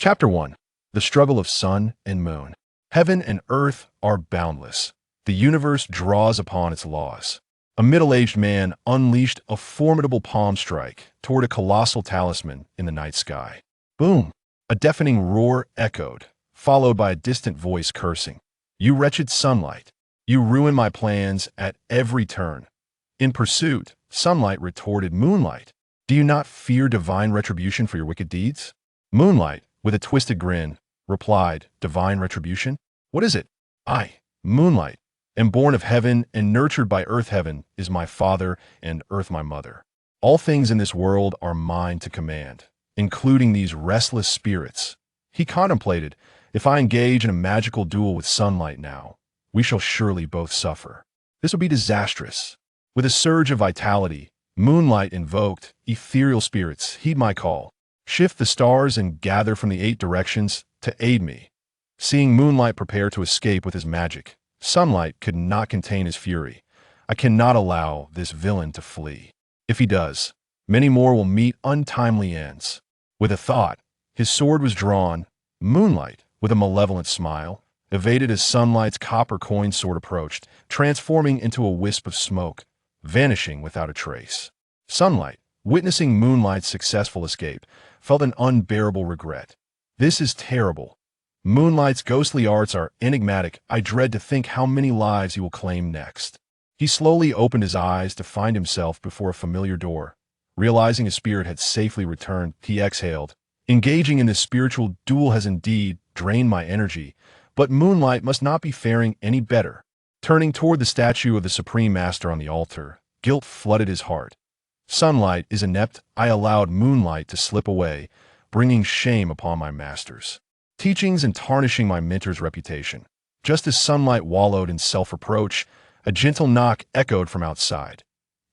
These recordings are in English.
Chapter 1. The Struggle of Sun and Moon. Heaven and earth are boundless. The universe draws upon its laws. A middle-aged man unleashed a formidable palm strike toward a colossal talisman in the night sky. Boom! A deafening roar echoed, followed by a distant voice cursing. "You wretched sunlight! You ruin my plans at every turn." In pursuit, sunlight retorted, "Moonlight, do you not fear divine retribution for your wicked deeds?" Moonlight, with a twisted grin, replied, "Divine retribution? What is it? I, Moonlight, am born of heaven and nurtured by earth. Heaven is my father and earth my mother. All things in this world are mine to command, including these restless spirits." He contemplated, "If I engage in a magical duel with sunlight now, we shall surely both suffer. This will be disastrous." With a surge of vitality, Moonlight invoked, "Ethereal spirits, heed my call. Shift the stars and gather from the 8 directions to aid me." Seeing Moonlight prepare to escape with his magic, Sunlight could not contain his fury. "I cannot allow this villain to flee. If he does, many more will meet untimely ends." With a thought, his sword was drawn. Moonlight, with a malevolent smile, evaded as Sunlight's copper coin sword approached, transforming into a wisp of smoke, vanishing without a trace. Sunlight, witnessing Moonlight's successful escape, felt an unbearable regret. "This is terrible. Moonlight's ghostly arts are enigmatic. I dread to think how many lives he will claim next." He slowly opened his eyes to find himself before a familiar door. Realizing his spirit had safely returned, he exhaled. "Engaging in this spiritual duel has indeed drained my energy, but Moonlight must not be faring any better." Turning toward the statue of the Supreme Master on the altar, guilt flooded his heart. "Sunlight is inept. I allowed Moonlight to slip away, bringing shame upon my master's teachings and tarnishing my mentor's reputation." Just as Sunlight wallowed in self-reproach, a gentle knock echoed from outside.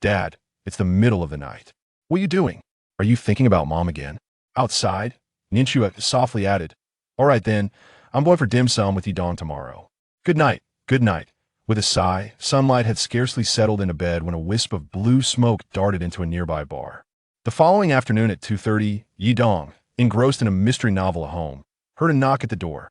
"Dad, it's the middle of the night. What are you doing? Are you thinking about Mom again?" "Outside," Ninchu softly added. "All right then, I'm going for dim sum with you dawn tomorrow. Good night, good night." With a sigh, Sunlight had scarcely settled into bed when a wisp of blue smoke darted into a nearby bar. The following afternoon at 2:30, Yi Dong, engrossed in a mystery novel at home, heard a knock at the door.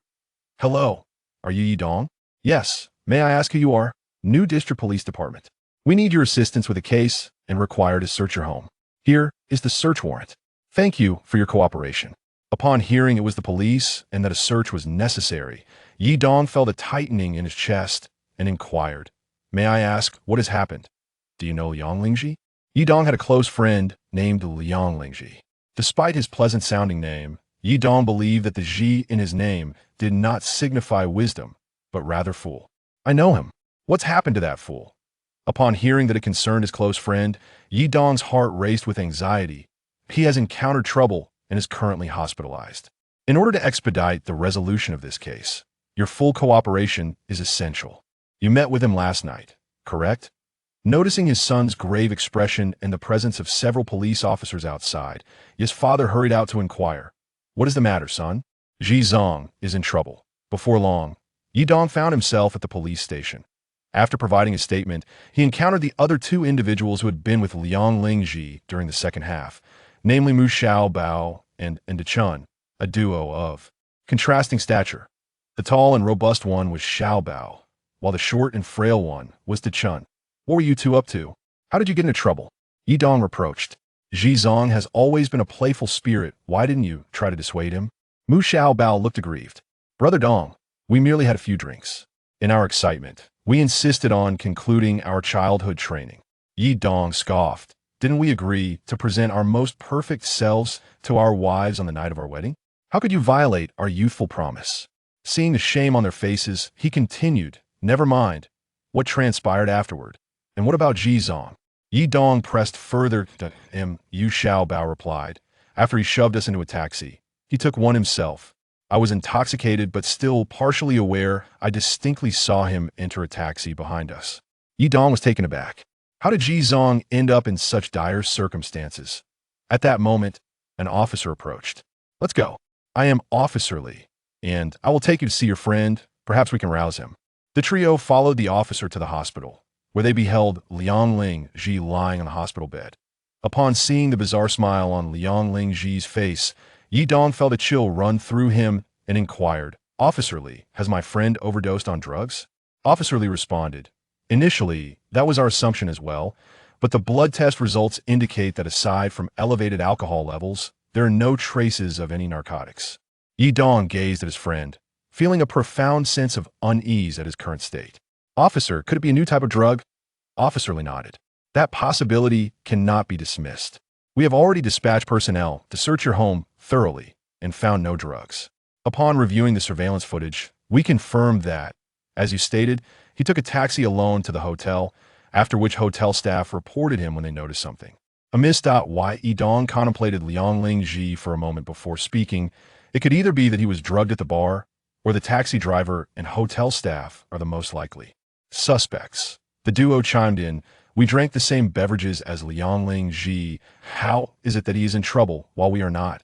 "Hello, are you Yi Dong?" "Yes, may I ask who you are?" "New District Police Department. We need your assistance with a case and require to search your home. Here is the search warrant. Thank you for your cooperation." Upon hearing it was the police and that a search was necessary, Yi Dong felt a tightening in his chest and inquired, "May I ask what has happened? Do you know Liang Lingji?" Yi Dong had a close friend named Liang Lingji. Despite his pleasant-sounding name, Yi Dong believed that the Ji in his name did not signify wisdom, but rather fool. "I know him. What's happened to that fool?" Upon hearing that it concerned his close friend, Yi Dong's heart raced with anxiety. "He has encountered trouble and is currently hospitalized. In order to expedite the resolution of this case, your full cooperation is essential. You met with him last night, correct?" Noticing his son's grave expression and the presence of several police officers outside, his father hurried out to inquire, "What is the matter, son?" "Ji Zong is in trouble." Before long, Yi Dong found himself at the police station. After providing a statement, he encountered the other 2 individuals who had been with Liang Lingji during the second half, namely Mu Xiaobao and De Chun, a duo of contrasting stature. The tall and robust one was Xiaobao, while the short and frail one was De Chun. "What were you 2 up to? How did you get into trouble?" Yi Dong reproached. "Ji Zong has always been a playful spirit. Why didn't you try to dissuade him?" Mu Xiaobao looked aggrieved. "Brother Dong, we merely had a few drinks. In our excitement, we insisted on concluding our childhood training." Yi Dong scoffed. "Didn't we agree to present our most perfect selves to our wives on the night of our wedding? How could you violate our youthful promise?" Seeing the shame on their faces, he continued, "Never mind what transpired afterward. And what about Ji Zong?" Yi Dong pressed further. Yu Xiaobao replied. "After he shoved us into a taxi, he took one himself. I was intoxicated but still partially aware. I distinctly saw him enter a taxi behind us." Yi Dong was taken aback. How did Ji Zong end up in such dire circumstances? At that moment, an officer approached. "Let's go. I am Officer Li, and I will take you to see your friend. Perhaps we can rouse him." The trio followed the officer to the hospital, where they beheld Liang Lingji lying on the hospital bed. Upon seeing the bizarre smile on Liang Lingji's face, Yi Dong felt a chill run through him and inquired, "Officer Li, has my friend overdosed on drugs?" Officer Li responded, "Initially, that was our assumption as well, but the blood test results indicate that aside from elevated alcohol levels, there are no traces of any narcotics." Yi Dong gazed at his friend, feeling a profound sense of unease at his current state. "Officer, could it be a new type of drug?" Officer Li nodded. "That possibility cannot be dismissed. We have already dispatched personnel to search your home thoroughly and found no drugs. Upon reviewing the surveillance footage, we confirmed that, as you stated, he took a taxi alone to the hotel, after which hotel staff reported him when they noticed something." Amidst why Yidong contemplated Liang Lingji for a moment before speaking. It could either be that he was drugged at the bar, or the taxi driver and hotel staff are the most likely suspects. The duo chimed in, "We drank the same beverages as Liang Lingji. How is it that he is in trouble while we are not?"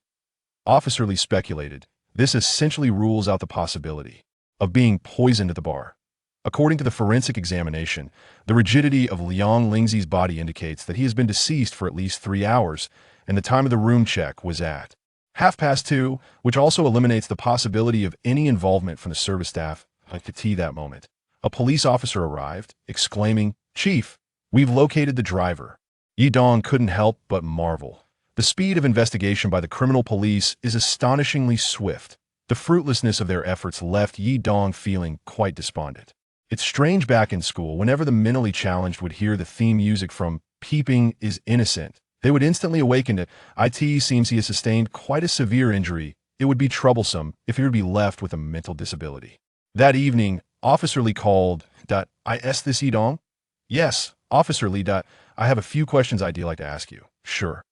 Officer Li speculated, "This essentially rules out the possibility of being poisoned at the bar." According to the forensic examination, the rigidity of Liang Lingzi's body indicates that he has been deceased for at least 3 hours, and the time of the room check was at 2:30, which also eliminates the possibility of any involvement from the service staff at that moment. A police officer arrived, exclaiming, "Chief, we've located the driver." Yi Dong couldn't help but marvel. The speed of investigation by the criminal police is astonishingly swift. The fruitlessness of their efforts left Yi Dong feeling quite despondent. It's strange back in school, whenever the mentally challenged would hear the theme music from Peeping is Innocent, they would instantly awaken to it seems he has sustained quite a severe injury. It would be troublesome if he were to be left with a mental disability. That evening, Officer Li called, "Is this Yi Dong?" "Yes, Officer Li. I have a few questions I'd like to ask you." "Sure."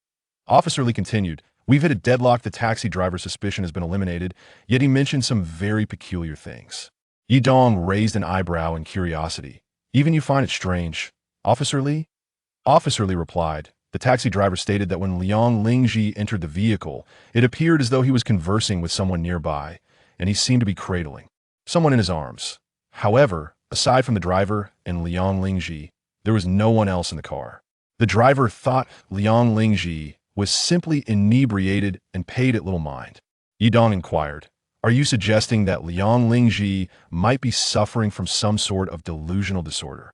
Officer Li continued, "We've hit a deadlock. The taxi driver's suspicion has been eliminated, yet he mentioned some very peculiar things." Yi Dong raised an eyebrow in curiosity. "Even you find it strange, Officer Li?" Officer Li replied, "The taxi driver stated that when Liang Lingji entered the vehicle, it appeared as though he was conversing with someone nearby, and he seemed to be cradling someone in his arms. However, aside from the driver and Liang Lingji, there was no one else in the car. The driver thought Liang Lingji was simply inebriated and paid it little mind." Yi Dong inquired, "Are you suggesting that Liang Lingji might be suffering from some sort of delusional disorder?"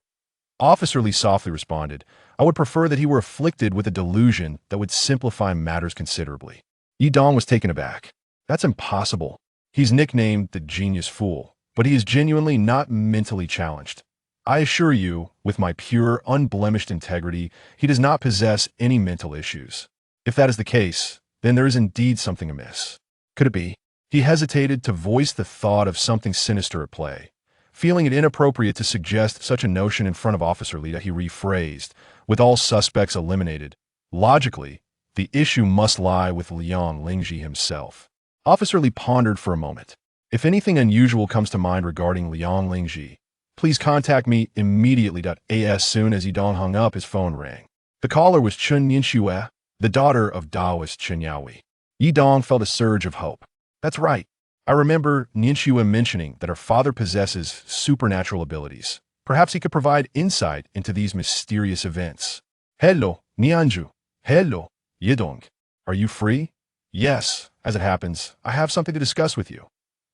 Officer Li softly responded, "I would prefer that he were afflicted with a delusion that would simplify matters considerably." Yi Dong was taken aback. "That's impossible. He's nicknamed the Genius Fool, but he is genuinely not mentally challenged. I assure you, with my pure, unblemished integrity, he does not possess any mental issues. If that is the case, then there is indeed something amiss. Could it be?" He hesitated to voice the thought of something sinister at play. Feeling it inappropriate to suggest such a notion in front of Officer Li, he rephrased, "With all suspects eliminated, logically, the issue must lie with Liang Lingji himself." Officer Li pondered for a moment. "If anything unusual comes to mind regarding Liang Lingji, please contact me immediately." As soon as Yi Dong hung up, his phone rang. The caller was Chen Yang, the daughter of Taoist Chen Yang. Yi Dong felt a surge of hope. "That's right. I remember Nianxue mentioning that her father possesses supernatural abilities. Perhaps he could provide insight into these mysterious events." "Hello, Nianju." "Hello, Yidong. Are you free?" "Yes, as it happens, I have something to discuss with you."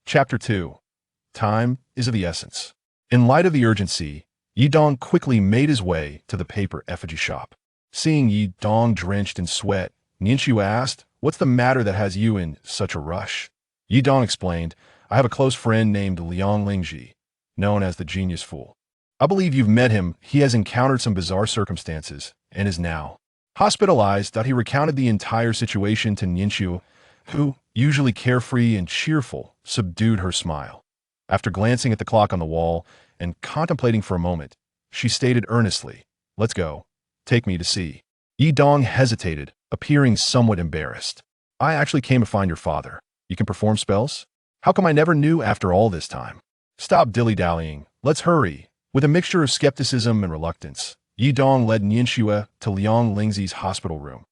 Chapter 2. Time is of the essence. In light of the urgency, Yi Dong quickly made his way to the paper effigy shop. Seeing Yi Dong drenched in sweat, Nianxue asked, "What's the matter that has you in such a rush?" Yi Dong explained, "I have a close friend named Liang Lingji, known as the Genius Fool. I believe you've met him. He has encountered some bizarre circumstances and is now hospitalized." He recounted the entire situation to Nianxue, who, usually carefree and cheerful, subdued her smile. After glancing at the clock on the wall and contemplating for a moment, she stated earnestly, "Let's go. Take me to see." Yi Dong hesitated, appearing somewhat embarrassed. "I actually came to find your father. You can perform spells? How come I never knew after all this time?" "Stop dilly-dallying. Let's hurry." With a mixture of skepticism and reluctance, Yi Dong led Nianxue to Liang Lingzi's hospital room.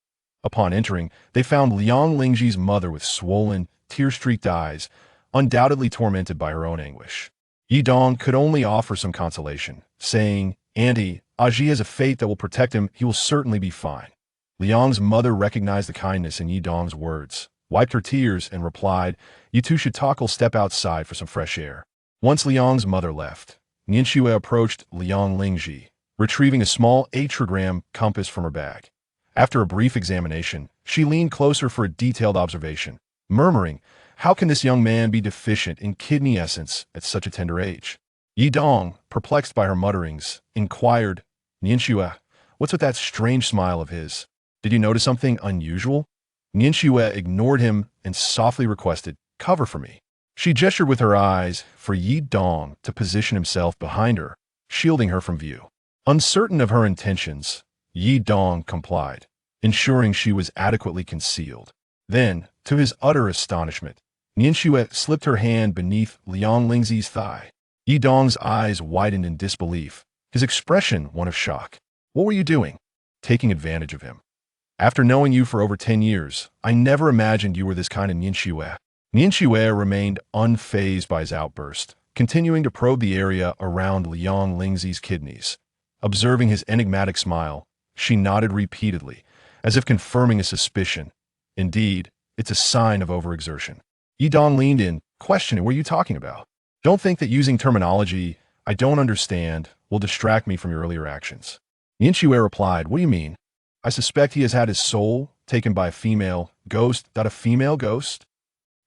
Upon entering, they found Liang Lingji's mother with swollen, tear-streaked eyes, undoubtedly tormented by her own anguish. Yi Dong could only offer some consolation, saying, "Auntie, Aji has a fate that will protect him. He will certainly be fine." Liang's mother recognized the kindness in Yi Dong's words, wiped her tears, and replied, "You two should talk. I'll step outside for some fresh air." Once Liang's mother left, Nianxue approached Liang Lingji, retrieving a small atragram compass from her bag. After a brief examination, she leaned closer for a detailed observation, murmuring, "How can this young man be deficient in kidney essence at such a tender age?" Yi Dong, perplexed by her mutterings, inquired, "Nianxue, what's with that strange smile of his? Did you notice something unusual?" Nianxue ignored him and softly requested, "Cover for me." She gestured with her eyes for Yi Dong to position himself behind her, shielding her from view. Uncertain of her intentions, Yi Dong complied, ensuring she was adequately concealed. Then, to his utter astonishment, Nianxue slipped her hand beneath Liang Lingzi's thigh. Yi Dong's eyes widened in disbelief, his expression one of shock. "What were you doing?" "Taking advantage of him. After knowing you for over 10 years, I never imagined you were this kind of Nianxue." Nianxue remained unfazed by his outburst, continuing to probe the area around Liang Lingzi's kidneys. Observing his enigmatic smile, she nodded repeatedly, as if confirming a suspicion. "Indeed, it's a sign of overexertion." Yi Dong leaned in, questioning, "What are you talking about? Don't think that using terminology I don't understand will distract me from your earlier actions." Nianxue replied, "What do you mean?" "I suspect he has had his soul taken by a female ghost." "A female ghost?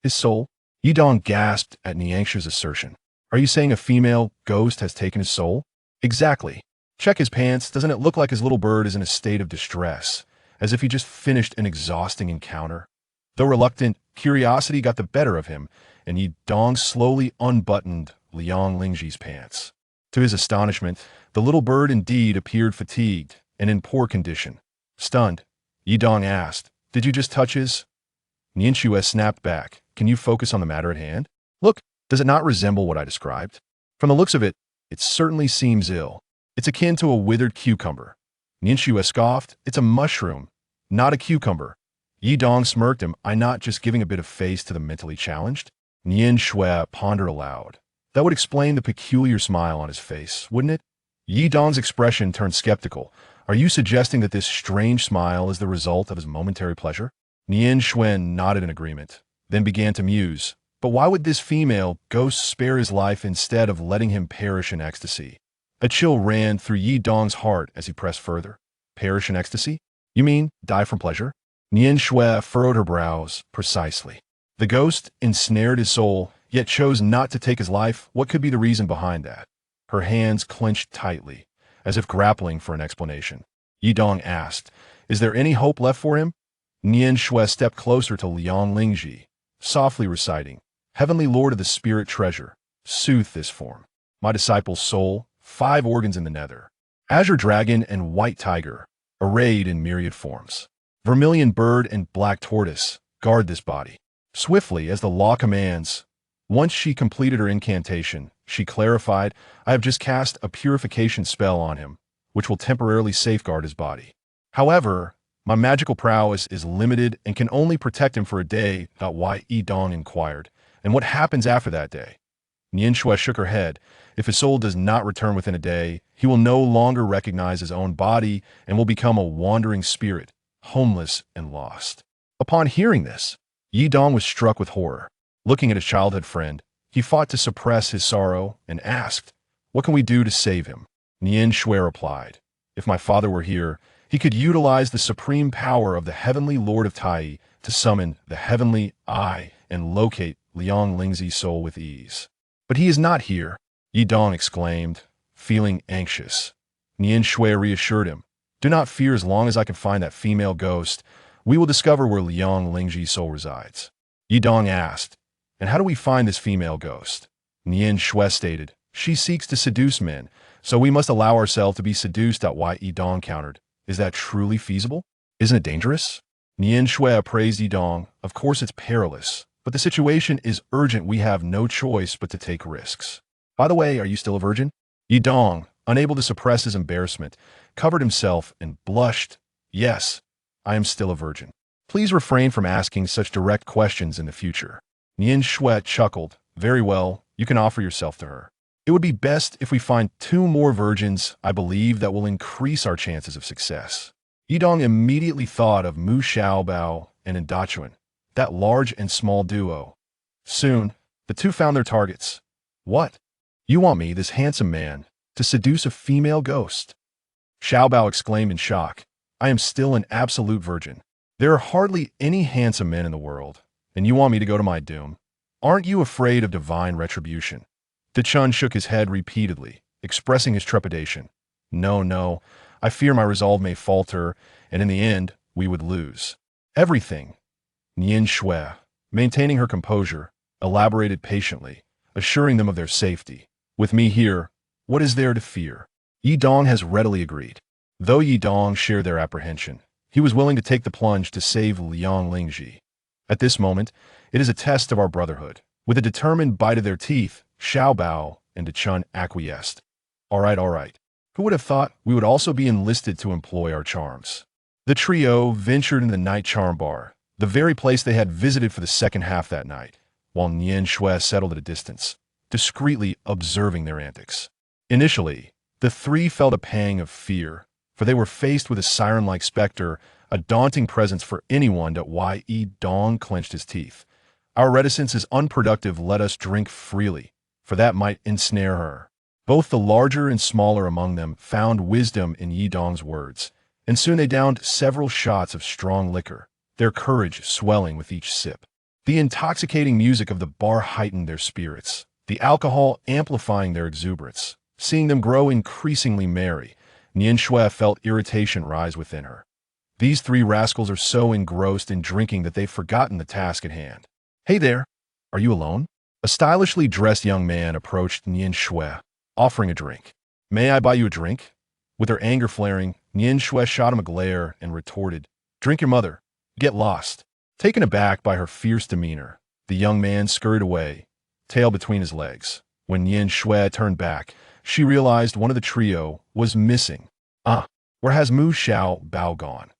His soul?" Yi Dong gasped at Nianxue's assertion. "Are you saying a female ghost has taken his soul?" "Exactly. Check his pants. Doesn't it look like his little bird is in a state of distress, as if he just finished an exhausting encounter?" Though reluctant, curiosity got the better of him, and Yi Dong slowly unbuttoned Liang Lingji's pants. To his astonishment, the little bird indeed appeared fatigued and in poor condition. Stunned, Yi Dong asked, "Did you just touch his?" Nianxue snapped back, "Can you focus on the matter at hand? Look, does it not resemble what I described? From the looks of it, it certainly seems ill. It's akin to a withered cucumber." Nianxue scoffed, "It's a mushroom, not a cucumber." Yi Dong smirked him, "I'm not just giving a bit of face to the mentally challenged?" Nianxue pondered aloud. That would explain the peculiar smile on his face, wouldn't it? Yi Dong's expression turned skeptical. "Are you suggesting that this strange smile is the result of his momentary pleasure?" Nianxue nodded in agreement, then began to muse. But why would this female ghost spare his life instead of letting him perish in ecstasy? A chill ran through Yi Dong's heart as he pressed further. "Perish in ecstasy? You mean die from pleasure?" Nianxue furrowed her brows. "Precisely. The ghost ensnared his soul, yet chose not to take his life. What could be the reason behind that?" Her hands clenched tightly, as if grappling for an explanation. Yi Dong asked, "Is there any hope left for him?" Nianxue stepped closer to Liang Lingji, softly reciting, "Heavenly Lord of the Spirit Treasure, soothe this form. My disciple's soul, 5 organs in the nether. Azure dragon and white tiger, arrayed in myriad forms. Vermilion bird and black tortoise, guard this body." Swiftly, as the law commands, once she completed her incantation, she clarified, "I have just cast a purification spell on him, which will temporarily safeguard his body. However, my magical prowess is limited and can only protect him for a day." Yi Dong inquired, "And what happens after that day?" Nianxue shook her head. "If his soul does not return within a day, he will no longer recognize his own body and will become a wandering spirit, homeless and lost." Upon hearing this, Yi Dong was struck with horror. Looking at his childhood friend, he fought to suppress his sorrow and asked, "What can we do to save him?" Nianxue replied, "If my father were here, he could utilize the supreme power of the heavenly Lord of Tai to summon the heavenly eye and locate Liang Lingzi's soul with ease. But he is not here," Yi Dong exclaimed, feeling anxious. Nianxue reassured him, "Do not fear. As long as I can find that female ghost, we will discover where Liang Lingji's soul resides." Yi Dong asked, "And how do we find this female ghost?" Nianxue stated, "She seeks to seduce men, so we must allow ourselves to be seduced." Yi Dong countered, "Is that truly feasible? Isn't it dangerous?" Nianxue appraised Yi Dong. "Of course it's perilous, but the situation is urgent. We have no choice but to take risks. By the way, are you still a virgin?" Yi Dong, unable to suppress his embarrassment, covered himself and blushed. "Yes, I am still a virgin. Please refrain from asking such direct questions in the future." Nianxue chuckled. "Very well, you can offer yourself to her. It would be best if we find 2 more virgins. I believe that will increase our chances of success." Yi Dong immediately thought of Mu Xiaobao and Indachuan, that large and small duo. Soon, the two found their targets. What? You want me, this handsome man, to seduce a female ghost? Xiaobao exclaimed in shock. I am still an absolute virgin. There are hardly any handsome men in the world, and you want me to go to my doom? Aren't you afraid of divine retribution? De Chun shook his head repeatedly, expressing his trepidation. No, no, I fear my resolve may falter, and in the end, we would lose. Everything. Nian Shui, maintaining her composure, elaborated patiently, assuring them of their safety. With me here, what is there to fear? Yi Dong has readily agreed. Though Yi Dong shared their apprehension, he was willing to take the plunge to save Liang Lingji. At this moment, it is a test of our brotherhood. With a determined bite of their teeth, Xiaobao and De Chun acquiesced. All right. Who would have thought we would also be enlisted to employ our charms? The trio ventured in the night charm bar, the very place they had visited for the second half that night, while Nian Shui settled at a distance, discreetly observing their antics. Initially, the three felt a pang of fear, for they were faced with a siren-like specter, a daunting presence for anyone that Yi Dong clenched his teeth. Our reticence is unproductive, let us drink freely, for that might ensnare her. Both the larger and smaller among them found wisdom in Yi Dong's words, and soon they downed several shots of strong liquor, their courage swelling with each sip. The intoxicating music of the bar heightened their spirits, the alcohol amplifying their exuberance. Seeing them grow increasingly merry, Nian Shui felt irritation rise within her. These three rascals are so engrossed in drinking that they've forgotten the task at hand. Hey there, are you alone? A stylishly dressed young man approached Nian Shui, offering a drink. May I buy you a drink? With her anger flaring, Nian Shui shot him a glare and retorted, Drink your mother. Get lost. Taken aback by her fierce demeanor, the young man scurried away, tail between his legs. When Nian Shui turned back, she realized one of the trio was missing. Where has Mu Xiaobao gone?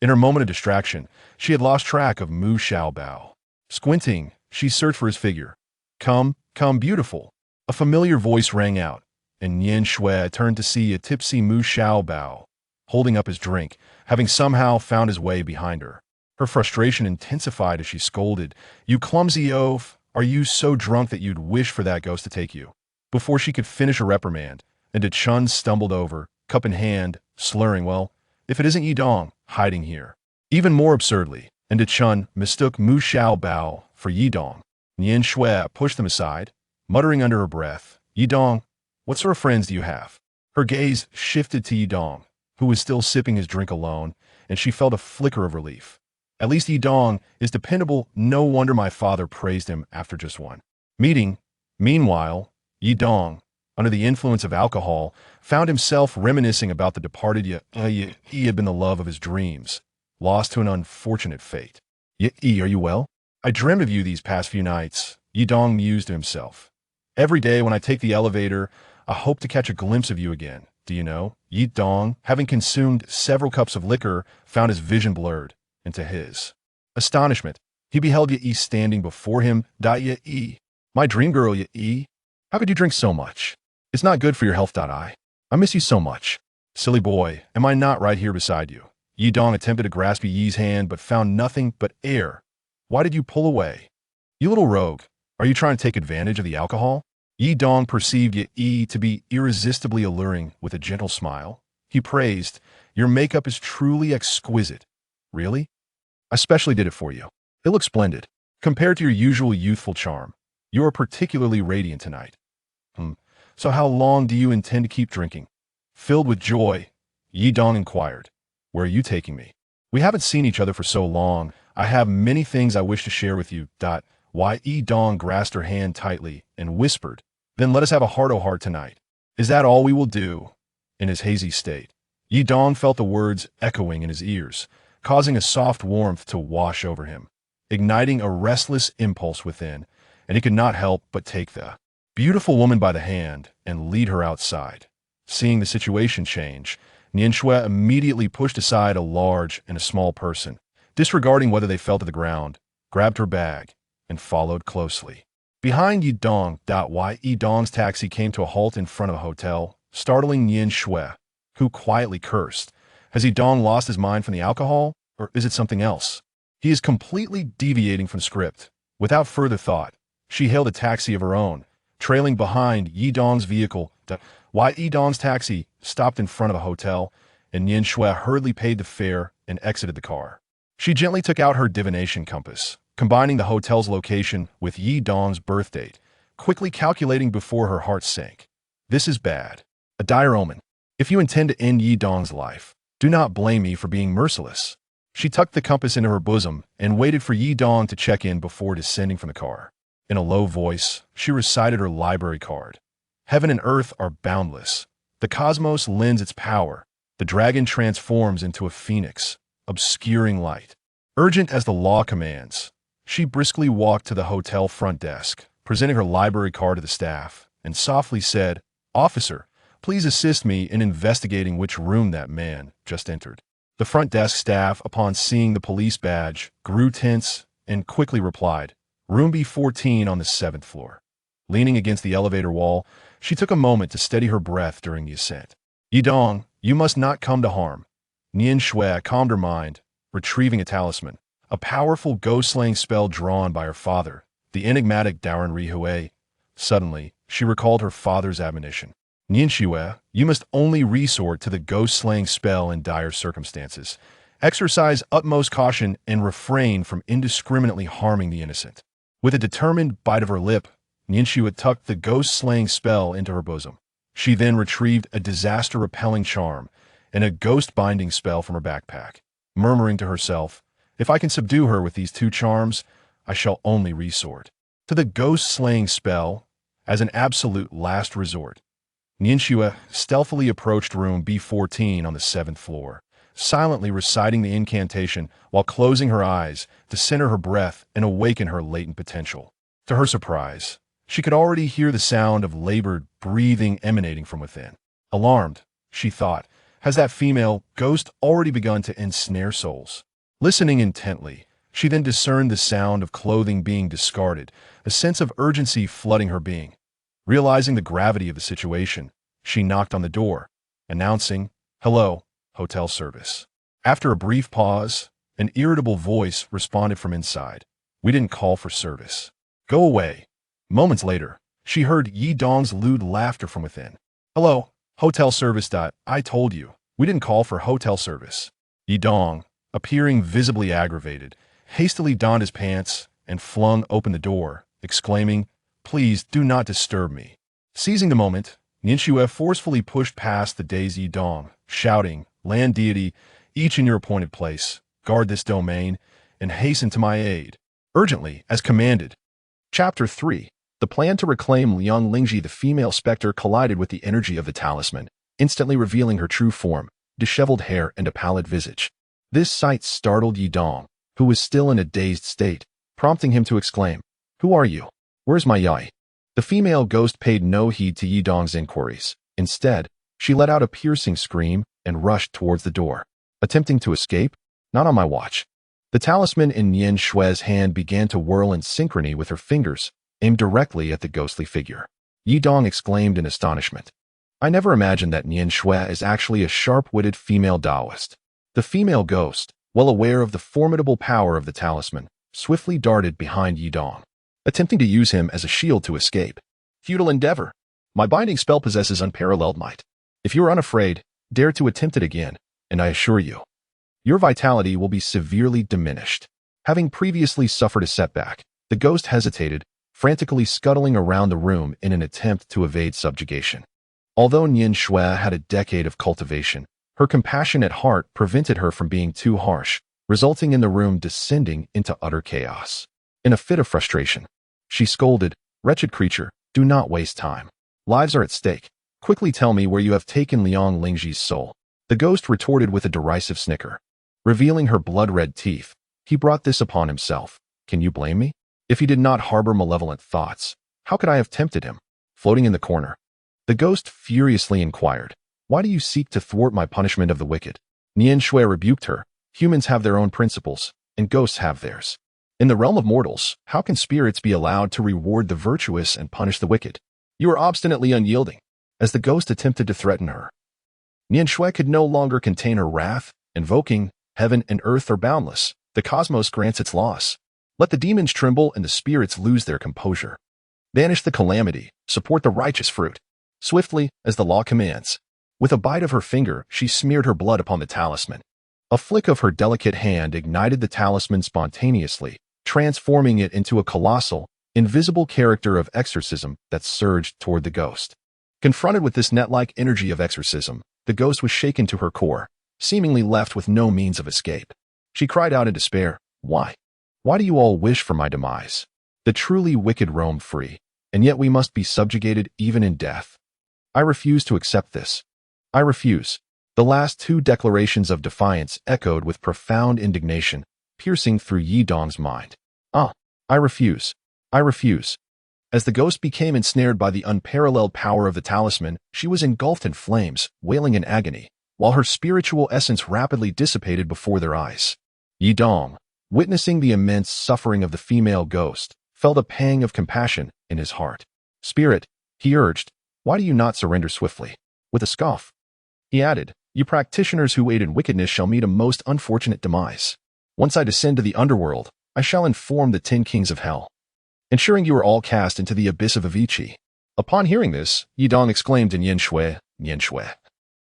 In her moment of distraction, she had lost track of Mu Xiaobao. Squinting, she searched for his figure. Come, beautiful. A familiar voice rang out, and Nian Shui turned to see a tipsy Mu Xiaobao, holding up his drink, having somehow found his way behind her. Her frustration intensified as she scolded, You clumsy oaf, are you so drunk that you'd wish for that ghost to take you? Before she could finish her reprimand, and De Chun stumbled over, cup in hand, slurring, well, if it isn't Yi Dong, hiding here. Even more absurdly, and De Chun mistook Mu Xiaobao for Yi Dong. Nian Shui pushed them aside, muttering under her breath, Yi Dong, what sort of friends do you have? Her gaze shifted to Yi Dong, who was still sipping his drink alone, and she felt a flicker of relief. At least Yi Dong is dependable, no wonder my father praised him after just one meeting. Meanwhile, Yi Dong, under the influence of alcohol, found himself reminiscing about the departed He had been the love of his dreams, lost to an unfortunate fate. Yi, are you well? I dreamed of you these past few nights, Yi Dong mused to himself. Every day when I take the elevator, I hope to catch a glimpse of you again. Do you know? Yi Dong, having consumed several cups of liquor, found his vision blurred. And to his astonishment, he beheld Yi standing before him. Yi, my dream girl, Yi. How could you drink so much? It's not good for your health. I miss you so much. Silly boy, am I not right here beside you? Yi Dong attempted to grasp Yi's hand but found nothing but air. Why did you pull away? You little rogue, are you trying to take advantage of the alcohol? Yi Dong perceived Yi to be irresistibly alluring with a gentle smile. He praised, Your makeup is truly exquisite. Really? I specially did it for you. It looks splendid. Compared to your usual youthful charm, you are particularly radiant tonight. So how long do you intend to keep drinking? Filled with joy, Yi Dong inquired. Where are you taking me? We haven't seen each other for so long. I have many things I wish to share with you. Yi Dong grasped her hand tightly and whispered, Then let us have a heart-to-heart tonight. Is that all we will do? In his hazy state, Yi Dong felt the words echoing in his ears, causing a soft warmth to wash over him, igniting a restless impulse within, and he could not help but take the beautiful woman by the hand and lead her outside. Seeing the situation change, Nian Shui immediately pushed aside a large and a small person, disregarding whether they fell to the ground, grabbed her bag, and followed closely. Behind Yi Dong, Yi Dong's taxi came to a halt in front of a hotel, startling Nian Shui, who quietly cursed. Has Yi Dong lost his mind from the alcohol, or is it something else? He is completely deviating from script. Without further thought, she hailed a taxi of her own, trailing behind Yi Dong's vehicle. While Yi Dong's taxi stopped in front of a hotel, and Nian Shui hurriedly paid the fare and exited the car. She gently took out her divination compass, combining the hotel's location with Yi Dong's birth date, quickly calculating before her heart sank. This is bad. A dire omen. If you intend to end Yi Dong's life, do not blame me for being merciless. She tucked the compass into her bosom and waited for Yi Dong to check in before descending from the car. In a low voice, she recited her library card. Heaven and earth are boundless. The cosmos lends its power. The dragon transforms into a phoenix, obscuring light. Urgent as the law commands, she briskly walked to the hotel front desk, presenting her library card to the staff, and softly said, "Officer, please assist me in investigating which room that man just entered." The front desk staff, upon seeing the police badge, grew tense and quickly replied, "Room B14 on the 7th floor." Leaning against the elevator wall, she took a moment to steady her breath during the ascent. "Yi Dong, you must not come to harm." Nian Shui calmed her mind, retrieving a talisman, a powerful ghost-slaying spell drawn by her father, the enigmatic Daoran Rihui. Suddenly, she recalled her father's admonition. "Nian Shui, you must only resort to the ghost-slaying spell in dire circumstances. Exercise utmost caution and refrain from indiscriminately harming the innocent." With a determined bite of her lip, Nian Shui tucked the ghost-slaying spell into her bosom. She then retrieved a disaster-repelling charm and a ghost-binding spell from her backpack, murmuring to herself, "If I can subdue her with these two charms, I shall only resort to the ghost-slaying spell as an absolute last resort." Nian Shui stealthily approached room B14 on the 7th floor, silently reciting the incantation while closing her eyes to center her breath and awaken her latent potential. To her surprise, she could already hear the sound of labored breathing emanating from within. Alarmed, she thought, has that female ghost already begun to ensnare souls? Listening intently, she then discerned the sound of clothing being discarded, a sense of urgency flooding her being. Realizing the gravity of the situation, she knocked on the door, announcing, "Hello, hotel service." After a brief pause, an irritable voice responded from inside. "We didn't call for service. Go away." Moments later, she heard Yi Dong's lewd laughter from within. "Hello, hotel service. I told you, we didn't call for hotel service." Yi Dong, appearing visibly aggravated, hastily donned his pants and flung open the door, exclaiming, "Please do not disturb me." Seizing the moment, Nian Shui forcefully pushed past the dazed Yi Dong, shouting, "Land deity, each in your appointed place, guard this domain, and hasten to my aid, urgently, as commanded." Chapter 3. The plan to reclaim Liang Lingji. The female specter collided with the energy of the talisman, instantly revealing her true form, disheveled hair and a pallid visage. This sight startled Yi Dong, who was still in a dazed state, prompting him to exclaim, "Who are you? Where's my Yai?" The female ghost paid no heed to Yi Dong's inquiries. Instead, she let out a piercing scream and rushed towards the door. Attempting to escape? Not on my watch. The talisman in Nian Shui's hand began to whirl in synchrony with her fingers, aimed directly at the ghostly figure. Yi Dong exclaimed in astonishment. "I never imagined that Nian Shui is actually a sharp-witted female Taoist." The female ghost, well aware of the formidable power of the talisman, swiftly darted behind Yi Dong, attempting to use him as a shield to escape. "Futile endeavor. My binding spell possesses unparalleled might. If you are unafraid, dare to attempt it again, and I assure you, your vitality will be severely diminished." Having previously suffered a setback, the ghost hesitated, frantically scuttling around the room in an attempt to evade subjugation. Although Nian Shui had a decade of cultivation, her compassionate heart prevented her from being too harsh, resulting in the room descending into utter chaos. In a fit of frustration, she scolded, "Wretched creature, do not waste time. Lives are at stake. Quickly tell me where you have taken Liang Lingji's soul." The ghost retorted with a derisive snicker. Revealing her blood-red teeth, "He brought this upon himself. Can you blame me? If he did not harbor malevolent thoughts, how could I have tempted him?" Floating in the corner, the ghost furiously inquired, "Why do you seek to thwart my punishment of the wicked?" Nian Shui rebuked her. "Humans have their own principles, and ghosts have theirs. In the realm of mortals, how can spirits be allowed to reward the virtuous and punish the wicked? You are obstinately unyielding." As the ghost attempted to threaten her, Nian Shui could no longer contain her wrath, invoking, "Heaven and earth are boundless. The cosmos grants its loss. Let the demons tremble and the spirits lose their composure. Banish the calamity, support the righteous fruit. Swiftly, as the law commands. With a bite of her finger, she smeared her blood upon the talisman. A flick of her delicate hand ignited the talisman spontaneously, transforming it into a colossal, invisible character of exorcism that surged toward the ghost. Confronted with this net-like energy of exorcism, the ghost was shaken to her core, seemingly left with no means of escape. She cried out in despair, "Why? Why do you all wish for my demise? The truly wicked roam free, and yet we must be subjugated even in death. I refuse to accept this. I refuse." The last two declarations of defiance echoed with profound indignation, piercing through Yi Dong's mind. I refuse. I refuse." As the ghost became ensnared by the unparalleled power of the talisman, she was engulfed in flames, wailing in agony, while her spiritual essence rapidly dissipated before their eyes. Yi Dong, witnessing the immense suffering of the female ghost, felt a pang of compassion in his heart. "Spirit," he urged, "why do you not surrender swiftly?" With a scoff, he added, "You practitioners who aid in wickedness shall meet a most unfortunate demise. Once I descend to the underworld, I shall inform the 10 kings of hell, ensuring you are all cast into the abyss of Avici." Upon hearing this, Yi Dong exclaimed in Yin Shui.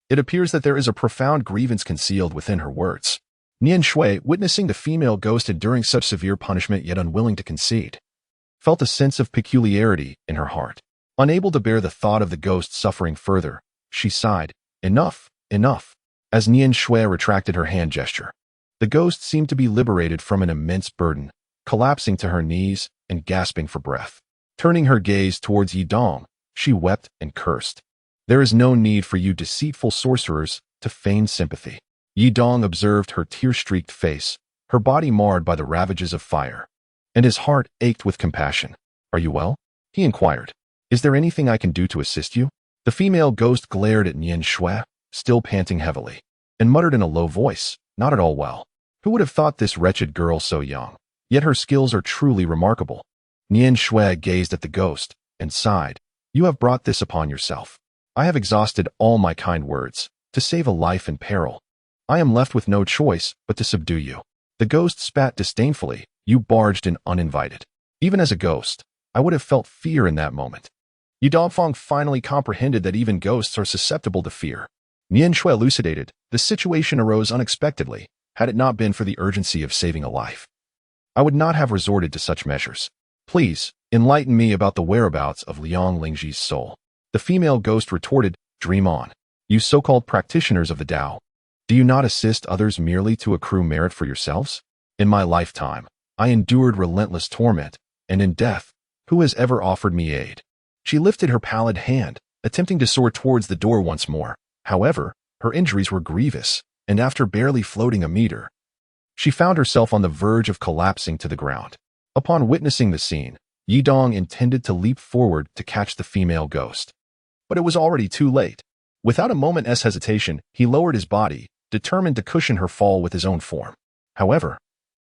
It appears that there is a profound grievance concealed within her words. Nian Shui, witnessing the female ghost enduring such severe punishment yet unwilling to concede, felt a sense of peculiarity in her heart. Unable to bear the thought of the ghost suffering further, she sighed, "Enough, enough." As Nian Shui retracted her hand gesture, the ghost seemed to be liberated from an immense burden, collapsing to her knees and gasping for breath. Turning her gaze towards Yi Dong, she wept and cursed. "There is no need for you deceitful sorcerers to feign sympathy." Yi Dong observed her tear-streaked face, her body marred by the ravages of fire, and his heart ached with compassion. "Are you well?" he inquired. "Is there anything I can do to assist you?" The female ghost glared at Nian Shui, still panting heavily, and muttered in a low voice, "Not at all well. Who would have thought this wretched girl so young? Yet her skills are truly remarkable." Nian Shui gazed at the ghost and sighed, "You have brought this upon yourself. I have exhausted all my kind words to save a life in peril. I am left with no choice but to subdue you." The ghost spat disdainfully. "You barged in uninvited. Even as a ghost, I would have felt fear in that moment." Yi Dongfang finally comprehended that even ghosts are susceptible to fear. Nian Shui elucidated, "The situation arose unexpectedly. Had it not been for the urgency of saving a life, I would not have resorted to such measures. Please, enlighten me about the whereabouts of Liang Lingji's soul." The female ghost retorted, "Dream on. You so-called practitioners of the Tao. Do you not assist others merely to accrue merit for yourselves? In my lifetime, I endured relentless torment, and in death, who has ever offered me aid?" She lifted her pallid hand, attempting to soar towards the door once more. However, her injuries were grievous, and after barely floating a meter, she found herself on the verge of collapsing to the ground. Upon witnessing the scene, Yi Dong intended to leap forward to catch the female ghost. But it was already too late. Without a moment's hesitation, he lowered his body, determined to cushion her fall with his own form. However,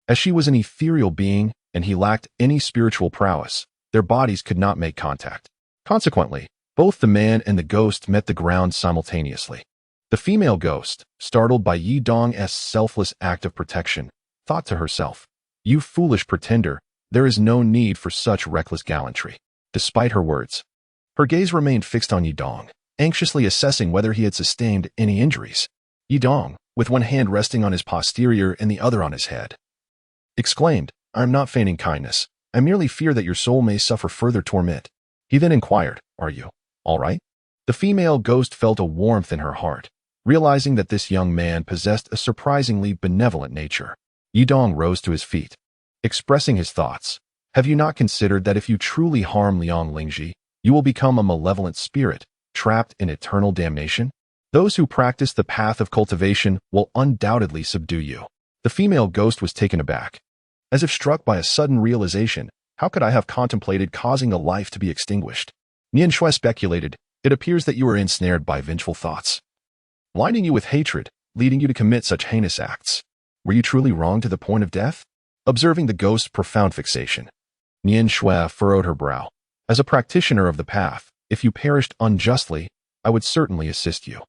as she was an ethereal being and he lacked any spiritual prowess, their bodies could not make contact. Consequently, both the man and the ghost met the ground simultaneously. The female ghost, startled by Yi Dong's selfless act of protection, thought to herself, "You foolish pretender, there is no need for such reckless gallantry." Despite her words, her gaze remained fixed on Yi Dong, anxiously assessing whether he had sustained any injuries. Yi Dong, with one hand resting on his posterior and the other on his head, exclaimed, "I am not feigning kindness. I merely fear that your soul may suffer further torment." He then inquired, "Are you all right?" The female ghost felt a warmth in her heart, realizing that this young man possessed a surprisingly benevolent nature. Yi Dong rose to his feet, expressing his thoughts. "Have you not considered that if you truly harm Liang Lingji, you will become a malevolent spirit, trapped in eternal damnation? Those who practice the path of cultivation will undoubtedly subdue you." The female ghost was taken aback. As if struck by a sudden realization, how could I have contemplated causing a life to be extinguished? Nian Shui speculated, "It appears that you are ensnared by vengeful thoughts, blinding you with hatred, leading you to commit such heinous acts. Were you truly wrong to the point of death?" Observing the ghost's profound fixation, Nian Shui furrowed her brow. "As a practitioner of the path, if you perished unjustly, I would certainly assist you."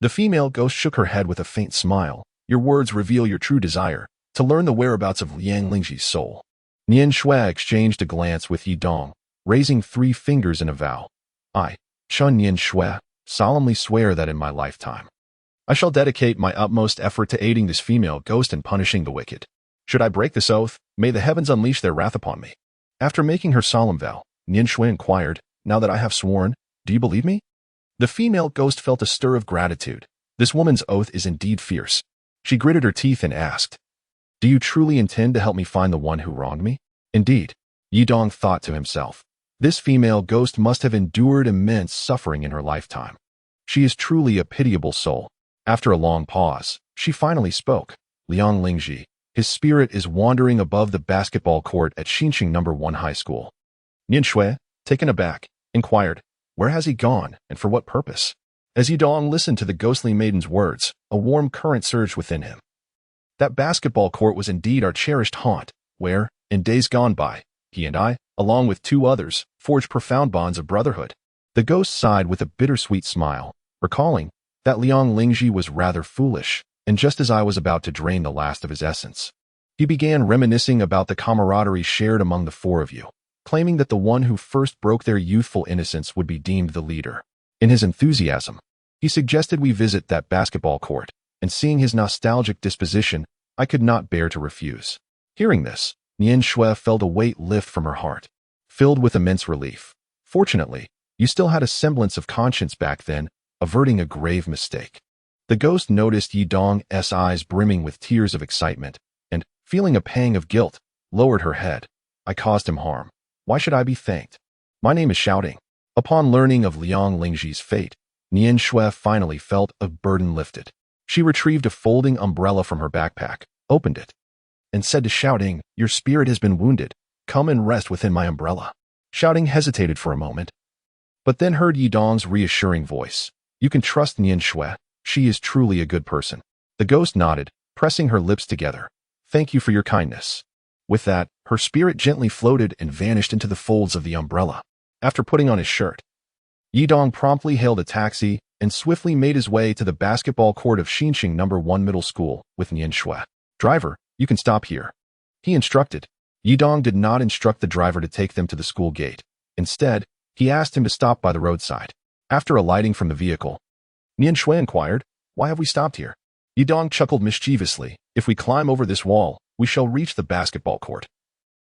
The female ghost shook her head with a faint smile. "Your words reveal your true desire, to learn the whereabouts of Liang Lingji's soul. Nian Shui exchanged a glance with Yi Dong, raising 3 fingers in a vow. I, Chen Nian Shui, solemnly swear that in my lifetime, I shall dedicate my utmost effort to aiding this female ghost and punishing the wicked. Should I break this oath, may the heavens unleash their wrath upon me. After making her solemn vow, Nian Shui inquired, now that I have sworn, do you believe me? The female ghost felt a stir of gratitude. This woman's oath is indeed fierce. She gritted her teeth and asked, do you truly intend to help me find the one who wronged me? Indeed, Yi Dong thought to himself. This female ghost must have endured immense suffering in her lifetime. She is truly a pitiable soul. After a long pause, she finally spoke. Liang Lingji, his spirit is wandering above the basketball court at Xinqing No. 1 High School. Nian Shui, taken aback, inquired, where has he gone and for what purpose? As Yi Dong listened to the ghostly maiden's words, a warm current surged within him. That basketball court was indeed our cherished haunt, where, in days gone by, he and I, along with 2 others, forged profound bonds of brotherhood. The ghost sighed with a bittersweet smile, recalling that Liang Lingji was rather foolish, and just as I was about to drain the last of his essence, he began reminiscing about the camaraderie shared among the 4 of you, claiming that the one who first broke their youthful innocence would be deemed the leader. In his enthusiasm, he suggested we visit that basketball court, and seeing his nostalgic disposition, I could not bear to refuse. Hearing this, Nian Shui felt a weight lift from her heart, filled with immense relief. Fortunately, you still had a semblance of conscience back then, averting a grave mistake. The ghost noticed Yi Dong's eyes brimming with tears of excitement, and, feeling a pang of guilt, lowered her head. I caused him harm. Why should I be thanked? My name is Shouting. Upon learning of Liang Lingji's fate, Nian Shui finally felt a burden lifted. She retrieved a folding umbrella from her backpack, opened it, and said to Shouting, your spirit has been wounded. Come and rest within my umbrella. Shouting hesitated for a moment, but then heard Yi Dong's reassuring voice. You can trust Nian Shui. She is truly a good person. The ghost nodded, pressing her lips together. Thank you for your kindness. With that, her spirit gently floated and vanished into the folds of the umbrella. After putting on his shirt, Yi Dong promptly hailed a taxi and swiftly made his way to the basketball court of Xinqing No. 1 Middle School with Nian Shui. Driver, you can stop here, he instructed. Yi Dong did not instruct the driver to take them to the school gate. Instead, he asked him to stop by the roadside. After alighting from the vehicle, Nian Shui inquired, why have we stopped here? Yi Dong chuckled mischievously. If we climb over this wall, we shall reach the basketball court,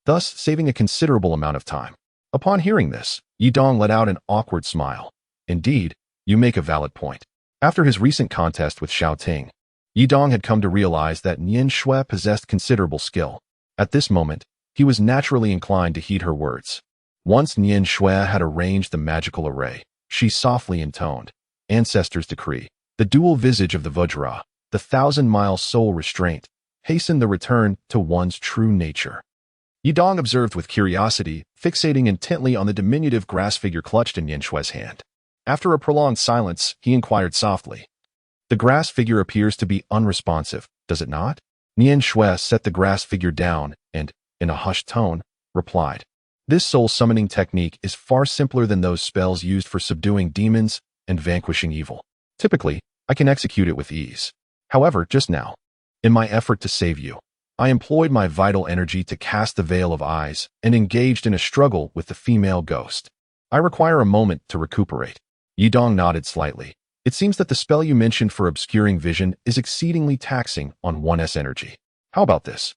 thus saving a considerable amount of time. Upon hearing this, Yi Dong let out an awkward smile. Indeed, you make a valid point. After his recent contest with Xiao Ting, Yi Dong had come to realize that Nian Shui possessed considerable skill. At this moment, he was naturally inclined to heed her words. Once Nian Shui had arranged the magical array, she softly intoned, Ancestors' decree, the dual visage of the Vajra, the 1,000-mile soul restraint, hasten the return to one's true nature. Yi Dong observed with curiosity, fixating intently on the diminutive grass figure clutched in Nian Shui's hand. After a prolonged silence, he inquired softly, the grass figure appears to be unresponsive, does it not? Nian Shui set the grass figure down and, in a hushed tone, replied, this soul summoning technique is far simpler than those spells used for subduing demons and vanquishing evil. Typically, I can execute it with ease. However, just now, in my effort to save you, I employed my vital energy to cast the veil of eyes and engaged in a struggle with the female ghost. I require a moment to recuperate. Yi Dong nodded slightly. It seems that the spell you mentioned for obscuring vision is exceedingly taxing on one's energy. How about this?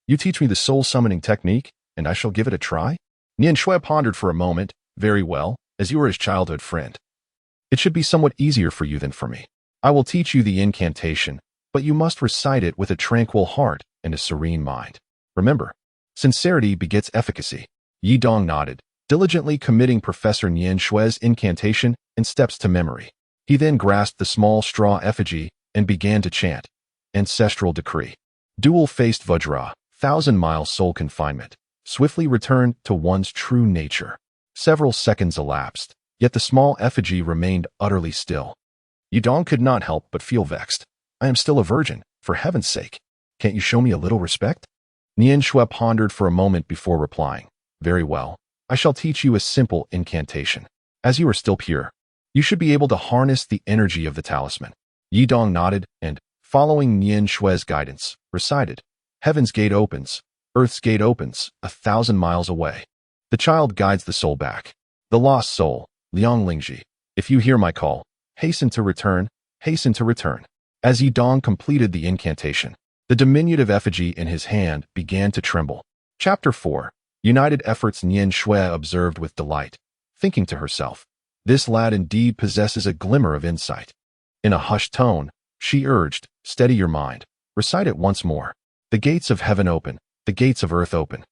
You teach me the soul summoning technique, and I shall give it a try? Nian Shui pondered for a moment. Very well, as you are his childhood friend. It should be somewhat easier for you than for me. I will teach you the incantation, but you must recite it with a tranquil heart and a serene mind. Remember, sincerity begets efficacy. Yi Dong nodded, diligently committing Professor Nian Shui's incantation and steps to memory. He then grasped the small straw effigy and began to chant, Ancestral decree. Dual-faced Vajra, 1,000-mile soul confinement. Swiftly return to one's true nature. Several seconds elapsed, yet the small effigy remained utterly still. Yi Dong could not help but feel vexed. I am still a virgin, for heaven's sake. Can't you show me a little respect? Nian Shui pondered for a moment before replying. Very well, I shall teach you a simple incantation. As you are still pure, you should be able to harness the energy of the talisman. Yi Dong nodded and, following Nian Shui's guidance, recited, Heaven's gate opens. Earth's gate opens, 1,000 miles away. The child guides the soul back. The lost soul, Liang Lingji. If you hear my call, hasten to return, hasten to return. As Yidong completed the incantation, the diminutive effigy in his hand began to tremble. Chapter 4. United efforts. Nian Shui observed with delight, thinking to herself, this lad indeed possesses a glimmer of insight. In a hushed tone, she urged, steady your mind. Recite it once more. The gates of heaven open, the gates of earth open.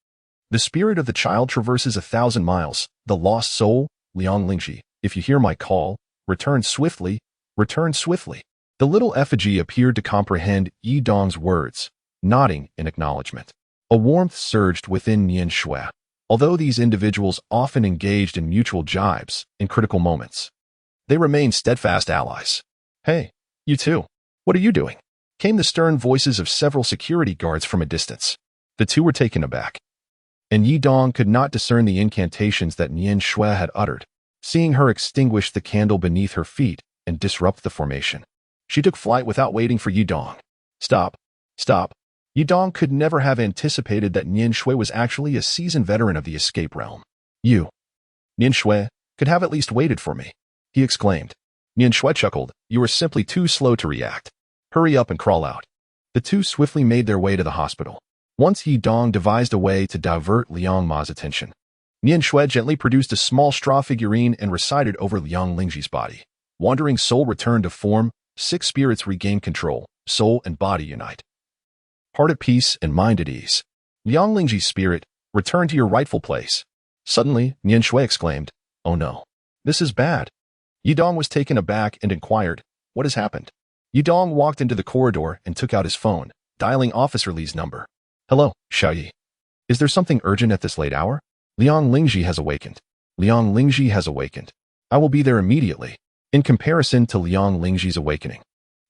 The spirit of the child traverses 1,000 miles. The lost soul, Liang Lingji. If you hear my call, return swiftly, return swiftly. The little effigy appeared to comprehend Yidong's words, nodding in acknowledgement. A warmth surged within Nian Shui. Although these individuals often engaged in mutual jibes in critical moments, they remained steadfast allies. Hey, you too. What are you doing? Came the stern voices of several security guards from a distance. The two were taken aback, and Yidong could not discern the incantations that Nian Shui had uttered. Seeing her extinguish the candle beneath her feet and disrupt the formation, she took flight without waiting for Yidong. Stop, stop. Yidong could never have anticipated that Nian Shui was actually a seasoned veteran of the escape realm. You, Nian Shui, could have at least waited for me, he exclaimed. Nian Shui chuckled. You were simply too slow to react. Hurry up and crawl out. The two swiftly made their way to the hospital. Once Yidong devised a way to divert Liang Ma's attention, Nian Shui gently produced a small straw figurine and recited over Liang Lingji's body. Wandering soul returned to form, 6 spirits regain control, soul and body unite. Heart at peace and mind at ease. Liang Lingji's spirit, return to your rightful place. Suddenly, Nian Shui exclaimed, oh no, this is bad. Yidong was taken aback and inquired, what has happened? Yidong walked into the corridor and took out his phone, dialing Officer Li's number. Hello, Xiaoyi. Is there something urgent at this late hour? Liang Lingji has awakened. Liang Lingji has awakened. I will be there immediately. In comparison to Liang Lingji's awakening,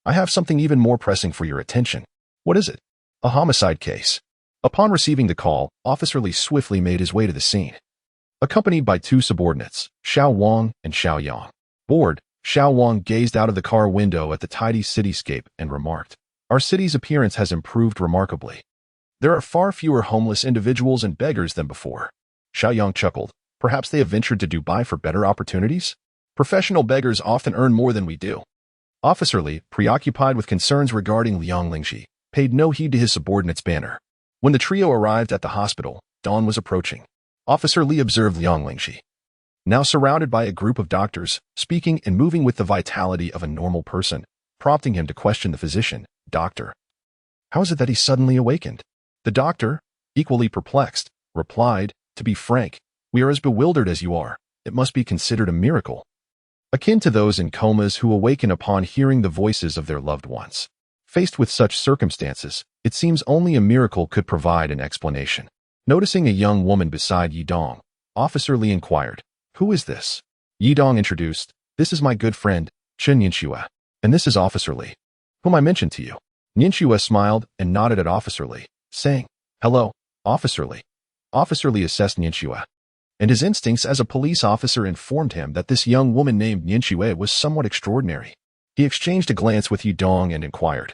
I have something even more pressing for your attention. What is it? A homicide case. Upon receiving the call, Officer Li swiftly made his way to the scene, accompanied by 2 subordinates, Xiao Wang and Xiao Yang. Bored, Xiao Wang gazed out of the car window at the tidy cityscape and remarked, our city's appearance has improved remarkably. There are far fewer homeless individuals and beggars than before. Xiao Yang chuckled. Perhaps they have ventured to Dubai for better opportunities? Professional beggars often earn more than we do. Officer Li, preoccupied with concerns regarding Liang Lingji, paid no heed to his subordinate's banner. When the trio arrived at the hospital, dawn was approaching. Officer Li observed Liang Lingji, now surrounded by a group of doctors, speaking and moving with the vitality of a normal person, prompting him to question the physician. Doctor, how is it that he suddenly awakened? The doctor, equally perplexed, replied, to be frank, we are as bewildered as you are. It must be considered a miracle, akin to those in comas who awaken upon hearing the voices of their loved ones. Faced with such circumstances, it seems only a miracle could provide an explanation. Noticing a young woman beside Yidong, Officer Li inquired, who is this? Yidong introduced, this is my good friend, Chen Yang, and this is Officer Li, whom I mentioned to you. Yang smiled and nodded at Officer Li, saying, hello, Officer Li. Officer Li assessed Yang, and his instincts as a police officer informed him that this young woman named Yang was somewhat extraordinary. He exchanged a glance with Yidong and inquired,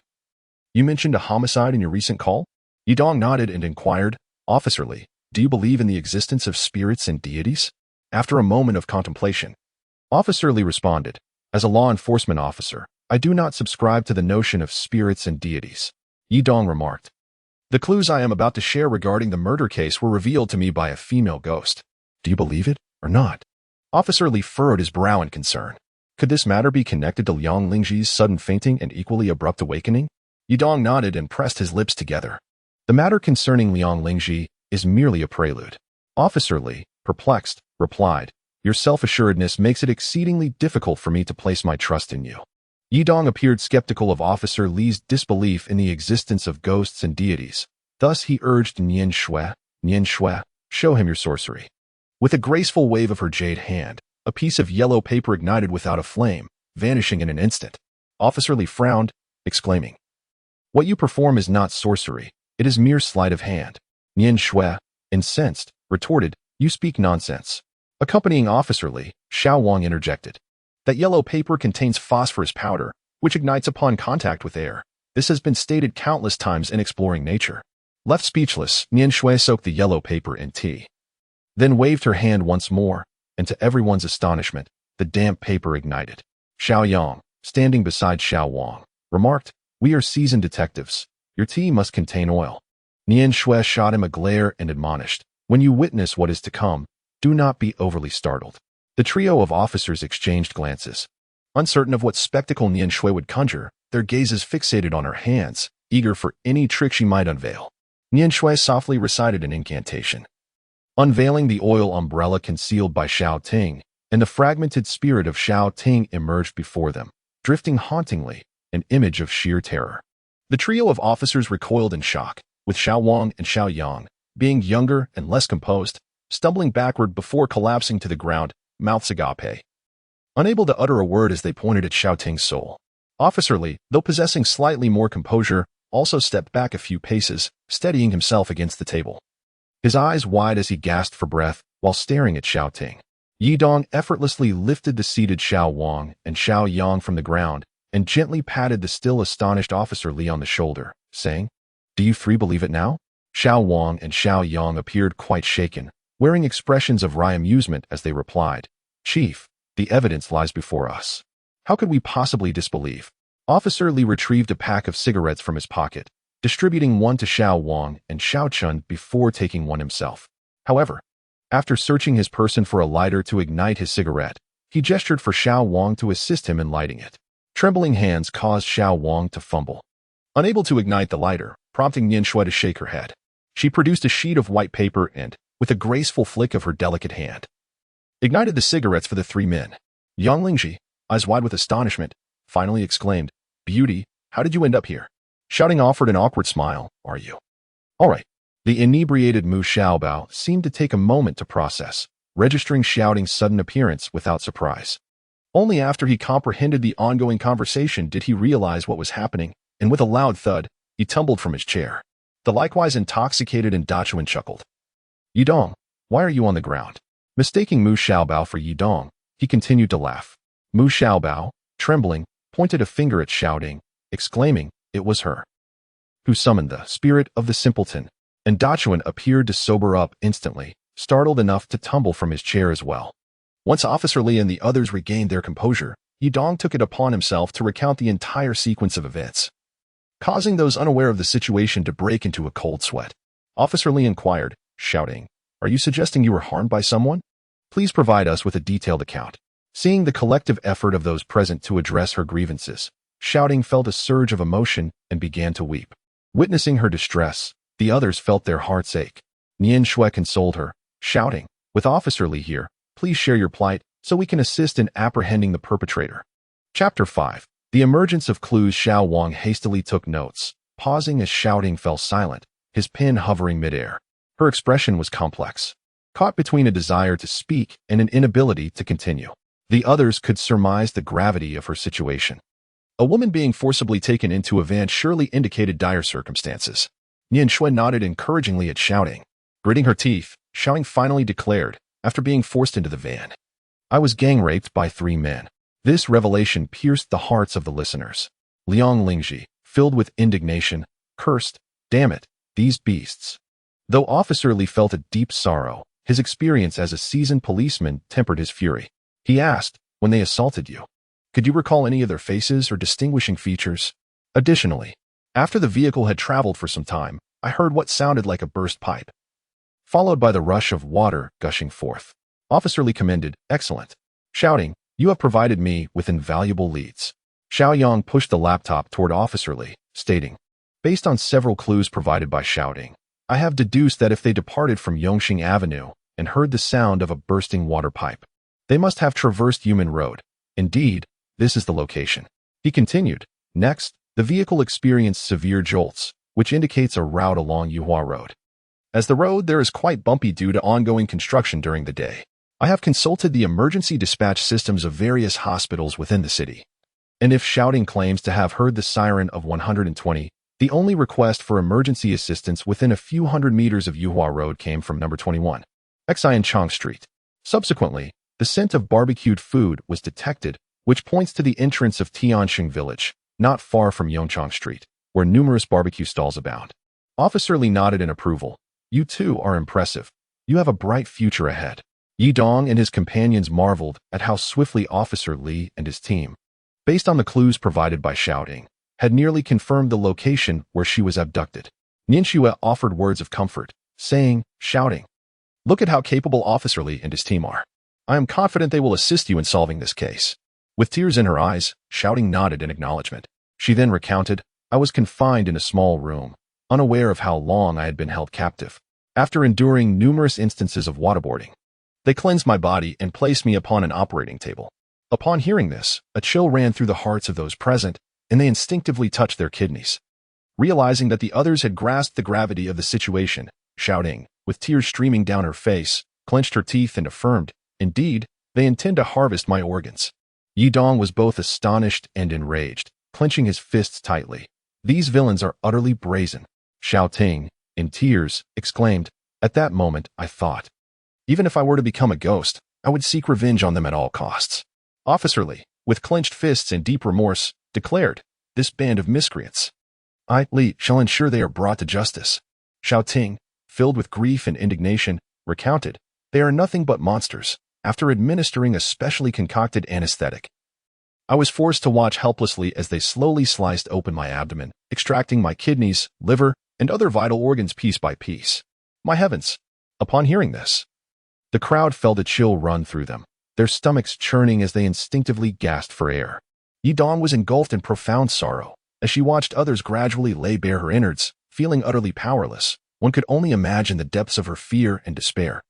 you mentioned a homicide in your recent call? Yidong nodded and inquired, Officer Li, do you believe in the existence of spirits and deities? After a moment of contemplation, Officer Li responded, as a law enforcement officer, I do not subscribe to the notion of spirits and deities. Yidong remarked, the clues I am about to share regarding the murder case were revealed to me by a female ghost. Do you believe it or not? Officer Li furrowed his brow in concern. Could this matter be connected to Liang Lingji's sudden fainting and equally abrupt awakening? Yidong nodded and pressed his lips together. The matter concerning Liang Lingji is merely a prelude. Officer Li, perplexed, replied, your self-assuredness makes it exceedingly difficult for me to place my trust in you. Yidong appeared skeptical of Officer Li's disbelief in the existence of ghosts and deities. Thus he urged Nian Shui, show him your sorcery. With a graceful wave of her jade hand, a piece of yellow paper ignited without a flame, vanishing in an instant. Officer Li frowned, exclaiming, what you perform is not sorcery, it is mere sleight of hand. Nian Shui, incensed, retorted, you speak nonsense. Accompanying Officer Li, Xiao Wang interjected, that yellow paper contains phosphorus powder, which ignites upon contact with air. This has been stated countless times in exploring nature. Left speechless, Nian Shui soaked the yellow paper in tea. Then waved her hand once more, and to everyone's astonishment, the damp paper ignited. Xiao Yang, standing beside Xiao Wang, remarked, "We are seasoned detectives. Your tea must contain oil." Nian Shui shot him a glare and admonished, "When you witness what is to come, do not be overly startled." The trio of officers exchanged glances. Uncertain of what spectacle Nian Shui would conjure, their gazes fixated on her hands, eager for any trick she might unveil. Nian Shui softly recited an incantation, unveiling the oil umbrella concealed by Xiao Ting, and the fragmented spirit of Xiao Ting emerged before them, drifting hauntingly, an image of sheer terror. The trio of officers recoiled in shock, with Xiao Wang and Xiao Yang, being younger and less composed, stumbling backward before collapsing to the ground, mouths agape. Unable to utter a word as they pointed at Xiao Ting's soul. Officer Li, though possessing slightly more composure, also stepped back a few paces, steadying himself against the table. His eyes wide as he gasped for breath, while staring at Xiao Ting. Yi Dong effortlessly lifted the seated Xiao Wang and Xiao Yang from the ground, and gently patted the still astonished Officer Li on the shoulder, saying, "Do you three believe it now?" Xiao Wang and Xiao Yang appeared quite shaken, wearing expressions of wry amusement as they replied, "Chief, the evidence lies before us. How could we possibly disbelieve?" Officer Li retrieved a pack of cigarettes from his pocket, distributing one to Xiao Wang and Xiao Chun before taking one himself. However, after searching his person for a lighter to ignite his cigarette, he gestured for Xiao Wang to assist him in lighting it. Trembling hands caused Xiao Wang to fumble, unable to ignite the lighter, prompting Nian Shui to shake her head. She produced a sheet of white paper and, with a graceful flick of her delicate hand, ignited the cigarettes for the three men. Yang Lingji, eyes wide with astonishment, finally exclaimed, "Beauty, how did you end up here?" Shouting offered an awkward smile, "Are you all right?" The inebriated Mu Xiaobao seemed to take a moment to process, registering Shouting's sudden appearance without surprise. Only after he comprehended the ongoing conversation did he realize what was happening, and with a loud thud, he tumbled from his chair. The likewise intoxicated and Dachuan chuckled. "Yidong, why are you on the ground?" Mistaking Mu Xiaobao for Yidong, he continued to laugh. Mu Xiaobao, trembling, pointed a finger at Shouting, exclaiming, "It was her who summoned the spirit of the simpleton," and Dachuan appeared to sober up instantly, startled enough to tumble from his chair as well. Once Officer Li and the others regained their composure, Yidong took it upon himself to recount the entire sequence of events, causing those unaware of the situation to break into a cold sweat. Officer Li inquired, Shouting, "Are you suggesting you were harmed by someone? Please provide us with a detailed account." Seeing the collective effort of those present to address her grievances, Shouting felt a surge of emotion and began to weep. Witnessing her distress, the others felt their hearts ache. Nian Shui consoled her, shouting, "With Officer Li here, please share your plight so we can assist in apprehending the perpetrator." Chapter 5. The emergence of clues. Xiao Wang hastily took notes, pausing as Shouting fell silent, his pen hovering midair. Her expression was complex, caught between a desire to speak and an inability to continue. The others could surmise the gravity of her situation. A woman being forcibly taken into a van surely indicated dire circumstances. Nian Shui nodded encouragingly at Shouting. Gritting her teeth, Shouting finally declared, after being forced into the van, "I was gang raped by 3 men." This revelation pierced the hearts of the listeners. Liang Lingji, filled with indignation, cursed, "Damn it, these beasts." Though Officer Li felt a deep sorrow, his experience as a seasoned policeman tempered his fury. He asked, "When they assaulted you, could you recall any of their faces or distinguishing features?" Additionally, after the vehicle had traveled for some time, I heard what sounded like a burst pipe, followed by the rush of water gushing forth. Officer Li commended, "Excellent." Shouting, "You have provided me with invaluable leads." Xiao Yang pushed the laptop toward Officer Li, stating, "Based on several clues provided by Shouting, I have deduced that if they departed from Yongxing Avenue and heard the sound of a bursting water pipe, they must have traversed Yumen Road. Indeed, this is the location." He continued, "Next, the vehicle experienced severe jolts, which indicates a route along Yuhua Road. As the road there is quite bumpy due to ongoing construction during the day. I have consulted the emergency dispatch systems of various hospitals within the city. And if Shouting claims to have heard the siren of 120, the only request for emergency assistance within a few hundred meters of Yuhua Road came from number 21, Xian Chong Street. Subsequently, the scent of barbecued food was detected, which points to the entrance of Tianxing Village, not far from Yongchang Street, where numerous barbecue stalls abound. Officer Li nodded in approval. You too are impressive. You have a bright future ahead. Yi Dong and his companions marveled at how swiftly Officer Li and his team, based on the clues provided by shouting, had nearly confirmed the location where she was abducted. Nianxue offered words of comfort, saying, shouting, "Look at how capable Officer Li and his team are. I am confident they will assist you in solving this case." With tears in her eyes, Shouting nodded in acknowledgement. She then recounted, "I was confined in a small room, unaware of how long I had been held captive. After enduring numerous instances of waterboarding, they cleansed my body and placed me upon an operating table." Upon hearing this, a chill ran through the hearts of those present, and they instinctively touched their kidneys. Realizing that the others had grasped the gravity of the situation, Shouting, with tears streaming down her face, clenched her teeth and affirmed, "Indeed, they intend to harvest my organs." Yi Dong was both astonished and enraged, clenching his fists tightly. "These villains are utterly brazen." Shouting, in tears, exclaimed, "At that moment, I thought, even if I were to become a ghost, I would seek revenge on them at all costs." Officer Li, with clenched fists and deep remorse, declared, "This band of miscreants, I, Li, shall ensure they are brought to justice." Shouting, filled with grief and indignation, recounted, "They are nothing but monsters. After administering a specially concocted anesthetic, I was forced to watch helplessly as they slowly sliced open my abdomen, extracting my kidneys, liver, and other vital organs piece by piece." My heavens! Upon hearing this, the crowd felt a chill run through them, their stomachs churning as they instinctively gasped for air. Yi Dong was engulfed in profound sorrow as she watched others gradually lay bare her innards, feeling utterly powerless. One could only imagine the depths of her fear and despair.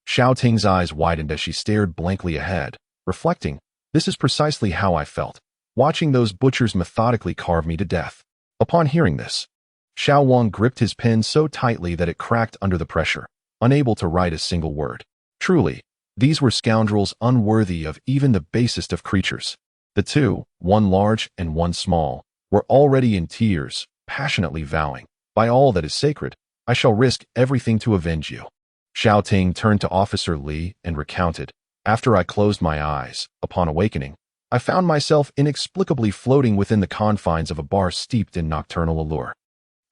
Shouting's eyes widened as she stared blankly ahead, reflecting, "This is precisely how I felt, watching those butchers methodically carve me to death." Upon hearing this, Xiao Wang gripped his pen so tightly that it cracked under the pressure, unable to write a single word. Truly, these were scoundrels unworthy of even the basest of creatures. The two, one large and one small, were already in tears, passionately vowing, "By all that is sacred, I shall risk everything to avenge you." Shouting turned to Officer Li and recounted, "After I closed my eyes, upon awakening, I found myself inexplicably floating within the confines of a bar steeped in nocturnal allure.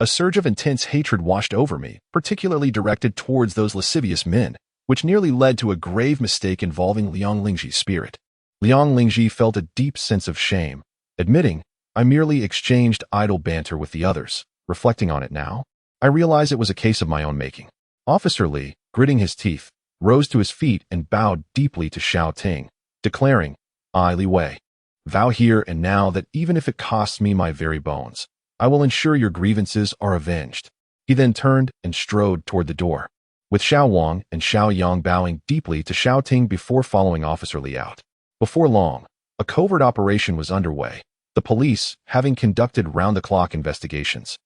A surge of intense hatred washed over me, particularly directed towards those lascivious men, which nearly led to a grave mistake involving Liang Lingji's spirit." Liang Lingji felt a deep sense of shame, admitting, "I merely exchanged idle banter with the others. Reflecting on it now, I realize it was a case of my own making." Officer Li, gritting his teeth, rose to his feet and bowed deeply to Shouting, declaring, "I, Li Wei, vow here and now that even if it costs me my very bones, I will ensure your grievances are avenged." He then turned and strode toward the door, with Xiao Wang and Xiao Yang bowing deeply to Shouting before following Officer Li out. Before long, a covert operation was underway, the police, having conducted round-the-clock investigations,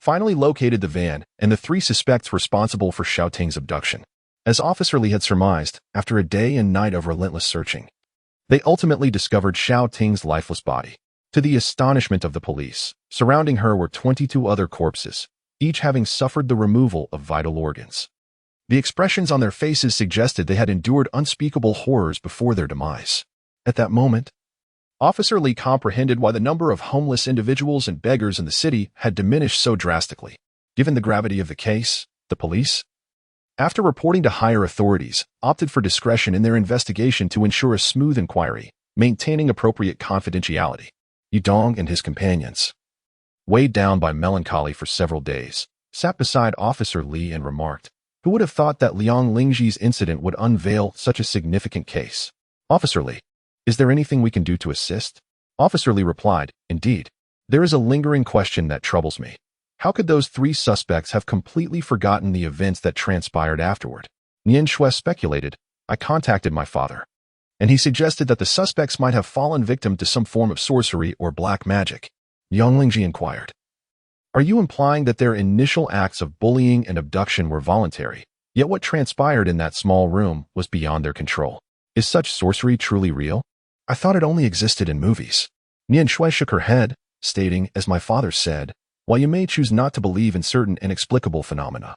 finally located the van and the three suspects responsible for Shouting's abduction. As Officer Li had surmised, after a day and night of relentless searching, they ultimately discovered Shouting's lifeless body. To the astonishment of the police, surrounding her were 22 other corpses, each having suffered the removal of vital organs. The expressions on their faces suggested they had endured unspeakable horrors before their demise. At that moment, Officer Li comprehended why the number of homeless individuals and beggars in the city had diminished so drastically. Given the gravity of the case, the police, after reporting to higher authorities, opted for discretion in their investigation to ensure a smooth inquiry, maintaining appropriate confidentiality. Yi Dong and his companions, weighed down by melancholy for several days, sat beside Officer Li and remarked, "Who would have thought that Liang Lingji's incident would unveil such a significant case? Officer Li, is there anything we can do to assist?" Officer Li replied, "Indeed, there is a lingering question that troubles me. How could those three suspects have completely forgotten the events that transpired afterward?" Nian Shui speculated, "I contacted my father, and he suggested that the suspects might have fallen victim to some form of sorcery or black magic." Liang Lingji inquired, "Are you implying that their initial acts of bullying and abduction were voluntary, yet what transpired in that small room was beyond their control? Is such sorcery truly real? I thought it only existed in movies." Nian Shui shook her head, stating, "As my father said, while you may choose not to believe in certain inexplicable phenomena,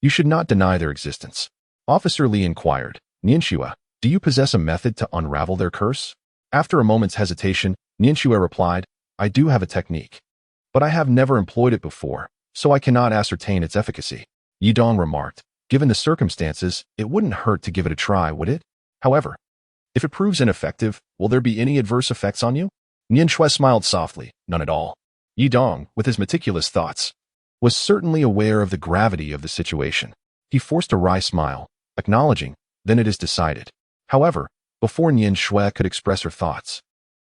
you should not deny their existence." Officer Li inquired, "Nianxue, do you possess a method to unravel their curse?" After a moment's hesitation, Nianxue replied, "I do have a technique, but I have never employed it before, so I cannot ascertain its efficacy. Yi Dong remarked. Given the circumstances, it wouldn't hurt to give it a try, would it? However, if it proves ineffective, will there be any adverse effects on you? Nian Shui smiled softly. None at all. Yi Dong, with his meticulous thoughts, was certainly aware of the gravity of the situation. He forced a wry smile, acknowledging, then it is decided. However, before Nian Shui could express her thoughts,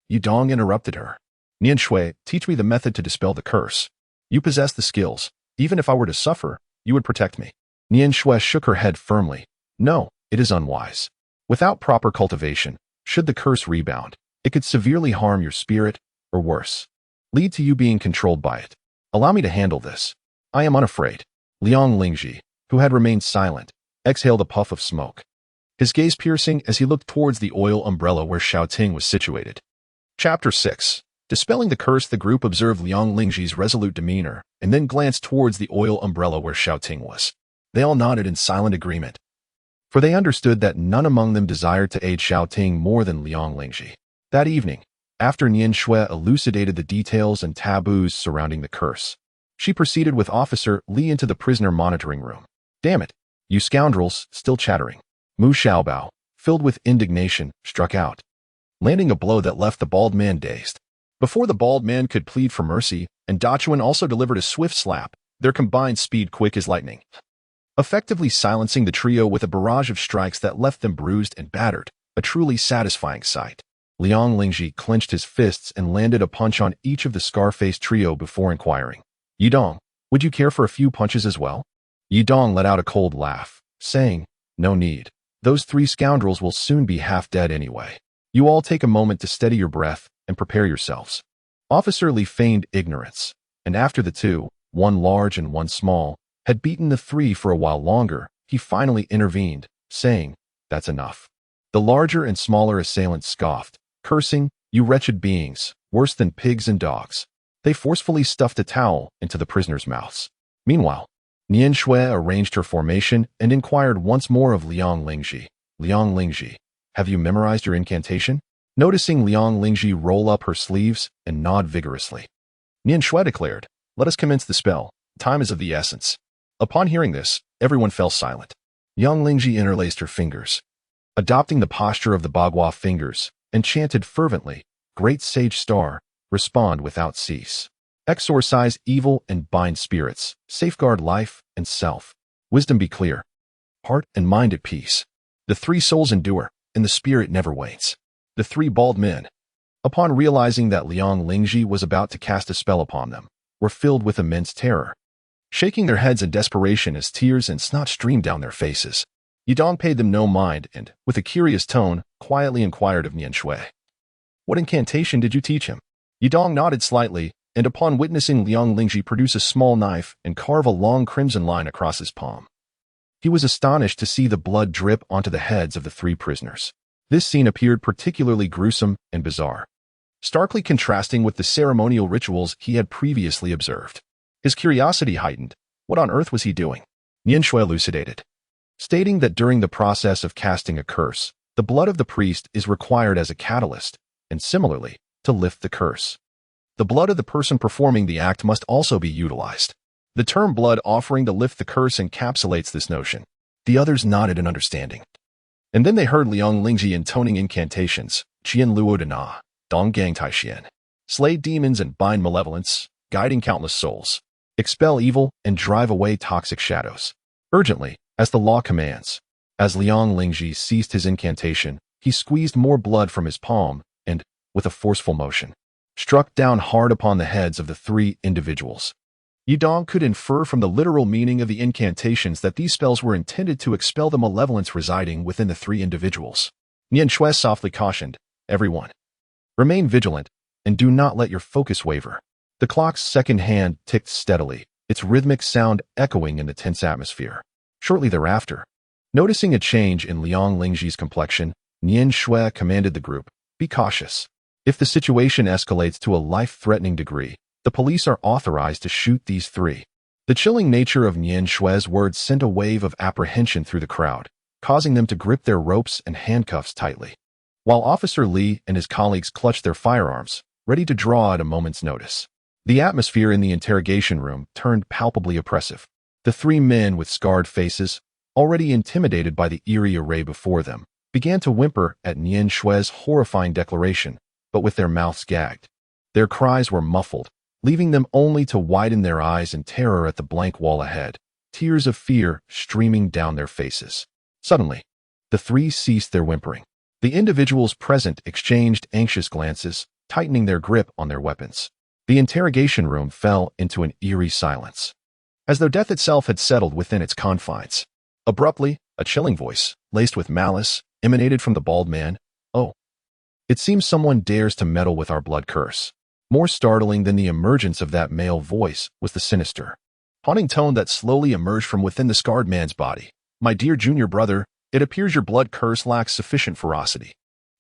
Yi Dong interrupted her. Nian Shui, teach me the method to dispel the curse. You possess the skills. Even if I were to suffer, you would protect me. Nian Shui shook her head firmly. No, it is unwise. Without proper cultivation, should the curse rebound, it could severely harm your spirit, or worse, lead to you being controlled by it. Allow me to handle this. I am unafraid. Liang Lingji, who had remained silent, exhaled a puff of smoke, his gaze piercing as he looked towards the oil umbrella where Xiaoting was situated. Chapter 6. Dispelling the curse, the group observed Liang Lingji's resolute demeanor and then glanced towards the oil umbrella where Xiaoting was. They all nodded in silent agreement, for they understood that none among them desired to aid Xiaoting more than Liang Lingji. That evening, after Nian Shui elucidated the details and taboos surrounding the curse, she proceeded with Officer Li into the prisoner monitoring room. Damn it, you scoundrels, still chattering. Mu Xiaobao, filled with indignation, struck out, landing a blow that left the bald man dazed. Before the bald man could plead for mercy, and Dachuan also delivered a swift slap, their combined speed quick as lightning, effectively silencing the trio with a barrage of strikes that left them bruised and battered, a truly satisfying sight. Liang Lingji clenched his fists and landed a punch on each of the scar-faced trio before inquiring, Yi Dong, would you care for a few punches as well? Yi Dong let out a cold laugh, saying, no need. Those three scoundrels will soon be half dead anyway. You all take a moment to steady your breath and prepare yourselves. Officer Li feigned ignorance, and after the two, one large and one small, had beaten the three for a while longer, he finally intervened, saying, that's enough. The larger and smaller assailants scoffed, cursing, you wretched beings, worse than pigs and dogs. They forcefully stuffed a towel into the prisoners' mouths. Meanwhile, Nian Shui arranged her formation and inquired once more of Liang Lingji. Liang Lingji, have you memorized your incantation? Noticing Liang Lingji roll up her sleeves and nod vigorously, Nian Shui declared, let us commence the spell. Time is of the essence. Upon hearing this, everyone fell silent. Liang Lingji interlaced her fingers, adopting the posture of the Bagua fingers, and chanted fervently, Great Sage Star, respond without cease. Exorcise evil and bind spirits, safeguard life and self. Wisdom be clear. Heart and mind at peace. The three souls endure, and the spirit never wanes. The three bald men, upon realizing that Liang Lingji was about to cast a spell upon them, were filled with immense terror, shaking their heads in desperation as tears and snot streamed down their faces. Yi Dong paid them no mind and, with a curious tone, quietly inquired of Nian Shui, what incantation did you teach him? Yi Dong nodded slightly, and upon witnessing Liang Lingji produce a small knife and carve a long crimson line across his palm, he was astonished to see the blood drip onto the heads of the three prisoners. This scene appeared particularly gruesome and bizarre, starkly contrasting with the ceremonial rituals he had previously observed. His curiosity heightened. What on earth was he doing? Nian Shui elucidated, stating that during the process of casting a curse, the blood of the priest is required as a catalyst, and similarly, to lift the curse, the blood of the person performing the act must also be utilized. The term blood offering to lift the curse encapsulates this notion. The others nodded in understanding. And then they heard Liang Lingji intoning incantations, Qian Luo de Na, Dong Gang Tai Xian, slay demons and bind malevolence, guiding countless souls, expel evil and drive away toxic shadows, urgently, as the law commands. As Liang Lingji ceased his incantation, he squeezed more blood from his palm and, with a forceful motion, struck down hard upon the heads of the three individuals. Yi Dong could infer from the literal meaning of the incantations that these spells were intended to expel the malevolence residing within the three individuals. Nian Shui softly cautioned, everyone, remain vigilant and do not let your focus waver. The clock's second hand ticked steadily, its rhythmic sound echoing in the tense atmosphere. Shortly thereafter, noticing a change in Liang Lingji's complexion, Nian Shui commanded the group, be cautious. If the situation escalates to a life-threatening degree, the police are authorized to shoot these three. The chilling nature of Nian Shui's words sent a wave of apprehension through the crowd, causing them to grip their ropes and handcuffs tightly, while Officer Li and his colleagues clutched their firearms, ready to draw at a moment's notice. The atmosphere in the interrogation room turned palpably oppressive. The three men with scarred faces, already intimidated by the eerie array before them, began to whimper at Nian Shue's horrifying declaration, but with their mouths gagged. Their cries were muffled, leaving them only to widen their eyes in terror at the blank wall ahead, tears of fear streaming down their faces. Suddenly, the three ceased their whimpering. The individuals present exchanged anxious glances, tightening their grip on their weapons. The interrogation room fell into an eerie silence, as though death itself had settled within its confines. Abruptly, a chilling voice, laced with malice, emanated from the bald man. "Oh, it seems someone dares to meddle with our blood curse." More startling than the emergence of that male voice was the sinister, haunting tone that slowly emerged from within the scarred man's body. "My dear junior brother, it appears your blood curse lacks sufficient ferocity."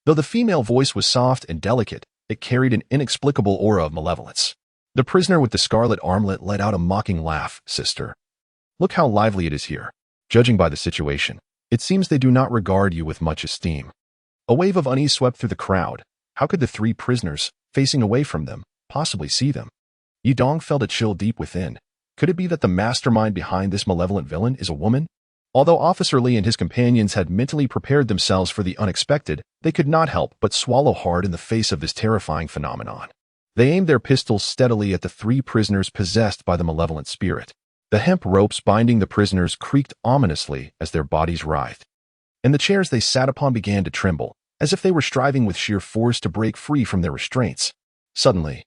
Though the female voice was soft and delicate, it carried an inexplicable aura of malevolence. The prisoner with the scarlet armlet let out a mocking laugh. "Sister, look how lively it is here. Judging by the situation, it seems they do not regard you with much esteem." A wave of unease swept through the crowd. How could the three prisoners, facing away from them, possibly see them? Yidong felt a chill deep within. Could it be that the mastermind behind this malevolent villain is a woman? Although Officer Li and his companions had mentally prepared themselves for the unexpected, they could not help but swallow hard in the face of this terrifying phenomenon. They aimed their pistols steadily at the three prisoners possessed by the malevolent spirit. The hemp ropes binding the prisoners creaked ominously as their bodies writhed, and the chairs they sat upon began to tremble, as if they were striving with sheer force to break free from their restraints. Suddenly,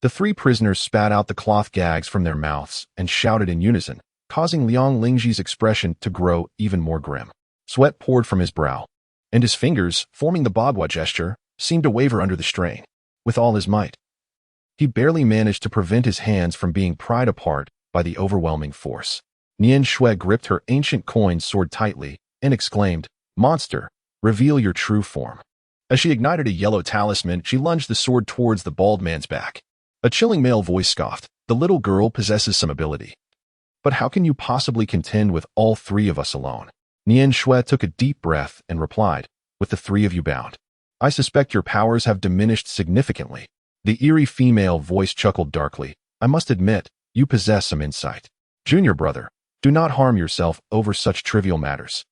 the three prisoners spat out the cloth gags from their mouths and shouted in unison, causing Liang Lingji's expression to grow even more grim. Sweat poured from his brow, and his fingers, forming the bagua gesture, seemed to waver under the strain. With all his might, he barely managed to prevent his hands from being pried apart by the overwhelming force. Nian Shui gripped her ancient coin sword tightly and exclaimed, "Monster, reveal your true form." As she ignited a yellow talisman, she lunged the sword towards the bald man's back. A chilling male voice scoffed, "The little girl possesses some ability. But how can you possibly contend with all three of us alone?" Nian Shui took a deep breath and replied, "With the three of you bound, I suspect your powers have diminished significantly." The eerie female voice chuckled darkly, "I must admit, you possess some insight. Junior brother, do not harm yourself over such trivial matters.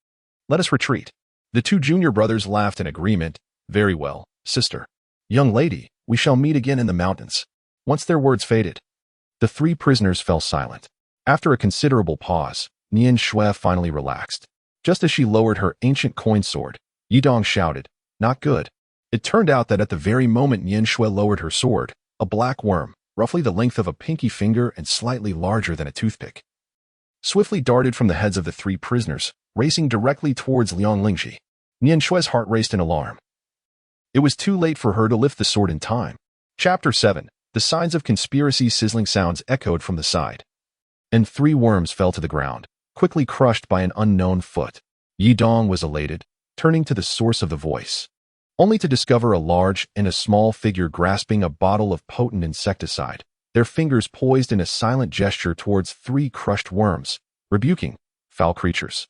Let us retreat." The two junior brothers laughed in agreement. "Very well, sister. Young lady, we shall meet again in the mountains." Once their words faded, the three prisoners fell silent. After a considerable pause, Nian Shui finally relaxed. Just as she lowered her ancient coin sword, Yidong shouted, "Not good." It turned out that at the very moment Nian Shui lowered her sword, a black worm, roughly the length of a pinky finger and slightly larger than a toothpick, swiftly darted from the heads of the three prisoners, racing directly towards Liang Lingji. Nian Shui's heart raced in alarm. It was too late for her to lift the sword in time. Chapter 7. The signs of conspiracy. Sizzling sounds echoed from the side, and three worms fell to the ground, quickly crushed by an unknown foot. Yidong was elated, turning to the source of the voice, only to discover a large and a small figure grasping a bottle of potent insecticide, their fingers poised in a silent gesture towards three crushed worms, rebuking, "Foul creatures.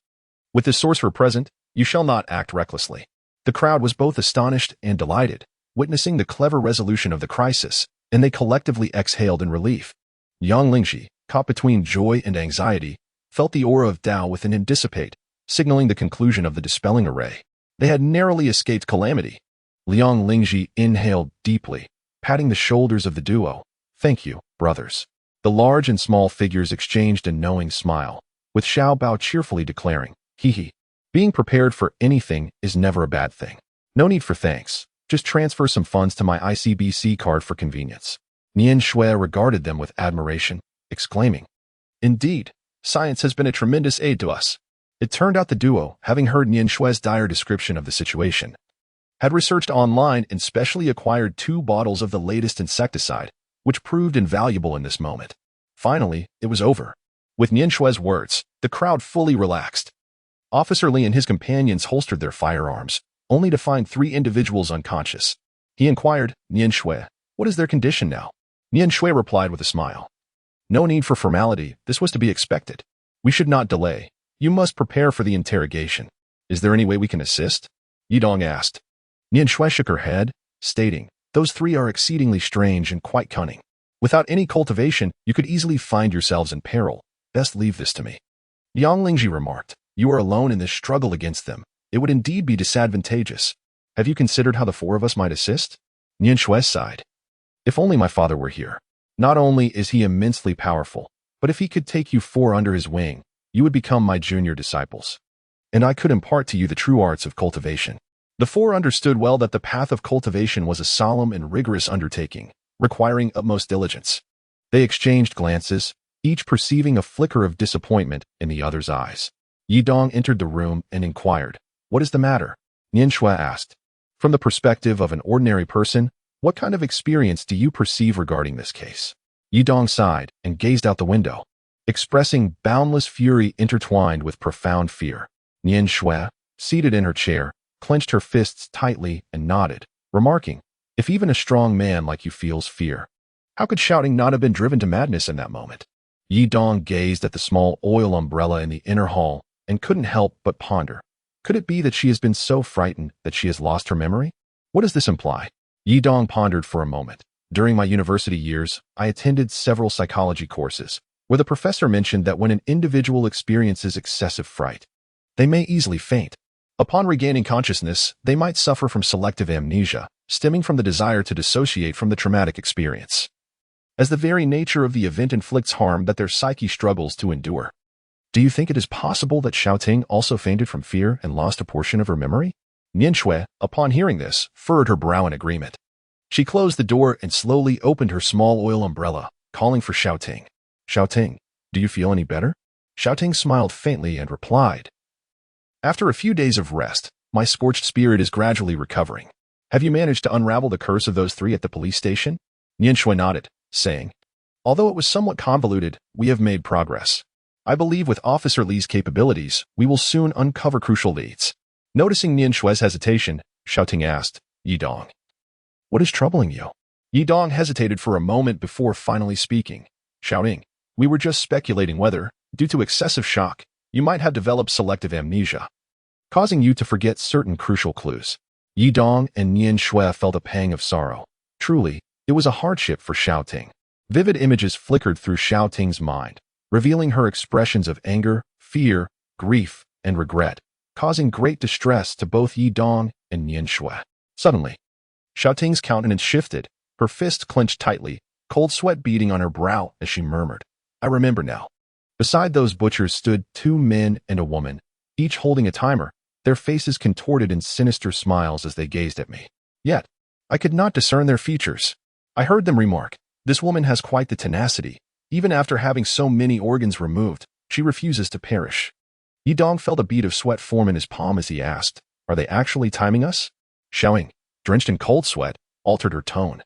With the sorcerer present, you shall not act recklessly." The crowd was both astonished and delighted, witnessing the clever resolution of the crisis, and they collectively exhaled in relief. Yang Lingji, caught between joy and anxiety, felt the aura of Tao within him dissipate, signaling the conclusion of the dispelling array. They had narrowly escaped calamity. Liang Lingji inhaled deeply, patting the shoulders of the duo. "Thank you, brothers." The large and small figures exchanged a knowing smile, with Xiao Bao cheerfully declaring, "Hee hee. Being prepared for anything is never a bad thing. No need for thanks. Just transfer some funds to my ICBC card for convenience." Nian Shui regarded them with admiration, exclaiming, "Indeed, science has been a tremendous aid to us." It turned out the duo, having heard Nian Shui's dire description of the situation, had researched online and specially acquired 2 bottles of the latest insecticide, which proved invaluable in this moment. Finally, it was over. With Nian Shui's words, the crowd fully relaxed. Officer Li and his companions holstered their firearms, only to find 3 individuals unconscious. He inquired, "Nian Shui, what is their condition now?" Nian Shui replied with a smile, "No need for formality, this was to be expected. We should not delay. You must prepare for the interrogation. Is there any way we can assist?" Yidong asked. Nian Shui shook her head, stating, "Those 3 are exceedingly strange and quite cunning. Without any cultivation, you could easily find yourselves in peril. Best leave this to me. Yang Lingji remarked, you are alone in this struggle against them. It would indeed be disadvantageous. Have you considered how the four of us might assist? Nian Shui sighed. If only my father were here. Not only is he immensely powerful, but if he could take you four under his wing, you would become my junior disciples. And I could impart to you the true arts of cultivation. The four understood well that the path of cultivation was a solemn and rigorous undertaking, requiring utmost diligence. They exchanged glances, each perceiving a flicker of disappointment in the other's eyes. Yidong entered the room and inquired, what is the matter? Nian Shui asked. From the perspective of an ordinary person, what kind of experience do you perceive regarding this case? Yidong sighed and gazed out the window, expressing boundless fury intertwined with profound fear. Nian Shui, seated in her chair, clenched her fists tightly and nodded, remarking, if even a strong man like you feels fear, how could shouting not have been driven to madness in that moment? Yidong gazed at the small oil umbrella in the inner hall and couldn't help but ponder. Could it be that she has been so frightened that she has lost her memory? What does this imply? Yidong pondered for a moment. During my university years, I attended several psychology courses, where the professor mentioned that when an individual experiences excessive fright, they may easily faint. Upon regaining consciousness, they might suffer from selective amnesia, stemming from the desire to dissociate from the traumatic experience, as the very nature of the event inflicts harm that their psyche struggles to endure. Do you think it is possible that Xiaoting also fainted from fear and lost a portion of her memory? Nian Shui, upon hearing this, furrowed her brow in agreement. She closed the door and slowly opened her small oil umbrella, calling for Xiaoting. Xiaoting, do you feel any better? Xiaoting smiled faintly and replied, after a few days of rest, my scorched spirit is gradually recovering. Have you managed to unravel the curse of those three at the police station? Nian Shui nodded, saying, although it was somewhat convoluted, we have made progress. I believe with Officer Li's capabilities, we will soon uncover crucial leads. Noticing Nian Shui's hesitation, Xiaoting asked, Yidong, what is troubling you? Yidong hesitated for a moment before finally speaking. Xiaoting, we were just speculating whether, due to excessive shock, you might have developed selective amnesia, causing you to forget certain crucial clues. Yidong and Nian Shui felt a pang of sorrow. Truly, it was a hardship for Xiaoting. Vivid images flickered through Xiaoting's mind, revealing her expressions of anger, fear, grief, and regret, causing great distress to both Yidong and Nian Shui. Suddenly, Xiaoting's countenance shifted, her fist clenched tightly, cold sweat beading on her brow as she murmured, I remember now. Beside those butchers stood two men and a woman, each holding a timer, their faces contorted in sinister smiles as they gazed at me. Yet, I could not discern their features. I heard them remark, this woman has quite the tenacity. Even after having so many organs removed, she refuses to perish. Yidong felt a bead of sweat form in his palm as he asked, are they actually timing us? Xiaoting, drenched in cold sweat, altered her tone,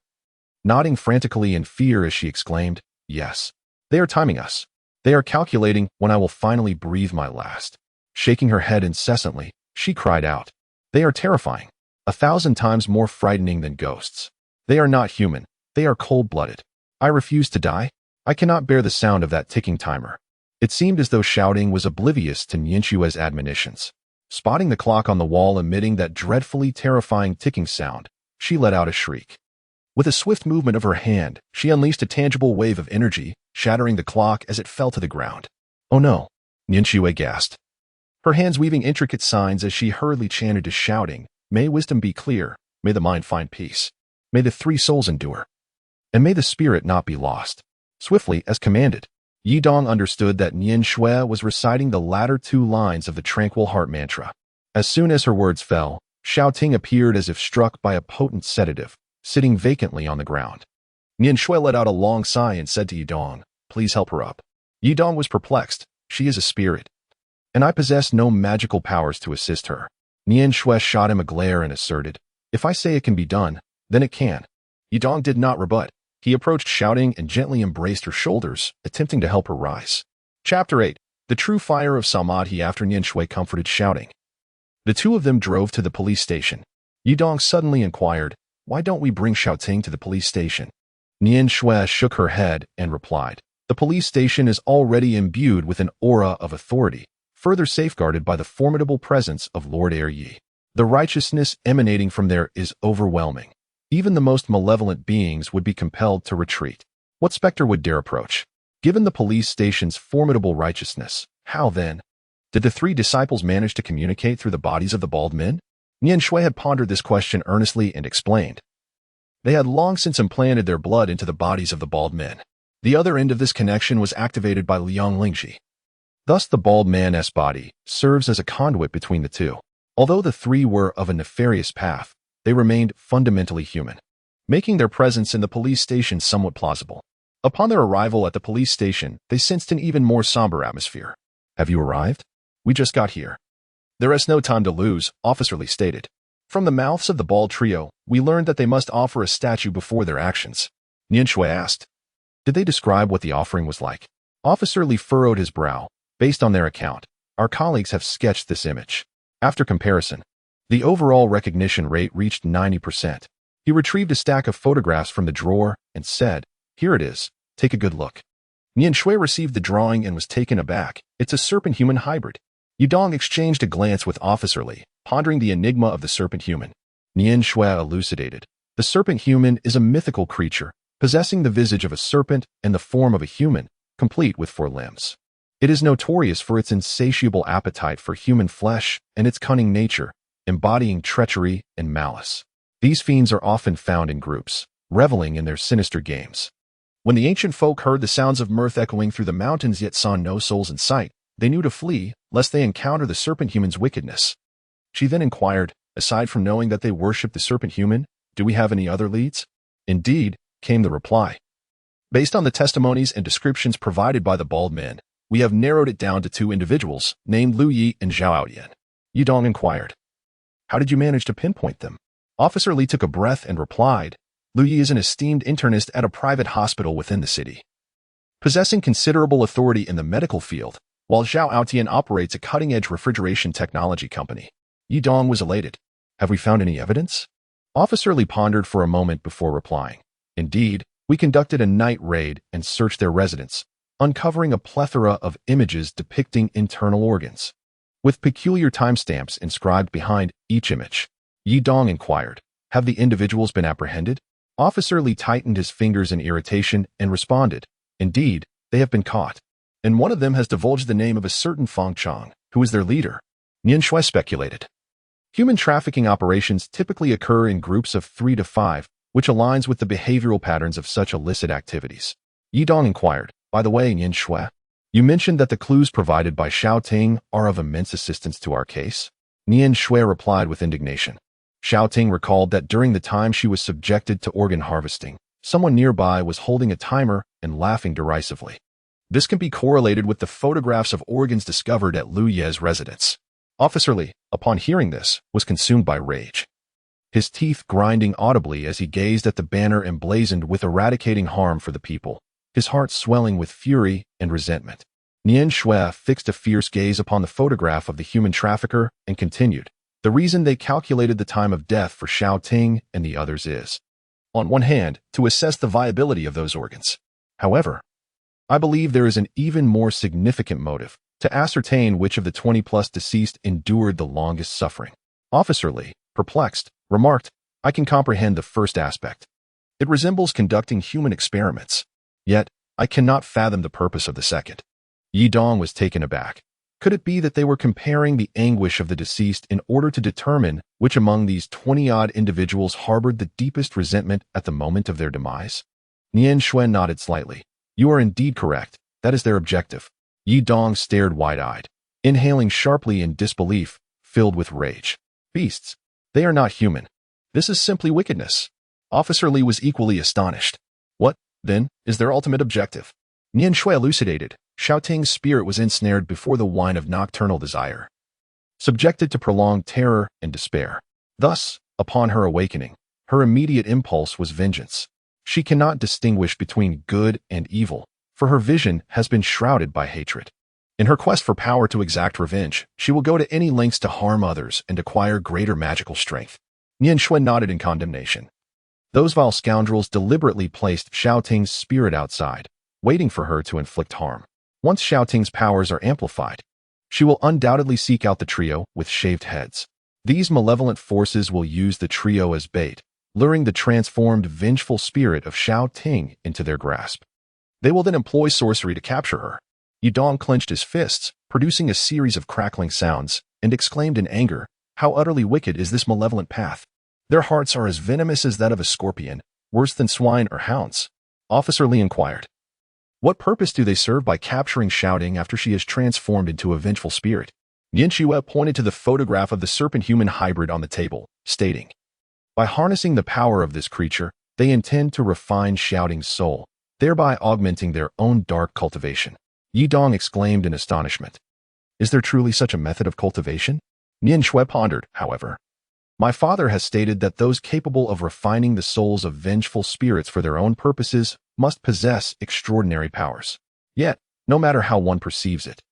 nodding frantically in fear as she exclaimed, yes, they are timing us. They are calculating when I will finally breathe my last. Shaking her head incessantly, she cried out, they are terrifying, 1,000 times more frightening than ghosts. They are not human, they are cold-blooded. I refuse to die. I cannot bear the sound of that ticking timer. It seemed as though Xiaoting was oblivious to Nian Shui's admonitions. Spotting the clock on the wall emitting that dreadfully terrifying ticking sound, she let out a shriek. With a swift movement of her hand, she unleashed a tangible wave of energy, shattering the clock as it fell to the ground. Oh no, Nian Shui gasped, her hands weaving intricate signs as she hurriedly chanted to Xiaoting, may wisdom be clear, may the mind find peace, may the three souls endure, and may the spirit not be lost. Swiftly, as commanded, Yidong understood that Nian Shui was reciting the latter two lines of the tranquil heart mantra. As soon as her words fell, Xiaoting appeared as if struck by a potent sedative, sitting vacantly on the ground. Nian Shui let out a long sigh and said to Yidong, please help her up. Yidong was perplexed. She is a spirit, and I possess no magical powers to assist her. Nian Shui shot him a glare and asserted, if I say it can be done, then it can. Yidong did not rebut. He approached Xiaoting and gently embraced her shoulders, attempting to help her rise. Chapter 8. The True Fire of Samadhi. After Nian Shui comforted Xiaoting, the two of them drove to the police station. Yidong suddenly inquired, why don't we bring Xiaoting to the police station? Nian Shui shook her head and replied, the police station is already imbued with an aura of authority, further safeguarded by the formidable presence of Lord Yi. The righteousness emanating from there is overwhelming. Even the most malevolent beings would be compelled to retreat. What specter would dare approach? Given the police station's formidable righteousness, how then did the three disciples manage to communicate through the bodies of the bald men? Nian Shui had pondered this question earnestly and explained. They had long since implanted their blood into the bodies of the bald men. The other end of this connection was activated by Liang Lingji. Thus, the bald man's body serves as a conduit between the two. Although the three were of a nefarious path, they remained fundamentally human, making their presence in the police station somewhat plausible. Upon their arrival at the police station, they sensed an even more somber atmosphere. Have you arrived? We just got here. There is no time to lose, Officer Li stated. From the mouths of the bald trio, we learned that they must offer a statue before their actions. Nian Shui asked. Did they describe what the offering was like? Officer Li furrowed his brow. Based on their account, our colleagues have sketched this image. After comparison, the overall recognition rate reached 90%. He retrieved a stack of photographs from the drawer and said, Here it is. Take a good look. Nian Shui received the drawing and was taken aback. It's a serpent-human hybrid. Yudong exchanged a glance with Officer Li, pondering the enigma of the serpent-human. Nian Shui elucidated. The serpent-human is a mythical creature, possessing the visage of a serpent and the form of a human, complete with 4 limbs. It is notorious for its insatiable appetite for human flesh and its cunning nature, embodying treachery and malice. These fiends are often found in groups, reveling in their sinister games. When the ancient folk heard the sounds of mirth echoing through the mountains yet saw no souls in sight, they knew to flee, lest they encounter the serpent-human's wickedness. She then inquired, aside from knowing that they worship the serpent-human, do we have any other leads? Indeed, came the reply. Based on the testimonies and descriptions provided by the bald men, we have narrowed it down to 2 individuals, named Lu Yi and Zhao Aoyan. Yudong inquired. How did you manage to pinpoint them? Officer Li took a breath and replied, Lu Yi is an esteemed internist at a private hospital within the city, possessing considerable authority in the medical field, while Zhao Aoyan operates a cutting-edge refrigeration technology company. Yudong was elated. Have we found any evidence? Officer Li pondered for a moment before replying. Indeed, we conducted a night raid and searched their residence, uncovering a plethora of images depicting internal organs, with peculiar timestamps inscribed behind each image. Yudong inquired, have the individuals been apprehended? Officer Li tightened his fingers in irritation and responded, indeed, they have been caught, and one of them has divulged the name of a certain Feng Chang, who is their leader. Nian Shui speculated. Human trafficking operations typically occur in groups of 3 to 5, which aligns with the behavioral patterns of such illicit activities. Yudong inquired, by the way, Nian Shui, you mentioned that the clues provided by Xiao Ting are of immense assistance to our case. Nian Shui replied with indignation. Xiao Ting recalled that during the time she was subjected to organ harvesting, someone nearby was holding a timer and laughing derisively. This can be correlated with the photographs of organs discovered at Lu Ye's residence. Officer Li, upon hearing this, was consumed by rage, his teeth grinding audibly as he gazed at the banner emblazoned with eradicating harm for the people, his heart swelling with fury and resentment. Nian Shui fixed a fierce gaze upon the photograph of the human trafficker and continued, the reason they calculated the time of death for Xiao Ting and the others is, on one hand, to assess the viability of those organs. However, I believe there is an even more significant motive, to ascertain which of the 20-plus deceased endured the longest suffering. Officer Li, perplexed, remarked, I can comprehend the first aspect. It resembles conducting human experiments. Yet, I cannot fathom the purpose of the second. Yudong was taken aback. Could it be that they were comparing the anguish of the deceased in order to determine which among these 20-odd individuals harbored the deepest resentment at the moment of their demise? Nian Shui nodded slightly. You are indeed correct. That is their objective. Yudong stared wide-eyed, inhaling sharply in disbelief, filled with rage. Beasts. They are not human. This is simply wickedness. Officer Li was equally astonished. What, then, is their ultimate objective? Nian Shui elucidated. Xiao Ting's spirit was ensnared before the wine of nocturnal desire, subjected to prolonged terror and despair. Thus, upon her awakening, her immediate impulse was vengeance. She cannot distinguish between good and evil, for her vision has been shrouded by hatred. In her quest for power to exact revenge, she will go to any lengths to harm others and acquire greater magical strength. Nian Shui nodded in condemnation. Those vile scoundrels deliberately placed Xiao Ting's spirit outside, waiting for her to inflict harm. Once Xiao Ting's powers are amplified, she will undoubtedly seek out the trio with shaved heads. These malevolent forces will use the trio as bait, luring the transformed, vengeful spirit of Xiao Ting into their grasp. They will then employ sorcery to capture her. Yidong clenched his fists, producing a series of crackling sounds, and exclaimed in anger, "How utterly wicked is this malevolent path! Their hearts are as venomous as that of a scorpion, worse than swine or hounds." Officer Li inquired, "What purpose do they serve by capturing Shouting after she has transformed into a vengeful spirit?" Yin Shue pointed to the photograph of the serpent-human hybrid on the table, stating, "By harnessing the power of this creature, they intend to refine Shouting's soul, thereby augmenting their own dark cultivation." Yidong exclaimed in astonishment. "Is there truly such a method of cultivation?" Yin Shue pondered, however. "My father has stated that those capable of refining the souls of vengeful spirits for their own purposes must possess extraordinary powers. Yet, no matter how one perceives it,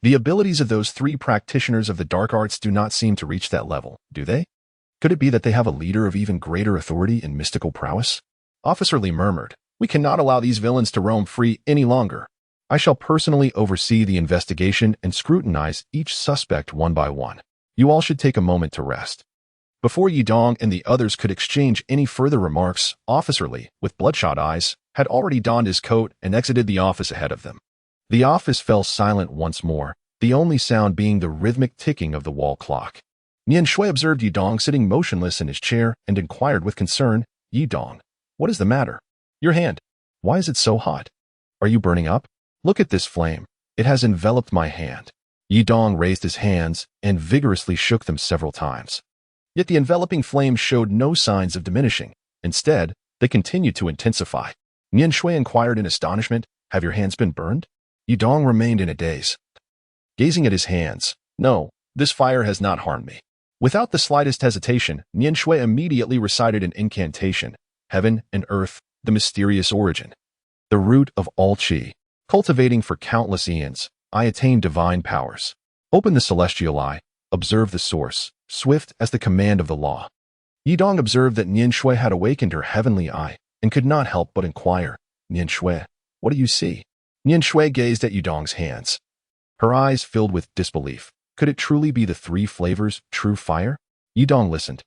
the abilities of those three practitioners of the dark arts do not seem to reach that level, do they? Could it be that they have a leader of even greater authority and mystical prowess?" Officer Li murmured, "We cannot allow these villains to roam free any longer. I shall personally oversee the investigation and scrutinize each suspect one by one. You all should take a moment to rest." Before Yidong and the others could exchange any further remarks, Officer Li, with bloodshot eyes, had already donned his coat and exited the office ahead of them. The office fell silent once more, the only sound being the rhythmic ticking of the wall clock. Yin Shui observed Yidong sitting motionless in his chair and inquired with concern, "Yidong, what is the matter? Your hand, why is it so hot? Are you burning up? Look at this flame. It has enveloped my hand." Yidong raised his hands and vigorously shook them several times. Yet the enveloping flame showed no signs of diminishing. Instead, they continued to intensify. Yin Shui inquired in astonishment, "Have your hands been burned?" Yidong remained in a daze, gazing at his hands. "No, this fire has not harmed me." Without the slightest hesitation, Yin Shui immediately recited an incantation, "Heaven and earth, the mysterious origin, the root of all qi. Cultivating for countless eons, I attain divine powers. Open the celestial eye, observe the source, swift as the command of the law." Yidong observed that Yin Shui had awakened her heavenly eye and could not help but inquire, "Yin Shui, what do you see?" Yin Shui gazed at Yidong's hands. Her eyes filled with disbelief. Could it truly be the three flavors, true fire? Yidong listened,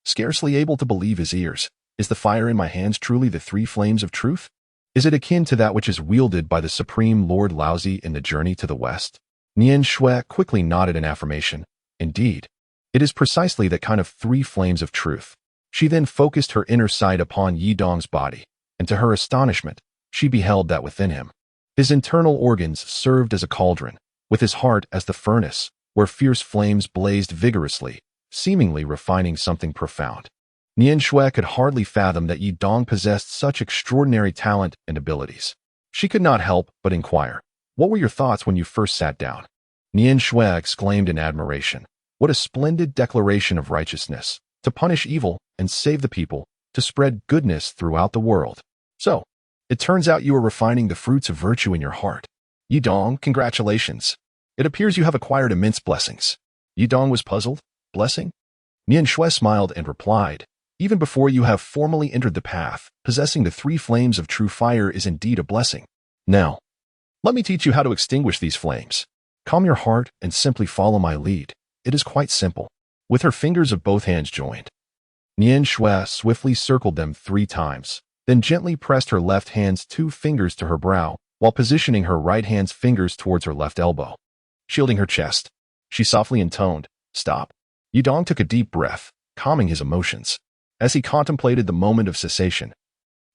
scarcely able to believe his ears. Is the fire in my hands truly the three flames of truth? Is it akin to that which is wielded by the supreme Lord Laozi in the journey to the west? Yin Shui quickly nodded in affirmation. Indeed, it is precisely that kind of three flames of truth. She then focused her inner sight upon Yidong's body, and to her astonishment, she beheld that within him. His internal organs served as a cauldron, with his heart as the furnace, where fierce flames blazed vigorously, seemingly refining something profound. Yin Shui could hardly fathom that Yidong possessed such extraordinary talent and abilities. She could not help but inquire, "What were your thoughts when you first sat down?" Yin Shui exclaimed in admiration, "What a splendid declaration of righteousness, to punish evil and save the people, to spread goodness throughout the world. So, it turns out you are refining the fruits of virtue in your heart. Yidong, congratulations. It appears you have acquired immense blessings." Yidong was puzzled. "Blessing?" Yin Shui smiled and replied, "Even before you have formally entered the path, possessing the three flames of true fire is indeed a blessing. Now, let me teach you how to extinguish these flames. Calm your heart and simply follow my lead. It is quite simple." With her fingers of both hands joined, Yin Shui swiftly circled them 3 times, then gently pressed her left hand's 2 fingers to her brow, while positioning her right hand's fingers towards her left elbow. Shielding her chest, she softly intoned, "Stop." Yidong took a deep breath, calming his emotions. As he contemplated the moment of cessation,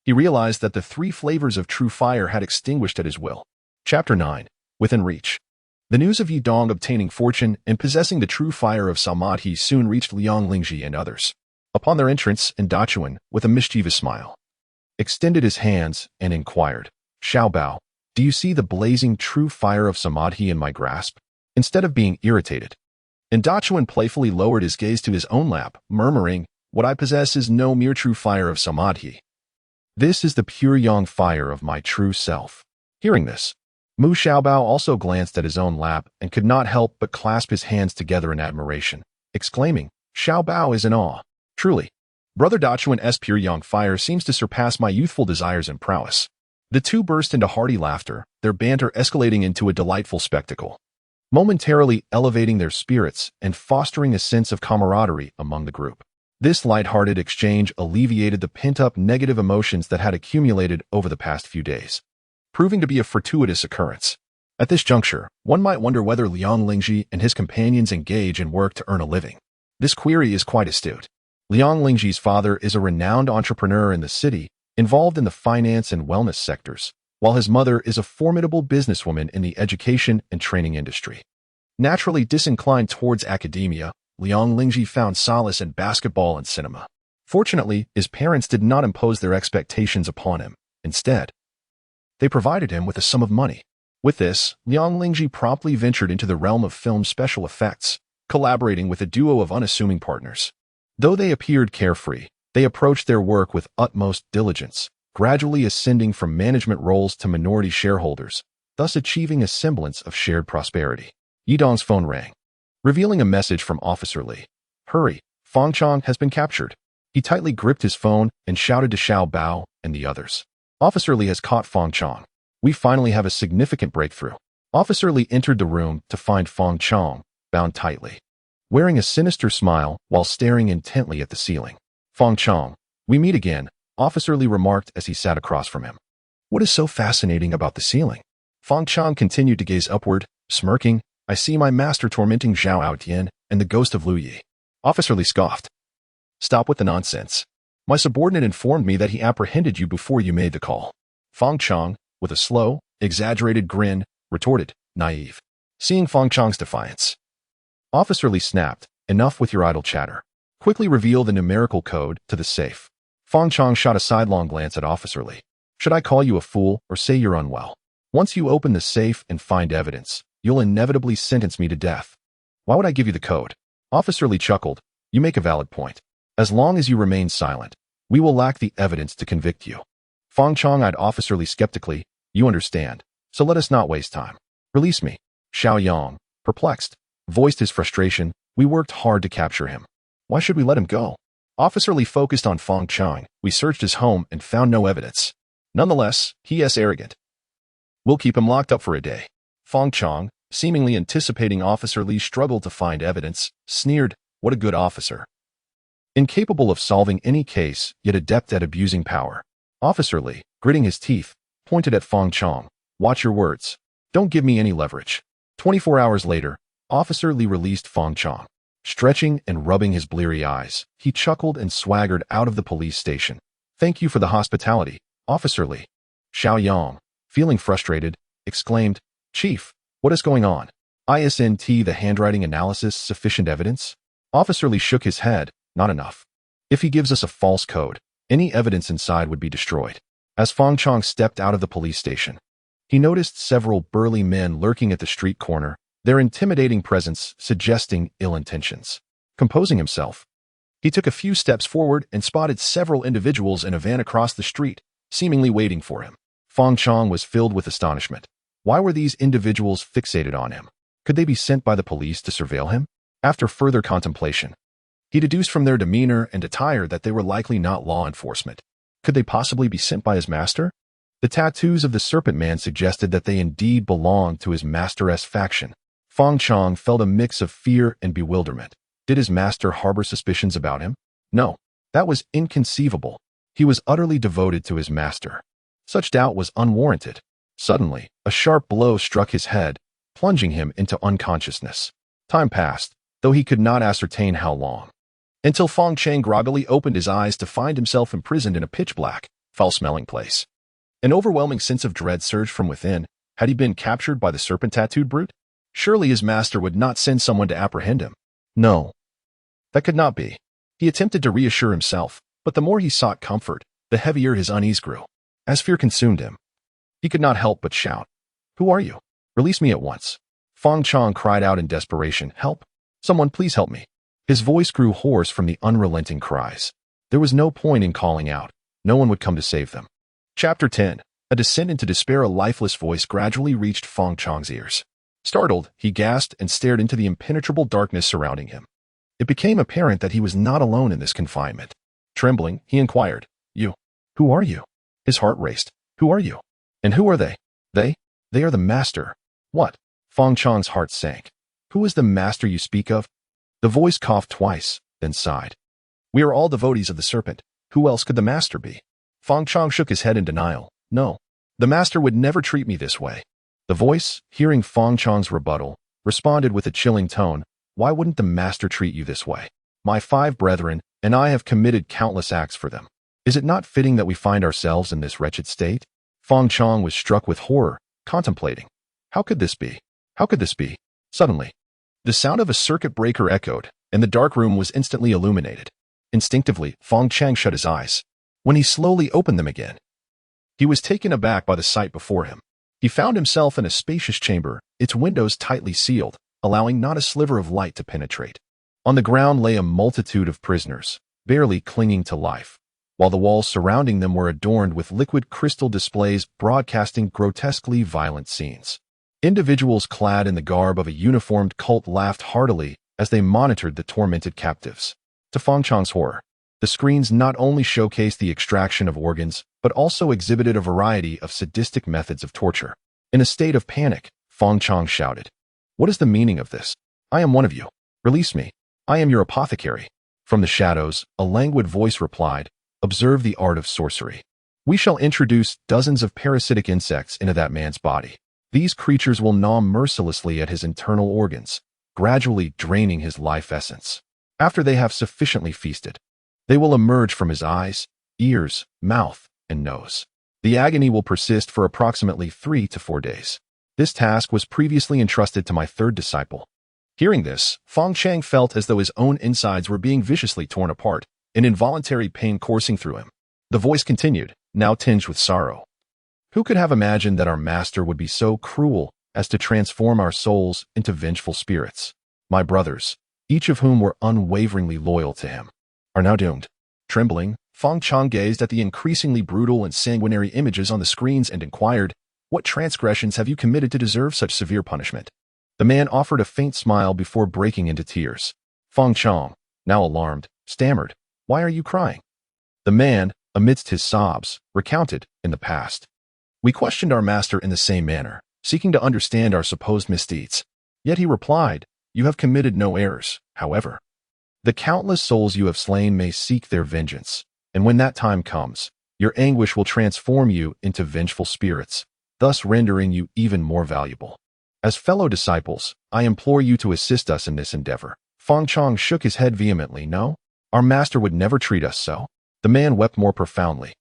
he realized that the 3 flavors of true fire had extinguished at his will. Chapter 9. Within Reach. The news of Yidong obtaining fortune and possessing the true fire of Samadhi soon reached Liang Lingji and others. Upon their entrance, Dachuan, with a mischievous smile, extended his hands and inquired, "Xiao Bao, do you see the blazing true fire of Samadhi in my grasp?" Instead of being irritated, Dachuan playfully lowered his gaze to his own lap, murmuring, "What I possess is no mere true fire of Samadhi. This is the pure yang fire of my true self." Hearing this, Mu Xiaobao also glanced at his own lap and could not help but clasp his hands together in admiration, exclaiming, "Xiaobao is in awe. Truly, Brother Dachuan's pure yang fire seems to surpass my youthful desires and prowess." The two burst into hearty laughter, their banter escalating into a delightful spectacle, momentarily elevating their spirits and fostering a sense of camaraderie among the group. This light-hearted exchange alleviated the pent-up negative emotions that had accumulated over the past few days. proving to be a fortuitous occurrence. At this juncture, one might wonder whether Liang Lingji and his companions engage in work to earn a living. This query is quite astute. Liang Lingji's father is a renowned entrepreneur in the city, involved in the finance and wellness sectors, while his mother is a formidable businesswoman in the education and training industry. Naturally disinclined towards academia, Liang Lingji found solace in basketball and cinema. Fortunately, his parents did not impose their expectations upon him. Instead, they provided him with a sum of money. With this, Liang Lingji promptly ventured into the realm of film special effects, collaborating with a duo of unassuming partners. Though they appeared carefree, they approached their work with utmost diligence, gradually ascending from management roles to minority shareholders, thus achieving a semblance of shared prosperity. Yidong's phone rang, revealing a message from Officer Li. "Hurry, Fang Chong has been captured." He tightly gripped his phone and shouted to Xiao Bao and the others. "Officer Li has caught Fang Chong. We finally have a significant breakthrough." Officer Li entered the room to find Fang Chong bound tightly, wearing a sinister smile while staring intently at the ceiling. "Fang Chong, we meet again," Officer Li remarked as he sat across from him. "What is so fascinating about the ceiling?" Fang Chong continued to gaze upward, smirking. "I see my master tormenting Zhao Aotian and the ghost of Lu Yi." Officer Li scoffed. "Stop with the nonsense. My subordinate informed me that he apprehended you before you made the call." Fang Chong, with a slow, exaggerated grin, retorted, naive. Seeing Fang Chong's defiance, Officer Li snapped, "Enough with your idle chatter. Quickly reveal the numerical code to the safe." Fang Chong shot a sidelong glance at Officer Li. "Should I call you a fool or say you're unwell? Once you open the safe and find evidence, you'll inevitably sentence me to death. Why would I give you the code?" Officer Li chuckled. "You make a valid point. As long as you remain silent, we will lack the evidence to convict you." Fang Chong eyed Officer Li skeptically. "You understand, so let us not waste time. Release me." Xiao Yang, perplexed, voiced his frustration. "We worked hard to capture him. Why should we let him go?" Officer Li focused on Fang Chong. "We searched his home and found no evidence. Nonetheless, he is arrogant. We'll keep him locked up for a day." Fang Chong, seemingly anticipating Officer Li's struggle to find evidence, sneered, "What a good officer. Incapable of solving any case, yet adept at abusing power." Officer Li, gritting his teeth, pointed at Fang Chong. "Watch your words. Don't give me any leverage." 24 hours later, Officer Li released Fang Chong. Stretching and rubbing his bleary eyes, he chuckled and swaggered out of the police station. "Thank you for the hospitality, Officer Li." Xiao Yang, feeling frustrated, exclaimed, "Chief, what is going on? Isn't the handwriting analysis sufficient evidence?" Officer Li shook his head. "Not enough. If he gives us a false code, any evidence inside would be destroyed." As Fang Chong stepped out of the police station, he noticed several burly men lurking at the street corner, their intimidating presence suggesting ill intentions. Composing himself, he took a few steps forward and spotted several individuals in a van across the street, seemingly waiting for him. Fang Chong was filled with astonishment. Why were these individuals fixated on him? Could they be sent by the police to surveil him? After further contemplation, he deduced from their demeanor and attire that they were likely not law enforcement. Could they possibly be sent by his master? The tattoos of the Serpent Man suggested that they indeed belonged to his master's faction. Fang Chong felt a mix of fear and bewilderment. Did his master harbor suspicions about him? No, that was inconceivable. He was utterly devoted to his master. Such doubt was unwarranted. Suddenly, a sharp blow struck his head, plunging him into unconsciousness. Time passed, though he could not ascertain how long, until Fang Chang groggily opened his eyes to find himself imprisoned in a pitch-black, foul-smelling place. An overwhelming sense of dread surged from within. Had he been captured by the serpent-tattooed brute? Surely his master would not send someone to apprehend him. No, that could not be. He attempted to reassure himself, but the more he sought comfort, the heavier his unease grew. As fear consumed him, he could not help but shout, "Who are you? Release me at once." Fang Chong cried out in desperation, "Help! Someone please help me." His voice grew hoarse from the unrelenting cries. There was no point in calling out. No one would come to save them. Chapter 10. A descent into despair. A lifeless voice gradually reached Fang Chong's ears. Startled, he gasped and stared into the impenetrable darkness surrounding him. It became apparent that he was not alone in this confinement. Trembling, he inquired, "You? Who are you?" His heart raced. "Who are you? And who are they?" They are the master." "What?" Fang Chong's heart sank. "Who is the master you speak of?" The voice coughed twice, then sighed. "We are all devotees of the serpent. Who else could the master be?" Fang Chong shook his head in denial. "No, The master would never treat me this way. The voice, hearing Fang Chang's rebuttal, responded with a chilling tone, "Why wouldn't the master treat you this way? My 5 brethren and I have committed countless acts for them. Is it not fitting that we find ourselves in this wretched state?" Fang Chang was struck with horror, contemplating. How could this be? How could this be? Suddenly, the sound of a circuit breaker echoed, and the dark room was instantly illuminated. Instinctively, Fang Chang shut his eyes. When he slowly opened them again, he was taken aback by the sight before him. He found himself in a spacious chamber, its windows tightly sealed, allowing not a sliver of light to penetrate. On the ground lay a multitude of prisoners, barely clinging to life, while the walls surrounding them were adorned with liquid crystal displays broadcasting grotesquely violent scenes. Individuals clad in the garb of a uniformed cult laughed heartily as they monitored the tormented captives. To Fang Chang's horror, the screens not only showcased the extraction of organs, but also exhibited a variety of sadistic methods of torture. In a state of panic, Fang Chang shouted, "What is the meaning of this? I am one of you. Release me. I am your apothecary." From the shadows, a languid voice replied, "Observe the art of sorcery. We shall introduce dozens of parasitic insects into that man's body. These creatures will gnaw mercilessly at his internal organs, gradually draining his life essence. After they have sufficiently feasted, they will emerge from his eyes, ears, mouth, and nose. The agony will persist for approximately 3 to 4 days. This task was previously entrusted to my 3rd disciple." Hearing this, Fang Chang felt as though his own insides were being viciously torn apart, an involuntary pain coursing through him. The voice continued, now tinged with sorrow. "Who could have imagined that our master would be so cruel as to transform our souls into vengeful spirits? My brothers, each of whom were unwaveringly loyal to him, are now doomed." Trembling, Fang Chang gazed at the increasingly brutal and sanguinary images on the screens and inquired, "What transgressions have you committed to deserve such severe punishment?" The man offered a faint smile before breaking into tears. Fang Chang, now alarmed, stammered, "Why are you crying?" The man, amidst his sobs, recounted, in the past, "We questioned our master in the same manner, seeking to understand our supposed misdeeds. Yet he replied, 'You have committed no errors, however. The countless souls you have slain may seek their vengeance, and when that time comes, your anguish will transform you into vengeful spirits, thus rendering you even more valuable. As fellow disciples, I implore you to assist us in this endeavor.'" Fang Chang shook his head vehemently. "No, our master would never treat us so." The man wept more profoundly.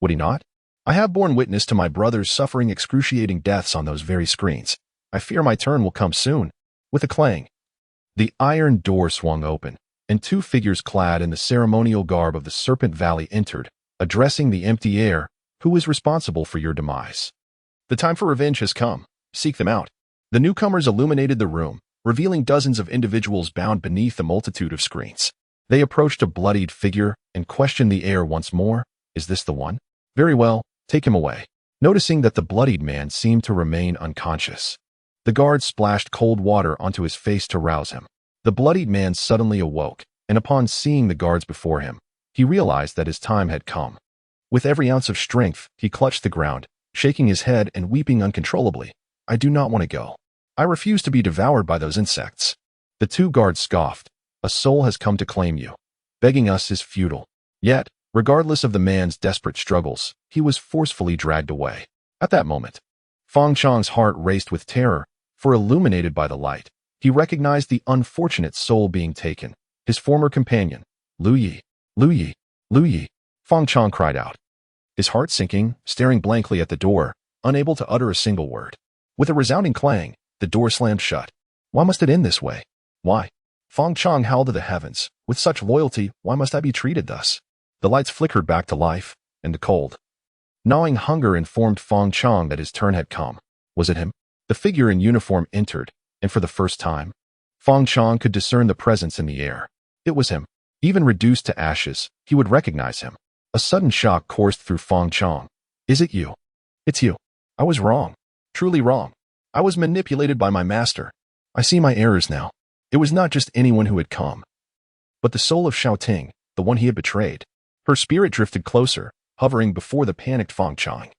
"Would he not? I have borne witness to my brothers suffering excruciating deaths on those very screens. I fear my turn will come soon." With a clang, the iron door swung open, and 2 figures clad in the ceremonial garb of the Serpent Valley entered, addressing the empty air, "Who is responsible for your demise? The time for revenge has come. Seek them out." The newcomers illuminated the room, revealing dozens of individuals bound beneath a multitude of screens. They approached a bloodied figure and questioned the air once more. "Is this the one? Very well, take him away." Noticing that the bloodied man seemed to remain unconscious, the guards splashed cold water onto his face to rouse him. The bloodied man suddenly awoke, and upon seeing the guards before him, he realized that his time had come. With every ounce of strength, he clutched the ground, shaking his head and weeping uncontrollably. "I do not want to go. I refuse to be devoured by those insects." The 2 guards scoffed. "A soul has come to claim you. Begging us is futile." Yet, regardless of the man's desperate struggles, he was forcefully dragged away. At that moment, Fang Chang's heart raced with terror, for illuminated by the light, he recognized the unfortunate soul being taken, his former companion. "Lu Yi, Lu Yi, Lu Yi," Fang Chang cried out, his heart sinking, staring blankly at the door, unable to utter a single word. With a resounding clang, the door slammed shut. Why must it end this way? Why? Fang Chang howled to the heavens. With such loyalty, why must I be treated thus? The lights flickered back to life, and the cold, gnawing hunger informed Fang Chang that his turn had come. Was it him? The figure in uniform entered, and for the first time, Fang Chang could discern the presence in the air. It was him. Even reduced to ashes, he would recognize him. A sudden shock coursed through Fang Chang. "Is it you? It's you. I was wrong. Truly wrong. I was manipulated by my master. I see my errors now. It was not just anyone who had come, but the soul of Xiaoting, the one he had betrayed." Her spirit drifted closer, hovering before the panicked Fang Chang,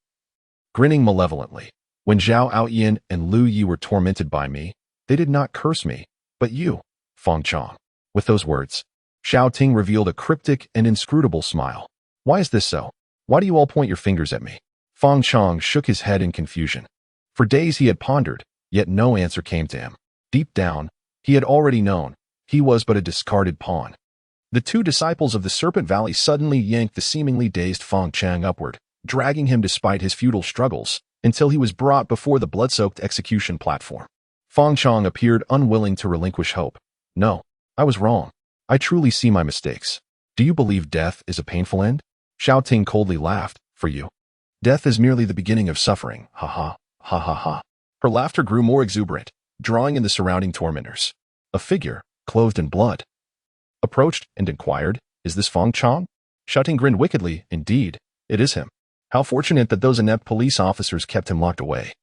grinning malevolently. "When Zhao Aoyan and Lu Yi were tormented by me, they did not curse me, but you, Fang Chang." With those words, Xiaoting revealed a cryptic and inscrutable smile. "Why is this so? Why do you all point your fingers at me?" Fang Chong shook his head in confusion. For days he had pondered, yet no answer came to him. Deep down, he had already known he was but a discarded pawn. The two disciples of the Serpent Valley suddenly yanked the seemingly dazed Fang Chang upward, dragging him despite his futile struggles, until he was brought before the blood-soaked execution platform. Fang Chong appeared unwilling to relinquish hope. No, I was wrong. I truly see my mistakes. Do you believe death is a painful end? Xiao Ting coldly laughed. For you, death is merely the beginning of suffering. Ha ha, ha ha ha. Her laughter grew more exuberant, drawing in the surrounding tormentors. A figure, clothed in blood, approached and inquired, "Is this Fang Chong?" Xiao Ting grinned wickedly. Indeed, it is him. How fortunate that those inept police officers kept him locked away.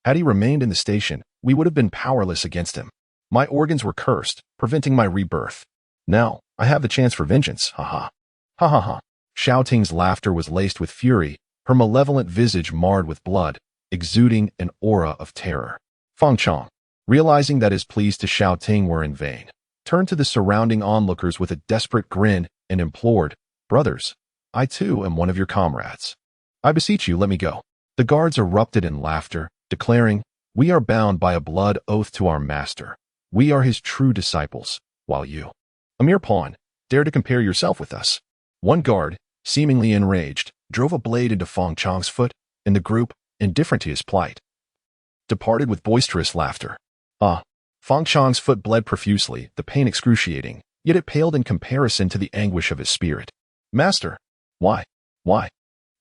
Had he remained in the station, we would have been powerless against him. My organs were cursed, preventing my rebirth. Now, I have the chance for vengeance. Ha ha. Ha ha ha. Xiao Ting's laughter was laced with fury, her malevolent visage marred with blood, exuding an aura of terror. Fang Chong, realizing that his pleas to Xiao Ting were in vain, turned to the surrounding onlookers with a desperate grin and implored, "Brothers, I too am one of your comrades. I beseech you, let me go." The guards erupted in laughter, declaring, "We are bound by a blood oath to our master. We are his true disciples, while you, a mere pawn, dare to compare yourself with us." One guard, seemingly enraged, drove a blade into Fang Chong's foot, and the group, indifferent to his plight, departed with boisterous laughter. Fang Chong's foot bled profusely, the pain excruciating, yet it paled in comparison to the anguish of his spirit. "Master, why? Why?"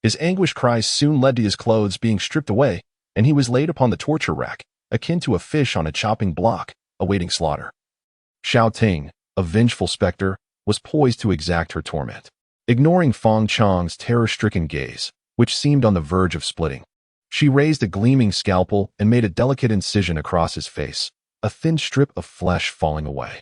His anguished cries soon led to his clothes being stripped away, and he was laid upon the torture rack, akin to a fish on a chopping block, awaiting slaughter. Xiao Ting, a vengeful specter, was poised to exact her torment. Ignoring Fang Chong's terror-stricken gaze, which seemed on the verge of splitting, she raised a gleaming scalpel and made a delicate incision across his face, a thin strip of flesh falling away.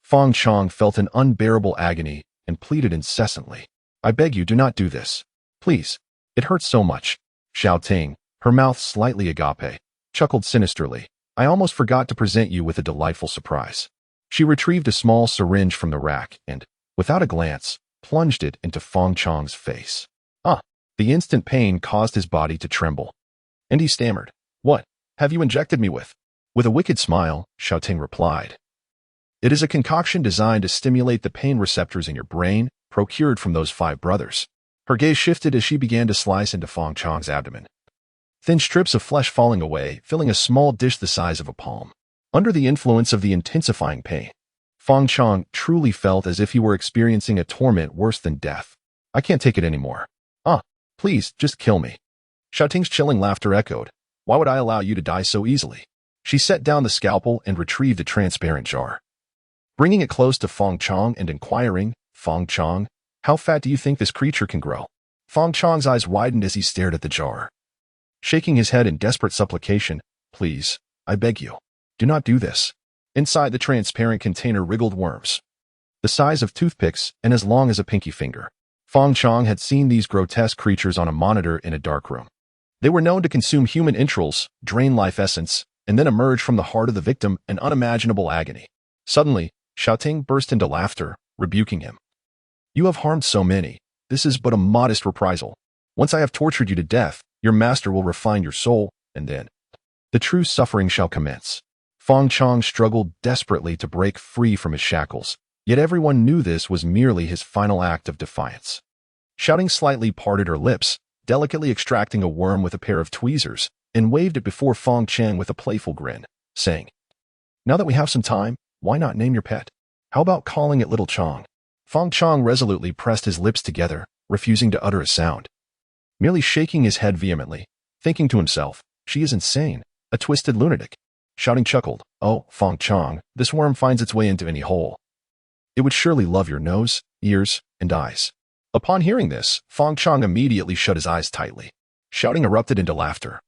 Fang Chong felt an unbearable agony and pleaded incessantly. "I beg you, do not do this. Please. It hurts so much." Xiao Ting, her mouth slightly agape, chuckled sinisterly. "I almost forgot to present you with a delightful surprise." She retrieved a small syringe from the rack and, without a glance, plunged it into Fang Chong's face. The instant pain caused his body to tremble, and he stammered, "What have you injected me with?" With a wicked smile, Xiao Ting replied, "It is a concoction designed to stimulate the pain receptors in your brain, procured from those 5 brothers." Her gaze shifted as she began to slice into Fang Chong's abdomen. Thin strips of flesh falling away, filling a small dish the size of a palm. Under the influence of the intensifying pain, Fang Chong truly felt as if he were experiencing a torment worse than death. "I can't take it anymore. Please, just kill me." Xiao Ting's chilling laughter echoed. "Why would I allow you to die so easily?" She set down the scalpel and retrieved a transparent jar. Bringing it close to Fang Chong and inquiring, "Fang Chong, how fat do you think this creature can grow?" Fang Chong's eyes widened as he stared at the jar. Shaking his head in desperate supplication, "Please, I beg you, do not do this." Inside the transparent container wriggled worms, the size of toothpicks and as long as a pinky finger. Fang Chong had seen these grotesque creatures on a monitor in a dark room. They were known to consume human entrails, drain life essence, and then emerge from the heart of the victim in unimaginable agony. Suddenly, Xiao Ting burst into laughter, rebuking him. "You have harmed so many. This is but a modest reprisal. Once I have tortured you to death, your master will refine your soul, and then the true suffering shall commence." Fang Chong struggled desperately to break free from his shackles, yet everyone knew this was merely his final act of defiance. Shouting slightly parted her lips, delicately extracting a worm with a pair of tweezers, and waved it before Fang Chang with a playful grin, saying, "Now that we have some time, why not name your pet? How about calling it Little Chong?" Fang Chong resolutely pressed his lips together, refusing to utter a sound, merely shaking his head vehemently, thinking to himself, "She is insane, a twisted lunatic." Shouting chuckled, "Oh, Fang Chong, this worm finds its way into any hole. It would surely love your nose, ears, and eyes." Upon hearing this, Fang Chong immediately shut his eyes tightly. Shouting erupted into laughter,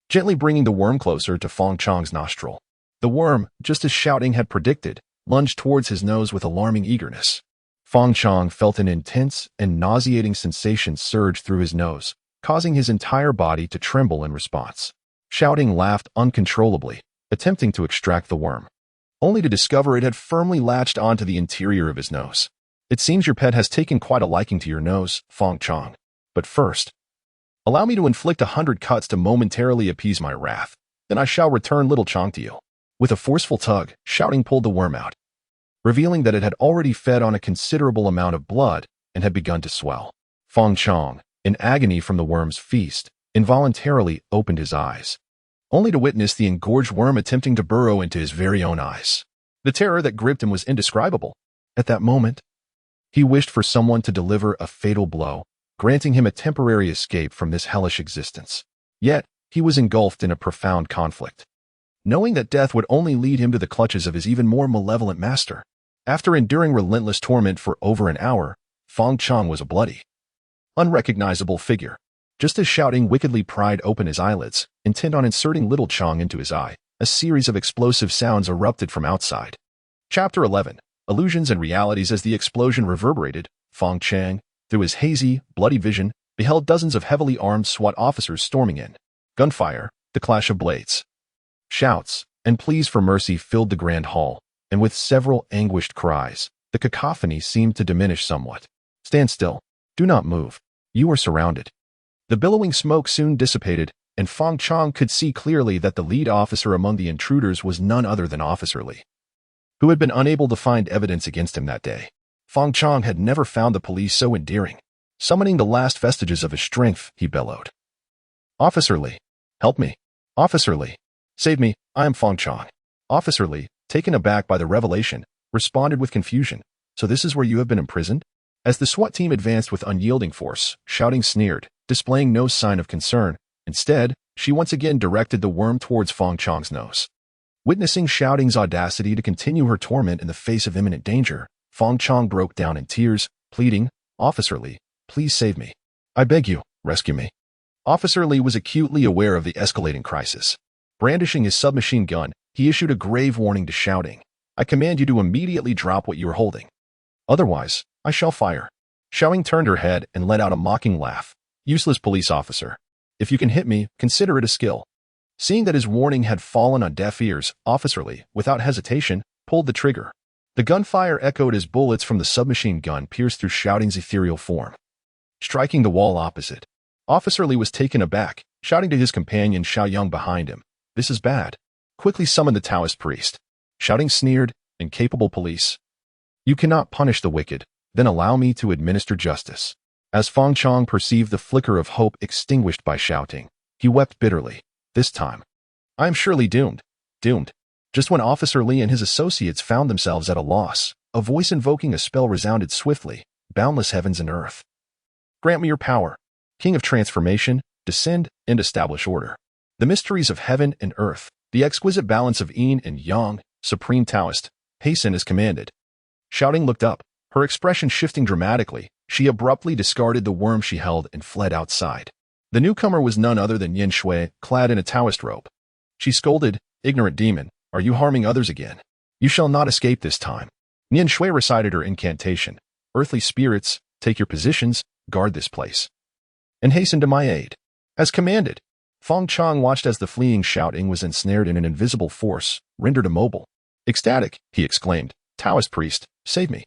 gently bringing the worm closer to Fang Chong's nostril. The worm, just as Shouting had predicted, lunged towards his nose with alarming eagerness. Fang Chong felt an intense and nauseating sensation surge through his nose, causing his entire body to tremble in response. Shouting laughed uncontrollably, attempting to extract the worm, only to discover it had firmly latched onto the interior of his nose. "It seems your pet has taken quite a liking to your nose, Fang Chong. But first, Allow me to inflict 100 cuts to momentarily appease my wrath. Then I shall return little Chong to you. With a forceful tug, Shouting pulled the worm out, revealing that it had already fed on a considerable amount of blood and had begun to swell. Fong Chong, in agony from the worm's feast, involuntarily opened his eyes, only to witness the engorged worm attempting to burrow into his very own eyes. The terror that gripped him was indescribable. At that moment, he wished for someone to deliver a fatal blow, granting him a temporary escape from this hellish existence. Yet, he was engulfed in a profound conflict, knowing that death would only lead him to the clutches of his even more malevolent master. After enduring relentless torment for over an hour, Fong Chong was a bloody, unrecognizable figure. Just as Shouting wickedly pried open his eyelids, intent on inserting little Chong into his eye, a series of explosive sounds erupted from outside. Chapter 11. Illusions and Realities. As the explosion reverberated, Fong Chang, through his hazy, bloody vision, beheld dozens of heavily armed SWAT officers storming in. Gunfire, the clash of blades, shouts, and pleas for mercy filled the grand hall, and with several anguished cries, the cacophony seemed to diminish somewhat. Stand still. Do not move. You are surrounded. The billowing smoke soon dissipated, and Fong Chong could see clearly that the lead officer among the intruders was none other than Officer Li, who had been unable to find evidence against him that day. Fong Chong had never found the police so endearing. Summoning the last vestiges of his strength, he bellowed, "Officer Li, help me. Officer Li, save me, I am Fong Chong." Officer Li, taken aback by the revelation, responded with confusion, "So this is where you have been imprisoned?" As the SWAT team advanced with unyielding force, Shouting sneered, displaying no sign of concern. Instead, she once again directed the worm towards Fong Chong's nose. Witnessing Shouting's audacity to continue her torment in the face of imminent danger, Fong Chong broke down in tears, pleading, "Officer Li, please save me. I beg you, rescue me." Officer Li was acutely aware of the escalating crisis. Brandishing his submachine gun, he issued a grave warning to Shouting, "I command you to immediately drop what you are holding. Otherwise, I shall fire." Shouting turned her head and let out a mocking laugh. "Useless police officer. If you can hit me, consider it a skill." Seeing that his warning had fallen on deaf ears, Officer Li, without hesitation, pulled the trigger. The gunfire echoed as bullets from the submachine gun pierced through Shouting's ethereal form, striking the wall opposite. Officer Li was taken aback, shouting to his companion Xiaoyang behind him, "This is bad. Quickly summon the Taoist priest." Shouting sneered, "Incapable police. You cannot punish the wicked, then allow me to administer justice." As Fong Chong perceived the flicker of hope extinguished by Shouting, he wept bitterly. This time, "I am surely doomed. Doomed." Just when Officer Li and his associates found themselves at a loss, a voice invoking a spell resounded swiftly, "Boundless heavens and earth, grant me your power. King of transformation, descend and establish order. The mysteries of heaven and earth, the exquisite balance of yin and yang, supreme Taoist, hasten as commanded." Shouting looked up, her expression shifting dramatically. She abruptly discarded the worm she held and fled outside. The newcomer was none other than Yin Shui, clad in a Taoist robe. She scolded, "Ignorant demon, are you harming others again? You shall not escape this time." Yin Shui recited her incantation, "Earthly spirits, take your positions, guard this place, and hasten to my aid." As commanded, Fong Chong watched as the fleeing Shouting was ensnared in an invisible force, rendered immobile. Ecstatic, he exclaimed, "Taoist priest, save me.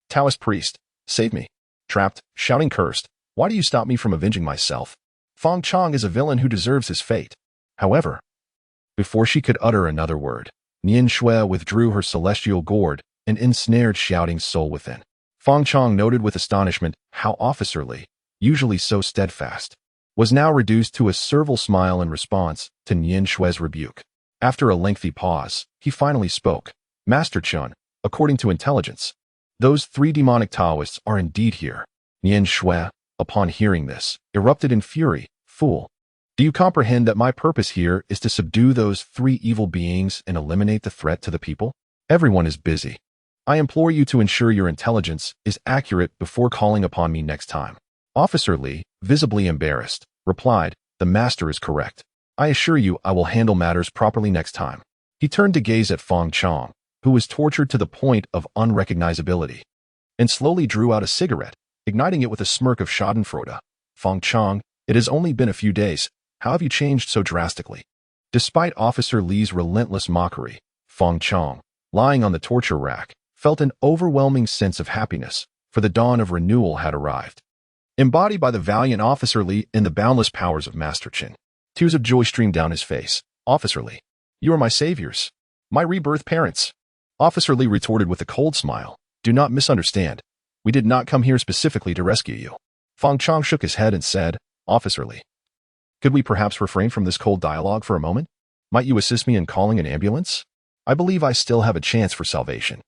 Taoist priest, save me." Trapped, Shouting cursed, "Why do you stop me from avenging myself? Fong Chong is a villain who deserves his fate." However, before she could utter another word, Yin Shui withdrew her celestial gourd and ensnared Shouting's soul within. Fong Chong noted with astonishment how Officer Li, usually so steadfast, was now reduced to a servile smile in response to Yin Shui's rebuke. After a lengthy pause, he finally spoke, "Master Chun, according to intelligence, those 3 demonic Taoists are indeed here." Yin Shui, upon hearing this, erupted in fury. "Fool! Do you comprehend that my purpose here is to subdue those 3 evil beings and eliminate the threat to the people? Everyone is busy. I implore you to ensure your intelligence is accurate before calling upon me next time." Officer Li, visibly embarrassed, replied, "The master is correct. I assure you I will handle matters properly next time." He turned to gaze at Fong Chong, who was tortured to the point of unrecognizability, and slowly drew out a cigarette, igniting it with a smirk of schadenfreude. "Fong Chong, it has only been a few days. How have you changed so drastically?" Despite Officer Li's relentless mockery, Fong Chong, lying on the torture rack, felt an overwhelming sense of happiness, for the dawn of renewal had arrived. embodied by the valiant Officer Li and the boundless powers of Master Chen. Tears of joy streamed down his face. Officer Li, you are my saviors, my rebirth parents. Officer Li retorted with a cold smile. Do not misunderstand. We did not come here specifically to rescue you. Fang Chong shook his head and said, Officer Li, could we perhaps refrain from this cold dialogue for a moment? Might you assist me in calling an ambulance? I believe I still have a chance for salvation.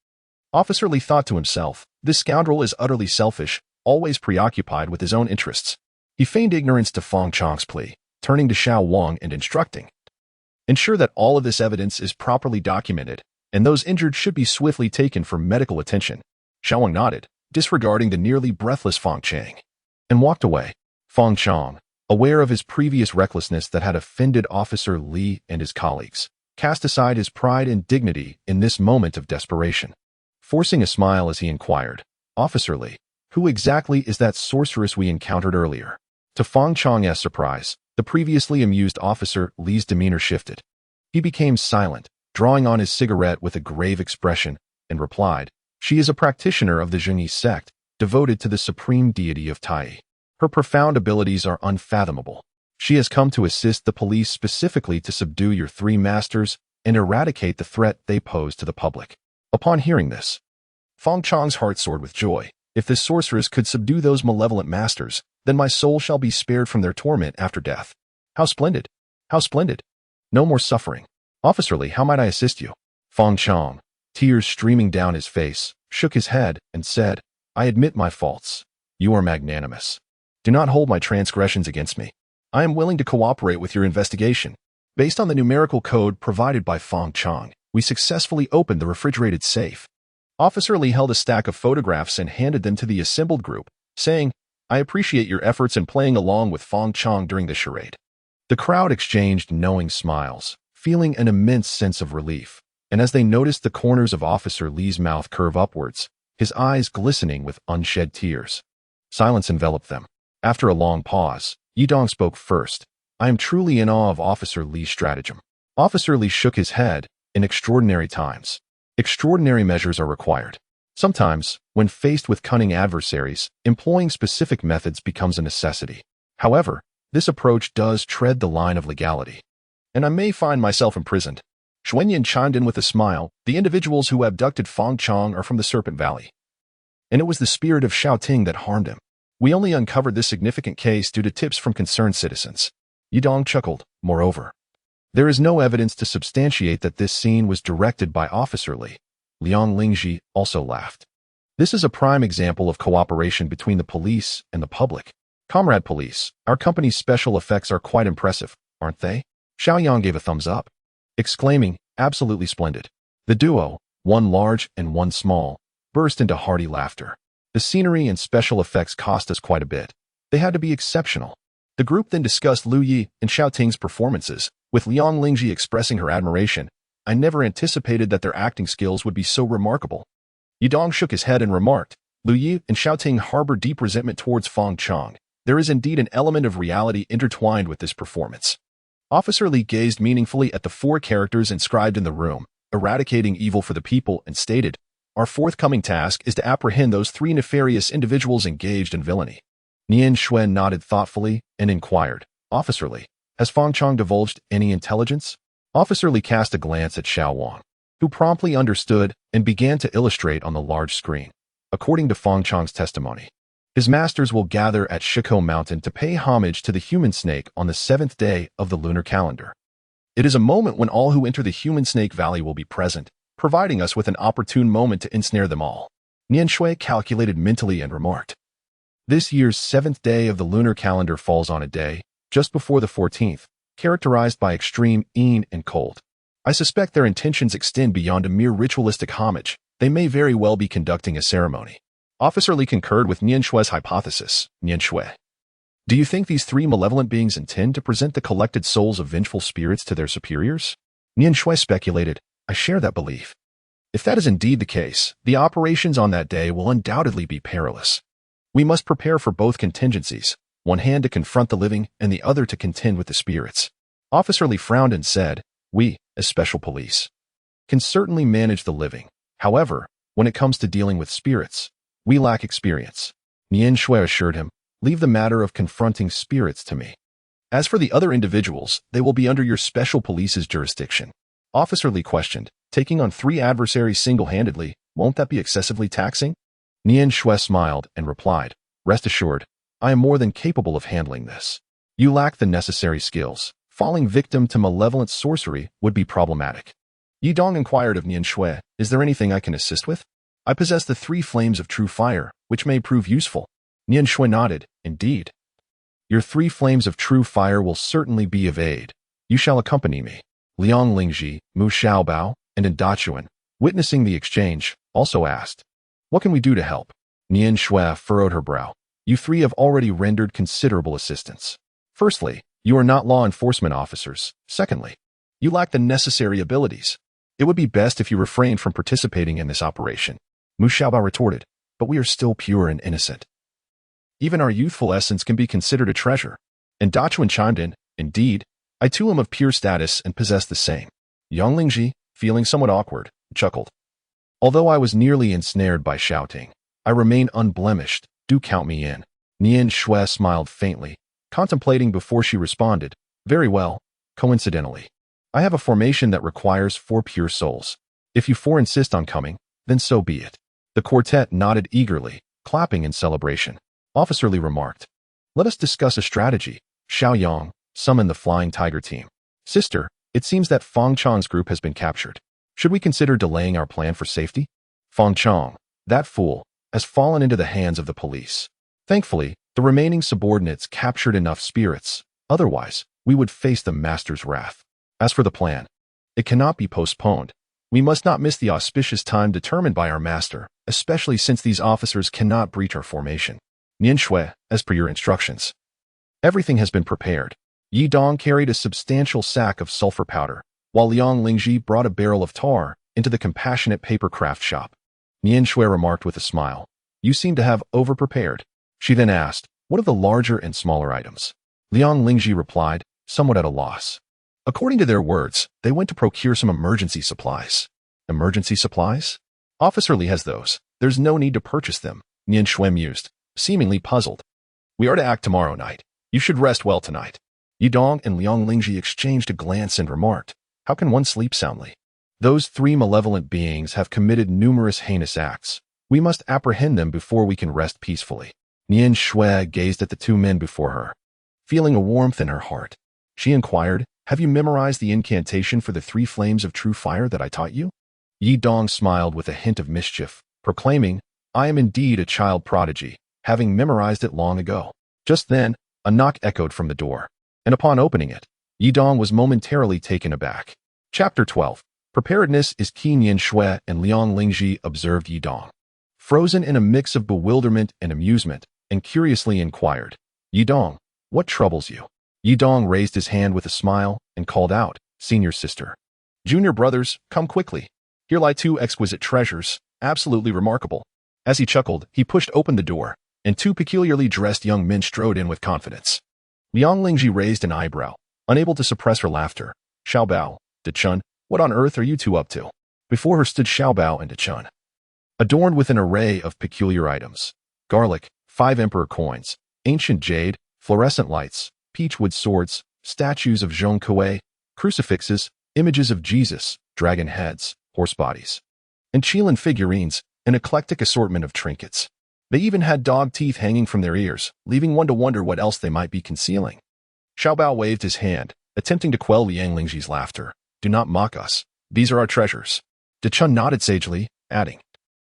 Officer Li thought to himself, this scoundrel is utterly selfish, always preoccupied with his own interests. He feigned ignorance to Fang Chong's plea, turning to Xiao Wang and instructing, ensure that all of this evidence is properly documented, and those injured should be swiftly taken for medical attention. Xiao Wang nodded, disregarding the nearly breathless Fang Chang, and walked away. Fang Chong, aware of his previous recklessness that had offended Officer Li and his colleagues, cast aside his pride and dignity in this moment of desperation, forcing a smile as he inquired, Officer Li, who exactly is that sorceress we encountered earlier? To Fang Chong's surprise, the previously amused Officer Li's demeanor shifted. He became silent, drawing on his cigarette with a grave expression, and replied, she is a practitioner of the Zhengyi sect, devoted to the supreme deity of Tai. Her profound abilities are unfathomable. She has come to assist the police specifically to subdue your three masters and eradicate the threat they pose to the public. Upon hearing this, Fang Chong's heart soared with joy. If this sorceress could subdue those malevolent masters, then my soul shall be spared from their torment after death. How splendid! How splendid! No more suffering. Officer Li, how might I assist you? Fang Chong, tears streaming down his face, shook his head and said, I admit my faults. You are magnanimous. Do not hold my transgressions against me. I am willing to cooperate with your investigation. Based on the numerical code provided by Fang Chong, we successfully opened the refrigerated safe. Officer Li held a stack of photographs and handed them to the assembled group, saying, I appreciate your efforts in playing along with Fang Chong during the charade. The crowd exchanged knowing smiles, feeling an immense sense of relief, and as they noticed the corners of Officer Li's mouth curve upwards, his eyes glistening with unshed tears, silence enveloped them. After a long pause, Yidong spoke first. I am truly in awe of Officer Li's stratagem. Officer Li shook his head. In extraordinary times, extraordinary measures are required. Sometimes, when faced with cunning adversaries, employing specific methods becomes a necessity. However, this approach does tread the line of legality, and I may find myself imprisoned. Xuanyan chimed in with a smile. The individuals who abducted Fang Chong are from the Serpent Valley, and it was the spirit of Xiaoting that harmed him. We only uncovered this significant case due to tips from concerned citizens. Yidong chuckled. Moreover, there is no evidence to substantiate that this scene was directed by Officer Li. Liang Lingji also laughed. This is a prime example of cooperation between the police and the public. Comrade Police, our company's special effects are quite impressive, aren't they? Xiaoyang gave a thumbs up, exclaiming, absolutely splendid. The duo, one large and one small, burst into hearty laughter. The scenery and special effects cost us quite a bit. They had to be exceptional. The group then discussed Lu Yi and Xiaoting's performances, with Liang Lingji expressing her admiration. I never anticipated that their acting skills would be so remarkable. Yidong shook his head and remarked, Lu Yi and Xiaoting harbor deep resentment towards Fang Chong. There is indeed an element of reality intertwined with this performance. Officer Li gazed meaningfully at the four characters inscribed in the room, eradicating evil for the people, and stated, our forthcoming task is to apprehend those three nefarious individuals engaged in villainy. Nian Xuan nodded thoughtfully and inquired, Officer Li, has Fang Chong divulged any intelligence? Officer Li cast a glance at Xiao Wang, who promptly understood and began to illustrate on the large screen. According to Fang Chong's testimony, his masters will gather at Shiko Mountain to pay homage to the human snake on the 7th day of the lunar calendar. It is a moment when all who enter the human snake valley will be present, providing us with an opportune moment to ensnare them all. Nian Shui calculated mentally and remarked, this year's 7th day of the lunar calendar falls on a day, just before the 14th, characterized by extreme yin and cold. I suspect their intentions extend beyond a mere ritualistic homage. They may very well be conducting a ceremony. Officer Li concurred with Nian Shui's hypothesis. Nian Shui, do you think these three malevolent beings intend to present the collected souls of vengeful spirits to their superiors? Nian Shui speculated, I share that belief. If that is indeed the case, the operations on that day will undoubtedly be perilous. We must prepare for both contingencies, one hand to confront the living and the other to contend with the spirits. Officer Li frowned and said, we, as special police, can certainly manage the living. However, when it comes to dealing with spirits, we lack experience. Nian Shui assured him, Leave the matter of confronting spirits to me. As for the other individuals, they will be under your special police's jurisdiction. Officer Li questioned, taking on 3 adversaries single-handedly, won't that be excessively taxing? Nian Shui smiled and replied, rest assured, I am more than capable of handling this. You lack the necessary skills. Falling victim to malevolent sorcery would be problematic. Yi Dong inquired of Nian Shui, is there anything I can assist with? I possess the 3 flames of true fire, which may prove useful. Nian Shui nodded, indeed. Your 3 flames of true fire will certainly be of aid. You shall accompany me. Liang Lingji, Mu Xiaobao, and Dachuan, witnessing the exchange, also asked, what can we do to help? Nian Shui furrowed her brow. You 3 have already rendered considerable assistance. Firstly, you are not law enforcement officers. Secondly, you lack the necessary abilities. It would be best if you refrained from participating in this operation. Mu Xiaobao retorted, but we are still pure and innocent. Even our youthful essence can be considered a treasure. And Dachuan chimed in, indeed, I too am of pure status and possess the same. Yang Lingji, feeling somewhat awkward, chuckled. Although I was nearly ensnared by shouting, I remain unblemished, do count me in. Nian Shui smiled faintly, contemplating before she responded, very well, coincidentally. I have a formation that requires 4 pure souls. If you 4 insist on coming, then so be it. The quartet nodded eagerly, clapping in celebration. Officer Li remarked, let us discuss a strategy. Xiao Yang, summon the Flying Tiger team. Sister, it seems that Fang Chang's group has been captured. Should we consider delaying our plan for safety? Fang Chang, that fool, has fallen into the hands of the police. Thankfully, the remaining subordinates captured enough spirits. Otherwise, we would face the master's wrath. As for the plan, it cannot be postponed. We must not miss the auspicious time determined by our master, especially since these officers cannot breach our formation. Nian Shui, as per your instructions. Everything has been prepared. Yi Dong carried a substantial sack of sulfur powder, while Liang Lingji brought a barrel of tar into the compassionate paper craft shop. Nian Shui remarked with a smile, you seem to have over-prepared. She then asked, what are the larger and smaller items? Liang Lingji replied, somewhat at a loss. According to their words, they went to procure some emergency supplies. Emergency supplies? Officer Li has those. There's no need to purchase them, Nian Shui mused, seemingly puzzled. We are to act tomorrow night. You should rest well tonight. Yi Dong and Liang Lingji exchanged a glance and remarked, how can one sleep soundly? Those 3 malevolent beings have committed numerous heinous acts. We must apprehend them before we can rest peacefully. Nian Shui gazed at the 2 men before her. Feeling a warmth in her heart, she inquired, have you memorized the incantation for the 3 flames of true fire that I taught you? Yi Dong smiled with a hint of mischief, proclaiming, I am indeed a child prodigy, having memorized it long ago. Just then, a knock echoed from the door, and upon opening it, Yi Dong was momentarily taken aback. Chapter 12. Preparedness is key. Nian Shui and Liang Lingji observed Yi Dong, frozen in a mix of bewilderment and amusement, and curiously inquired, Yi Dong, what troubles you? Yi Dong raised his hand with a smile and called out, senior sister. Junior brothers, come quickly. Here lie 2 exquisite treasures, absolutely remarkable. As he chuckled, he pushed open the door, and 2 peculiarly dressed young men strode in with confidence. Liang Lingji raised an eyebrow, unable to suppress her laughter. Xiaobao, Dechun, what on earth are you 2 up to? Before her stood Xiaobao and Dechun, adorned with an array of peculiar items. Garlic, 5 emperor coins, ancient jade, fluorescent lights, peachwood swords, statues of Zhong Kuei, crucifixes, images of Jesus, dragon heads, horse bodies, and Qilin figurines, an eclectic assortment of trinkets. They even had dog teeth hanging from their ears, leaving one to wonder what else they might be concealing. Xiaobao waved his hand, attempting to quell Liang Lingji's laughter. Do not mock us. These are our treasures. Dechun nodded sagely, adding,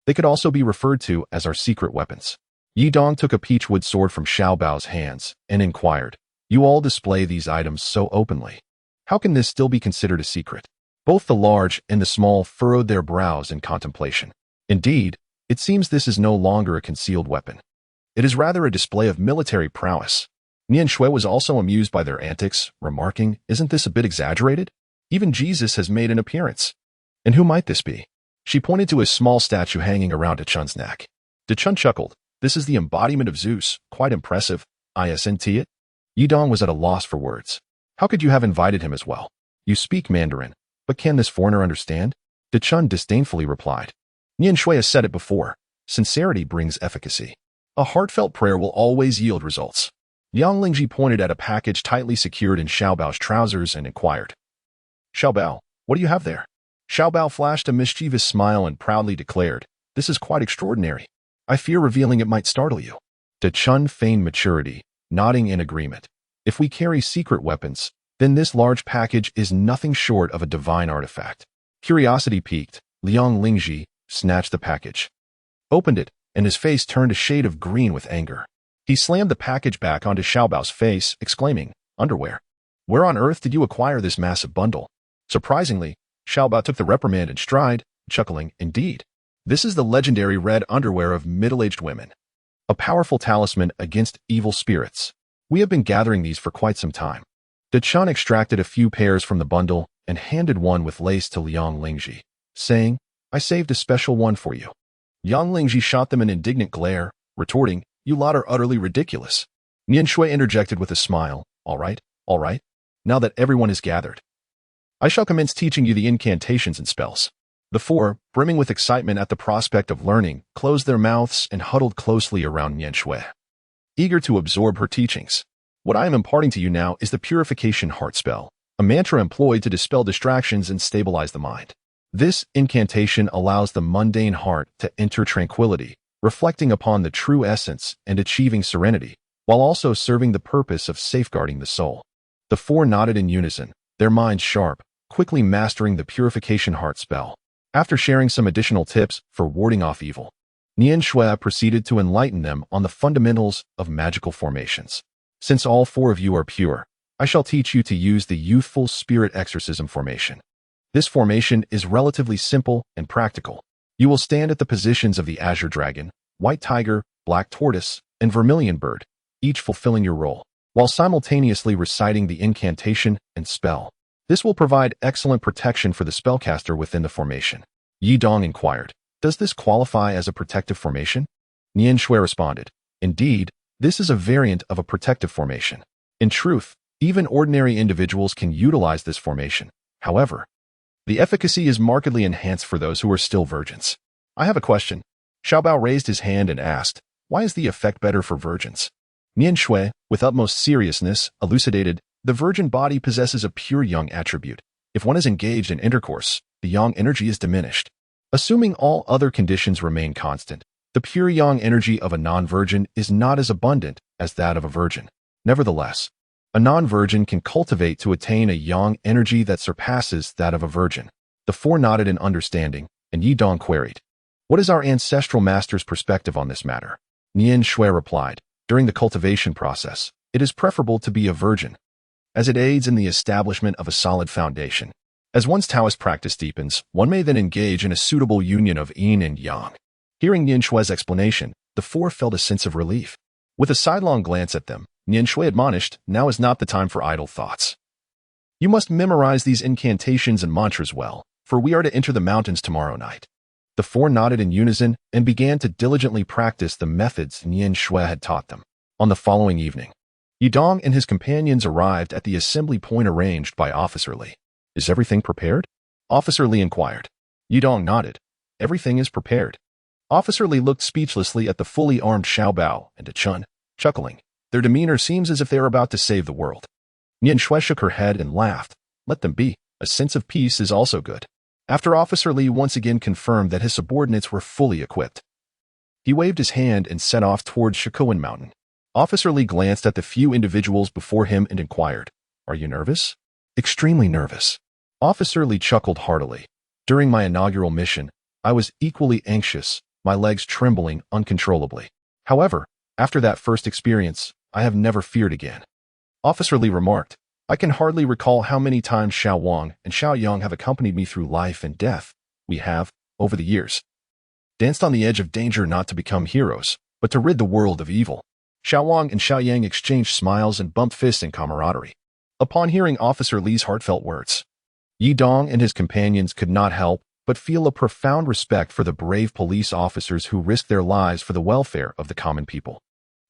they could also be referred to as our secret weapons. Yi Dong took a peachwood sword from Xiaobao's hands and inquired, you all display these items so openly. How can this still be considered a secret? Both the large and the small furrowed their brows in contemplation. Indeed, it seems this is no longer a concealed weapon. It is rather a display of military prowess. Nian Shui was also amused by their antics, remarking, isn't this a bit exaggerated? Even Jesus has made an appearance. And who might this be? She pointed to a small statue hanging around Dechun's neck. Dechun chuckled, this is the embodiment of Zeus, quite impressive. Isn't it? Yi Dong was at a loss for words. How could you have invited him as well? You speak Mandarin, but can this foreigner understand? Dechun disdainfully replied. Nian Shui has said it before. Sincerity brings efficacy. A heartfelt prayer will always yield results. Yang Lingji pointed at a package tightly secured in Xiaobao's trousers and inquired, "Xiaobao, what do you have there?" Xiaobao flashed a mischievous smile and proudly declared, "This is quite extraordinary. I fear revealing it might startle you." De Chun feigned maturity, nodding in agreement. "If we carry secret weapons, then this large package is nothing short of a divine artifact." Curiosity piqued, Liang Lingji snatched the package, opened it, and his face turned a shade of green with anger. He slammed the package back onto Xiaobao's face, exclaiming, "Underwear? Where on earth did you acquire this massive bundle?" Surprisingly, Xiaobao took the reprimand in stride, chuckling, "Indeed. This is the legendary red underwear of middle-aged women. A powerful talisman against evil spirits. We have been gathering these for quite some time." De Chun extracted a few pairs from the bundle and handed one with lace to Liang Lingji, saying, "I saved a special one for you." Yang Lingji shot them an indignant glare, retorting, "You lot are utterly ridiculous." Nian Shui interjected with a smile, all right. Now that everyone is gathered, I shall commence teaching you the incantations and spells." The four, brimming with excitement at the prospect of learning, closed their mouths and huddled closely around Nian Shui, eager to absorb her teachings. "What I am imparting to you now is the Purification Heart spell, a mantra employed to dispel distractions and stabilize the mind. This incantation allows the mundane heart to enter tranquility, reflecting upon the true essence and achieving serenity, while also serving the purpose of safeguarding the soul." The four nodded in unison, their minds sharp, quickly mastering the Purification Heart spell. After sharing some additional tips for warding off evil, Nian Shui proceeded to enlighten them on the fundamentals of magical formations. "Since all four of you are pure, I shall teach you to use the youthful spirit exorcism formation. This formation is relatively simple and practical. You will stand at the positions of the azure dragon, white tiger, black tortoise, and vermilion bird, each fulfilling your role, while simultaneously reciting the incantation and spell. This will provide excellent protection for the spellcaster within the formation." Yi Dong inquired, "Does this qualify as a protective formation?" Nian Shui responded, "Indeed, this is a variant of a protective formation. In truth, even ordinary individuals can utilize this formation. However, the efficacy is markedly enhanced for those who are still virgins." "I have a question." Xiaobao raised his hand and asked, "Why is the effect better for virgins?" Nian Shui, with utmost seriousness, elucidated, "The virgin body possesses a pure yang attribute. If one is engaged in intercourse, the yang energy is diminished. Assuming all other conditions remain constant, the pure yang energy of a non-virgin is not as abundant as that of a virgin. Nevertheless, a non-virgin can cultivate to attain a yang energy that surpasses that of a virgin." The four nodded in understanding, and Yi Dong queried, "What is our ancestral master's perspective on this matter?" Nian Shui replied, "During the cultivation process, it is preferable to be a virgin, as it aids in the establishment of a solid foundation. As one's Taoist practice deepens, one may then engage in a suitable union of yin and yang." Hearing Nian Shui's explanation, the four felt a sense of relief. With a sidelong glance at them, Nian Shui admonished, "Now is not the time for idle thoughts. You must memorize these incantations and mantras well, for we are to enter the mountains tomorrow night." The four nodded in unison and began to diligently practice the methods Nian Shui had taught them. On the following evening, Yi Dong and his companions arrived at the assembly point arranged by Officer Li. "Is everything prepared?" Officer Li inquired. Yi Dong nodded. "Everything is prepared." Officer Li looked speechlessly at the fully armed Xiaobao and De Chun, chuckling. "Their demeanor seems as if they are about to save the world." Nian Shui shook her head and laughed. "Let them be. A sense of peace is also good." After Officer Li once again confirmed that his subordinates were fully equipped, he waved his hand and set off towards Shikuan Mountain. Officer Li glanced at the few individuals before him and inquired, "Are you nervous?" "Extremely nervous." Officer Li chuckled heartily. "During my inaugural mission, I was equally anxious, my legs trembling uncontrollably. However, after that first experience, I have never feared again." Officer Li remarked, "I can hardly recall how many times Xiao Wang and Xiao Yang have accompanied me through life and death. We have, over the years, danced on the edge of danger not to become heroes, but to rid the world of evil." Xiao Wang and Xiao Yang exchanged smiles and bumped fists in camaraderie. Upon hearing Officer Li's heartfelt words, Yi Dong and his companions could not help but feel a profound respect for the brave police officers who risked their lives for the welfare of the common people.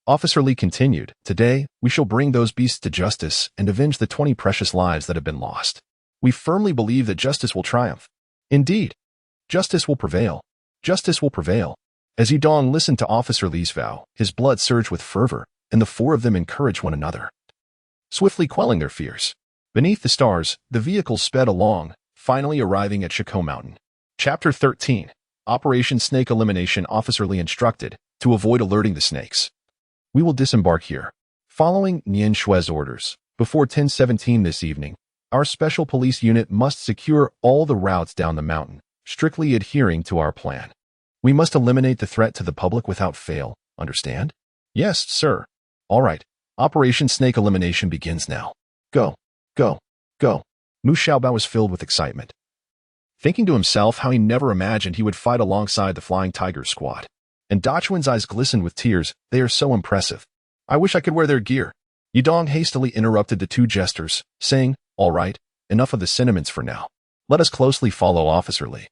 Officer Li continued, "Today, we shall bring those beasts to justice and avenge the 20 precious lives that have been lost. We firmly believe that justice will triumph. Indeed, justice will prevail. Justice will prevail." As Yidong listened to Officer Li's vow, his blood surged with fervor, and the four of them encouraged one another, swiftly quelling their fears. Beneath the stars, the vehicle sped along, finally arriving at Shiko Mountain. Chapter 13. Operation Snake Elimination. Officer Li instructed, to avoid alerting the snakes. We will disembark here. Following Nian Shue's orders, before 10:17 this evening, our special police unit must secure all the routes down the mountain, strictly adhering to our plan. We must eliminate the threat to the public without fail, understand? Yes, sir. All right. Operation Snake Elimination begins now. Go, go, go. Mu Xiaobao was filled with excitement, thinking to himself how he never imagined he would fight alongside the Flying Tiger squad. And Dachuan's eyes glistened with tears. They are so impressive. I wish I could wear their gear. Yidong hastily interrupted the two jesters, saying, all right, enough of the sentiments for now. Let us closely follow Officer Li.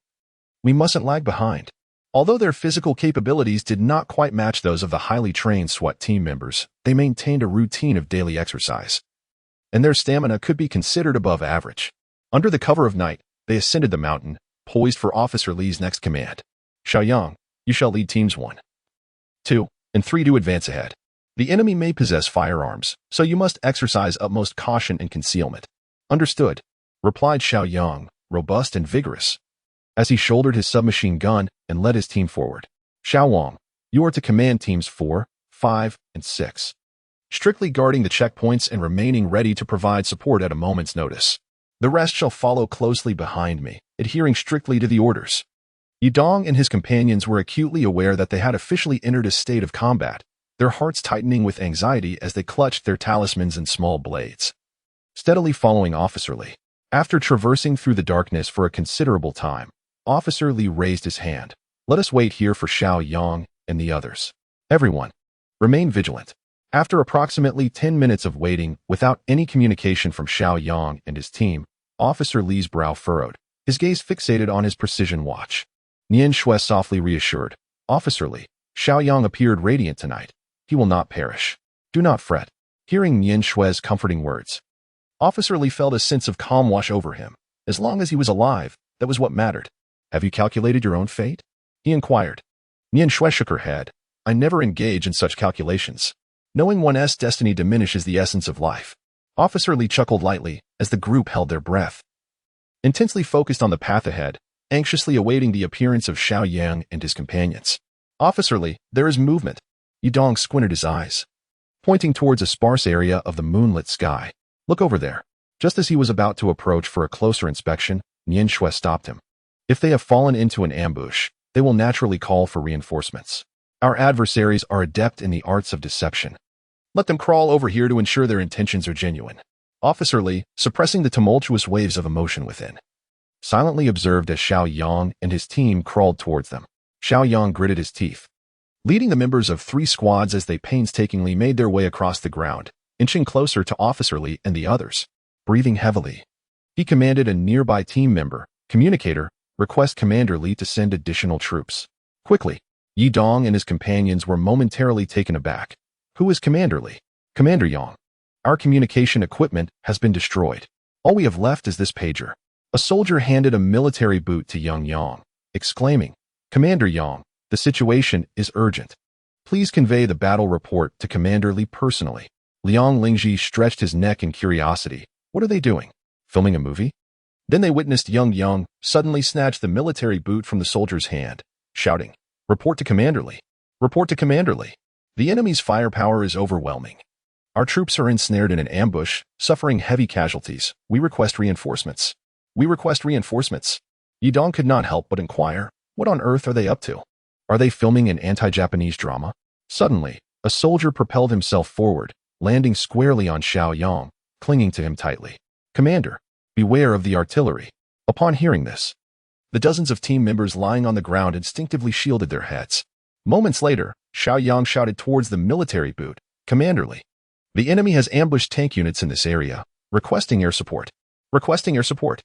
We mustn't lag behind. Although their physical capabilities did not quite match those of the highly trained SWAT team members, they maintained a routine of daily exercise, and their stamina could be considered above average. Under the cover of night, they ascended the mountain, poised for Officer Li's next command. Xiaoyang, you shall lead teams 1, 2, and 3 to advance ahead. The enemy may possess firearms, so you must exercise utmost caution and concealment. Understood, replied Xiaoyang, robust and vigorous, as he shouldered his submachine gun and led his team forward. Xiaowang, you are to command teams 4, 5, and 6, strictly guarding the checkpoints and remaining ready to provide support at a moment's notice. The rest shall follow closely behind me, adhering strictly to the orders. Yidong and his companions were acutely aware that they had officially entered a state of combat, their hearts tightening with anxiety as they clutched their talismans and small blades, steadily following Officer Li. After traversing through the darkness for a considerable time, Officer Li raised his hand. Let us wait here for Xiaoyang and the others. Everyone, remain vigilant. After approximately 10 minutes of waiting without any communication from Xiaoyang and his team, Officer Li's brow furrowed, his gaze fixated on his precision watch. Nian Shui softly reassured, Officer Li, Xiaoyang appeared radiant tonight. He will not perish. Do not fret. Hearing Nian Shui's comforting words, Officer Li felt a sense of calm wash over him. As long as he was alive, that was what mattered. Have you calculated your own fate? He inquired. Nian Shui shook her head. I never engage in such calculations. Knowing one's destiny diminishes the essence of life. Officer Li chuckled lightly as the group held their breath, intensely focused on the path ahead, anxiously awaiting the appearance of Xiaoyang and his companions. Officer Li, there is movement. Yidong squinted his eyes, pointing towards a sparse area of the moonlit sky. Look over there. Just as he was about to approach for a closer inspection, Nian Shui stopped him. If they have fallen into an ambush, they will naturally call for reinforcements. Our adversaries are adept in the arts of deception. Let them crawl over here to ensure their intentions are genuine. Officer Li, suppressing the tumultuous waves of emotion within, silently observed as Xiaoyang and his team crawled towards them. Xiaoyang gritted his teeth, leading the members of 3 squads as they painstakingly made their way across the ground, inching closer to Officer Li and the others. Breathing heavily, he commanded a nearby team member, communicator, request Commander Li to send additional troops. Quickly, Yidong and his companions were momentarily taken aback. Who is Commander Li? Commander Yang. Our communication equipment has been destroyed. All we have left is this pager. A soldier handed a military boot to Yang, exclaiming, Commander Yang, the situation is urgent. Please convey the battle report to Commander Li personally. Liang Lingji stretched his neck in curiosity. What are they doing? Filming a movie? Then they witnessed Yang suddenly snatch the military boot from the soldier's hand, shouting, Report to Commander Li. Report to Commander Li. The enemy's firepower is overwhelming. Our troops are ensnared in an ambush, suffering heavy casualties. We request reinforcements. We request reinforcements. Yidong could not help but inquire, what on earth are they up to? Are they filming an anti-Japanese drama? Suddenly, a soldier propelled himself forward, landing squarely on Xiaoyang, clinging to him tightly. Commander, beware of the artillery. Upon hearing this, the dozens of team members lying on the ground instinctively shielded their heads. Moments later, Xiaoyang shouted towards the military boot, Commander Li, the enemy has ambushed tank units in this area, requesting air support. Requesting air support.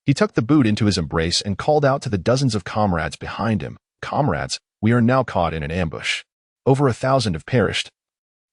He tucked the boot into his embrace and called out to the dozens of comrades behind him, Comrades, we are now caught in an ambush. Over 1,000 have perished,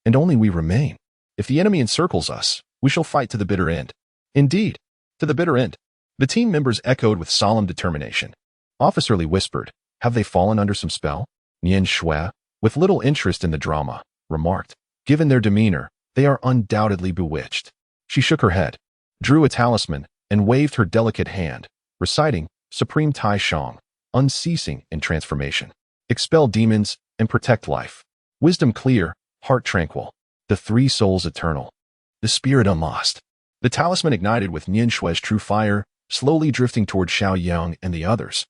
and only we remain. If the enemy encircles us, we shall fight to the bitter end. Indeed, to the bitter end. The team members echoed with solemn determination. Officer Li whispered, Have they fallen under some spell? Nian Shui, with little interest in the drama, remarked. Given their demeanor, they are undoubtedly bewitched. She shook her head, drew a talisman, and waved her delicate hand, reciting Supreme Tai Shang, unceasing in transformation. Expel demons and protect life. Wisdom clear, heart tranquil. The three souls eternal. The spirit unlost. The talisman ignited with Nian Shui's true fire, slowly drifting toward Xiao Yang and the others.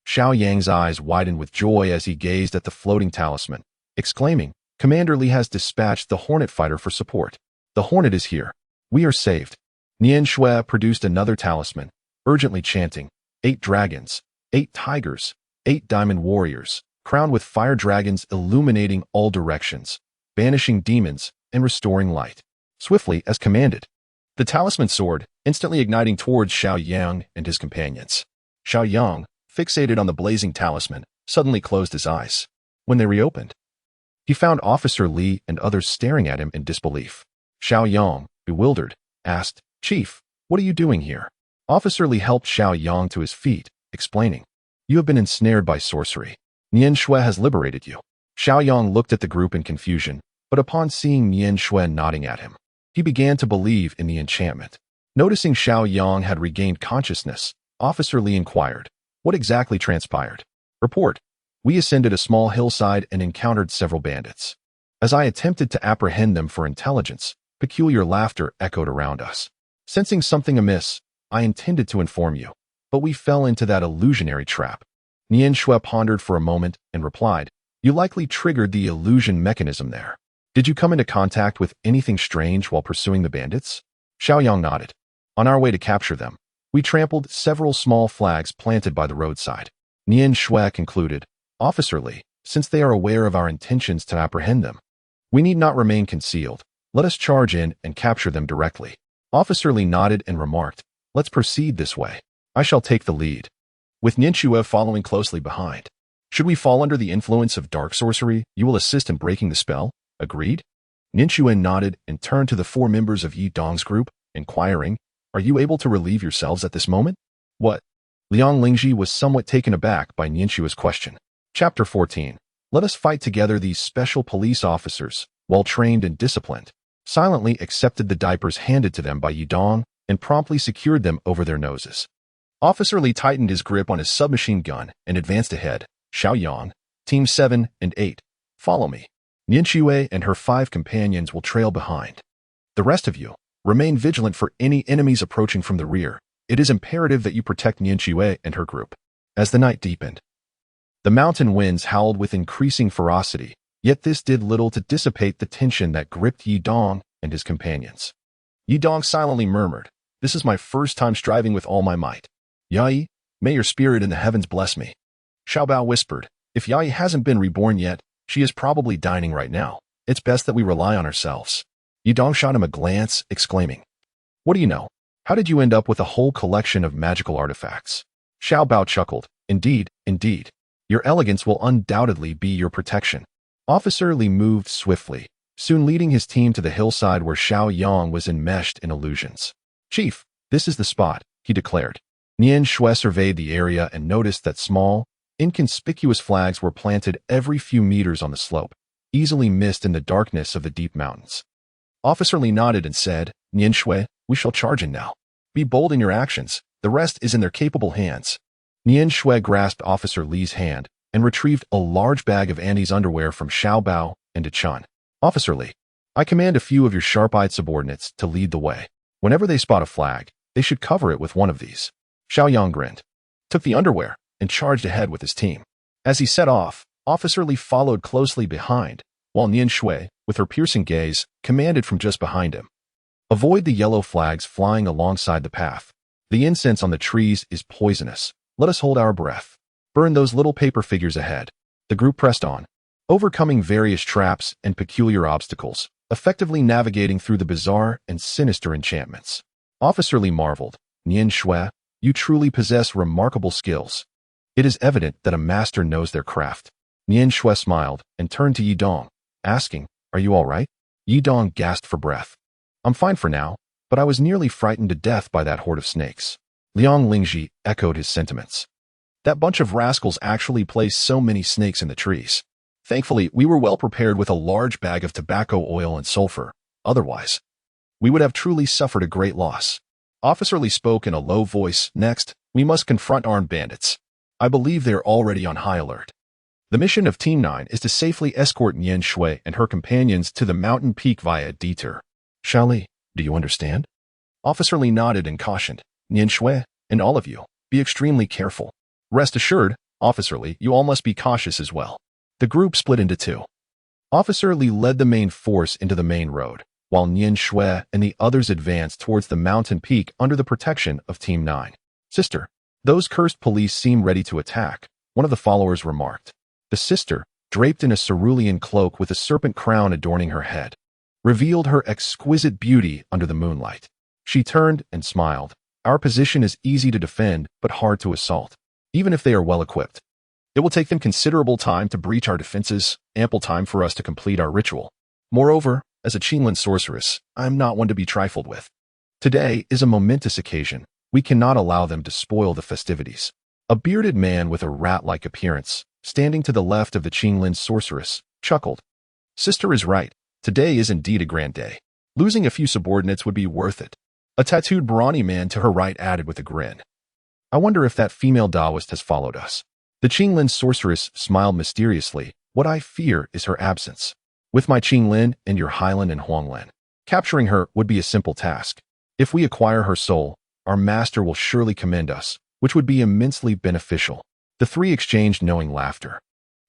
Xiao Yang's eyes widened with joy as he gazed at the floating talisman, exclaiming, Commander Li has dispatched the Hornet fighter for support. The Hornet is here. We are saved. Nian Shui produced another talisman, urgently chanting, 8 dragons, 8 tigers, 8 diamond warriors, crowned with fire dragons illuminating all directions, banishing demons and restoring light. Swiftly as commanded. The talisman soared, instantly igniting towards Xiao Yang and his companions. Xiao Yang, fixated on the blazing talisman, suddenly closed his eyes. When they reopened, he found Officer Li and others staring at him in disbelief. Xiao Yang, bewildered, asked, Chief, what are you doing here? Officer Li helped Xiao Yang to his feet, explaining, You have been ensnared by sorcery. Nian Shui has liberated you. Xiao Yang looked at the group in confusion, but upon seeing Nian Shui nodding at him, he began to believe in the enchantment. Noticing Xiao Yang had regained consciousness, Officer Li inquired, What exactly transpired? Report. We ascended a small hillside and encountered several bandits. As I attempted to apprehend them for intelligence, peculiar laughter echoed around us. Sensing something amiss, I intended to inform you, but we fell into that illusionary trap. Nian Shui pondered for a moment and replied, You likely triggered the illusion mechanism there. Did you come into contact with anything strange while pursuing the bandits? Xiao Yang nodded. On our way to capture them, we trampled several small flags planted by the roadside. Nian Shui concluded, Officer Li, since they are aware of our intentions to apprehend them, we need not remain concealed. Let us charge in and capture them directly. Officer Li nodded and remarked, Let's proceed this way. I shall take the lead, with Nian Shui following closely behind. Should we fall under the influence of dark sorcery, you will assist in breaking the spell? Agreed? Nian Shui nodded and turned to the 4 members of Yi Dong's group, inquiring, Are you able to relieve yourselves at this moment? What? Liang Lingji was somewhat taken aback by Nian Shui's question. Chapter 14. Let us fight together. These special police officers, well trained and disciplined, silently accepted the diapers handed to them by Yi Dong and promptly secured them over their noses. Officer Li tightened his grip on his submachine gun and advanced ahead. Xiao Yang, Team 7 and 8, follow me. Nian Shui and her 5 companions will trail behind. The rest of you, remain vigilant for any enemies approaching from the rear. It is imperative that you protect Nian Shui and her group. As the night deepened, the mountain winds howled with increasing ferocity, yet this did little to dissipate the tension that gripped Yi Dong and his companions. Yi Dong silently murmured, This is my first time striving with all my might. Yai, may your spirit in the heavens bless me. Xiao Bao whispered, If Yai hasn't been reborn yet, she is probably dining right now. It's best that we rely on ourselves. Yi Dong shot him a glance, exclaiming, What do you know? How did you end up with a whole collection of magical artifacts? Xiao Bao chuckled, Indeed, indeed. Your elegance will undoubtedly be your protection. Officer Li moved swiftly, soon leading his team to the hillside where Xiao Yang was enmeshed in illusions. Chief, this is the spot, he declared. Nian Shui surveyed the area and noticed that small, inconspicuous flags were planted every few meters on the slope, easily missed in the darkness of the deep mountains. Officer Li nodded and said, Nian Shui, we shall charge in now. Be bold in your actions. The rest is in their capable hands. Nian Shui grasped Officer Li's hand and retrieved a large bag of Andy's underwear from Xiao Bao and Chen. Officer Li, I command a few of your sharp-eyed subordinates to lead the way. Whenever they spot a flag, they should cover it with one of these. Xiao Yang grinned, took the underwear, and charged ahead with his team. As he set off, Officer Li followed closely behind, while Nian Shui, with her piercing gaze, commanded from just behind him. Avoid the yellow flags flying alongside the path. The incense on the trees is poisonous. Let us hold our breath. Burn those little paper figures ahead. The group pressed on, overcoming various traps and peculiar obstacles, effectively navigating through the bizarre and sinister enchantments. Officer Li marveled, Nian Shui, you truly possess remarkable skills. It is evident that a master knows their craft. Nian Shui smiled and turned to Yi Dong, asking, Are you all right? Yi Dong gasped for breath. I'm fine for now, but I was nearly frightened to death by that horde of snakes. Liang Lingji echoed his sentiments. That bunch of rascals actually placed so many snakes in the trees. Thankfully, we were well prepared with a large bag of tobacco oil and sulfur. Otherwise, we would have truly suffered a great loss. Officer Li spoke in a low voice. Next, we must confront armed bandits. I believe they are already on high alert. The mission of Team 9 is to safely escort Nian Shui and her companions to the mountain peak via a detour. Xiao Li, do you understand? Officer Li nodded and cautioned. Nian Shui, and all of you, be extremely careful. Rest assured, Officer Li, you all must be cautious as well. The group split into two. Officer Li led the main force into the main road, while Nian Shui and the others advanced towards the mountain peak under the protection of Team 9. Sister, those cursed police seem ready to attack, one of the followers remarked. The sister, draped in a cerulean cloak with a serpent crown adorning her head, revealed her exquisite beauty under the moonlight. She turned and smiled. Our position is easy to defend, but hard to assault, even if they are well equipped. It will take them considerable time to breach our defenses, ample time for us to complete our ritual. Moreover, as a Qinglin sorceress, I am not one to be trifled with. Today is a momentous occasion. We cannot allow them to spoil the festivities. A bearded man with a rat-like appearance, standing to the left of the Qinglin sorceress, chuckled. Sister is right. Today is indeed a grand day. Losing a few subordinates would be worth it. A tattooed brawny man to her right added with a grin. I wonder if that female Taoist has followed us. The Qinglin sorceress smiled mysteriously. What I fear is her absence. With my Qinglin and your Highland and Huanglin, capturing her would be a simple task. If we acquire her soul, our master will surely commend us, which would be immensely beneficial. The three exchanged knowing laughter,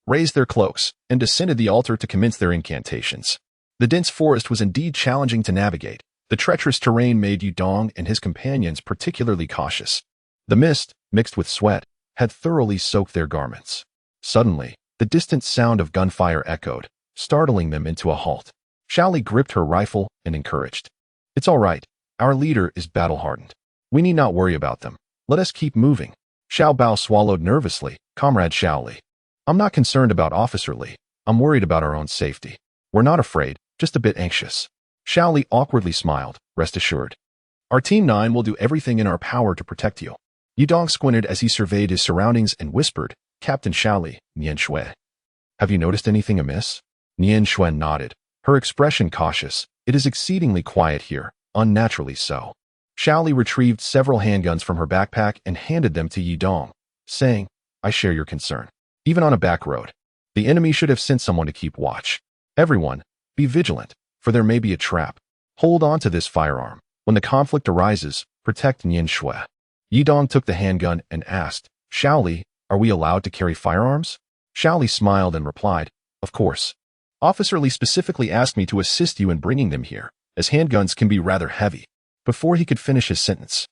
raised their cloaks, and descended the altar to commence their incantations. The dense forest was indeed challenging to navigate. The treacherous terrain made Yudong and his companions particularly cautious. The mist, mixed with sweat, had thoroughly soaked their garments. Suddenly, the distant sound of gunfire echoed, startling them into a halt. Xiao Li gripped her rifle and encouraged. It's all right. Our leader is battle-hardened. We need not worry about them. Let us keep moving. Xiao Bao swallowed nervously. Comrade Xiao Li, I'm not concerned about Officer Li. I'm worried about our own safety. We're not afraid, just a bit anxious. Xiao Li awkwardly smiled. Rest assured. Our Team 9 will do everything in our power to protect you. Yudong squinted as he surveyed his surroundings and whispered, Captain Xiao Li, Nian Shui. Have you noticed anything amiss? Nian Shui nodded, her expression cautious. It is exceedingly quiet here, unnaturally so. Xiao Li retrieved several handguns from her backpack and handed them to Yudong, saying, I share your concern. Even on a back road, the enemy should have sent someone to keep watch. Everyone, be vigilant, for there may be a trap. Hold on to this firearm. When the conflict arises, protect Nian Shui. Yudong took the handgun and asked, Xiao Li, are we allowed to carry firearms? Xiao Li smiled and replied, Of course. Officer Li specifically asked me to assist you in bringing them here, as handguns can be rather heavy. Before he could finish his sentence,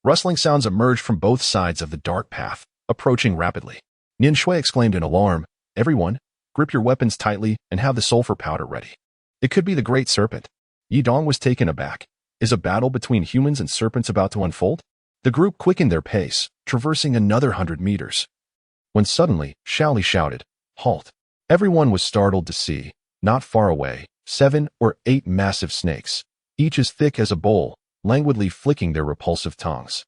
rustling sounds emerged from both sides of the dark path, approaching rapidly. Nian Shui exclaimed in alarm, Everyone, grip your weapons tightly and have the sulfur powder ready. It could be the Great Serpent. Yudong was taken aback. Is a battle between humans and serpents about to unfold? The group quickened their pace, traversing another 100 meters. When suddenly, Xiao Li shouted, Halt! Everyone was startled to see, not far away, 7 or 8 massive snakes, each as thick as a bowl, languidly flicking their repulsive tongues.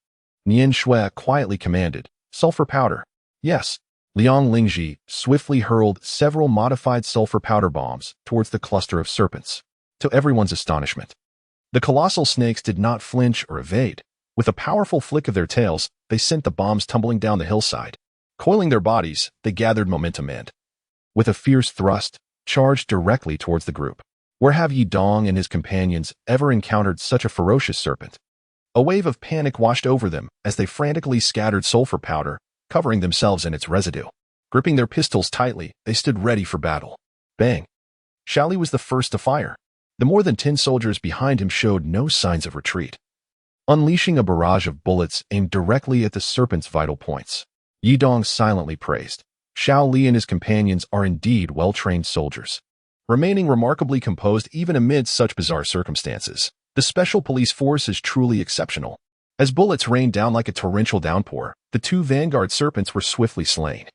Nian Shui quietly commanded, Sulfur powder. Yes. Liang Lingji swiftly hurled several modified sulfur powder bombs towards the cluster of serpents. To everyone's astonishment, the colossal snakes did not flinch or evade. With a powerful flick of their tails, they sent the bombs tumbling down the hillside. Coiling their bodies, they gathered momentum and, with a fierce thrust, charged directly towards the group. Where have Yudong and his companions ever encountered such a ferocious serpent? A wave of panic washed over them as they frantically scattered sulfur powder, covering themselves in its residue. Gripping their pistols tightly, they stood ready for battle. Bang! Xiao Li was the first to fire. The more than 10 soldiers behind him showed no signs of retreat, unleashing a barrage of bullets aimed directly at the serpent's vital points. Yudong silently praised. Xiao Li and his companions are indeed well-trained soldiers, remaining remarkably composed even amid such bizarre circumstances. The special police force is truly exceptional. As bullets rained down like a torrential downpour, the 2 vanguard serpents were swiftly slain.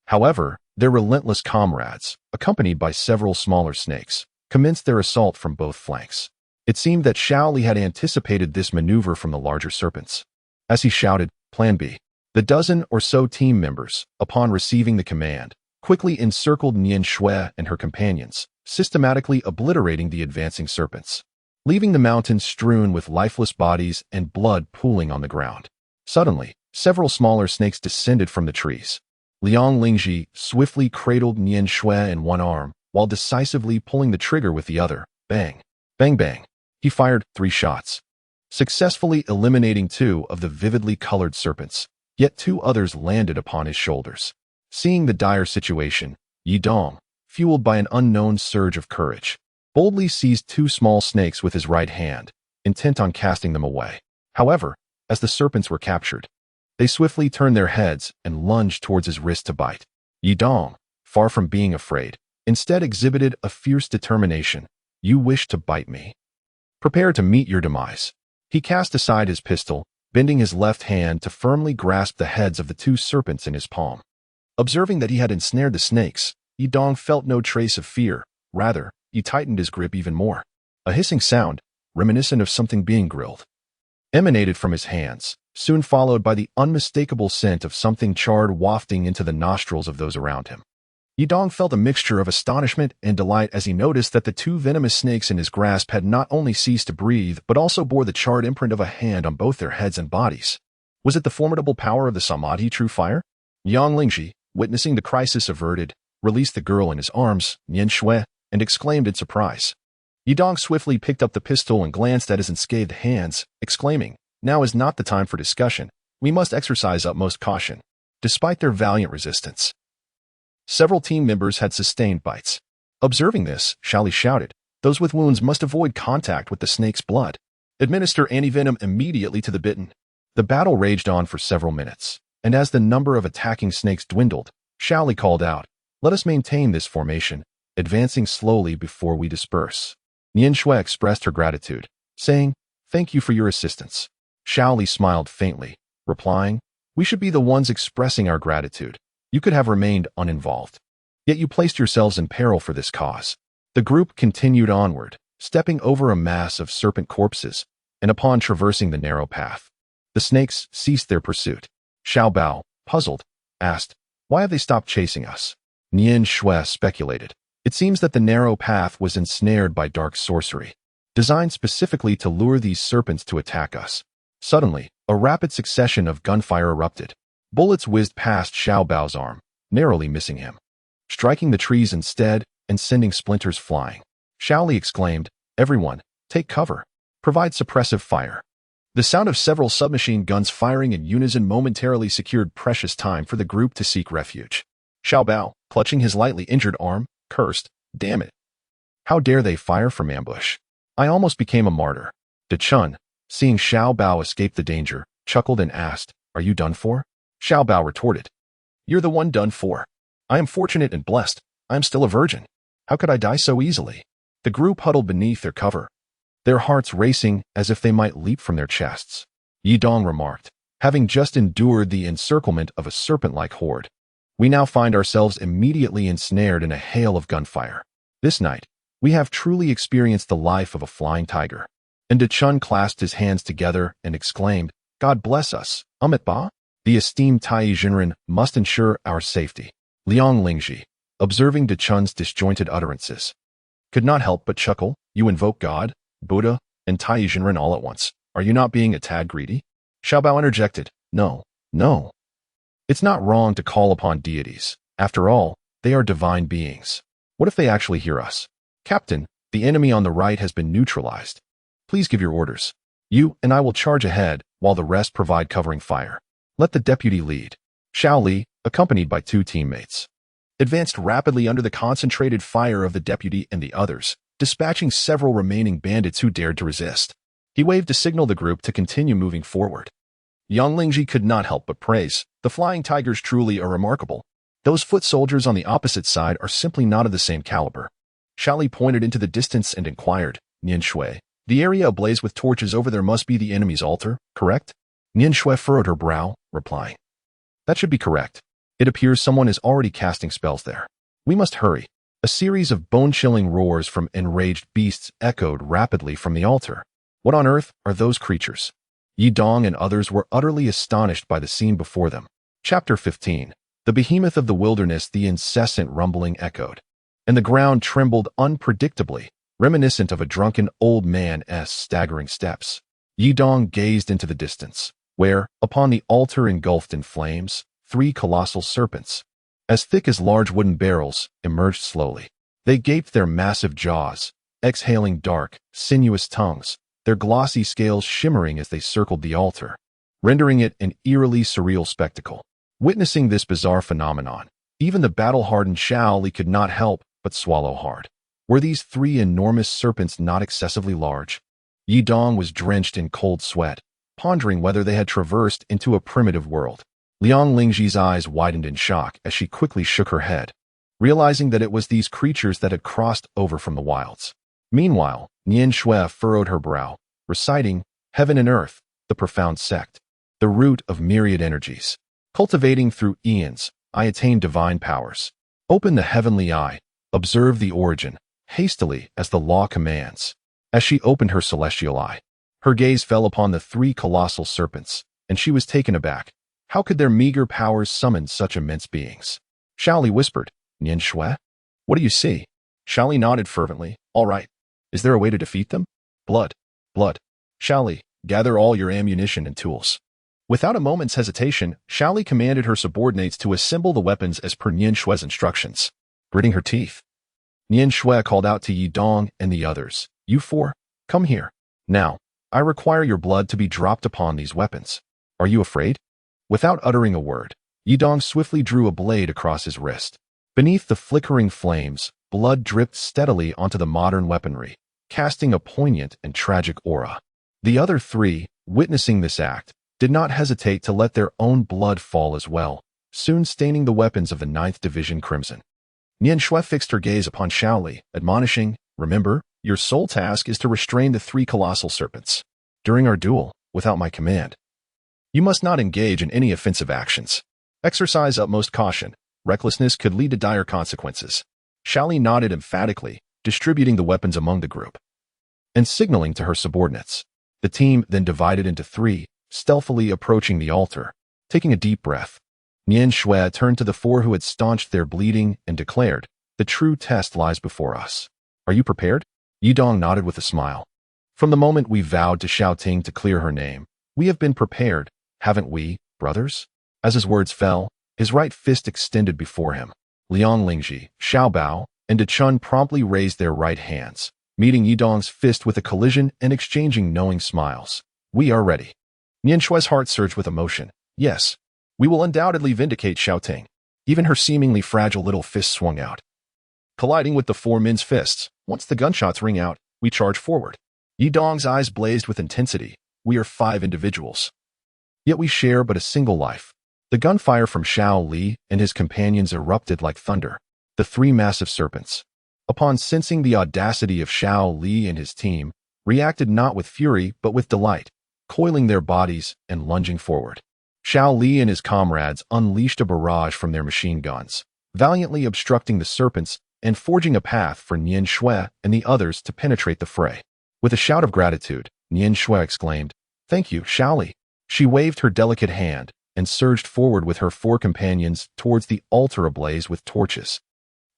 However, their relentless comrades, accompanied by several smaller snakes, commenced their assault from both flanks. It seemed that Xiao Li had anticipated this maneuver from the larger serpents. As he shouted, Plan B, the dozen or so team members, upon receiving the command, quickly encircled Nian Shui and her companions, systematically obliterating the advancing serpents, leaving the mountains strewn with lifeless bodies and blood pooling on the ground. Suddenly, several smaller snakes descended from the trees. Liang Lingji swiftly cradled Nian Shui in one arm, while decisively pulling the trigger with the other. Bang! Bang bang! He fired 3 shots, successfully eliminating 2 of the vividly colored serpents, yet 2 others landed upon his shoulders. Seeing the dire situation, Yi Dong, fueled by an unknown surge of courage, boldly seized 2 small snakes with his right hand, intent on casting them away. However, as the serpents were captured, they swiftly turned their heads and lunged towards his wrist to bite. Yi Dong, far from being afraid, instead exhibited a fierce determination. You wish to bite me? Prepare to meet your demise. He cast aside his pistol, bending his left hand to firmly grasp the heads of the 2 serpents in his palm. Observing that he had ensnared the snakes, Yi Dong felt no trace of fear. Rather, he tightened his grip even more. A hissing sound, reminiscent of something being grilled, emanated from his hands, soon followed by the unmistakable scent of something charred wafting into the nostrils of those around him. Yi Dong felt a mixture of astonishment and delight as he noticed that the 2 venomous snakes in his grasp had not only ceased to breathe but also bore the charred imprint of a hand on both their heads and bodies. Was it the formidable power of the Samadhi true fire? Yang Lingji, witnessing the crisis averted, released the girl in his arms, Nian Shui, and exclaimed in surprise. Yi Dong swiftly picked up the pistol and glanced at his unscathed hands, exclaiming, "Now is not the time for discussion. We must exercise utmost caution." Despite their valiant resistance, several team members had sustained bites. Observing this, Li shouted, "Those with wounds must avoid contact with the snake's blood. Administer antivenom immediately to the bitten." The battle raged on for several minutes, and as the number of attacking snakes dwindled, Li called out, "Let us maintain this formation, advancing slowly before we disperse." Nian Shui expressed her gratitude, saying, "Thank you for your assistance." Li smiled faintly, replying, "We should be the ones expressing our gratitude. You could have remained uninvolved. Yet you placed yourselves in peril for this cause." The group continued onward, stepping over a mass of serpent corpses, and upon traversing the narrow path, the snakes ceased their pursuit. Xiao Bao, puzzled, asked, "Why have they stopped chasing us?" Nian Shui speculated, "It seems that the narrow path was ensnared by dark sorcery, designed specifically to lure these serpents to attack us." Suddenly, a rapid succession of gunfire erupted. Bullets whizzed past Xiao Bao's arm, narrowly missing him, striking the trees instead and sending splinters flying. Li exclaimed, "Everyone, take cover. Provide suppressive fire." The sound of several submachine guns firing in unison momentarily secured precious time for the group to seek refuge. Xiao Bao, clutching his lightly injured arm, cursed, "Damn it. How dare they fire from ambush? I almost became a martyr." De Chun, seeing Xiao Bao escape the danger, chuckled and asked, "Are you done for?" Xiao Bao retorted, "You're the one done for. I am fortunate and blessed. I am still a virgin. How could I die so easily?" The group huddled beneath their cover, their hearts racing as if they might leap from their chests. Yi Dong remarked, having just endured the encirclement of a serpent-like horde, "We now find ourselves immediately ensnared in a hail of gunfire. This night, we have truly experienced the life of a flying tiger." And De Chun clasped his hands together and exclaimed, "God bless us, Amit Ba. The esteemed Tai Jinren must ensure our safety." Liang Lingji, observing De Chun's disjointed utterances, could not help but chuckle. "You invoke God, Buddha, and Tai Jinren all at once. Are you not being a tad greedy?" Xiao Bao interjected, No. It's not wrong to call upon deities. After all, they are divine beings. What if they actually hear us?" "Captain, the enemy on the right has been neutralized. Please give your orders. You and I will charge ahead, while the rest provide covering fire. Let the deputy lead." Xiao Li, accompanied by 2 teammates, advanced rapidly under the concentrated fire of the deputy and the others, dispatching several remaining bandits who dared to resist. He waved to signal the group to continue moving forward. Yang Lingji could not help but praise, "The flying tigers truly are remarkable. Those foot soldiers on the opposite side are simply not of the same caliber." Li pointed into the distance and inquired, "Nian Shui, the area ablaze with torches over there must be the enemy's altar, correct?" Nian Shui furrowed her brow, replying, "That should be correct. It appears someone is already casting spells there. We must hurry." A series of bone-chilling roars from enraged beasts echoed rapidly from the altar. What on earth are those creatures? Yi Dong and others were utterly astonished by the scene before them. Chapter 15. The behemoth of the wilderness, the incessant rumbling echoed, and the ground trembled unpredictably, reminiscent of a drunken old man's staggering steps. Yidong gazed into the distance, where, upon the altar engulfed in flames, 3 colossal serpents, as thick as large wooden barrels, emerged slowly. They gaped their massive jaws, exhaling dark, sinuous tongues, their glossy scales shimmering as they circled the altar, rendering it an eerily surreal spectacle. Witnessing this bizarre phenomenon, even the battle-hardened Xiao Li could not help but swallow hard. Were these 3 enormous serpents not excessively large? Yidong was drenched in cold sweat, pondering whether they had traversed into a primitive world. Liang Lingji's eyes widened in shock as she quickly shook her head, realizing that it was these creatures that had crossed over from the wilds. Meanwhile, Nian Shui furrowed her brow, reciting, "Heaven and earth, the profound sect, the root of myriad energies. Cultivating through eons, I attain divine powers. Open the heavenly eye, observe the origin, hastily as the law commands." As she opened her celestial eye, her gaze fell upon the 3 colossal serpents, and she was taken aback. How could their meager powers summon such immense beings? Xiao Li whispered, "Nian Shui, what do you see?" Xiao Li nodded fervently. "All right. Is there a way to defeat them?" Blood. Blood. Xiao Li, gather all your ammunition and tools." Without a moment's hesitation, Xiao Li commanded her subordinates to assemble the weapons as per Nian Shui's instructions. Gritting her teeth, Nian Shui called out to Yidong and the others, "You 4, come here. Now, I require your blood to be dropped upon these weapons. Are you afraid?" Without uttering a word, Yidong swiftly drew a blade across his wrist. Beneath the flickering flames, blood dripped steadily onto the modern weaponry, casting a poignant and tragic aura. The other 3, witnessing this act, did not hesitate to let their own blood fall as well, soon staining the weapons of the 9th Division crimson. Nian Shui fixed her gaze upon Xiao Li, admonishing, "Remember, your sole task is to restrain the 3 colossal serpents. During our duel, without my command, you must not engage in any offensive actions. Exercise utmost caution. Recklessness could lead to dire consequences." Xiao Li nodded emphatically, distributing the weapons among the group, and signaling to her subordinates. The team then divided into 3, stealthily approaching the altar. Taking a deep breath, Nian Shui turned to the 4 who had staunched their bleeding and declared, "The true test lies before us. Are you prepared?" Yidong nodded with a smile. "From the moment we vowed to Xiao Ting to clear her name, we have been prepared, haven't we, brothers?" As his words fell, his right fist extended before him. Liang Lingji, Xiao Bao, and De Chun promptly raised their right hands, meeting Yidong's fist with a collision and exchanging knowing smiles. "We are ready." Nian Shui's heart surged with emotion. "Yes, we will undoubtedly vindicate Xiao Ting." Even her seemingly fragile little fist swung out, colliding with the 4 men's fists. Once the gunshots ring out, we charge forward. Yidong's eyes blazed with intensity. "We are 5 individuals, yet we share but a single life." The gunfire from Xiao Li and his companions erupted like thunder. The 3 massive serpents, upon sensing the audacity of Xiao Li and his team, reacted not with fury but with delight, coiling their bodies and lunging forward. Xiao Li and his comrades unleashed a barrage from their machine guns, valiantly obstructing the serpents and forging a path for Nian Shui and the others to penetrate the fray. With a shout of gratitude, Nian Shui exclaimed, "Thank you, Xiao Li." She waved her delicate hand and surged forward with her 4 companions towards the altar ablaze with torches.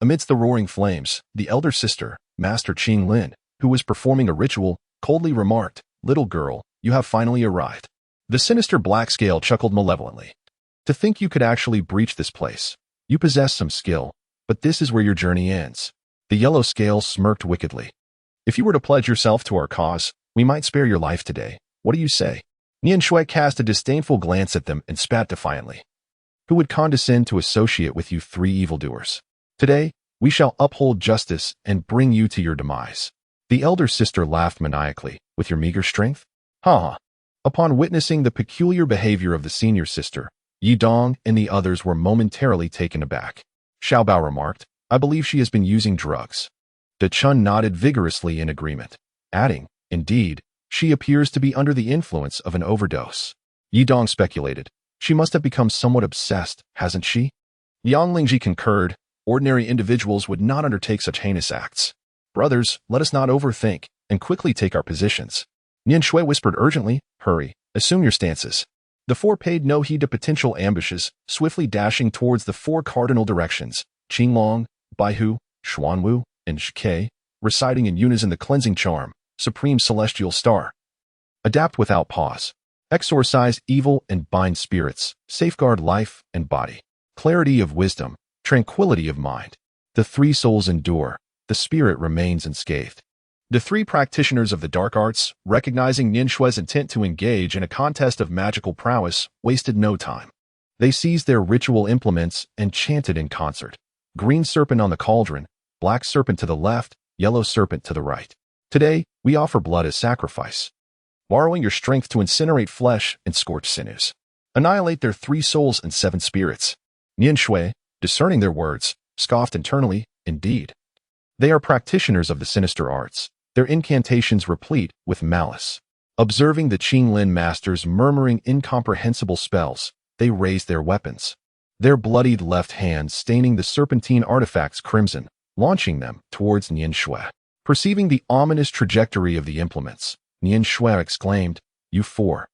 Amidst the roaring flames, the elder sister, Master Qing Lin, who was performing a ritual, coldly remarked, "Little girl, you have finally arrived." The sinister black scale chuckled malevolently. "To think you could actually breach this place. You possess some skill, but this is where your journey ends." The yellow scale smirked wickedly. "If you were to pledge yourself to our cause, we might spare your life today. What do you say?" Nian Shui cast a disdainful glance at them and spat defiantly. "Who would condescend to associate with you 3 evildoers? Today, we shall uphold justice and bring you to your demise." The elder sister laughed maniacally. "With your meager strength? Ha ha." Upon witnessing the peculiar behavior of the senior sister, Yidong and the others were momentarily taken aback. Xiao Bao remarked, "I believe she has been using drugs." De Chun nodded vigorously in agreement, adding, "Indeed, she appears to be under the influence of an overdose." Yidong speculated, "She must have become somewhat obsessed, hasn't she?" Yang Lingji concurred, "Ordinary individuals would not undertake such heinous acts. Brothers, let us not overthink, and quickly take our positions." Nian Shui whispered urgently, "Hurry, assume your stances." The four paid no heed to potential ambushes, swiftly dashing towards the four cardinal directions, Qinglong, Baihu, Xuanwu, and Shike, reciting in unison the cleansing charm, supreme celestial star. Adapt without pause. Exorcise evil and bind spirits, safeguard life and body. Clarity of wisdom, tranquility of mind. The three souls endure, the spirit remains unscathed. The three practitioners of the dark arts, recognizing Nian Shue's intent to engage in a contest of magical prowess, wasted no time. They seized their ritual implements and chanted in concert. Green serpent on the cauldron, black serpent to the left, yellow serpent to the right. Today, we offer blood as sacrifice. Borrowing your strength to incinerate flesh and scorch sinews. Annihilate their three souls and seven spirits. Nian Shui, discerning their words, scoffed internally, indeed. They are practitioners of the sinister arts, their incantations replete with malice. Observing the Qinglin masters murmuring incomprehensible spells, they raised their weapons. Their bloodied left hand staining the serpentine artifacts crimson, launching them towards Nian Shui. Perceiving the ominous trajectory of the implements, Nian Shui exclaimed, "You four.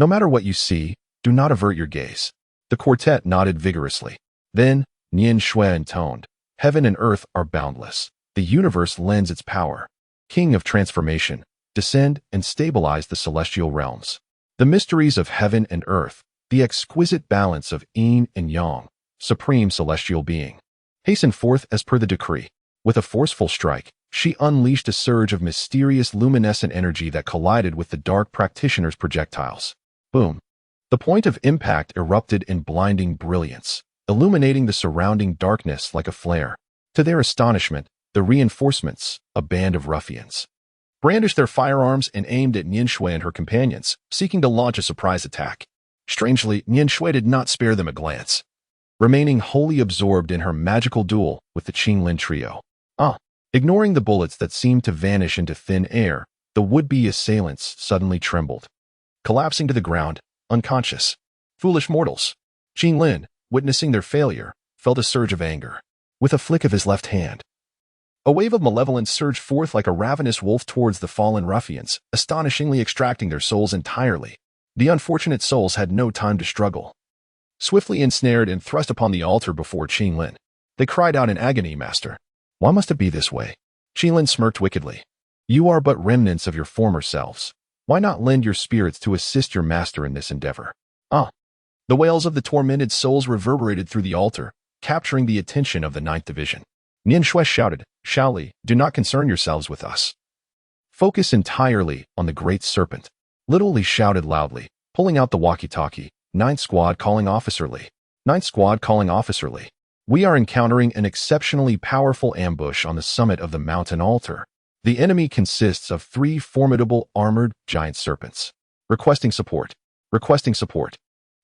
No matter what you see, do not avert your gaze." The quartet nodded vigorously. Then, Nian Shui intoned, "Heaven and earth are boundless. The universe lends its power. King of transformation, descend and stabilize the celestial realms. The mysteries of heaven and earth, the exquisite balance of yin and yang, supreme celestial being. Hasten forth as per the decree." With a forceful strike, she unleashed a surge of mysterious luminescent energy that collided with the dark practitioner's projectiles. Boom. The point of impact erupted in blinding brilliance, illuminating the surrounding darkness like a flare. To their astonishment, the reinforcements, a band of ruffians, brandished their firearms and aimed at Nian Shui and her companions, seeking to launch a surprise attack. Strangely, Nian Shui did not spare them a glance, remaining wholly absorbed in her magical duel with the Qinglin trio. Ignoring the bullets that seemed to vanish into thin air, the would-be assailants suddenly trembled, collapsing to the ground, unconscious. Foolish mortals. Qinglin, witnessing their failure, felt a surge of anger. With a flick of his left hand, a wave of malevolence surged forth like a ravenous wolf towards the fallen ruffians, astonishingly extracting their souls entirely. The unfortunate souls had no time to struggle. Swiftly ensnared and thrust upon the altar before Qinglin, they cried out in agony, "Master, why must it be this way?" Qinglin smirked wickedly. "You are but remnants of your former selves. Why not lend your spirits to assist your master in this endeavor?" The wails of the tormented souls reverberated through the altar, capturing the attention of the Ninth Division. Nian Shui shouted, "Shaoli, do not concern yourselves with us. Focus entirely on the great serpent." Little Li shouted loudly, pulling out the walkie-talkie. "Ninth Squad calling Officer Li. Ninth Squad calling Officer Li. We are encountering an exceptionally powerful ambush on the summit of the mountain altar. The enemy consists of three formidable armored giant serpents. Requesting support. Requesting support.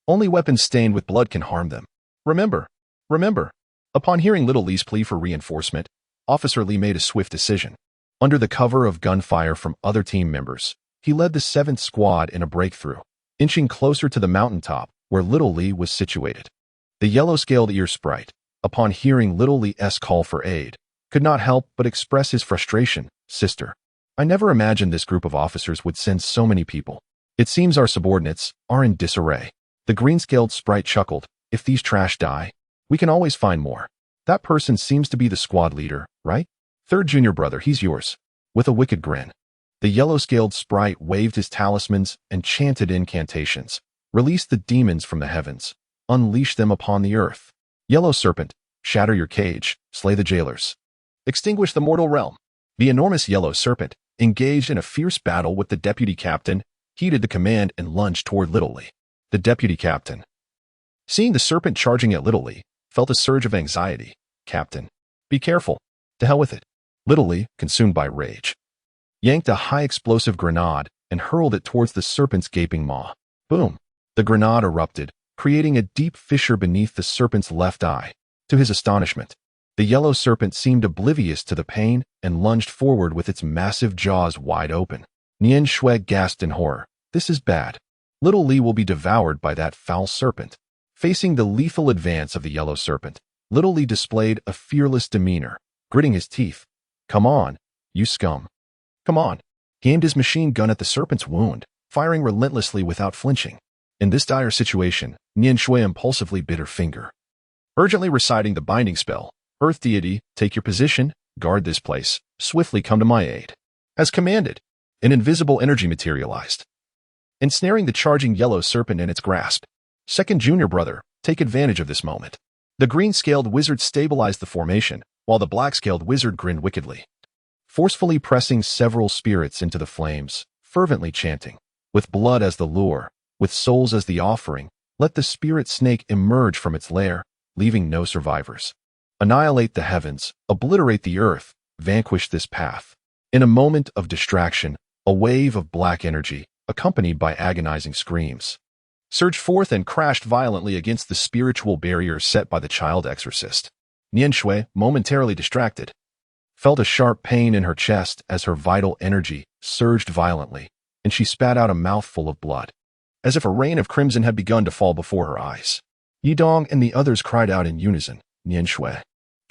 Only weapons stained with blood can harm them. Remember. Remember." Upon hearing Little Li's plea for reinforcement, Officer Li made a swift decision. Under the cover of gunfire from other team members, he led the 7th Squad in a breakthrough, inching closer to the mountaintop where Little Li was situated. The yellow-scaled ear sprite, upon hearing Little Li's call for aid, could not help but express his frustration. "Sister, I never imagined this group of officers would send so many people. It seems our subordinates are in disarray." The green-scaled sprite chuckled. "If these trash die, we can always find more. That person seems to be the squad leader, right? Third junior brother, he's yours." With a wicked grin, the yellow-scaled sprite waved his talismans and chanted incantations. "Release the demons from the heavens. Unleash them upon the earth. Yellow serpent, shatter your cage, slay the jailers. Extinguish the mortal realm." The enormous yellow serpent, engaged in a fierce battle with the deputy captain, heeded the command and lunged toward Little Li. The deputy captain, seeing the serpent charging at Little Li, felt a surge of anxiety. "Captain, be careful. To hell with it." Little Li, consumed by rage, yanked a high-explosive grenade and hurled it towards the serpent's gaping maw. Boom! The grenade erupted, creating a deep fissure beneath the serpent's left eye. To his astonishment, the yellow serpent seemed oblivious to the pain and lunged forward with its massive jaws wide open. Nian Shui gasped in horror. "This is bad. Little Li will be devoured by that foul serpent." Facing the lethal advance of the yellow serpent, Little Li displayed a fearless demeanor, gritting his teeth. "Come on, you scum. Come on." He aimed his machine gun at the serpent's wound, firing relentlessly without flinching. In this dire situation, Nian Shui impulsively bit her finger, urgently reciting the binding spell. Earth deity, take your position, guard this place, swiftly come to my aid. As commanded, an invisible energy materialized, ensnaring the charging yellow serpent in its grasp. Second junior brother, take advantage of this moment. The green-scaled wizard stabilized the formation, while the black-scaled wizard grinned wickedly, forcefully pressing several spirits into the flames, fervently chanting, with blood as the lure, with souls as the offering, let the spirit snake emerge from its lair, leaving no survivors. Annihilate the heavens, obliterate the earth, vanquish this path. In a moment of distraction, a wave of black energy, accompanied by agonizing screams, surged forth and crashed violently against the spiritual barrier set by the child exorcist. Nian Shui, momentarily distracted, felt a sharp pain in her chest as her vital energy surged violently, and she spat out a mouthful of blood, as if a rain of crimson had begun to fall before her eyes. Yidong and the others cried out in unison, Nian Shui.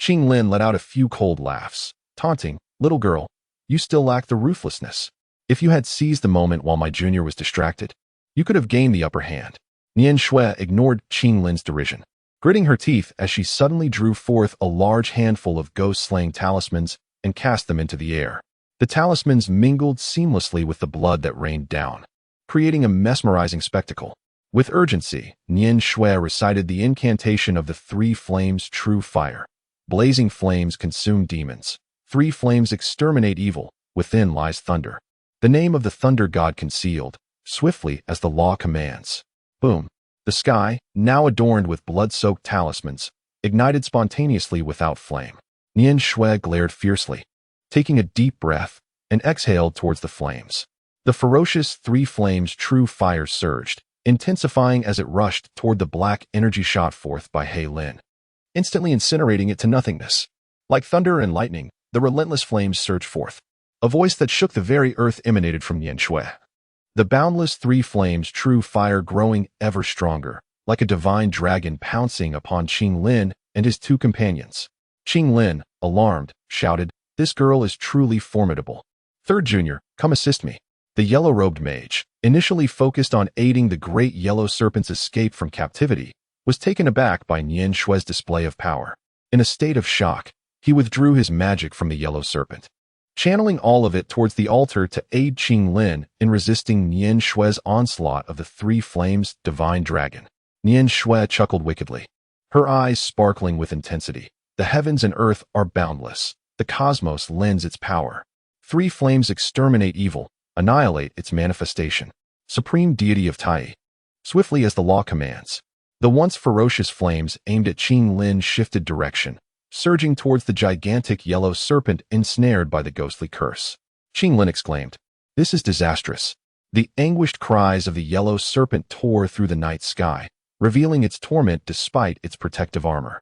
Qing Lin let out a few cold laughs, taunting, little girl, you still lack the ruthlessness. If you had seized the moment while my junior was distracted, you could have gained the upper hand. Nian Shui ignored Qing Lin's derision, gritting her teeth as she suddenly drew forth a large handful of ghost-slaying talismans and cast them into the air. The talismans mingled seamlessly with the blood that rained down, creating a mesmerizing spectacle. With urgency, Nian Shui recited the incantation of the three flames true fire. Blazing flames consume demons. Three flames exterminate evil. Within lies thunder. The name of the thunder god concealed, swiftly as the law commands. Boom. The sky, now adorned with blood-soaked talismans, ignited spontaneously without flame. Nian Shui glared fiercely, taking a deep breath, and exhaled towards the flames. The ferocious three flames true fire surged, intensifying as it rushed toward the black energy shot forth by He Lin, instantly incinerating it to nothingness. Like thunder and lightning, the relentless flames surged forth. A voice that shook the very earth emanated from Nian Shui. The boundless three flames true fire growing ever stronger, like a divine dragon pouncing upon Qing Lin and his two companions. Qing Lin, alarmed, shouted, this girl is truly formidable. Third junior, come assist me. The yellow-robed mage, initially focused on aiding the great yellow serpent's escape from captivity, was taken aback by Nian Shui's display of power. In a state of shock, he withdrew his magic from the yellow serpent, channeling all of it towards the altar to aid Qing Lin in resisting Nian Shui's onslaught of the three flames divine dragon. Nian Shui chuckled wickedly, her eyes sparkling with intensity. The heavens and earth are boundless. The cosmos lends its power. Three flames exterminate evil, annihilate its manifestation. Supreme deity of Tai. Swiftly as the law commands. The once ferocious flames aimed at Qing Lin shifted direction, surging towards the gigantic yellow serpent ensnared by the ghostly curse. Qing Lin exclaimed, this is disastrous. The anguished cries of the yellow serpent tore through the night sky, revealing its torment despite its protective armor.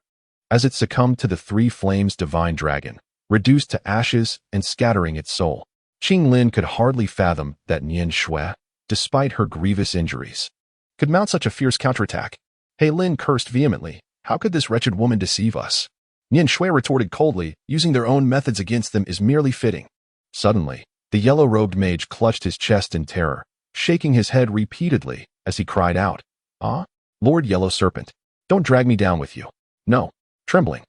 As it succumbed to the three flames divine dragon, reduced to ashes and scattering its soul, Qing Lin could hardly fathom that Nian Shui, despite her grievous injuries, could mount such a fierce counterattack. He Lin cursed vehemently, how could this wretched woman deceive us? Nian Shui retorted coldly, using their own methods against them is merely fitting. Suddenly, the yellow-robed mage clutched his chest in terror, shaking his head repeatedly as he cried out, ah, Lord Yellow Serpent, don't drag me down with you. No. Trembling,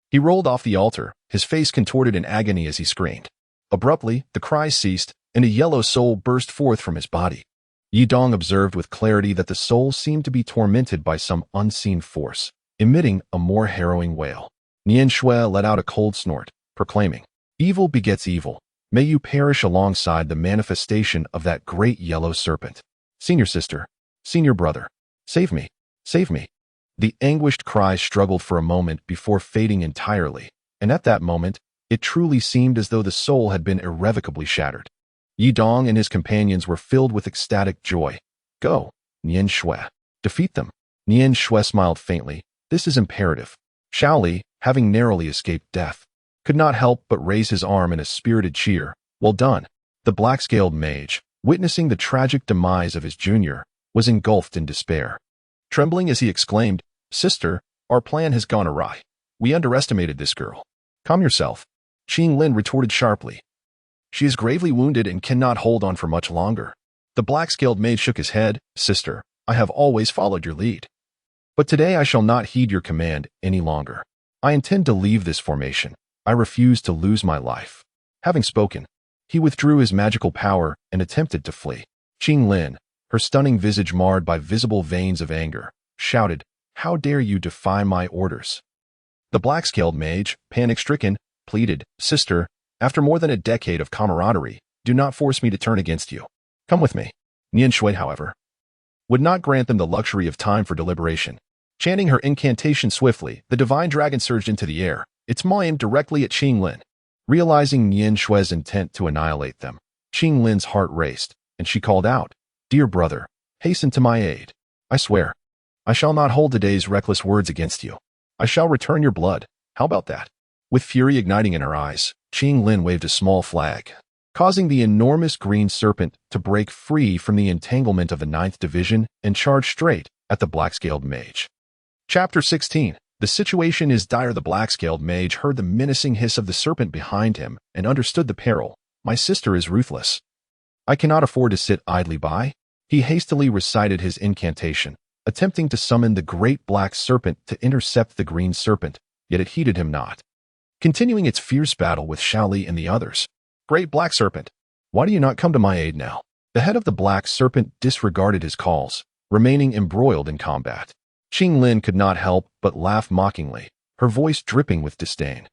he rolled off the altar, his face contorted in agony as he screamed. Abruptly, the cries ceased, and a yellow soul burst forth from his body. Yidong observed with clarity that the soul seemed to be tormented by some unseen force, emitting a more harrowing wail. Nian Shui let out a cold snort, proclaiming, evil begets evil. May you perish alongside the manifestation of that great yellow serpent. Senior sister, senior brother, save me, save me. The anguished cry struggled for a moment before fading entirely, and at that moment, it truly seemed as though the soul had been irrevocably shattered. Yidong and his companions were filled with ecstatic joy. Go, Nian Shui. Defeat them. Nian Shui smiled faintly. This is imperative. Shaoli, having narrowly escaped death, could not help but raise his arm in a spirited cheer. Well done. The black-scaled mage, witnessing the tragic demise of his junior, was engulfed in despair. Trembling as he exclaimed, sister, our plan has gone awry. We underestimated this girl. Calm yourself. Qing Lin retorted sharply. She is gravely wounded and cannot hold on for much longer. The black-scaled mage shook his head. Sister, I have always followed your lead. But today I shall not heed your command any longer. I intend to leave this formation. I refuse to lose my life." Having spoken, he withdrew his magical power and attempted to flee. Qing Lin, her stunning visage marred by visible veins of anger, shouted, "How dare you defy my orders?" The black-scaled mage, panic-stricken, pleaded, "Sister, after more than a decade of camaraderie, do not force me to turn against you. Come with me." Nian Shui, however, would not grant them the luxury of time for deliberation. Chanting her incantation swiftly, the divine dragon surged into the air, its maw aimed directly at Qing Lin. Realizing Nian Shui's intent to annihilate them, Qing Lin's heart raced, and she called out, "Dear brother, hasten to my aid. I swear, I shall not hold today's reckless words against you. I shall return your blood. How about that?" With fury igniting in her eyes, Qing Lin waved a small flag, causing the enormous green serpent to break free from the entanglement of the 9th Division and charge straight at the black-scaled mage. Chapter 16. The situation is dire. The black-scaled mage heard the menacing hiss of the serpent behind him and understood the peril. "My sister is ruthless. I cannot afford to sit idly by." He hastily recited his incantation, attempting to summon the great black serpent to intercept the green serpent, yet it heeded him not. Continuing its fierce battle with Shaoli and the others. "Great black serpent, why do you not come to my aid now?" The head of the black serpent disregarded his calls, remaining embroiled in combat. Qing Lin could not help but laugh mockingly, her voice dripping with disdain.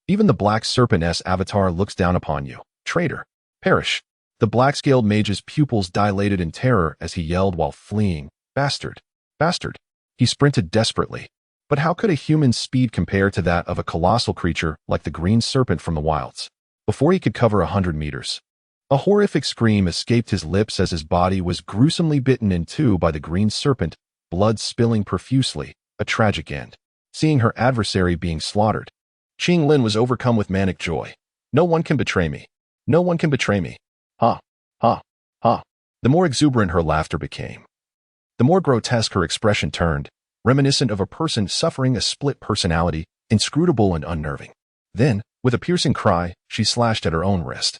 "Even the black serpent's avatar looks down upon you, traitor. Perish." The black-scaled mage's pupils dilated in terror as he yelled while fleeing, "Bastard! Bastard!" He sprinted desperately. But how could a human's speed compare to that of a colossal creature like the green serpent from the wilds? Before he could cover 100 meters, a horrific scream escaped his lips as his body was gruesomely bitten in two by the green serpent, blood spilling profusely, a tragic end. Seeing her adversary being slaughtered, Qing Lin was overcome with manic joy. "No one can betray me. No one can betray me. Ha, ha, ha." The more exuberant her laughter became, the more grotesque her expression turned, reminiscent of a person suffering a split personality, inscrutable and unnerving. Then, with a piercing cry, she slashed at her own wrist,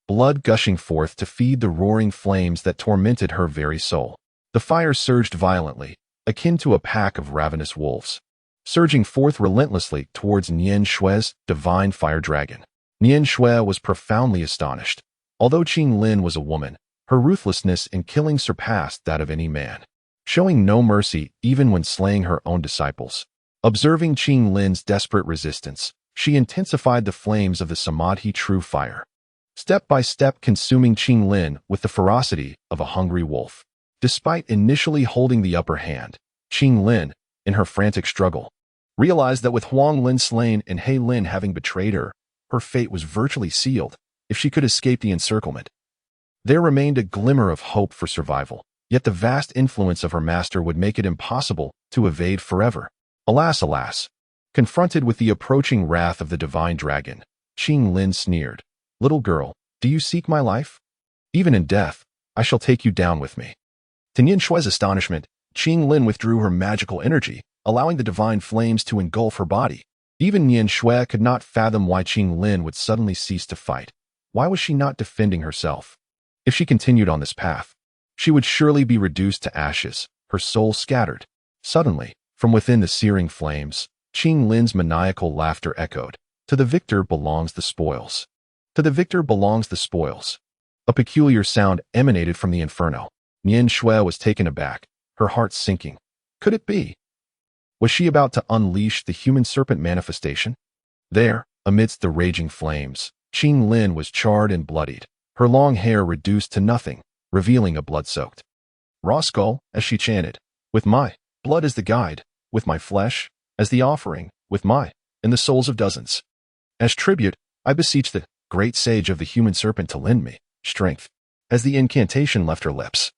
blood gushing forth to feed the roaring flames that tormented her very soul. The fire surged violently, akin to a pack of ravenous wolves, surging forth relentlessly towards Nian Shui's divine fire dragon. Nian Shui was profoundly astonished. Although Qing Lin was a woman, her ruthlessness in killing surpassed that of any man, showing no mercy even when slaying her own disciples. Observing Qing Lin's desperate resistance, she intensified the flames of the Samadhi true fire, step by step consuming Qing Lin with the ferocity of a hungry wolf. Despite initially holding the upper hand, Qing Lin, in her frantic struggle, realized that with Huang Lin slain and He Lin having betrayed her, her fate was virtually sealed if she could escape the encirclement. There remained a glimmer of hope for survival, yet the vast influence of her master would make it impossible to evade forever. Alas, alas! Confronted with the approaching wrath of the divine dragon, Qing Lin sneered, "Little girl, do you seek my life? Even in death, I shall take you down with me." To Nian Shui's astonishment, Qing Lin withdrew her magical energy, allowing the divine flames to engulf her body. Even Nian Shui could not fathom why Qing Lin would suddenly cease to fight. Why was she not defending herself? If she continued on this path, she would surely be reduced to ashes, her soul scattered. Suddenly, from within the searing flames, Qing Lin's maniacal laughter echoed. "To the victor belongs the spoils. To the victor belongs the spoils." A peculiar sound emanated from the inferno. Nian Shui was taken aback, her heart sinking. Could it be? Was she about to unleash the human serpent manifestation? There, amidst the raging flames, Qing Lin was charred and bloodied, her long hair reduced to nothing, revealing a blood-soaked raw skull as she chanted, "With my blood as the guide, with my flesh as the offering, with my and the souls of dozens. As tribute, I beseech the great sage of the human serpent to lend me strength." As the incantation left her lips,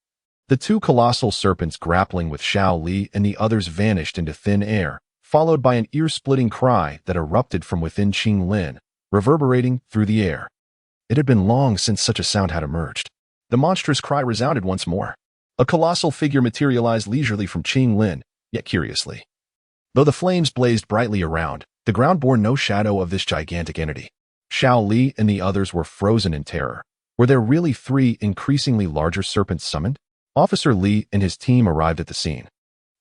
the two colossal serpents grappling with Shaoli and the others vanished into thin air, followed by an ear-splitting cry that erupted from within Qing Lin, reverberating through the air. It had been long since such a sound had emerged. The monstrous cry resounded once more. A colossal figure materialized leisurely from Qing Lin, yet curiously. Though the flames blazed brightly around, the ground bore no shadow of this gigantic entity. Shaoli and the others were frozen in terror. Were there really three increasingly larger serpents summoned? Officer Li and his team arrived at the scene.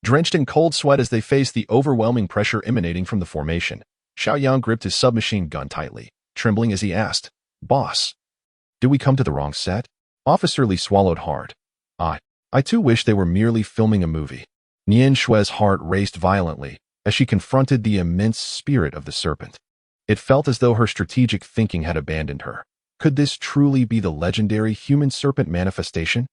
Drenched in cold sweat as they faced the overwhelming pressure emanating from the formation, Chen Yang gripped his submachine gun tightly, trembling as he asked, "Boss, did we come to the wrong set?" Officer Li swallowed hard. I too wish they were merely filming a movie." Nian Shue's heart raced violently as she confronted the immense spirit of the serpent. It felt as though her strategic thinking had abandoned her. Could this truly be the legendary human serpent manifestation?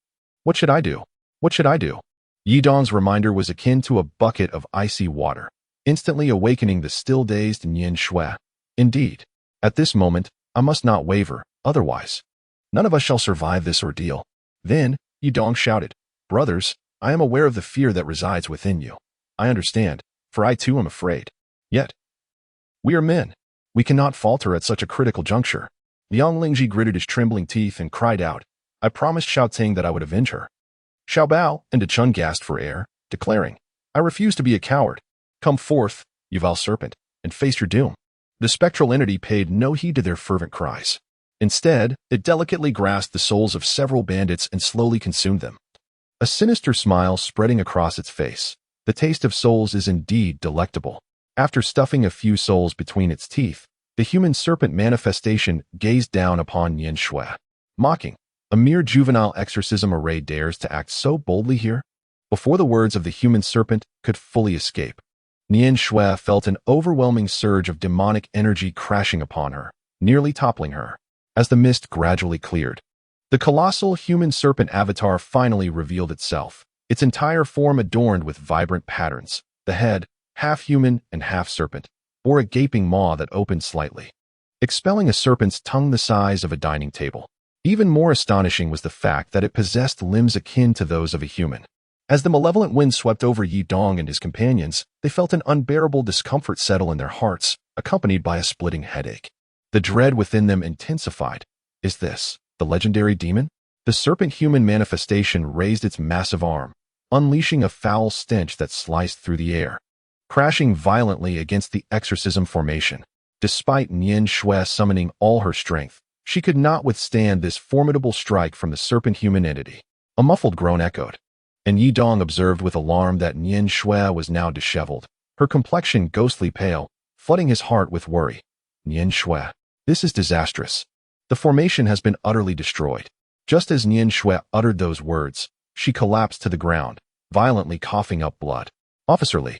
What should I do? What should I do? Yi Dong's reminder was akin to a bucket of icy water, instantly awakening the still-dazed Nian Shui. Indeed, at this moment, I must not waver, otherwise none of us shall survive this ordeal. Then, Yi Dong shouted, "Brothers, I am aware of the fear that resides within you. I understand, for I too am afraid. Yet, we are men. We cannot falter at such a critical juncture." Liang Lingji gritted his trembling teeth and cried out, "I promised Xiao Ting that I would avenge her." Xiao Bao and De Chun gasped for air, declaring, "I refuse to be a coward. Come forth, you vile serpent, and face your doom." The spectral entity paid no heed to their fervent cries. Instead, it delicately grasped the souls of several bandits and slowly consumed them. A sinister smile spreading across its face. The taste of souls is indeed delectable. After stuffing a few souls between its teeth, the human serpent manifestation gazed down upon Nian Shui, mocking. A mere juvenile exorcism array dares to act so boldly here? Before the words of the human serpent could fully escape, Nian Shui felt an overwhelming surge of demonic energy crashing upon her, nearly toppling her. As the mist gradually cleared, the colossal human serpent avatar finally revealed itself, its entire form adorned with vibrant patterns. The head, half human and half serpent, bore a gaping maw that opened slightly, expelling a serpent's tongue the size of a dining table. Even more astonishing was the fact that it possessed limbs akin to those of a human. As the malevolent wind swept over Yi Dong and his companions, they felt an unbearable discomfort settle in their hearts, accompanied by a splitting headache. The dread within them intensified. Is this the legendary demon? The serpent-human manifestation raised its massive arm, unleashing a foul stench that sliced through the air, crashing violently against the exorcism formation. Despite Nian Shui summoning all her strength, she could not withstand this formidable strike from the serpent-human entity. A muffled groan echoed, and Yi Dong observed with alarm that Nian Shui was now disheveled, her complexion ghostly pale, flooding his heart with worry. Nian Shui, this is disastrous. The formation has been utterly destroyed. Just as Nian Shui uttered those words, she collapsed to the ground, violently coughing up blood. Officer Li,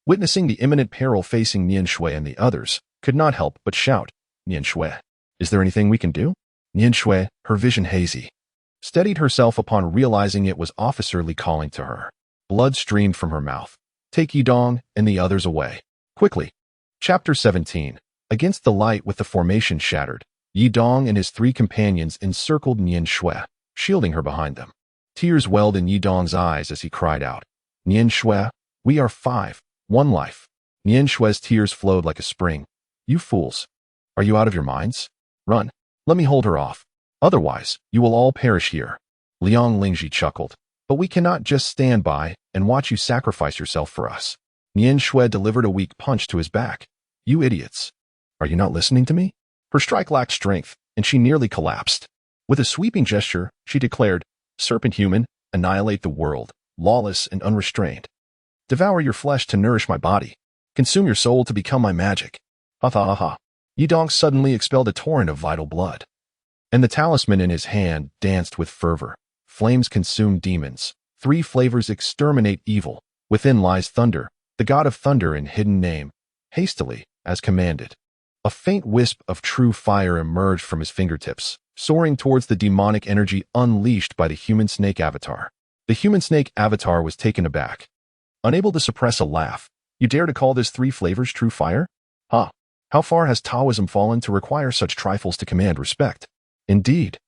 witnessing the imminent peril facing Nian Shui and the others, could not help but shout, "Nian Shui, is there anything we can do?" Nian Shui, her vision hazy, steadied herself upon realizing it was Officer Li calling to her. Blood streamed from her mouth. "Take Yi Dong and the others away. Quickly." Chapter 17. Against the light with the formation shattered, Yi Dong and his three companions encircled Nian Shui, shielding her behind them. Tears welled in Yi Dong's eyes as he cried out, "Nian Shui, we are five, one life." Nian Shui's tears flowed like a spring. "You fools. Are you out of your minds? Run. Let me hold her off. Otherwise, you will all perish here." Liang Lingji chuckled. "But we cannot just stand by and watch you sacrifice yourself for us." Nian Shui delivered a weak punch to his back. "You idiots. Are you not listening to me?" Her strike lacked strength, and she nearly collapsed. With a sweeping gesture, she declared, "Serpent human, annihilate the world, lawless and unrestrained. Devour your flesh to nourish my body. Consume your soul to become my magic." Ha ha ha ha. Yi Dong suddenly expelled a torrent of vital blood, and the talisman in his hand danced with fervor. Flames consume demons. 3 flavors exterminate evil. Within lies thunder, the god of thunder in hidden name. Hastily, as commanded, a faint wisp of true fire emerged from his fingertips, soaring towards the demonic energy unleashed by the human snake avatar. The human snake avatar was taken aback, unable to suppress a laugh. "You dare to call this 3 flavors true fire? Ha! How far has Taoism fallen to require such trifles to command respect?" Indeed,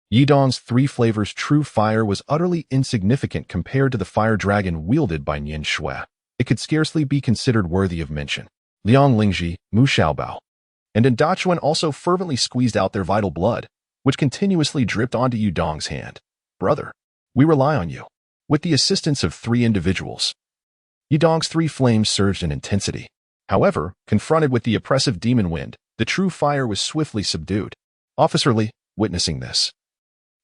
Yi Dong's 3 flavors true fire was utterly insignificant compared to the fire dragon wielded by Nian Shui. It could scarcely be considered worthy of mention. Liang Lingji, Mu Xiaobao, and Dachuan also fervently squeezed out their vital blood, which continuously dripped onto Yi Dong's hand. "Brother, we rely on you." With the assistance of 3 individuals, Yi Dong's 3 flames surged in intensity. However, confronted with the oppressive demon wind, the true fire was swiftly subdued. Officer Li, witnessing this,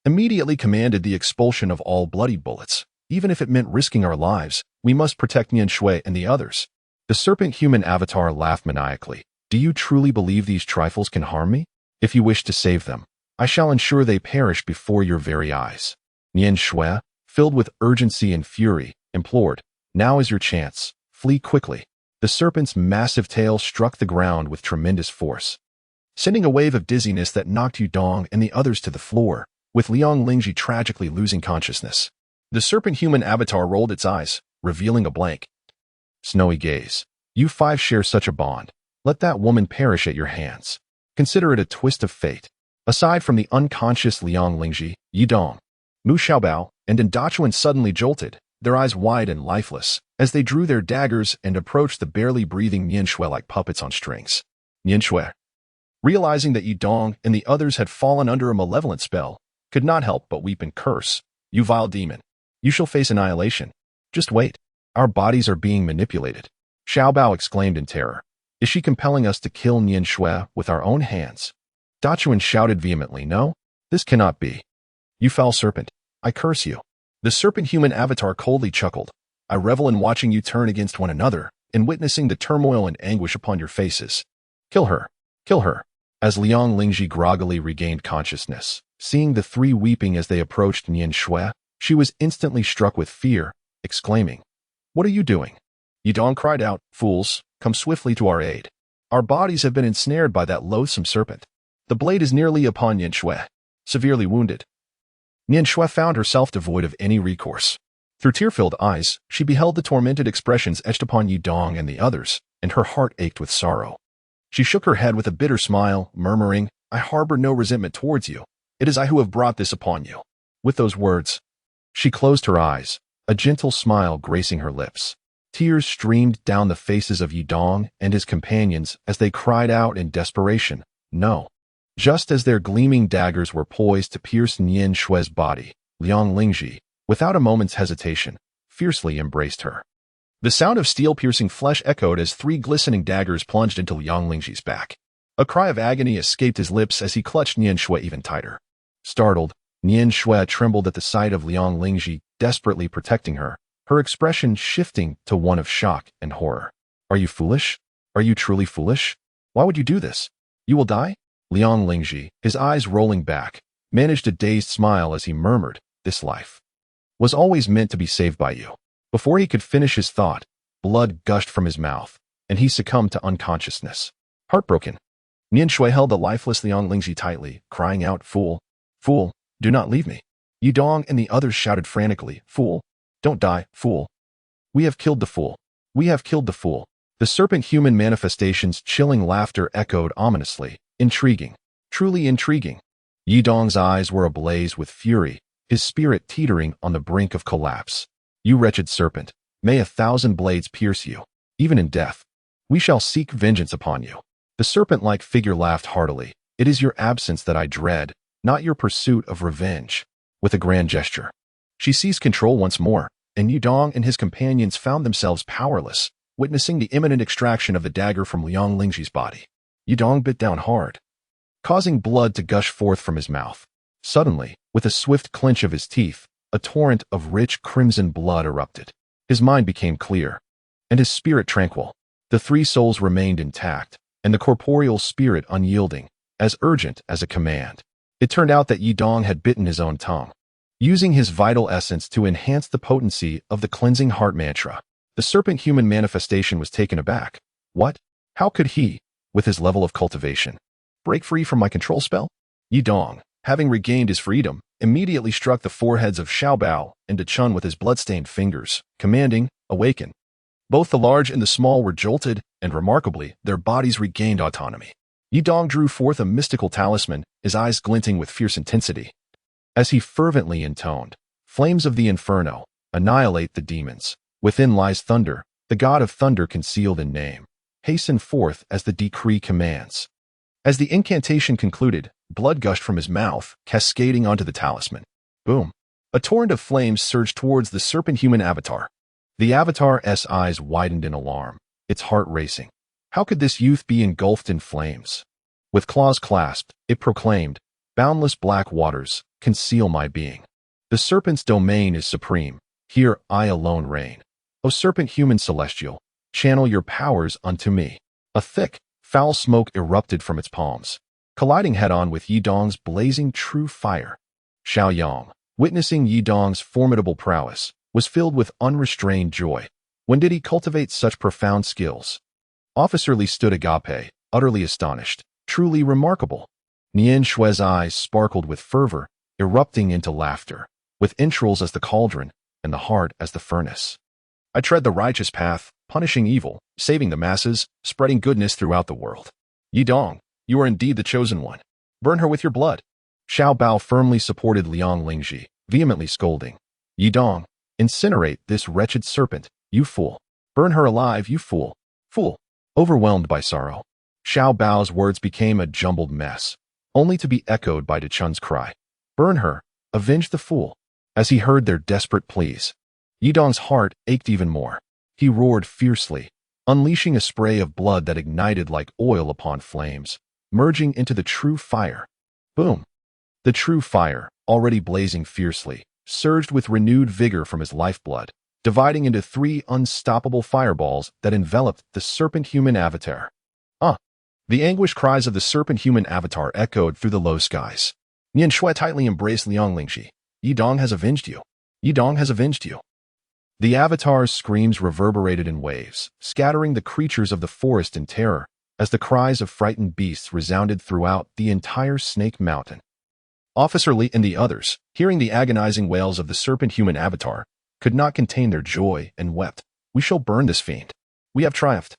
immediately commanded the expulsion of all bloody bullets. Even if it meant risking our lives, we must protect Nian Shui and the others. The serpent human avatar laughed maniacally. Do you truly believe these trifles can harm me? If you wish to save them, I shall ensure they perish before your very eyes. Nian Shui, filled with urgency and fury, implored, now is your chance. Flee quickly. The serpent's massive tail struck the ground with tremendous force, sending a wave of dizziness that knocked Yudong and the others to the floor, with Liang Lingji tragically losing consciousness. The serpent human avatar rolled its eyes, revealing a blank, snowy gaze. You five share such a bond. Let that woman perish at your hands. Consider it a twist of fate. Aside from the unconscious Liang Lingji, Yudong, Mu Xiaobao, and Dachuan suddenly jolted, their eyes wide and lifeless, as they drew their daggers and approached the barely breathing Nian Shui like puppets on strings. Nian Shui, realizing that Yudong and the others had fallen under a malevolent spell, could not help but weep and curse. You vile demon. You shall face annihilation. Just wait. Our bodies are being manipulated. Xiaobao exclaimed in terror. Is she compelling us to kill Nian Shui with our own hands? Dachuan shouted vehemently, no, this cannot be. You foul serpent, I curse you. The serpent human avatar coldly chuckled. I revel in watching you turn against one another, and witnessing the turmoil and anguish upon your faces. Kill her. Kill her. As Liang Lingji groggily regained consciousness, seeing the three weeping as they approached Nian Shui, she was instantly struck with fear, exclaiming, What are you doing? Yudong cried out, Fools, come swiftly to our aid. Our bodies have been ensnared by that loathsome serpent. The blade is nearly upon Nian Shui, severely wounded. Nian Shui found herself devoid of any recourse. Through tear-filled eyes, she beheld the tormented expressions etched upon Yudong and the others, and her heart ached with sorrow. She shook her head with a bitter smile, murmuring, I harbor no resentment towards you. It is I who have brought this upon you. With those words, she closed her eyes, a gentle smile gracing her lips. Tears streamed down the faces of Yudong and his companions as they cried out in desperation, no. Just as their gleaming daggers were poised to pierce Nian Shui's body, Liang Lingji, without a moment's hesitation, fiercely embraced her. The sound of steel-piercing flesh echoed as three glistening daggers plunged into Liang Lingji's back. A cry of agony escaped his lips as he clutched Nian Shui even tighter. Startled, Nian Shui trembled at the sight of Liang Lingji desperately protecting her, her expression shifting to one of shock and horror. Are you foolish? Are you truly foolish? Why would you do this? You will die? Liang Lingji, his eyes rolling back, managed a dazed smile as he murmured, This life was always meant to be saved by you. Before he could finish his thought, blood gushed from his mouth, and he succumbed to unconsciousness. Heartbroken, Nian Shui held the lifeless Liang Lingji tightly, crying out, Fool, fool, do not leave me. Yudong and the others shouted frantically, Fool, don't die, fool. We have killed the fool. We have killed the fool. The serpent human manifestation's chilling laughter echoed ominously. Intriguing. Truly intriguing. Yudong's eyes were ablaze with fury, his spirit teetering on the brink of collapse. You wretched serpent, may 1,000 blades pierce you. Even in death, we shall seek vengeance upon you. The serpent-like figure laughed heartily. It is your absence that I dread, not your pursuit of revenge. With a grand gesture, she seized control once more, and Yudong and his companions found themselves powerless, witnessing the imminent extraction of the dagger from Liang Lingji's body. Yudong bit down hard, causing blood to gush forth from his mouth. Suddenly, with a swift clench of his teeth, a torrent of rich crimson blood erupted. His mind became clear, and his spirit tranquil. The three souls remained intact, and the corporeal spirit unyielding, as urgent as a command. It turned out that Yudong had bitten his own tongue, using his vital essence to enhance the potency of the cleansing heart mantra. The serpent human manifestation was taken aback. What? How could he, with his level of cultivation, break free from my control spell? Yudong, having regained his freedom, immediately struck the foreheads of Xiaobao and Chun with his blood-stained fingers, commanding, Awaken. Both the large and the small were jolted, and remarkably, their bodies regained autonomy. Yudong drew forth a mystical talisman, his eyes glinting with fierce intensity. As he fervently intoned, Flames of the Inferno, annihilate the demons. Within lies thunder, the god of thunder concealed in name. Hasten forth as the decree commands. As the incantation concluded, blood gushed from his mouth, cascading onto the talisman. Boom. A torrent of flames surged towards the serpent human avatar. The avatar's eyes widened in alarm, its heart racing. How could this youth be engulfed in flames? With claws clasped, it proclaimed, Boundless black waters, conceal my being. The serpent's domain is supreme. Here I alone reign. O serpent human celestial, channel your powers unto me. A thick, foul smoke erupted from its palms, colliding head-on with Yidong's blazing true fire. Xiao Yang, witnessing Yidong's formidable prowess, was filled with unrestrained joy. When did he cultivate such profound skills? Officer Li stood agape, utterly astonished. Truly remarkable. Nian Shui's eyes sparkled with fervor, erupting into laughter, with entrails as the cauldron and the heart as the furnace. I tread the righteous path, punishing evil, saving the masses, spreading goodness throughout the world. Yidong, you are indeed the chosen one. Burn her with your blood. Xiao Bao firmly supported Liang Lingji, vehemently scolding. Yidong, incinerate this wretched serpent, you fool. Burn her alive, you fool. Fool. Overwhelmed by sorrow, Xiao Bao's words became a jumbled mess, only to be echoed by Chun's cry. Burn her, avenge the fool. As he heard their desperate pleas, Yidong's heart ached even more. He roared fiercely, unleashing a spray of blood that ignited like oil upon flames, merging into the true fire. Boom! The true fire, already blazing fiercely, surged with renewed vigor from his lifeblood, dividing into 3 unstoppable fireballs that enveloped the serpent-human avatar. The anguished cries of the serpent-human avatar echoed through the low skies. Nian Shui tightly embraced Liang Lingji. Yidong has avenged you. Yidong has avenged you. The avatar's screams reverberated in waves, scattering the creatures of the forest in terror, as the cries of frightened beasts resounded throughout the entire Snake Mountain. Officer Li and the others, hearing the agonizing wails of the serpent-human avatar, could not contain their joy and wept. We shall burn this fiend. We have triumphed.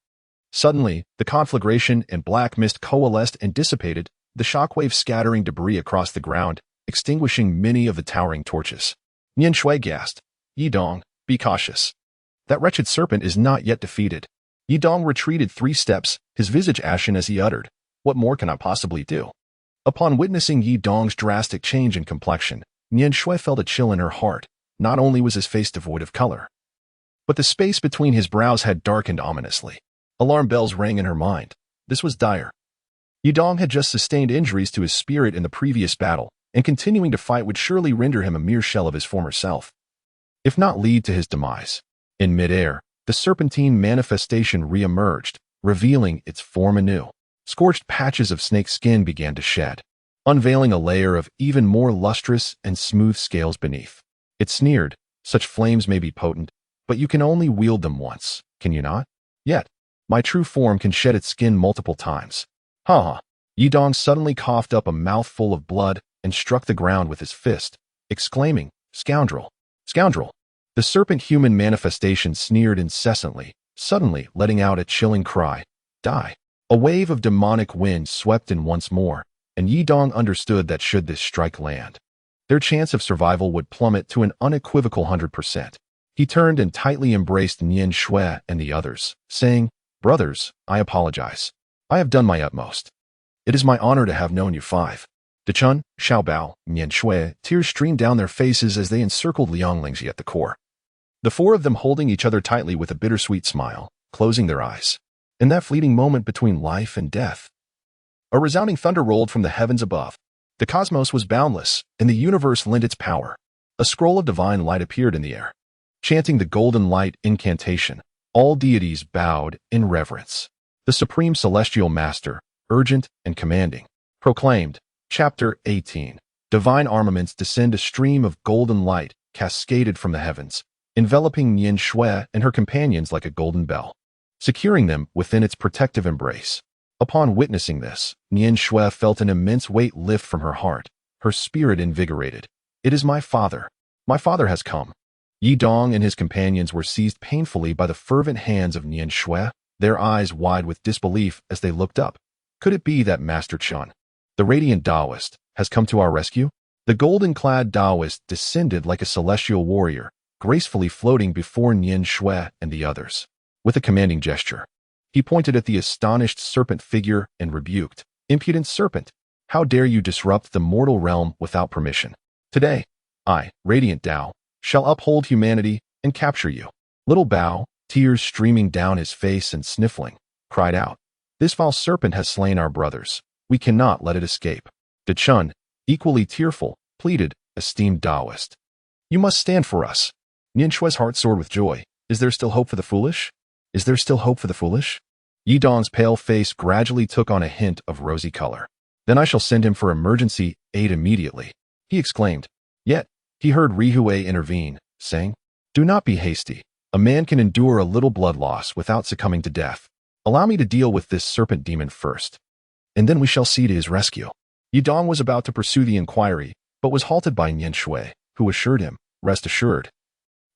Suddenly, the conflagration and black mist coalesced and dissipated, the shockwave scattering debris across the ground, extinguishing many of the towering torches. Nian Shui gasped. Yidong, be cautious. That wretched serpent is not yet defeated. Yidong retreated 3 steps, his visage ashen as he uttered, what more can I possibly do? Upon witnessing Yidong's drastic change in complexion, Nian Shui felt a chill in her heart. Not only was his face devoid of color, but the space between his brows had darkened ominously. Alarm bells rang in her mind. This was dire. Yidong had just sustained injuries to his spirit in the previous battle, and continuing to fight would surely render him a mere shell of his former self, if not lead to his demise. In midair, the serpentine manifestation re-emerged, revealing its form anew. Scorched patches of snake skin began to shed, unveiling a layer of even more lustrous and smooth scales beneath. It sneered, such flames may be potent, but you can only wield them once, can you not? Yet, my true form can shed its skin multiple times. Ha ha. Yidong suddenly coughed up a mouthful of blood and struck the ground with his fist, exclaiming, Scoundrel! Scoundrel! The serpent-human manifestation sneered incessantly, suddenly letting out a chilling cry. Die! A wave of demonic wind swept in once more, and Yidong understood that should this strike land, their chance of survival would plummet to an unequivocal 100%. He turned and tightly embraced Nian Shui and the others, saying, Brothers, I apologize. I have done my utmost. It is my honor to have known you 5. Chun, Xiao Bao, Nian Shui, tears streamed down their faces as they encircled Liang Lingji at the core. The 4 of them holding each other tightly with a bittersweet smile, closing their eyes. In that fleeting moment between life and death, a resounding thunder rolled from the heavens above. The cosmos was boundless, and the universe lent its power. A scroll of divine light appeared in the air. Chanting the golden light incantation, all deities bowed in reverence. The Supreme Celestial Master, urgent and commanding, proclaimed, Chapter 18. Divine armaments descend a stream of golden light, cascaded from the heavens, enveloping Nian Shui and her companions like a golden bell, securing them within its protective embrace. Upon witnessing this, Nian Shui felt an immense weight lift from her heart, her spirit invigorated. It is my father. My father has come. Yidong and his companions were seized painfully by the fervent hands of Nian Shui, their eyes wide with disbelief as they looked up. Could it be that Master Chen, the radiant Taoist, has come to our rescue? The golden-clad Taoist descended like a celestial warrior, gracefully floating before Nian Shui and the others. With a commanding gesture, he pointed at the astonished serpent figure and rebuked, Impudent serpent, how dare you disrupt the mortal realm without permission? Today, I, Radiant Tao, shall uphold humanity and capture you. Little Bao, tears streaming down his face and sniffling, cried out, This foul serpent has slain our brothers. We cannot let it escape. Chun, equally tearful, pleaded esteemed Taoist. You must stand for us. Nian Shui's heart soared with joy. Is there still hope for the foolish? Is there still hope for the foolish? Yi Dong's pale face gradually took on a hint of rosy color. Then I shall send him for emergency aid immediately, he exclaimed. Yet, he heard Ri Hui intervene, saying, Do not be hasty. A man can endure a little blood loss without succumbing to death. Allow me to deal with this serpent demon first, and then we shall see to his rescue. Yi Dong was about to pursue the inquiry, but was halted by Nian Shui, who assured him, Rest assured.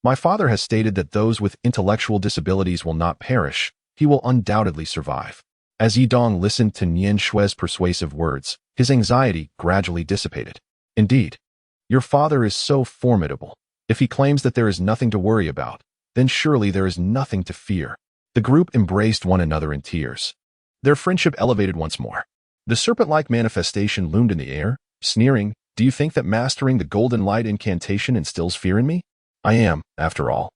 My father has stated that those with intellectual disabilities will not perish. He will undoubtedly survive. As Yi Dong listened to Nian Shui's persuasive words, his anxiety gradually dissipated. Indeed, your father is so formidable. If he claims that there is nothing to worry about, then surely there is nothing to fear. The group embraced one another in tears. Their friendship elevated once more. The serpent-like manifestation loomed in the air, sneering, Do you think that mastering the golden light incantation instills fear in me? I am, after all,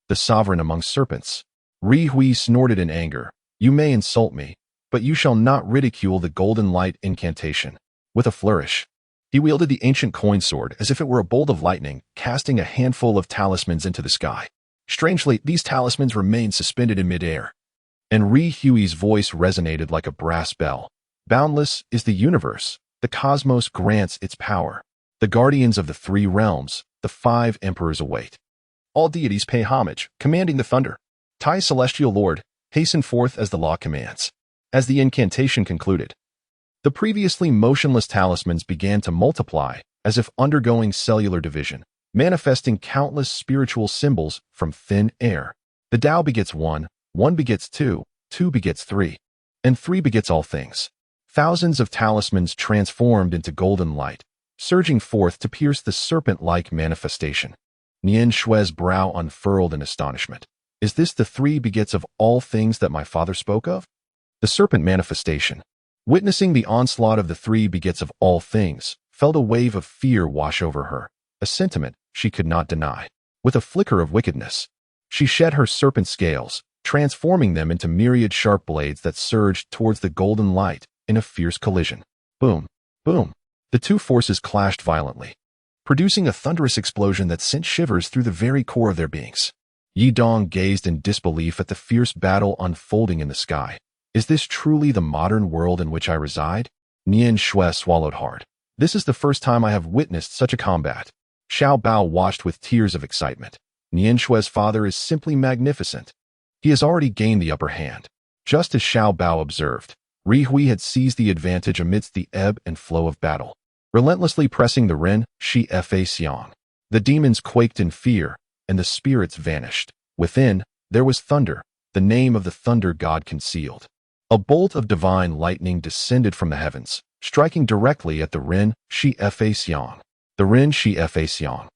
the sovereign among serpents. Ri Hui snorted in anger. You may insult me, but you shall not ridicule the golden light incantation. With a flourish, he wielded the ancient coin sword as if it were a bolt of lightning, casting a handful of talismans into the sky. Strangely, these talismans remained suspended in midair, and Ri Hui's voice resonated like a brass bell. Boundless is the universe. The cosmos grants its power. The guardians of the three realms, the five emperors await. All deities pay homage, commanding the thunder. Tai Celestial Lord, hasten forth as the law commands. As the incantation concluded, the previously motionless talismans began to multiply, as if undergoing cellular division, manifesting countless spiritual symbols from thin air. The Tao begets one, one begets two, two begets three, and three begets all things. Thousands of talismans transformed into golden light, surging forth to pierce the serpent-like manifestation. Nian Shui's brow unfurled in astonishment. Is this the three begets of all things that my father spoke of? The serpent manifestation, witnessing the onslaught of the three begets of all things, felt a wave of fear wash over her, a sentiment she could not deny. With a flicker of wickedness, she shed her serpent scales, transforming them into myriad sharp blades that surged towards the golden light in a fierce collision. Boom, boom. The two forces clashed violently, producing a thunderous explosion that sent shivers through the very core of their beings. Yi Dong gazed in disbelief at the fierce battle unfolding in the sky. Is this truly the modern world in which I reside? Nian Shui swallowed hard. This is the first time I have witnessed such a combat. Xiao Bao watched with tears of excitement. Nian Shui's father is simply magnificent. He has already gained the upper hand. Just as Xiao Bao observed, Ri Hui had seized the advantage amidst the ebb and flow of battle, relentlessly pressing the Ren, Shi Fa Xiang. The demons quaked in fear, and the spirits vanished. Within, there was thunder, the name of the thunder god concealed. A bolt of divine lightning descended from the heavens, striking directly at the Ren, Shi Fa Xiang. The Ren, Shi Fa Xiang,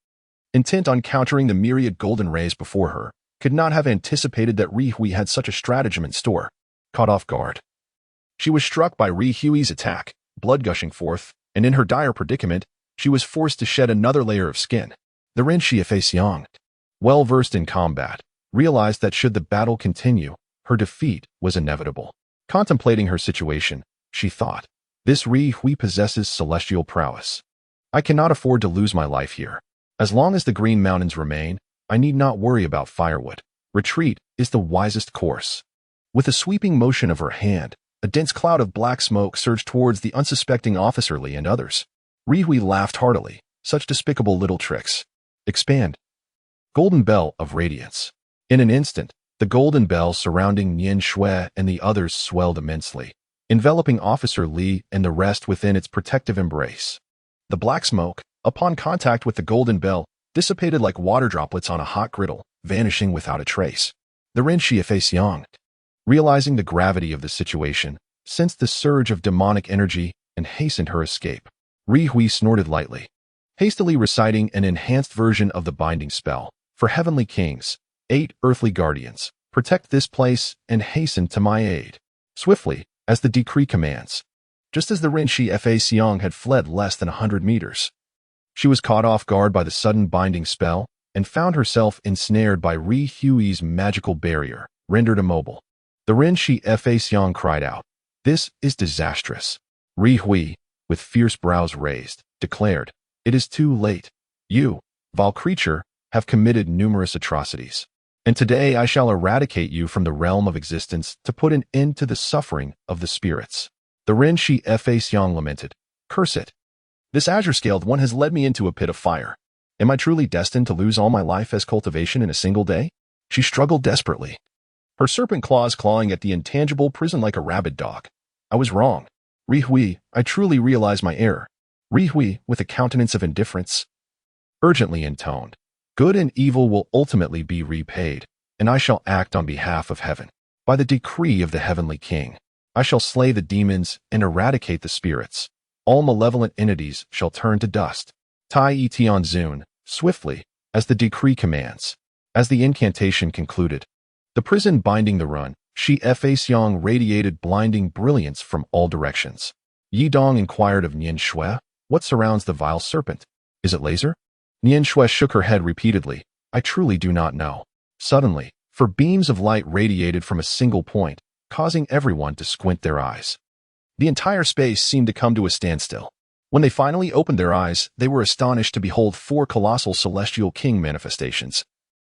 intent on countering the myriad golden rays before her, could not have anticipated that Ri Hui had such a stratagem in store. Caught off guard, she was struck by Ri Hui's attack, blood gushing forth, and in her dire predicament, she was forced to shed another layer of skin. The Ren Shi Fa Xiang, well versed in combat, realized that should the battle continue, her defeat was inevitable. Contemplating her situation, she thought, This Ri Hui possesses celestial prowess. I cannot afford to lose my life here. As long as the Green Mountains remain, I need not worry about firewood. Retreat is the wisest course. With a sweeping motion of her hand, a dense cloud of black smoke surged towards the unsuspecting officer Li and others. Ri Hui laughed heartily. Such despicable little tricks. Expand. Golden Bell of Radiance. In an instant, the golden bell surrounding Nian Shui and the others swelled immensely, enveloping Officer Li and the rest within its protective embrace. The black smoke, upon contact with the golden bell, dissipated like water droplets on a hot griddle, vanishing without a trace. The Ren Shi Fa Xiang, realizing the gravity of the situation, sensed the surge of demonic energy and hastened her escape. Ri Hui snorted lightly, hastily reciting an enhanced version of the binding spell. For heavenly kings, 8 earthly guardians, protect this place and hasten to my aid. Swiftly, as the decree commands. Just as the Ren Shi Fa Xiang had fled less than 100 meters, she was caught off guard by the sudden binding spell and found herself ensnared by Ri Hui's magical barrier, rendered immobile. The Ren Shi Fa Xiang cried out, This is disastrous. Ri Hui, with fierce brows raised, declared, It is too late. You, vile creature, have committed numerous atrocities. And today I shall eradicate you from the realm of existence to put an end to the suffering of the spirits. The Ren Shi Fa Xiang lamented. Curse it. This azure-scaled one has led me into a pit of fire. Am I truly destined to lose all my life as cultivation in a single day? She struggled desperately, her serpent claws clawing at the intangible prison like a rabid dog. I was wrong. Ri Hui, I truly realize my error. Ri Hui, with a countenance of indifference, urgently intoned. Good and evil will ultimately be repaid, and I shall act on behalf of heaven. By the decree of the heavenly king, I shall slay the demons and eradicate the spirits. All malevolent entities shall turn to dust. Tai Tian Zun, swiftly, as the decree commands. As the incantation concluded, the prison binding the run, Shi Fa Xiang radiated blinding brilliance from all directions. Yi Dong inquired of Nian Shui, what surrounds the vile serpent? Is it laser? Nian Shui shook her head repeatedly. I truly do not know. Suddenly, for beams of light radiated from a single point, causing everyone to squint their eyes. The entire space seemed to come to a standstill. When they finally opened their eyes, they were astonished to behold 4 colossal celestial king manifestations,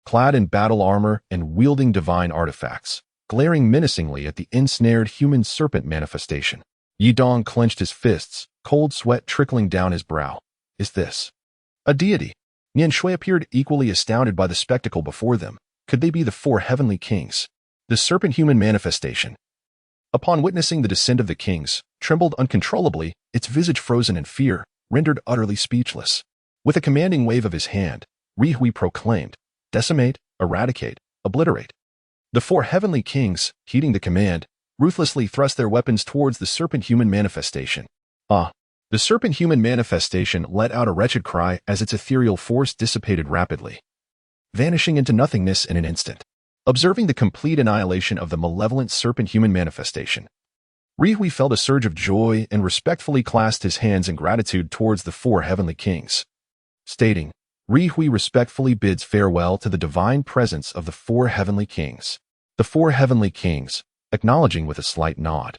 clad in battle armor and wielding divine artifacts, glaring menacingly at the ensnared human serpent manifestation. Yi Dong clenched his fists, cold sweat trickling down his brow. Is this a deity? Nian Shui appeared equally astounded by the spectacle before them. Could they be the 4 heavenly kings? The serpent human manifestation, upon witnessing the descent of the kings, trembled uncontrollably, its visage frozen in fear, rendered utterly speechless. With a commanding wave of his hand, Ri Hui proclaimed, decimate, eradicate, obliterate. The 4 heavenly kings, heeding the command, ruthlessly thrust their weapons towards the serpent human manifestation. The serpent human manifestation let out a wretched cry as its ethereal force dissipated rapidly, vanishing into nothingness in an instant. Observing the complete annihilation of the malevolent serpent human manifestation, Ri Hui felt a surge of joy and respectfully clasped his hands in gratitude towards the 4 heavenly kings, stating, Ri Hui respectfully bids farewell to the divine presence of the 4 heavenly kings. The 4 heavenly kings, acknowledging with a slight nod,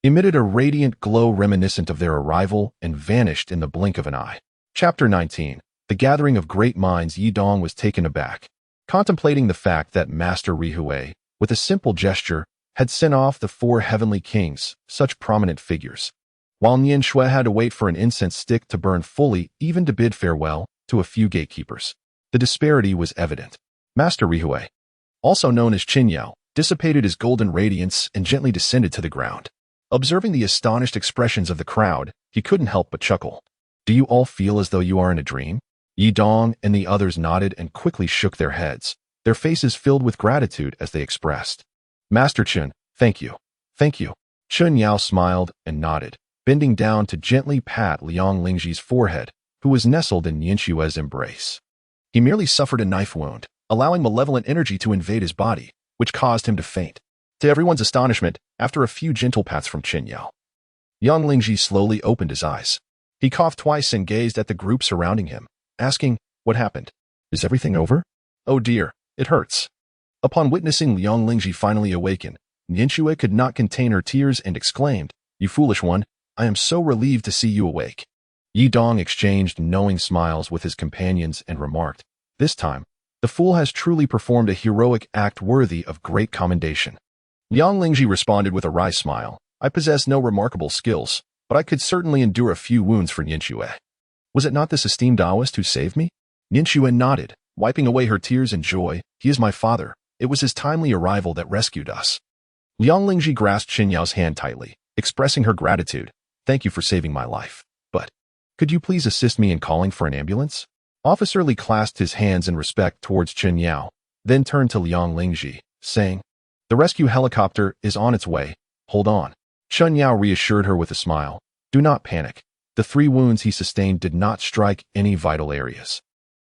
emitted a radiant glow reminiscent of their arrival and vanished in the blink of an eye. Chapter 19. The gathering of great minds. Yi Dong was taken aback, contemplating the fact that Master Ri Hui, with a simple gesture, had sent off the 4 heavenly kings, such prominent figures, while Nian Shui had to wait for an incense stick to burn fully, even to bid farewell to a few gatekeepers. The disparity was evident. Master Ri Hui, also known as Chen Yang, dissipated his golden radiance and gently descended to the ground. Observing the astonished expressions of the crowd, he couldn't help but chuckle. Do you all feel as though you are in a dream? Yi Dong and the others nodded and quickly shook their heads, their faces filled with gratitude as they expressed, Master Chen, thank you. Thank you. Chen Yao smiled and nodded, bending down to gently pat Liang Lingji's forehead, who was nestled in Nian Shui's embrace. He merely suffered a knife wound, allowing malevolent energy to invade his body, which caused him to faint. To everyone's astonishment, after a few gentle pats from Chen Yao, Yang Lingji slowly opened his eyes. He coughed twice and gazed at the group surrounding him, asking, what happened? Is everything over? Oh dear, it hurts. Upon witnessing Liang Lingji finally awaken, Nian Shui could not contain her tears and exclaimed, You foolish one, I am so relieved to see you awake. Yi Dong exchanged knowing smiles with his companions and remarked, This time, the fool has truly performed a heroic act worthy of great commendation. Liang Lingji responded with a wry smile, I possess no remarkable skills, but I could certainly endure a few wounds for Nian Shui. Was it not this esteemed Taoist who saved me? Nian Shui nodded, wiping away her tears in joy. He is my father. It was his timely arrival that rescued us. Liang Lingji grasped Chen Yao's hand tightly, expressing her gratitude. Thank you for saving my life. But could you please assist me in calling for an ambulance? Officer Li clasped his hands in respect towards Chen Yao, then turned to Liang Lingji, saying, The rescue helicopter is on its way. Hold on. Chen Yao reassured her with a smile. Do not panic. The 3 wounds he sustained did not strike any vital areas.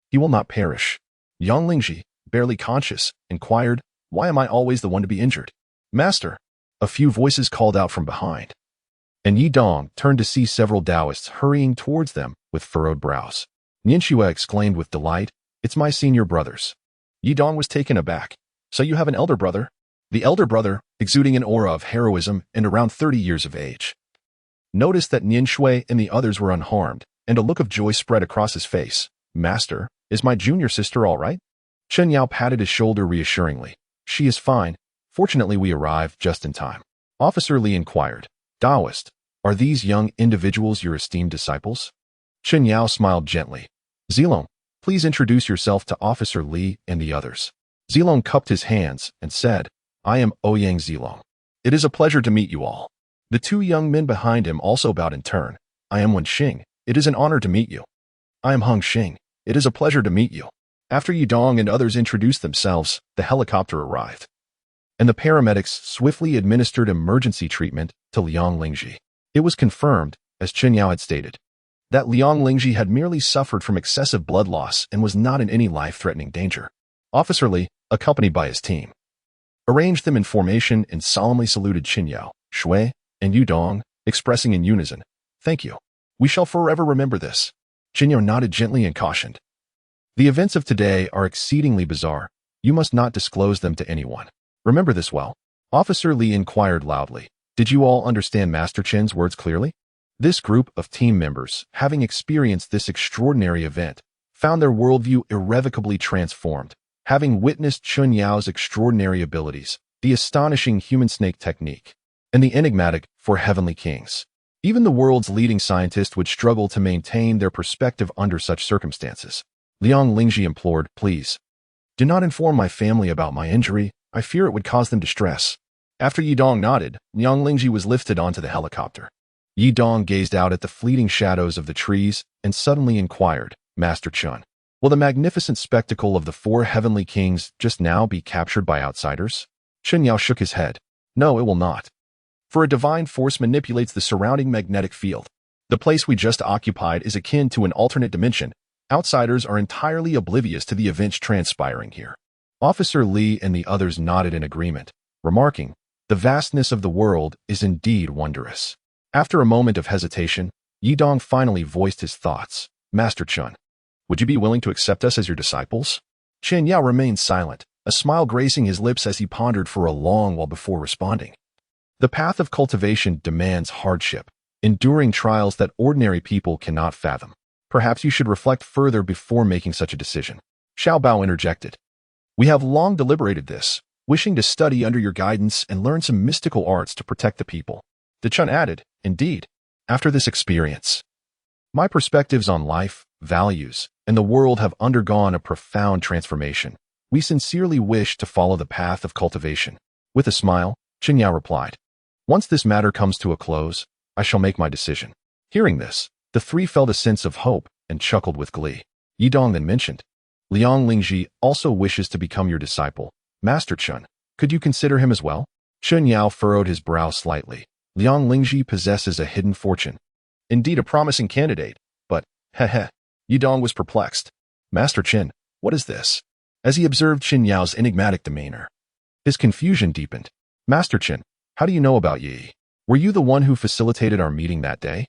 He will not perish. Yang Lingji, barely conscious, inquired, Why am I always the one to be injured? Master, a few voices called out from behind, and Yi Dong turned to see several Taoists hurrying towards them with furrowed brows. Nian Shui exclaimed with delight, It's my senior brothers. Yi Dong was taken aback. So you have an elder brother? The elder brother, exuding an aura of heroism and around 30 years of age, noticed that Nian Shui and the others were unharmed, and a look of joy spread across his face. "Master, is my junior sister all right?" Chen Yang patted his shoulder reassuringly. "She is fine. Fortunately, we arrived just in time." Officer Li inquired, "Taoist, are these young individuals your esteemed disciples?" Chen Yang smiled gently. "Zilong, please introduce yourself to Officer Li and the others." Zilong cupped his hands and said, "I am Ouyang Zilong. It is a pleasure to meet you all." The two young men behind him also bowed in turn. "I am Wen Xing. It is an honor to meet you." "I am Heng Xing. It is a pleasure to meet you." After Yidong and others introduced themselves, the helicopter arrived, and the paramedics swiftly administered emergency treatment to Liang Lingji. It was confirmed, as Chen Yao had stated, that Liang Lingji had merely suffered from excessive blood loss and was not in any life-threatening danger. Officer Li, accompanied by his team, arranged them in formation and solemnly saluted Chen Yao, Shui, and Yudong, expressing in unison, "Thank you. We shall forever remember this." Chen Yao nodded gently and cautioned, "The events of today are exceedingly bizarre. You must not disclose them to anyone. Remember this well." Officer Li inquired loudly, "Did you all understand Master Chen's words clearly?" This group of team members, having experienced this extraordinary event, found their worldview irrevocably transformed. Having witnessed Chen Yao's extraordinary abilities, the astonishing human snake technique, and the enigmatic for heavenly kings, even the world's leading scientists would struggle to maintain their perspective under such circumstances. Liang Lingji implored, "Please, do not inform my family about my injury. I fear it would cause them distress." After Yidong nodded, Liang Lingji was lifted onto the helicopter. Yidong gazed out at the fleeting shadows of the trees and suddenly inquired, "Master Chen, will the magnificent spectacle of the four heavenly kings just now be captured by outsiders?" Chen Yao shook his head. "No, it will not. For a divine force manipulates the surrounding magnetic field. The place we just occupied is akin to an alternate dimension. Outsiders are entirely oblivious to the events transpiring here." Officer Li and the others nodded in agreement, remarking, "The vastness of the world is indeed wondrous." After a moment of hesitation, Yidong finally voiced his thoughts. "Master Chen, would you be willing to accept us as your disciples?" Chen Yao remained silent, a smile gracing his lips as he pondered for a long while before responding. The path of cultivation demands hardship, enduring trials that ordinary people cannot fathom. Perhaps you should reflect further before making such a decision. Xiao Bao interjected. "We have long deliberated this, wishing to study under your guidance and learn some mystical arts to protect the people." De Chun added, "Indeed, after this experience, my perspectives on life, values, and the world have undergone a profound transformation. We sincerely wish to follow the path of cultivation." With a smile, Chen Yao replied, "Once this matter comes to a close, I shall make my decision." Hearing this, the three felt a sense of hope and chuckled with glee. Yidong then mentioned, "Liang Lingji also wishes to become your disciple. Master Chen, could you consider him as well?" Chen Yao furrowed his brow slightly. Liang Lingji possesses a hidden fortune. Indeed a promising candidate, but, heh. Yidong was perplexed. "Master Chen, what is this?" As he observed Chen Yao's enigmatic demeanor, his confusion deepened. "Master Chen, how do you know about Yi? Were you the one who facilitated our meeting that day?"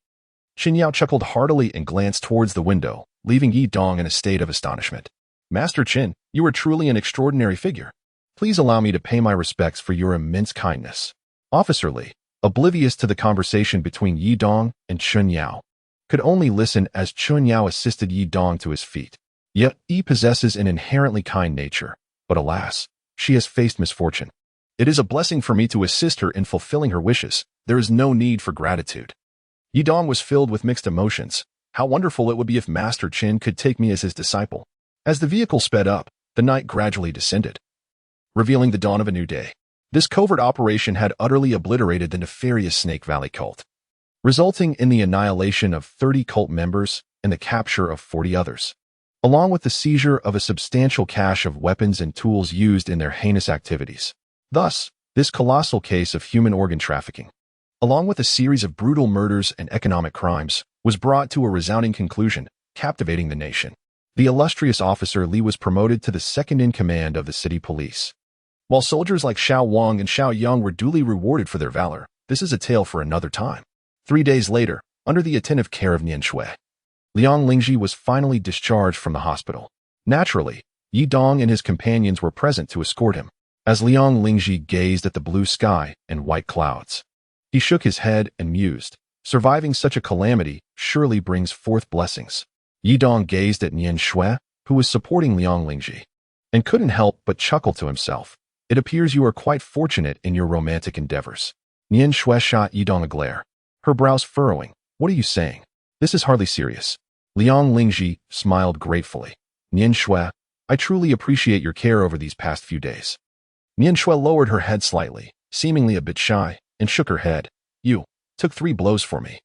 Chen Yao chuckled heartily and glanced towards the window, leaving Yidong in a state of astonishment. "Master Chen, you are truly an extraordinary figure. Please allow me to pay my respects for your immense kindness." Officer Li, oblivious to the conversation between Yidong and Chen Yao, could only listen as Chen Yao assisted Yidong to his feet. Yet Yi possesses an inherently kind nature, but alas, she has faced misfortune. It is a blessing for me to assist her in fulfilling her wishes. There is no need for gratitude. Yidong was filled with mixed emotions. How wonderful it would be if Master Chen could take me as his disciple. As the vehicle sped up, the night gradually descended, revealing the dawn of a new day. This covert operation had utterly obliterated the nefarious Snake Valley cult, resulting in the annihilation of 30 cult members and the capture of 40 others, along with the seizure of a substantial cache of weapons and tools used in their heinous activities. Thus, this colossal case of human organ trafficking, along with a series of brutal murders and economic crimes, was brought to a resounding conclusion, captivating the nation. The illustrious officer Li was promoted to the second-in-command of the city police, while soldiers like Xiao Wang and Xiao Yang were duly rewarded for their valor. This is a tale for another time. 3 days later, under the attentive care of Nian Shui, Liang Lingji was finally discharged from the hospital. Naturally, Yidong and his companions were present to escort him. As Liang Lingji gazed at the blue sky and white clouds, he shook his head and mused, Surviving such a calamity surely brings forth blessings. Yidong gazed at Nian Shui, who was supporting Liang Lingji, and couldn't help but chuckle to himself. It appears you are quite fortunate in your romantic endeavors. Nian Shui shot Yidong a glare, her brows furrowing. What are you saying? This is hardly serious. Liang Lingji smiled gratefully. Nian Shui, I truly appreciate your care over these past few days. Nian Shui lowered her head slightly, seemingly a bit shy, and shook her head. You took 3 blows for me.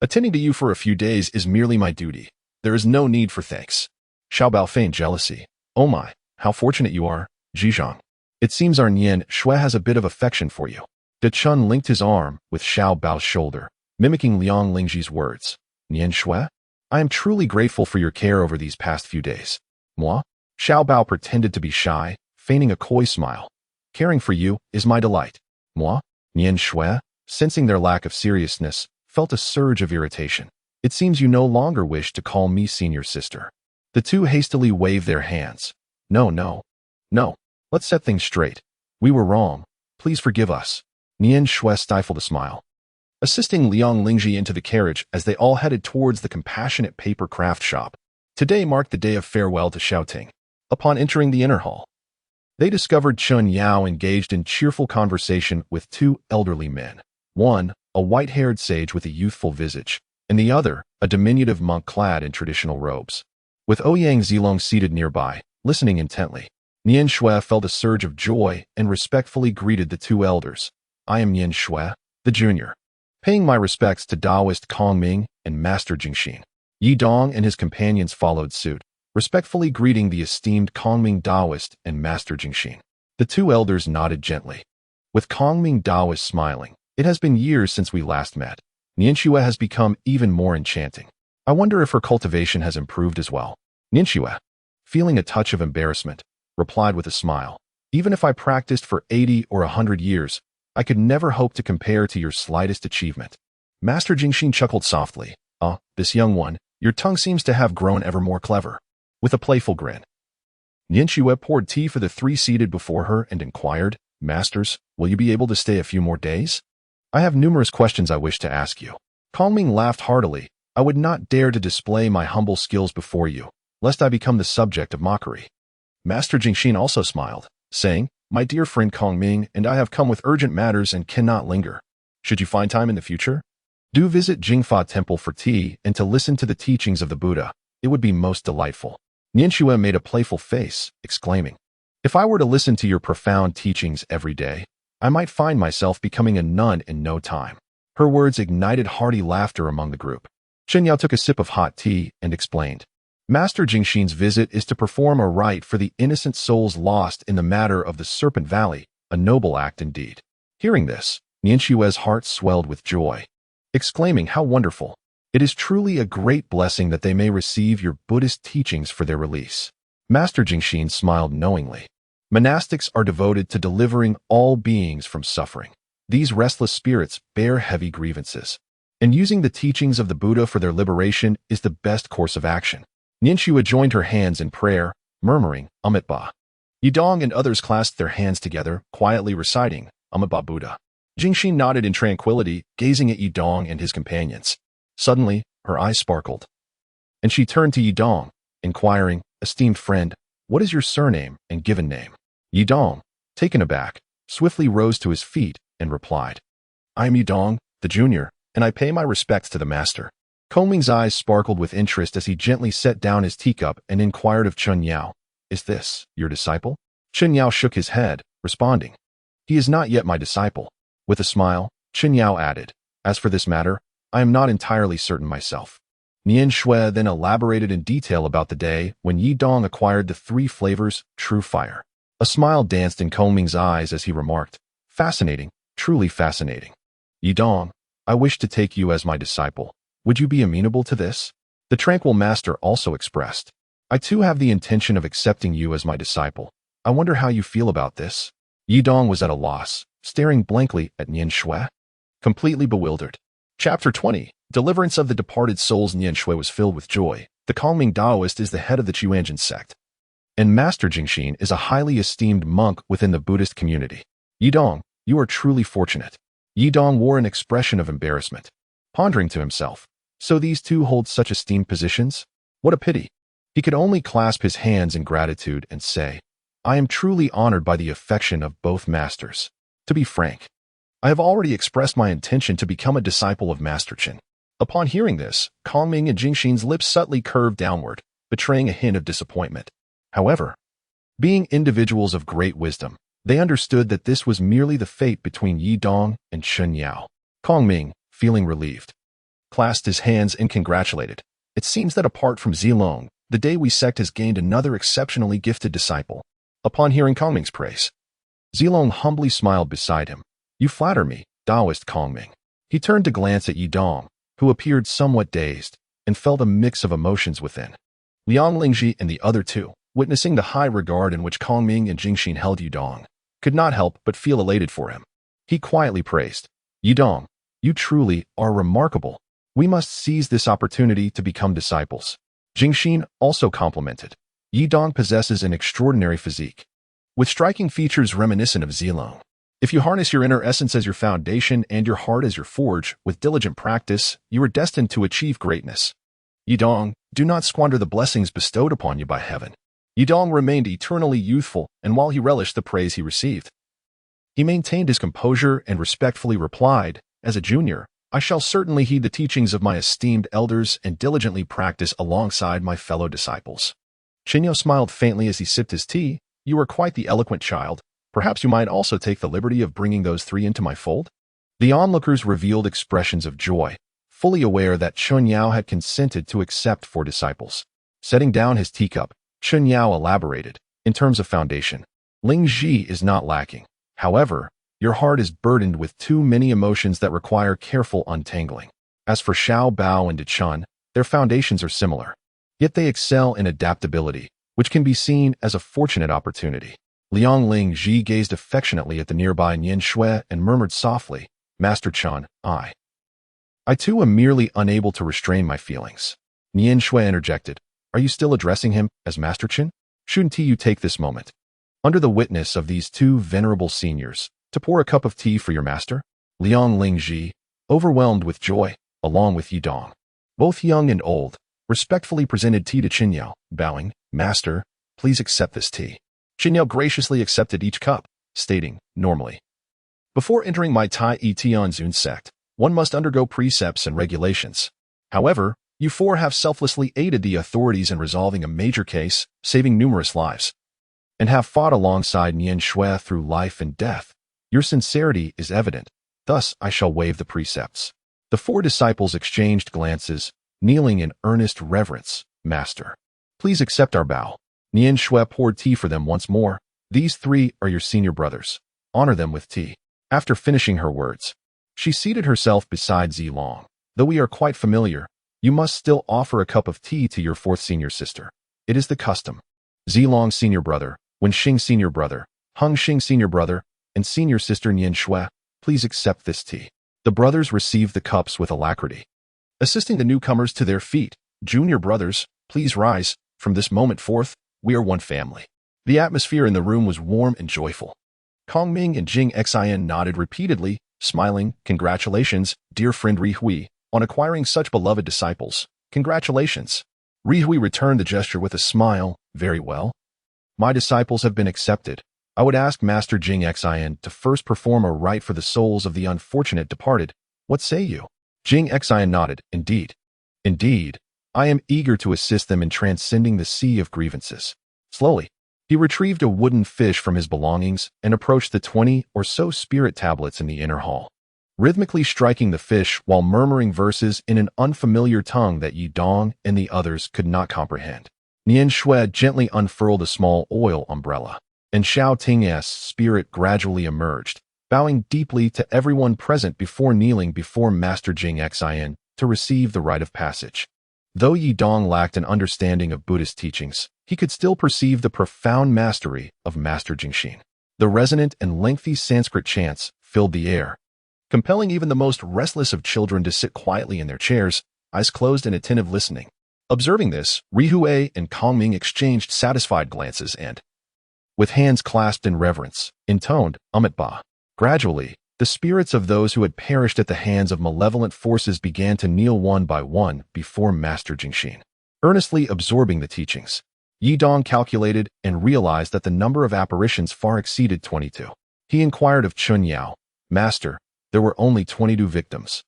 Attending to you for a few days is merely my duty. There is no need for thanks. Xiaobao feigned jealousy. Oh my, how fortunate you are, Zhizhang. It seems our Nian Shui has a bit of affection for you. De Chun linked his arm with Xiaobao's shoulder, mimicking Liang Lingji's words. Nian Shui? I am truly grateful for your care over these past few days. Moi? Xiaobao pretended to be shy, feigning a coy smile. Caring for you is my delight. Moi? Nian Shui, sensing their lack of seriousness, felt a surge of irritation. It seems you no longer wish to call me senior sister. The two hastily waved their hands. No. Let's set things straight. We were wrong. Please forgive us. Nian Shui stifled a smile. Assisting Liang Lingji into the carriage as they all headed towards the compassionate paper craft shop. Today marked the day of farewell to Xiaoting. Upon entering the inner hall, they discovered Chen Yang engaged in cheerful conversation with 2 elderly men. One, a white-haired sage with a youthful visage, and the other, a diminutive monk clad in traditional robes. With Ouyang Zilong seated nearby, listening intently, Nian Shui felt a surge of joy and respectfully greeted the 2 elders. I am Nian Shui, the junior. Paying my respects to Taoist Kongming and Master Jingxin. Yidong and his companions followed suit, respectfully greeting the esteemed Kongming Taoist and Master Jingxin. The 2 elders nodded gently. With Kongming Taoist smiling, it has been years since we last met. Nian Shui has become even more enchanting. I wonder if her cultivation has improved as well. Nian Shui, feeling a touch of embarrassment, replied with a smile. Even if I practiced for 80 or 100 years, I could never hope to compare to your slightest achievement. Master Jingxin chuckled softly. This young one, your tongue seems to have grown ever more clever. With a playful grin, Nian Shui poured tea for the 3 seated before her and inquired, Masters, will you be able to stay a few more days? I have numerous questions I wish to ask you. Kongming laughed heartily. I would not dare to display my humble skills before you, lest I become the subject of mockery. Master Jingxin also smiled, saying, My dear friend Kongming and I have come with urgent matters and cannot linger. Should you find time in the future, do visit Jingfa Temple for tea and to listen to the teachings of the Buddha. It would be most delightful. Nian Shui made a playful face, exclaiming, If I were to listen to your profound teachings every day, I might find myself becoming a nun in no time. Her words ignited hearty laughter among the group. Chen Yang took a sip of hot tea and explained, Master Jingxin's visit is to perform a rite for the innocent souls lost in the matter of the Serpent Valley, a noble act indeed. Hearing this, Nian Shui's heart swelled with joy, exclaiming, How wonderful! It is truly a great blessing that they may receive your Buddhist teachings for their release. Master Jingxin smiled knowingly. Monastics are devoted to delivering all beings from suffering. These restless spirits bear heavy grievances, and using the teachings of the Buddha for their liberation is the best course of action. Nian Shui joined her hands in prayer, murmuring, Amitabha. Yidong and others clasped their hands together, quietly reciting, Amitabha Buddha. Jingxin nodded in tranquility, gazing at Yidong and his companions. Suddenly, her eyes sparkled, and she turned to Yidong, inquiring, Esteemed friend, what is your surname and given name? Yidong, taken aback, swiftly rose to his feet and replied, I am Yidong, the junior, and I pay my respects to the master. Kongming's eyes sparkled with interest as he gently set down his teacup and inquired of Chen Yang, Is this your disciple? Chen Yang shook his head, responding, He is not yet my disciple. With a smile, Chen Yang added, As for this matter, I am not entirely certain myself. Nian Shui then elaborated in detail about the day when Yidong acquired the 3 flavors True Fire. A smile danced in Kongming's eyes as he remarked, Fascinating, truly fascinating. Yidong, I wish to take you as my disciple. Would you be amenable to this? The tranquil master also expressed, I too have the intention of accepting you as my disciple. I wonder how you feel about this. Yidong was at a loss, staring blankly at Nian Shui, completely bewildered. Chapter 20. Deliverance of the departed souls. Nian Shui was filled with joy. The Kongming Taoist is the head of the Chuanjin sect, and Master Jingxin is a highly esteemed monk within the Buddhist community. Yidong, you are truly fortunate. Yidong wore an expression of embarrassment. pondering to himself. So these two hold such esteemed positions? What a pity. He could only clasp his hands in gratitude and say, I am truly honored by the affection of both masters. To be frank, I have already expressed my intention to become a disciple of Master Chen. Upon hearing this, Kongming and Jingxin's lips subtly curved downward, betraying a hint of disappointment. However, being individuals of great wisdom, they understood that this was merely the fate between Yi Dong and Chen Yao. Kongming, feeling relieved, clasped his hands and congratulated. It seems that apart from Zilong, the Dawei sect has gained another exceptionally gifted disciple. Upon hearing Kongming's praise, Zilong humbly smiled beside him. You flatter me, Taoist Kongming. He turned to glance at Yi Dong, who appeared somewhat dazed, and felt a mix of emotions within. Liang Lingji and the other two, witnessing the high regard in which Kongming and Jingxin held Yi Dong, could not help but feel elated for him. He quietly praised, Yi Dong, you truly are remarkable. We must seize this opportunity to become disciples. Jingxin also complimented. Yi Dong possesses an extraordinary physique, with striking features reminiscent of Zilong. If you harness your inner essence as your foundation and your heart as your forge, with diligent practice, you are destined to achieve greatness. Yi Dong, do not squander the blessings bestowed upon you by heaven. Yi Dong remained eternally youthful, and while he relished the praise he received, he maintained his composure and respectfully replied, as a junior, I shall certainly heed the teachings of my esteemed elders and diligently practice alongside my fellow disciples. Chen Yao smiled faintly as he sipped his tea. You are quite the eloquent child. Perhaps you might also take the liberty of bringing those three into my fold? The onlookers revealed expressions of joy, fully aware that Chen Yao had consented to accept 4 disciples. Setting down his teacup, Chen Yao elaborated, in terms of foundation, Ling Ji is not lacking. However, your heart is burdened with too many emotions that require careful untangling. As for Xiao Bao and De Chun, their foundations are similar. Yet they excel in adaptability, which can be seen as a fortunate opportunity. Liang Ling Ji gazed affectionately at the nearby Nian Shui and murmured softly, Master Chen, I too am merely unable to restrain my feelings. Nian Shui interjected, Are you still addressing him as Master Chen? Shouldn't you take this moment, under the witness of these 2 venerable seniors, to pour a cup of tea for your master? Liang Ling Ji, overwhelmed with joy, along with Yi Dong, both young and old, respectfully presented tea to Chen Yao, bowing, Master, please accept this tea. Chen Yao graciously accepted each cup, stating, normally, before entering my Tai Tianzun sect, one must undergo precepts and regulations. However, you 4 have selflessly aided the authorities in resolving a major case, saving numerous lives, and have fought alongside Nian Shui through life and death. Your sincerity is evident, thus I shall waive the precepts. The 4 disciples exchanged glances, kneeling in earnest reverence. Master, please accept our bow. Nian Shui poured tea for them once more. These 3 are your senior brothers. Honor them with tea. After finishing her words, she seated herself beside Zilong. Though we are quite familiar, you must still offer a cup of tea to your 4th senior sister. It is the custom. Zilong senior brother, Wenxing senior brother, Hengxing senior brother, and senior sister Nian Shui, please accept this tea. The brothers received the cups with alacrity. Assisting the newcomers to their feet, junior brothers, please rise. From this moment forth, we are one family. The atmosphere in the room was warm and joyful. Kongming and Jing Xian nodded repeatedly, smiling. Congratulations, dear friend Ri Hui, on acquiring such beloved disciples. Congratulations. Ri Hui returned the gesture with a smile. Very well. My disciples have been accepted. I would ask Master Jing Xian to first perform a rite for the souls of the unfortunate departed. What say you? Jing Xian nodded. Indeed. Indeed. I am eager to assist them in transcending the sea of grievances. Slowly, he retrieved a wooden fish from his belongings and approached the 20 or so spirit tablets in the inner hall, rhythmically striking the fish while murmuring verses in an unfamiliar tongue that Yi Dong and the others could not comprehend. Nian Shui gently unfurled a small oil umbrella, and Xiao Ting's spirit gradually emerged, bowing deeply to everyone present before kneeling before Master Jing Xian to receive the rite of passage. Though Yi Dong lacked an understanding of Buddhist teachings, he could still perceive the profound mastery of Master Jingxin. The resonant and lengthy Sanskrit chants filled the air, compelling even the most restless of children to sit quietly in their chairs, eyes closed in attentive listening. Observing this, Ri Hui and Kongming exchanged satisfied glances and, with hands clasped in reverence, intoned, Ba. Gradually, The spirits of those who had perished at the hands of malevolent forces began to kneel one by one before Master Jingxin, earnestly absorbing the teachings. Yi Dong calculated and realized that the number of apparitions far exceeded 22. He inquired of Chen Yang, "Master, there were only 22 victims.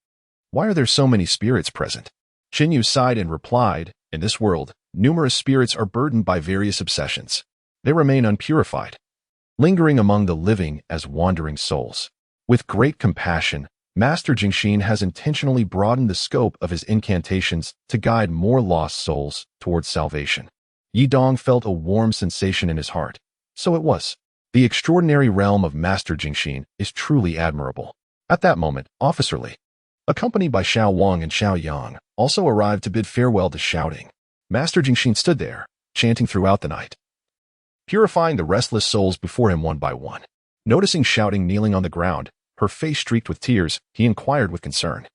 Why are there so many spirits present?" Chen Yu sighed and replied, "In this world, numerous spirits are burdened by various obsessions. They remain unpurified, lingering among the living as wandering souls. With great compassion, Master Jingxin has intentionally broadened the scope of his incantations to guide more lost souls towards salvation." Yi Dong felt a warm sensation in his heart. So it was. The extraordinary realm of Master Jingxin is truly admirable. At that moment, Officer Li, accompanied by Xiao Wang and Xiao Yang, also arrived to bid farewell to Shouting. Master Jingxin stood there, chanting throughout the night, purifying the restless souls before him one by one. Noticing Shouting kneeling on the ground, her face streaked with tears, he inquired with concern,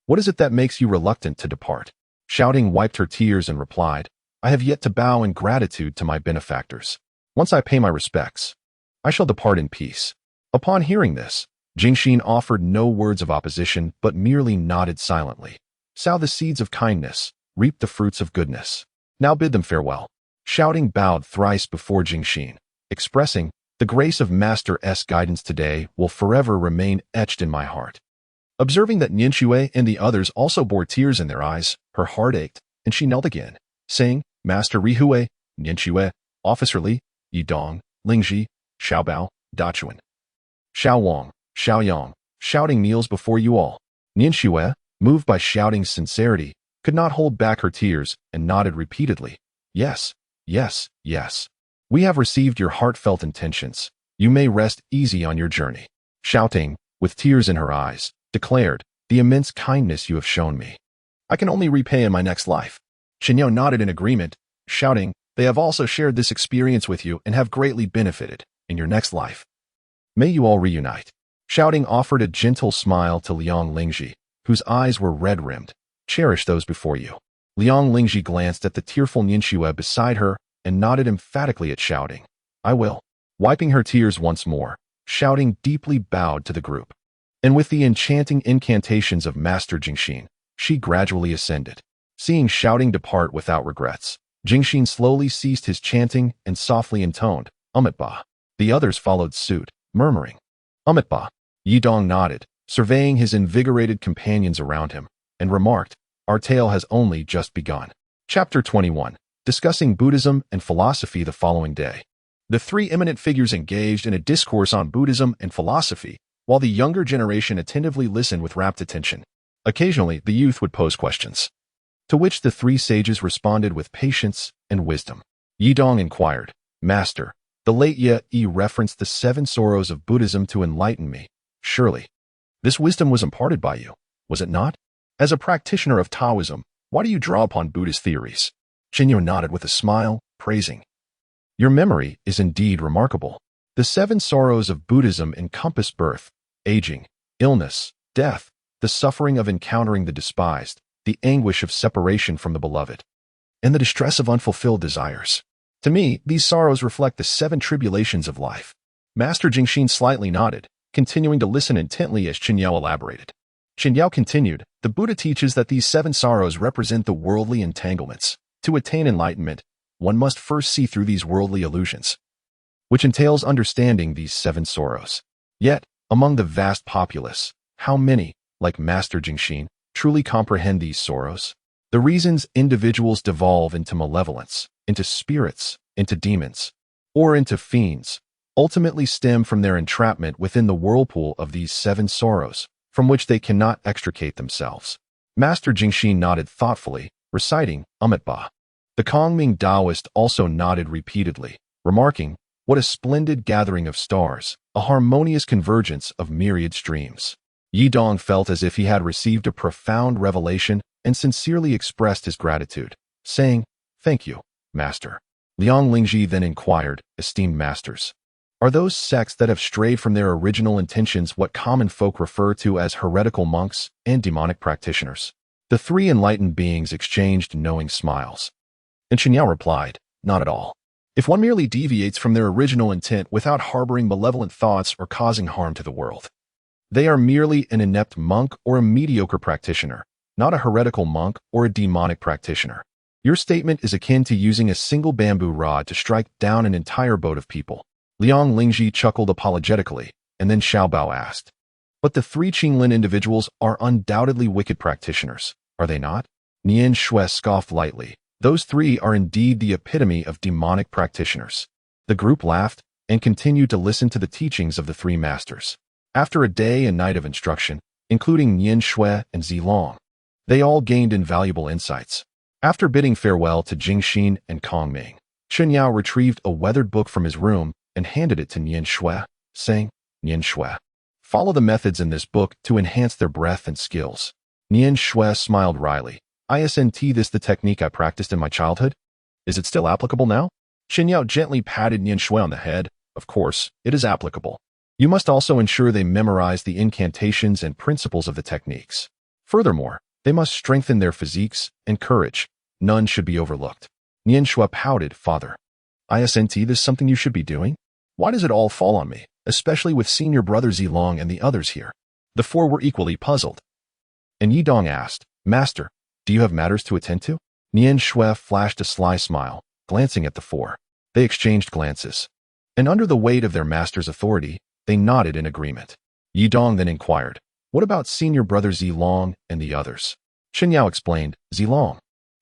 "What is it that makes you reluctant to depart?" Shouting wiped her tears and replied, "I have yet to bow in gratitude to my benefactors. Once I pay my respects, I shall depart in peace." Upon hearing this, Jingxin offered no words of opposition but merely nodded silently. "Sow the seeds of kindness, reap the fruits of goodness. Now bid them farewell." Shouting bowed thrice before Jingxin, expressing, "The grace of Master's guidance today will forever remain etched in my heart." Observing that Nianxue and the others also bore tears in their eyes, her heart ached, and she knelt again, saying, "Master Rihue, Nianxue, Officer Li, Yi Dong, Lingji, Xiaobao, Dachuan, Xiao Wang, Xiao Yang, Shouting kneels before you all." Nianxue, moved by Shouting's sincerity, could not hold back her tears and nodded repeatedly, "Yes, yes, yes. We have received your heartfelt intentions. You may rest easy on your journey." Shouting, with tears in her eyes, declared, "The immense kindness you have shown me, I can only repay in my next life." Qinyao nodded in agreement, shouting, "They have also shared this experience with you and have greatly benefited in your next life. May you all reunite." Shouting offered a gentle smile to Liang Lingji, whose eyes were red-rimmed. "Cherish those before you." Liang Lingji glanced at the tearful Nianxue beside her and nodded emphatically at Shouting, "I will." Wiping her tears once more, Shouting deeply bowed to the group. And with the enchanting incantations of Master Jingxin, she gradually ascended. Seeing Shouting depart without regrets, Jingxin slowly ceased his chanting and softly intoned, "Umitba." The others followed suit, murmuring, "Umitba." Yi Dong nodded, surveying his invigorated companions around him, and remarked, "Our tale has only just begun." Chapter 21. Discussing Buddhism and philosophy the following day. The three eminent figures engaged in a discourse on Buddhism and philosophy, while the younger generation attentively listened with rapt attention. Occasionally, the youth would pose questions, to which the three sages responded with patience and wisdom. Yi Dong inquired, "Master, the late Ye referenced the 7 sorrows of Buddhism to enlighten me. Surely, this wisdom was imparted by you, was it not? As a practitioner of Taoism, why do you draw upon Buddhist theories?" Qinyao nodded with a smile, praising, "Your memory is indeed remarkable. The 7 sorrows of Buddhism encompass birth, aging, illness, death, the suffering of encountering the despised, the anguish of separation from the beloved, and the distress of unfulfilled desires. To me, these sorrows reflect the 7 tribulations of life." Master Jingxin slightly nodded, continuing to listen intently as Qinyao elaborated. Qinyao continued, "The Buddha teaches that these 7 sorrows represent the worldly entanglements. To attain enlightenment, one must first see through these worldly illusions, which entails understanding these 7 sorrows. Yet, among the vast populace, how many, like Master Jingxin, truly comprehend these sorrows? The reasons individuals devolve into malevolence, into spirits, into demons, or into fiends, ultimately stem from their entrapment within the whirlpool of these 7 sorrows, from which they cannot extricate themselves." Master Jingxin nodded thoughtfully, reciting Umitba. The Kongming Taoist also nodded repeatedly, remarking, "What a splendid gathering of stars, a harmonious convergence of myriad streams." Yi Dong felt as if he had received a profound revelation and sincerely expressed his gratitude, saying, "Thank you, Master." Liang Lingji then inquired, "Esteemed masters, are those sects that have strayed from their original intentions what common folk refer to as heretical monks and demonic practitioners?" The 3 enlightened beings exchanged knowing smiles, and Qinyao replied, "Not at all. If one merely deviates from their original intent without harboring malevolent thoughts or causing harm to the world, They are merely an inept monk or a mediocre practitioner, not a heretical monk or a demonic practitioner. Your statement is akin to using a single bamboo rod to strike down an entire boat of people. Liang Lingji chuckled apologetically, and then Xiaobao asked, "But the three Qinglin individuals are undoubtedly wicked practitioners, are they not?" Nian Shui scoffed lightly. "Those three are indeed the epitome of demonic practitioners." The group laughed and continued to listen to the teachings of the three masters. After a day and night of instruction, including Nian Shui and Zilong, they all gained invaluable insights. After bidding farewell to Jingxin and Kongming, Chen Yang retrieved a weathered book from his room and handed it to Nian Shui, saying, "Nian Shui, follow the methods in this book to enhance their breath and skills." Nian Shui smiled wryly. "Isn't this the technique I practiced in my childhood? Is it still applicable now?" Chen Yang gently patted Nian Shui on the head. "Of course, it is applicable. You must also ensure they memorize the incantations and principles of the techniques. Furthermore, they must strengthen their physiques and courage. None should be overlooked." Nian Shui pouted, "Father, isn't this something you should be doing? Why does it all fall on me, especially with senior brother Zilong and the others here?" The four were equally puzzled. And Yidong asked, "Master, do you have matters to attend to?" Nian Shui flashed a sly smile, glancing at the four. They exchanged glances, and under the weight of their master's authority, they nodded in agreement. Yidong then inquired, "What about senior brother Zilong and the others?" Chen Yao explained, "Zilong,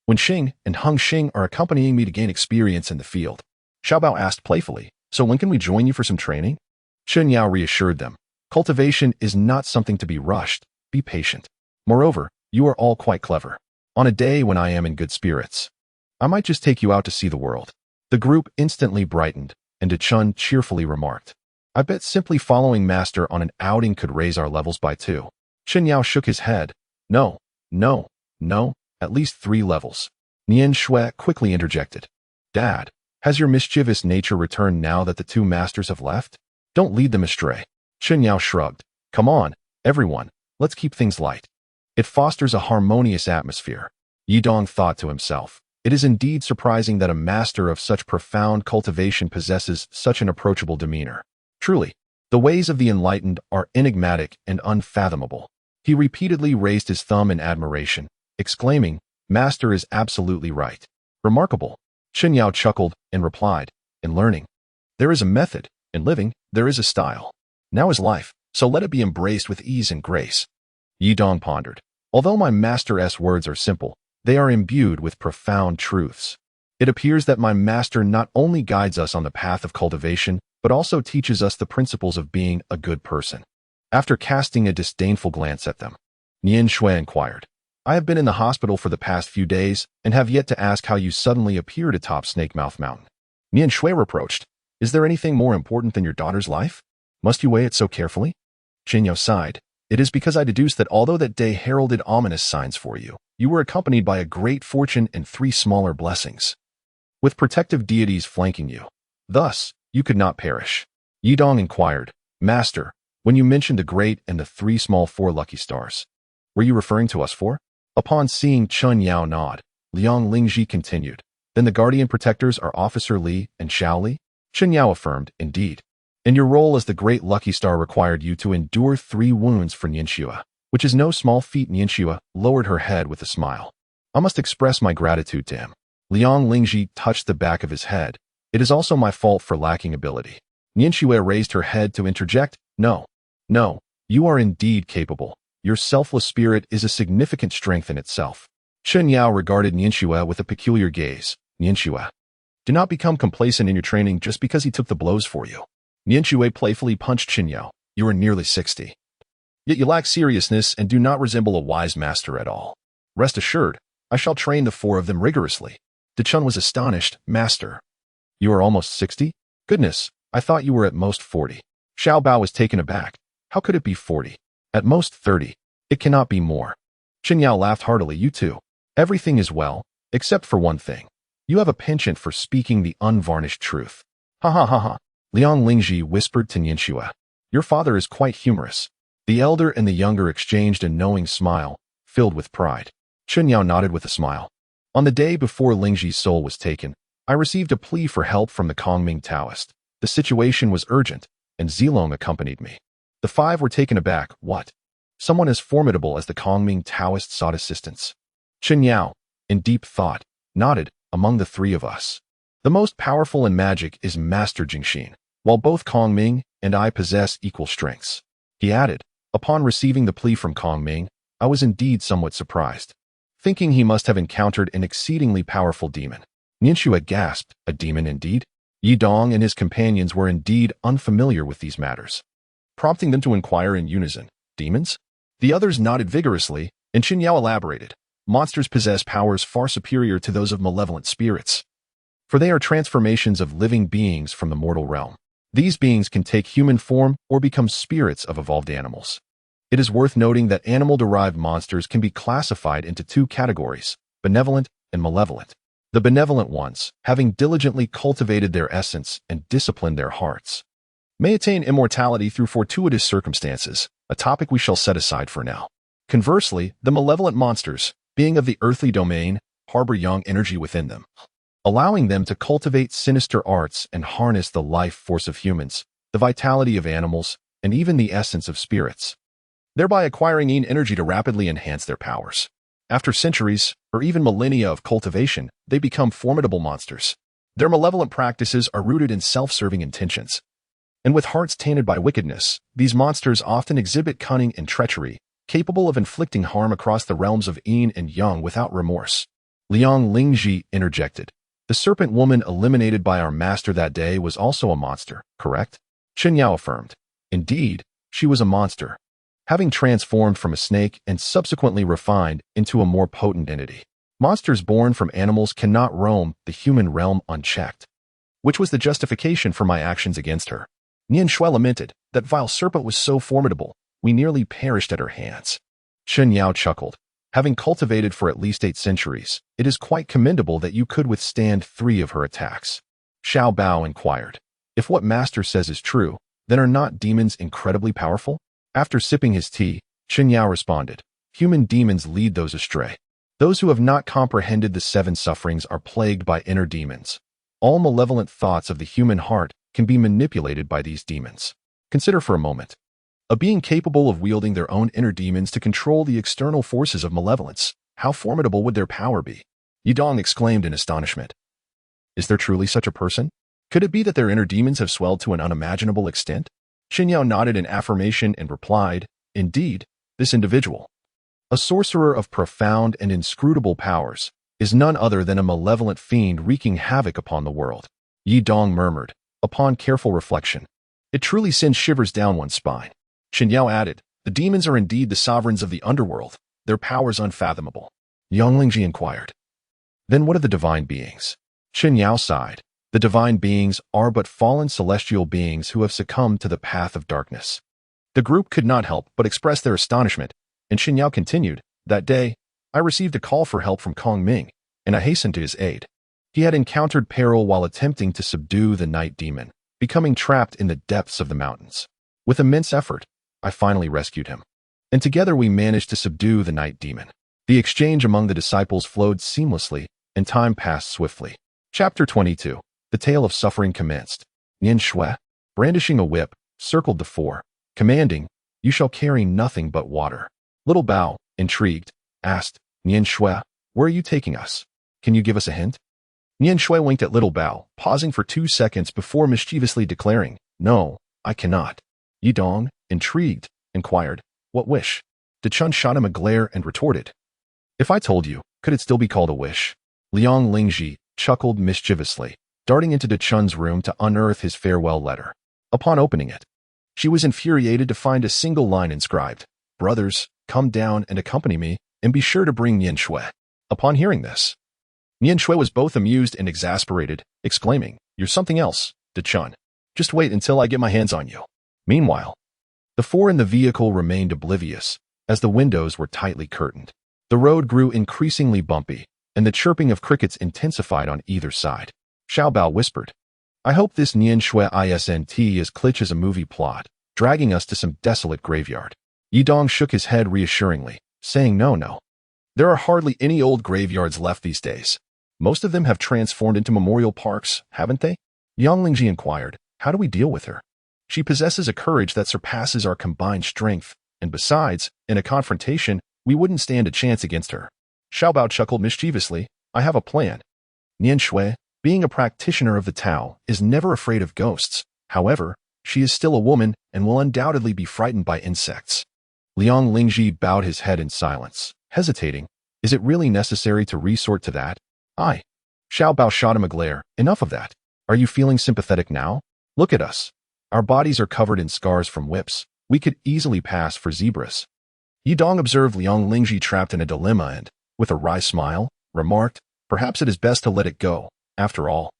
Wen Xing and Heng Xing are accompanying me to gain experience in the field." Xiaobao asked playfully, "So when can we join you for some training?" Chen Yao reassured them, "Cultivation is not something to be rushed. Be patient. Moreover, you are all quite clever. On a day when I am in good spirits, I might just take you out to see the world." The group instantly brightened, and Chun cheerfully remarked, "I bet simply following Master on an outing could raise our levels by 2. Chen Yao shook his head. No, at least 3 levels. Nian Shui quickly interjected, "Dad, has your mischievous nature returned now that the 2 masters have left? Don't lead them astray." Chen Yao shrugged. "Come on, everyone, let's keep things light. It fosters a harmonious atmosphere." Yidong thought to himself, "It is indeed surprising that a master of such profound cultivation possesses such an approachable demeanor. Truly, the ways of the enlightened are enigmatic and unfathomable." He repeatedly raised his thumb in admiration, exclaiming, "Master is absolutely right. Remarkable." Chen Yao chuckled and replied, "In learning, there is a method. In living, there is a style. Now is life, so let it be embraced with ease and grace." Yidong pondered, "Although my master's words are simple, they are imbued with profound truths. It appears that my master not only guides us on the path of cultivation, but also teaches us the principles of being a good person." After casting a disdainful glance at them, Nian Shui inquired, "I have been in the hospital for the past few days and have yet to ask how you suddenly appeared atop Snakemouth Mountain." Nian Shui reproached, "Is there anything more important than your daughter's life? Must you weigh it so carefully?" Chen Yao sighed, "It is because I deduced that although that day heralded ominous signs for you, you were accompanied by a great fortune and 3 smaller blessings, with protective deities flanking you. Thus, you could not perish." Yidong inquired, "Master, when you mentioned the great and the 3 small 4 lucky stars, were you referring to us 4? Upon seeing Chen Yao nod, Liang Lingji continued, "Then the guardian protectors are Officer Li and Xiao Li?" Chen Yao affirmed, "Indeed. And your role as the great lucky star required you to endure 3 wounds for Nianxua, which is no small feat." Nianxua lowered her head with a smile. "I must express my gratitude to him." Liang Lingji touched the back of his head. "It is also my fault for lacking ability." Nianxua raised her head to interject, No, you are indeed capable. Your selfless spirit is a significant strength in itself." Chen Yao regarded Nianxua with a peculiar gaze. "Nianxua, do not become complacent in your training just because he took the blows for you." Nianxua playfully punched Chen Yao. "You are nearly 60. Yet you lack seriousness and do not resemble a wise master at all. Rest assured, I shall train the 4 of them rigorously." De Chun was astonished. "Master, you are almost 60? Goodness, I thought you were at most 40. Xiao Bao was taken aback. "How could it be 40? At most 30. It cannot be more." Chen Yao laughed heartily. "You too. Everything is well, except for one thing. You have a penchant for speaking the unvarnished truth." "Ha ha ha ha." Liang Lingji whispered to Nianxua, "Your father is quite humorous." The elder and the younger exchanged a knowing smile, filled with pride. Chen Yao nodded with a smile. "On the day before Lingji's soul was taken, I received a plea for help from the Kongming Taoist. The situation was urgent, and Zilong accompanied me. The five were taken aback. What? Someone as formidable as the Kongming Taoist sought assistance. Chen Yang, in deep thought, nodded. Among the three of us, the most powerful in magic is Master Jingxin, while both Kongming and I possess equal strengths. He added, upon receiving the plea from Kongming, I was indeed somewhat surprised, thinking he must have encountered an exceedingly powerful demon. Nianxue gasped, a demon indeed? Yi Dong and his companions were indeed unfamiliar with these matters, prompting them to inquire in unison, demons? The others nodded vigorously, and Chen Yao elaborated. Monsters possess powers far superior to those of malevolent spirits, for they are transformations of living beings from the mortal realm. These beings can take human form or become spirits of evolved animals. It is worth noting that animal-derived monsters can be classified into two categories, benevolent and malevolent. The benevolent ones, having diligently cultivated their essence and disciplined their hearts, may attain immortality through fortuitous circumstances, a topic we shall set aside for now. Conversely, the malevolent monsters, being of the earthly domain, harbor young energy within them, allowing them to cultivate sinister arts and harness the life force of humans, the vitality of animals, and even the essence of spirits, thereby acquiring energy to rapidly enhance their powers. After centuries, or even millennia of cultivation, they become formidable monsters. Their malevolent practices are rooted in self-serving intentions, and with hearts tainted by wickedness, these monsters often exhibit cunning and treachery, capable of inflicting harm across the realms of yin and yang without remorse. Liang Lingji interjected. The serpent woman eliminated by our master that day was also a monster, correct? Chen Yao affirmed. Indeed, she was a monster, having transformed from a snake and subsequently refined into a more potent entity. Monsters born from animals cannot roam the human realm unchecked, which was the justification for my actions against her. Nianxue lamented, that vile serpent was so formidable, we nearly perished at her hands. Chen Yao chuckled. Having cultivated for at least 8 centuries, it is quite commendable that you could withstand 3 of her attacks. Xiao Bao inquired. If what master says is true, then are not demons incredibly powerful? After sipping his tea, Chen Yao responded. Human demons lead those astray. Those who have not comprehended the 7 sufferings are plagued by inner demons. All malevolent thoughts of the human heart can be manipulated by these demons. Consider for a moment. A being capable of wielding their own inner demons to control the external forces of malevolence. How formidable would their power be? Yidong exclaimed in astonishment. Is there truly such a person? Could it be that their inner demons have swelled to an unimaginable extent? Chen Yao nodded in affirmation and replied, Indeed, this individual, a sorcerer of profound and inscrutable powers, is none other than a malevolent fiend wreaking havoc upon the world. Yidong murmured, upon careful reflection. It truly sends shivers down one's spine. Chen Yao added, the demons are indeed the sovereigns of the underworld, their powers unfathomable. Yang Lingji inquired. Then what of the divine beings? Chen Yao sighed. The divine beings are but fallen celestial beings who have succumbed to the path of darkness. The group could not help but express their astonishment, and Chen Yao continued, that day, I received a call for help from Kong Ming, and I hastened to his aid. He had encountered peril while attempting to subdue the night demon, becoming trapped in the depths of the mountains. With immense effort, I finally rescued him, and together we managed to subdue the night demon. The exchange among the disciples flowed seamlessly, and time passed swiftly. Chapter 22. The tale of suffering commenced. Nianxue, brandishing a whip, circled the 4, commanding, You shall carry nothing but water. Little Bao, intrigued, asked, Nianxue, where are you taking us? Can you give us a hint? Nianxue winked at Little Bao, pausing for 2 seconds before mischievously declaring, No, I cannot. Yidong, intrigued, inquired, What wish? Chun shot him a glare and retorted, If I told you, could it still be called a wish? Liang Lingji chuckled mischievously, darting into Chun's room to unearth his farewell letter. Upon opening it, she was infuriated to find a single line inscribed, Brothers, come down and accompany me, and be sure to bring Nianxue. Upon hearing this, Nianxue was both amused and exasperated, exclaiming, You're something else, Chun. Just wait until I get my hands on you. Meanwhile, the 4 in the vehicle remained oblivious, as the windows were tightly curtained. The road grew increasingly bumpy, and the chirping of crickets intensified on either side. Xiao Bao whispered, I hope this Nianxue isn't as glitch as a movie plot, dragging us to some desolate graveyard. Yidong shook his head reassuringly, saying no. There are hardly any old graveyards left these days. Most of them have transformed into memorial parks, haven't they? Yang Lingji inquired, How do we deal with her? She possesses a courage that surpasses our combined strength, and besides, in a confrontation, we wouldn't stand a chance against her. Xiaobao chuckled mischievously. I have a plan. Nian Shui, being a practitioner of the Tao, is never afraid of ghosts. However, she is still a woman and will undoubtedly be frightened by insects. Liang Lingji bowed his head in silence, hesitating. Is it really necessary to resort to that? Aye. Xiaobao shot him a glare. Enough of that. Are you feeling sympathetic now? Look at us. Our bodies are covered in scars from whips. We could easily pass for zebras. Yidong observed Liang Lingji trapped in a dilemma and, with a wry smile, remarked, perhaps it is best to let it go. After all,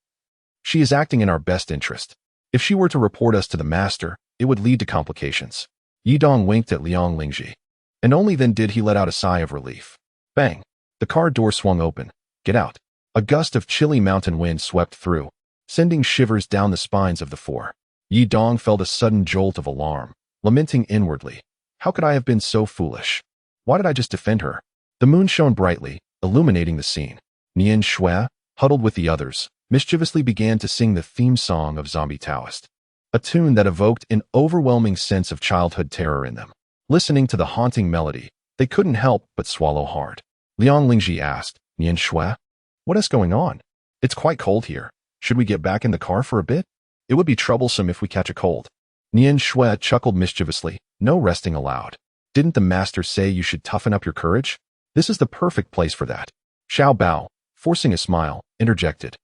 she is acting in our best interest. If she were to report us to the master, it would lead to complications. Yidong winked at Liang Lingji, and only then did he let out a sigh of relief. Bang! The car door swung open. Get out. A gust of chilly mountain wind swept through, sending shivers down the spines of the four. Yidong felt a sudden jolt of alarm, lamenting inwardly. How could I have been so foolish? Why did I just defend her? The moon shone brightly, illuminating the scene. Nian Shui, huddled with the others, mischievously began to sing the theme song of Zombie Taoist, a tune that evoked an overwhelming sense of childhood terror in them. Listening to the haunting melody, they couldn't help but swallow hard. Liang Lingji asked, Nian Shui, what is going on? It's quite cold here. Should we get back in the car for a bit? It would be troublesome if we catch a cold. Nian Shui chuckled mischievously. No resting allowed. Didn't the master say you should toughen up your courage? This is the perfect place for that. Xiaobao, forcing a smile, interjected.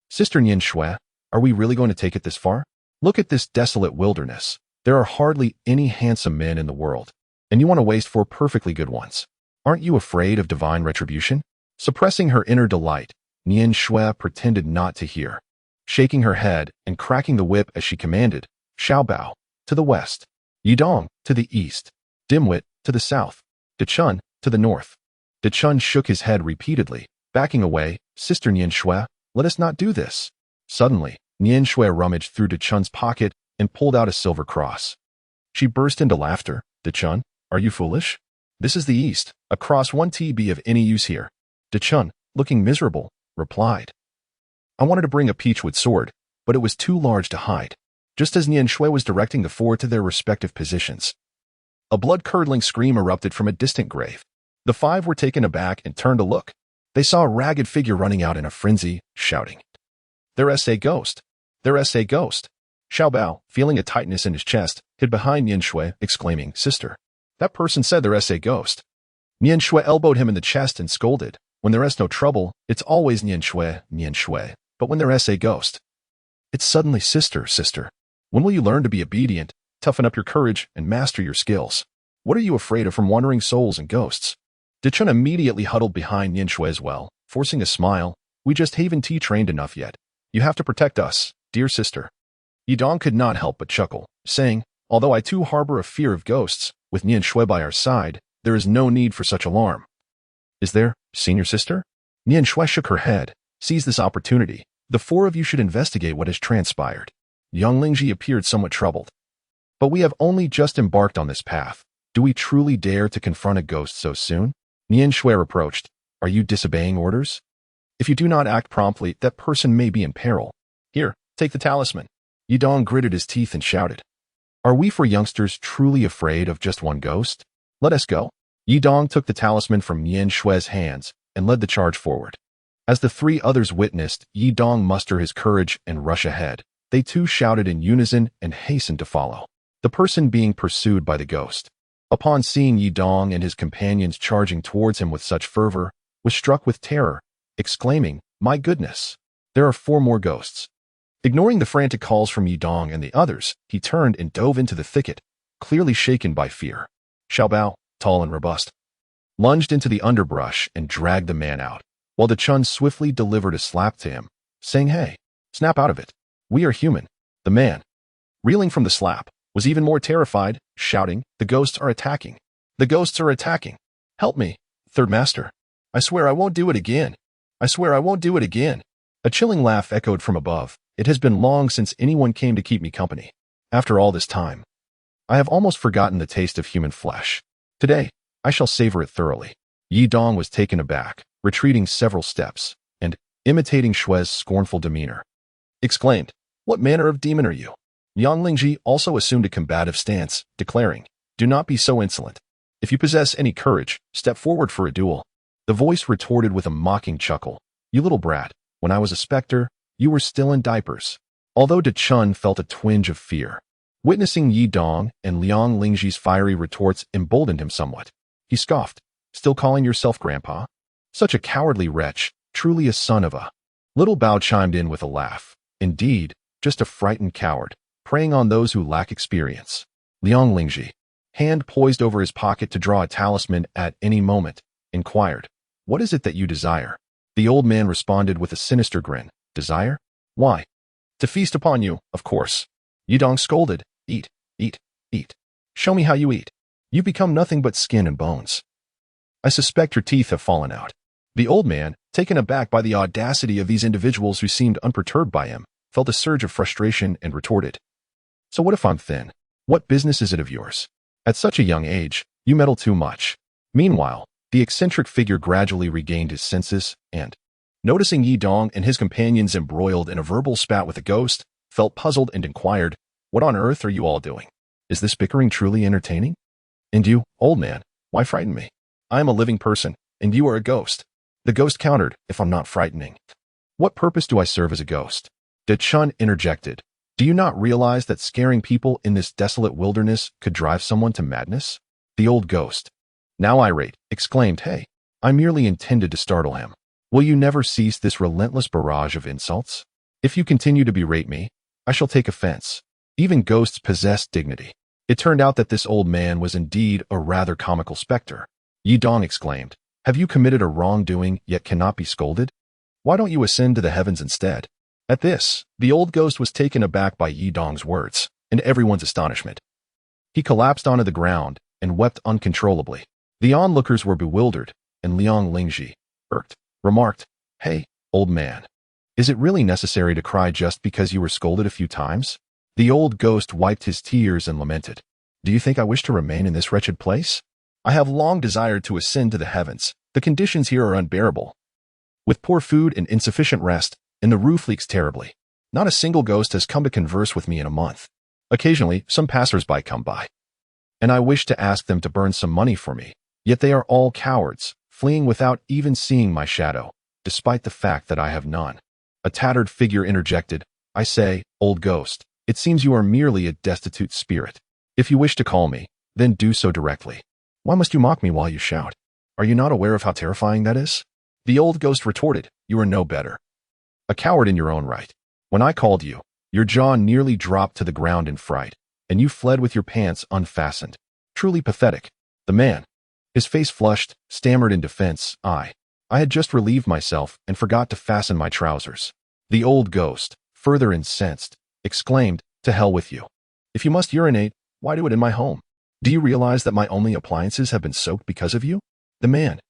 Sister Nian Shui, are we really going to take it this far? Look at this desolate wilderness. There are hardly any handsome men in the world, and you want to waste four perfectly good ones. Aren't you afraid of divine retribution? Suppressing her inner delight, Nian Shui pretended not to hear, shaking her head and cracking the whip as she commanded, Xiaobao, to the west, Yidong, to the east, Dimwit, to the south, Dechun, to the north. Dechun shook his head repeatedly, backing away. Sister Nian Shui, let us not do this. Suddenly, Nian Shui rummaged through Dechun's pocket and pulled out a silver cross. She burst into laughter. Dechun, are you foolish? This is the east. A cross won't be of any use here. Dechun, looking miserable, replied. I wanted to bring a peachwood sword, but it was too large to hide. Just as Nian Shui was directing the four to their respective positions, a blood-curdling scream erupted from a distant grave. The five were taken aback and turned to look. They saw a ragged figure running out in a frenzy, shouting, There's a ghost! There's a ghost! Xiaobao, feeling a tightness in his chest, hid behind Nian Shui, exclaiming, Sister, that person said there's a ghost. Nian Shui elbowed him in the chest and scolded, When there is no trouble, it's always Nian Shui, but when there is a ghost, it's suddenly sister. When will you learn to be obedient, toughen up your courage, and master your skills? What are you afraid of from wandering souls and ghosts? Dechun immediately huddled behind Nian Shui as well, forcing a smile. We just haven't trained enough yet. You have to protect us, dear sister. Yidong could not help but chuckle, saying, Although I too harbor a fear of ghosts, with Nian Shui by our side, there is no need for such alarm. Is there, senior sister? Nian Shui shook her head. Seize this opportunity. The four of you should investigate what has transpired. Yang Lingji appeared somewhat troubled. But we have only just embarked on this path. Do we truly dare to confront a ghost so soon? Nian Shui reproached. Are you disobeying orders? If you do not act promptly, that person may be in peril. Here, take the talisman. Yidong gritted his teeth and shouted. Are we four youngsters truly afraid of just one ghost? Let us go. Yidong took the talisman from Nian Shui's hands and led the charge forward. As the three others witnessed Yidong muster his courage and rush ahead, they too shouted in unison and hastened to follow, the person being pursued by the ghost. Upon seeing Yidong and his companions charging towards him with such fervor, was struck with terror, exclaiming, My goodness, there are four more ghosts. Ignoring the frantic calls from Yidong and the others, he turned and dove into the thicket, clearly shaken by fear. Xiaobao, tall and robust, lunged into the underbrush and dragged the man out, while Dechun swiftly delivered a slap to him, saying, Hey, snap out of it. We are human. The man, reeling from the slap, was even more terrified, shouting, The ghosts are attacking. The ghosts are attacking. Help me, third master. I swear I won't do it again. I swear I won't do it again. A chilling laugh echoed from above. It has been long since anyone came to keep me company. After all this time, I have almost forgotten the taste of human flesh. Today, I shall savor it thoroughly. Yidong was taken aback, retreating several steps, and, imitating Shui's scornful demeanor, exclaimed, What manner of demon are you? Yang Lingji also assumed a combative stance, declaring, "Do not be so insolent. If you possess any courage, step forward for a duel." The voice retorted with a mocking chuckle, "You little brat, when I was a specter, you were still in diapers." Although De Chun felt a twinge of fear, witnessing Yi Dong and Liang Lingji's fiery retorts emboldened him somewhat. He scoffed, "Still calling yourself grandpa? Such a cowardly wretch, truly a son of a—" Little Bao chimed in with a laugh. "Indeed, just a frightened coward, preying on those who lack experience." Liang Lingji, hand poised over his pocket to draw a talisman at any moment, inquired, "What is it that you desire?" The old man responded with a sinister grin, "Desire? Why? To feast upon you, of course." Yi Dong scolded, "Eat, eat, eat. Show me how you eat. You become nothing but skin and bones. I suspect your teeth have fallen out." The old man, taken aback by the audacity of these individuals who seemed unperturbed by him, felt a surge of frustration and retorted, "So what if I'm thin? What business is it of yours? At such a young age, you meddle too much." Meanwhile, the eccentric figure gradually regained his senses and, noticing Yi Dong and his companions embroiled in a verbal spat with the ghost, felt puzzled and inquired, "What on earth are you all doing? Is this bickering truly entertaining? And you, old man, why frighten me? I am a living person, and you are a ghost." The ghost countered, "If I'm not frightening, what purpose do I serve as a ghost?" De Chun interjected, "Do you not realize that scaring people in this desolate wilderness could drive someone to madness?" The old ghost, now irate, exclaimed, "Hey, I merely intended to startle him. Will you never cease this relentless barrage of insults? If you continue to berate me, I shall take offense. Even ghosts possess dignity." It turned out that this old man was indeed a rather comical specter. Yi Dong exclaimed, "Have you committed a wrongdoing yet cannot be scolded? Why don't you ascend to the heavens instead?" At this, the old ghost was taken aback by Yi Dong's words and everyone's astonishment. He collapsed onto the ground and wept uncontrollably. The onlookers were bewildered, and Liang Lingji, irked, remarked, "Hey, old man, is it really necessary to cry just because you were scolded a few times?" The old ghost wiped his tears and lamented, "Do you think I wish to remain in this wretched place? I have long desired to ascend to the heavens. The conditions here are unbearable. With poor food and insufficient rest, and the roof leaks terribly. Not a single ghost has come to converse with me in a month. Occasionally, some passers-by come by, and I wish to ask them to burn some money for me. Yet they are all cowards, fleeing without even seeing my shadow, despite the fact that I have none." A tattered figure interjected, "I say, old ghost, it seems you are merely a destitute spirit. If you wish to call me, then do so directly. Why must you mock me while you shout? Are you not aware of how terrifying that is?" The old ghost retorted, "You are no better. A coward in your own right. When I called you, your jaw nearly dropped to the ground in fright, and you fled with your pants unfastened. Truly pathetic." The man, his face flushed, stammered in defense, I had just relieved myself and forgot to fasten my trousers." The old ghost, further incensed, exclaimed, "To hell with you. If you must urinate, why do it in my home? Do you realize that my only appliances have been soaked because of you?" The man,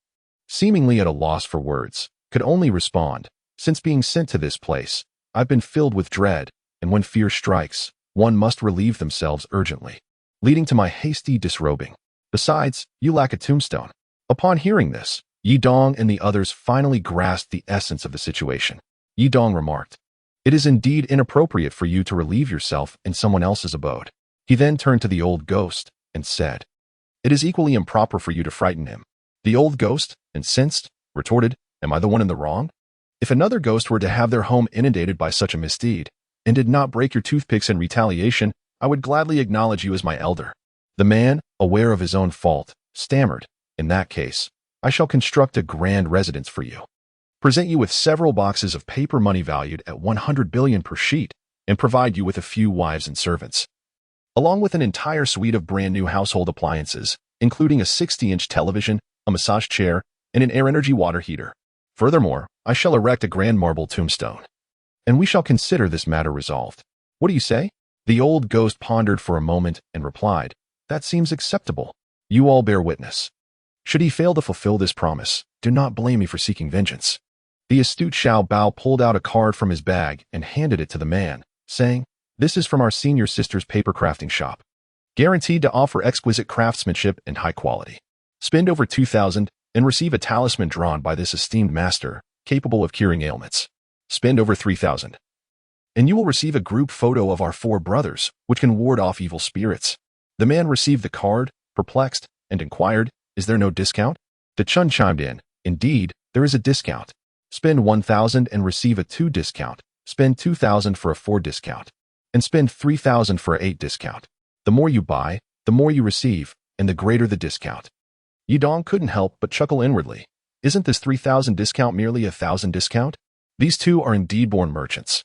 seemingly at a loss for words, could only respond, "Since being sent to this place, I've been filled with dread, and when fear strikes, one must relieve themselves urgently, leading to my hasty disrobing. Besides, you lack a tombstone." Upon hearing this, Yi Dong and the others finally grasped the essence of the situation. Yi Dong remarked, "It is indeed inappropriate for you to relieve yourself in someone else's abode." He then turned to the old ghost and said, "It is equally improper for you to frighten him." The old ghost, incensed, retorted, "Am I the one in the wrong? If another ghost were to have their home inundated by such a misdeed, and did not break your toothpicks in retaliation, I would gladly acknowledge you as my elder." The man, aware of his own fault, stammered, "In that case, I shall construct a grand residence for you, present you with several boxes of paper money valued at 100 billion per sheet, and provide you with a few wives and servants, along with an entire suite of brand new household appliances, including a 60-inch television, a massage chair, and an air-energy water heater. Furthermore, I shall erect a grand marble tombstone, and we shall consider this matter resolved. What do you say?" The old ghost pondered for a moment and replied, "That seems acceptable. You all bear witness. Should he fail to fulfill this promise, do not blame me for seeking vengeance." The astute Xiao Bao pulled out a card from his bag and handed it to the man, saying, "This is from our senior sister's paper crafting shop. Guaranteed to offer exquisite craftsmanship and high quality. Spend over 2,000 and receive a talisman drawn by this esteemed master, capable of curing ailments. Spend over 3,000. and you will receive a group photo of our 4 brothers, which can ward off evil spirits. The man received the card, perplexed, and inquired, is there no discount? Li Xun chimed in, indeed, there is a discount. Spend 1,000 and receive a 2 discount. Spend 2,000 for a 4 discount. And spend 3,000 for a 8 discount. The more you buy, the more you receive, and the greater the discount. Yidong couldn't help but chuckle inwardly. Isn't this 3,000 discount merely a 1,000 discount? These two are indeed born merchants.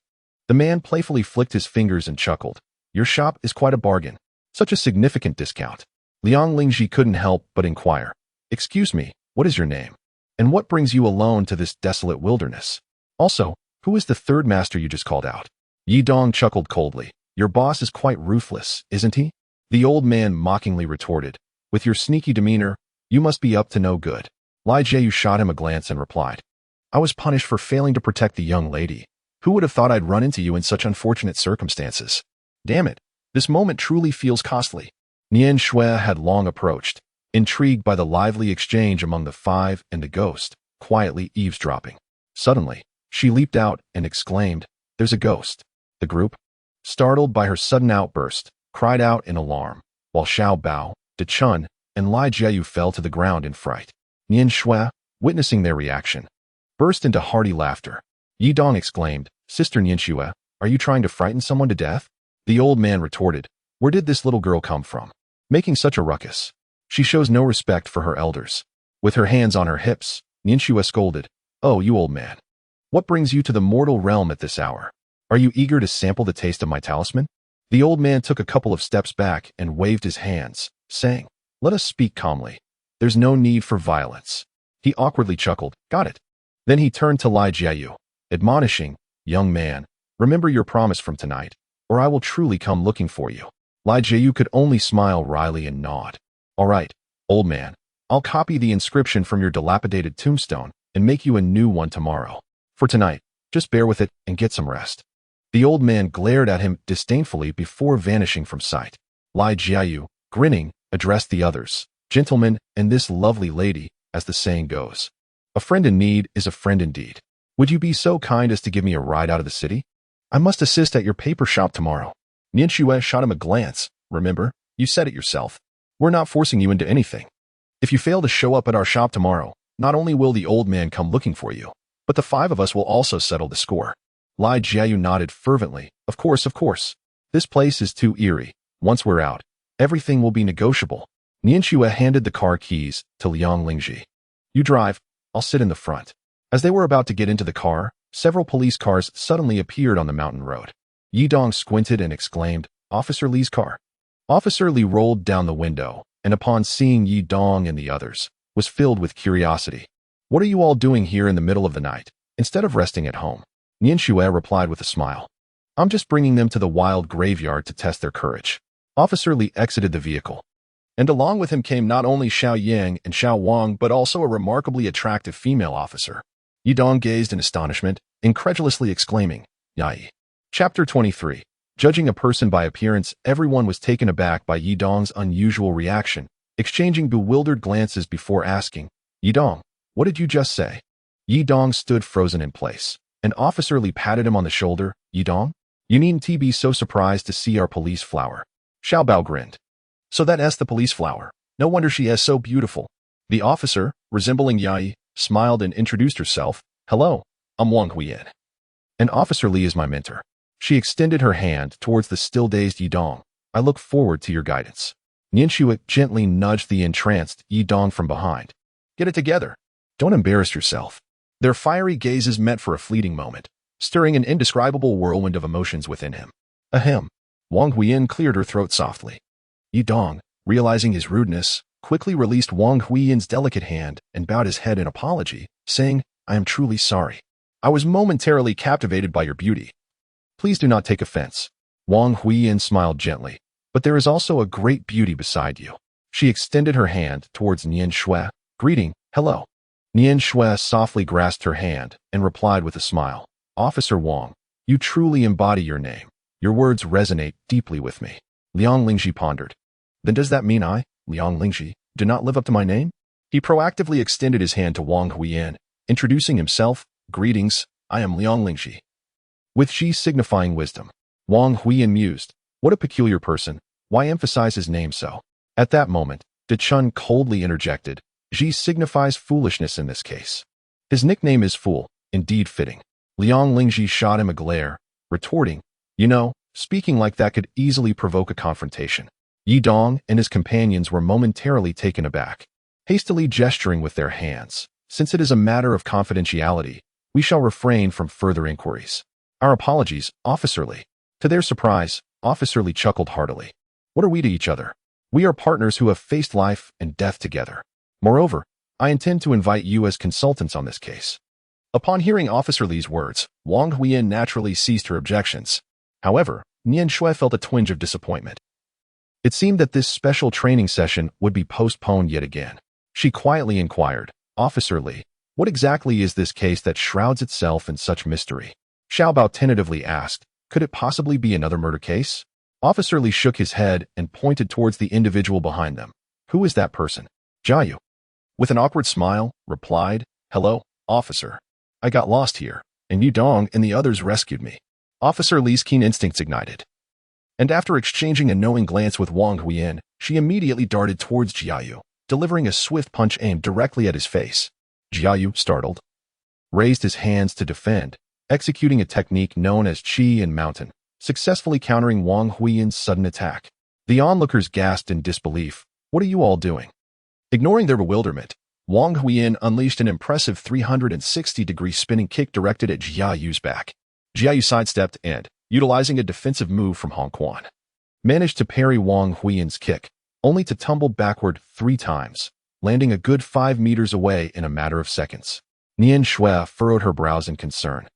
The man playfully flicked his fingers and chuckled. Your shop is quite a bargain. Such a significant discount. Liang Lingji couldn't help but inquire. Excuse me, what is your name? And what brings you alone to this desolate wilderness? Also, who is the 3rd master you just called out? Yidong chuckled coldly. Your boss is quite ruthless, isn't he? The old man mockingly retorted. With your sneaky demeanor, you must be up to no good. Li Jiu shot him a glance and replied. I was punished for failing to protect the young lady. Who would have thought I'd run into you in such unfortunate circumstances? Damn it, this moment truly feels costly. Nian Shui had long approached, intrigued by the lively exchange among the 5 and the ghost, quietly eavesdropping. Suddenly, she leaped out and exclaimed, there's a ghost. The group, startled by her sudden outburst, cried out in alarm, while Xiao Bao, Li Xun, and Li Jiu fell to the ground in fright. Nian Shui, witnessing their reaction, burst into hearty laughter. Yidong exclaimed, Sister Nian Shui, are you trying to frighten someone to death? The old man retorted, where did this little girl come from? Making such a ruckus. She shows no respect for her elders. With her hands on her hips, Nian Shui scolded, oh, you old man. What brings you to the mortal realm at this hour? Are you eager to sample the taste of my talisman? The old man took a couple of steps back and waved his hands, saying, let us speak calmly. There's no need for violence. He awkwardly chuckled, got it. Then he turned to Li Jiu, admonishing, young man, remember your promise from tonight, or I will truly come looking for you. Li Jiu could only smile wryly and nod. All right, old man, I'll copy the inscription from your dilapidated tombstone and make you a new one tomorrow. For tonight, just bear with it and get some rest. The old man glared at him disdainfully before vanishing from sight. Li Jiu, grinning, addressed the others, gentlemen, and this lovely lady, as the saying goes. A friend in need is a friend indeed. Would you be so kind as to give me a ride out of the city? I must assist at your paper shop tomorrow. Nian Shui shot him a glance. Remember, you said it yourself. We're not forcing you into anything. If you fail to show up at our shop tomorrow, not only will the old man come looking for you, but the 5 of us will also settle the score. Li Jiu nodded fervently. Of course, of course. This place is too eerie. Once we're out, everything will be negotiable. Nian Shui handed the car keys to Liang Lingji. You drive, I'll sit in the front. As they were about to get into the car, several police cars suddenly appeared on the mountain road. Yidong squinted and exclaimed, Officer Li's car. Officer Li rolled down the window, and upon seeing Yidong and the others, was filled with curiosity. What are you all doing here in the middle of the night, instead of resting at home? Nian Shui replied with a smile. I'm just bringing them to the wild graveyard to test their courage. Officer Li exited the vehicle. And along with him came not only Xiao Yang and Xiao Wang but also a remarkably attractive female officer. Yidong gazed in astonishment, incredulously exclaiming, Yai. Chapter 23. Judging a person by appearance, everyone was taken aback by Yidong's unusual reaction, exchanging bewildered glances before asking, Yidong, what did you just say? Yidong stood frozen in place. An officer Li patted him on the shoulder. Yidong? You needn't be so surprised to see our police flower. Xiao Bao grinned. So that's the police flower. No wonder she is so beautiful. The officer, resembling Yai, smiled and introduced herself. Hello, I'm Wang Huiyan. And Officer Li is my mentor. She extended her hand towards the still-dazed Yidong. I look forward to your guidance. Nian Shui gently nudged the entranced Yidong from behind. Get it together. Don't embarrass yourself. Their fiery gazes met for a fleeting moment, stirring an indescribable whirlwind of emotions within him. Ahem. Wang Huiyan cleared her throat softly. Yidong, realizing his rudeness, quickly released Wang Huiyan's delicate hand and bowed his head in apology, saying, I am truly sorry. I was momentarily captivated by your beauty. Please do not take offense. Wang Huiyan smiled gently. But there is also a great beauty beside you. She extended her hand towards Nian Shui, greeting, hello. Nian Shui softly grasped her hand and replied with a smile. Officer Wang, you truly embody your name. Your words resonate deeply with me. Liang Lingji pondered. Then does that mean I, Liang Lingji, do not live up to my name? He proactively extended his hand to Wang Huiyan, introducing himself. Greetings, I am Liang Lingji. with Xi signifying wisdom. Wang Huiyan mused, what a peculiar person, why emphasize his name so? At that moment, De Chun coldly interjected, Xi signifies foolishness in this case. His nickname is Fool, indeed fitting. Liang Lingji shot him a glare, retorting, you know, speaking like that could easily provoke a confrontation. Yi Dong and his companions were momentarily taken aback, hastily gesturing with their hands. Since it is a matter of confidentiality, we shall refrain from further inquiries. Our apologies, Officer Li. To their surprise, Officer Li chuckled heartily. What are we to each other? We are partners who have faced life and death together. Moreover, I intend to invite you as consultants on this case. Upon hearing Officer Li's words, Wang Huiyan naturally ceased her objections. However, Nian Shui felt a twinge of disappointment. It seemed that this special training session would be postponed yet again. She quietly inquired, Officer Li, what exactly is this case that shrouds itself in such mystery? Xiao Bao tentatively asked, could it possibly be another murder case? Officer Li shook his head and pointed towards the individual behind them. Who is that person? Jiayu. With an awkward smile, replied, hello, officer. I got lost here, and Yu Dong and the others rescued me. Officer Li's keen instincts ignited. And after exchanging a knowing glance with Wang Huiyan, she immediately darted towards Jiayu, delivering a swift punch aimed directly at his face. Jiayu, startled, raised his hands to defend, executing a technique known as Qi and Mountain, successfully countering Wang Huiyan's sudden attack. The onlookers gasped in disbelief. What are you all doing? Ignoring their bewilderment, Wang Huiyan unleashed an impressive 360-degree spinning kick directed at Jiayu's back. Jiayu sidestepped and, utilizing a defensive move from Hong Quan, managed to parry Wang Huiyan's kick, only to tumble backward 3 times, landing a good 5 meters away in a matter of seconds. Nian Shui furrowed her brows in concern.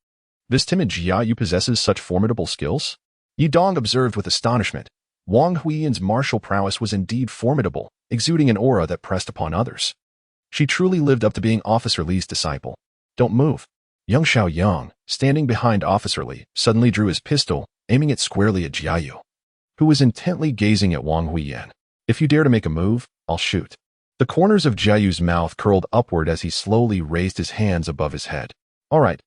This timid Jiayu possesses such formidable skills? Yi Dong observed with astonishment. Wang Huiyan's martial prowess was indeed formidable, exuding an aura that pressed upon others. She truly lived up to being Officer Li's disciple. Don't move. Young Xiao Yang, standing behind Officer Li, suddenly drew his pistol, aiming it squarely at Jiayu, who was intently gazing at Wang Huiyan. If you dare to make a move, I'll shoot. The corners of Jiayu's mouth curled upward as he slowly raised his hands above his head. All right,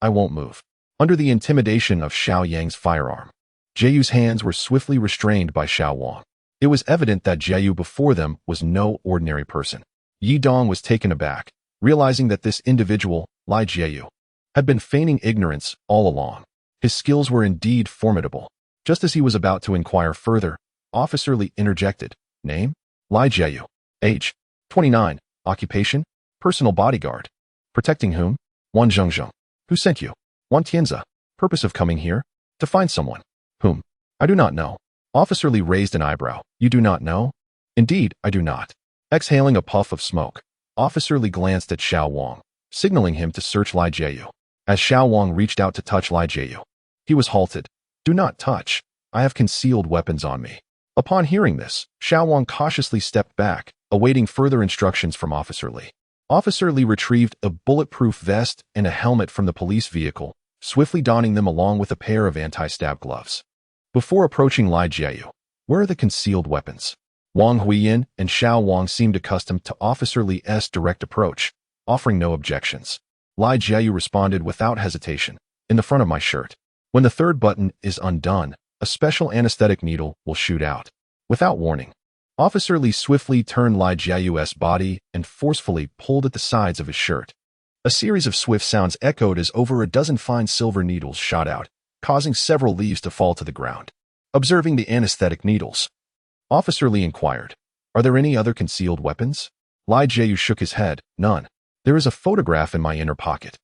I won't move. Under the intimidation of Xiao Yang's firearm, Jiayu's hands were swiftly restrained by Xiao Wang. It was evident that Jiayu before them was no ordinary person. Yi Dong was taken aback, realizing that this individual, Li Jiayu, had been feigning ignorance all along. His skills were indeed formidable. Just as he was about to inquire further, Officer Li interjected. Name? Li Jiayu. Age? 29. Occupation? Personal bodyguard. Protecting whom? Wan Zhengzheng. Who sent you? Wan Tianzi. Purpose of coming here? To find someone. Whom? I do not know. Officer Li raised an eyebrow. You do not know? Indeed, I do not. Exhaling a puff of smoke, Officer Li glanced at Xiao Wang, signaling him to search Li Jiayu. As Xiao Wang reached out to touch Li Jiayu, he was halted. Do not touch. I have concealed weapons on me. Upon hearing this, Xiao Wang cautiously stepped back, awaiting further instructions from Officer Li. Officer Li retrieved a bulletproof vest and a helmet from the police vehicle, swiftly donning them along with a pair of anti-stab gloves. Before approaching Li Jiayu, where are the concealed weapons? Wang Huiyan and Xiao Wang seemed accustomed to Officer Li's direct approach, offering no objections. Li Jiayu responded without hesitation, in the front of my shirt. When the third button is undone, a special anesthetic needle will shoot out. Without warning, Officer Li swiftly turned Li Jiayu's body and forcefully pulled at the sides of his shirt. A series of swift sounds echoed as over a dozen fine silver needles shot out, causing several leaves to fall to the ground. Observing the anesthetic needles, Officer Li inquired, are there any other concealed weapons? Li Jiayu shook his head. None. There is a photograph in my inner pocket.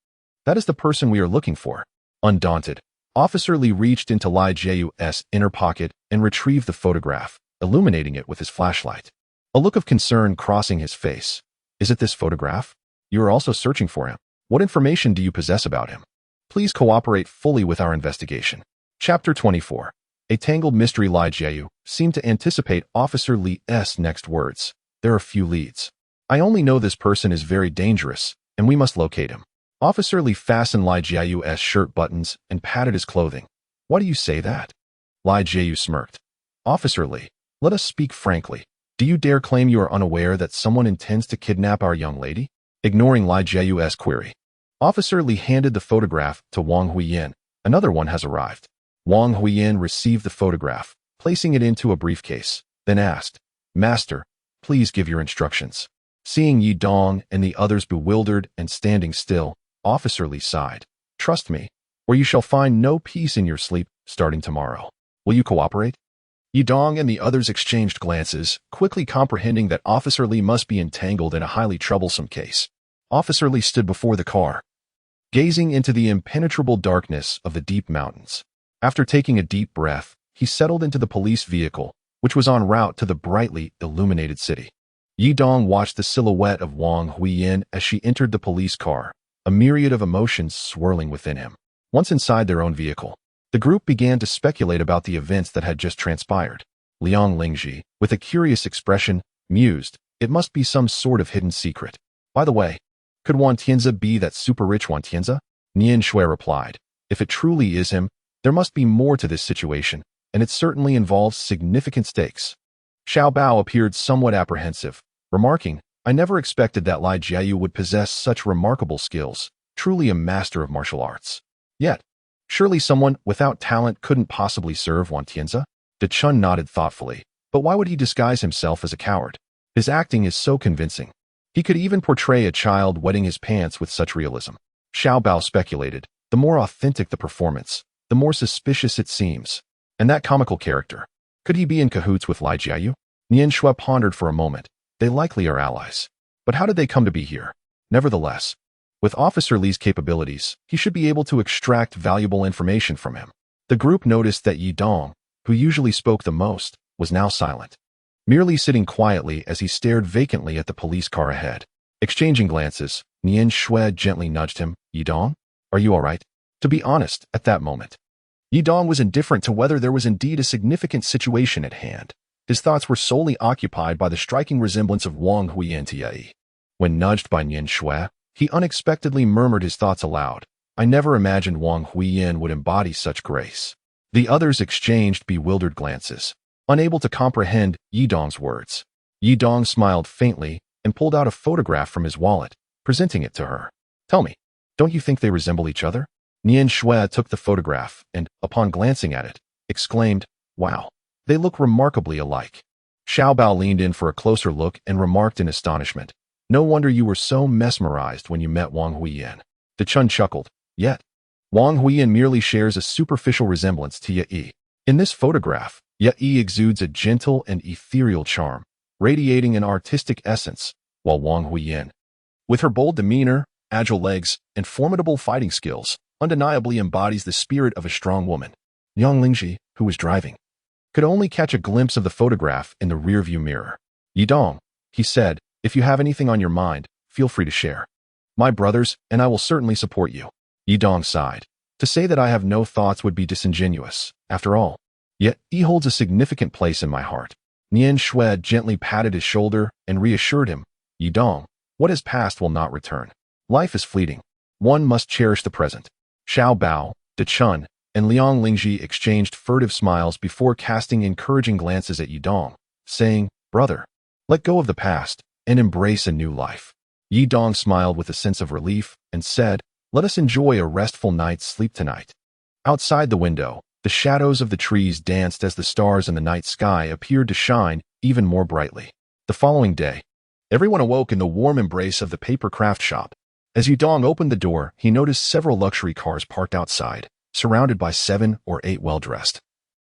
That is the person we are looking for. Undaunted, Officer Li reached into Li Jiayu's inner pocket and retrieved the photograph, illuminating it with his flashlight. A look of concern crossing his face. Is it this photograph? You are also searching for him. What information do you possess about him? Please cooperate fully with our investigation. Chapter 24. A tangled mystery. Li Jiayu seemed to anticipate Officer Li's next words. There are few leads. I only know this person is very dangerous, and we must locate him. Officer Li fastened Li Jiayu's shirt buttons and patted his clothing. Why do you say that? Li Jiayu smirked. Officer Li, let us speak frankly. Do you dare claim you are unaware that someone intends to kidnap our young lady? Ignoring Li Jiayu's query, Officer Li handed the photograph to Wang Huiyan, Another one has arrived. Wang Huiyin received the photograph, placing it into a briefcase, then asked, Master, please give your instructions. Seeing Yi Dong and the others bewildered and standing still, Officer Li sighed. Trust me, or you shall find no peace in your sleep starting tomorrow. Will you cooperate? Yi Dong and the others exchanged glances, quickly comprehending that Officer Li must be entangled in a highly troublesome case. Officer Li stood before the car, gazing into the impenetrable darkness of the deep mountains. After taking a deep breath, he settled into the police vehicle, which was en route to the brightly illuminated city. Yi Dong watched the silhouette of Wang Huiyin as she entered the police car, a myriad of emotions swirling within him. Once inside their own vehicle, the group began to speculate about the events that had just transpired. Liang Lingji, with a curious expression, mused, it must be some sort of hidden secret. By the way, could Wan Tianzi be that super-rich Wan Tianzi? Nian Shui replied, if it truly is him, there must be more to this situation, and it certainly involves significant stakes. Xiao Bao appeared somewhat apprehensive, remarking, I never expected that Li Jiayu would possess such remarkable skills, truly a master of martial arts. Yet, surely someone without talent couldn't possibly serve Wan Tianzi? De Chun nodded thoughtfully, but why would he disguise himself as a coward? His acting is so convincing. He could even portray a child wetting his pants with such realism. Xiao Bao speculated, the more authentic the performance, the more suspicious it seems. And that comical character, could he be in cahoots with Li Jiayu? Nian Shui pondered for a moment. They likely are allies. But how did they come to be here? Nevertheless, with Officer Li's capabilities, he should be able to extract valuable information from him. The group noticed that Yi Dong, who usually spoke the most, was now silent, merely sitting quietly as he stared vacantly at the police car ahead. Exchanging glances, Nian Shui gently nudged him. Yi Dong, are you all right? To be honest, at that moment, Yi Dong was indifferent to whether there was indeed a significant situation at hand. His thoughts were solely occupied by the striking resemblance of Wang Huiyin to Yi. When nudged by Nian Shui, he unexpectedly murmured his thoughts aloud. I never imagined Wang Huiyin would embody such grace. The others exchanged bewildered glances, unable to comprehend Yi Dong's words. Yi Dong smiled faintly and pulled out a photograph from his wallet, presenting it to her. Tell me, don't you think they resemble each other? Nian Shui took the photograph and, upon glancing at it, exclaimed, Wow, they look remarkably alike. Xiao Bao leaned in for a closer look and remarked in astonishment, No wonder you were so mesmerized when you met Wang Huiyin. De Chun chuckled, Yet, Wang Huiyin merely shares a superficial resemblance to Yi. In this photograph, Yi exudes a gentle and ethereal charm, radiating an artistic essence, while Wang Huiyin, with her bold demeanor, agile legs, and formidable fighting skills, undeniably embodies the spirit of a strong woman. Liang Lingji, who was driving, could only catch a glimpse of the photograph in the rearview mirror. Yi Dong, he said, if you have anything on your mind, feel free to share. My brothers and I will certainly support you. Yi Dong sighed. To say that I have no thoughts would be disingenuous, after all. Yet, he holds a significant place in my heart. Nian Shui gently patted his shoulder and reassured him, Yi Dong, what has passed will not return. Life is fleeting. One must cherish the present. Xiao Bao, De Chun, and Liang Lingji exchanged furtive smiles before casting encouraging glances at Yi Dong, saying, Brother, let go of the past and embrace a new life. Yi Dong smiled with a sense of relief and said, Let us enjoy a restful night's sleep tonight. Outside the window, the shadows of the trees danced as the stars in the night sky appeared to shine even more brightly. The following day, everyone awoke in the warm embrace of the paper craft shop. As Yi Dong opened the door, he noticed several luxury cars parked outside, surrounded by 7 or 8 well-dressed,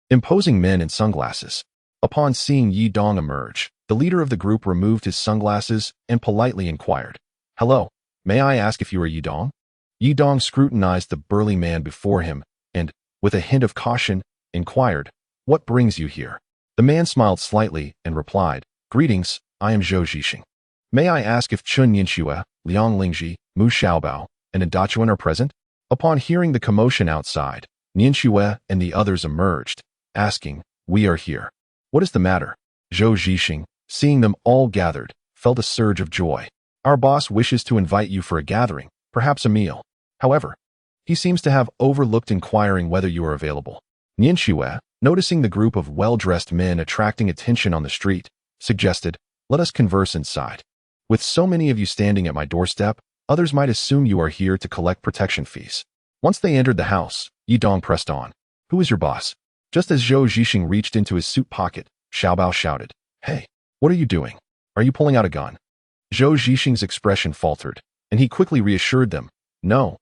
imposing men in sunglasses. Upon seeing Yi Dong emerge, the leader of the group removed his sunglasses and politely inquired, Hello, may I ask if you are Yi Dong? Yi Dong scrutinized the burly man before him and, with a hint of caution, inquired, What brings you here? The man smiled slightly and replied, Greetings, I am Zhou Zhixing. May I ask if Chen Yang, Liang Lingji, Mu Xiaobao, and Dachuan are present? Upon hearing the commotion outside, Nian Shui and the others emerged, asking, We are here. What is the matter? Zhou Zhixing, seeing them all gathered, felt a surge of joy. Our boss wishes to invite you for a gathering, perhaps a meal. However, he seems to have overlooked inquiring whether you are available. Nian Shui, noticing the group of well-dressed men attracting attention on the street, suggested, Let us converse inside. With so many of you standing at my doorstep, others might assume you are here to collect protection fees. Once they entered the house, Yidong pressed on. Who is your boss? Just as Zhou Zhixing reached into his suit pocket, Xiaobao shouted, Hey, what are you doing? Are you pulling out a gun? Zhou Zhixing's expression faltered, and he quickly reassured them, No,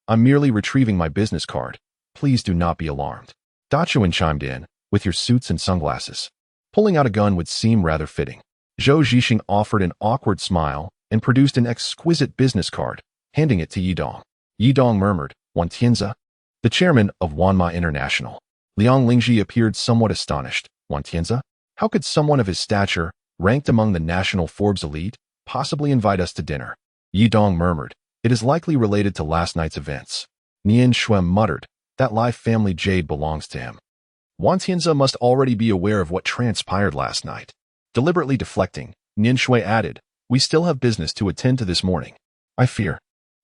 I'm merely retrieving my business card. Please do not be alarmed. Dachuan chimed in, with your suits and sunglasses. Pulling out a gun would seem rather fitting. Zhou Zhixing offered an awkward smile and produced an exquisite business card, handing it to Yidong. Yidong murmured, Wan Tianzi, the chairman of Wanma International. Liang Lingji appeared somewhat astonished. Wan Tianzi? How could someone of his stature, ranked among the national Forbes elite, possibly invite us to dinner? Yidong murmured, It is likely related to last night's events. Nian Shui muttered, That Lai family jade belongs to him. Wan Tianzi must already be aware of what transpired last night. Deliberately deflecting, Nian Shui added, We still have business to attend to this morning. I fear.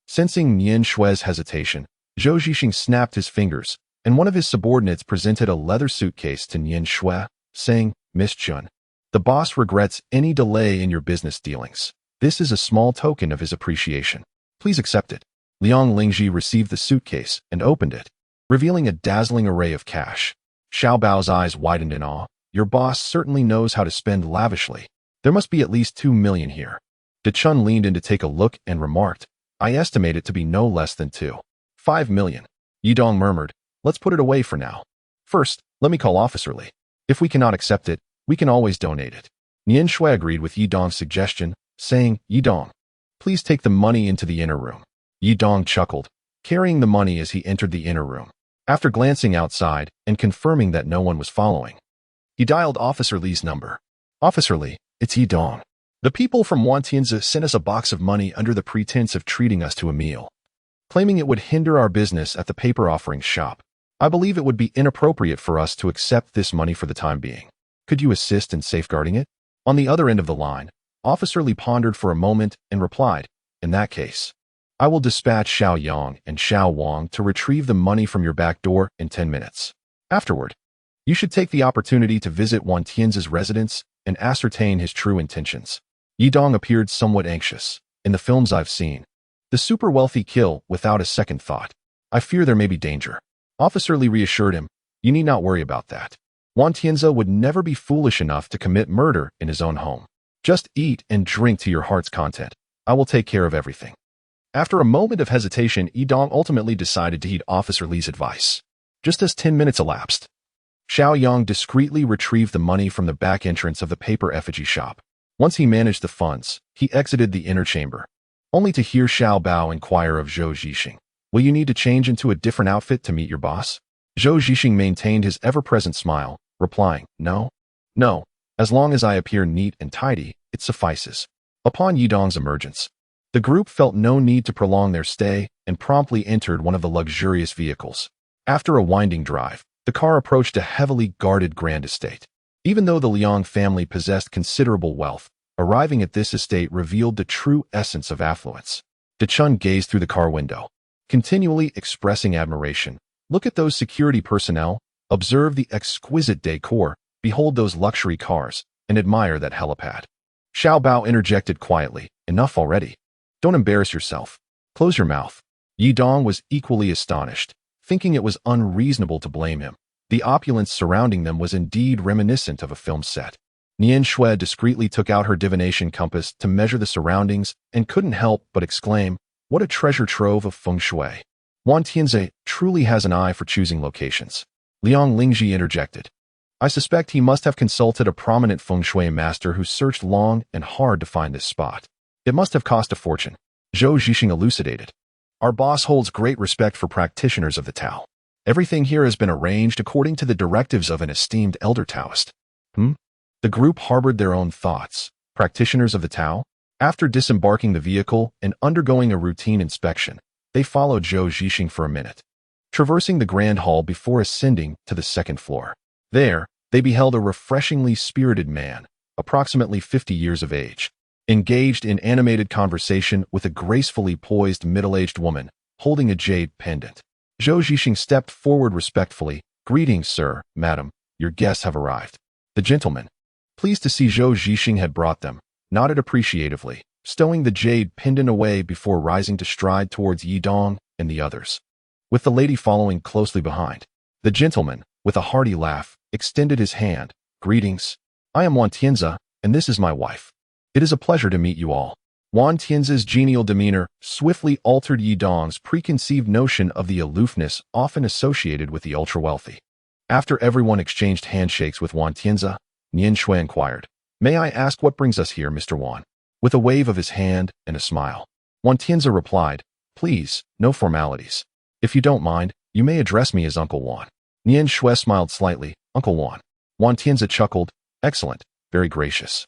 Sensing Nian Shui's hesitation, Zhou Zhixing snapped his fingers, and one of his subordinates presented a leather suitcase to Nian Shui, saying, Miss Chun, the boss regrets any delay in your business dealings. This is a small token of his appreciation. Please accept it. Liang Lingji received the suitcase and opened it, revealing a dazzling array of cash. Xiaobao's eyes widened in awe. Your boss certainly knows how to spend lavishly. There must be at least 2 million here. De Chun leaned in to take a look and remarked, I estimate it to be no less than 5 million. Yidong murmured, Let's put it away for now. First, let me call Officer Li. If we cannot accept it, we can always donate it. Nian Shui agreed with Yidong's suggestion, saying, Yidong, please take the money into the inner room. Yidong chuckled, carrying the money as he entered the inner room. After glancing outside and confirming that no one was following, he dialed Officer Li's number. Officer Li, it's Yidong. The people from Wan Tianzi sent us a box of money under the pretense of treating us to a meal, claiming it would hinder our business at the paper offerings shop. I believe it would be inappropriate for us to accept this money for the time being. Could you assist in safeguarding it? On the other end of the line, Officer Li pondered for a moment and replied, In that case, I will dispatch Xiao Yang and Xiao Wang to retrieve the money from your back door in 10 minutes. Afterward, you should take the opportunity to visit Wan Tianzi's residence and ascertain his true intentions. Yidong appeared somewhat anxious. In the films I've seen, the super wealthy kill without a second thought. I fear there may be danger. Officer Li reassured him, You need not worry about that. Wan Tianzi would never be foolish enough to commit murder in his own home. Just eat and drink to your heart's content. I will take care of everything. After a moment of hesitation, Yidong ultimately decided to heed Officer Li's advice. Just as 10 minutes elapsed, Xiao Yang discreetly retrieved the money from the back entrance of the paper effigy shop. Once he managed the funds, he exited the inner chamber, only to hear Xiao Bao inquire of Zhou Zhixing, Will you need to change into a different outfit to meet your boss? Zhou Zhixing maintained his ever-present smile, replying, No, as long as I appear neat and tidy, it suffices. Upon Yidong's emergence, the group felt no need to prolong their stay and promptly entered one of the luxurious vehicles. After a winding drive, the car approached a heavily guarded grand estate. Even though the Liang family possessed considerable wealth, arriving at this estate revealed the true essence of affluence. De Chun gazed through the car window, continually expressing admiration. Look at those security personnel, observe the exquisite decor, behold those luxury cars, and admire that helipad. Xiao Bao interjected quietly, Enough already. Don't embarrass yourself. Close your mouth. Yidong was equally astonished, thinking it was unreasonable to blame him. The opulence surrounding them was indeed reminiscent of a film set. Nian Shui discreetly took out her divination compass to measure the surroundings and couldn't help but exclaim, What a treasure trove of feng shui. Wan Tianzi truly has an eye for choosing locations. Liang Lingji interjected. I suspect he must have consulted a prominent feng shui master who searched long and hard to find this spot. It must have cost a fortune. Zhou Zhixing elucidated. Our boss holds great respect for practitioners of the Tao. Everything here has been arranged according to the directives of an esteemed elder Taoist. The group harbored their own thoughts. Practitioners of the Tao? After disembarking the vehicle and undergoing a routine inspection, they followed Zhou Zhixing for a minute, traversing the grand hall before ascending to the second floor. There, they beheld a refreshingly spirited man, approximately 50 years of age, engaged in animated conversation with a gracefully poised middle-aged woman holding a jade pendant. Zhou Zhixing stepped forward respectfully. Greetings, sir, madam, your guests have arrived. The gentleman, pleased to see Zhou Zhixing had brought them, nodded appreciatively, stowing the jade pendant away before rising to stride towards Yidong and the others. with the lady following closely behind. The gentleman, with a hearty laugh, extended his hand. Greetings. I am Wan Tianzi, and this is my wife. It is a pleasure to meet you all. Wan Tianzi's genial demeanor swiftly altered Yi Dong's preconceived notion of the aloofness often associated with the ultra-wealthy. After everyone exchanged handshakes with Wan Tianzi, Nian Shui inquired, "May I ask what brings us here, Mr. Wan?" With a wave of his hand and a smile. Wan Tianzi replied, "Please, no formalities. If you don't mind, you may address me as Uncle Wan." Nian Shui smiled slightly. "Uncle Wan." Wan Tianzi chuckled, "Excellent, very gracious.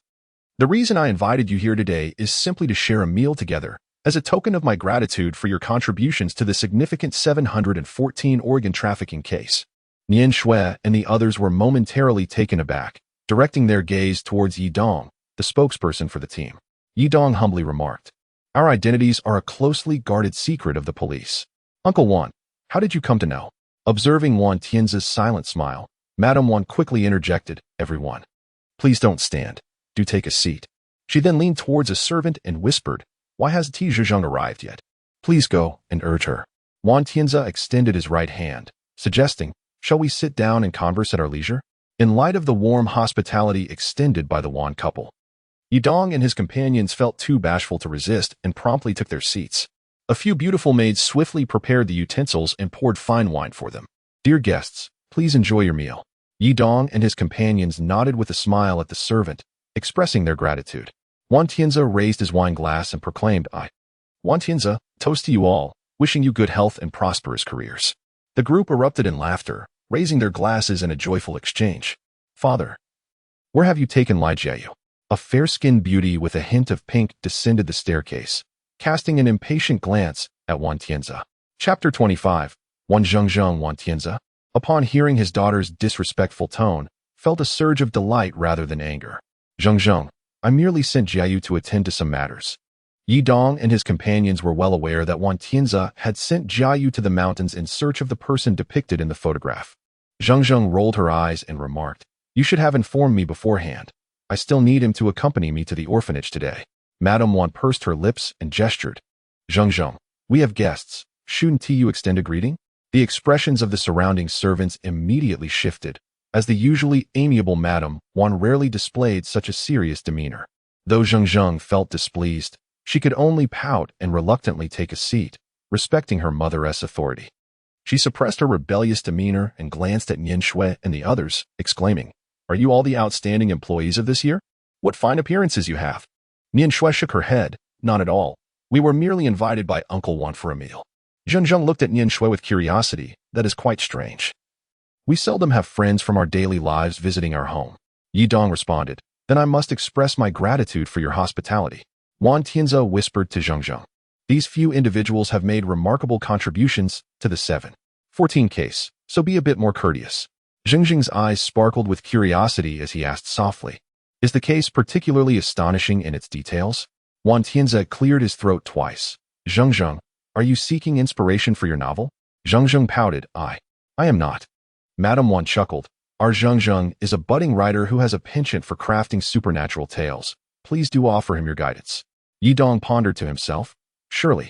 The reason I invited you here today is simply to share a meal together, as a token of my gratitude for your contributions to the significant 714 organ trafficking case." Nian Shui and the others were momentarily taken aback, directing their gaze towards Yi Dong, the spokesperson for the team. Yi Dong humbly remarked, "Our identities are a closely guarded secret of the police. Uncle Wan, how did you come to know?" Observing Wan Tianzi's silent smile, Madame Wan quickly interjected, "Everyone, please don't stand. Do take a seat." She then leaned towards a servant and whispered, "Why hasn't Zhezheng arrived yet? Please go," and urged her. Wan Tianzi extended his right hand, suggesting, "Shall we sit down and converse at our leisure?" In light of the warm hospitality extended by the Wan couple, Yi Dong and his companions felt too bashful to resist and promptly took their seats. A few beautiful maids swiftly prepared the utensils and poured fine wine for them. "Dear guests, please enjoy your meal." Yi Dong and his companions nodded with a smile at the servant, expressing their gratitude. Wan Tianzi raised his wine glass and proclaimed, Wan Tianzi, toast to you all, wishing you good health and prosperous careers." The group erupted in laughter, raising their glasses in a joyful exchange. "Father, where have you taken Li Jiayu?" A fair-skinned beauty with a hint of pink descended the staircase, casting an impatient glance at Wan Tianzi. Chapter 25. Wan Tianzi, upon hearing his daughter's disrespectful tone, felt a surge of delight rather than anger. "Zheng, I merely sent Jiayu to attend to some matters." Yi Dong and his companions were well aware that Wan Tianzi had sent Jiayu to the mountains in search of the person depicted in the photograph. Zheng rolled her eyes and remarked, "You should have informed me beforehand. I still need him to accompany me to the orphanage today." Madame Wan pursed her lips and gestured. "Zheng, we have guests. Shouldn't you extend a greeting?" The expressions of the surrounding servants immediately shifted, as the usually amiable Madame Wan rarely displayed such a serious demeanor. Though Zheng felt displeased, she could only pout and reluctantly take a seat, respecting her mother's authority. She suppressed her rebellious demeanor and glanced at Nian Shui and the others, exclaiming, "Are you all the outstanding employees of this year? What fine appearances you have." Nian Shui shook her head, "Not at all. We were merely invited by Uncle Wan for a meal." Zheng looked at Nian Shui with curiosity. "That is quite strange. We seldom have friends from our daily lives visiting our home." Yi Dong responded, "Then I must express my gratitude for your hospitality." Wan Tianzi whispered to Zheng, "These few individuals have made remarkable contributions to the 714 case, so be a bit more courteous." Zheng's eyes sparkled with curiosity as he asked softly, "Is the case particularly astonishing in its details?" Wan Tianzi cleared his throat twice. "Zheng, are you seeking inspiration for your novel?" Zheng pouted, I am not." Madame Wan chuckled, "Our Zheng is a budding writer who has a penchant for crafting supernatural tales. Please do offer him your guidance." Yi Dong pondered to himself, "Surely,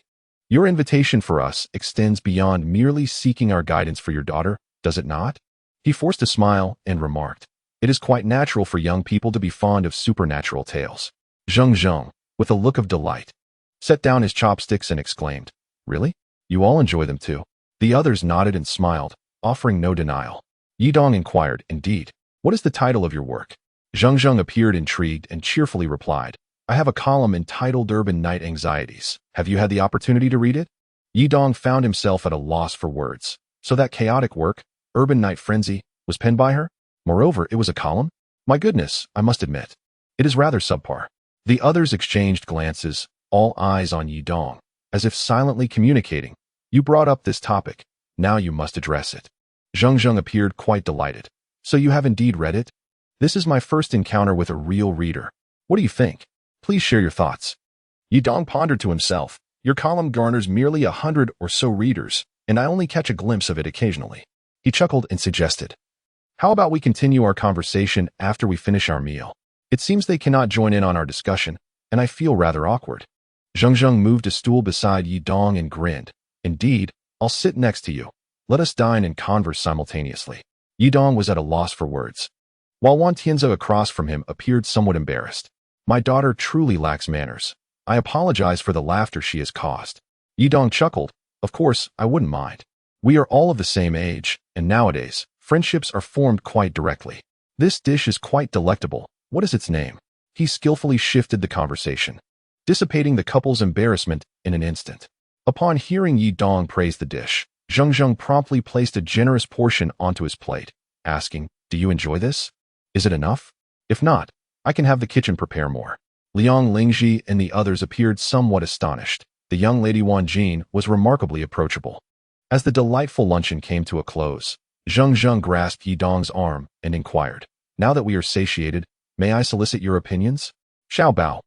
your invitation for us extends beyond merely seeking our guidance for your daughter, does it not?" He forced a smile and remarked, "It is quite natural for young people to be fond of supernatural tales." Zheng, with a look of delight, set down his chopsticks and exclaimed, "Really? You all enjoy them too?" The others nodded and smiled, offering no denial. Yi Dong inquired, "Indeed, what is the title of your work?" Zheng appeared intrigued and cheerfully replied, "I have a column entitled Urban Night Anxieties. Have you had the opportunity to read it?" Yi Dong found himself at a loss for words. So that chaotic work, Urban Night Frenzy, was penned by her? Moreover, it was a column? My goodness, I must admit, it is rather subpar. The others exchanged glances, all eyes on Yi Dong, as if silently communicating, "You brought up this topic, now you must address it." Zheng appeared quite delighted. "So you have indeed read it? This is my first encounter with a real reader. What do you think? Please share your thoughts." Yi Dong pondered to himself, "Your column garners merely 100 or so readers, and I only catch a glimpse of it occasionally." He chuckled and suggested, "How about we continue our conversation after we finish our meal? It seems they cannot join in on our discussion, and I feel rather awkward." Zheng moved a stool beside Yi Dong and grinned. "Indeed, I'll sit next to you. Let us dine and converse simultaneously. Yidong was at a loss for words, while Wan Tianzi across from him appeared somewhat embarrassed. My daughter truly lacks manners. I apologize for the laughter she has caused. Yidong chuckled. Of course, I wouldn't mind. We are all of the same age, and nowadays, friendships are formed quite directly. This dish is quite delectable. What is its name? He skillfully shifted the conversation, dissipating the couple's embarrassment in an instant. Upon hearing Yidong praise the dish, Zheng promptly placed a generous portion onto his plate, asking, "Do you enjoy this? Is it enough? If not, I can have the kitchen prepare more." Liang Lingji and the others appeared somewhat astonished. The young lady Wan Jin was remarkably approachable. As the delightful luncheon came to a close, Zheng grasped Yidong's arm and inquired, "Now that we are satiated, may I solicit your opinions?" Xiao Bao,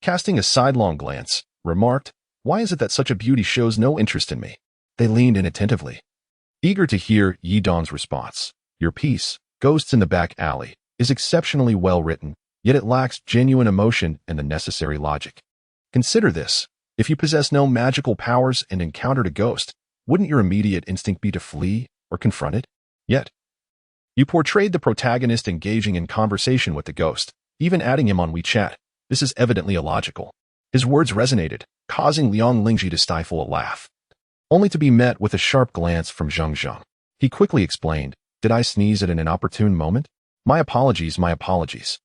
casting a sidelong glance, remarked, "Why is it that such a beauty shows no interest in me?" They leaned in attentively, eager to hear Yidong's response. "Your piece, Ghosts in the Back Alley, is exceptionally well written, yet it lacks genuine emotion and the necessary logic. Consider this. If you possess no magical powers and encountered a ghost, wouldn't your immediate instinct be to flee or confront it? Yet, you portrayed the protagonist engaging in conversation with the ghost, even adding him on WeChat. This is evidently illogical." His words resonated, causing Liang Lingji to stifle a laugh, only to be met with a sharp glance from Zheng. He quickly explained, "Did I sneeze at an inopportune moment? My apologies, my apologies."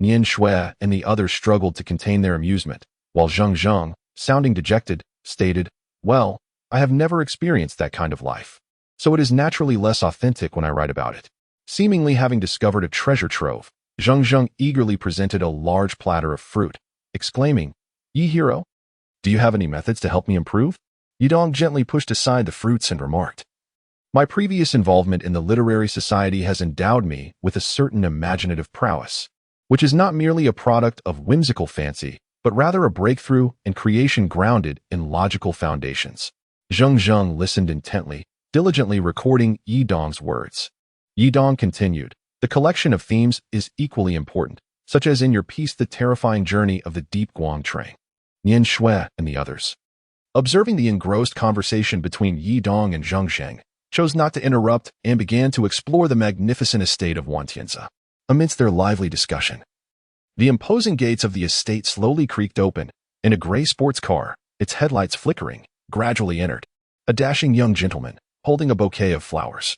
Nian Shui and the others struggled to contain their amusement, while Zheng, sounding dejected, stated, "Well, I have never experienced that kind of life, so it is naturally less authentic when I write about it." Seemingly having discovered a treasure trove, Zheng eagerly presented a large platter of fruit, exclaiming, "Yi hero, do you have any methods to help me improve?" Yidong gently pushed aside the fruits and remarked, "My previous involvement in the literary society has endowed me with a certain imaginative prowess, which is not merely a product of whimsical fancy, but rather a breakthrough and creation grounded in logical foundations." Zheng listened intently, diligently recording Yidong's words. Yidong continued, "The collection of themes is equally important, such as in your piece The Terrifying Journey of the Deep Guang Train." Nian Shui and the others, observing the engrossed conversation between Yidong and Zheng, chose not to interrupt and began to explore the magnificent estate of Wan Tianzi. Amidst their lively discussion, the imposing gates of the estate slowly creaked open, and a gray sports car, its headlights flickering, gradually entered. A dashing young gentleman, holding a bouquet of flowers,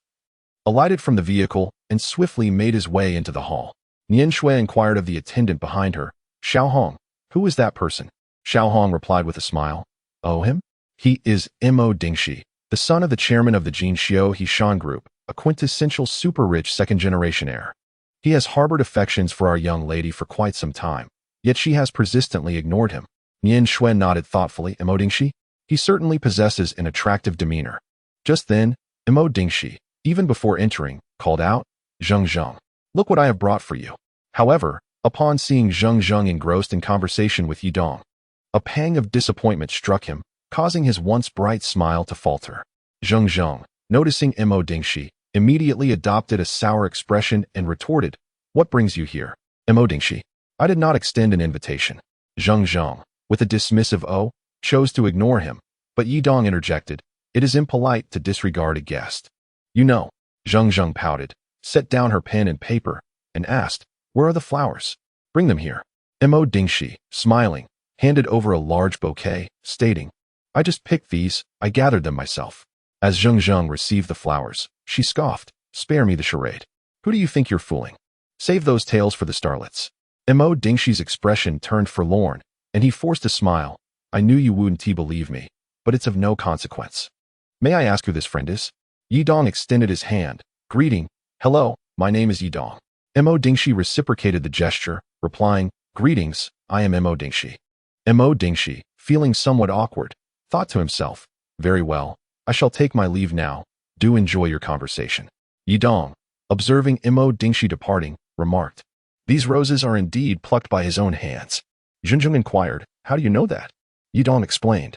alighted from the vehicle and swiftly made his way into the hall. Nian Shui inquired of the attendant behind her, "Xiao Hong, who is that person?" Xiao Hong replied with a smile, "Oh, him? He is Mo Dingxi, the son of the chairman of the Jinxiu Hishan Group, a quintessential super-rich second-generation heir. He has harbored affections for our young lady for quite some time, yet she has persistently ignored him." Nian Shui nodded thoughtfully. "Mo Dingxi? He certainly possesses an attractive demeanor." Just then, Mo Dingxi, even before entering, called out, "Zheng, look what I have brought for you." However, upon seeing Zheng engrossed in conversation with Yidong, a pang of disappointment struck him, causing his once bright smile to falter. Zheng, noticing Mo Dingxi, immediately adopted a sour expression and retorted, "What brings you here, Mo Dingxi? I did not extend an invitation." Zheng, with a dismissive "oh," chose to ignore him, but Yidong interjected, "It is impolite to disregard a guest." "You know," Zheng pouted, set down her pen and paper, and asked, "Where are the flowers? Bring them here." Mo Dingxi, smiling, handed over a large bouquet, stating, "I just picked these, I gathered them myself." As Zheng received the flowers, she scoffed, "Spare me the charade. Who do you think you're fooling? Save those tales for the starlets." Mo Dingxi's expression turned forlorn, and he forced a smile. "I knew you wouldn't believe me, but it's of no consequence. May I ask who this friend is?" Yidong extended his hand, greeting, "Hello, my name is Yidong." Mo Dingxi reciprocated the gesture, replying, "Greetings, I am Mo Dingxi." Mo Dingxi, feeling somewhat awkward, thought to himself, "Very well, I shall take my leave now. Do enjoy your conversation." Yidong, observing Mo Dingxi departing, remarked, "These roses are indeed plucked by his own hands." Zheng inquired, "How do you know that?" Yidong explained,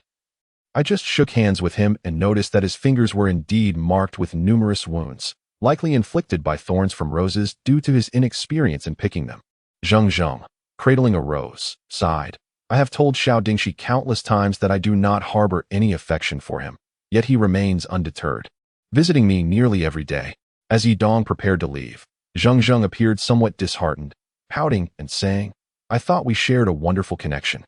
"I just shook hands with him and noticed that his fingers were indeed marked with numerous wounds, likely inflicted by thorns from roses due to his inexperience in picking them." Zheng, cradling a rose, sighed, "I have told Xiao Dingxi countless times that I do not harbor any affection for him, yet he remains undeterred, visiting me nearly every day. As Yi Dong prepared to leave, Zheng appeared somewhat disheartened, pouting and saying, "I thought we shared a wonderful connection,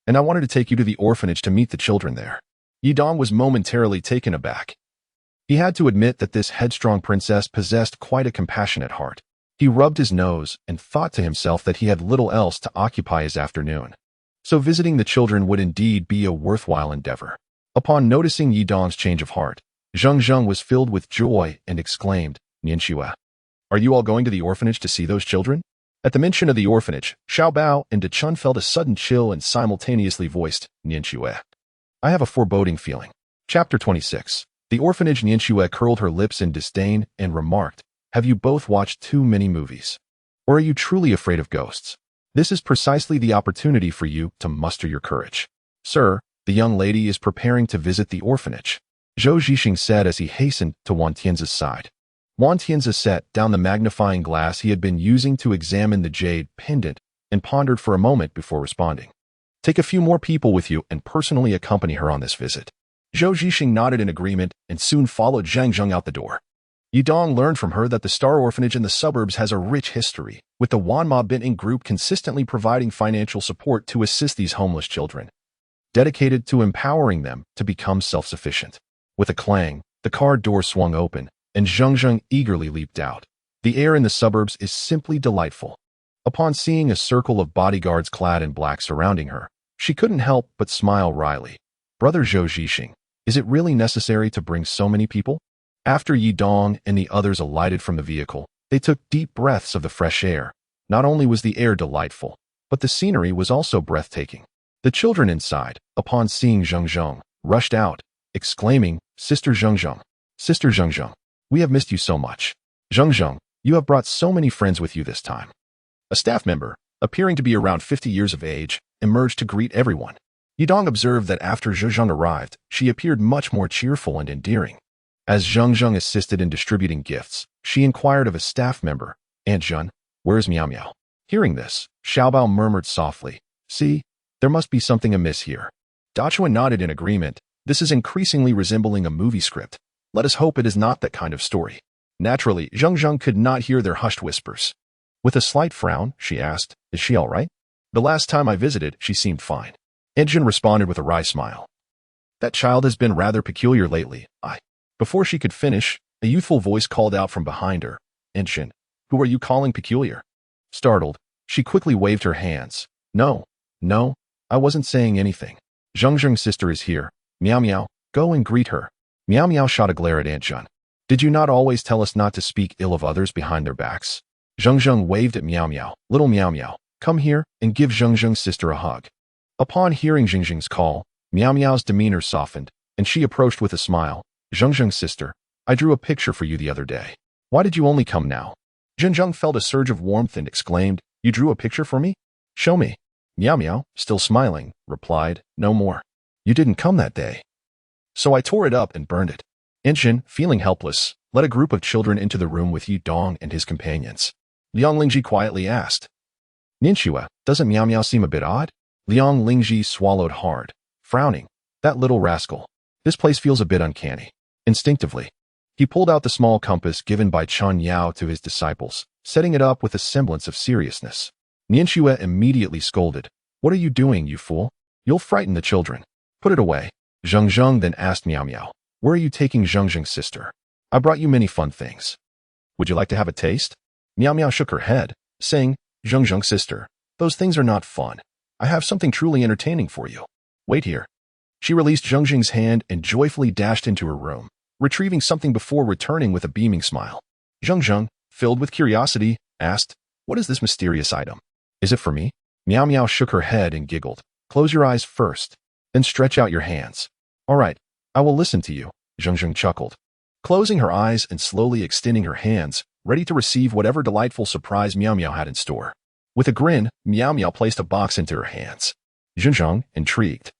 and I wanted to take you to the orphanage to meet the children there." Yi Dong was momentarily taken aback. He had to admit that this headstrong princess possessed quite a compassionate heart. He rubbed his nose and thought to himself that he had little else to occupy his afternoon, so visiting the children would indeed be a worthwhile endeavor. Upon noticing Yi Dong's change of heart, Zheng was filled with joy and exclaimed, "Nianxue, are you all going to the orphanage to see those children?" At the mention of the orphanage, Xiao Bao and De Chun felt a sudden chill and simultaneously voiced, "Nianxue, I have a foreboding feeling." Chapter 26. The orphanage. Nianxue curled her lips in disdain and remarked, "Have you both watched too many movies? Or are you truly afraid of ghosts? This is precisely the opportunity for you to muster your courage." "Sir, the young lady is preparing to visit the orphanage," Zhou Zhixing said as he hastened to Wan Tianzi's side. Wan Tianzi set down the magnifying glass he had been using to examine the jade pendant and pondered for a moment before responding. "Take a few more people with you and personally accompany her on this visit." Zhou Zhixing nodded in agreement and soon followed Zheng out the door. Yi Dong learned from her that the Star Orphanage in the suburbs has a rich history, with the Wanma Binting Group consistently providing financial support to assist these homeless children, dedicated to empowering them to become self-sufficient. With a clang, the car door swung open, and Zheng eagerly leaped out. The air in the suburbs is simply delightful. Upon seeing a circle of bodyguards clad in black surrounding her, she couldn't help but smile wryly. "Brother Zhou Zhixing, is it really necessary to bring so many people?" After Yi Dong and the others alighted from the vehicle, they took deep breaths of the fresh air. Not only was the air delightful, but the scenery was also breathtaking. The children inside, upon seeing Zheng, rushed out, exclaiming, "Sister Zheng, Sister Zheng, we have missed you so much. Zheng, you have brought so many friends with you this time." A staff member, appearing to be around 50 years of age, emerged to greet everyone. Yi Dong observed that after Zheng arrived, she appeared much more cheerful and endearing. As Zheng assisted in distributing gifts, she inquired of a staff member, "Aunt Zhen, where's Miao Miao?" Hearing this, Xiaobao murmured softly, "See, there must be something amiss here." Dachuan nodded in agreement. "This is increasingly resembling a movie script. Let us hope it is not that kind of story." Naturally, Zheng could not hear their hushed whispers. With a slight frown, she asked, "Is she all right?" "The last time I visited, she seemed fine." Aunt Zhen responded with a wry smile. "That child has been rather peculiar lately. Before she could finish, a youthful voice called out from behind her, "Aunt Zhen, who are you calling peculiar?" Startled, she quickly waved her hands. No, I wasn't saying anything. Zheng's sister is here. Miao Miao, go and greet her." Miao Miao shot a glare at Aunt Zhen. "Did you not always tell us not to speak ill of others behind their backs?" Zheng waved at Miao Miao. "Little Miao Miao, come here and give Zheng's sister a hug." Upon hearing Zheng's call, Miao Miao's demeanor softened, and she approached with a smile. "Zheng's sister, I drew a picture for you the other day. Why did you only come now?" Zheng felt a surge of warmth and exclaimed, "You drew a picture for me? Show me." Miao Miao, still smiling, replied, "No more. You didn't come that day, so I tore it up and burned it." Aunt Zhen, feeling helpless, led a group of children into the room with Yi Dong and his companions. Liang Lingji quietly asked, "Nianxue, doesn't Miao Miao seem a bit odd?" Liang Lingji swallowed hard, frowning. "That little rascal. This place feels a bit uncanny." Instinctively, he pulled out the small compass given by Chen Yang to his disciples, setting it up with a semblance of seriousness. Nianxue immediately scolded, "What are you doing, you fool? You'll frighten the children. Put it away." Zheng then asked Miao Miao, "Where are you taking Zheng's sister?" "I brought you many fun things. Would you like to have a taste?" Miao Miao shook her head, saying, "Zheng's sister, those things are not fun. I have something truly entertaining for you. Wait here." She released Zheng's hand and joyfully dashed into her room, retrieving something before returning with a beaming smile. Zheng, filled with curiosity, asked, "What is this mysterious item? Is it for me?" Miao Miao shook her head and giggled. "Close your eyes first, then stretch out your hands." "All right, I will listen to you," Zheng chuckled. Closing her eyes and slowly extending her hands, ready to receive whatever delightful surprise Miao Miao had in store. With a grin, Miao Miao placed a box into her hands. Zheng, intrigued,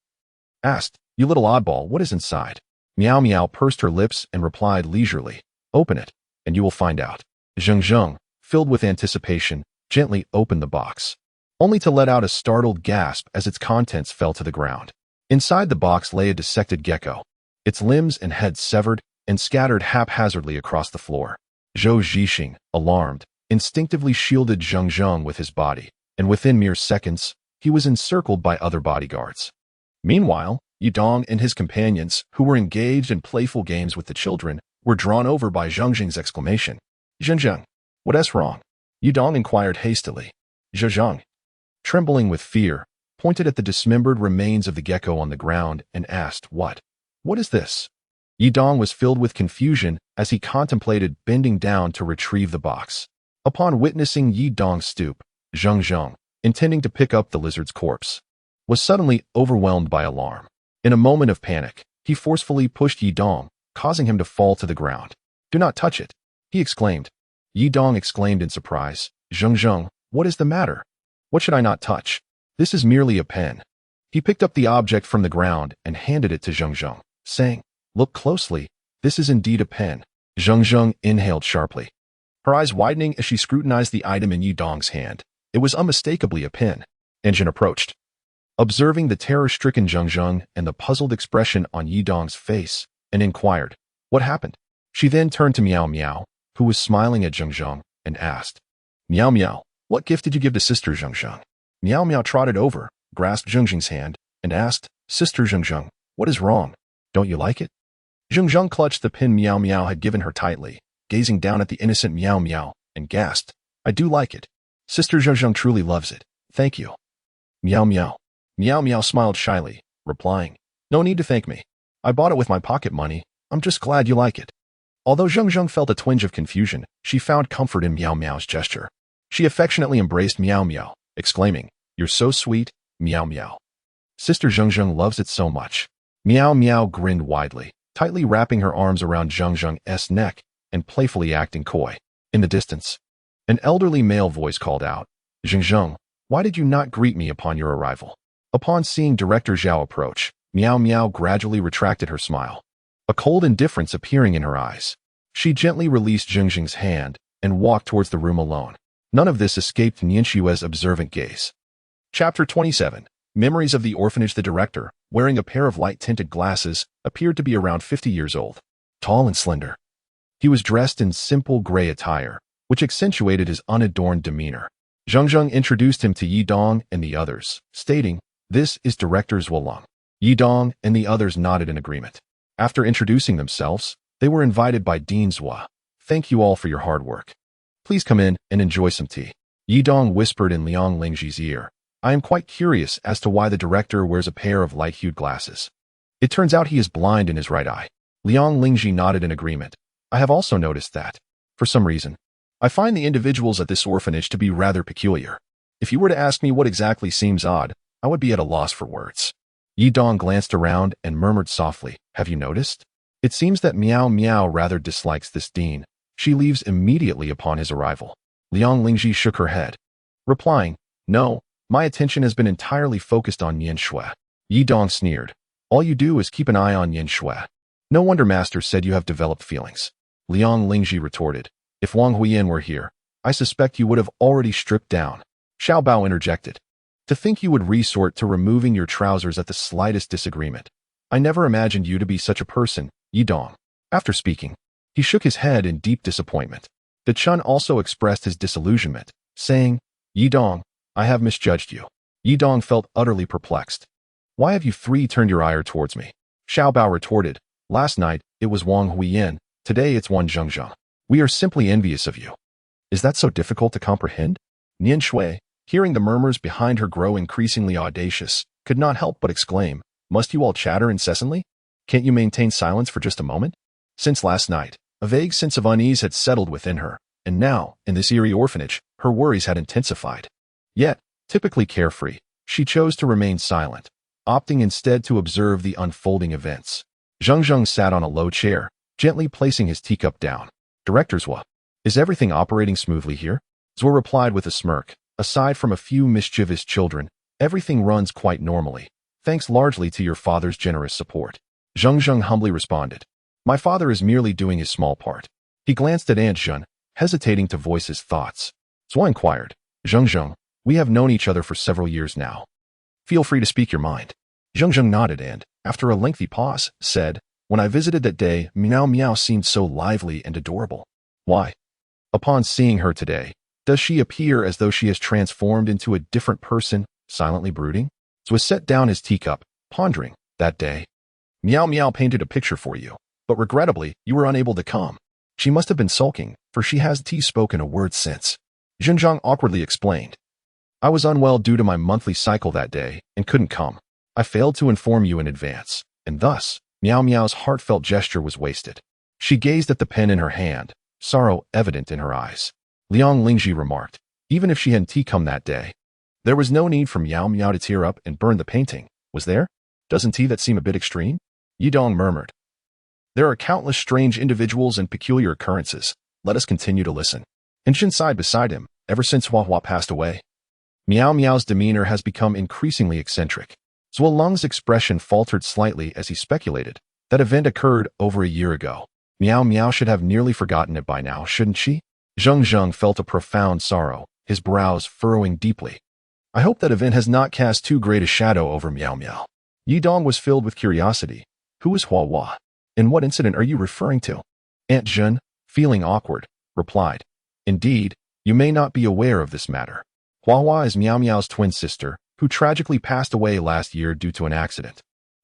asked, "You little oddball, what is inside?" Miao Miao pursed her lips and replied leisurely, "Open it, and you will find out." Zheng, filled with anticipation, gently opened the box, only to let out a startled gasp as its contents fell to the ground. Inside the box lay a dissected gecko, its limbs and head severed and scattered haphazardly across the floor. Zhou Zhixing, alarmed, instinctively shielded Zheng Zheng with his body, and within mere seconds, he was encircled by other bodyguards. Meanwhile, Yidong and his companions, who were engaged in playful games with the children, were drawn over by Zheng Zheng's exclamation. "Zheng, what's wrong?" Yidong inquired hastily. Zheng, trembling with fear, pointed at the dismembered remains of the gecko on the ground and asked, What is this?" Yidong was filled with confusion as he contemplated bending down to retrieve the box. Upon witnessing Yidong stoop, Zheng Zheng, intending to pick up the lizard's corpse, was suddenly overwhelmed by alarm. In a moment of panic, he forcefully pushed Yidong, causing him to fall to the ground. "Do not touch it," he exclaimed. Yidong exclaimed in surprise, Zheng, what is the matter? What should I not touch? This is merely a pen." He picked up the object from the ground and handed it to Zheng, saying, "Look closely, this is indeed a pen." Zheng inhaled sharply, her eyes widening as she scrutinized the item in Yidong's hand. It was unmistakably a pen. Engine approached. Observing the terror-stricken Zheng and the puzzled expression on Yidong's face, and inquired, "What happened?" She then turned to Miao Miao, who was smiling at Zheng, and asked, Miao, what gift did you give to Sister Zheng? Miao Miao trotted over, grasped Zheng's hand, and asked, "Sister Zheng, what is wrong? Don't you like it?" Zheng clutched the pin Miao Miao had given her tightly, gazing down at the innocent Miao Miao, and gasped, "I do like it. Sister Zheng truly loves it. Thank you." Miao Miao smiled shyly, replying, "No need to thank me. I bought it with my pocket money. I'm just glad you like it." Although Zheng felt a twinge of confusion, she found comfort in Miao Miao's gesture. She affectionately embraced Miao Miao, exclaiming, "You're so sweet, Miao Miao. Sister Zheng loves it so much." Miao Miao grinned widely, tightly wrapping her arms around Zheng's neck and playfully acting coy. In the distance, an elderly male voice called out, "Zheng, why did you not greet me upon your arrival?" Upon seeing Director Zhao approach, Miao Miao gradually retracted her smile, a cold indifference appearing in her eyes. She gently released Zheng's hand and walked towards the room alone. None of this escaped Nianshue's observant gaze. Chapter 27. Memories of the Orphanage. The director, wearing a pair of light-tinted glasses, appeared to be around 50 years old, tall and slender. He was dressed in simple gray attire, which accentuated his unadorned demeanor. Zheng introduced him to Yidong and the others, stating, "This is Director Zhuolong." Yidong and the others nodded in agreement. After introducing themselves, they were invited by Dean Zhua. "Thank you all for your hard work. Please come in and enjoy some tea." Yidong whispered in Liang Lingji's ear, "I am quite curious as to why the director wears a pair of light-hued glasses. It turns out he is blind in his right eye." Liang Lingji nodded in agreement. "I have also noticed that. For some reason, I find the individuals at this orphanage to be rather peculiar. If you were to ask me what exactly seems odd, I would be at a loss for words." Yidong glanced around and murmured softly, "Have you noticed? It seems that Miao Miao rather dislikes this dean. She leaves immediately upon his arrival." Liang Lingji shook her head, replying, "No, my attention has been entirely focused on Nianshui." Yidong sneered, "All you do is keep an eye on Nianshui. No wonder Master said you have developed feelings." Liang Lingji retorted, "If Wang Huiyan were here, I suspect you would have already stripped down." Xiao Bao interjected, "To think you would resort to removing your trousers at the slightest disagreement. I never imagined you to be such a person, Yidong." After speaking, he shook his head in deep disappointment. The Chun also expressed his disillusionment, saying, "Yidong, I have misjudged you." Yidong felt utterly perplexed. "Why have you three turned your ire towards me?" Xiao Bao retorted, "Last night, it was Wang Huiyan, today it's one Zheng. We are simply envious of you." "Is that so difficult to comprehend?" Nianshui, hearing the murmurs behind her grow increasingly audacious, could not help but exclaim, "Must you all chatter incessantly? Can't you maintain silence for just a moment?" Since last night, a vague sense of unease had settled within her, and now, in this eerie orphanage, her worries had intensified. Yet, typically carefree, she chose to remain silent, opting instead to observe the unfolding events. Zheng sat on a low chair, gently placing his teacup down. "Director Zhua, is everything operating smoothly here?" Zhua replied with a smirk, "Aside from a few mischievous children, everything runs quite normally, thanks largely to your father's generous support." Zheng humbly responded, "My father is merely doing his small part." He glanced at Aunt Zhen, hesitating to voice his thoughts. Zhua inquired, "Zheng, we have known each other for several years now. Feel free to speak your mind." Zheng nodded and, after a lengthy pause, said, When I visited that day, Meow Meow seemed so lively and adorable. Why? Upon seeing her today, does she appear as though she has transformed into a different person, silently brooding? Zwa set down his teacup, pondering. That day, Meow Meow painted a picture for you, but regrettably, you were unable to come. She must have been sulking, for she hasn't spoken a word since. Zhenjiang awkwardly explained. I was unwell due to my monthly cycle that day and couldn't come. I failed to inform you in advance, and thus, Meow Meow's heartfelt gesture was wasted. She gazed at the pen in her hand, sorrow evident in her eyes. Liang Lingji remarked, even if she hadn't come that day, there was no need for Meow Meow to tear up and burn the painting, was there? Doesn't that seem a bit extreme? Yidong murmured. There are countless strange individuals and peculiar occurrences. Let us continue to listen. And Shin sighed beside him, ever since Hua Hua passed away. Meow Meow's demeanor has become increasingly eccentric. Zhuo Leng's expression faltered slightly as he speculated. That event occurred over a year ago. Meow Meow should have nearly forgotten it by now, shouldn't she? Zheng Zheng felt a profound sorrow, his brows furrowing deeply. I hope that event has not cast too great a shadow over Meow Meow. Yidong was filled with curiosity. Who is Hua Hua? And what incident are you referring to? Aunt Zhen, feeling awkward, replied. Indeed, you may not be aware of this matter. Hua Hua is Meow Meow's twin sister, who tragically passed away last year due to an accident.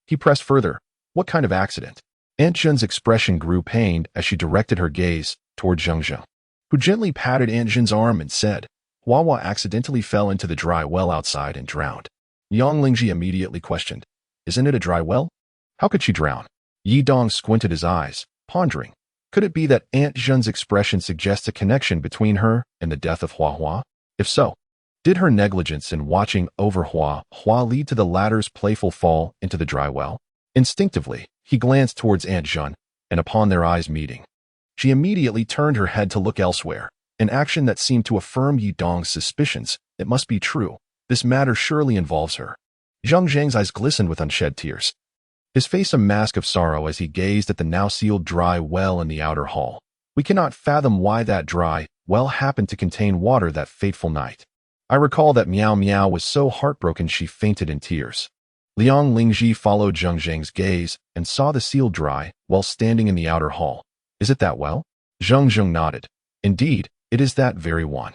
He pressed further. What kind of accident? Aunt Zhen's expression grew pained as she directed her gaze toward Zheng Zheng, who gently patted Aunt Zhen's arm and said, Hua Hua accidentally fell into the dry well outside and drowned. Yang Lingji immediately questioned, isn't it a dry well? How could she drown? Yidong squinted his eyes, pondering. Could it be that Aunt Zhen's expression suggests a connection between her and the death of Hua Hua? If so, did her negligence in watching over Hua Hua lead to the latter's playful fall into the dry well? Instinctively, he glanced towards Aunt Zhen, and upon their eyes meeting, she immediately turned her head to look elsewhere, an action that seemed to affirm Yidong's suspicions. It must be true. This matter surely involves her. Zhang Zhang's eyes glistened with unshed tears, his face a mask of sorrow as he gazed at the now sealed dry well in the outer hall. We cannot fathom why that dry well happened to contain water that fateful night. I recall that Meow Meow was so heartbroken she fainted in tears. Liang Lingji followed Zheng Zhang's gaze and saw the sealed dry well standing in the outer hall. Is it that well? Zheng Zheng nodded. Indeed, it is that very one.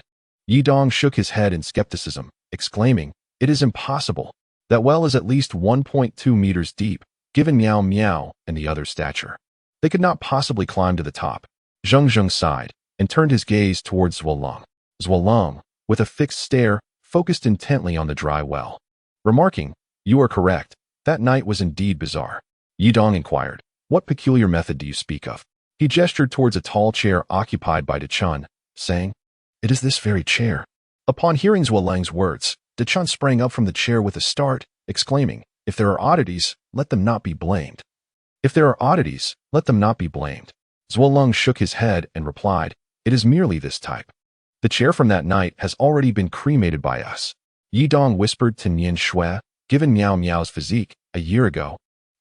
Yidong shook his head in skepticism, exclaiming, it is impossible. That well is at least 1.2 meters deep, given Meow Meow and the other's stature. They could not possibly climb to the top. Zheng Zheng sighed and turned his gaze towards Zhuo Leng. Zhuo Leng, with a fixed stare, focused intently on the dry well, remarking, you are correct. That night was indeed bizarre. Yidong inquired, what peculiar method do you speak of? He gestured towards a tall chair occupied by De Chun, saying, it is this very chair. Upon hearing Zhuo Leng's words, De Chun sprang up from the chair with a start, exclaiming, if there are oddities, let them not be blamed. If there are oddities, let them not be blamed. Zhuo Leng shook his head and replied, it is merely this type. The chair from that night has already been cremated by us. Yidong whispered to Nian Shui, given Meow Meow's physique, a year ago,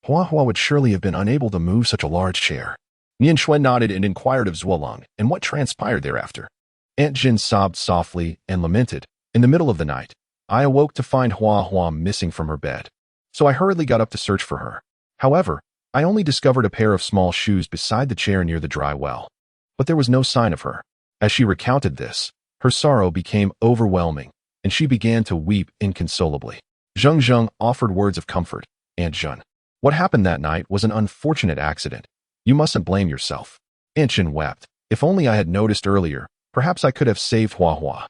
Hua Hua would surely have been unable to move such a large chair. Nian Shui nodded and inquired of Zhuo Leng, and what transpired thereafter. Aunt Jin sobbed softly and lamented, in the middle of the night, I awoke to find Hua Hua missing from her bed. So I hurriedly got up to search for her. However, I only discovered a pair of small shoes beside the chair near the dry well. But there was no sign of her. As she recounted this, her sorrow became overwhelming, and she began to weep inconsolably. Zheng Zheng offered words of comfort. Aunt Zhen, what happened that night was an unfortunate accident. You mustn't blame yourself. Aunt Zhen wept. If only I had noticed earlier, perhaps I could have saved Hua Hua.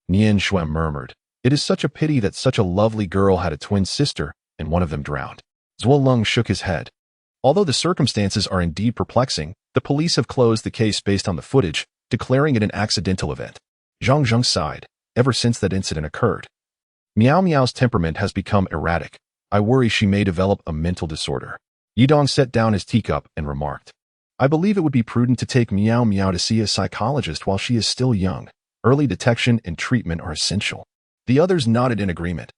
Nian Shui murmured, it is such a pity that such a lovely girl had a twin sister, and one of them drowned. Zhuo Leng shook his head. Although the circumstances are indeed perplexing, the police have closed the case based on the footage, declaring it an accidental event. Zhang Zheng sighed. Ever since that incident occurred, Meow Meow's temperament has become erratic. I worry she may develop a mental disorder. Yidong set down his teacup and remarked, I believe it would be prudent to take Meow Meow to see a psychologist while she is still young. Early detection and treatment are essential. The others nodded in agreement.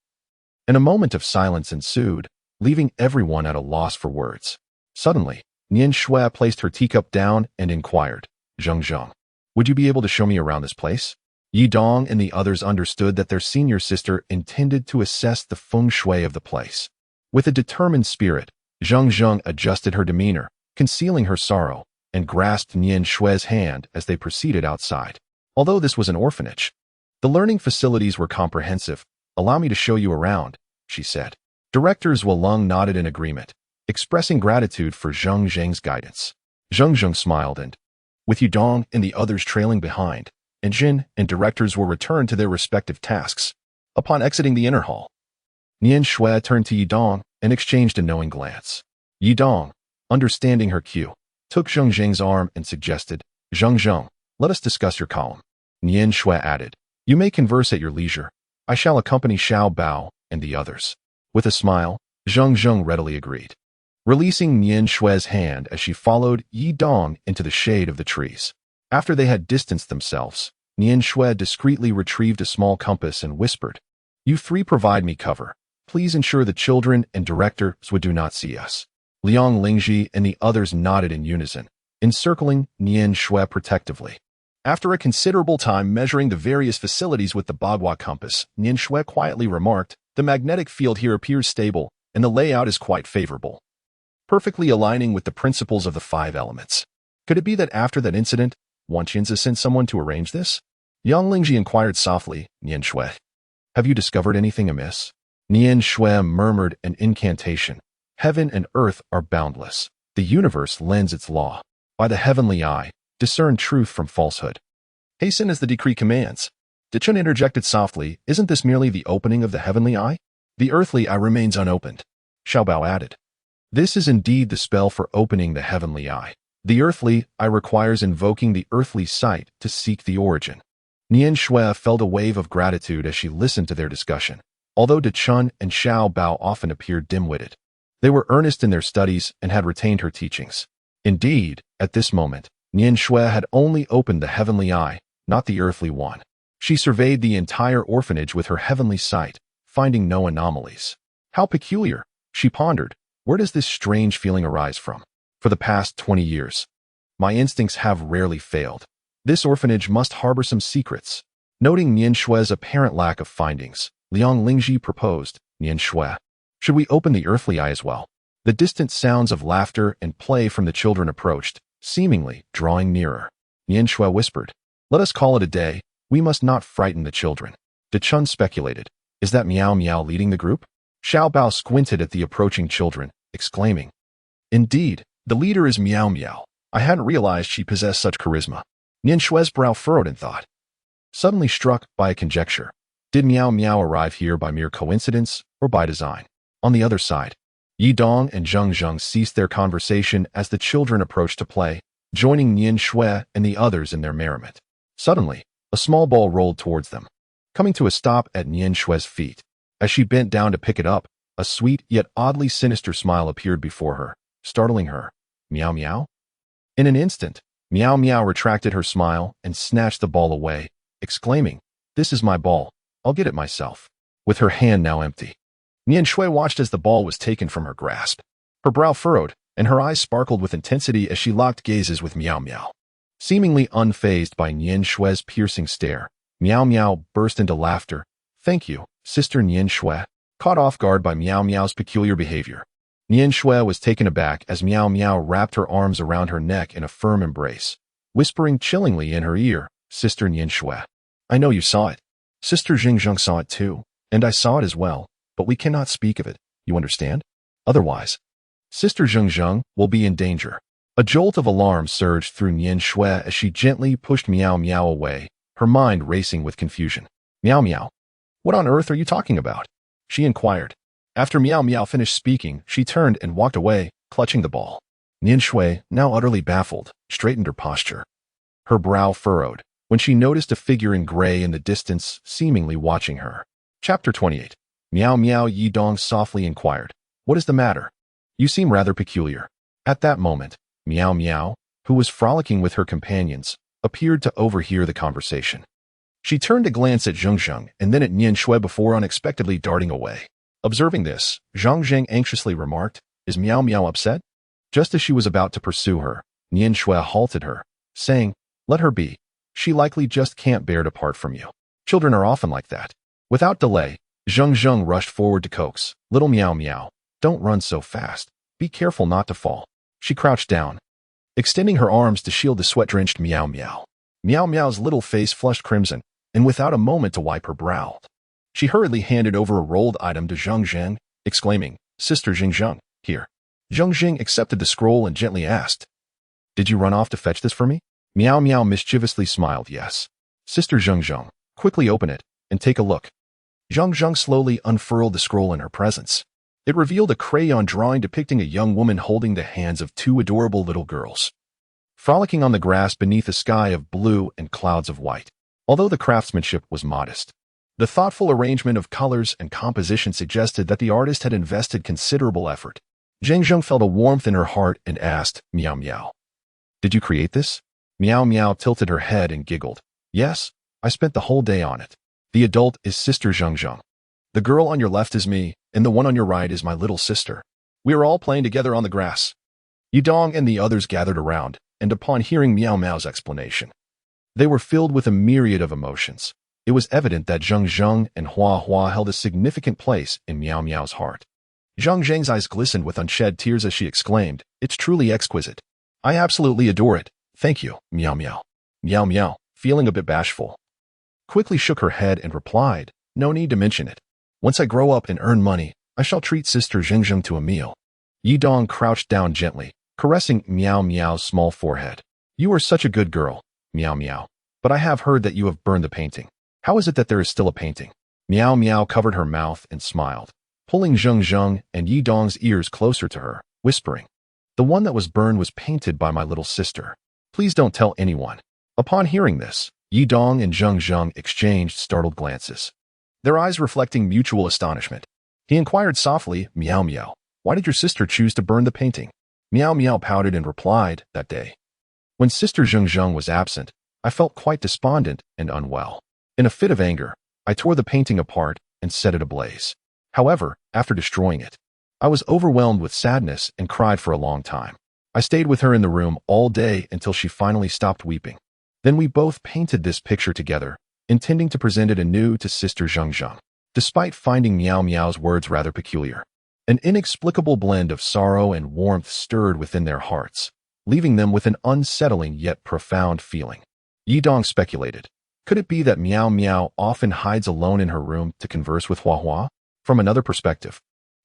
And a moment of silence ensued, leaving everyone at a loss for words. Suddenly, Nian Shui placed her teacup down and inquired, Zheng Zheng, would you be able to show me around this place? Yidong and the others understood that their senior sister intended to assess the feng shui of the place. With a determined spirit, Zheng Zheng adjusted her demeanor, concealing her sorrow, and grasped Nian Shue's hand as they proceeded outside. Although this was an orphanage, the learning facilities were comprehensive. "Allow me to show you around," she said. Directors Waleng nodded in agreement, expressing gratitude for Zheng Zheng's guidance. Zheng Zheng smiled and, with Yudong and the others trailing behind, and Jin and directors were returned to their respective tasks. Upon exiting the inner hall, Nian Shui turned to Yudong and exchanged a knowing glance. Yudong, understanding her cue, took Zheng Zheng's arm and suggested, "Zheng Zheng, let us discuss your column." Nian Shui added, "You may converse at your leisure. I shall accompany Xiao Bao and the others." With a smile, Zheng Zheng readily agreed, releasing Nian Shui's hand as she followed Yi Dong into the shade of the trees. After they had distanced themselves, Nian Shui discreetly retrieved a small compass and whispered, "You three provide me cover. Please ensure the children and directors do not see us." Liang Lingji and the others nodded in unison, encircling Nian Shui protectively. After a considerable time measuring the various facilities with the Bagua compass, Nian Shui quietly remarked, "The magnetic field here appears stable, and the layout is quite favorable, perfectly aligning with the principles of the 5 elements. Could it be that after that incident, Wan Qinzi sent someone to arrange this?" Yang Lingji inquired softly, "Nian Shui, have you discovered anything amiss?" Nian Shui murmured an incantation. "Heaven and earth are boundless. The universe lends its law. By the heavenly eye, discern truth from falsehood. Hasten as the decree commands." Dichun interjected softly, "Isn't this merely the opening of the heavenly eye? The earthly eye remains unopened." Xiaobao added, "This is indeed the spell for opening the heavenly eye. The earthly eye requires invoking the earthly sight to seek the origin." Nian Shui felt a wave of gratitude as she listened to their discussion. Although Dichun and Xiaobao often appeared dim-witted, they were earnest in their studies and had retained her teachings. Indeed, at this moment, Nian Shui had only opened the heavenly eye, not the earthly one. She surveyed the entire orphanage with her heavenly sight, finding no anomalies. "How peculiar," she pondered. "Where does this strange feeling arise from? For the past 20 years, my instincts have rarely failed. This orphanage must harbor some secrets." Noting Nian Shui's apparent lack of findings, Liang Lingji proposed, "Nian Shui, should we open the earthly eye as well?" The distant sounds of laughter and play from the children approached, seemingly drawing nearer. Nian Shui whispered, "Let us call it a day. We must not frighten the children." Dichun speculated, "Is that Miao Miao leading the group?" Xiao Bao squinted at the approaching children, exclaiming, "Indeed, the leader is Miao Miao. I hadn't realized she possessed such charisma." Nian Shui's brow furrowed in thought, suddenly struck by a conjecture. Did Miao Miao arrive here by mere coincidence or by design? On the other side, Yi Dong and Zheng Zheng ceased their conversation as the children approached to play, joining Nian Shui and the others in their merriment. Suddenly, a small ball rolled towards them, coming to a stop at Nian Shui's feet. As she bent down to pick it up, a sweet yet oddly sinister smile appeared before her, startling her. "Miao Miao?" In an instant, Miao Miao retracted her smile and snatched the ball away, exclaiming, "This is my ball. I'll get it myself." With her hand now empty, Nian Shui watched as the ball was taken from her grasp. Her brow furrowed, and her eyes sparkled with intensity as she locked gazes with Miao Miao. Seemingly unfazed by Nian Shui's piercing stare, Miao Miao burst into laughter. "Thank you, Sister Nian Shui." Caught off guard by Miao Miao's peculiar behavior, Nian Shui was taken aback as Miao Miao wrapped her arms around her neck in a firm embrace, whispering chillingly in her ear, "Sister Nian Shui, I know you saw it. Sister Xingzheng saw it too, and I saw it as well, but we cannot speak of it, you understand? Otherwise, Sister Xingzheng will be in danger." A jolt of alarm surged through Nian Shui as she gently pushed Miao Miao away, her mind racing with confusion. "Miao Miao, what on earth are you talking about?" she inquired. After Miao Miao finished speaking, she turned and walked away, clutching the ball. Nian Shui, now utterly baffled, straightened her posture. Her brow furrowed when she noticed a figure in gray in the distance, seemingly watching her. Chapter 28. Miao Miao Yi Dong softly inquired, "What is the matter? You seem rather peculiar." At that moment, Miao Miao, who was frolicking with her companions, appeared to overhear the conversation. She turned to glance at Zheng Zheng and then at Nian Shui before unexpectedly darting away. Observing this, Zhang Zheng anxiously remarked, "Is Miao Miao upset?" Just as she was about to pursue her, Nian Shui halted her, saying, "Let her be. She likely just can't bear to part from you. Children are often like that." Without delay, Zheng Zheng rushed forward to coax, "Little Miao Miao, don't run so fast. Be careful not to fall." She crouched down, extending her arms to shield the sweat-drenched Meow Meow. Meow Meow's little face flushed crimson, and without a moment to wipe her brow, she hurriedly handed over a rolled item to Zheng Zheng, exclaiming, "Sister Zheng, here." Zheng Zheng accepted the scroll and gently asked, "Did you run off to fetch this for me?" Meow Meow mischievously smiled, "Yes." Sister Zheng, quickly open it and take a look. Zheng slowly unfurled the scroll in her presence. It revealed a crayon drawing depicting a young woman holding the hands of two adorable little girls, frolicking on the grass beneath a sky of blue and clouds of white. Although the craftsmanship was modest, the thoughtful arrangement of colors and composition suggested that the artist had invested considerable effort. Zheng felt a warmth in her heart and asked, "Meow Meow, did you create this?" Meow Meow tilted her head and giggled. "Yes, I spent the whole day on it. The adult is Sister Zheng. The girl on your left is me, and the one on your right is my little sister. We are all playing together on the grass." Yidong and the others gathered around, and upon hearing Meow Meow's explanation, they were filled with a myriad of emotions. It was evident that Zheng and Hua held a significant place in Meow Meow's heart. Zheng's eyes glistened with unshed tears as she exclaimed, "It's truly exquisite. I absolutely adore it. Thank you, Meow Meow." Meow Meow, feeling a bit bashful, quickly shook her head and replied, "No need to mention it. Once I grow up and earn money, I shall treat Sister Zheng to a meal." Yidong crouched down gently, caressing Meow Meow's small forehead. "You are such a good girl, Meow Meow, but I have heard that you have burned the painting. How is it that there is still a painting?" Meow Meow covered her mouth and smiled, pulling Zheng and Yidong's ears closer to her, whispering, "The one that was burned was painted by my little sister. Please don't tell anyone." Upon hearing this, Yidong and Zheng exchanged startled glances, their eyes reflecting mutual astonishment. He inquired softly, "Meow Meow, why did your sister choose to burn the painting?" Meow Meow pouted and replied, "That day, when Sister Zheng was absent, I felt quite despondent and unwell. In a fit of anger, I tore the painting apart and set it ablaze. However, after destroying it, I was overwhelmed with sadness and cried for a long time. I stayed with her in the room all day until she finally stopped weeping. Then we both painted this picture together, intending to present it anew to Sister Zheng. Despite finding Meow Meow's words rather peculiar, an inexplicable blend of sorrow and warmth stirred within their hearts, leaving them with an unsettling yet profound feeling. Yidong speculated, could it be that Meow Meow often hides alone in her room to converse with Hua? From another perspective,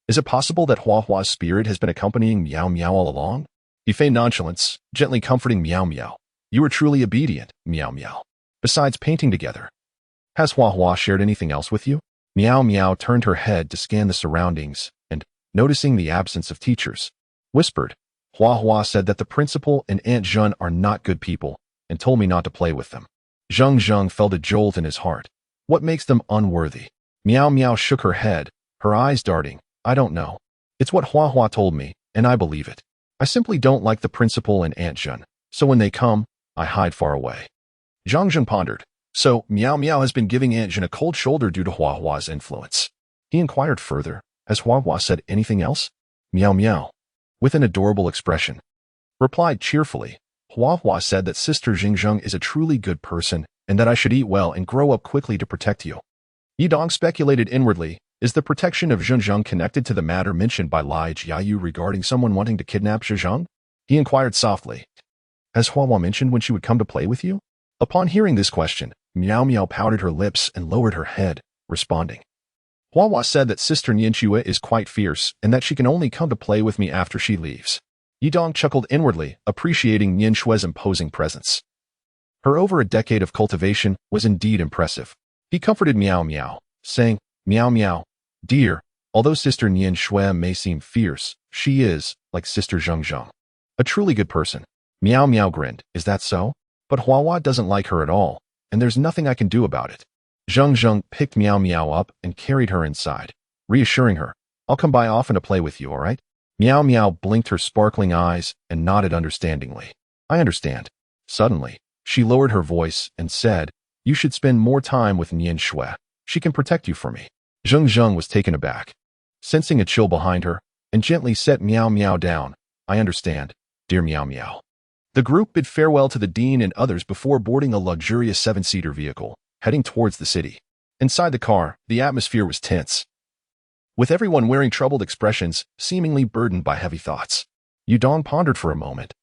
is it possible that Hua's spirit has been accompanying Meow Meow all along? He feigned nonchalance, gently comforting Meow Meow. "You were truly obedient, Meow Meow. Besides painting together, has Hua shared anything else with you?" Meow Meow turned her head to scan the surroundings and, noticing the absence of teachers, whispered, "Hua said that the principal and Aunt Zhun are not good people and told me not to play with them." Zheng felt a jolt in his heart. What makes them unworthy? Meow Meow shook her head, her eyes darting, "I don't know. It's what Hua told me, and I believe it. I simply don't like the principal and Aunt Zhun, so when they come, I hide far away." Zheng pondered. So, Meow Meow has been giving Aunt Zhun a cold shoulder due to Hua's influence. He inquired further, has Hua said anything else? Meow Meow, with an adorable expression, replied cheerfully, "Hua said that Sister Zheng is a truly good person and that I should eat well and grow up quickly to protect you." Yidong speculated inwardly, is the protection of Zheng connected to the matter mentioned by Li Jiayu regarding someone wanting to kidnap Zheng? He inquired softly, has Hua mentioned when she would come to play with you? Upon hearing this question, Meow Meow pouted her lips and lowered her head, responding, "Hua said that Sister Nianxue is quite fierce and that she can only come to play with me after she leaves." Yidong chuckled inwardly, appreciating Nianxue's imposing presence. Her over a decade of cultivation was indeed impressive. He comforted Meow Meow, saying, "Meow Meow, dear, although Sister Nianxue may seem fierce, she is, like Sister Zheng, a truly good person." Meow Meow grinned, "Is that so? But Hua doesn't like her at all, and there's nothing I can do about it." Zheng picked Meow Meow up and carried her inside, reassuring her, "I'll come by often to play with you, all right?" Meow Meow blinked her sparkling eyes and nodded understandingly. "I understand." Suddenly, she lowered her voice and said, "You should spend more time with Nianxue. She can protect you for me." Zheng was taken aback, sensing a chill behind her, and gently set Meow Meow down. "I understand, dear Meow Meow." The group bid farewell to the dean and others before boarding a luxurious 7-seater vehicle, heading towards the city. Inside the car, the atmosphere was tense, with everyone wearing troubled expressions, seemingly burdened by heavy thoughts. Yudong pondered for a moment,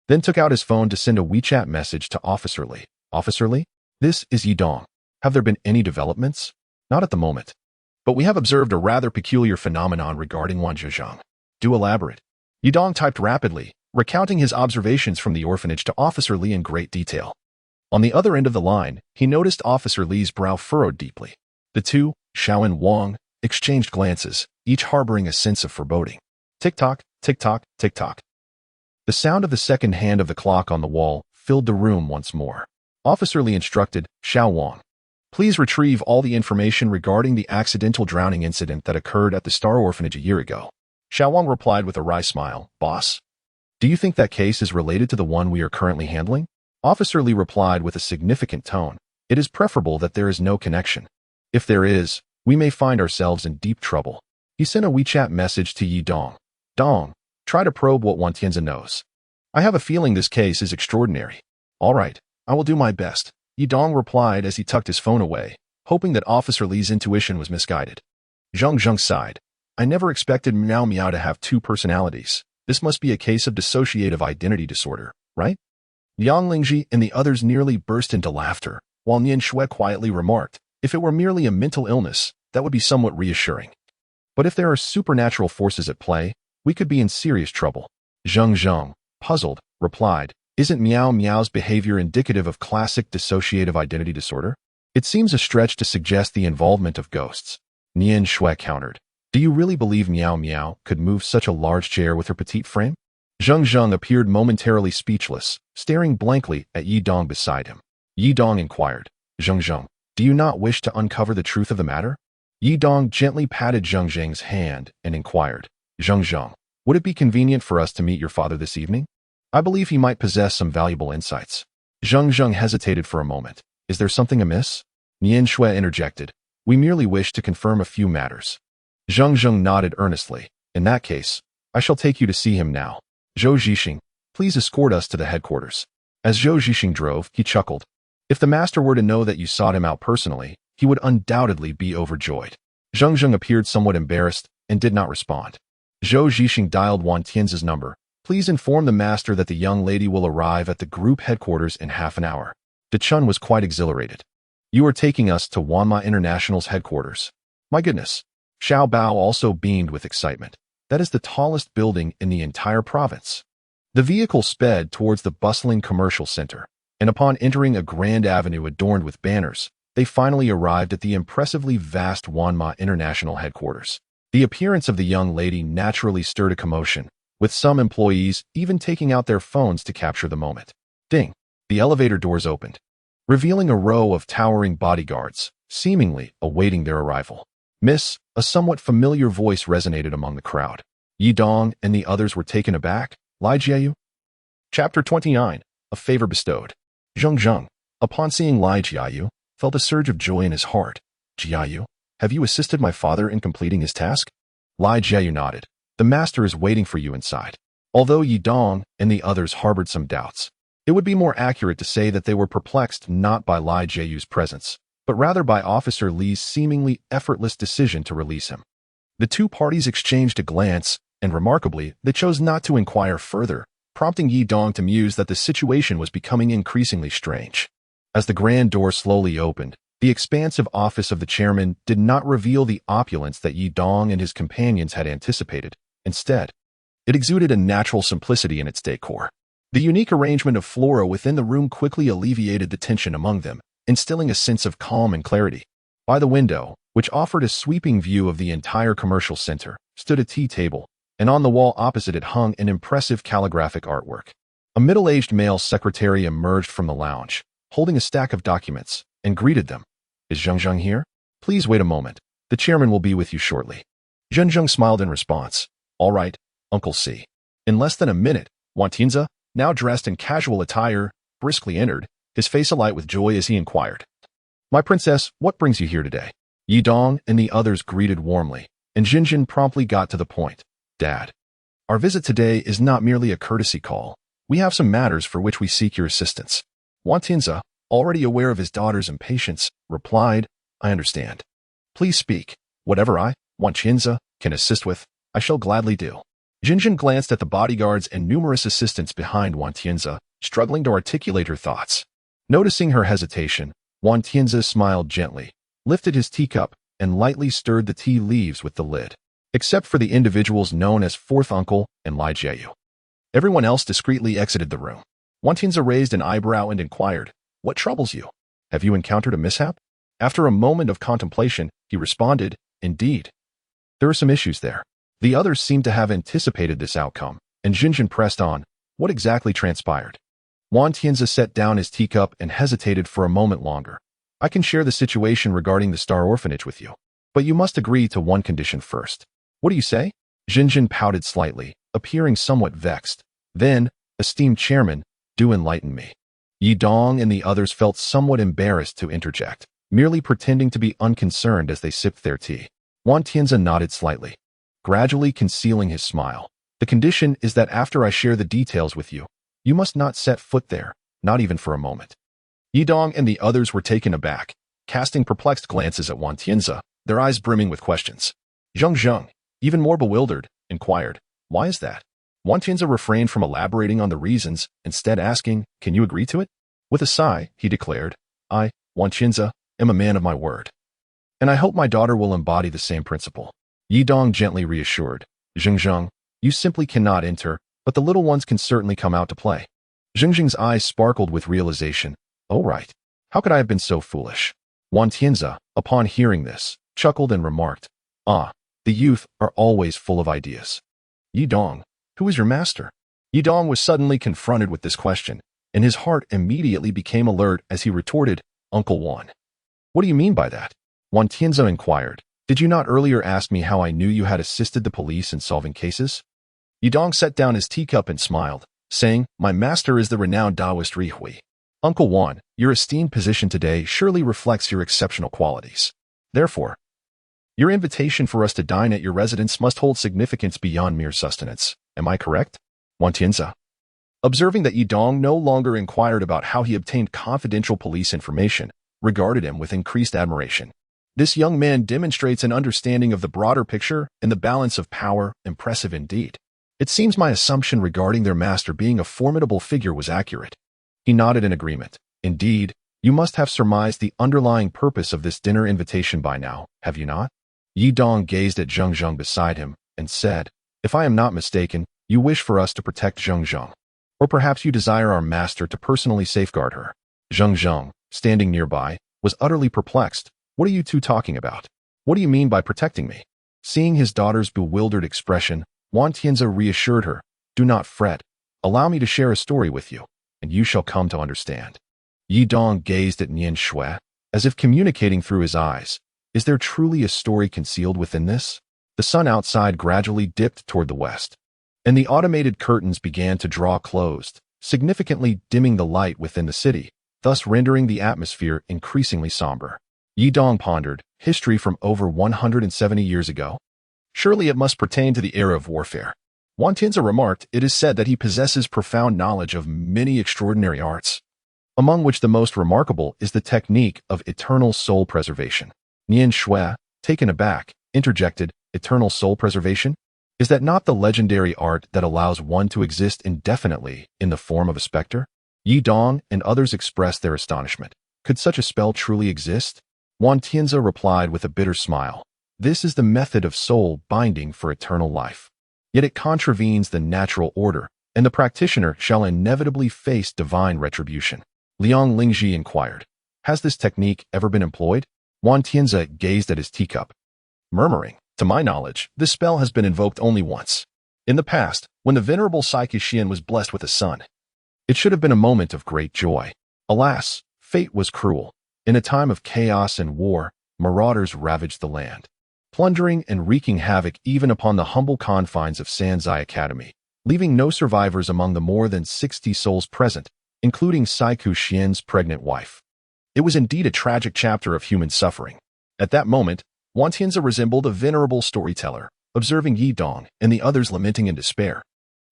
then took out his phone to send a WeChat message to Officer Li. Officer Li? This is Yudong. Have there been any developments? Not at the moment. But we have observed a rather peculiar phenomenon regarding Wan Zhejiang. Do elaborate. Yudong typed rapidly, recounting his observations from the orphanage to Officer Li in great detail. On the other end of the line, he noticed Officer Li's brow furrowed deeply. The two, Xiao and Wang, exchanged glances, each harboring a sense of foreboding. Tick-tock, tick-tock, tick-tock. The sound of the second hand of the clock on the wall filled the room once more. Officer Li instructed Xiao Wang, "Please retrieve all the information regarding the accidental drowning incident that occurred at the Star Orphanage a year ago." Xiao Wang replied with a wry smile, "Boss, do you think that case is related to the one we are currently handling?" Officer Li replied with a significant tone, "It is preferable that there is no connection. If there is, we may find ourselves in deep trouble." He sent a WeChat message to Yi Dong. "Dong, try to probe what Wan Tianzi knows. I have a feeling this case is extraordinary." "All right, I will do my best," Yi Dong replied as he tucked his phone away, hoping that Officer Li's intuition was misguided. Zhang sighed. "I never expected Miao Miao to have two personalities. This must be a case of dissociative identity disorder, right?" Yang Lingji and the others nearly burst into laughter, while Nian Shui quietly remarked, "If it were merely a mental illness, that would be somewhat reassuring. But if there are supernatural forces at play, we could be in serious trouble." Zhang, puzzled, replied, "Isn't Miao Miao's behavior indicative of classic dissociative identity disorder? It seems a stretch to suggest the involvement of ghosts." Nian Shui countered, "Do you really believe Miao Miao could move such a large chair with her petite frame?" Zhang appeared momentarily speechless, staring blankly at Yi Dong beside him. Yi Dong inquired, Zhang, "Do you not wish to uncover the truth of the matter?" Yi Dong gently patted Zhang's hand and inquired, Zhang, "Would it be convenient for us to meet your father this evening? I believe he might possess some valuable insights." Zhang hesitated for a moment. "Is there something amiss?" Nian Shui interjected, "We merely wish to confirm a few matters." Zhang nodded earnestly. "In that case, I shall take you to see him now. Zhou Zhixing, please escort us to the headquarters." As Zhou Zhixing drove, he chuckled. "If the master were to know that you sought him out personally, he would undoubtedly be overjoyed." Zhang appeared somewhat embarrassed and did not respond. Zhou Zhixing dialed Wan Tianzi's number. "Please inform the master that the young lady will arrive at the group headquarters in half an hour." De Chun was quite exhilarated. "You are taking us to Wanma International's headquarters. My goodness." Xiao Bao also beamed with excitement. "That is the tallest building in the entire province." The vehicle sped towards the bustling commercial center, and upon entering a grand avenue adorned with banners, they finally arrived at the impressively vast Wanma International headquarters. The appearance of the young lady naturally stirred a commotion, with some employees even taking out their phones to capture the moment. Ding! The elevator doors opened, revealing a row of towering bodyguards, seemingly awaiting their arrival. "Miss," a somewhat familiar voice resonated among the crowd. Yi Dong and the others were taken aback. "Li Jiayu?" Chapter 29, A Favor Bestowed. Zhang, upon seeing Li Jiayu, felt a surge of joy in his heart. "Jiayu, have you assisted my father in completing his task?" Li Jiayu nodded. "The master is waiting for you inside." Although Yi Dong and the others harbored some doubts, it would be more accurate to say that they were perplexed not by Li Jiayu's presence, but rather by Officer Li's seemingly effortless decision to release him. The two parties exchanged a glance, and remarkably, they chose not to inquire further, prompting Yi Dong to muse that the situation was becoming increasingly strange. As the grand door slowly opened, the expansive office of the chairman did not reveal the opulence that Yi Dong and his companions had anticipated. Instead, it exuded a natural simplicity in its decor. The unique arrangement of flora within the room quickly alleviated the tension among them, instilling a sense of calm and clarity. By the window, which offered a sweeping view of the entire commercial center, stood a tea table, and on the wall opposite it hung an impressive calligraphic artwork. A middle-aged male secretary emerged from the lounge, holding a stack of documents, and greeted them. "Is Zhang here? Please wait a moment. The chairman will be with you shortly." Zhang smiled in response. "All right, Uncle C." In less than a minute, Wan Tianzi, now dressed in casual attire, briskly entered, his face alight with joy as he inquired, "My princess, what brings you here today?" Yi Dong and the others greeted warmly, and Jinjin promptly got to the point. "Dad, our visit today is not merely a courtesy call. We have some matters for which we seek your assistance." Wan Tianzi, already aware of his daughter's impatience, replied, "I understand. Please speak. Whatever I, Wan Tianzi, can assist with, I shall gladly do." Jinjin glanced at the bodyguards and numerous assistants behind Wan Tianzi, struggling to articulate her thoughts. Noticing her hesitation, Wan Tianzi smiled gently, lifted his teacup, and lightly stirred the tea leaves with the lid. Except for the individuals known as Fourth Uncle and Li Jiu. Everyone else discreetly exited the room. Wan Tianzi raised an eyebrow and inquired, "What troubles you? Have you encountered a mishap?" After a moment of contemplation, he responded, "Indeed. There are some issues there." The others seemed to have anticipated this outcome, and Jinjin pressed on, "What exactly transpired?" Wan Tianzi set down his teacup and hesitated for a moment longer. "I can share the situation regarding the Star Orphanage with you, but you must agree to one condition first." "What do you say?" Jinjin pouted slightly, appearing somewhat vexed. Then, "Esteemed chairman, do enlighten me." Yi Dong and the others felt somewhat embarrassed to interject, merely pretending to be unconcerned as they sipped their tea. Wan Tianzi nodded slightly, gradually concealing his smile. "The condition is that after I share the details with you, you must not set foot there, not even for a moment." Yi Dong and the others were taken aback, casting perplexed glances at Wan Tianzi, their eyes brimming with questions. Zheng, even more bewildered, inquired, "Why is that?" Wan Tianzi refrained from elaborating on the reasons, instead asking, "Can you agree to it?" With a sigh, he declared, "I, Wan Tianzi, am a man of my word. And I hope my daughter will embody the same principle." Yi Dong gently reassured, "Zheng, you simply cannot enter, but the little ones can certainly come out to play." Zheng's eyes sparkled with realization. "Oh right. How could I have been so foolish?" Wan Tianzi, upon hearing this, chuckled and remarked, "Ah, the youth are always full of ideas." "Yi Dong, who is your master?" Yi Dong was suddenly confronted with this question, and his heart immediately became alert as he retorted, "Uncle Wan." "What do you mean by that?" Wan Tianzi inquired. "Did you not earlier ask me how I knew you had assisted the police in solving cases?" Yi Dong set down his teacup and smiled, saying, "My master is the renowned Taoist Ri Hui. Uncle Wan, your esteemed position today surely reflects your exceptional qualities. Therefore, your invitation for us to dine at your residence must hold significance beyond mere sustenance. Am I correct?" Wan Tianzi, observing that Yi Dong no longer inquired about how he obtained confidential police information, regarded him with increased admiration. This young man demonstrates an understanding of the broader picture and the balance of power, impressive indeed. It seems my assumption regarding their master being a formidable figure was accurate. He nodded in agreement. "Indeed, you must have surmised the underlying purpose of this dinner invitation by now, have you not?" Yi Dong gazed at Zheng beside him and said, "If I am not mistaken, you wish for us to protect Zheng. Or perhaps you desire our master to personally safeguard her." Zheng, standing nearby, was utterly perplexed. "What are you two talking about? What do you mean by protecting me?" Seeing his daughter's bewildered expression, Wan Tianzi reassured her, "Do not fret. Allow me to share a story with you, and you shall come to understand." Yi Dong gazed at Nian Shui, as if communicating through his eyes. Is there truly a story concealed within this? The sun outside gradually dipped toward the west, and the automated curtains began to draw closed, significantly dimming the light within the city, thus rendering the atmosphere increasingly somber. Yi Dong pondered, history from over 170 years ago? Surely it must pertain to the era of warfare. Wan Tianzi remarked, "It is said that he possesses profound knowledge of many extraordinary arts, among which the most remarkable is the technique of eternal soul preservation." Nian Shui, taken aback, interjected, "Eternal soul preservation? Is that not the legendary art that allows one to exist indefinitely in the form of a specter?" Yi Dong and others expressed their astonishment. Could such a spell truly exist? Wan Tianzi replied with a bitter smile, "This is the method of soul binding for eternal life. Yet it contravenes the natural order, and the practitioner shall inevitably face divine retribution." Liang Lingji inquired, "Has this technique ever been employed?" Wan Tianzi gazed at his teacup, murmuring, "To my knowledge, this spell has been invoked only once. In the past, when the venerable Xian was blessed with a son. It should have been a moment of great joy. Alas, fate was cruel. In a time of chaos and war, marauders ravaged the land, plundering and wreaking havoc even upon the humble confines of Sanzai Academy, leaving no survivors among the more than 60 souls present, including Xian's pregnant wife. It was indeed a tragic chapter of human suffering. At that moment, Wan Tianzi resembled a venerable storyteller, observing Yi Dong and the others lamenting in despair.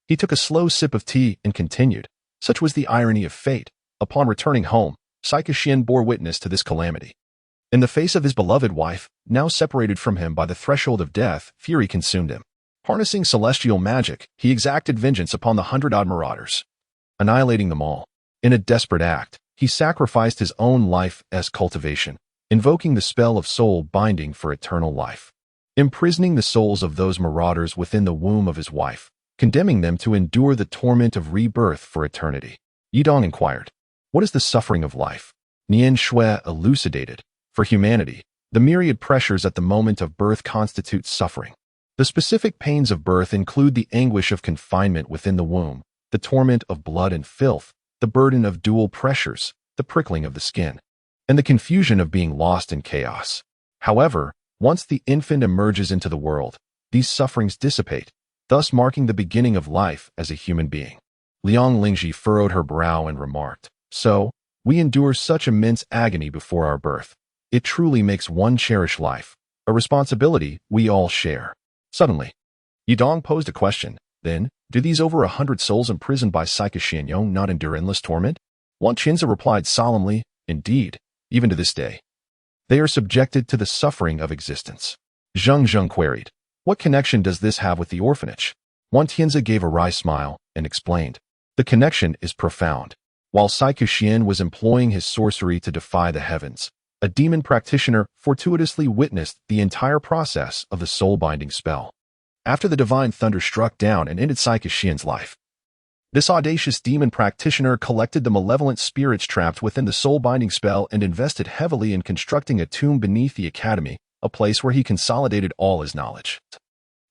He took a slow sip of tea and continued, "Such was the irony of fate. Upon returning home, Xian bore witness to this calamity. In the face of his beloved wife, now separated from him by the threshold of death, fury consumed him. Harnessing celestial magic, he exacted vengeance upon the 100-odd marauders, annihilating them all. In a desperate act, he sacrificed his own life as cultivation, invoking the spell of soul binding for eternal life, imprisoning the souls of those marauders within the womb of his wife, condemning them to endure the torment of rebirth for eternity. Yidong inquired, "What is the suffering of life?" Nian Shui elucidated, "For humanity, the myriad pressures at the moment of birth constitute suffering. The specific pains of birth include the anguish of confinement within the womb, the torment of blood and filth, the burden of dual pressures, the prickling of the skin, and the confusion of being lost in chaos. However, once the infant emerges into the world, these sufferings dissipate, thus marking the beginning of life as a human being." Liang Lingji furrowed her brow and remarked, "So, we endure such immense agony before our birth. It truly makes one cherish life, a responsibility we all share." Suddenly, Yidong posed a question. "Then, do these over 100 souls imprisoned by Xianyong not endure endless torment?" Wan Qinzi replied solemnly, "Indeed, even to this day. They are subjected to the suffering of existence." Zheng queried, "What connection does this have with the orphanage?" Wan Tianzi gave a wry smile and explained, "The connection is profound. While Xian was employing his sorcery to defy the heavens, a demon practitioner fortuitously witnessed the entire process of the soul-binding spell. After the divine thunder struck down and ended Xian's life, this audacious demon practitioner collected the malevolent spirits trapped within the soul-binding spell and invested heavily in constructing a tomb beneath the academy, a place where he consolidated all his knowledge.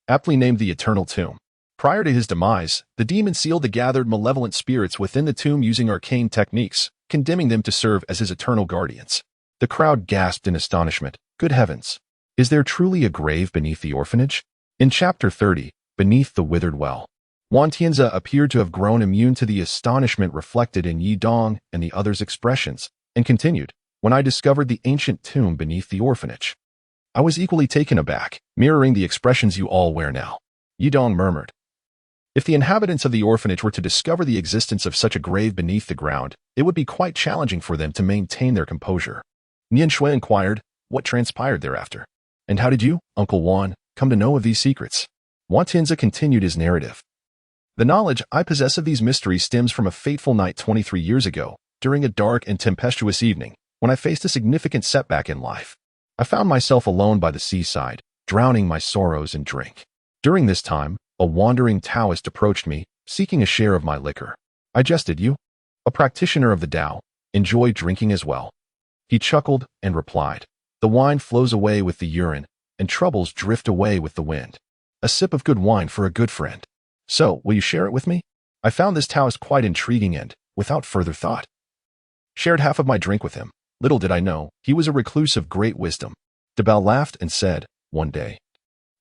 Aptly named the Eternal Tomb. Prior to his demise, the demon sealed the gathered malevolent spirits within the tomb using arcane techniques, condemning them to serve as his eternal guardians." The crowd gasped in astonishment. "Good heavens! Is there truly a grave beneath the orphanage?" In Chapter 30, Beneath the Withered Well, Wan Tianzi appeared to have grown immune to the astonishment reflected in Yidong and the others' expressions, and continued, "When I discovered the ancient tomb beneath the orphanage, I was equally taken aback, mirroring the expressions you all wear now." Yidong murmured, "If the inhabitants of the orphanage were to discover the existence of such a grave beneath the ground, it would be quite challenging for them to maintain their composure." Nian Shui inquired, "What transpired thereafter? And how did you, Uncle Wan, come to know of these secrets?" Wan Tianzi continued his narrative. "The knowledge I possess of these mysteries stems from a fateful night 23 years ago, during a dark and tempestuous evening, when I faced a significant setback in life. I found myself alone by the seaside, drowning my sorrows in drink. During this time, a wandering Taoist approached me, seeking a share of my liquor. I jested, 'You, a practitioner of the Tao, enjoy drinking as well?' He chuckled and replied, 'The wine flows away with the urine, and troubles drift away with the wind. A sip of good wine for a good friend. So, will you share it with me?' I found this Taoist quite intriguing and, without further thought, shared half of my drink with him. Little did I know, he was a recluse of great wisdom." Debao laughed and said, "One day,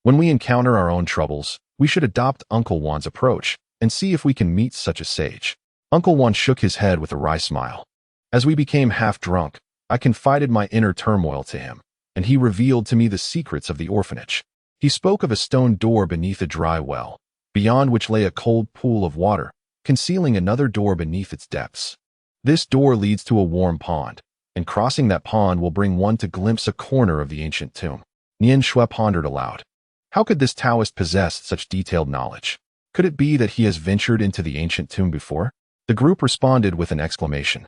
when we encounter our own troubles, we should adopt Uncle Wan's approach and see if we can meet such a sage." Uncle Wan shook his head with a wry smile. As we became half drunk, I confided my inner turmoil to him, and he revealed to me the secrets of the orphanage. He spoke of a stone door beneath a dry well, beyond which lay a cold pool of water, concealing another door beneath its depths. This door leads to a warm pond, and crossing that pond will bring one to glimpse a corner of the ancient tomb. Nian Shui pondered aloud. How could this Taoist possess such detailed knowledge? Could it be that he has ventured into the ancient tomb before? The group responded with an exclamation,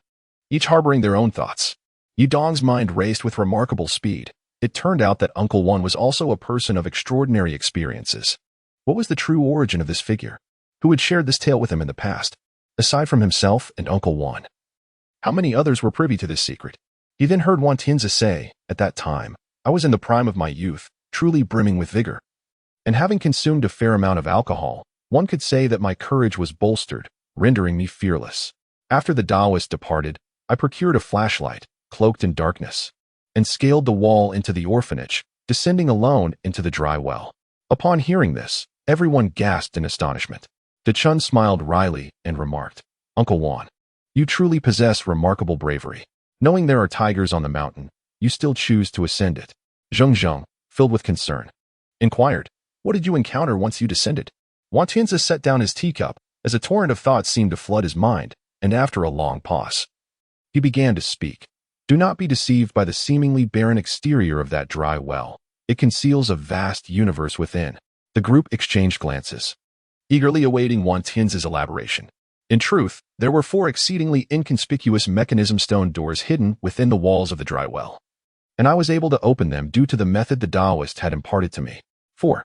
each harboring their own thoughts. Yidong's mind raced with remarkable speed. It turned out that Uncle Wan was also a person of extraordinary experiences. What was the true origin of this figure? Who had shared this tale with him in the past? Aside from himself and Uncle Wan, how many others were privy to this secret? He then heard Wan Tianzi say, "At that time, I was in the prime of my youth, truly brimming with vigor. And having consumed a fair amount of alcohol, one could say that my courage was bolstered, rendering me fearless. After the Taoist departed, I procured a flashlight, cloaked in darkness, and scaled the wall into the orphanage, descending alone into the dry well." Upon hearing this, everyone gasped in astonishment. De Chun smiled wryly and remarked, "Uncle Wan, you truly possess remarkable bravery. Knowing there are tigers on the mountain, you still choose to ascend it." Zheng, filled with concern, inquired, "What did you encounter once you descended?" Wan Tianzi set down his teacup as a torrent of thoughts seemed to flood his mind, and after a long pause, he began to speak. "Do not be deceived by the seemingly barren exterior of that dry well. It conceals a vast universe within. The group exchanged glances, eagerly awaiting Wan Tian's elaboration. In truth, there were 4 exceedingly inconspicuous mechanism stone doors hidden within the walls of the dry well, and I was able to open them due to the method the Taoist had imparted to me. 4.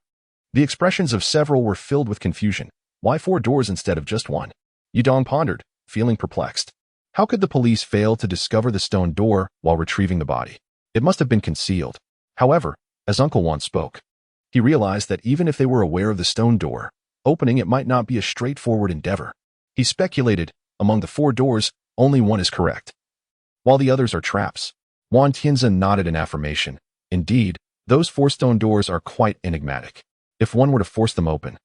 The expressions of several were filled with confusion. Why 4 doors instead of just one? Yudong pondered, feeling perplexed. How could the police fail to discover the stone door while retrieving the body? It must have been concealed. However, as Uncle Wan spoke, he realized that even if they were aware of the stone door, opening it might not be a straightforward endeavor. He speculated, among the 4 doors, only one is correct, while the others are traps. Wan Tianzhen nodded in affirmation. Indeed, those 4 stone doors are quite enigmatic. If one were to force them open,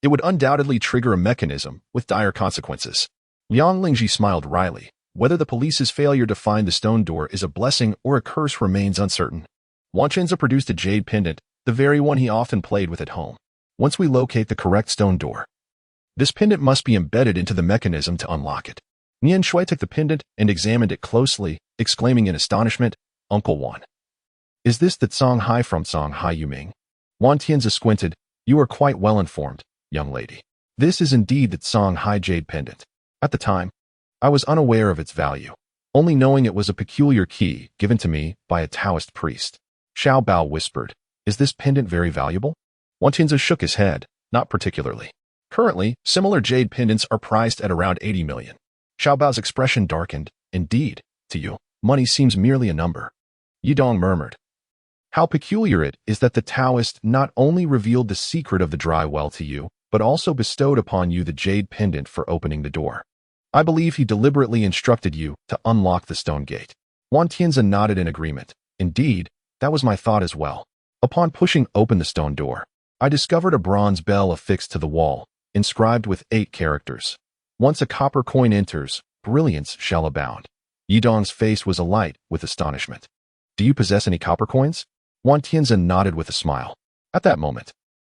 it would undoubtedly trigger a mechanism with dire consequences. Liang Lingji smiled wryly. Whether the police's failure to find the stone door is a blessing or a curse remains uncertain. Wan Tianzhen produced a jade pendant, the very one he often played with at home. Once we locate the correct stone door, this pendant must be embedded into the mechanism to unlock it. Nian Shui took the pendant and examined it closely, exclaiming in astonishment, Uncle Wan, is this the Songhai from Songhai Yuming? Wan Tianzhen squinted. You are quite well informed, young lady. This is indeed the Songhai jade pendant. At the time, I was unaware of its value, only knowing it was a peculiar key given to me by a Taoist priest. Xiao Bao whispered, is this pendant very valuable? Wan Tianzhen shook his head, not particularly. Currently, similar jade pendants are priced at around 80 million. Xiao Bao's expression darkened. Indeed, to you, money seems merely a number. Yidong murmured. How peculiar it is that the Taoist not only revealed the secret of the dry well to you, but also bestowed upon you the jade pendant for opening the door. I believe he deliberately instructed you to unlock the stone gate. Wan Tianzhen nodded in agreement. Indeed, that was my thought as well. Upon pushing open the stone door, I discovered a bronze bell affixed to the wall, inscribed with 8 characters. Once a copper coin enters, brilliance shall abound. Yidong's face was alight with astonishment. Do you possess any copper coins? Wan Tianzhen nodded with a smile. At that moment,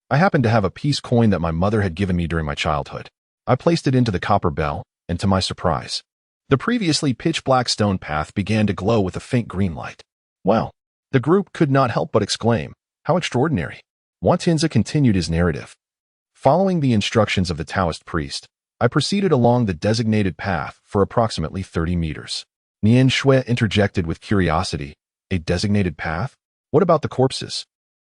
I happened to have a piece coin that my mother had given me during my childhood. I placed it into the copper bell, and to my surprise, the previously pitch-black stone path began to glow with a faint green light. Well, the group could not help but exclaim, how extraordinary. Wan Tianzhen continued his narrative. Following the instructions of the Taoist priest, I proceeded along the designated path for approximately 30 meters. Nian Shui interjected with curiosity. A designated path? What about the corpses?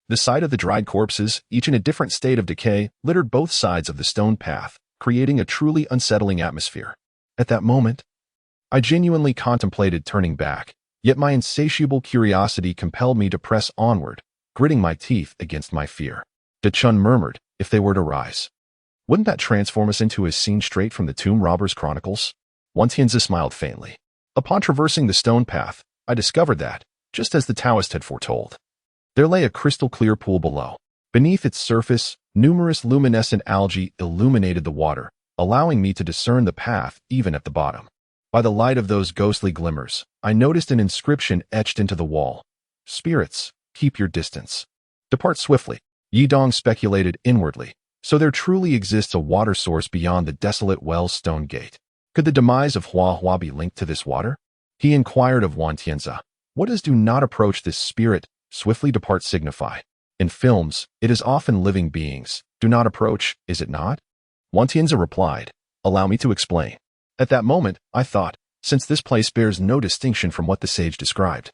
The sight of the dried corpses, each in a different state of decay, littered both sides of the stone path, creating a truly unsettling atmosphere. At that moment, I genuinely contemplated turning back, yet my insatiable curiosity compelled me to press onward, gritting my teeth against my fear. De Chun murmured, if they were to rise, wouldn't that transform us into a scene straight from the Tomb Robbers' Chronicles? Wan Tianzhen smiled faintly. Upon traversing the stone path, I discovered that, just as the Taoist had foretold, there lay a crystal-clear pool below. Beneath its surface, numerous luminescent algae illuminated the water, allowing me to discern the path even at the bottom. By the light of those ghostly glimmers, I noticed an inscription etched into the wall. Spirits, keep your distance. Depart swiftly. Yidong speculated inwardly. So there truly exists a water source beyond the desolate well's stone gate. Could the demise of Hua Hua be linked to this water? He inquired of Wan Tianzhen. What does do not approach this spirit, swiftly depart signify? In films, it is often living beings. Do not approach, is it not? Wan Tianzhen replied, allow me to explain. At that moment, I thought, since this place bears no distinction from what the sage described,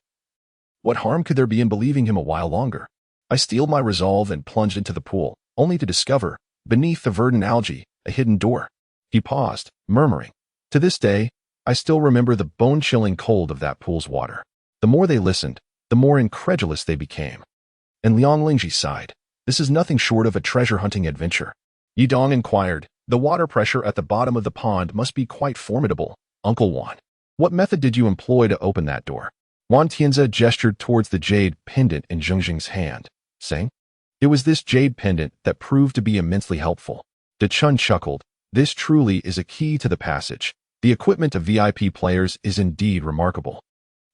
what harm could there be in believing him a while longer? I steeled my resolve and plunged into the pool, only to discover, beneath the verdant algae, a hidden door. He paused, murmuring, to this day, I still remember the bone-chilling cold of that pool's water. The more they listened, the more incredulous they became. And Liang Lingji sighed. This is nothing short of a treasure-hunting adventure. Yidong inquired, the water pressure at the bottom of the pond must be quite formidable. Uncle Wan, what method did you employ to open that door? Wan Tianzhen gestured towards the jade pendant in Zhongjing's hand, saying, it was this jade pendant that proved to be immensely helpful. De Chun chuckled. This truly is a key to the passage. The equipment of VIP players is indeed remarkable.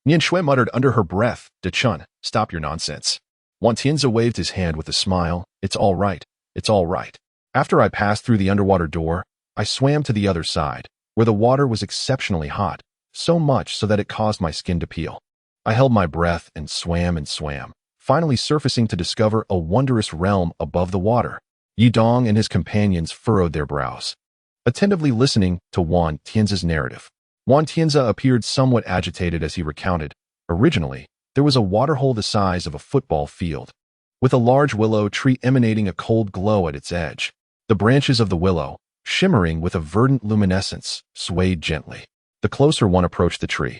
Nian Shui muttered under her breath, De Chun, stop your nonsense. Wan Tianzhen waved his hand with a smile. It's all right. It's all right. After I passed through the underwater door, I swam to the other side, where the water was exceptionally hot, so much so that it caused my skin to peel. I held my breath and swam, finally surfacing to discover a wondrous realm above the water. Yi Dong and his companions furrowed their brows, attentively listening to Wan Tianzi's narrative. Wan Tianzi appeared somewhat agitated as he recounted. Originally, there was a waterhole the size of a football field, with a large willow tree emanating a cold glow at its edge. The branches of the willow, shimmering with a verdant luminescence, swayed gently. The closer one approached the tree,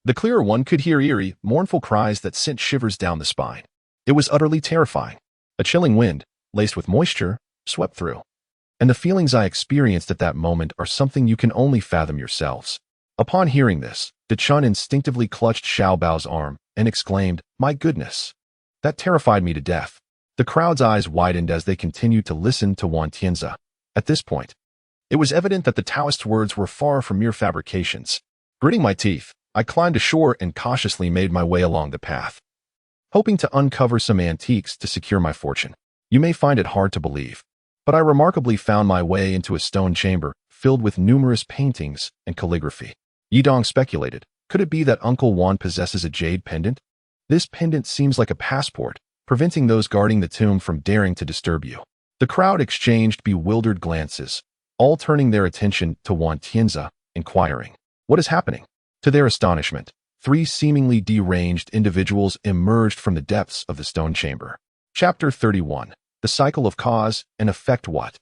the clearer one could hear eerie, mournful cries that sent shivers down the spine. It was utterly terrifying. A chilling wind, laced with moisture, swept through. And the feelings I experienced at that moment are something you can only fathom yourselves. Upon hearing this, De Chun instinctively clutched Xiao Bao's arm and exclaimed, "My goodness! That terrified me to death." The crowd's eyes widened as they continued to listen to Wan Tianzi. At this point, it was evident that the Taoist's words were far from mere fabrications. Gritting my teeth, I climbed ashore and cautiously made my way along the path, hoping to uncover some antiques to secure my fortune. You may find it hard to believe, but I remarkably found my way into a stone chamber filled with numerous paintings and calligraphy. Yi Dong speculated, could it be that Uncle Wan possesses a jade pendant? This pendant seems like a passport, preventing those guarding the tomb from daring to disturb you. The crowd exchanged bewildered glances, all turning their attention to Wan Tianzi, inquiring, "What is happening?" To their astonishment, 3 seemingly deranged individuals emerged from the depths of the stone chamber. Chapter 31. The Cycle of Cause and Effect. What?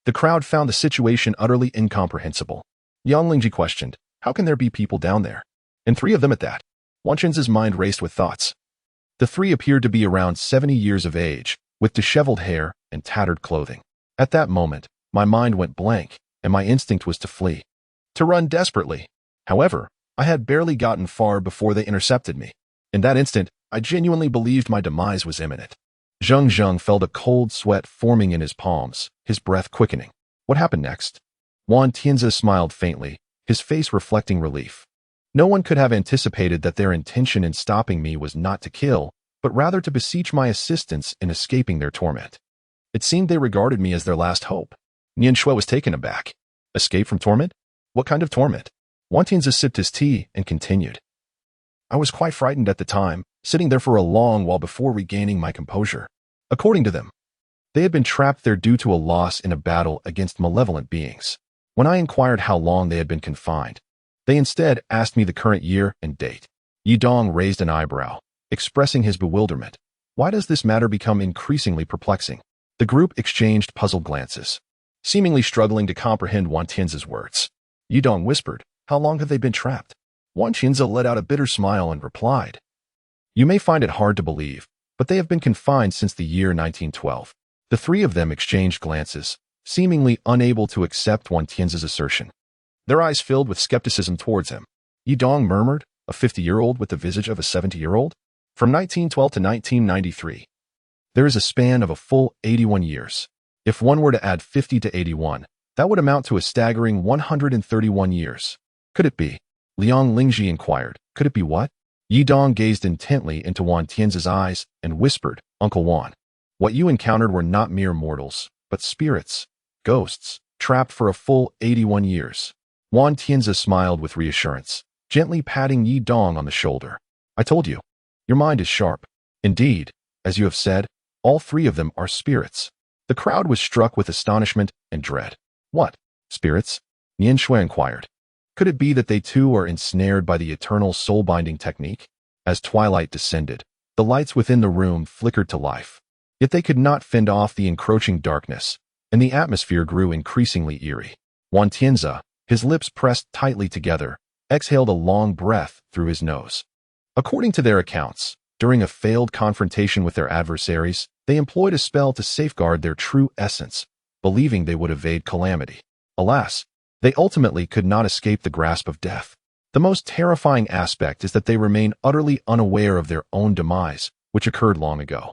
The crowd found the situation utterly incomprehensible. Yang Lingji questioned, how can there be people down there? And 3 of them at that. Wan Chen's mind raced with thoughts. The 3 appeared to be around 70 years of age, with disheveled hair and tattered clothing. At that moment, my mind went blank, and my instinct was to flee, to run desperately. However, I had barely gotten far before they intercepted me. In that instant, I genuinely believed my demise was imminent. Zheng felt a cold sweat forming in his palms, his breath quickening. What happened next? Wan Tianzi smiled faintly, his face reflecting relief. No one could have anticipated that their intention in stopping me was not to kill, but rather to beseech my assistance in escaping their torment. It seemed they regarded me as their last hope. Nian Shui was taken aback. Escape from torment? What kind of torment? Wan Tianzi sipped his tea and continued. I was quite frightened at the time, sitting there for a long while before regaining my composure. According to them, they had been trapped there due to a loss in a battle against malevolent beings. When I inquired how long they had been confined, they instead asked me the current year and date. Yi Dong raised an eyebrow, expressing his bewilderment. Why does this matter become increasingly perplexing? The group exchanged puzzled glances, seemingly struggling to comprehend Wan Tianzi's words. Yi Dong whispered, how long have they been trapped? Wan Tianzi let out a bitter smile and replied, you may find it hard to believe, but they have been confined since the year 1912. The 3 of them exchanged glances, seemingly unable to accept Wan Tianzi's assertion. Their eyes filled with skepticism towards him. Yi Dong murmured, a 50-year-old with the visage of a 70-year-old? From 1912 to 1993. There is a span of a full 81 years. If one were to add 50 to 81, that would amount to a staggering 131 years. Could it be? Liang Lingji inquired. Could it be what? Yi Dong gazed intently into Wan Tianzi's eyes and whispered, Uncle Wan, what you encountered were not mere mortals, but spirits, ghosts, trapped for a full 81 years. Wan Tianzi smiled with reassurance, gently patting Yi Dong on the shoulder. I told you, your mind is sharp. Indeed, as you have said, all 3 of them are spirits. The crowd was struck with astonishment and dread. What? Spirits? Nian Shui inquired. Could it be that they too are ensnared by the eternal soul-binding technique? As twilight descended, the lights within the room flickered to life. Yet they could not fend off the encroaching darkness, and the atmosphere grew increasingly eerie. Wan Tianzi, his lips pressed tightly together, exhaled a long breath through his nose. According to their accounts, during a failed confrontation with their adversaries, they employed a spell to safeguard their true essence, believing they would evade calamity. Alas, they ultimately could not escape the grasp of death. The most terrifying aspect is that they remain utterly unaware of their own demise, which occurred long ago.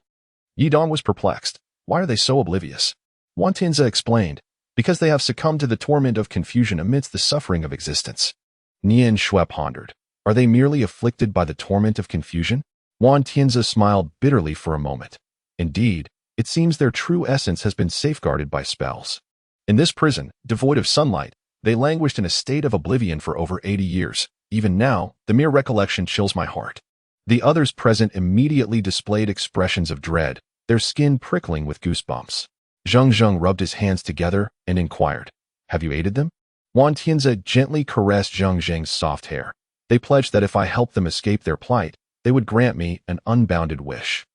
Yi Dong was perplexed. Why are they so oblivious? Wan Tianzi explained, because they have succumbed to the torment of confusion amidst the suffering of existence. Nian Shui pondered. Are they merely afflicted by the torment of confusion? Wan Tianzi smiled bitterly for a moment. Indeed, it seems their true essence has been safeguarded by spells. In this prison, devoid of sunlight, they languished in a state of oblivion for over 80 years. Even now, the mere recollection chills my heart. The others present immediately displayed expressions of dread, their skin prickling with goosebumps. Zheng rubbed his hands together and inquired, "Have you aided them?" Wan Tianzi gently caressed Zheng's soft hair. They pledged that if I helped them escape their plight, they would grant me an unbounded wish.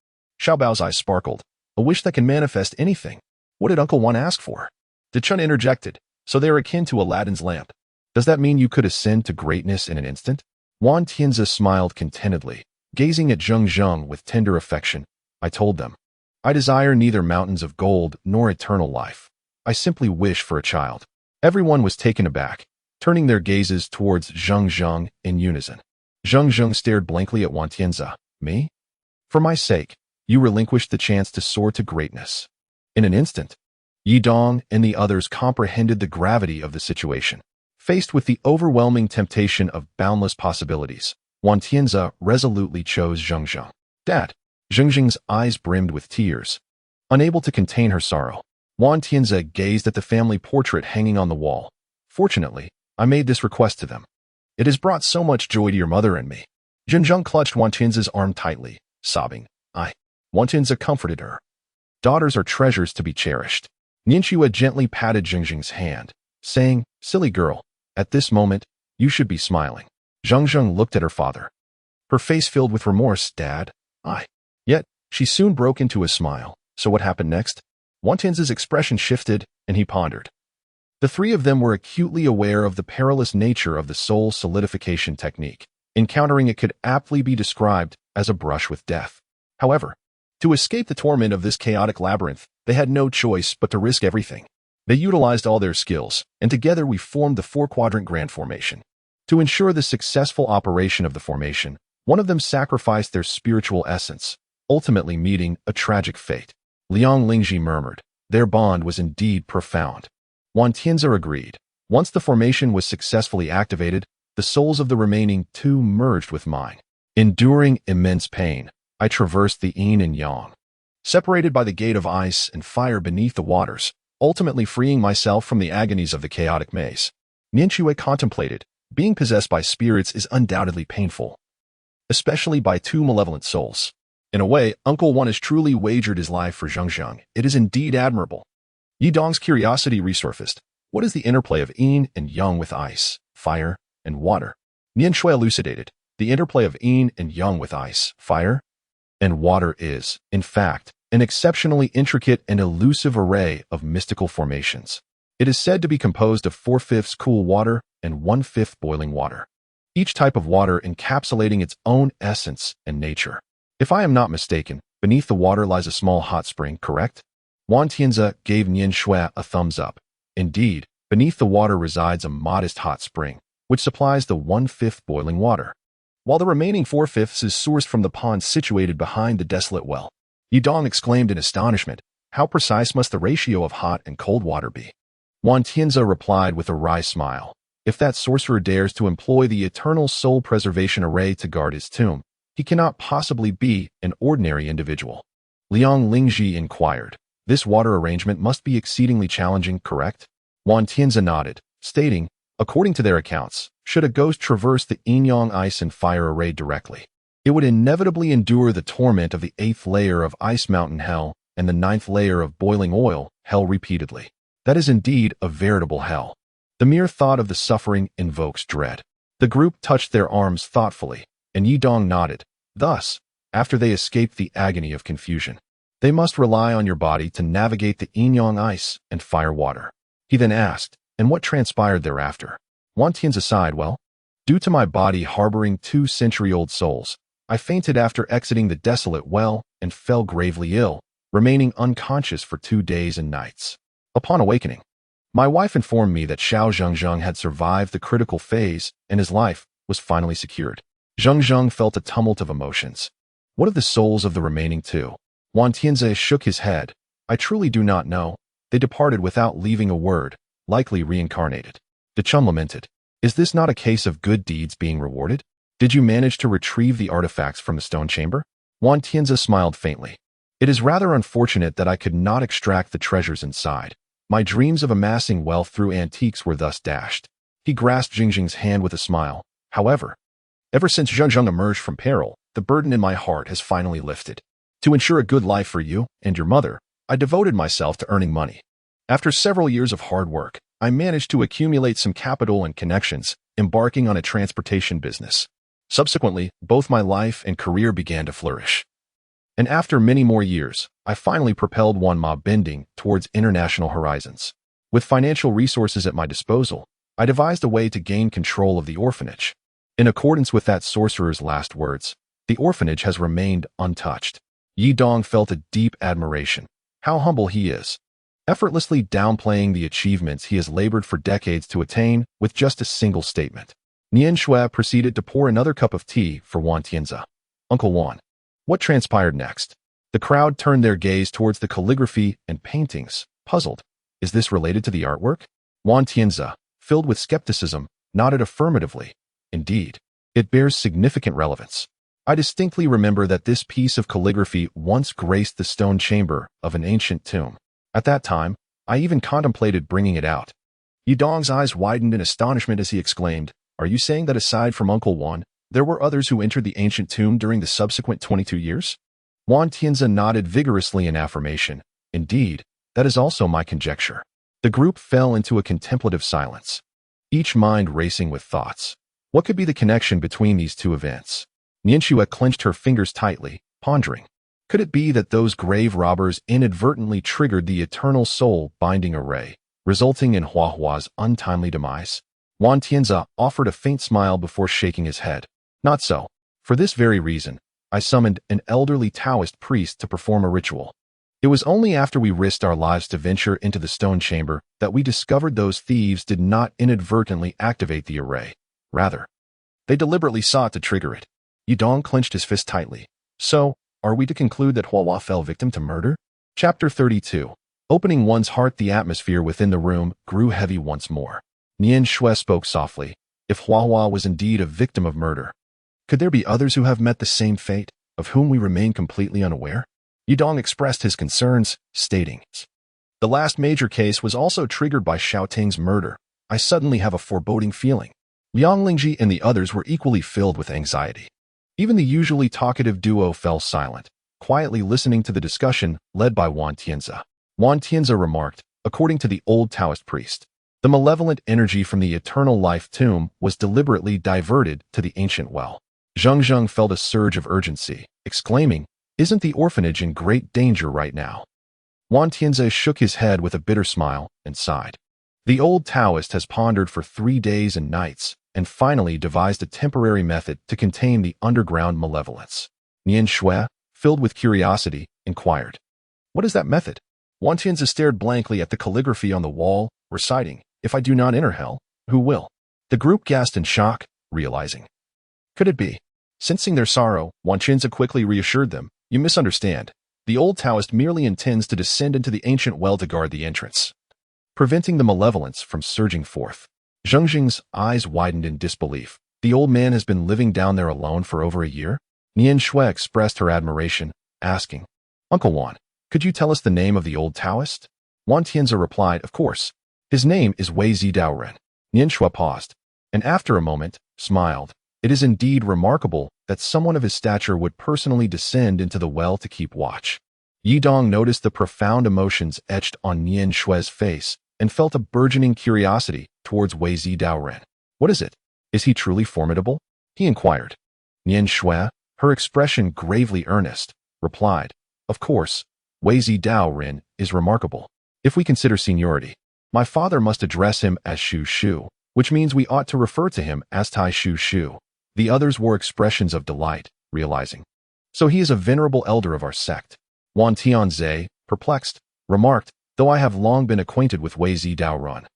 Xiaobao's eyes sparkled. A wish that can manifest anything. What did Uncle Wan ask for? De Chun interjected, "So they are akin to Aladdin's lamp. Does that mean you could ascend to greatness in an instant?" Wan Tianzi smiled contentedly, gazing at Zheng with tender affection. "I told them, I desire neither mountains of gold nor eternal life. I simply wish for a child." Everyone was taken aback, turning their gazes towards Zheng in unison. Zheng stared blankly at Wan Tianzi. "Me? For my sake, you relinquished the chance to soar to greatness." In an instant, Yi Dong and the others comprehended the gravity of the situation. Faced with the overwhelming temptation of boundless possibilities, Wan Tianzi resolutely chose Zheng. "Dad." Zheng's eyes brimmed with tears. Unable to contain her sorrow, Wan Tianzi gazed at the family portrait hanging on the wall. "Fortunately, I made this request to them. It has brought so much joy to your mother and me." Zheng clutched Wan Tianzi's arm tightly, sobbing. Wan Tianzi comforted her. "Daughters are treasures to be cherished." Nianxue gently patted Zheng's hand, saying, "Silly girl, at this moment, you should be smiling." Zheng looked at her father. Her face filled with remorse. "Dad, Yet, she soon broke into a smile. So what happened next? Wan Tianzi's expression shifted, and he pondered. The three of them were acutely aware of the perilous nature of the soul solidification technique. Encountering it could aptly be described as a brush with death. However, to escape the torment of this chaotic labyrinth, they had no choice but to risk everything. They utilized all their skills, and together we formed the four-quadrant grand formation. To ensure the successful operation of the formation, one of them sacrificed their spiritual essence, ultimately meeting a tragic fate. Liang Lingji murmured. Their bond was indeed profound. Wan Tianzi agreed. Once the formation was successfully activated, the souls of the remaining two merged with mine. Enduring immense pain, I traversed the yin and yang, separated by the gate of ice and fire beneath the waters, ultimately freeing myself from the agonies of the chaotic maze. Nianxue contemplated. Being possessed by spirits is undoubtedly painful, especially by two malevolent souls. In a way, Uncle Wan has truly wagered his life for Zheng. It is indeed admirable. Yi Dong's curiosity resurfaced. What is the interplay of yin and yang with ice, fire, and water? Nianxue elucidated. The interplay of yin and yang with ice, fire, and water is, in fact, an exceptionally intricate and elusive array of mystical formations. It is said to be composed of 4/5 cool water and 1/5 boiling water, each type of water encapsulating its own essence and nature. If I am not mistaken, beneath the water lies a small hot spring, correct? Wan Tianzi gave Nianxue a thumbs up. Indeed, beneath the water resides a modest hot spring, which supplies the 1/5 boiling water, while the remaining 4/5 is sourced from the pond situated behind the desolate well. Yi Dong exclaimed in astonishment. How precise must the ratio of hot and cold water be? Wan Tianzi replied with a wry smile. If that sorcerer dares to employ the eternal soul preservation array to guard his tomb, he cannot possibly be an ordinary individual. Liang Lingji inquired. This water arrangement must be exceedingly challenging, correct? Wan Tianzi nodded, stating, according to their accounts, should a ghost traverse the yin-yang ice and fire array directly, it would inevitably endure the torment of the 8th layer of ice mountain hell and the 9th layer of boiling oil hell repeatedly. That is indeed a veritable hell. The mere thought of the suffering invokes dread. The group touched their arms thoughtfully, and Yi Dong nodded. Thus, after they escaped the agony of confusion, they must rely on your body to navigate the yin-yang ice and fire water. He then asked, and what transpired thereafter? Wan Tianzi sighed. Well, due to my body harboring 2-century-old souls, I fainted after exiting the desolate well and fell gravely ill, remaining unconscious for 2 days and nights. Upon awakening, my wife informed me that Xiao Zheng had survived the critical phase and his life was finally secured. Zheng felt a tumult of emotions. What of the souls of the remaining two? Wan Tianzi shook his head. I truly do not know. They departed without leaving a word, likely reincarnated. De Chun lamented. Is this not a case of good deeds being rewarded? Did you manage to retrieve the artifacts from the stone chamber? Wan Tianzi smiled faintly. It is rather unfortunate that I could not extract the treasures inside. My dreams of amassing wealth through antiques were thus dashed. He grasped Zheng's hand with a smile. However, ever since Zheng emerged from peril, the burden in my heart has finally lifted. To ensure a good life for you and your mother, I devoted myself to earning money. After several years of hard work, I managed to accumulate some capital and connections, embarking on a transportation business. Subsequently, both my life and career began to flourish. And after many more years, I finally propelled one mob bending towards international horizons. With financial resources at my disposal, I devised a way to gain control of the orphanage. In accordance with that sorcerer's last words, the orphanage has remained untouched. Yi Dong felt a deep admiration. How humble he is, effortlessly downplaying the achievements he has labored for decades to attain with just a single statement. Nian Shui proceeded to pour another cup of tea for Wan Tianzi. Uncle Wan. What transpired next? The crowd turned their gaze towards the calligraphy and paintings, puzzled. Is this related to the artwork? Wan Tianzi, filled with skepticism, nodded affirmatively. Indeed, it bears significant relevance. I distinctly remember that this piece of calligraphy once graced the stone chamber of an ancient tomb. At that time, I even contemplated bringing it out. Yi Dong's eyes widened in astonishment as he exclaimed, "Are you saying that aside from Uncle Wan, there were others who entered the ancient tomb during the subsequent 22 years? Wan Tianzi nodded vigorously in affirmation. Indeed, that is also my conjecture. The group fell into a contemplative silence, each mind racing with thoughts. What could be the connection between these two events? Nianxue clenched her fingers tightly, pondering. Could it be that those grave robbers inadvertently triggered the eternal soul-binding array, resulting in Huahua's untimely demise? Wan Tianzi offered a faint smile before shaking his head. Not so. For this very reason, I summoned an elderly Taoist priest to perform a ritual. It was only after we risked our lives to venture into the stone chamber that we discovered those thieves did not inadvertently activate the array. Rather, they deliberately sought to trigger it. Yi Dong clenched his fist tightly. So, are we to conclude that Huahua fell victim to murder? Chapter 32. Opening one's heart, the atmosphere within the room grew heavy once more. Nian Shui spoke softly. If Huahua was indeed a victim of murder, could there be others who have met the same fate, of whom we remain completely unaware? Yi Dong expressed his concerns, stating, "The last major case was also triggered by Xiaoting's murder. I suddenly have a foreboding feeling." Liang Lingji and the others were equally filled with anxiety. Even the usually talkative duo fell silent, quietly listening to the discussion led by Wan Tianzi. Wan Tianzi remarked, according to the old Taoist priest, the malevolent energy from the eternal life tomb was deliberately diverted to the ancient well. Zheng felt a surge of urgency, exclaiming, "Isn't the orphanage in great danger right now?" Wan Tianzi shook his head with a bitter smile and sighed. The old Taoist has pondered for 3 days and nights, and finally devised a temporary method to contain the underground malevolence. Nian Shui, filled with curiosity, inquired, "What is that method?" Wan Tianzi stared blankly at the calligraphy on the wall, reciting, "If I do not enter hell, who will?" The group gasped in shock, realizing. Could it be? Sensing their sorrow, Wan Tianzi quickly reassured them, "You misunderstand. The old Taoist merely intends to descend into the ancient well to guard the entrance, preventing the malevolence from surging forth." Zheng's eyes widened in disbelief. The old man has been living down there alone for over a year? Nian Shui expressed her admiration, asking, "Uncle Wan, could you tell us the name of the old Taoist?" Wan Tianzi replied, "Of course. His name is Wei Zidaoren." Nian Shui paused, and after a moment, smiled. It is indeed remarkable that someone of his stature would personally descend into the well to keep watch. Yi Dong noticed the profound emotions etched on Nian Shui's face and felt a burgeoning curiosity towards Wei Zidaoren. "What is it? Is he truly formidable?" he inquired. Nian Shui, her expression gravely earnest, replied, "Of course, Wei Zidaoren is remarkable. If we consider seniority, my father must address him as Shu Shu, which means we ought to refer to him as Tai Shu Shu." The others wore expressions of delight, realizing. "So he is a venerable elder of our sect." Wan Tianzi, perplexed, remarked, "Though I have long been acquainted with Wei Zidaoren,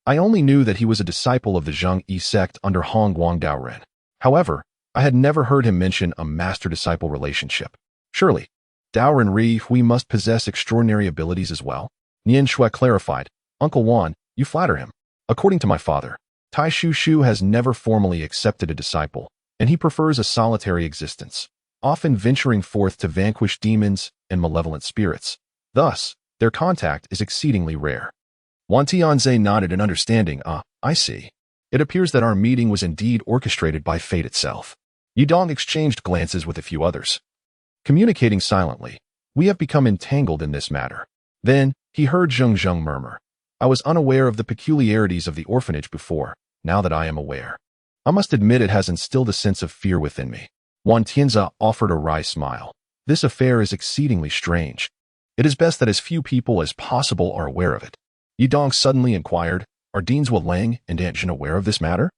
I only knew that he was a disciple of the Zheng sect under Hong Guangdaoren. However, I had never heard him mention a master-disciple relationship. Surely, Daoren Ri Hui must possess extraordinary abilities as well." Nian Shui clarified, "Uncle Wan, you flatter him. According to my father, Tai Shu Shu has never formally accepted a disciple, and he prefers a solitary existence, often venturing forth to vanquish demons and malevolent spirits. Thus, their contact is exceedingly rare." Wan Tianzi nodded in understanding. I see. It appears that our meeting was indeed orchestrated by fate itself." Yi Dong exchanged glances with a few others. Communicating silently, "We have become entangled in this matter. Then, he heard Zheng murmur, "I was unaware of the peculiarities of the orphanage before. Now that I am aware, I must admit it has instilled a sense of fear within me." Wan Tianzi offered a wry smile. "This affair is exceedingly strange. It is best that as few people as possible are aware of it." Yi Dong suddenly inquired, "Are Deans Wu Lang and Aunt Jin aware of this matter?"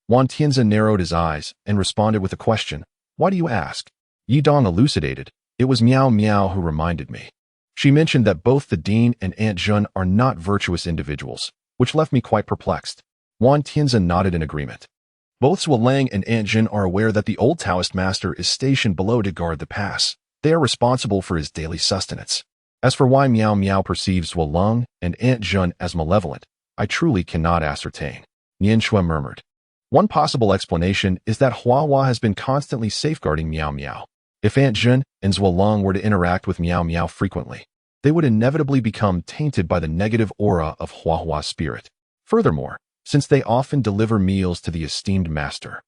Wan Tianzi narrowed his eyes and responded with a question, "Why do you ask?" Yi Dong elucidated, "It was Miao Miao who reminded me. She mentioned that both the Dean and Aunt Jun are not virtuous individuals, which left me quite perplexed." Wan Tianzi nodded in agreement. "Both Zhuo Lang and Aunt Jin are aware that the old Taoist master is stationed below to guard the pass. They are responsible for his daily sustenance. As for why Miao Miao perceives Zhuo Lang and Aunt Jun as malevolent, I truly cannot ascertain." Nian Shui murmured. "One possible explanation is that Hua Hua has been constantly safeguarding Miao Miao. If Aunt Jun and Zhuo Lang were to interact with Miao Miao frequently, they would inevitably become tainted by the negative aura of Hua Hua's spirit. Furthermore, since they often deliver meals to the esteemed master,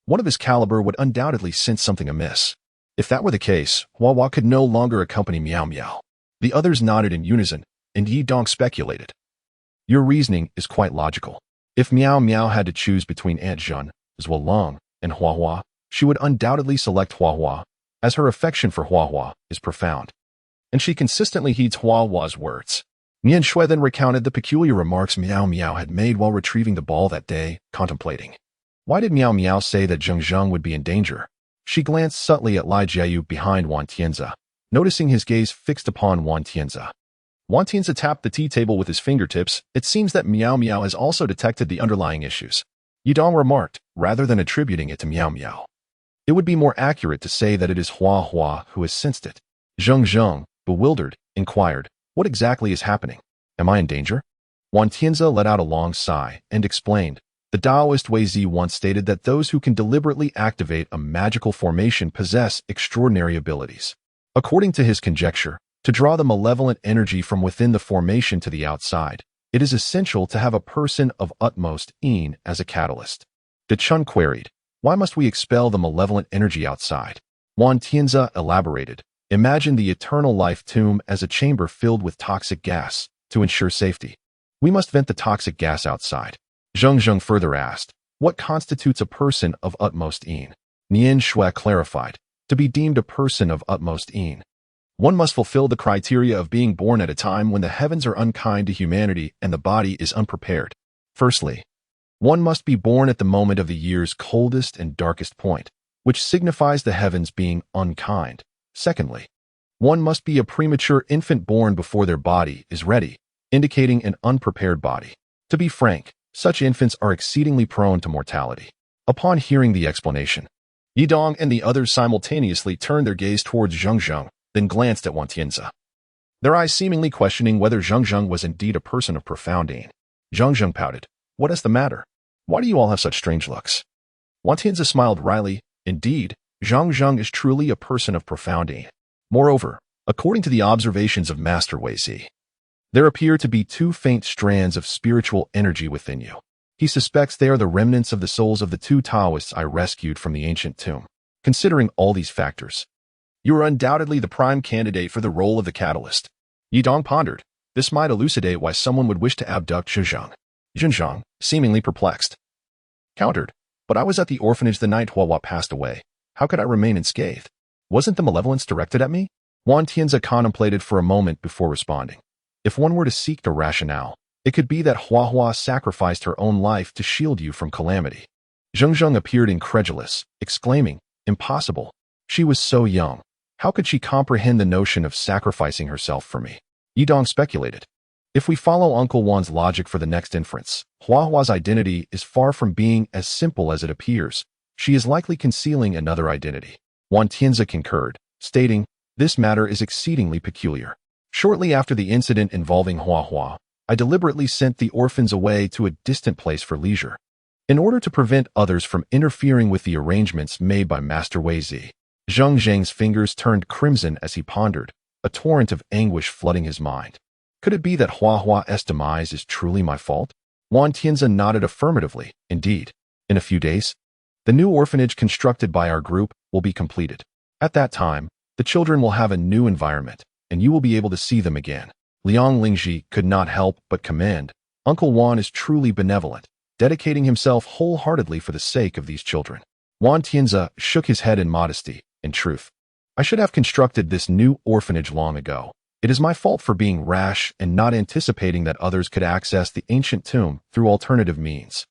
one of his caliber would undoubtedly sense something amiss. If that were the case, Hua Hua could no longer accompany Miao Miao." The others nodded in unison, and Yi Dong speculated, "Your reasoning is quite logical. If Miao Miao had to choose between Aunt Jun, Zhuo Lang, and Hua Hua, she would undoubtedly select Hua Hua, as her affection for Hua Hua is profound, and she consistently heeds Hua Hua's words." Nian Shui then recounted the peculiar remarks Miao Miao had made while retrieving the ball that day, contemplating. Why did Miao Miao say that Zheng would be in danger? She glanced subtly at Li Jiayu behind Wan Tianzi, noticing his gaze fixed upon Wan Tianzi. Wan Tianzi tapped the tea table with his fingertips. "It seems that Miao Miao has also detected the underlying issues," Yi Dong remarked, rather than attributing it to Miao Miao. "It would be more accurate to say that it is Hua Hua who has sensed it." Zheng, bewildered, inquired, "What exactly is happening? Am I in danger?" Wan Tianzi let out a long sigh and explained, "The Taoist Wei Zi once stated that those who can deliberately activate a magical formation possess extraordinary abilities. According to his conjecture, to draw the malevolent energy from within the formation to the outside, it is essential to have a person of utmost yin as a catalyst." De Chun queried, "Why must we expel the malevolent energy outside?" Wan Tianzi elaborated, "Imagine the eternal life tomb as a chamber filled with toxic gas. To ensure safety, we must vent the toxic gas outside." Zheng further asked, "What constitutes a person of utmost yin?" Nian Shui clarified, "To be deemed a person of utmost yin, one must fulfill the criteria of being born at a time when the heavens are unkind to humanity and the body is unprepared. Firstly, one must be born at the moment of the year's coldest and darkest point, which signifies the heavens being unkind. Secondly, one must be a premature infant born before their body is ready, indicating an unprepared body. To be frank, such infants are exceedingly prone to mortality." Upon hearing the explanation, Yi Dong and the others simultaneously turned their gaze towards Zheng, then glanced at Wan Tianzi, their eyes seemingly questioning whether Zheng was indeed a person of profound yin. Zheng pouted, "What is the matter? Why do you all have such strange looks?" Wan Tianzi smiled wryly. "Indeed, Zheng is truly a person of profound yin. Moreover, according to the observations of Master Wei Zi, there appear to be two faint strands of spiritual energy within you. He suspects they are the remnants of the souls of the two Taoists I rescued from the ancient tomb. Considering all these factors, you are undoubtedly the prime candidate for the role of the catalyst." Yi Dong pondered. This might elucidate why someone would wish to abduct Zheng. Zheng, seemingly perplexed, countered, "But I was at the orphanage the night Hua Hua passed away. How could I remain unscathed? Wasn't the malevolence directed at me?" Wan Tianzi contemplated for a moment before responding. "If one were to seek the rationale, it could be that Hua Hua sacrificed her own life to shield you from calamity." Zheng appeared incredulous, exclaiming, "Impossible. She was so young. How could she comprehend the notion of sacrificing herself for me?" Yi Dong speculated, "If we follow Uncle Wan's logic for the next inference, Hua Hua's identity is far from being as simple as it appears. She is likely concealing another identity." Wan Tianzi concurred, stating, "This matter is exceedingly peculiar. Shortly after the incident involving Hua Hua, I deliberately sent the orphans away to a distant place for leisure, in order to prevent others from interfering with the arrangements made by Master Wei Zi." Zheng's fingers turned crimson as he pondered, a torrent of anguish flooding his mind. Could it be that Hua Hua's demise is truly my fault? Wan Tianzi nodded affirmatively. "Indeed. In a few days, the new orphanage constructed by our group will be completed. At that time, the children will have a new environment, and you will be able to see them again. Liang Lingji could not help but commend. Uncle Wan is truly benevolent, dedicating himself wholeheartedly for the sake of these children. Wan Tianzi shook his head in modesty. In truth, I should have constructed this new orphanage long ago. It is my fault for being rash and not anticipating that others could access the ancient tomb through alternative means.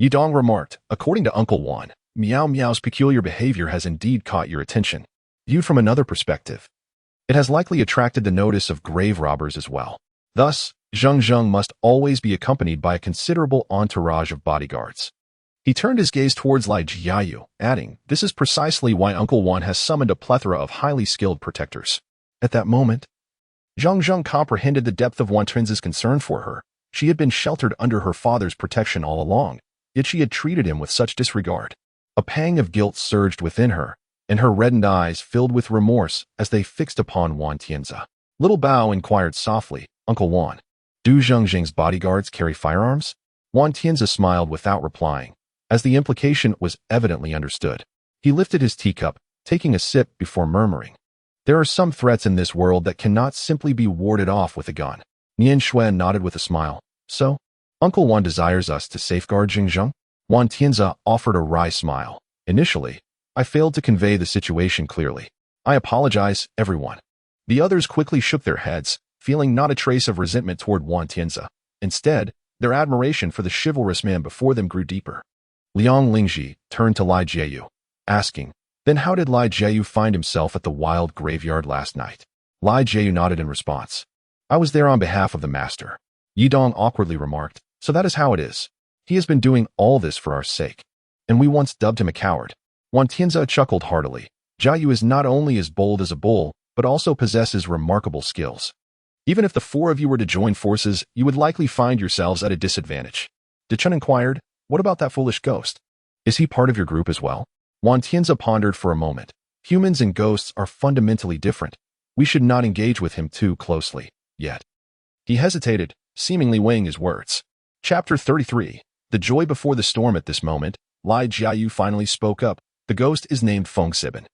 Yidong remarked, according to Uncle Wan, Meow Meow's peculiar behavior has indeed caught your attention. Viewed from another perspective, it has likely attracted the notice of grave robbers as well. Thus, Zheng must always be accompanied by a considerable entourage of bodyguards. He turned his gaze towards Li Jiayu, adding, this is precisely why Uncle Wan has summoned a plethora of highly skilled protectors. At that moment, Zheng comprehended the depth of Wan Tianzi's concern for her. She had been sheltered under her father's protection all along, yet she had treated him with such disregard. A pang of guilt surged within her, and her reddened eyes filled with remorse as they fixed upon Wan Tianzi. Little Bao inquired softly, Uncle Wan, do Zheng's bodyguards carry firearms? Wan Tianzi smiled without replying, as the implication was evidently understood. He lifted his teacup, taking a sip before murmuring, there are some threats in this world that cannot simply be warded off with a gun. Nian Xuan nodded with a smile. So, Uncle Wan desires us to safeguard Zheng? Wan Tianzi offered a wry smile. Initially, I failed to convey the situation clearly. I apologize, everyone. The others quickly shook their heads, feeling not a trace of resentment toward Wan Tianzi. Instead, their admiration for the chivalrous man before them grew deeper. Liang Lingji turned to Li Jiayu, asking, then how did Li Jiayu find himself at the wild graveyard last night? Li Jiayu nodded in response. I was there on behalf of the master. Yidong awkwardly remarked, so that is how it is. He has been doing all this for our sake. And we once dubbed him a coward. Wan Tianzi chuckled heartily. Jiayu is not only as bold as a bull, but also possesses remarkable skills. Even if the four of you were to join forces, you would likely find yourselves at a disadvantage. Chen inquired, what about that foolish ghost? Is he part of your group as well? Wan Tianzi pondered for a moment. Humans and ghosts are fundamentally different. We should not engage with him too closely, yet. He hesitated, seemingly weighing his words. Chapter 33. The joy before the storm. At this moment, Li Jiayu finally spoke up. The ghost is named Fengsibin.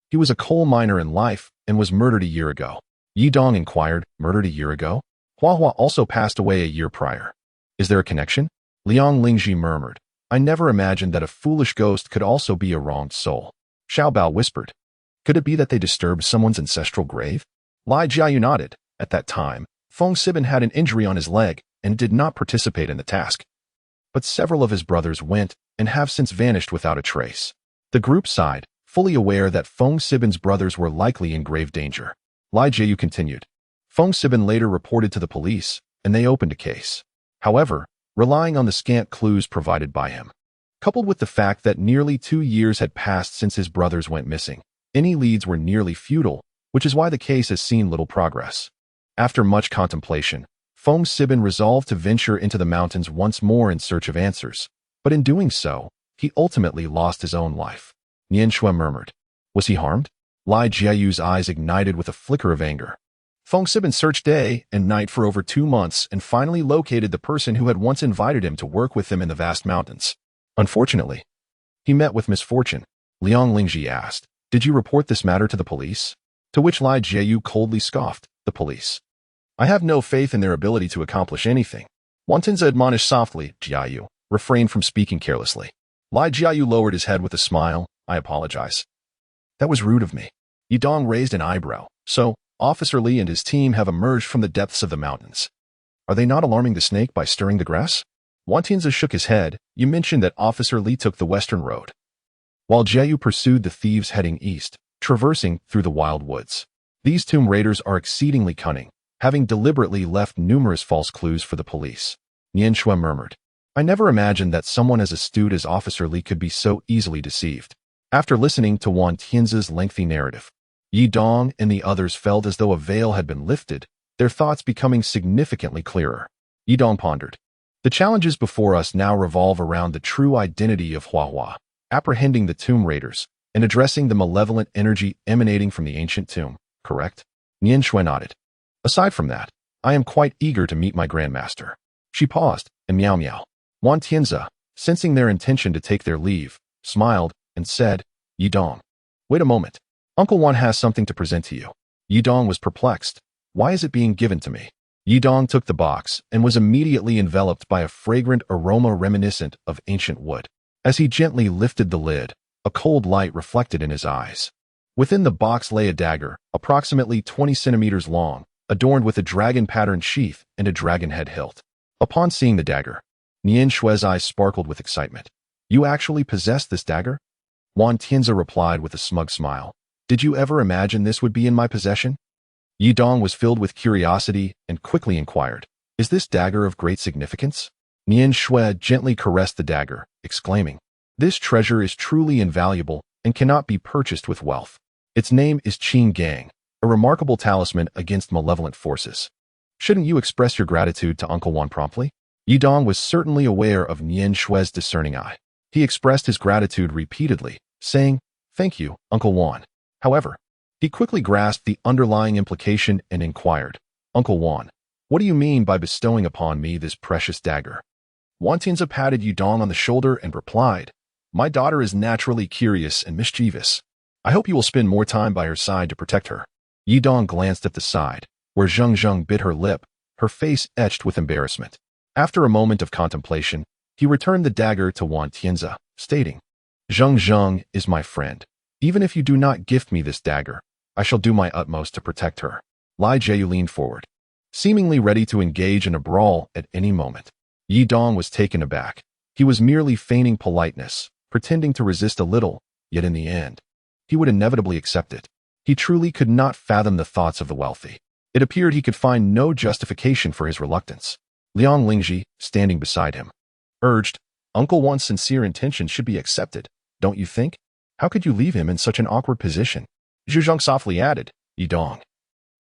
He was a coal miner in life and was murdered a year ago. Yidong inquired, murdered a year ago? Huahua also passed away a year prior. Is there a connection? Liang Lingji murmured. I never imagined that a foolish ghost could also be a wronged soul. Xiaobao whispered. Could it be that they disturbed someone's ancestral grave? Li Jiayu nodded. At that time, Fengsibin had an injury on his leg and did not participate in the task. But several of his brothers went and have since vanished without a trace. The group sighed, fully aware that Fengsibin's brothers were likely in grave danger. Li Jiayu continued. Fengsibin later reported to the police, and they opened a case. However, relying on the scant clues provided by him, coupled with the fact that nearly 2 years had passed since his brothers went missing, any leads were nearly futile, which is why the case has seen little progress. After much contemplation, Fengsibin resolved to venture into the mountains once more in search of answers, but in doing so, he ultimately lost his own life. Nian Xuan murmured. Was he harmed? Li Jiayu's eyes ignited with a flicker of anger. Fengsibin searched day and night for over 2 months and finally located the person who had once invited him to work with him in the vast mountains. Unfortunately, he met with misfortune. Liang Lingji asked, did you report this matter to the police? To which Li Jiayu coldly scoffed, the police. I have no faith in their ability to accomplish anything. Wan Tianzi admonished softly, Jiayu, refrain from speaking carelessly. Li Jiayu lowered his head with a smile, I apologize. That was rude of me. Yidong raised an eyebrow. So, Officer Li and his team have emerged from the depths of the mountains. Are they not alarming the snake by stirring the grass? Wan Tianzi shook his head. You mentioned that Officer Li took the western road, while Jiayu pursued the thieves heading east, traversing through the wild woods. These tomb raiders are exceedingly cunning, having deliberately left numerous false clues for the police. Nian Xuan murmured. I never imagined that someone as astute as Officer Li could be so easily deceived. After listening to Wan Tianzi's lengthy narrative, Yidong and the others felt as though a veil had been lifted, their thoughts becoming significantly clearer. Yidong pondered. The challenges before us now revolve around the true identity of Huahua, apprehending the tomb raiders, and addressing the malevolent energy emanating from the ancient tomb, correct? Nian Xuan nodded. Aside from that, I am quite eager to meet my grandmaster. She paused, and meow meow. Wan Tianzi, sensing their intention to take their leave, smiled and said, Yidong. Wait a moment. Uncle Wan has something to present to you. Yidong was perplexed. Why is it being given to me? Yidong took the box and was immediately enveloped by a fragrant aroma reminiscent of ancient wood. As he gently lifted the lid, a cold light reflected in his eyes. Within the box lay a dagger, approximately 20 centimeters long, adorned with a dragon-patterned sheath and a dragon head hilt. Upon seeing the dagger, Nian Shue's eyes sparkled with excitement. You actually possess this dagger? Wan Tianzi replied with a smug smile. Did you ever imagine this would be in my possession? Yidong was filled with curiosity and quickly inquired, is this dagger of great significance? Nian Shui gently caressed the dagger, exclaiming, this treasure is truly invaluable and cannot be purchased with wealth. Its name is Qin Gang, a remarkable talisman against malevolent forces. Shouldn't you express your gratitude to Uncle Wan promptly? Yidong was certainly aware of Nian Shui's discerning eye. He expressed his gratitude repeatedly, saying, thank you, Uncle Wan. However, he quickly grasped the underlying implication and inquired, Uncle Wan, what do you mean by bestowing upon me this precious dagger? Wan Tianzi patted Yidong on the shoulder and replied, my daughter is naturally curious and mischievous. I hope you will spend more time by her side to protect her. Yidong glanced at the side, where Zheng bit her lip, her face etched with embarrassment. After a moment of contemplation, he returned the dagger to Wan Tianzi, stating, Zheng is my friend. Even if you do not gift me this dagger, I shall do my utmost to protect her. Li Jiu leaned forward, seemingly ready to engage in a brawl at any moment. Yidong was taken aback. He was merely feigning politeness, pretending to resist a little, yet in the end, he would inevitably accept it. He truly could not fathom the thoughts of the wealthy. It appeared he could find no justification for his reluctance. Liang Lingji, standing beside him, urged, Uncle Wan's sincere intentions should be accepted, don't you think? How could you leave him in such an awkward position? Zhu softly added, Yidong,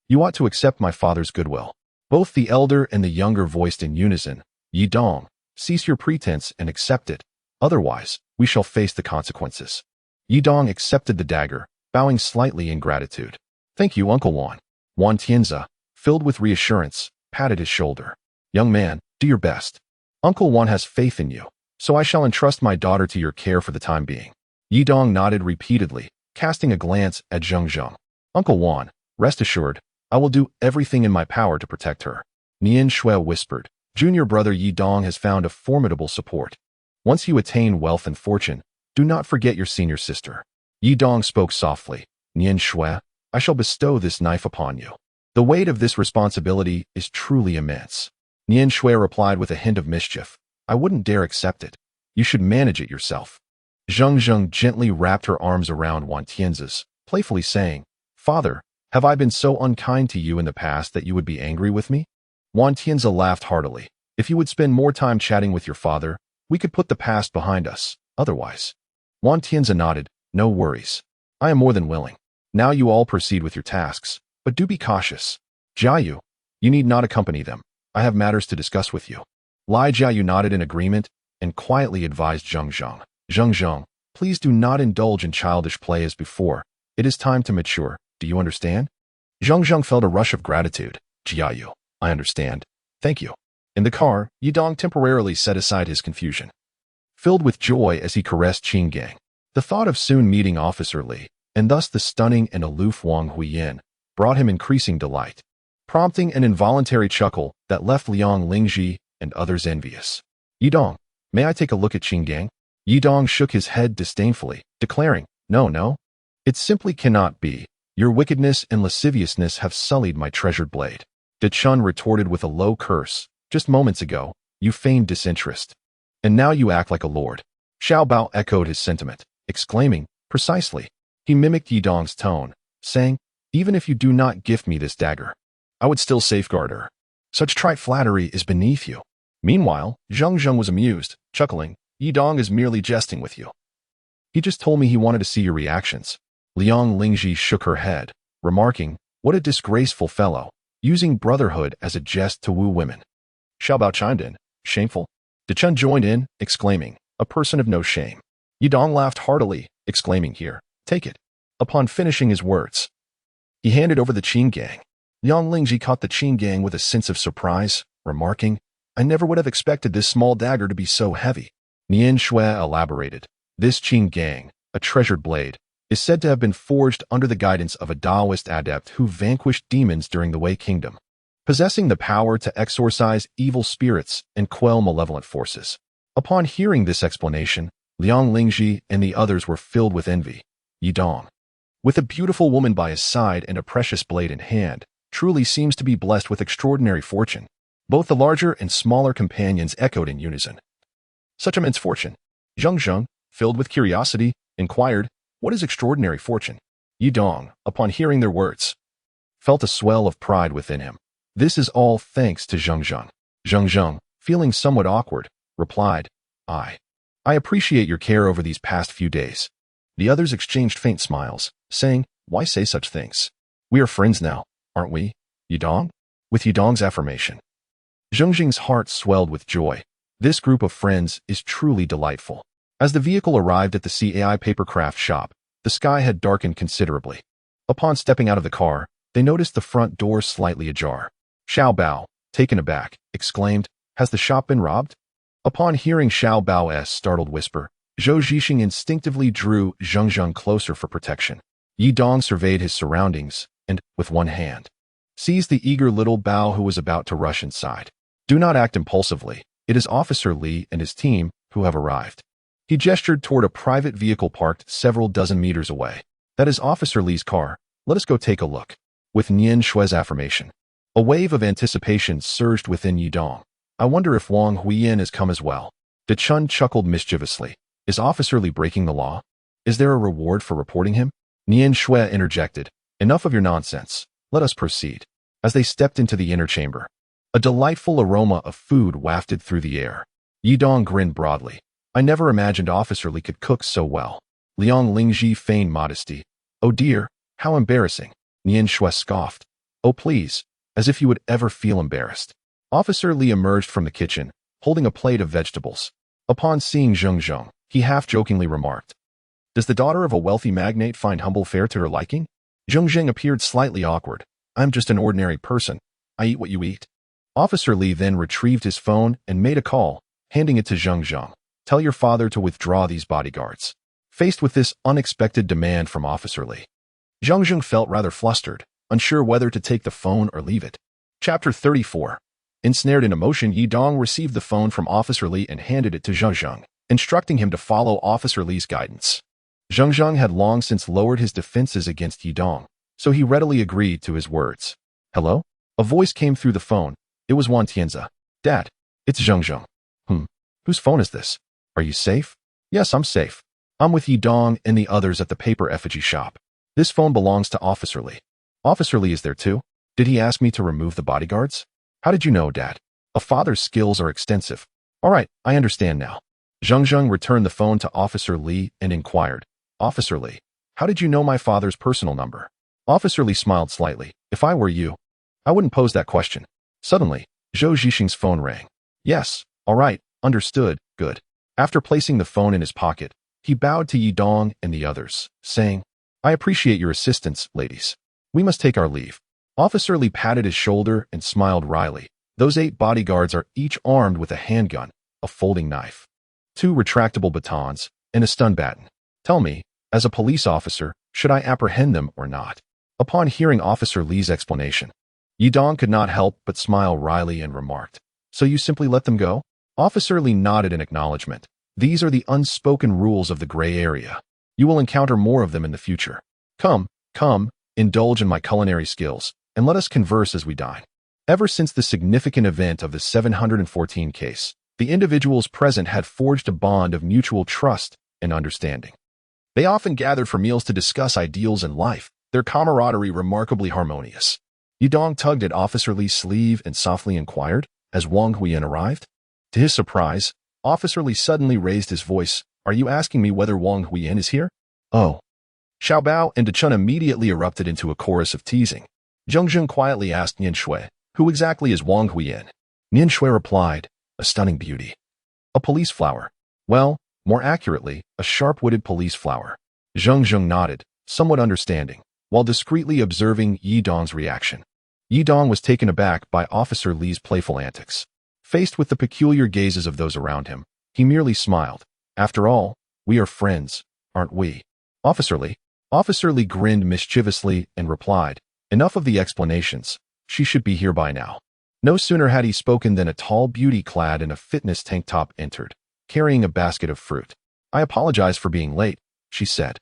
you ought to accept my father's goodwill. Both the elder and the younger voiced in unison, Yidong, cease your pretense and accept it, otherwise, we shall face the consequences. Yidong accepted the dagger, bowing slightly in gratitude. Thank you, Uncle Wan. Wan Tianzi, filled with reassurance, patted his shoulder. Young man, do your best. Uncle Wan has faith in you, so I shall entrust my daughter to your care for the time being. Yidong nodded repeatedly, casting a glance at Zheng. Uncle Wan, rest assured, I will do everything in my power to protect her. Nian Shui whispered, junior brother Yidong has found a formidable support. Once you attain wealth and fortune, do not forget your senior sister. Yidong spoke softly, Nian Shui, I shall bestow this knife upon you. The weight of this responsibility is truly immense. Nian Shui replied with a hint of mischief, I wouldn't dare accept it. You should manage it yourself. Zheng gently wrapped her arms around Wan Tianzi's, playfully saying, Father, have I been so unkind to you in the past that you would be angry with me? Wan Tianzi laughed heartily. If you would spend more time chatting with your father, we could put the past behind us, otherwise. Wan Tianzi nodded, no worries. I am more than willing. Now you all proceed with your tasks, but do be cautious. Jiayu, you need not accompany them. I have matters to discuss with you. Li Jiayu nodded in agreement and quietly advised Zheng. Zheng, please do not indulge in childish play as before. It is time to mature. Do you understand? Zheng felt a rush of gratitude. Jiayu, I understand. Thank you. In the car, Yidong temporarily set aside his confusion. Filled with joy as he caressed Qin Gang, the thought of soon meeting Officer Li, and thus the stunning and aloof Wang Huiyin, brought him increasing delight, prompting an involuntary chuckle that left Liang Lingji and others envious. Yidong, may I take a look at Qin Gang? Yidong shook his head disdainfully, declaring, No. It simply cannot be. Your wickedness and lasciviousness have sullied my treasured blade. De Chun retorted with a low curse. Just moments ago, you feigned disinterest. And now you act like a lord. Xiao Bao echoed his sentiment, exclaiming, Precisely. He mimicked Yidong's tone, saying, Even if you do not gift me this dagger, I would still safeguard her. Such trite flattery is beneath you. Meanwhile, Zheng was amused, chuckling, Yidong is merely jesting with you. He just told me he wanted to see your reactions. Liang Lingji shook her head, remarking, What a disgraceful fellow, using brotherhood as a jest to woo women. Xiao Bao chimed in, Shameful. De Chun joined in, exclaiming, A person of no shame. Yidong laughed heartily, exclaiming, Here, take it. Upon finishing his words, he handed over the Qin Gang. Liang Lingji caught the Qin Gang with a sense of surprise, remarking, I never would have expected this small dagger to be so heavy. Nian Shui elaborated, This Qin Gang, a treasured blade, is said to have been forged under the guidance of a Taoist adept who vanquished demons during the Wei Kingdom, possessing the power to exorcise evil spirits and quell malevolent forces. Upon hearing this explanation, Liang Lingji and the others were filled with envy. Yidong, with a beautiful woman by his side and a precious blade in hand, truly seems to be blessed with extraordinary fortune. Both the larger and smaller companions echoed in unison. Such immense fortune. Zheng, filled with curiosity, inquired, "What is extraordinary fortune?" Yidong, upon hearing their words, felt a swell of pride within him. "This is all thanks to Zheng. Zheng, feeling somewhat awkward, replied, I appreciate your care over these past few days." The others exchanged faint smiles, saying, "Why say such things? We are friends now, aren't we, Yidong?" With Yidong's affirmation, Zheng's heart swelled with joy. This group of friends is truly delightful. As the vehicle arrived at the CAI papercraft shop, the sky had darkened considerably. Upon stepping out of the car, they noticed the front door slightly ajar. Xiao Bao, taken aback, exclaimed, "Has the shop been robbed?" Upon hearing Xiao Bao's startled whisper, Zhou Zhixing instinctively drew Zheng closer for protection. Yidong surveyed his surroundings and, with one hand, seized the eager little Bao who was about to rush inside. "Do not act impulsively. It is Officer Li and his team who have arrived." He gestured toward a private vehicle parked several dozen meters away. "That is Officer Li's car. Let us go take a look." With Nian Shui's affirmation, a wave of anticipation surged within Yidong. "I wonder if Wang Huiyan has come as well." De Chun chuckled mischievously. "Is Officer Li breaking the law? Is there a reward for reporting him?" Nian Shui interjected, "Enough of your nonsense. Let us proceed." As they stepped into the inner chamber, a delightful aroma of food wafted through the air. Yidong grinned broadly. "I never imagined Officer Li could cook so well." Liang Lingji feigned modesty. "Oh dear, how embarrassing." Nian Shui scoffed. "Oh please, as if you would ever feel embarrassed." Officer Li emerged from the kitchen, holding a plate of vegetables. Upon seeing Zheng, he half-jokingly remarked, "Does the daughter of a wealthy magnate find humble fare to her liking?" Zheng appeared slightly awkward. "I'm just an ordinary person. I eat what you eat." Officer Li then retrieved his phone and made a call, handing it to Zheng. "Tell your father to withdraw these bodyguards." Faced with this unexpected demand from Officer Li, Zheng felt rather flustered, unsure whether to take the phone or leave it. Chapter 34. Ensnared in emotion, Yidong received the phone from Officer Li and handed it to Zheng, instructing him to follow Officer Li's guidance. Zheng had long since lowered his defenses against Yidong, so he readily agreed to his words. "Hello?" A voice came through the phone. It was Wan Tianzi. "Dad, it's Zheng. Whose phone is this? Are you safe?" "Yes, I'm safe. I'm with Yidong and the others at the paper effigy shop. This phone belongs to Officer Li." "Officer Li is there too? Did he ask me to remove the bodyguards?" "How did you know, Dad? A father's skills are extensive." "All right, I understand now." Zheng returned the phone to Officer Li and inquired, "Officer Li, how did you know my father's personal number?" Officer Li smiled slightly. "If I were you, I wouldn't pose that question." Suddenly, Zhou Zhixing's phone rang. "Yes, all right, understood, good." After placing the phone in his pocket, he bowed to Yidong and the others, saying, "I appreciate your assistance, ladies. We must take our leave." Officer Li patted his shoulder and smiled wryly. "Those 8 bodyguards are each armed with a handgun, a folding knife, 2 retractable batons, and a stun baton. Tell me, as a police officer, should I apprehend them or not?" Upon hearing Officer Li's explanation, Yidong could not help but smile wryly and remarked, "So you simply let them go?" Officer Li nodded in acknowledgement. "These are the unspoken rules of the gray area. You will encounter more of them in the future. Come, indulge in my culinary skills, and let us converse as we dine." Ever since the significant event of the 714 case, the individuals present had forged a bond of mutual trust and understanding. They often gathered for meals to discuss ideals in life, their camaraderie remarkably harmonious. Yidong tugged at Officer Li's sleeve and softly inquired, as Wang Huiyan arrived. To his surprise, Officer Li suddenly raised his voice. "Are you asking me whether Wang Huiyan is here?" "Oh." Xiao Bao and De Chun immediately erupted into a chorus of teasing. Zheng quietly asked Nian Shui, "Who exactly is Wang Huiyan?" Nian Shui replied, "A stunning beauty. A police flower. Well, more accurately, a sharp-witted police flower." Zheng nodded, somewhat understanding, while discreetly observing Yidong's reaction. Yidong was taken aback by Officer Li's playful antics. Faced with the peculiar gazes of those around him, he merely smiled. "After all, we are friends, aren't we?" "Officer Li, Officer Li grinned mischievously and replied, "Enough of the explanations. She should be here by now." No sooner had he spoken than a tall beauty clad in a fitness tank top entered, carrying a basket of fruit. "I apologize for being late," she said.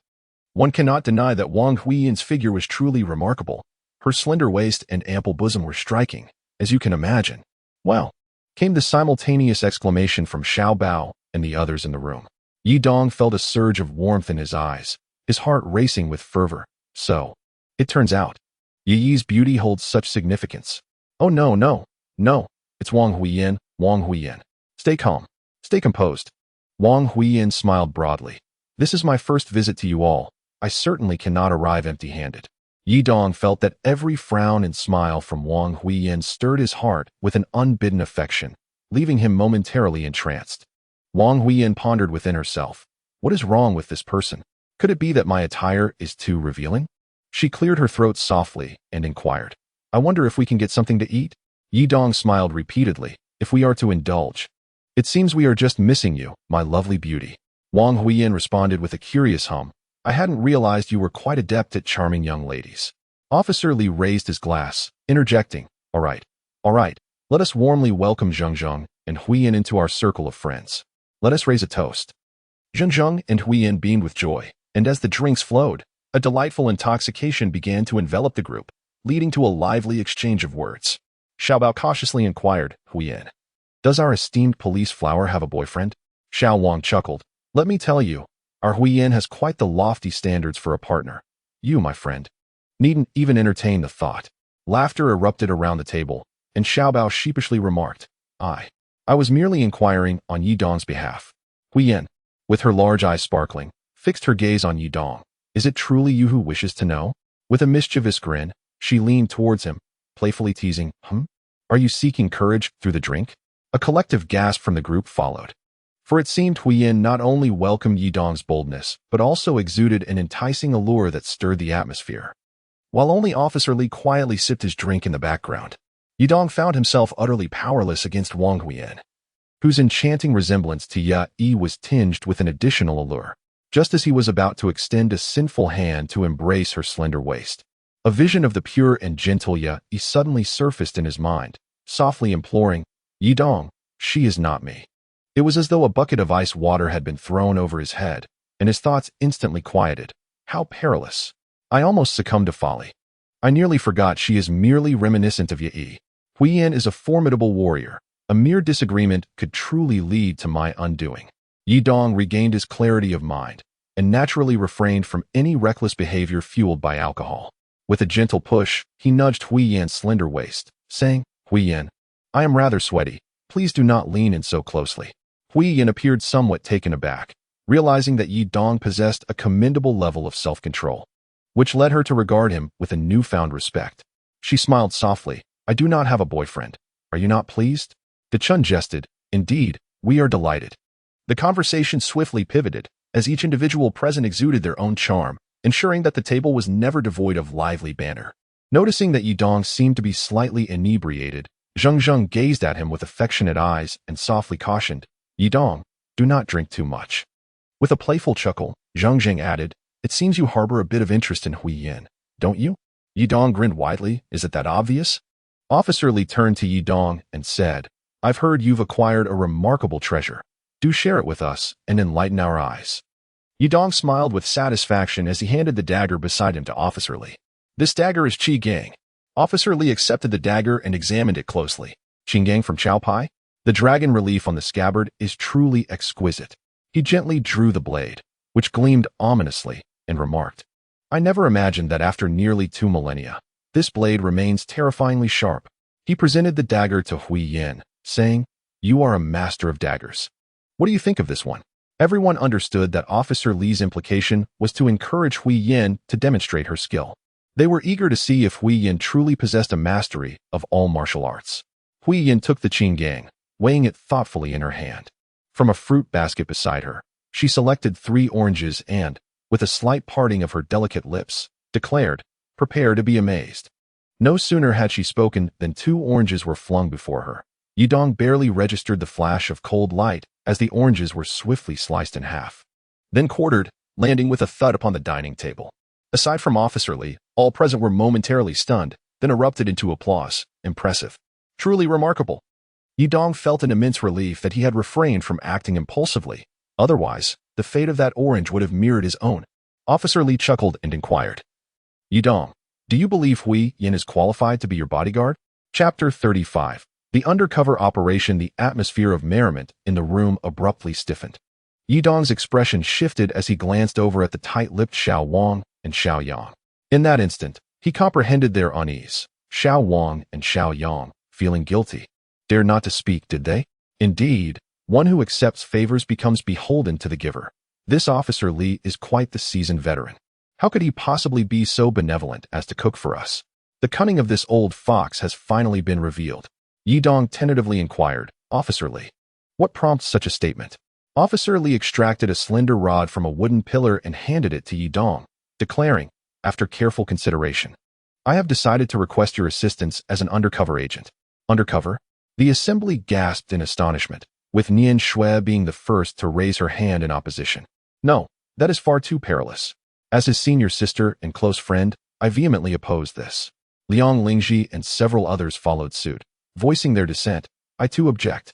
One cannot deny that Wang Huiyin's figure was truly remarkable. Her slender waist and ample bosom were striking, as you can imagine. "Well," came the simultaneous exclamation from Xiao Bao and the others in the room. Yi Dong felt a surge of warmth in his eyes, his heart racing with fervor. So, it turns out, Yi Yi's beauty holds such significance. "Oh no, no, no, it's Wang Huiyin, Wang Huiyin. Stay calm, stay composed." Wang Huiyin smiled broadly. "This is my first visit to you all. I certainly cannot arrive empty-handed." Yi Dong felt that every frown and smile from Wang Huiyin stirred his heart with an unbidden affection, leaving him momentarily entranced. Wang Huiyin pondered within herself. What is wrong with this person? Could it be that my attire is too revealing? She cleared her throat softly and inquired, "I wonder if we can get something to eat?" Yi Dong smiled repeatedly. "If we are to indulge. It seems we are just missing you, my lovely beauty." Wang Huiyin responded with a curious hum. "I hadn't realized you were quite adept at charming young ladies." Officer Li raised his glass, interjecting, all right, let us warmly welcome Zheng and Huiyin into our circle of friends. Let us raise a toast." Zheng and Huiyin beamed with joy, and as the drinks flowed, a delightful intoxication began to envelop the group, leading to a lively exchange of words. Xiao Bao cautiously inquired, "Huiyin, does our esteemed police flower have a boyfriend?" Xiao Wang chuckled. "Let me tell you, our Huiyin has quite the lofty standards for a partner. You, my friend, needn't even entertain the thought." Laughter erupted around the table, and Xiao Bao sheepishly remarked, I was merely inquiring on Yi Dong's behalf." Huiyin, with her large eyes sparkling, fixed her gaze on Yi Dong. "Is it truly you who wishes to know?" With a mischievous grin, she leaned towards him, playfully teasing, "Are you seeking courage through the drink?" A collective gasp from the group followed. For it seemed Huiyin not only welcomed Yi Dong's boldness, but also exuded an enticing allure that stirred the atmosphere. While only Officer Li quietly sipped his drink in the background, Yi Dong found himself utterly powerless against Wang Huiyin, whose enchanting resemblance to Yi was tinged with an additional allure. Just as he was about to extend a sinful hand to embrace her slender waist, a vision of the pure and gentle Yi suddenly surfaced in his mind, softly imploring, "Yi Dong, she is not me." It was as though a bucket of ice water had been thrown over his head, and his thoughts instantly quieted. How perilous! I almost succumbed to folly. I nearly forgot she is merely reminiscent of Yi. Huiyin is a formidable warrior. A mere disagreement could truly lead to my undoing. Yi Dong regained his clarity of mind, and naturally refrained from any reckless behavior fueled by alcohol. With a gentle push, he nudged Huiyin's slender waist, saying, "Huiyin, I am rather sweaty. Please do not lean in so closely." Huiyin appeared somewhat taken aback, realizing that Yi Dong possessed a commendable level of self-control, which led her to regard him with a newfound respect. She smiled softly. "I do not have a boyfriend. Are you not pleased?" De Chun jested. "Indeed, we are delighted." The conversation swiftly pivoted, as each individual present exuded their own charm, ensuring that the table was never devoid of lively banter. Noticing that Yi Dong seemed to be slightly inebriated, Zheng gazed at him with affectionate eyes and softly cautioned, "Yi Dong, do not drink too much." With a playful chuckle, Zheng added, "It seems you harbor a bit of interest in Huiyin, don't you?" Yi Dong grinned widely. "Is it that obvious?" Officer Li turned to Yi Dong and said, "I've heard you've acquired a remarkable treasure. Do share it with us and enlighten our eyes." Yi Dong smiled with satisfaction as he handed the dagger beside him to Officer Li. "This dagger is Qi Gang." Officer Li accepted the dagger and examined it closely. "Qi Gang from Chao Pai?" The dragon relief on the scabbard is truly exquisite. He gently drew the blade, which gleamed ominously, and remarked, "I never imagined that after nearly 2 millennia, this blade remains terrifyingly sharp." He presented the dagger to Huiyin, saying, "You are a master of daggers. What do you think of this one?" Everyone understood that Officer Li's implication was to encourage Huiyin to demonstrate her skill. They were eager to see if Huiyin truly possessed a mastery of all martial arts. Huiyin took the Qin Gang, weighing it thoughtfully in her hand. From a fruit basket beside her, she selected 3 oranges and, with a slight parting of her delicate lips, declared, "Prepare to be amazed." No sooner had she spoken than 2 oranges were flung before her. Yi Dong barely registered the flash of cold light as the oranges were swiftly sliced in half, then quartered, landing with a thud upon the dining table. Aside from Officer Li, all present were momentarily stunned, then erupted into applause. Impressive. Truly remarkable. Yidong felt an immense relief that he had refrained from acting impulsively. Otherwise, the fate of that orange would have mirrored his own. Officer Li chuckled and inquired, Yidong, do you believe Hui Yin is qualified to be your bodyguard? Chapter 35. The undercover operation. The atmosphere of merriment in the room abruptly stiffened. Yidong's expression shifted as he glanced over at the tight-lipped Xiao Wang and Xiao Yang. In that instant, he comprehended their unease. Xiao Wang and Xiao Yang, feeling guilty, dared not to speak, did they? Indeed, one who accepts favors becomes beholden to the giver. This Officer Li is quite the seasoned veteran. How could he possibly be so benevolent as to cook for us? The cunning of this old fox has finally been revealed. Yidong tentatively inquired, Officer Li, what prompts such a statement? Officer Li extracted a slender rod from a wooden pillar and handed it to Yidong, declaring, after careful consideration, I have decided to request your assistance as an undercover agent. Undercover? The assembly gasped in astonishment, with Nian Shui being the first to raise her hand in opposition. No, that is far too perilous. As his senior sister and close friend, I vehemently oppose this. Liang Lingji and several others followed suit, voicing their dissent. I too object.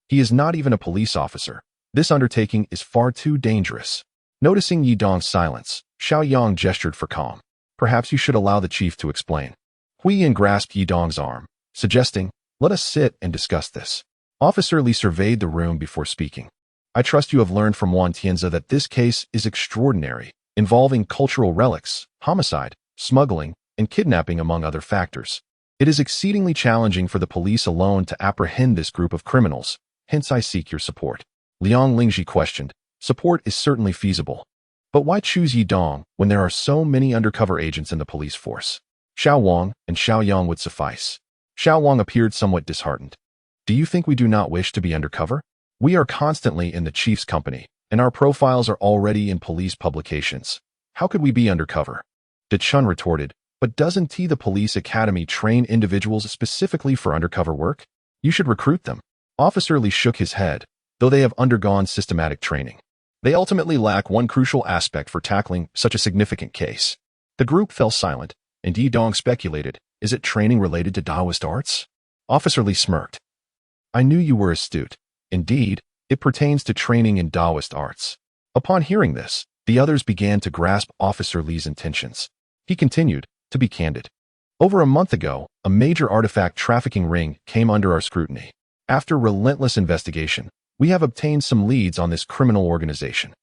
He is not even a police officer. This undertaking is far too dangerous. Noticing Yidong's silence, Xiao Yang gestured for calm. Perhaps you should allow the chief to explain. Hui Yin grasped Yidong's arm, suggesting, let us sit and discuss this. Officer Li surveyed the room before speaking. I trust you have learned from Wan Tianzi that this case is extraordinary, involving cultural relics, homicide, smuggling, and kidnapping among other factors. It is exceedingly challenging for the police alone to apprehend this group of criminals, hence I seek your support. Liang Lingji questioned, support is certainly feasible. But why choose Yidong when there are so many undercover agents in the police force? Xiao Wang and Xiao Yang would suffice. Xiao Wang appeared somewhat disheartened. Do you think we do not wish to be undercover? We are constantly in the chief's company, and our profiles are already in police publications. How could we be undercover? De Chun retorted, but doesn't the police academy train individuals specifically for undercover work? You should recruit them. Officer Li shook his head, though they have undergone systematic training. They ultimately lack one crucial aspect for tackling such a significant case. The group fell silent, and Yidong speculated, is it training related to Taoist arts? Officer Li smirked. I knew you were astute. Indeed, it pertains to training in Taoist arts. Upon hearing this, the others began to grasp Officer Li's intentions. He continued, to be candid. Over a month ago, a major artifact trafficking ring came under our scrutiny. After relentless investigation, we have obtained some leads on this criminal organization.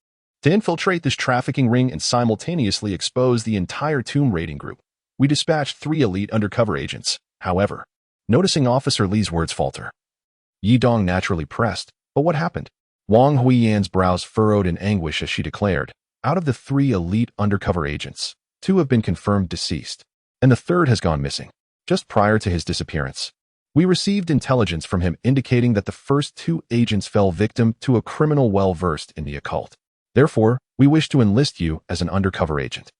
To infiltrate this trafficking ring and simultaneously expose the entire tomb raiding group, we dispatched 3 elite undercover agents. However, noticing Officer Li's words falter, Yidong naturally pressed, but what happened? Wang Huiyan's brows furrowed in anguish as she declared, out of the 3 elite undercover agents, 2 have been confirmed deceased, and the 3rd has gone missing. Just prior to his disappearance, we received intelligence from him indicating that the first 2 agents fell victim to a criminal well-versed in the occult. Therefore, we wish to enlist you as an undercover agent.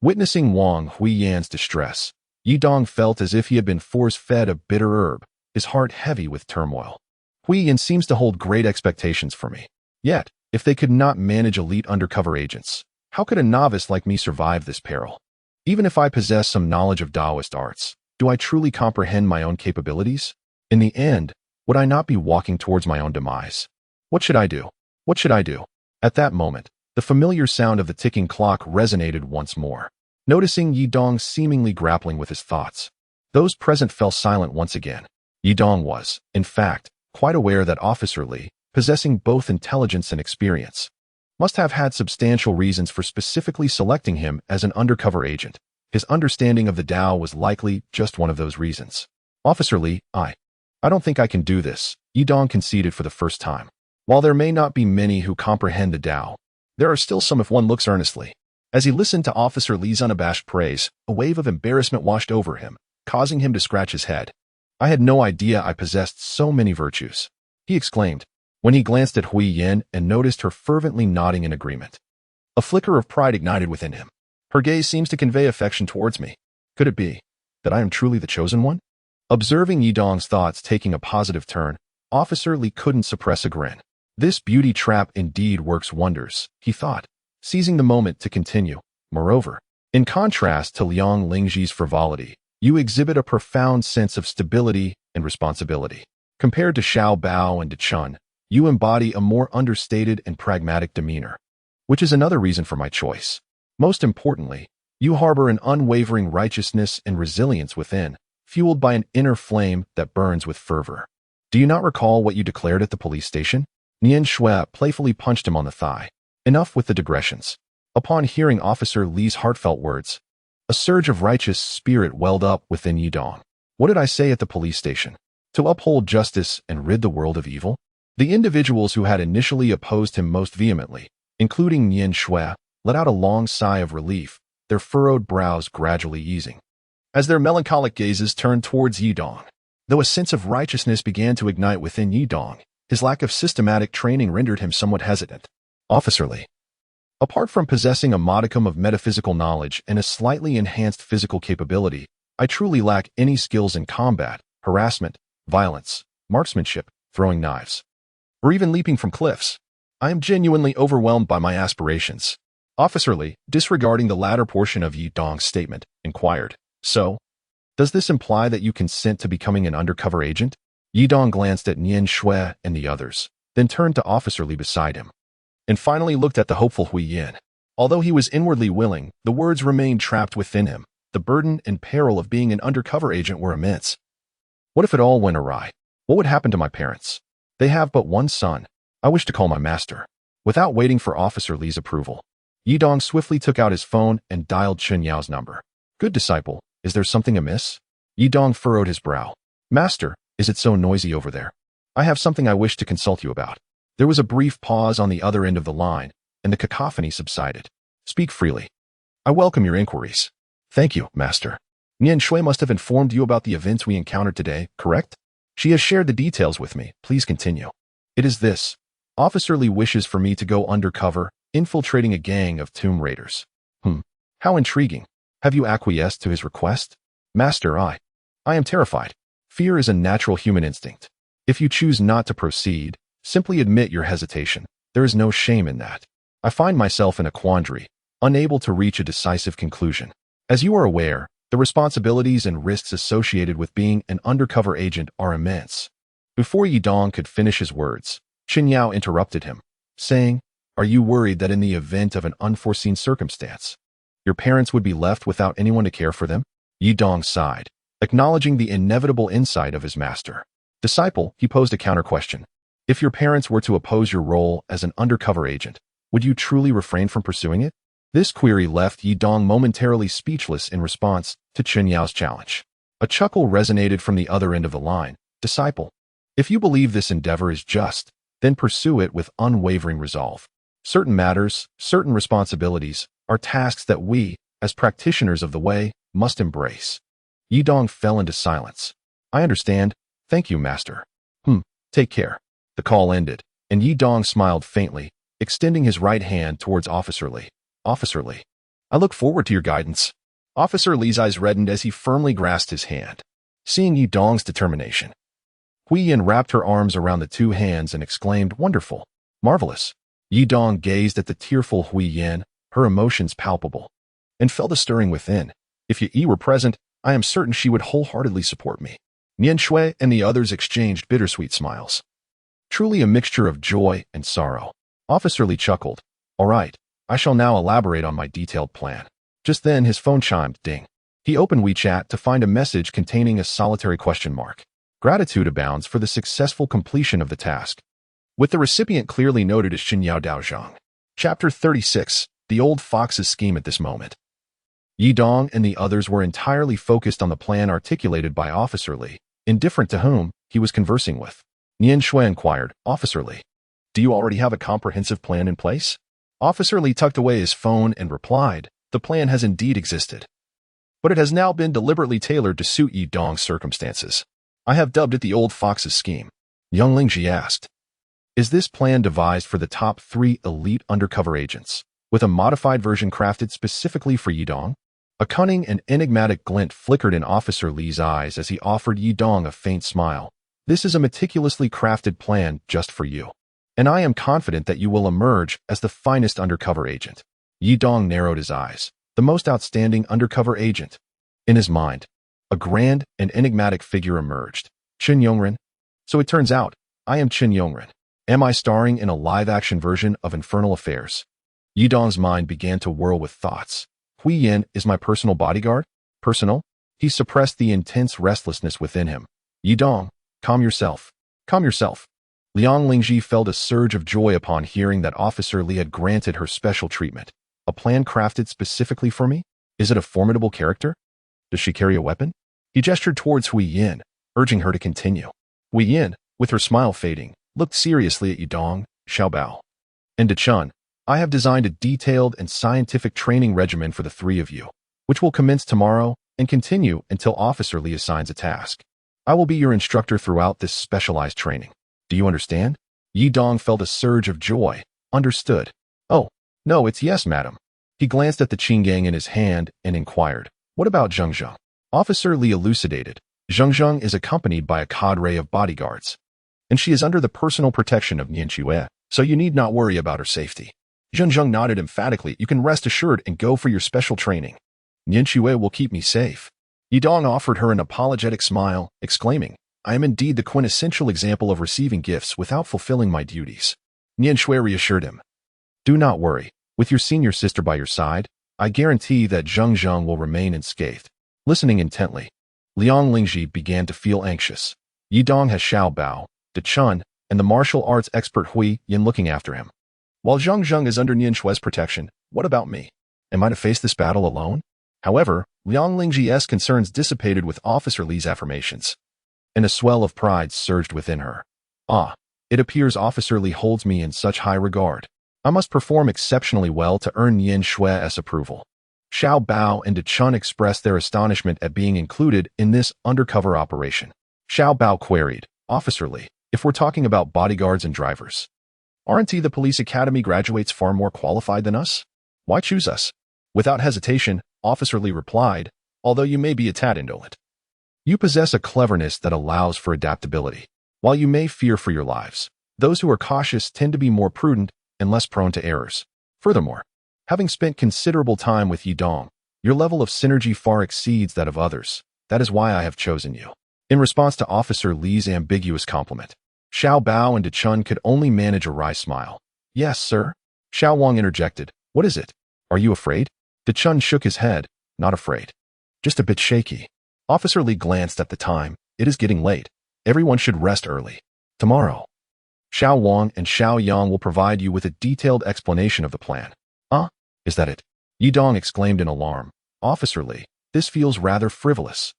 Witnessing Wang Huiyan's distress, Yidong felt as if he had been force-fed a bitter herb, his heart heavy with turmoil. Huiyan seems to hold great expectations for me. Yet, if they could not manage elite undercover agents, how could a novice like me survive this peril? Even if I possess some knowledge of Taoist arts, do I truly comprehend my own capabilities? In the end, would I not be walking towards my own demise? What should I do? What should I do? At that moment, the familiar sound of the ticking clock resonated once more. Noticing Yidong seemingly grappling with his thoughts, those present fell silent once again. Yidong was, in fact, quite aware that Officer Li, possessing both intelligence and experience, must have had substantial reasons for specifically selecting him as an undercover agent. His understanding of the Tao was likely just one of those reasons. Officer Li, I don't think I can do this, Yidong conceded for the first time. While there may not be many who comprehend the Tao, there are still some if one looks earnestly. As he listened to Officer Li's unabashed praise, a wave of embarrassment washed over him, causing him to scratch his head. I had no idea I possessed so many virtues, he exclaimed, when he glanced at Hui Yin and noticed her fervently nodding in agreement. A flicker of pride ignited within him. Her gaze seems to convey affection towards me. Could it be that I am truly the chosen one? Observing Yidong's thoughts taking a positive turn, Officer Li couldn't suppress a grin. This beauty trap indeed works wonders, he thought, seizing the moment to continue. Moreover, In contrast to Liang Lingji's frivolity, you exhibit a profound sense of stability and responsibility. Compared to Xiao Bao and De Chun, you embody a more understated and pragmatic demeanor, which is another reason for my choice. Most importantly, you harbor an unwavering righteousness and resilience within, fueled by an inner flame that burns with fervor. Do you not recall what you declared at the police station? Nian Shui playfully punched him on the thigh. Enough with the digressions. Upon hearing Officer Li's heartfelt words, a surge of righteous spirit welled up within Yidong. What did I say at the police station? To uphold justice and rid the world of evil? The individuals who had initially opposed him most vehemently, including Nian Shui, let out a long sigh of relief, their furrowed brows gradually easing, as their melancholic gazes turned towards Yidong. Though a sense of righteousness began to ignite within Yidong, his lack of systematic training rendered him somewhat hesitant. Officer Li, apart from possessing a modicum of metaphysical knowledge and a slightly enhanced physical capability, I truly lack any skills in combat, harassment, violence, marksmanship, throwing knives, or even leaping from cliffs. I am genuinely overwhelmed by my aspirations. Officer Li, disregarding the latter portion of Yidong's statement, inquired, So, does this imply that you consent to becoming an undercover agent? Yidong glanced at Nian Shui and the others, then turned to Officer Li beside him, and finally looked at the hopeful Hui Yin. Although he was inwardly willing, the words remained trapped within him. The burden and peril of being an undercover agent were immense. What if it all went awry? What would happen to my parents? They have but one son. I wish to call my master. Without waiting for Officer Li's approval, Yidong swiftly took out his phone and dialed Chen Yao's number. Good disciple, is there something amiss? Yidong furrowed his brow. Master, is it so noisy over there? I have something I wish to consult you about. There was a brief pause on the other end of the line, and the cacophony subsided. Speak freely. I welcome your inquiries. Thank you, Master. Nian Shui must have informed you about the events we encountered today, correct? She has shared the details with me. Please continue. It is this. Officer Li wishes for me to go undercover, infiltrating a gang of tomb raiders. How intriguing. Have you acquiesced to his request? Master, I am terrified. Fear is a natural human instinct. If you choose not to proceed, simply admit your hesitation. There is no shame in that. I find myself in a quandary, unable to reach a decisive conclusion. As you are aware, the responsibilities and risks associated with being an undercover agent are immense. Before Yidong could finish his words, Chen Yao interrupted him, saying, Are you worried that in the event of an unforeseen circumstance, your parents would be left without anyone to care for them? Yidong sighed, acknowledging the inevitable insight of his master. Disciple, he posed a counter-question. If your parents were to oppose your role as an undercover agent, would you truly refrain from pursuing it? This query left Yidong momentarily speechless in response to Chen Yao's challenge. A chuckle resonated from the other end of the line. Disciple, if you believe this endeavor is just, then pursue it with unwavering resolve. Certain matters, certain responsibilities, are tasks that we, as practitioners of the way, must embrace. Yidong fell into silence. I understand. Thank you, Master. Take care. The call ended, and Yidong smiled faintly, extending his right hand towards Officer Li. Officer Li, I look forward to your guidance. Officer Li's eyes reddened as he firmly grasped his hand. Seeing Yidong's determination, Hui Yin wrapped her arms around the two hands and exclaimed, Wonderful, marvelous. Yidong gazed at the tearful Hui Yin, her emotions palpable, and felt a stirring within. If Yi were present, I am certain she would wholeheartedly support me. Nian Shui and the others exchanged bittersweet smiles. Truly a mixture of joy and sorrow. Officer Li chuckled. All right, I shall now elaborate on my detailed plan. Just then his phone chimed, ding. He opened WeChat to find a message containing a solitary question mark. Gratitude abounds for the successful completion of the task. With the recipient clearly noted as Xinyao Daozhang. Chapter 36, The Old Fox's Scheme at this moment. Yidong and the others were entirely focused on the plan articulated by Officer Li, indifferent to whom he was conversing with. Nian Shui inquired, Officer Li, do you already have a comprehensive plan in place? Officer Li tucked away his phone and replied, The plan has indeed existed, but it has now been deliberately tailored to suit Yidong's circumstances. I have dubbed it the Old Fox's Scheme. Young Lingji asked, Is this plan devised for the top 3 elite undercover agents, with a modified version crafted specifically for Yidong? A cunning and enigmatic glint flickered in Officer Li's eyes as he offered Yidong a faint smile. This is a meticulously crafted plan just for you, and I am confident that you will emerge as the finest undercover agent. Yidong narrowed his eyes, the most outstanding undercover agent. In his mind, a grand and enigmatic figure emerged. Chen Yang. So it turns out, I am Chen Yang. Am I starring in a live-action version of Infernal Affairs? Yidong's mind began to whirl with thoughts. Hui Yin is my personal bodyguard? Personal? He suppressed the intense restlessness within him. Yidong, calm yourself. Calm yourself. Liang Lingji felt a surge of joy upon hearing that Officer Li had granted her special treatment. A plan crafted specifically for me? Is it a formidable character? Does she carry a weapon? He gestured towards Hui Yin, urging her to continue. Hui Yin, with her smile fading, looked seriously at Yidong, Xiaobao. And to Chun, I have designed a detailed and scientific training regimen for the three of you, which will commence tomorrow and continue until Officer Li assigns a task. I will be your instructor throughout this specialized training. Do you understand? Yidong felt a surge of joy. Understood. Oh, no, it's yes, madam. He glanced at the qinggang in his hand and inquired, what about Zhengzheng? Officer Li elucidated. Zhengzheng is accompanied by a cadre of bodyguards, and she is under the personal protection of Nian Xue, so you need not worry about her safety. Zhengzheng nodded emphatically. You can rest assured and go for your special training. Nian Xue will keep me safe. Yidong offered her an apologetic smile, exclaiming, I am indeed the quintessential example of receiving gifts without fulfilling my duties. Nian Xue reassured him. Do not worry. With your senior sister by your side, I guarantee that Zhengzheng will remain unscathed. Listening intently, Liang Lingji began to feel anxious. Yidong has Xiaobao, De Chun, and the martial arts expert Hui Yin looking after him. While Zhengzheng is under Nian Xue's protection, what about me? Am I to face this battle alone? However, Liang Lingji's concerns dissipated with Officer Li's affirmations, and a swell of pride surged within her. Ah, it appears Officer Li holds me in such high regard. I must perform exceptionally well to earn Nian Xue's approval. Xiao Bao and De Chun expressed their astonishment at being included in this undercover operation. Xiao Bao queried, Officer Li, if we're talking about bodyguards and drivers, aren't the police academy graduates far more qualified than us? Why choose us? Without hesitation, Officer Li replied, although you may be a tad indolent, you possess a cleverness that allows for adaptability. While you may fear for your lives, those who are cautious tend to be more prudent and less prone to errors. Furthermore, having spent considerable time with Yidong, your level of synergy far exceeds that of others. That is why I have chosen you. In response to Officer Li's ambiguous compliment, Xiao Bao and De Chun could only manage a wry smile. Yes, sir. Xiao Wang interjected. What is it? Are you afraid? De Chun shook his head. Not afraid. Just a bit shaky. Officer Li glanced at the time. It is getting late. Everyone should rest early. Tomorrow, Xiao Wang and Xiao Yang will provide you with a detailed explanation of the plan. Is that it? Yidong exclaimed in alarm. Officer Li, this feels rather frivolous.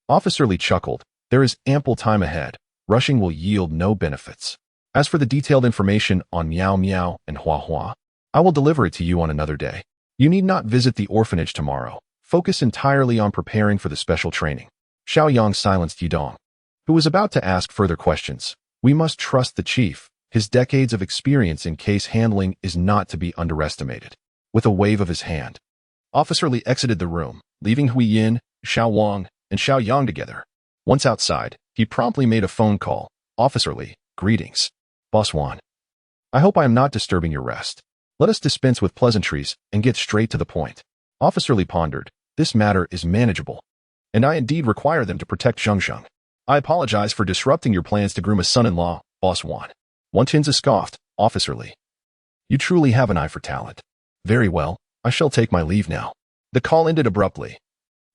Officer Li chuckled. There is ample time ahead. Rushing will yield no benefits. As for the detailed information on Miao Miao and Hua Hua, I will deliver it to you on another day. You need not visit the orphanage tomorrow. Focus entirely on preparing for the special training. Xiao Yang silenced Yidong, who was about to ask further questions. We must trust the chief. His decades of experience in case handling is not to be underestimated. With a wave of his hand, Officer Li exited the room, leaving Hui Yin, Xiao Wang, and Xiao Yang together. Once outside, he promptly made a phone call. Officer Li, greetings. Boss Wan. I hope I am not disturbing your rest. Let us dispense with pleasantries and get straight to the point. Officer Li pondered. This matter is manageable, and I indeed require them to protect Zhengzheng. I apologize for disrupting your plans to groom a son-in-law, Boss Wan. Wantinza scoffed. Officer Li, you truly have an eye for talent. Very well, I shall take my leave now. The call ended abruptly.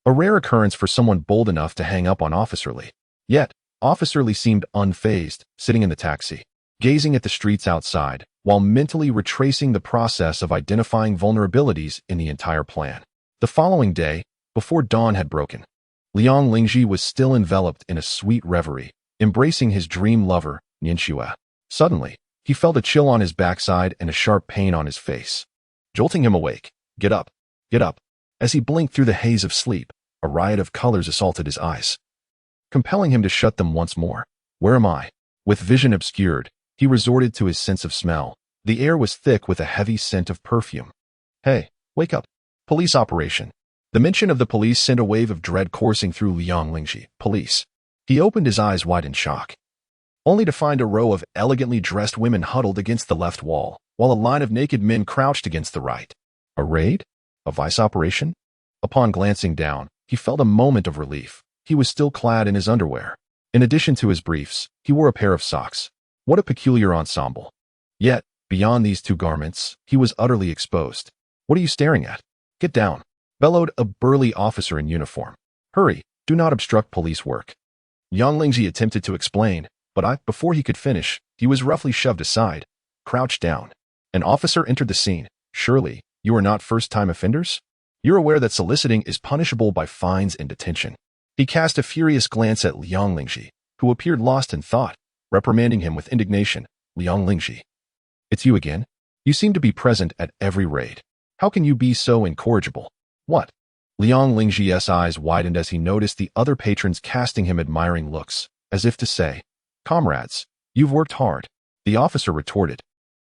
A rare occurrence for someone bold enough to hang up on Officer Li. Yet, Officer Li seemed unfazed, sitting in the taxi, gazing at the streets outside, while mentally retracing the process of identifying vulnerabilities in the entire plan. The following day, before dawn had broken, Liang Lingji was still enveloped in a sweet reverie, embracing his dream lover, Nian Xue. Suddenly, he felt a chill on his backside and a sharp pain on his face, jolting him awake. Get up, get up. As he blinked through the haze of sleep, a riot of colors assaulted his eyes, compelling him to shut them once more. Where am I? With vision obscured, he resorted to his sense of smell. The air was thick with a heavy scent of perfume. Hey, wake up. Police operation. The mention of the police sent a wave of dread coursing through Liang Lingji. Police. He opened his eyes wide in shock, only to find a row of elegantly dressed women huddled against the left wall, while a line of naked men crouched against the right. A raid? A vice operation? Upon glancing down, he felt a moment of relief. He was still clad in his underwear. In addition to his briefs, he wore a pair of socks. What a peculiar ensemble. Yet, beyond these two garments, he was utterly exposed. What are you staring at? Get down, bellowed a burly officer in uniform. Hurry, do not obstruct police work. Yang Lingji attempted to explain, but before he could finish, he was roughly shoved aside, crouched down. An officer entered the scene. Surely, you are not first-time offenders? You're aware that soliciting is punishable by fines and detention. He cast a furious glance at Liang Lingji, who appeared lost in thought, reprimanding him with indignation. Liang Lingji. It's you again? You seem to be present at every raid. How can you be so incorrigible? What? Liang Lingji's eyes widened as he noticed the other patrons casting him admiring looks, as if to say, Comrades, you've worked hard. The officer retorted.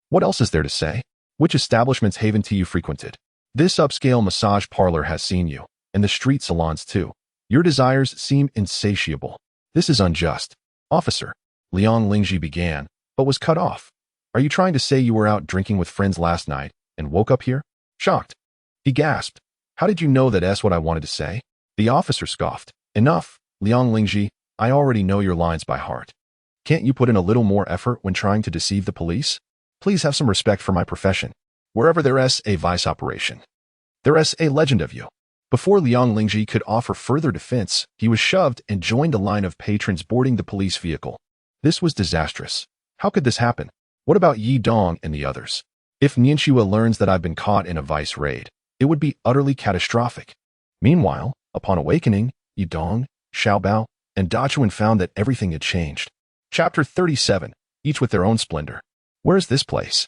What else is there to say? Which establishments haven't you frequented? This upscale massage parlor has seen you, and the street salons too. Your desires seem insatiable. This is unjust. Officer, Liang Lingji began, but was cut off. Are you trying to say you were out drinking with friends last night and woke up here? Shocked. He gasped. How did you know that's what I wanted to say? The officer scoffed. Enough, Liang Lingji, I already know your lines by heart. Can't you put in a little more effort when trying to deceive the police? Please have some respect for my profession. Wherever there's a vice operation, there's a legend of you. Before Liang Lingji could offer further defense, he was shoved and joined a line of patrons boarding the police vehicle. This was disastrous. How could this happen? What about Yi Dong and the others? If Nianxua learns that I've been caught in a vice raid, it would be utterly catastrophic. Meanwhile, upon awakening, Yi Dong, Xiaobao, and Dachuan found that everything had changed. Chapter 37, each with their own splendor. Where's this place?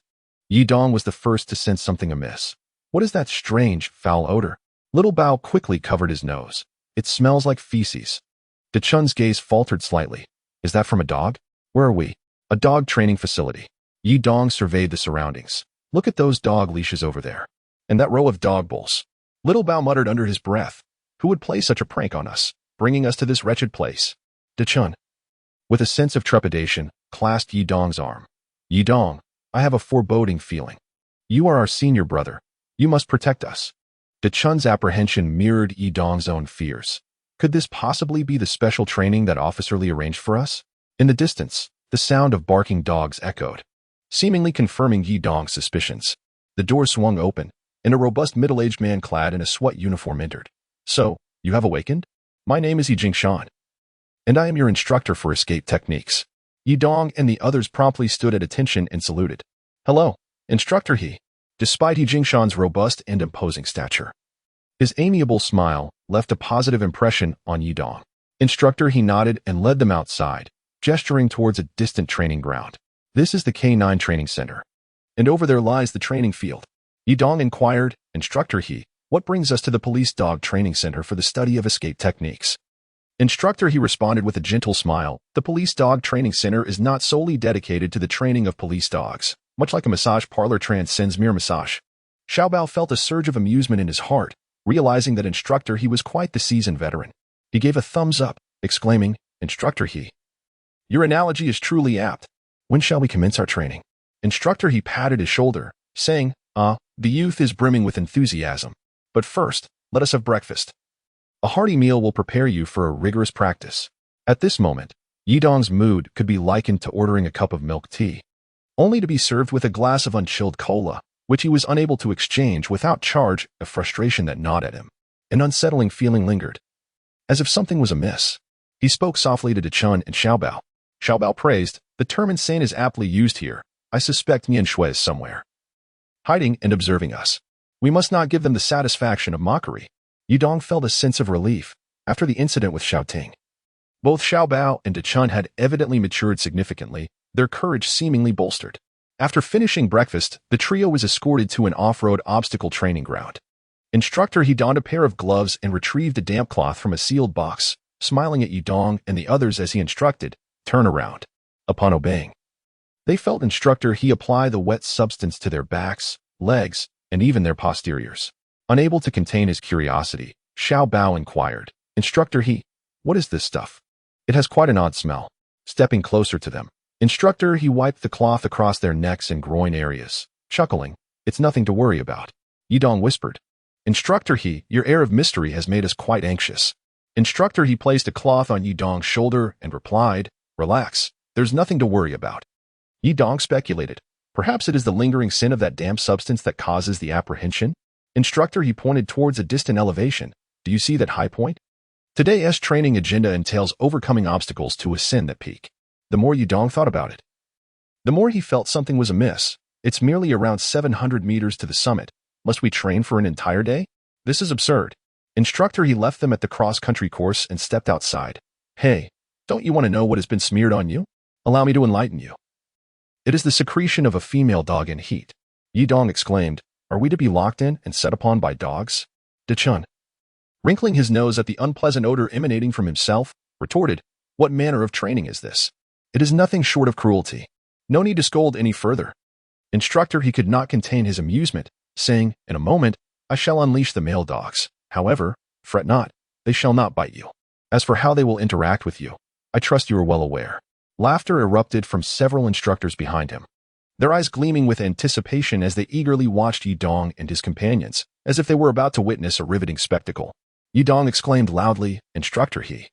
Yi Dong was the first to sense something amiss. What is that strange, foul odor? Little Bao quickly covered his nose. It smells like feces. Dechun's gaze faltered slightly. Is that from a dog? Where are we? A dog training facility. Yi Dong surveyed the surroundings. Look at those dog leashes over there. And that row of dog bowls. Little Bao muttered under his breath. Who would play such a prank on us, bringing us to this wretched place? Dechun, with a sense of trepidation, clasped Yi Dong's arm. Yi Dong, I have a foreboding feeling. You are our senior brother. You must protect us. Dechun's apprehension mirrored Yi Dong's own fears. Could this possibly be the special training that Officer Li arranged for us? In the distance, the sound of barking dogs echoed, seemingly confirming Yi Dong's suspicions. The door swung open, and a robust middle-aged man clad in a SWAT uniform entered. So, you have awakened? My name is Yi Jingshan, and I am your instructor for escape techniques. Yi Dong and the others promptly stood at attention and saluted. Hello, Instructor He. Despite Yi Jingshan's robust and imposing stature, his amiable smile left a positive impression on Yi Dong. Instructor He nodded and led them outside, gesturing towards a distant training ground. This is the K9 training center, and over there lies the training field. Yi Dong inquired, Instructor He, what brings us to the police dog training center for the study of escape techniques? Instructor He responded with a gentle smile. The police dog training center is not solely dedicated to the training of police dogs. Much like a massage parlor transcends mere massage. Xiaobao felt a surge of amusement in his heart, realizing that Instructor He was quite the seasoned veteran. He gave a thumbs up, exclaiming, Instructor He, your analogy is truly apt. When shall we commence our training? Instructor He patted his shoulder, saying, the youth is brimming with enthusiasm. But first, let us have breakfast. A hearty meal will prepare you for a rigorous practice. At this moment, Yi Dong's mood could be likened to ordering a cup of milk tea, only to be served with a glass of unchilled cola, which he was unable to exchange without charge. A frustration that gnawed at him. An unsettling feeling lingered, as if something was amiss. He spoke softly to Dechun and Xiaobao. Xiaobao praised, the term insane is aptly used here. I suspect Nianxua is somewhere, hiding and observing us. We must not give them the satisfaction of mockery. Yi Dong felt a sense of relief after the incident with Xiaoting. Both Xiaobao and Dechun had evidently matured significantly, their courage seemingly bolstered. After finishing breakfast, the trio was escorted to an off-road obstacle training ground. Instructor He donned a pair of gloves and retrieved a damp cloth from a sealed box, smiling at Yi Dong and the others as he instructed, turn around. Upon obeying, they felt Instructor He apply the wet substance to their backs, legs, and even their posteriors. Unable to contain his curiosity, Xiaobao inquired, Instructor He, what is this stuff? It has quite an odd smell. Stepping closer to them, Instructor He wiped the cloth across their necks and groin areas, chuckling, it's nothing to worry about. Yi Dong whispered, Instructor He, your air of mystery has made us quite anxious. Instructor He placed a cloth on Yi Dong's shoulder and replied, relax, there's nothing to worry about. Yi Dong speculated, perhaps it is the lingering sin of that damp substance that causes the apprehension? Instructor He pointed towards a distant elevation. Do you see that high point? Today's training agenda entails overcoming obstacles to ascend that peak. The more Yi Dong thought about it, the more he felt something was amiss. It's merely around 700 meters to the summit. Must we train for an entire day? This is absurd. Instructor He left them at the cross-country course and stepped outside. Hey, don't you want to know what has been smeared on you? Allow me to enlighten you. It is the secretion of a female dog in heat. Yi Dong exclaimed, are we to be locked in and set upon by dogs? De Chun, wrinkling his nose at the unpleasant odor emanating from himself, retorted, what manner of training is this? It is nothing short of cruelty. No need to scold any further. Instructor He could not contain his amusement, saying, in a moment, I shall unleash the male dogs. However, fret not, they shall not bite you. As for how they will interact with you, I trust you are well aware. Laughter erupted from several instructors behind him, their eyes gleaming with anticipation as they eagerly watched Yi Dong and his companions, as if they were about to witness a riveting spectacle. Yi Dong exclaimed loudly, Instructor He,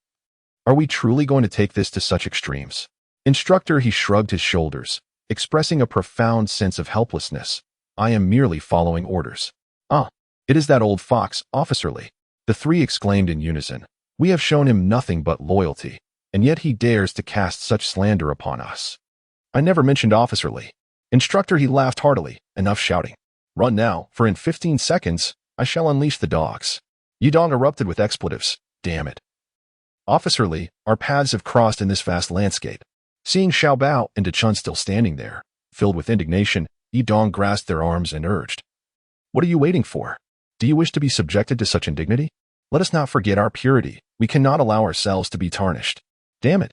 are we truly going to take this to such extremes? Instructor He shrugged his shoulders, expressing a profound sense of helplessness. I am merely following orders. Ah, it is that old fox, Officer Li. The three exclaimed in unison. We have shown him nothing but loyalty, and yet he dares to cast such slander upon us. I never mentioned Officer Li. Instructor He laughed heartily. Enough shouting. Run now, for in 15 seconds, I shall unleash the dogs. Yi Dong erupted with expletives. Damn it. Officer Li, our paths have crossed in this vast landscape. Seeing Xiao Bao and De Chun still standing there, filled with indignation, Yi Dong grasped their arms and urged, what are you waiting for? Do you wish to be subjected to such indignity? Let us not forget our purity. We cannot allow ourselves to be tarnished. Damn it.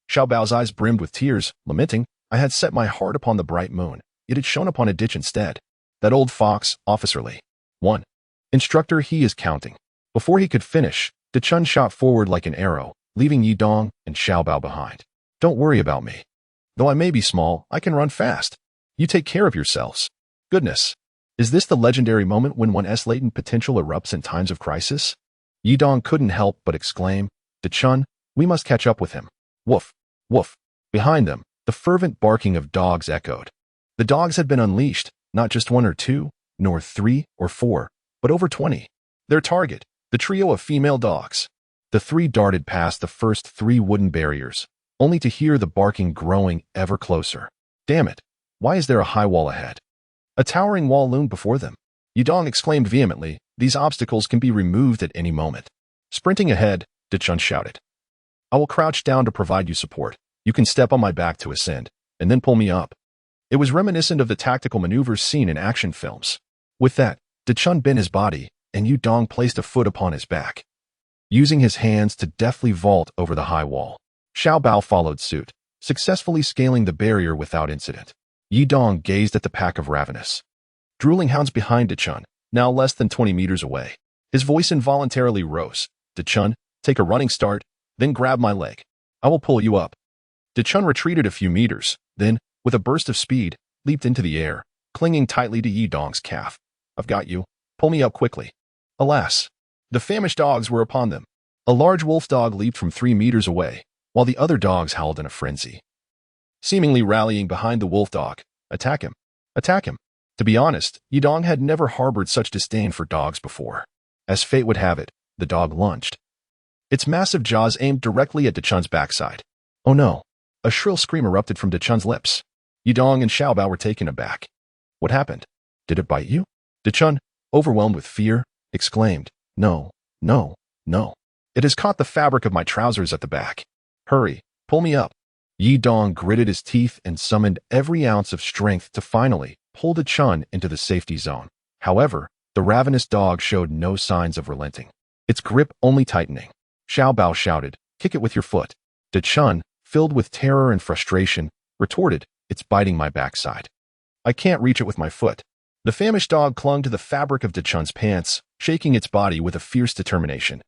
Xiao Bao's eyes brimmed with tears, lamenting, I had set my heart upon the bright moon, yet it shone upon a ditch instead. That old fox, Officer Li. 1. Instructor He is counting. Before he could finish, De Chun shot forward like an arrow, leaving Yi Dong and Xiao Bao behind. Don't worry about me. Though I may be small, I can run fast. You take care of yourselves. Goodness. Is this the legendary moment when one's latent potential erupts in times of crisis? Yi Dong couldn't help but exclaim, De Chun, we must catch up with him. Woof, woof. Behind them, the fervent barking of dogs echoed. The dogs had been unleashed, not just 1 or 2, nor 3 or 4, but over 20. Their target, the trio of female dogs. The three darted past the first 3 wooden barriers, only to hear the barking growing ever closer. Damn it, why is there a high wall ahead? A towering wall loomed before them. Yi Dong exclaimed vehemently, these obstacles can be removed at any moment. Sprinting ahead, De Chun shouted, I will crouch down to provide you support. You can step on my back to ascend, and then pull me up. It was reminiscent of the tactical maneuvers seen in action films. With that, De Chun bent his body, and Yi Dong placed a foot upon his back, using his hands to deftly vault over the high wall. Xiao Bao followed suit, successfully scaling the barrier without incident. Yi Dong gazed at the pack of ravenous, drooling hounds behind De Chun, now less than 20 meters away. His voice involuntarily rose. De Chun, take a running start, then grab my leg. I will pull you up. De Chun retreated a few meters, then, with a burst of speed, leaped into the air, clinging tightly to Yi Dong's calf. I've got you. Pull me up quickly. Alas, the famished dogs were upon them. A large wolf dog leaped from 3 meters away, while the other dogs howled in a frenzy, seemingly rallying behind the wolf dog. Attack him. Attack him. To be honest, Yi Dong had never harbored such disdain for dogs before. As fate would have it, the dog lunged, its massive jaws aimed directly at De Chun's backside. Oh no. A shrill scream erupted from De Chun's lips. Yi Dong and Xiao Bao were taken aback. What happened? Did it bite you? De Chun, overwhelmed with fear, exclaimed, No, no, no. It has caught the fabric of my trousers at the back. Hurry, pull me up. Yi Dong gritted his teeth and summoned every ounce of strength to finally pull De Chun into the safety zone. However, the ravenous dog showed no signs of relenting, its grip only tightening. Xiao Bao shouted, Kick it with your foot. De Chun, filled with terror and frustration, retorted, It's biting my backside. I can't reach it with my foot. The famished dog clung to the fabric of De Chun's pants, shaking its body with a fierce determination,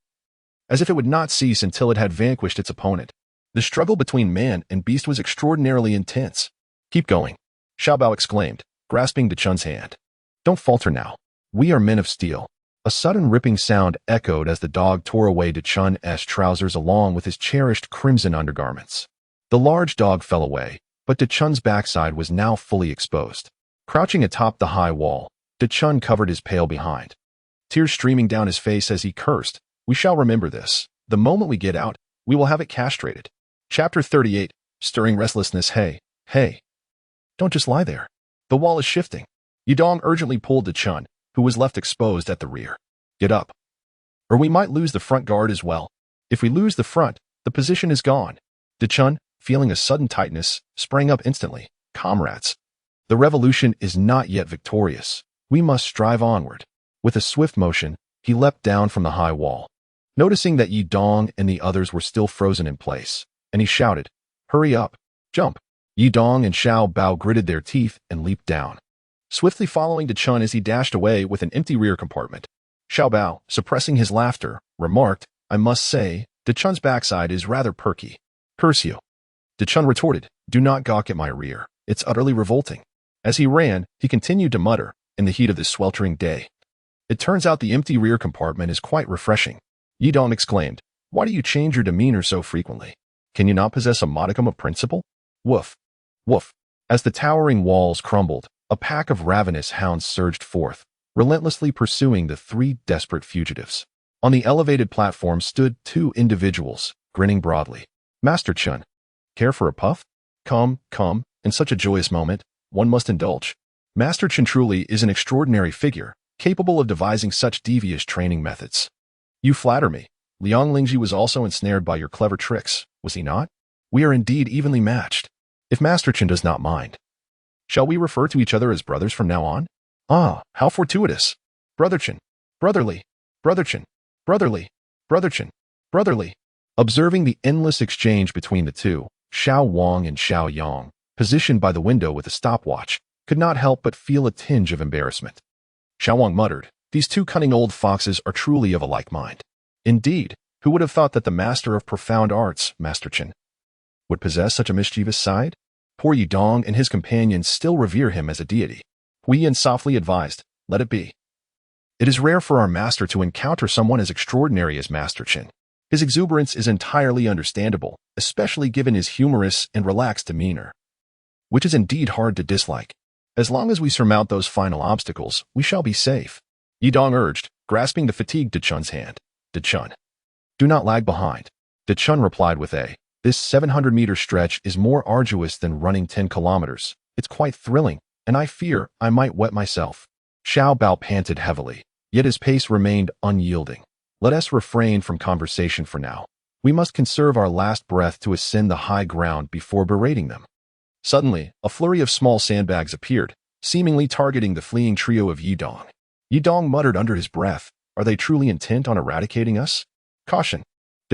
as if it would not cease until it had vanquished its opponent. The struggle between man and beast was extraordinarily intense. Keep going, Xiao Bao exclaimed, grasping De Chun's hand. Don't falter now. We are men of steel. A sudden ripping sound echoed as the dog tore away Chun's trousers along with his cherished crimson undergarments. The large dog fell away, but Chun's backside was now fully exposed. Crouching atop the high wall, Chun covered his pale behind, tears streaming down his face as he cursed, "We shall remember this. The moment we get out, we will have it castrated." Chapter 38, Stirring Restlessness. Hey, don't just lie there. The wall is shifting. Yidong urgently pulled Chun, who was left exposed at the rear. "Get up, or we might lose the front guard as well. If we lose the front, the position is gone." Chun, feeling a sudden tightness, sprang up instantly. "Comrades, the revolution is not yet victorious. We must strive onward." With a swift motion, he leapt down from the high wall, noticing that Yidong and the others were still frozen in place, and he shouted, "Hurry up, jump." Yidong and Xiao Bao gritted their teeth and leaped down, swiftly following Chun as he dashed away with an empty rear compartment. Xiao Bao, suppressing his laughter, remarked, "I must say, Chun's backside is rather perky." "Curse you." Chun retorted, "Do not gawk at my rear. It's utterly revolting." As he ran, he continued to mutter, in the heat of this sweltering day, "It turns out the empty rear compartment is quite refreshing." Yidong exclaimed, "Why do you change your demeanor so frequently? Can you not possess a modicum of principle?" Woof, woof. As the towering walls crumbled, a pack of ravenous hounds surged forth, relentlessly pursuing the three desperate fugitives. On the elevated platform stood two individuals, grinning broadly. "Master Chun, care for a puff? Come, in such a joyous moment, one must indulge." Master Chen truly is an extraordinary figure, capable of devising such devious training methods. "You flatter me. Liang Lingji was also ensnared by your clever tricks, was he not? We are indeed evenly matched. If Master Chen does not mind, shall we refer to each other as brothers from now on?" "Ah, how fortuitous. Brother Chen, brotherly, Brother Chen, brotherly, Brother Chen, brotherly." Observing the endless exchange between the two, Xiao Wang and Xiao Yang, positioned by the window with a stopwatch, could not help but feel a tinge of embarrassment. Xiao Wang muttered, "These two cunning old foxes are truly of a like mind. Indeed, who would have thought that the master of profound arts, Master Chen, would possess such a mischievous side? Poor Yidong and his companions still revere him as a deity." Hui Yin softly advised, "Let it be. It is rare for our master to encounter someone as extraordinary as Master Chen. His exuberance is entirely understandable, especially given his humorous and relaxed demeanor, which is indeed hard to dislike. As long as we surmount those final obstacles, we shall be safe." Yidong urged, grasping the fatigued Chun's hand. "Chun, do not lag behind." Chun replied with "This 700-meter stretch is more arduous than running 10 kilometers. It's quite thrilling, and I fear I might wet myself." Xiao Bao panted heavily, yet his pace remained unyielding. "Let us refrain from conversation for now. We must conserve our last breath to ascend the high ground before berating them." Suddenly, a flurry of small sandbags appeared, seemingly targeting the fleeing trio of Yidong. Yidong muttered under his breath, "Are they truly intent on eradicating us? Caution."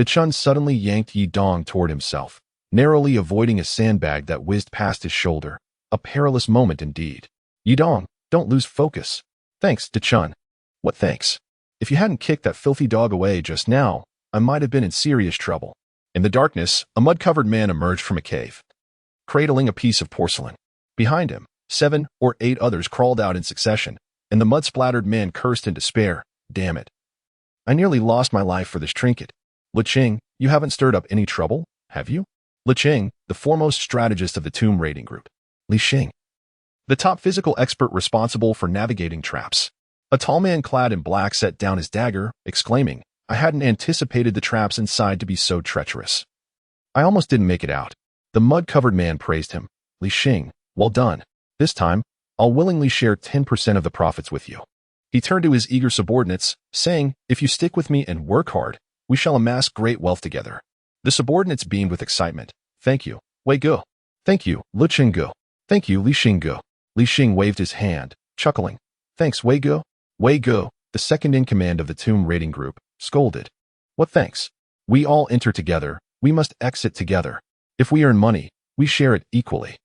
Chun suddenly yanked Yidong toward himself, narrowly avoiding a sandbag that whizzed past his shoulder. A perilous moment indeed. "Yidong, don't lose focus." "Thanks, Chun." "What thanks? If you hadn't kicked that filthy dog away just now, I might have been in serious trouble." In the darkness, a mud-covered man emerged from a cave, cradling a piece of porcelain. Behind him, 7 or 8 others crawled out in succession, and the mud-splattered man cursed in despair, "Damn it. I nearly lost my life for this trinket. Li Qing, you haven't stirred up any trouble, have you?" Li Qing, the foremost strategist of the tomb raiding group. Li Xing, the top physical expert responsible for navigating traps. A tall man clad in black set down his dagger, exclaiming, "I hadn't anticipated the traps inside to be so treacherous. I almost didn't make it out." The mud-covered man praised him. "Li Xing, well done. This time, I'll willingly share 10% of the profits with you." He turned to his eager subordinates, saying, "If you stick with me and work hard, we shall amass great wealth together." The subordinates beamed with excitement. "Thank you, Wei Gu. Thank you, Li Qinggu. Thank you, Li Xinggu." Li Xing waved his hand, chuckling. "Thanks, Wei Gu." Wei Gu, the second in command of the tomb raiding group, scolded. "What thanks? We all enter together, we must exit together. If we earn money, we share it equally."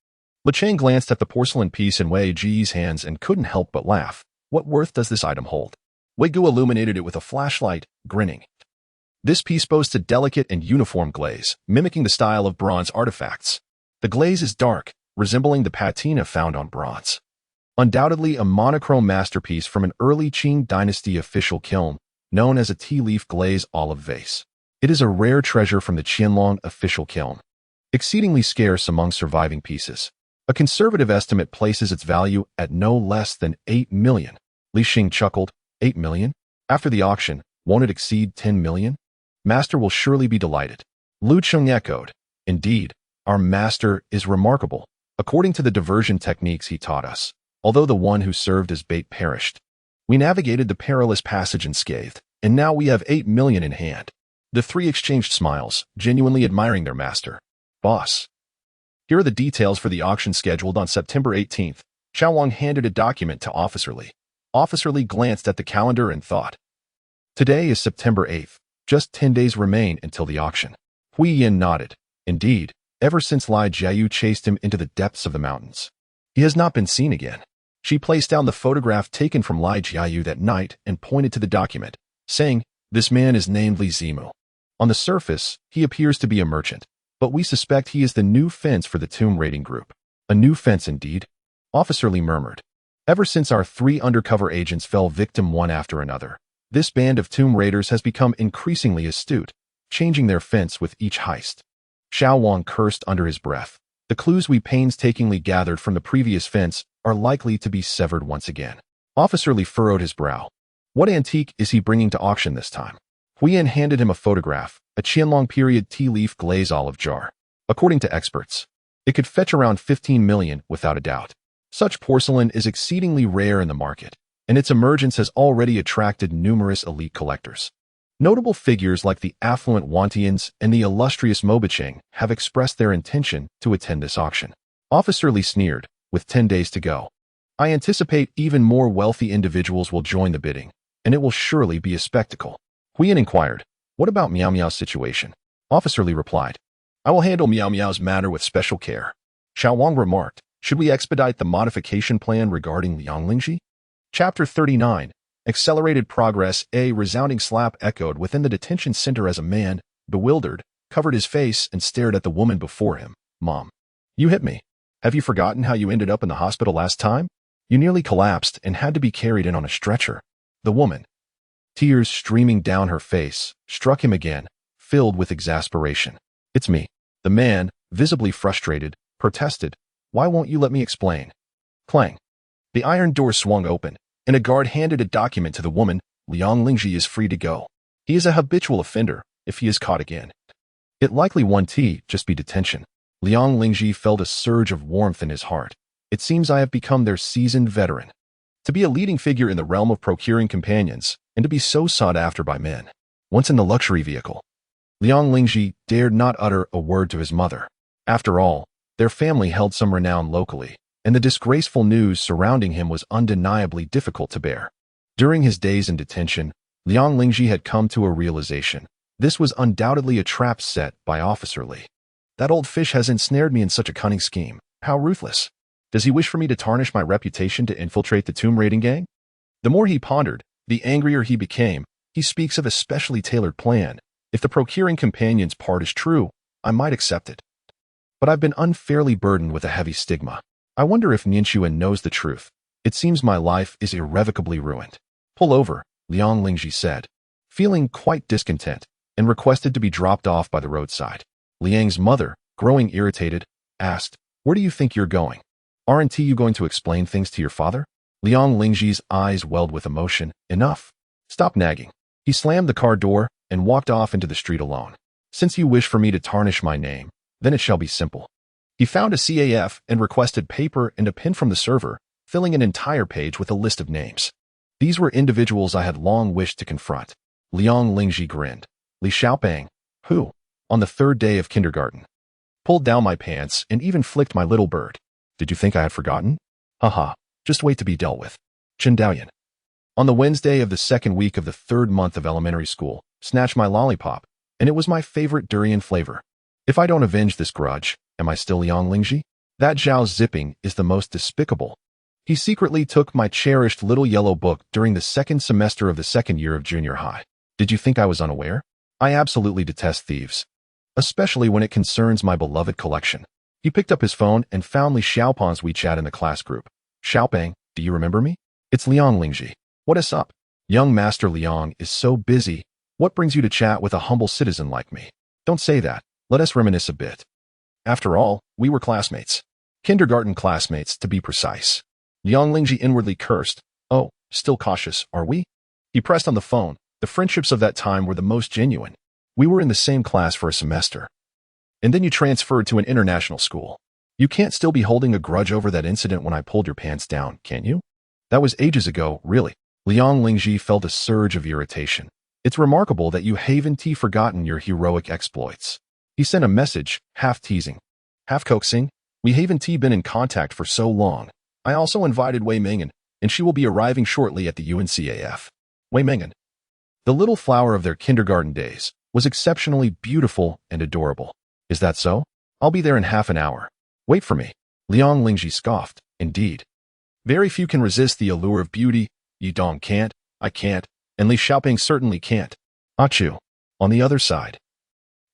Li Chang glanced at the porcelain piece in Wei Ji's hands and couldn't help but laugh. "What worth does this item hold?" Wei Gu illuminated it with a flashlight, grinning. This piece boasts a delicate and uniform glaze, mimicking the style of bronze artifacts. The glaze is dark, resembling the patina found on bronze. Undoubtedly a monochrome masterpiece from an early Qing dynasty official kiln, known as a tea leaf glaze olive vase. It is a rare treasure from the Qianlong official kiln, exceedingly scarce among surviving pieces. A conservative estimate places its value at no less than 8 million. Li Xun chuckled, 8 million? After the auction, won't it exceed 10 million? Master will surely be delighted. Li Xun echoed, indeed, our master is remarkable, according to the diversion techniques he taught us, although the one who served as bait perished. We navigated the perilous passage unscathed, and now we have 8 million in hand. The three exchanged smiles, genuinely admiring their master. Boss. Here are the details for the auction scheduled on September 18th. Xiao Wang handed a document to Officer Li. Officer Li glanced at the calendar and thought. Today is September 8th. Just 10 days remain until the auction. Hui Yin nodded. Indeed, ever since Li Jiayu chased him into the depths of the mountains, he has not been seen again. She placed down the photograph taken from Li Jiayu that night and pointed to the document, saying, this man is named Li Zimu. On the surface, he appears to be a merchant, but we suspect he is the new fence for the tomb raiding group. A new fence indeed, Officer Li murmured. Ever since our 3 undercover agents fell victim one after another, this band of tomb raiders has become increasingly astute, changing their fence with each heist. Xiao Wang cursed under his breath. The clues we painstakingly gathered from the previous fence are likely to be severed once again. Officer Li furrowed his brow. What antique is he bringing to auction this time? Huiyan handed him a photograph, a Qianlong period tea leaf glaze olive jar. According to experts, it could fetch around 15 million without a doubt. Such porcelain is exceedingly rare in the market, and its emergence has already attracted numerous elite collectors. Notable figures like the affluent Wantians and the illustrious Mobicheng have expressed their intention to attend this auction. Officer Li sneered, with 10 days to go. I anticipate even more wealthy individuals will join the bidding, and it will surely be a spectacle. Huiyan inquired, what about Miao Miao's situation? Officer Li replied, I will handle Miao Miao's matter with special care. Xiao Wang remarked, should we expedite the modification plan regarding Liang Lingji? Chapter 39. Accelerated progress. A resounding slap echoed within the detention center as a man, bewildered, covered his face and stared at the woman before him. Mom. You hit me. Have you forgotten how you ended up in the hospital last time? You nearly collapsed and had to be carried in on a stretcher. The woman, tears streaming down her face, struck him again, filled with exasperation. It's me. The man, visibly frustrated, protested. Why won't you let me explain? Clang. The iron door swung open, and a guard handed a document to the woman. Liang Lingji is free to go. He is a habitual offender, if he is caught again. It likely won't just be detention. Liang Lingji felt a surge of warmth in his heart. It seems I have become their seasoned veteran. To be a leading figure in the realm of procuring companions, and to be so sought after by men. Once in the luxury vehicle, Liang Lingji dared not utter a word to his mother. After all, their family held some renown locally, and the disgraceful news surrounding him was undeniably difficult to bear. During his days in detention, Liang Lingji had come to a realization. This was undoubtedly a trap set by Officer Li. That old fish has ensnared me in such a cunning scheme. How ruthless. Does he wish for me to tarnish my reputation to infiltrate the tomb raiding gang? The more he pondered, the angrier he became. He speaks of a specially tailored plan. If the procuring companions part is true, I might accept it. But I've been unfairly burdened with a heavy stigma. I wonder if Nianxuan knows the truth. It seems my life is irrevocably ruined. Pull over, Liang Lingji said, feeling quite discontent, and requested to be dropped off by the roadside. Liang's mother, growing irritated, asked, where do you think you're going? Aren't you going to explain things to your father? Liang Lingji's eyes welled with emotion. Enough. Stop nagging. He slammed the car door and walked off into the street alone. Since you wish for me to tarnish my name, then it shall be simple. He found a CAF and requested paper and a pen from the server, filling an entire page with a list of names. These were individuals I had long wished to confront. Liang Lingji grinned. Li Xiaopeng, who, on the 3rd day of kindergarten, pulled down my pants and even flicked my little bird. Did you think I had forgotten? Haha, just wait to be dealt with. Chen Daoyan. On the Wednesday of the 2nd week of the 3rd month of elementary school, snatched my lollipop, and it was my favorite durian flavor. If I don't avenge this grudge, am I still Liang Lingji? That Zhao's zipping is the most despicable. He secretly took my cherished little yellow book during the 2nd semester of the 2nd year of junior high. Did you think I was unaware? I absolutely detest thieves, especially when it concerns my beloved collection. He picked up his phone and found Li Xiaopan's WeChat in the class group. Xiaopeng, Do you remember me? It's Liang Lingji. What is up? Young Master Liang is so busy. What brings you to chat with a humble citizen like me? Don't say that. Let us reminisce a bit. After all, we were classmates. Kindergarten classmates, to be precise. Liang Lingji inwardly cursed. Oh, still cautious, are we? He pressed on the phone. The friendships of that time were the most genuine. We were in the same class for a semester. And then you transferred to an international school. You can't still be holding a grudge over that incident when I pulled your pants down, can you? That was ages ago, really. Liang Lingji felt a surge of irritation. It's remarkable that you haven't forgotten your heroic exploits. He sent a message, half teasing, half coaxing. We haven't been in contact for so long. I also invited Wei Ming'an, and she will be arriving shortly at the UNCAF. Wei Ming'an, the little flower of their kindergarten days, was exceptionally beautiful and adorable. Is that so? I'll be there in half an hour. Wait for me. Liang Lingji scoffed. Indeed. Very few can resist the allure of beauty. Yidong can't, I can't, and Li Xiaoping certainly can't. Achu. On the other side.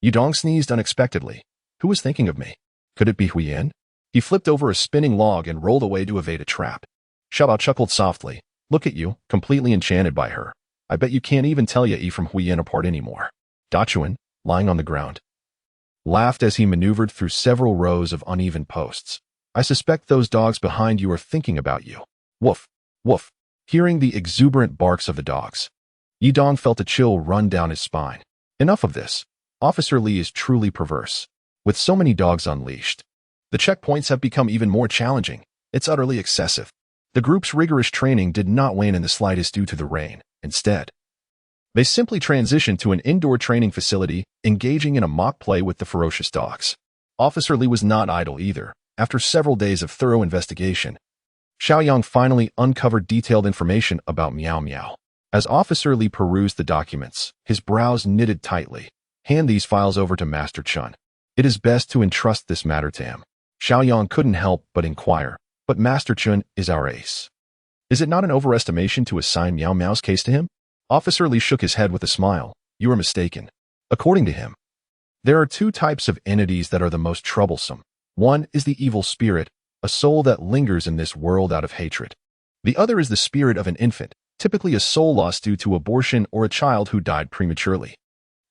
Yidong sneezed unexpectedly. Who was thinking of me? Could it be Huiyan? He flipped over a spinning log and rolled away to evade a trap. Xiaobao chuckled softly. Look at you, completely enchanted by her. I bet you can't even tell Yi from Huiyan apart anymore. Dachuan, lying on the ground, laughed as he maneuvered through several rows of uneven posts. I suspect those dogs behind you are thinking about you. Woof, woof. Hearing the exuberant barks of the dogs, Yidong felt a chill run down his spine. Enough of this. Officer Li is truly perverse. With so many dogs unleashed, the checkpoints have become even more challenging. It's utterly excessive. The group's rigorous training did not wane in the slightest due to the rain. Instead, they simply transitioned to an indoor training facility, engaging in a mock play with the ferocious dogs. Officer Li was not idle either. After several days of thorough investigation, Xiaoyang finally uncovered detailed information about Meow Meow. As Officer Li perused the documents, his brows knitted tightly. Hand these files over to Master Chen. It is best to entrust this matter to him. Xiaoyang couldn't help but inquire. But Master Chen is our ace. Is it not an overestimation to assign Meow Meow's case to him? Officer Li shook his head with a smile. You are mistaken. According to him, there are two types of entities that are the most troublesome. One is the evil spirit, a soul that lingers in this world out of hatred. The other is the spirit of an infant, typically a soul lost due to abortion or a child who died prematurely.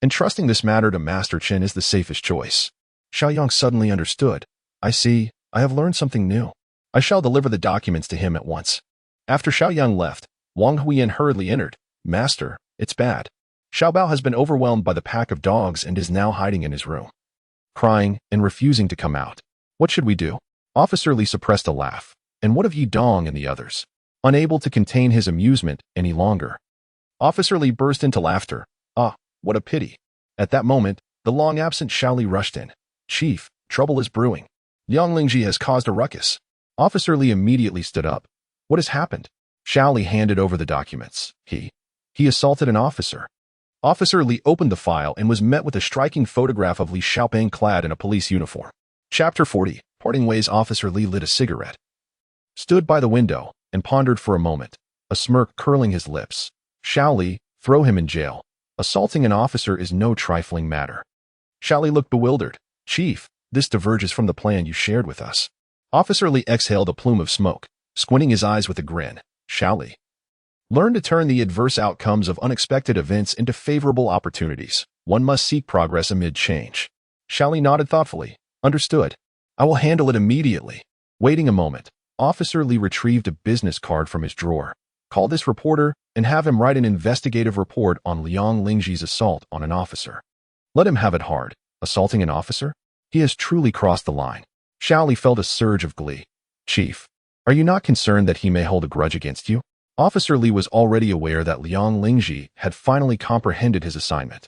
Entrusting this matter to Master Chen is the safest choice. Xiaoyang suddenly understood. I see. I have learned something new. I shall deliver the documents to him at once. After Xiaoyang left, Wang Huiyan hurriedly entered. Master, it's bad. Xiaobao has been overwhelmed by the pack of dogs and is now hiding in his room, crying and refusing to come out. What should we do? Officer Li suppressed a laugh. And what of Yidong and the others? Unable to contain his amusement any longer, Officer Li burst into laughter. Ah, what a pity. At that moment, the long-absent Xiao Li rushed in. Chief, trouble is brewing. Liang Lingji has caused a ruckus. Officer Li immediately stood up. What has happened? Xiao Li handed over the documents. He assaulted an officer. Officer Li opened the file and was met with a striking photograph of Li Xiaoping clad in a police uniform. Chapter 40. Parting ways. Officer Li lit a cigarette, stood by the window, and pondered for a moment, a smirk curling his lips. Xiao Li, throw him in jail. Assaulting an officer is no trifling matter. Xiao Li looked bewildered. Chief, this diverges from the plan you shared with us. Officer Li exhaled a plume of smoke, squinting his eyes with a grin. Xiao Li, learn to turn the adverse outcomes of unexpected events into favorable opportunities. One must seek progress amid change. Xiao Li nodded thoughtfully. Understood. I will handle it immediately. Waiting a moment, Officer Li retrieved a business card from his drawer. Call this reporter and have him write an investigative report on Liang Lingji's assault on an officer. Let him have it hard. Assaulting an officer? He has truly crossed the line. Xiao Li felt a surge of glee. Chief, are you not concerned that he may hold a grudge against you? Officer Li was already aware that Liang Lingji had finally comprehended his assignment.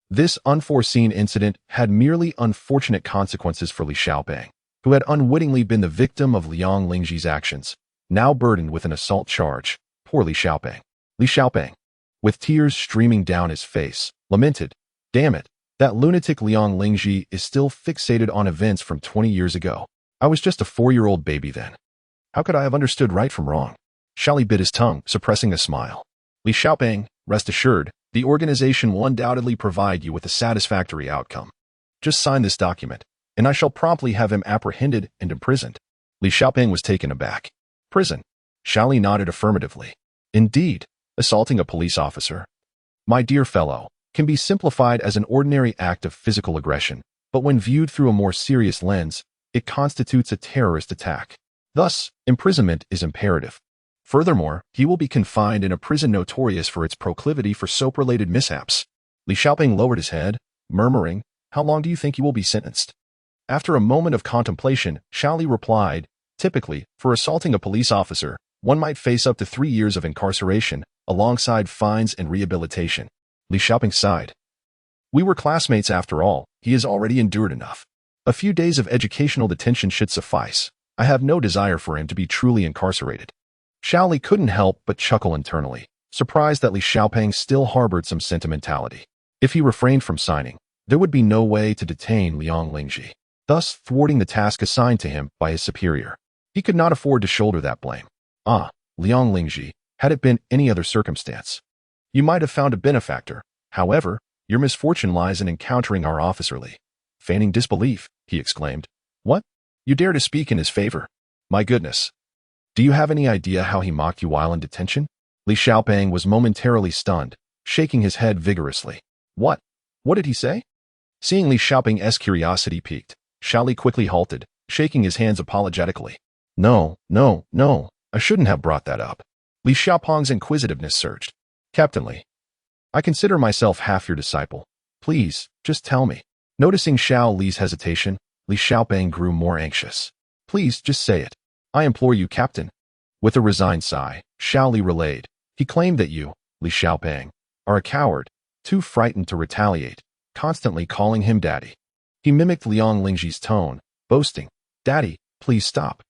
This unforeseen incident had merely unfortunate consequences for Li Xiaoping, who had unwittingly been the victim of Liang Lingji's actions, now burdened with an assault charge. Poor Li Xiaoping. Li Xiaoping, with tears streaming down his face, lamented, Damn it, that lunatic Liang Lingji is still fixated on events from 20 years ago. I was just a 4-year-old baby then. How could I have understood right from wrong? Xiao Li bit his tongue, suppressing a smile. Li Xiaoping, rest assured, the organization will undoubtedly provide you with a satisfactory outcome. Just sign this document, and I shall promptly have him apprehended and imprisoned. Li Xiaoping was taken aback. Prison? Li nodded affirmatively. Indeed, assaulting a police officer, my dear fellow, can be simplified as an ordinary act of physical aggression, but when viewed through a more serious lens, it constitutes a terrorist attack. Thus, imprisonment is imperative. Furthermore, he will be confined in a prison notorious for its proclivity for soap-related mishaps. Li Xiaoping lowered his head, murmuring, "How long do you think you will be sentenced?" After a moment of contemplation, Li replied, "Typically, for assaulting a police officer, one might face up to 3 years of incarceration, alongside fines and rehabilitation." Li Xiaoping sighed. "We were classmates after all. He has already endured enough. A few days of educational detention should suffice. I have no desire for him to be truly incarcerated." Li couldn't help but chuckle internally, surprised that Li Xiaoping still harbored some sentimentality. If he refrained from signing, there would be no way to detain Liang Lingji, thus thwarting the task assigned to him by his superior. He could not afford to shoulder that blame. Liang Lingji, had it been any other circumstance, you might have found a benefactor. However, your misfortune lies in encountering our officer Li. Feigning disbelief, he exclaimed, "What? You dare to speak in his favor? My goodness. Do you have any idea how he mocked you while in detention?" Li Xiaoping was momentarily stunned, shaking his head vigorously. What? What did he say?" Seeing Li Xiaoping's curiosity piqued, Li quickly halted, shaking his hands apologetically. No, I shouldn't have brought that up." Li Xiaoping's inquisitiveness surged. "Captain Li, I consider myself half your disciple. Please, just tell me." Noticing Xiao Li's hesitation, Li Xiaoping grew more anxious. "Please, just say it. I implore you, Captain." With a resigned sigh, Xiao Li relayed. "He claimed that you, Li Xiaoping, are a coward, too frightened to retaliate, constantly calling him daddy." He mimicked Liang Lingji's tone, boasting, "Daddy, please stop.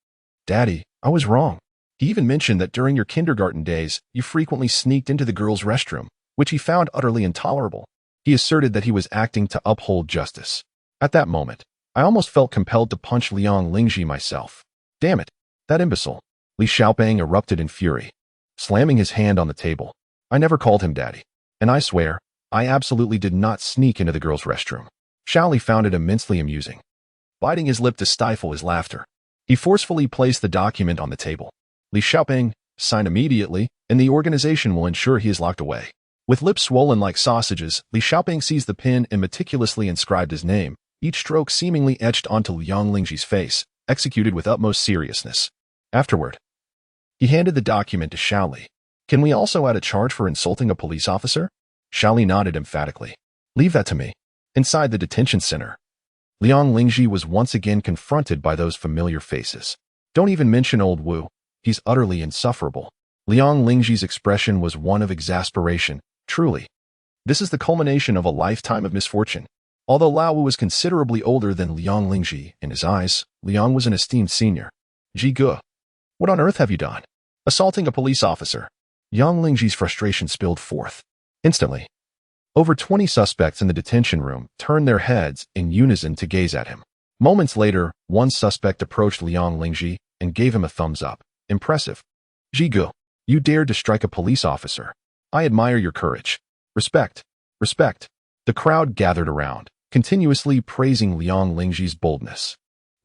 Daddy, I was wrong." He even mentioned that during your kindergarten days, you frequently sneaked into the girls' restroom, which he found utterly intolerable. He asserted that he was acting to uphold justice. At that moment, I almost felt compelled to punch Liang Lingji myself. Damn it, that imbecile. Li Xiaoping erupted in fury, slamming his hand on the table. "I never called him daddy. And I swear, I absolutely did not sneak into the girls' restroom." Li found it immensely amusing, biting his lip to stifle his laughter. He forcefully placed the document on the table. "Li Xiaoping, sign immediately, and the organization will ensure he is locked away." With lips swollen like sausages, Li Xiaoping seized the pen and meticulously inscribed his name, each stroke seemingly etched onto Liang Lingji's face, executed with utmost seriousness. Afterward, he handed the document to Li. "Can we also add a charge for insulting a police officer?" Li nodded emphatically. "Leave that to me." Inside the detention center, Liang Lingji was once again confronted by those familiar faces. Don't even mention old Wu. He's utterly insufferable. Liang Lingji's expression was one of exasperation. Truly, this is the culmination of a lifetime of misfortune. Although Lao Wu was considerably older than Liang Lingji, in his eyes, Liang was an esteemed senior. "Ji Ge, what on earth have you done? Assaulting a police officer." Liang Lingji's frustration spilled forth. Instantly, over 20 suspects in the detention room turned their heads in unison to gaze at him. Moments later, one suspect approached Liang Lingji and gave him a thumbs up. "Impressive. Ji Ge, you dared to strike a police officer. I admire your courage. Respect. Respect." The crowd gathered around, continuously praising Liang Lingji's boldness.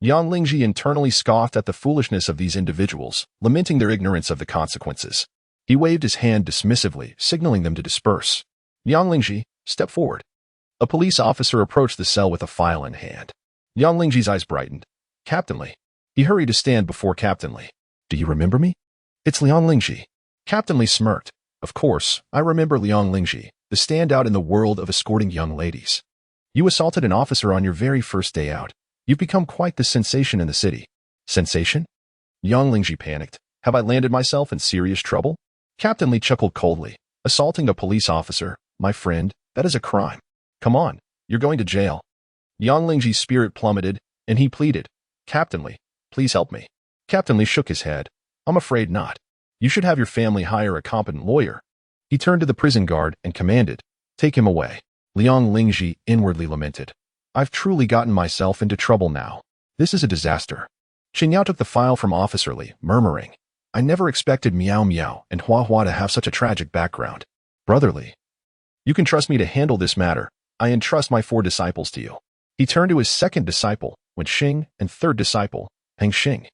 Liang Lingji internally scoffed at the foolishness of these individuals, lamenting their ignorance of the consequences. He waved his hand dismissively, signaling them to disperse. "Liang Lingji, step forward." A police officer approached the cell with a file in hand. Liang Lingji's eyes brightened. "Captain Li." He hurried to stand before Captain Li. "Do you remember me?" "It's Liang Lingji." Captain Li smirked. "Of course, I remember Liang Lingji, the standout in the world of escorting young ladies. You assaulted an officer on your very first day out. You've become quite the sensation in the city." "Sensation?" Liang Lingji panicked. "Have I landed myself in serious trouble?" Captain Li chuckled coldly. "Assaulting a police officer, my friend, that is a crime. Come on, you're going to jail." Liang Lingji's spirit plummeted, and he pleaded, "Captain Li, please help me." Captain Li shook his head. "I'm afraid not. You should have your family hire a competent lawyer." He turned to the prison guard and commanded, "Take him away." Liang Lingji inwardly lamented, "I've truly gotten myself into trouble now. This is a disaster." Chen Yang took the file from Officer Li, murmuring, "I never expected Miao Miao and Hua Hua to have such a tragic background. Brother Li, you can trust me to handle this matter. I entrust my 4 disciples to you." He turned to his second disciple, Wen Xing, and third disciple, Heng Xing,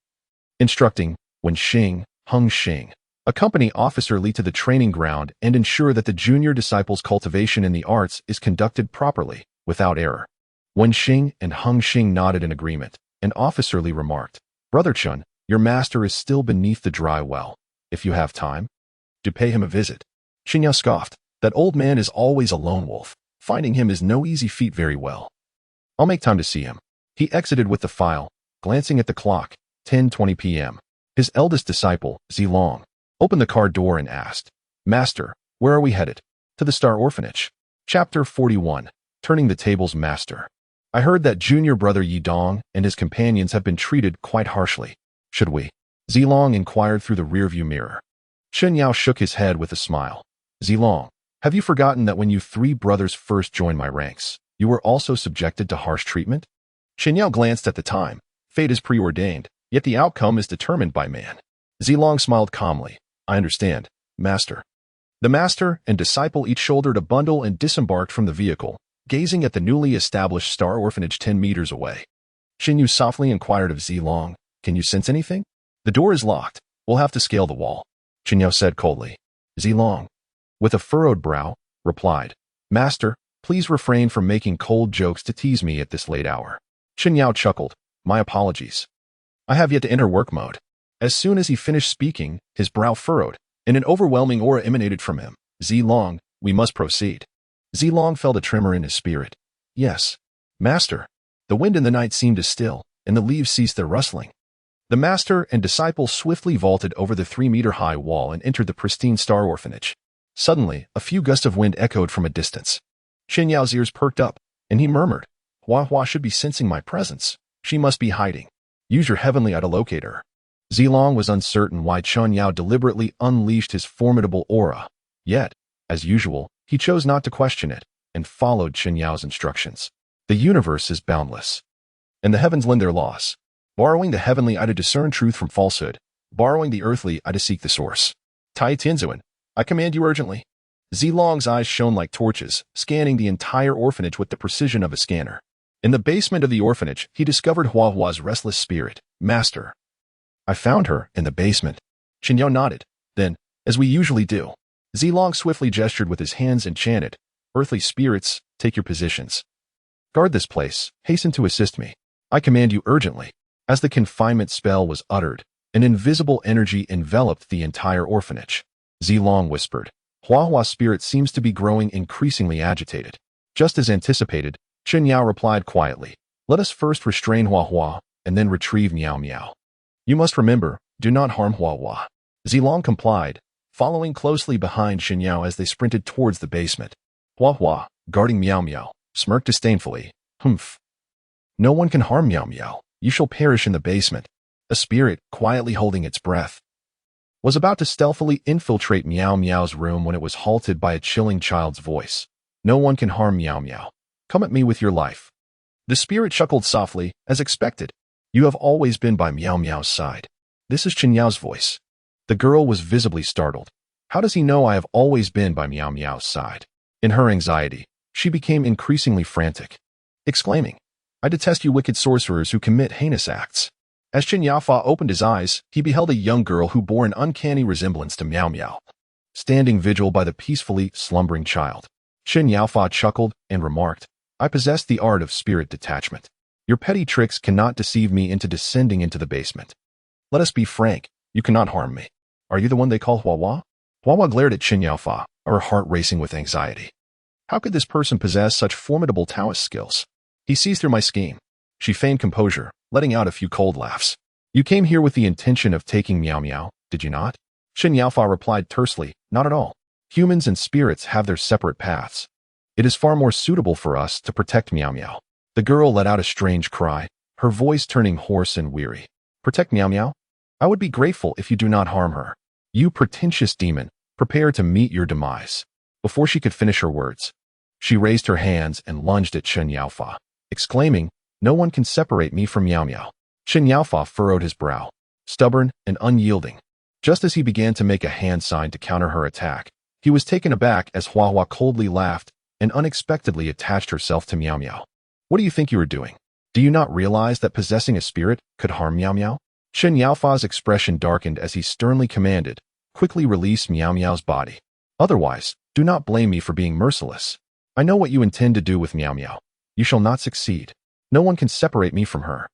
instructing, "Wen Xing, Hung Xing. Accompany Officer Li to the training ground and ensure that the junior disciples' cultivation in the arts is conducted properly, without error. When Xing and Hung Xing nodded in agreement, and Officer Li remarked, Brother Chun, your master is still beneath the dry well. If you have time, do pay him a visit. Chen Yang scoffed. That old man is always a lone wolf. Finding him is no easy feat. Very well. I'll make time to see him. He exited with the file, glancing at the clock, 10:20 p.m. His eldest disciple, Zilong, opened the car door and asked, Master, where are we headed? To the Star Orphanage. Chapter 41. Turning the Tables. Master, I heard that junior brother Yidong and his companions have been treated quite harshly. Should we? Zilong inquired through the rearview mirror. Chen Yao shook his head with a smile. Zilong, have you forgotten that when you three brothers first joined my ranks, you were also subjected to harsh treatment? Chen Yao glanced at the time. Fate is preordained, yet the outcome is determined by man. Zilong smiled calmly. I understand, Master. The master and disciple each shouldered a bundle and disembarked from the vehicle, gazing at the newly established Star Orphanage 10 meters away. Xin Yu softly inquired of Zilong, Can you sense anything? The door is locked. We'll have to scale the wall. Chen Yao said coldly. Zilong, with a furrowed brow, replied, Master, please refrain from making cold jokes to tease me at this late hour. Chen Yao chuckled. My apologies. I have yet to enter work mode. As soon as he finished speaking, his brow furrowed, and an overwhelming aura emanated from him. Zilong, we must proceed. Zilong felt a tremor in his spirit. Yes, Master. The wind in the night seemed to still, and the leaves ceased their rustling. The master and disciple swiftly vaulted over the 3-meter-high wall and entered the pristine Star Orphanage. Suddenly, a few gusts of wind echoed from a distance. Chen Yao's ears perked up, and he murmured, Hua Hua should be sensing my presence. She must be hiding. Use your heavenly eye to locate her. Zilong was uncertain why Chen Yao deliberately unleashed his formidable aura. Yet, as usual, he chose not to question it, and followed Chen Yao's instructions. The universe is boundless, and the heavens lend their laws. Borrowing the heavenly eye to discern truth from falsehood, borrowing the earthly eye to seek the source. Tai Tianzuan, I command you urgently. Zilong's eyes shone like torches, scanning the entire orphanage with the precision of a scanner. In the basement of the orphanage, he discovered Hua Hua's restless spirit. Master, I found her in the basement. Chen Yao nodded. Then, as we usually do, Zilong swiftly gestured with his hands and chanted, Earthly spirits, take your positions. Guard this place, hasten to assist me. I command you urgently. As the confinement spell was uttered, an invisible energy enveloped the entire orphanage. Zilong whispered, Hua Hua's spirit seems to be growing increasingly agitated. Just as anticipated, Chen Yao replied quietly, Let us first restrain Hua Hua, and then retrieve Miao Miao. You must remember, do not harm Hua Hua. Zilong complied, following closely behind Chen Yao as they sprinted towards the basement. Hua Hua, guarding Miao Miao, smirked disdainfully. Humph. No one can harm Miao Miao. You shall perish in the basement. A spirit, quietly holding its breath, was about to stealthily infiltrate Miao Miao's room when it was halted by a chilling child's voice. No one can harm Miao Miao. Come at me with your life. The spirit chuckled softly, as expected. You have always been by Miao Miao's side. This is Chen Yao's voice. The girl was visibly startled. How does he know I have always been by Miao Miao's side? In her anxiety, she became increasingly frantic, exclaiming, I detest you wicked sorcerers who commit heinous acts. As Chen Yaofa opened his eyes, he beheld a young girl who bore an uncanny resemblance to Miao Miao, standing vigil by the peacefully slumbering child. Chen Yaofa chuckled and remarked, I possess the art of spirit detachment. Your petty tricks cannot deceive me into descending into the basement. Let us be frank, you cannot harm me. Are you the one they call Hua Hua? Hua Hua glared at Chen Yaofa, her heart racing with anxiety. How could this person possess such formidable Taoist skills? He sees through my scheme. She feigned composure, letting out a few cold laughs. You came here with the intention of taking Miao Miao, did you not? Chen Yaofa replied tersely, Not at all. Humans and spirits have their separate paths. It is far more suitable for us to protect Miao Miao. The girl let out a strange cry, her voice turning hoarse and weary. Protect Miao Miao? I would be grateful if you do not harm her. You pretentious demon, prepare to meet your demise. Before she could finish her words, she raised her hands and lunged at Chen Yaofa, exclaiming, No one can separate me from Miao Miao. Chen Yaofa furrowed his brow, stubborn and unyielding. Just as he began to make a hand sign to counter her attack, he was taken aback as Hua Hua coldly laughed and unexpectedly attached herself to Miao Miao. What do you think you are doing? Do you not realize that possessing a spirit could harm Miao Miao? Chen Yaofa's expression darkened as he sternly commanded, quickly release Miao Miao's body. Otherwise, do not blame me for being merciless. I know what you intend to do with Miao Miao. You shall not succeed. No one can separate me from her.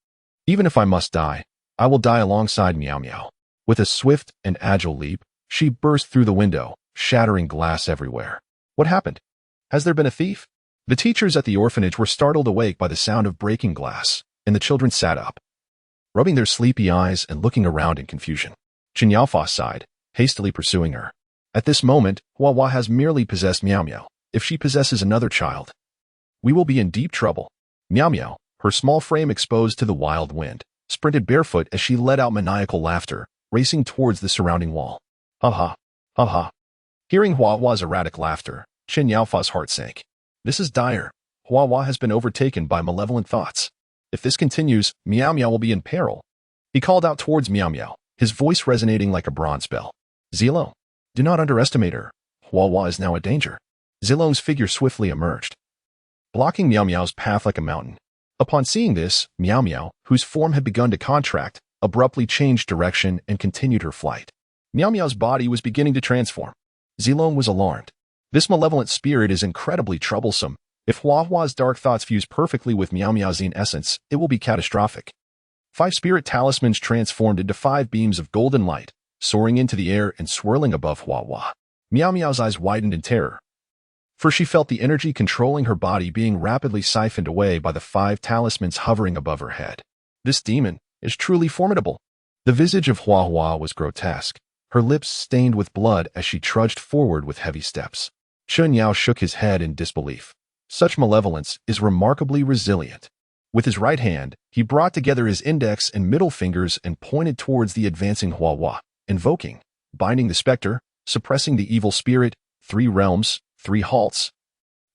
Even if I must die, I will die alongside Miao Miao. With a swift and agile leap, she burst through the window, shattering glass everywhere. What happened? Has there been a thief? The teachers at the orphanage were startled awake by the sound of breaking glass, and the children sat up, rubbing their sleepy eyes and looking around in confusion. Chen Yaofa sighed, hastily pursuing her. At this moment, Hua has merely possessed Miao Miao. If she possesses another child, we will be in deep trouble. Miao Miao, her small frame exposed to the wild wind, sprinted barefoot as she let out maniacal laughter, racing towards the surrounding wall. Ha ha, ha ha. Hearing Hua's erratic laughter, Chen Yaofa's heart sank. This is dire. Hua has been overtaken by malevolent thoughts. If this continues, Miao Miao will be in peril. He called out towards Miao Miao, his voice resonating like a bronze bell. Zilong, do not underestimate her. Hua is now a danger. Zilong's figure swiftly emerged, blocking Miao Miao's path like a mountain. Upon seeing this, Miao Miao, whose form had begun to contract, abruptly changed direction and continued her flight. Miao Miao's body was beginning to transform. Zilong was alarmed. This malevolent spirit is incredibly troublesome. If Hua's dark thoughts fuse perfectly with Miao Miao's essence, it will be catastrophic. 5 spirit talismans transformed into 5 beams of golden light, soaring into the air and swirling above Hua. Miao Miao's eyes widened in terror, for she felt the energy controlling her body being rapidly siphoned away by the 5 talismans hovering above her head. This demon is truly formidable. The visage of Hua was grotesque, her lips stained with blood as she trudged forward with heavy steps. Chen Yao shook his head in disbelief. Such malevolence is remarkably resilient. With his right hand, he brought together his index and middle fingers and pointed towards the advancing Hua, invoking, binding the specter, suppressing the evil spirit, 3 realms, 3 halts.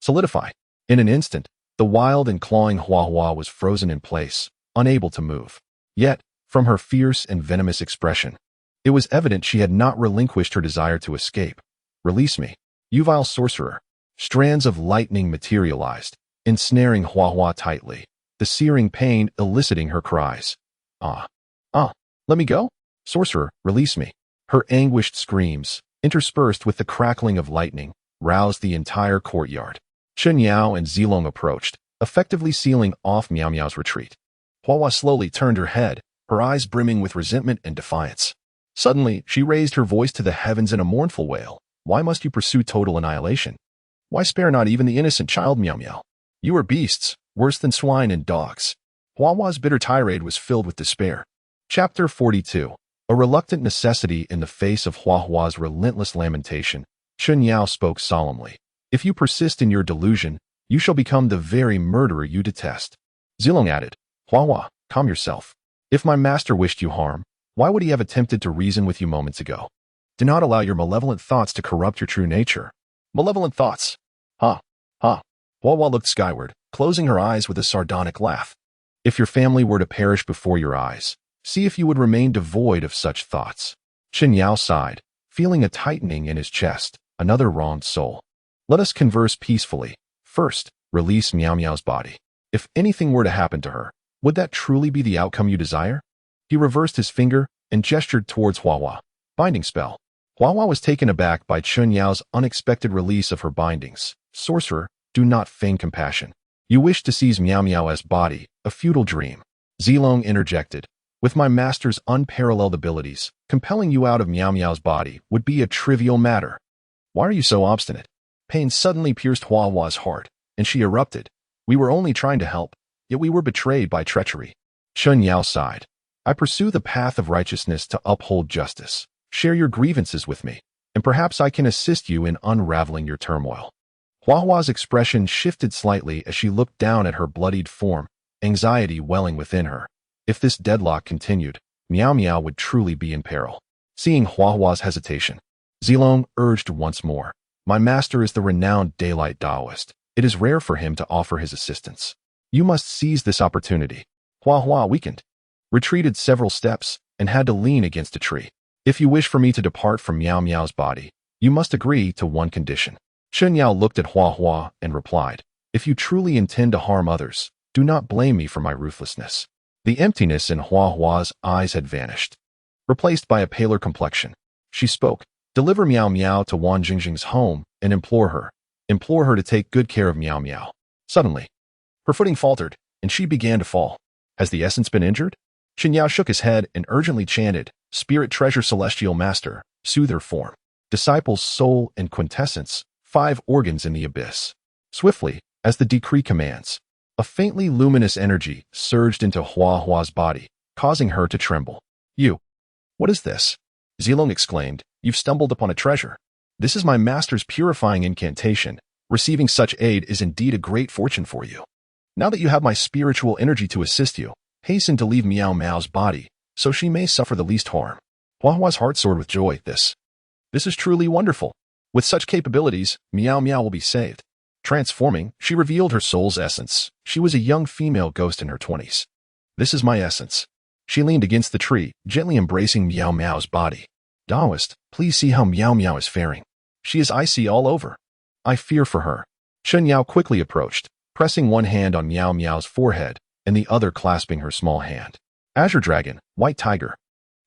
Solidify. In an instant, the wild and clawing Hua was frozen in place, unable to move. Yet, from her fierce and venomous expression, it was evident she had not relinquished her desire to escape. Release me, you vile sorcerer. Strands of lightning materialized, ensnaring Hua tightly, the searing pain eliciting her cries. Let me go? Sorcerer, release me. Her anguished screams, interspersed with the crackling of lightning, roused the entire courtyard. Chen Yao and Zilong approached, effectively sealing off Miao Miao's retreat. Hua slowly turned her head, her eyes brimming with resentment and defiance. Suddenly, she raised her voice to the heavens in a mournful wail. Why must you pursue total annihilation? Why spare not even the innocent child, Miao Miao? You are beasts, worse than swine and dogs. Hua's bitter tirade was filled with despair. Chapter 42. A reluctant necessity in the face of Hua's relentless lamentation, Chen Yao spoke solemnly. If you persist in your delusion, you shall become the very murderer you detest. Zilong added, Hua, calm yourself. If my master wished you harm, why would he have attempted to reason with you moments ago? Do not allow your malevolent thoughts to corrupt your true nature. Malevolent thoughts. Ha. Hua looked skyward, closing her eyes with a sardonic laugh. If your family were to perish before your eyes, see if you would remain devoid of such thoughts. Chen Yao sighed, feeling a tightening in his chest, another wronged soul. Let us converse peacefully. First, release Miao Miao's body. If anything were to happen to her, would that truly be the outcome you desire? He reversed his finger and gestured towards Hua. Binding spell. Hua was taken aback by Chen Yao's unexpected release of her bindings. Sorcerer, do not feign compassion. You wish to seize Miao Miao's body, a futile dream. Zilong interjected. With my master's unparalleled abilities, compelling you out of Miao Miao's body would be a trivial matter. Why are you so obstinate? Pain suddenly pierced Hua's heart, and she erupted. We were only trying to help, yet we were betrayed by treachery. Chen Yao sighed. I pursue the path of righteousness to uphold justice. Share your grievances with me, and perhaps I can assist you in unraveling your turmoil. Hua's expression shifted slightly as she looked down at her bloodied form, anxiety welling within her. If this deadlock continued, Miao Miao would truly be in peril. Seeing Hua's hesitation, Zilong urged once more. My master is the renowned daylight Taoist. It is rare for him to offer his assistance. You must seize this opportunity. Hua weakened, retreated several steps, and had to lean against a tree. If you wish for me to depart from Miao Miao's body, you must agree to one condition. Chen Yao looked at Hua and replied, if you truly intend to harm others, do not blame me for my ruthlessness. The emptiness in Hua Hua's eyes had vanished, replaced by a paler complexion. She spoke, "Deliver Miao Miao to Wan Jingjing's home and implore her to take good care of Miao Miao." Suddenly, her footing faltered, and she began to fall. "Has the essence been injured?" Chen Yang shook his head and urgently chanted, "Spirit treasure celestial master, soothe her form. Disciple's soul and quintessence, 5 organs in the abyss." Swiftly, as the decree commands, a faintly luminous energy surged into Hua Hua's body, causing her to tremble. What is this?" Zilong exclaimed. "You've stumbled upon a treasure. This is my master's purifying incantation. Receiving such aid is indeed a great fortune for you. Now that you have my spiritual energy to assist you, hasten to leave Miao Miao's body, so she may suffer the least harm." Hua Hua's heart soared with joy. This is truly wonderful. With such capabilities, Miao Miao will be saved. Transforming, she revealed her soul's essence. She was a young female ghost in her 20s. "This is my essence." She leaned against the tree, gently embracing Miao Miao's body. "Taoist, please see how Miao Miao is faring. She is icy all over. I fear for her." Chen Yang quickly approached, pressing one hand on Miao Miao's forehead and the other clasping her small hand. Azure dragon, white tiger.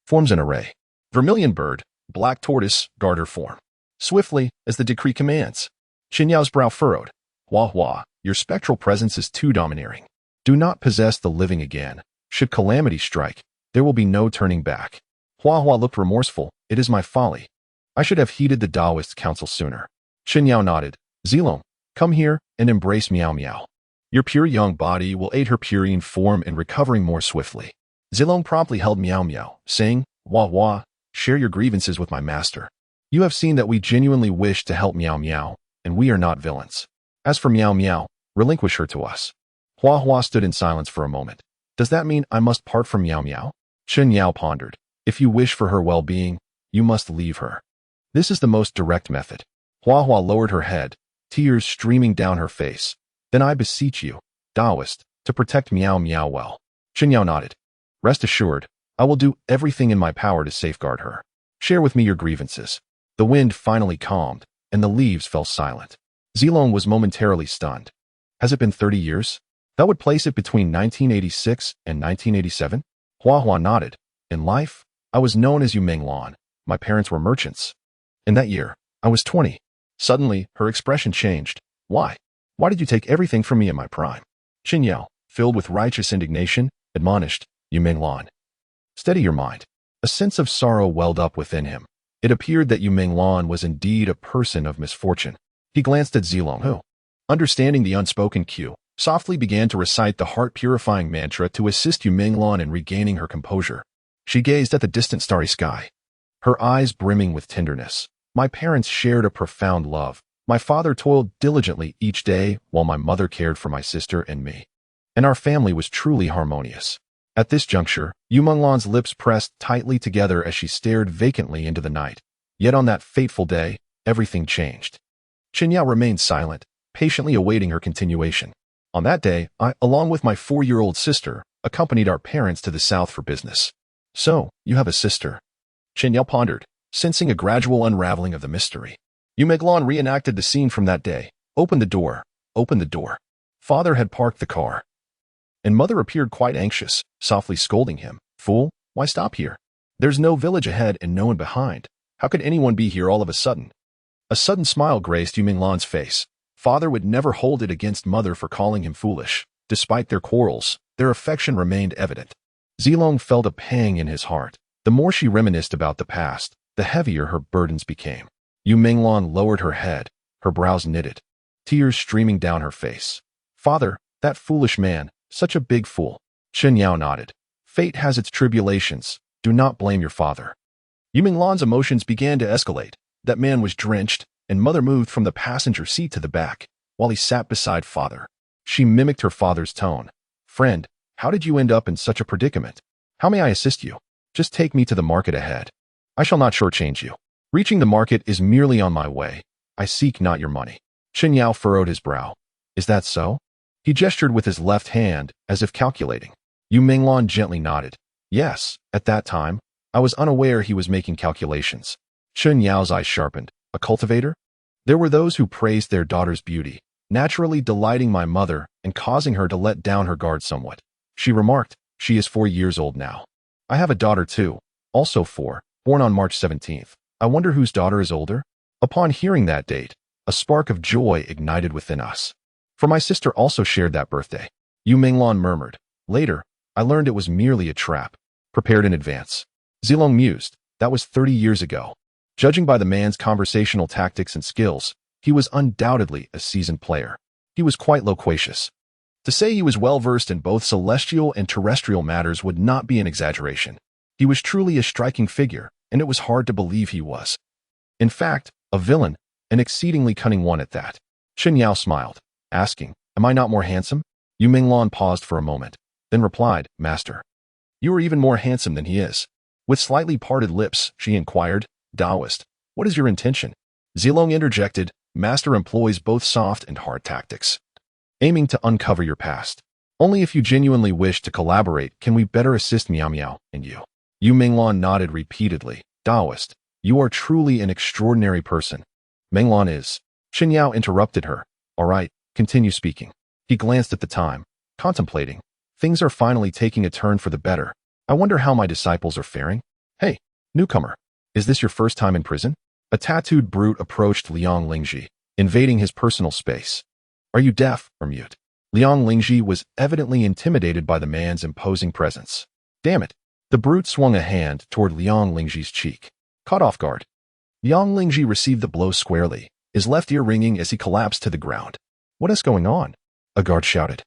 Forms an array. Vermilion bird, black tortoise, guard her form. Swiftly, as the decree commands. Chen Yao's brow furrowed. "Hua Hua, your spectral presence is too domineering. Do not possess the living again. Should calamity strike, there will be no turning back." Hua Hua looked remorseful. "It is my folly. I should have heeded the Taoist counsel sooner." Chen Yang nodded. "Zilong, come here and embrace Miao Miao. Your pure young body will aid her purine form in recovering more swiftly." Zilong promptly held Miao Miao, saying, "Hua Hua, share your grievances with my master. You have seen that we genuinely wish to help Miao Miao, and we are not villains. As for Miao Miao, relinquish her to us." Hua Hua stood in silence for a moment. "Does that mean I must part from Miao Miao?" Chen Yang pondered. "If you wish for her well-being, you must leave her. This is the most direct method." Hua Hua lowered her head, tears streaming down her face. "Then I beseech you, Taoist, to protect Miao Miao well." Chen Yang nodded. "Rest assured, I will do everything in my power to safeguard her. Share with me your grievances." The wind finally calmed, and the leaves fell silent. Zilong was momentarily stunned. "Has it been 30 years? That would place it between 1986 and 1987? Hua Hua nodded. "In life, I was known as Yu Menglan. My parents were merchants. In that year, I was 20. Suddenly, her expression changed. "Why? Why did you take everything from me in my prime?" Chen Yao, filled with righteous indignation, admonished, "Yu Menglan, steady your mind." A sense of sorrow welled up within him. It appeared that Yu Menglan was indeed a person of misfortune. He glanced at Zilong, who, understanding the unspoken cue, softly began to recite the heart-purifying mantra to assist Yu Menglan in regaining her composure. She gazed at the distant starry sky, her eyes brimming with tenderness. "My parents shared a profound love. My father toiled diligently each day while my mother cared for my sister and me. And our family was truly harmonious." At this juncture, Yu Menglan's lips pressed tightly together as she stared vacantly into the night. Yet on that fateful day, everything changed. Chen Yao remained silent, patiently awaiting her continuation. "On that day, I, along with my 4-year-old sister, accompanied our parents to the south for business." "So, you have a sister?" Chen Yao pondered, sensing a gradual unraveling of the mystery. Yu Menglan reenacted the scene from that day. "Open the door. Open the door." Father had parked the car, and mother appeared quite anxious, softly scolding him. "Fool, why stop here? There's no village ahead and no one behind. How could anyone be here all of a sudden?" A sudden smile graced Yu Menglan's face. Father would never hold it against mother for calling him foolish. Despite their quarrels, their affection remained evident. Zilong felt a pang in his heart. The more she reminisced about the past, the heavier her burdens became. Yu Menglan lowered her head, her brows knitted, tears streaming down her face. "Father, that foolish man, such a big fool." Chen Yao nodded. "Fate has its tribulations. Do not blame your father." Yu Menglan's emotions began to escalate. That man was drenched, and mother moved from the passenger seat to the back, while he sat beside father. She mimicked her father's tone. "Friend, how did you end up in such a predicament? How may I assist you? Just take me to the market ahead. I shall not shortchange you. Reaching the market is merely on my way. I seek not your money." Chen Yao furrowed his brow. "Is that so?" He gestured with his left hand, as if calculating. Yu Menglan gently nodded. "Yes, at that time, I was unaware he was making calculations." Chen Yao's eyes sharpened. "A cultivator?" "There were those who praised their daughter's beauty, naturally delighting my mother and causing her to let down her guard somewhat." She remarked, She is 4 years old now. I have a daughter too, also 4, born on March 17th. I wonder whose daughter is older? Upon hearing that date, a spark of joy ignited within us. For my sister also shared that birthday. Yu Minglan murmured. Later, I learned it was merely a trap, prepared in advance. Zilong mused. That was 30 years ago. Judging by the man's conversational tactics and skills, he was undoubtedly a seasoned player. He was quite loquacious. To say he was well-versed in both celestial and terrestrial matters would not be an exaggeration. He was truly a striking figure, and it was hard to believe he was. In fact, a villain, an exceedingly cunning one at that. Chen Yang smiled, asking, Am I not more handsome? Yu Minglan paused for a moment, then replied, Master. You are even more handsome than he is. With slightly parted lips, she inquired, Taoist, what is your intention? Zilong interjected, Master employs both soft and hard tactics, aiming to uncover your past. Only if you genuinely wish to collaborate can we better assist Miao Miao and you. Yu Minglan nodded repeatedly. Taoist, you are truly an extraordinary person. Minglan is. Chen Yao interrupted her. All right, continue speaking. He glanced at the time, contemplating. Things are finally taking a turn for the better. I wonder how my disciples are faring. Hey, newcomer, is this your first time in prison? A tattooed brute approached Liang Lingji, invading his personal space. Are you deaf or mute? Liang Lingji was evidently intimidated by the man's imposing presence. Damn it. The brute swung a hand toward Liang Lingji's cheek. Caught off guard, Liang Lingji received the blow squarely, his left ear ringing as he collapsed to the ground. What is going on? A guard shouted,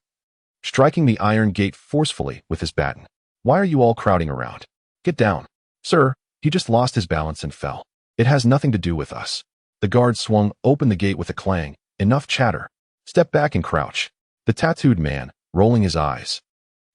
striking the iron gate forcefully with his baton. Why are you all crowding around? Get down. Sir, he just lost his balance and fell. It has nothing to do with us. The guard swung open the gate with a clang. Enough chatter. Step back and crouch. The tattooed man, rolling his eyes,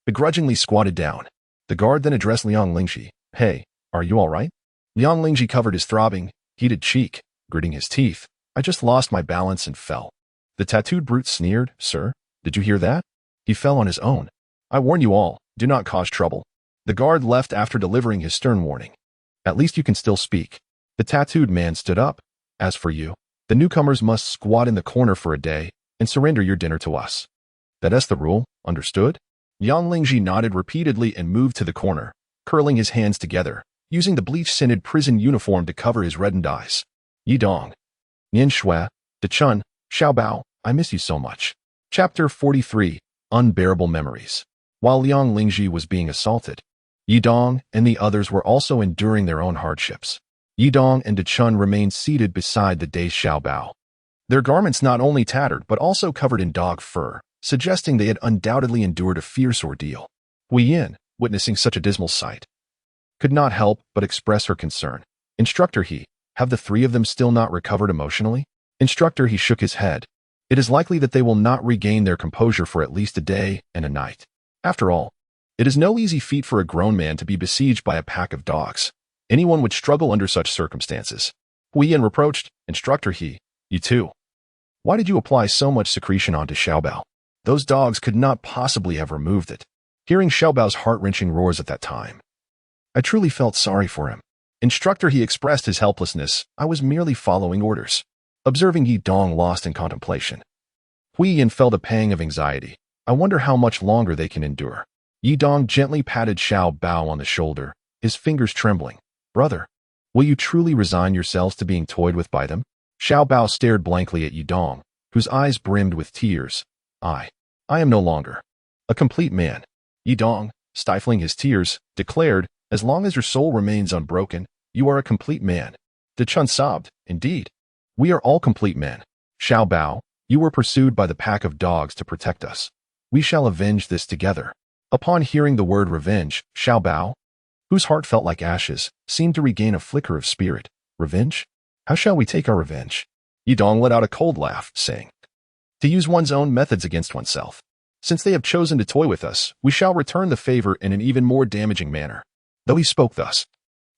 begrudgingly squatted down. The guard then addressed Liang Lingji. Hey, are you all right? Liang Lingji covered his throbbing, heated cheek, gritting his teeth. I just lost my balance and fell. The tattooed brute sneered. Sir, did you hear that? He fell on his own. I warn you all, do not cause trouble. The guard left after delivering his stern warning. At least you can still speak. The tattooed man stood up. As for you, the newcomers must squat in the corner for a day and surrender your dinner to us. That's the rule, understood? Yang Lingji nodded repeatedly and moved to the corner, curling his hands together, using the bleach-scented prison uniform to cover his reddened eyes. Yidong. Nian Shui, De Chun, Xiaobao, I miss you so much. Chapter 43, Unbearable Memories. While Liang Lingji was being assaulted, Yidong and the others were also enduring their own hardships. Yidong and De Chun remained seated beside the dazed Xiaobao. Their garments not only tattered but also covered in dog fur, suggesting they had undoubtedly endured a fierce ordeal. Hui Yin, witnessing such a dismal sight, could not help but express her concern. Instructor He, have the three of them still not recovered emotionally? Instructor He shook his head. It is likely that they will not regain their composure for at least a day and a night. After all, it is no easy feat for a grown man to be besieged by a pack of dogs. Anyone would struggle under such circumstances. Hui Yin reproached. Instructor He, you too. Why did you apply so much secretion onto Xiaobao? Those dogs could not possibly have removed it. Hearing Xiaobao's heart-wrenching roars at that time, I truly felt sorry for him. Instructor He expressed his helplessness. I was merely following orders. Observing Yidong lost in contemplation, Hui Yin felt a pang of anxiety. I wonder how much longer they can endure. Yidong gently patted Xiaobao on the shoulder, his fingers trembling. Brother, will you truly resign yourselves to being toyed with by them? Xiaobao stared blankly at Yidong, whose eyes brimmed with tears. I am no longer a complete man. Yidong, stifling his tears, declared, as long as your soul remains unbroken, you are a complete man. De Chun sobbed, indeed. We are all complete men. Xiaobao, you were pursued by the pack of dogs to protect us. We shall avenge this together. Upon hearing the word revenge, Xiaobao, whose heart felt like ashes, seemed to regain a flicker of spirit. Revenge? How shall we take our revenge? Yidong let out a cold laugh, saying, to use one's own methods against oneself. Since they have chosen to toy with us, we shall return the favor in an even more damaging manner. Though he spoke thus,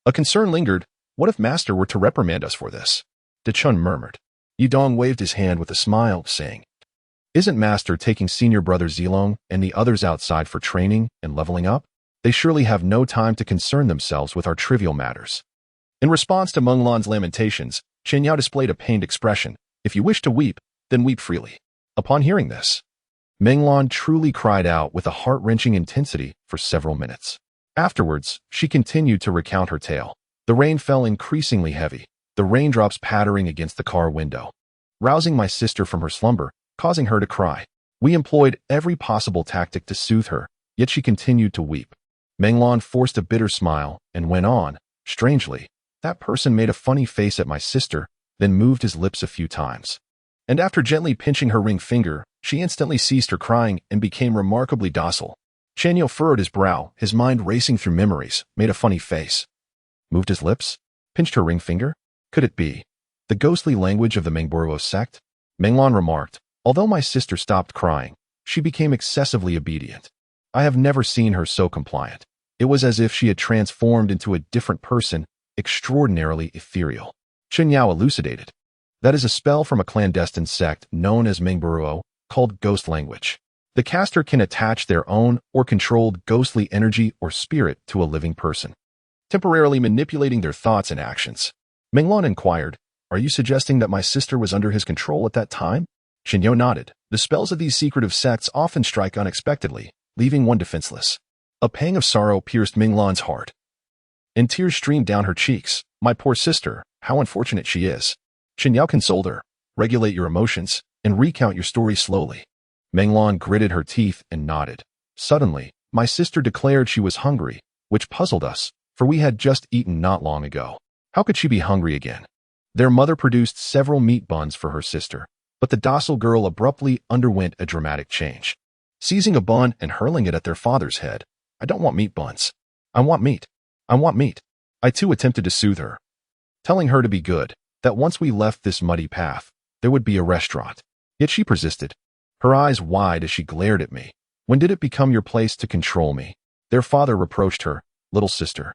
a concern lingered. What if Master were to reprimand us for this? De Chun murmured. Yidong waved his hand with a smile, saying, Isn't Master taking senior brother Zilong and the others outside for training and leveling up? They surely have no time to concern themselves with our trivial matters. In response to Menglan's lamentations, Chen Yao displayed a pained expression. If you wish to weep, then weep freely. Upon hearing this, Menglan truly cried out with a heart-wrenching intensity for several minutes. Afterwards, she continued to recount her tale. The rain fell increasingly heavy, the raindrops pattering against the car window, rousing my sister from her slumber, causing her to cry. We employed every possible tactic to soothe her, yet she continued to weep. Menglan forced a bitter smile and went on, strangely, that person made a funny face at my sister, then moved his lips a few times. And after gently pinching her ring finger, she instantly ceased her crying and became remarkably docile. Chen Yang furrowed his brow, his mind racing through memories, made a funny face. Moved his lips? Pinched her ring finger? Could it be the ghostly language of the Mengburuo sect? Menglan remarked, although my sister stopped crying, she became excessively obedient. I have never seen her so compliant. It was as if she had transformed into a different person, extraordinarily ethereal. Chen Yang elucidated. That is a spell from a clandestine sect known as Mengburuo, called ghost language. The caster can attach their own or controlled ghostly energy or spirit to a living person, temporarily manipulating their thoughts and actions. Menglan inquired, are you suggesting that my sister was under his control at that time? Chen Yang nodded. The spells of these secretive sects often strike unexpectedly, leaving one defenseless. A pang of sorrow pierced Menglan's heart, and tears streamed down her cheeks. My poor sister, how unfortunate she is. Chen Yang consoled her. Regulate your emotions, and recount your story slowly. Menglan gritted her teeth and nodded. Suddenly, my sister declared she was hungry, which puzzled us, for we had just eaten not long ago. How could she be hungry again? Their mother produced several meat buns for her sister, but the docile girl abruptly underwent a dramatic change. Seizing a bun and hurling it at their father's head, I don't want meat buns. I want meat. I want meat. I too attempted to soothe her, telling her to be good, that once we left this muddy path, there would be a restaurant. Yet she persisted, her eyes wide as she glared at me. When did it become your place to control me? Their father reproached her, little sister.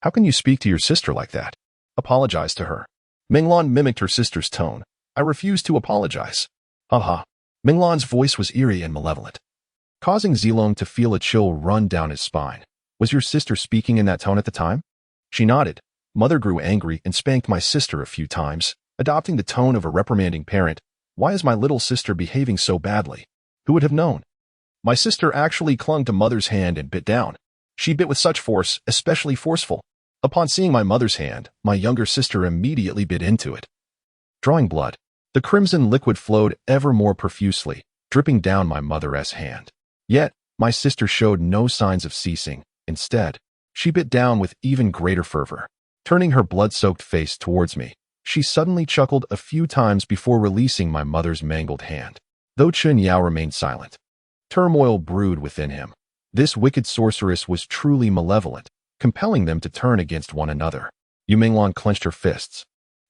How can you speak to your sister like that? Apologize to her. Menglan mimicked her sister's tone. I refuse to apologize. Ha ha. Menglan's voice was eerie and malevolent, causing Zilong to feel a chill run down his spine. Was your sister speaking in that tone at the time? She nodded. Mother grew angry and spanked my sister a few times, adopting the tone of a reprimanding parent. Why is my little sister behaving so badly? Who would have known? My sister actually clung to mother's hand and bit down. She bit with such force, especially forceful. Upon seeing my mother's hand, my younger sister immediately bit into it, drawing blood. The crimson liquid flowed ever more profusely, dripping down my mother's hand. Yet, my sister showed no signs of ceasing. Instead, she bit down with even greater fervor. Turning her blood-soaked face towards me, she suddenly chuckled a few times before releasing my mother's mangled hand. Though Chen Yang remained silent, turmoil brewed within him. This wicked sorceress was truly malevolent, compelling them to turn against one another. Yu Menglan clenched her fists,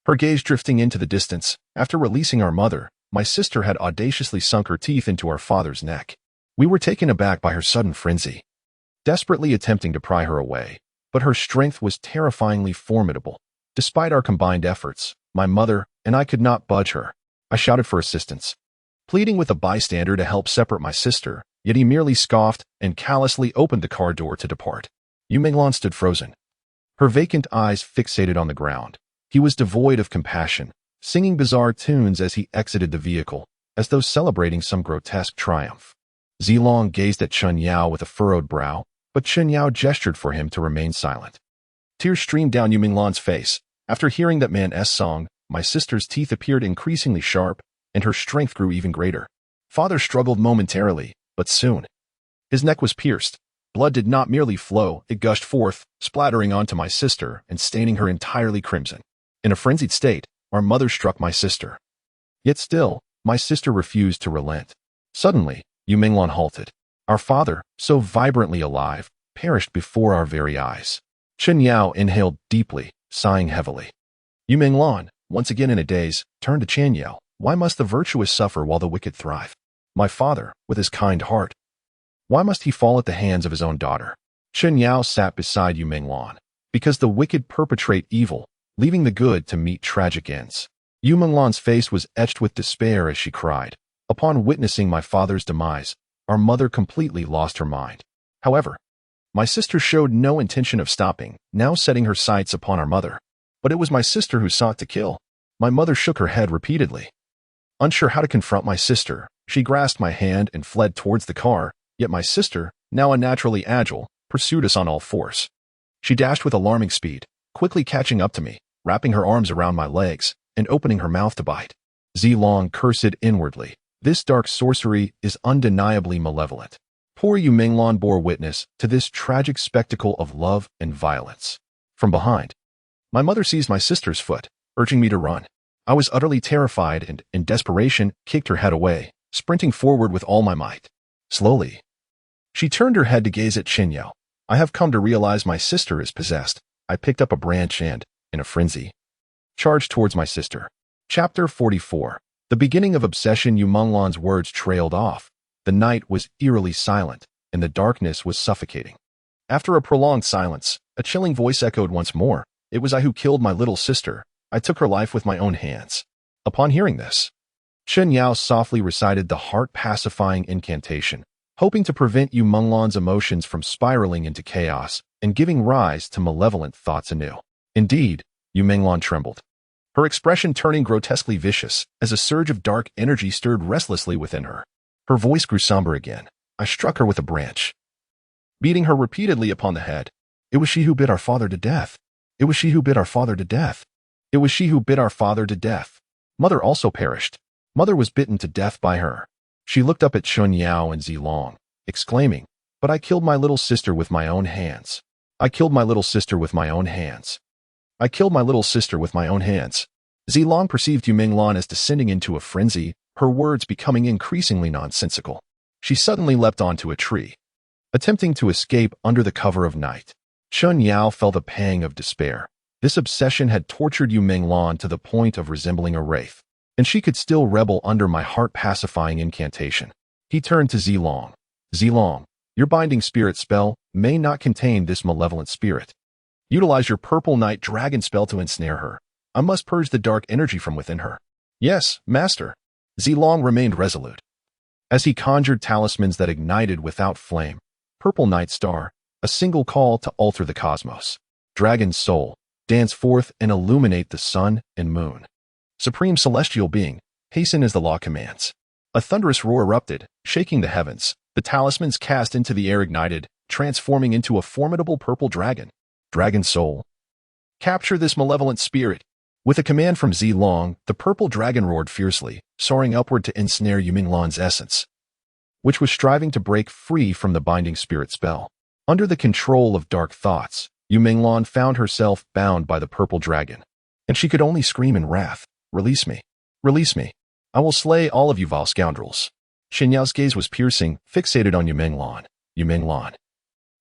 her gaze drifting into the distance. After releasing our mother, my sister had audaciously sunk her teeth into our father's neck. We were taken aback by her sudden frenzy, desperately attempting to pry her away, but her strength was terrifyingly formidable. Despite our combined efforts, my mother and I could not budge her. I shouted for assistance, pleading with a bystander to help separate my sister, yet he merely scoffed and callously opened the car door to depart. Yu Menglan stood frozen, her vacant eyes fixated on the ground. He was devoid of compassion, singing bizarre tunes as he exited the vehicle, as though celebrating some grotesque triumph. Zilong gazed at Chen Yang with a furrowed brow, but Chen Yang gestured for him to remain silent. Tears streamed down Yu Menglan's face. After hearing that man's song, my sister's teeth appeared increasingly sharp, and her strength grew even greater. Father struggled momentarily, but soon his neck was pierced. Blood did not merely flow, it gushed forth, splattering onto my sister and staining her entirely crimson. In a frenzied state, our mother struck my sister. Yet still, my sister refused to relent. Suddenly, Yu Menglan halted. Our father, so vibrantly alive, perished before our very eyes. Chen Yang inhaled deeply, sighing heavily. Yu Menglan, once again in a daze, turned to Chen Yang. Why must the virtuous suffer while the wicked thrive? My father, with his kind heart, why must he fall at the hands of his own daughter? Chen Yang sat beside Yu Menglan. Because the wicked perpetrate evil, leaving the good to meet tragic ends. Yu Menglan's face was etched with despair as she cried. Upon witnessing my father's demise, our mother completely lost her mind. However, my sister showed no intention of stopping, now setting her sights upon our mother. But it was my sister who sought to kill. My mother shook her head repeatedly, unsure how to confront my sister, She grasped my hand and fled towards the car, yet my sister, now unnaturally agile, pursued us on all fours. She dashed with alarming speed, quickly catching up to me, wrapping her arms around my legs, and opening her mouth to bite. Zilong cursed inwardly. This dark sorcery is undeniably malevolent. Poor Yu Minglan bore witness to this tragic spectacle of love and violence. From behind, my mother seized my sister's foot, urging me to run. I was utterly terrified and, in desperation, kicked her head away, sprinting forward with all my might. Slowly, she turned her head to gaze at Chen Yang. I have come to realize my sister is possessed. I picked up a branch and, in a frenzy, charged towards my sister. Chapter 44. The beginning of obsession. Yu Minglan's words trailed off. The night was eerily silent, and the darkness was suffocating. After a prolonged silence, a chilling voice echoed once more. It was I who killed my little sister. I took her life with my own hands. Upon hearing this, Chen Yang softly recited the heart-pacifying incantation, hoping to prevent Yu Minglan's emotions from spiraling into chaos and giving rise to malevolent thoughts anew. Indeed, Yu Minglan trembled, her expression turning grotesquely vicious as a surge of dark energy stirred restlessly within her. Her voice grew somber again. I struck her with a branch, beating her repeatedly upon the head. It was she who bit our father to death. It was she who bit our father to death. It was she who bit our father to death. Mother also perished. Mother was bitten to death by her. She looked up at Chun Yao and Zilong, exclaiming, "But I killed my little sister with my own hands. I killed my little sister with my own hands. I killed my little sister with my own hands." Zilong perceived Yu Minglan as descending into a frenzy, her words becoming increasingly nonsensical. She suddenly leapt onto a tree, attempting to escape under the cover of night. Chun Yao felt a pang of despair. This obsession had tortured Yu Minglan to the point of resembling a wraith, and she could still rebel under my heart-pacifying incantation. He turned to Zilong. "Zilong, your binding spirit spell may not contain this malevolent spirit. Utilize your purple night dragon spell to ensnare her. I must purge the dark energy from within her." "Yes, master." Zilong remained resolute. As he conjured talismans that ignited without flame, purple night star, a single call to alter the cosmos. Dragon soul, dance forth and illuminate the sun and moon. Supreme celestial being, hasten as the law commands. A thunderous roar erupted, shaking the heavens. The talismans cast into the air ignited, transforming into a formidable purple dragon. Dragon soul, capture this malevolent spirit. With a command from Zilong, the purple dragon roared fiercely, soaring upward to ensnare Yu Minglan's essence, which was striving to break free from the binding spirit spell. Under the control of dark thoughts, Yu Minglan found herself bound by the purple dragon, and she could only scream in wrath, "Release me! Release me! I will slay all of you vile scoundrels." Chen Yao's gaze was piercing, fixated on Yu Minglan. "Yu Minglan,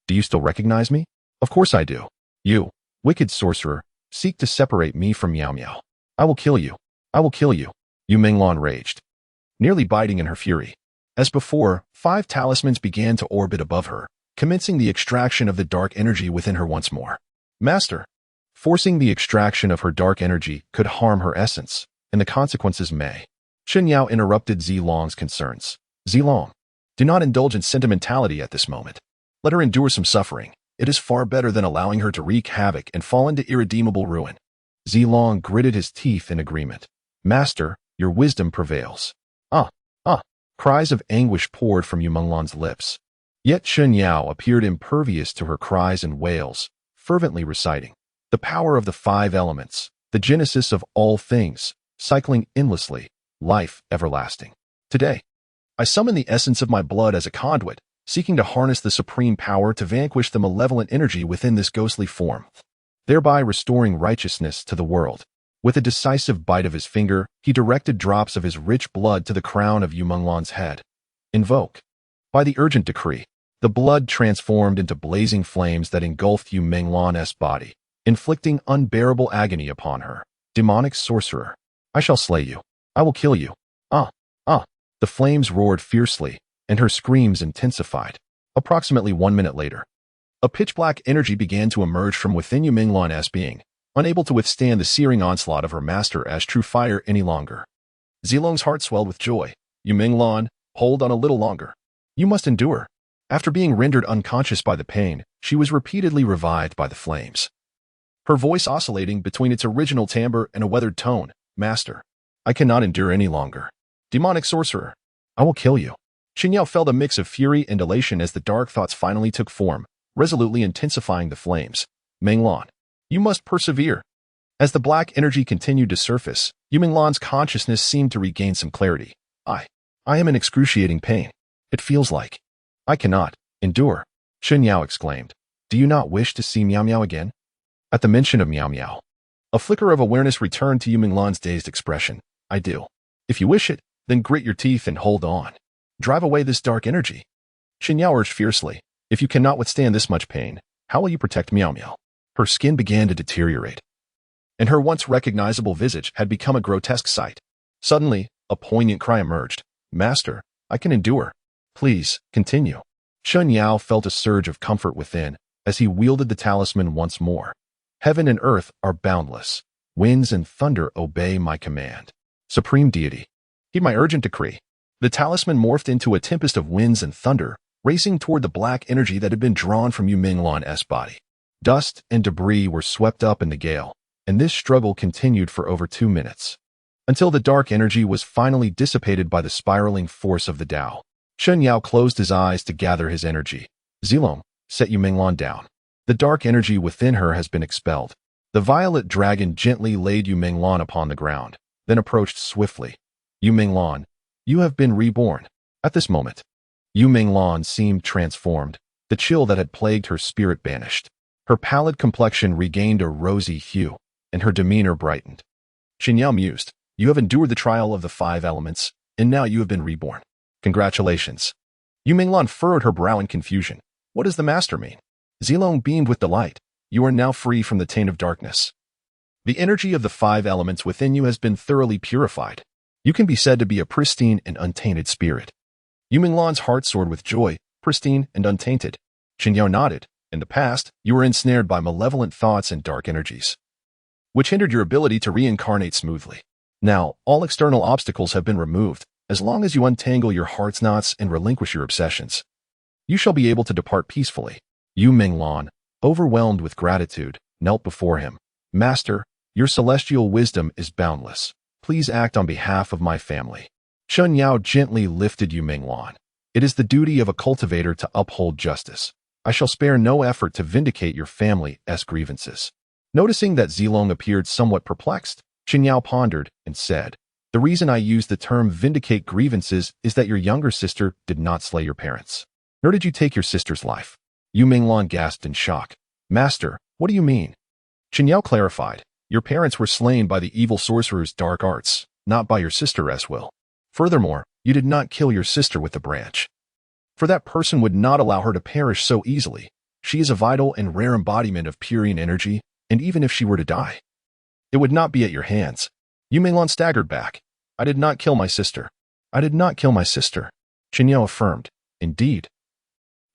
do you still recognize me?" "Of course I do. You, wicked sorcerer, seek to separate me from Miao Miao. I will kill you. I will kill you." Yu Minglan raged, nearly biting in her fury. As before, 5 talismans began to orbit above her, commencing the extraction of the dark energy within her once more. "Master, forcing the extraction of her dark energy could harm her essence, and the consequences may." Chen Yao interrupted Zilong's concerns. "Zilong, do not indulge in sentimentality at this moment. Let her endure some suffering. It is far better than allowing her to wreak havoc and fall into irredeemable ruin." Zilong gritted his teeth in agreement. "Master, your wisdom prevails." Ah! Cries of anguish poured from Yu Minglan's lips. Yet Chen Yao appeared impervious to her cries and wails, fervently reciting, "The power of the 5 elements, the genesis of all things, cycling endlessly, life everlasting. Today, I summon the essence of my blood as a conduit, seeking to harness the supreme power to vanquish the malevolent energy within this ghostly form, thereby restoring righteousness to the world." With a decisive bite of his finger, he directed drops of his rich blood to the crown of Yu Minglan's head. "Invoke." By the urgent decree, the blood transformed into blazing flames that engulfed Yu Minglan's body, inflicting unbearable agony upon her. "Demonic sorcerer, I shall slay you. I will kill you." Ah! The flames roared fiercely, and her screams intensified. Approximately 1 minute later, a pitch-black energy began to emerge from within Yu Minglan's being, unable to withstand the searing onslaught of her master as true fire any longer. Zilong's heart swelled with joy. "Yu Minglan, hold on a little longer. You must endure." After being rendered unconscious by the pain, she was repeatedly revived by the flames, her voice oscillating between its original timbre and a weathered tone. "Master, I cannot endure any longer. Demonic sorcerer, I will kill you. Chen Yang felt a mix of fury and elation as the dark thoughts finally took form, resolutely intensifying the flames. Menglan, you must persevere. As the black energy continued to surface, Yu Menglan's consciousness seemed to regain some clarity. I am in excruciating pain. It feels like I cannot endure. Chen Yao exclaimed. Do you not wish to see Miao Miao again? At the mention of Miao Miao, a flicker of awareness returned to Yu Menglan's dazed expression. I do. If you wish it, then grit your teeth and hold on. Drive away this dark energy. Chen Yao urged fiercely. If you cannot withstand this much pain, how will you protect Miao Miao? Her skin began to deteriorate, and her once recognizable visage had become a grotesque sight. Suddenly, a poignant cry emerged. Master, I can endure. Please, continue. Chen Yao felt a surge of comfort within as he wielded the talisman once more. Heaven and earth are boundless. Winds and thunder obey my command. Supreme deity, heed my urgent decree. The talisman morphed into a tempest of winds and thunder, racing toward the black energy that had been drawn from Yu Menglan's body. Dust and debris were swept up in the gale, and this struggle continued for over 2 minutes, until the dark energy was finally dissipated by the spiraling force of the Tao. Chen Yao closed his eyes to gather his energy. Zilong, set Yu Menglan down. The dark energy within her has been expelled. The violet dragon gently laid Yu Menglan upon the ground, then approached swiftly. Yu Menglan, you have been reborn. At this moment, Yu Menglan seemed transformed. The chill that had plagued her spirit vanished. Her pallid complexion regained a rosy hue, and her demeanor brightened. Chen Yao mused, you have endured the trial of the 5 elements, and now you have been reborn. Congratulations. Yu Menglan furrowed her brow in confusion. What does the master mean? Zilong beamed with delight. You are now free from the taint of darkness. The energy of the 5 elements within you has been thoroughly purified. You can be said to be a pristine and untainted spirit. Yu Menglan's heart soared with joy, pristine and untainted. Chen Yao nodded. In the past, you were ensnared by malevolent thoughts and dark energies, which hindered your ability to reincarnate smoothly. Now, all external obstacles have been removed. As long as you untangle your heart's knots and relinquish your obsessions, you shall be able to depart peacefully. Yu Menglan, overwhelmed with gratitude, knelt before him. Master, your celestial wisdom is boundless. Please act on behalf of my family. Chen Yao gently lifted Yu Menglan. It is the duty of a cultivator to uphold justice. I shall spare no effort to vindicate your family's grievances. Noticing that Zilong appeared somewhat perplexed, Chen Yao pondered and said, the reason I use the term vindicate grievances is that your younger sister did not slay your parents, nor did you take your sister's life. Yu Menglan gasped in shock. Master, what do you mean? Chen Yao clarified, your parents were slain by the evil sorcerer's dark arts, not by your sister's will. Furthermore, you did not kill your sister with the branch, for that person would not allow her to perish so easily. She is a vital and rare embodiment of Purian energy, and even if she were to die, it would not be at your hands. Yu Menglan staggered back. I did not kill my sister. I did not kill my sister. Chen Yao affirmed. Indeed.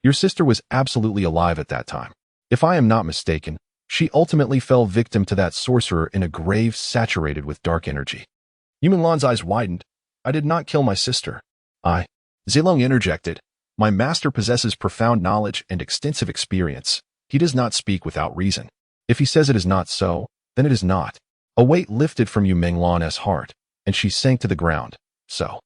Your sister was absolutely alive at that time. If I am not mistaken, she ultimately fell victim to that sorcerer in a grave saturated with dark energy. Yu Menglan's eyes widened. I did not kill my sister. Zilong interjected. My master possesses profound knowledge and extensive experience. He does not speak without reason. If he says it is not so, then it is not. A weight lifted from Yu Menglan's heart, and she sank to the ground. So,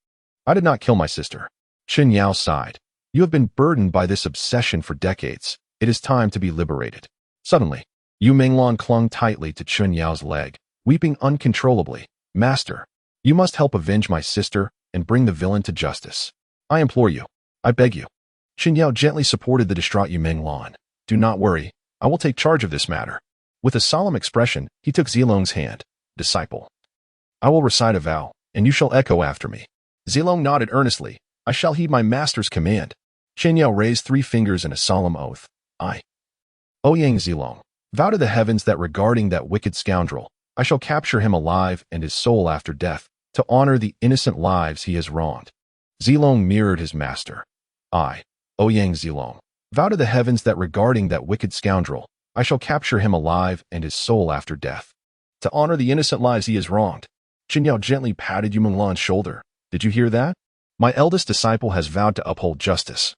I did not kill my sister. Chen Yao sighed. You have been burdened by this obsession for decades. It is time to be liberated. Suddenly, Yu Menglan clung tightly to Chen Yao's leg, weeping uncontrollably. Master, you must help avenge my sister and bring the villain to justice. I implore you. I beg you. Chen Yao gently supported the distraught Yu Menglan. Do not worry. I will take charge of this matter. With a solemn expression, he took Zilong's hand. Disciple, I will recite a vow, and you shall echo after me. Zilong nodded earnestly. I shall heed my master's command. Chen Yao raised 3 fingers in a solemn oath. I, Ouyang Zilong, vow to the heavens that regarding that wicked scoundrel, I shall capture him alive and his soul after death, to honor the innocent lives he has wronged. Zilong mirrored his master. I, Ouyang Zilong, vow to the heavens that regarding that wicked scoundrel, I shall capture him alive and his soul after death, to honor the innocent lives he has wronged. Chen Yao gently patted Yu Menglan's shoulder. Did you hear that? My eldest disciple has vowed to uphold justice.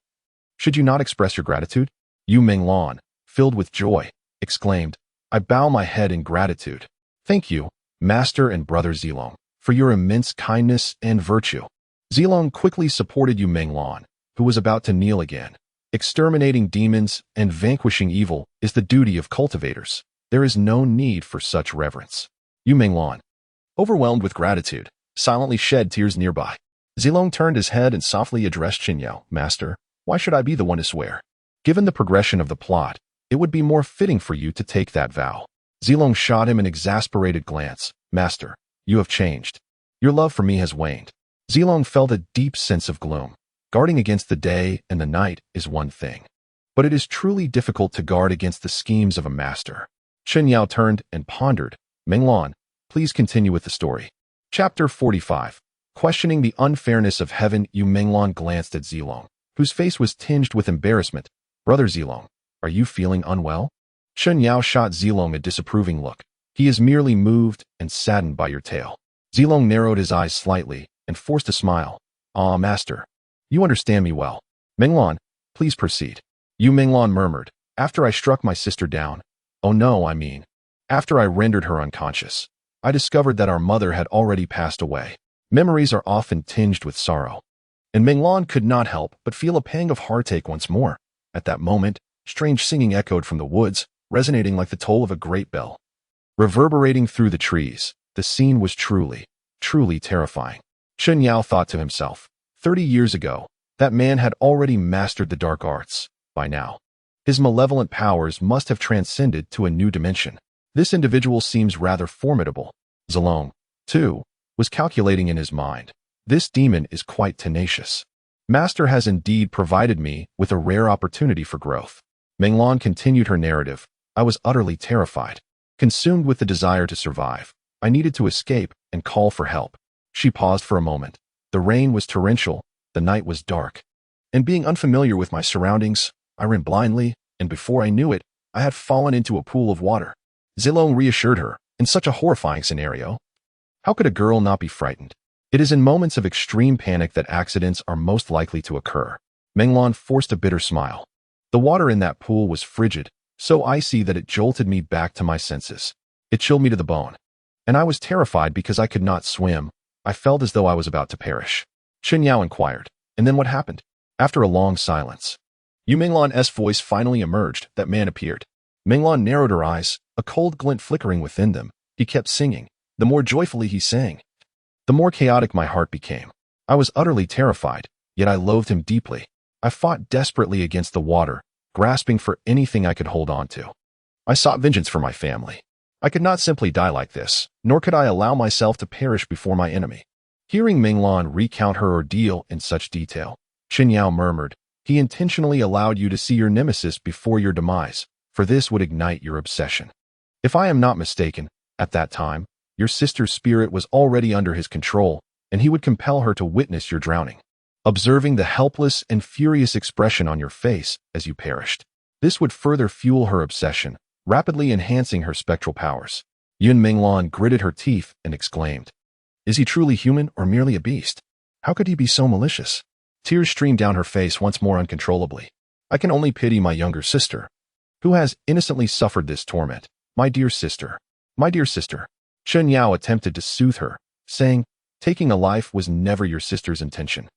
Should you not express your gratitude? Yu Menglan, filled with joy, exclaimed, I bow my head in gratitude. Thank you, Master and Brother Zilong, for your immense kindness and virtue. Zilong quickly supported Yu Menglan, who was about to kneel again. Exterminating demons and vanquishing evil is the duty of cultivators. There is no need for such reverence. Yu Menglan, overwhelmed with gratitude, silently shed tears nearby. Zilong turned his head and softly addressed Chen Yang. Master, why should I be the one to swear? Given the progression of the plot, it would be more fitting for you to take that vow. Zilong shot him an exasperated glance. Master, you have changed. Your love for me has waned. Zilong felt a deep sense of gloom. Guarding against the day and the night is one thing, but it is truly difficult to guard against the schemes of a master. Chen Yang turned and pondered. Menglan, please continue with the story. Chapter 45. Questioning the unfairness of heaven. Yu Menglan glanced at Zilong, whose face was tinged with embarrassment. Brother Zilong, are you feeling unwell? Chen Yang shot Zilong a disapproving look. He is merely moved and saddened by your tale. Zilong narrowed his eyes slightly and forced a smile. Ah, master. You understand me well. Menglan, please proceed. Yu Menglan murmured. After I struck my sister down. Oh no, I mean. After I rendered her unconscious. I discovered that our mother had already passed away. Memories are often tinged with sorrow. And Menglan could not help but feel a pang of heartache once more. At that moment, strange singing echoed from the woods, resonating like the toll of a great bell. Reverberating through the trees, the scene was truly terrifying. Chen Yang thought to himself, 30 years ago, that man had already mastered the dark arts. By now, his malevolent powers must have transcended to a new dimension. This individual seems rather formidable. Zilong, too, was calculating in his mind. This demon is quite tenacious. Master has indeed provided me with a rare opportunity for growth. Menglan continued her narrative. I was utterly terrified. Consumed with the desire to survive, I needed to escape and call for help. She paused for a moment. The rain was torrential, the night was dark. And being unfamiliar with my surroundings, I ran blindly, and before I knew it, I had fallen into a pool of water. Zilong reassured her. In such a horrifying scenario, how could a girl not be frightened? It is in moments of extreme panic that accidents are most likely to occur. Menglan forced a bitter smile. The water in that pool was frigid, so icy that it jolted me back to my senses. It chilled me to the bone. And I was terrified because I could not swim. I felt as though I was about to perish. Chen Yang inquired, and then what happened? After a long silence, Yu Menglan's voice finally emerged. That man appeared. Menglan narrowed her eyes, a cold glint flickering within them. He kept singing. The more joyfully he sang, the more chaotic my heart became. I was utterly terrified, yet I loathed him deeply. I fought desperately against the water, grasping for anything I could hold on to. I sought vengeance for my family. I could not simply die like this, nor could I allow myself to perish before my enemy. Hearing Menglan recount her ordeal in such detail, Chen Yang murmured, he intentionally allowed you to see your nemesis before your demise, for this would ignite your obsession. If I am not mistaken, at that time, your sister's spirit was already under his control, and he would compel her to witness your drowning. Observing the helpless and furious expression on your face as you perished, this would further fuel her obsession, rapidly enhancing her spectral powers. Yu Menglan gritted her teeth and exclaimed, is he truly human or merely a beast? How could he be so malicious? Tears streamed down her face once more uncontrollably. I can only pity my younger sister, who has innocently suffered this torment. My dear sister. My dear sister. Chen Yang attempted to soothe her, saying, taking a life was never your sister's intention.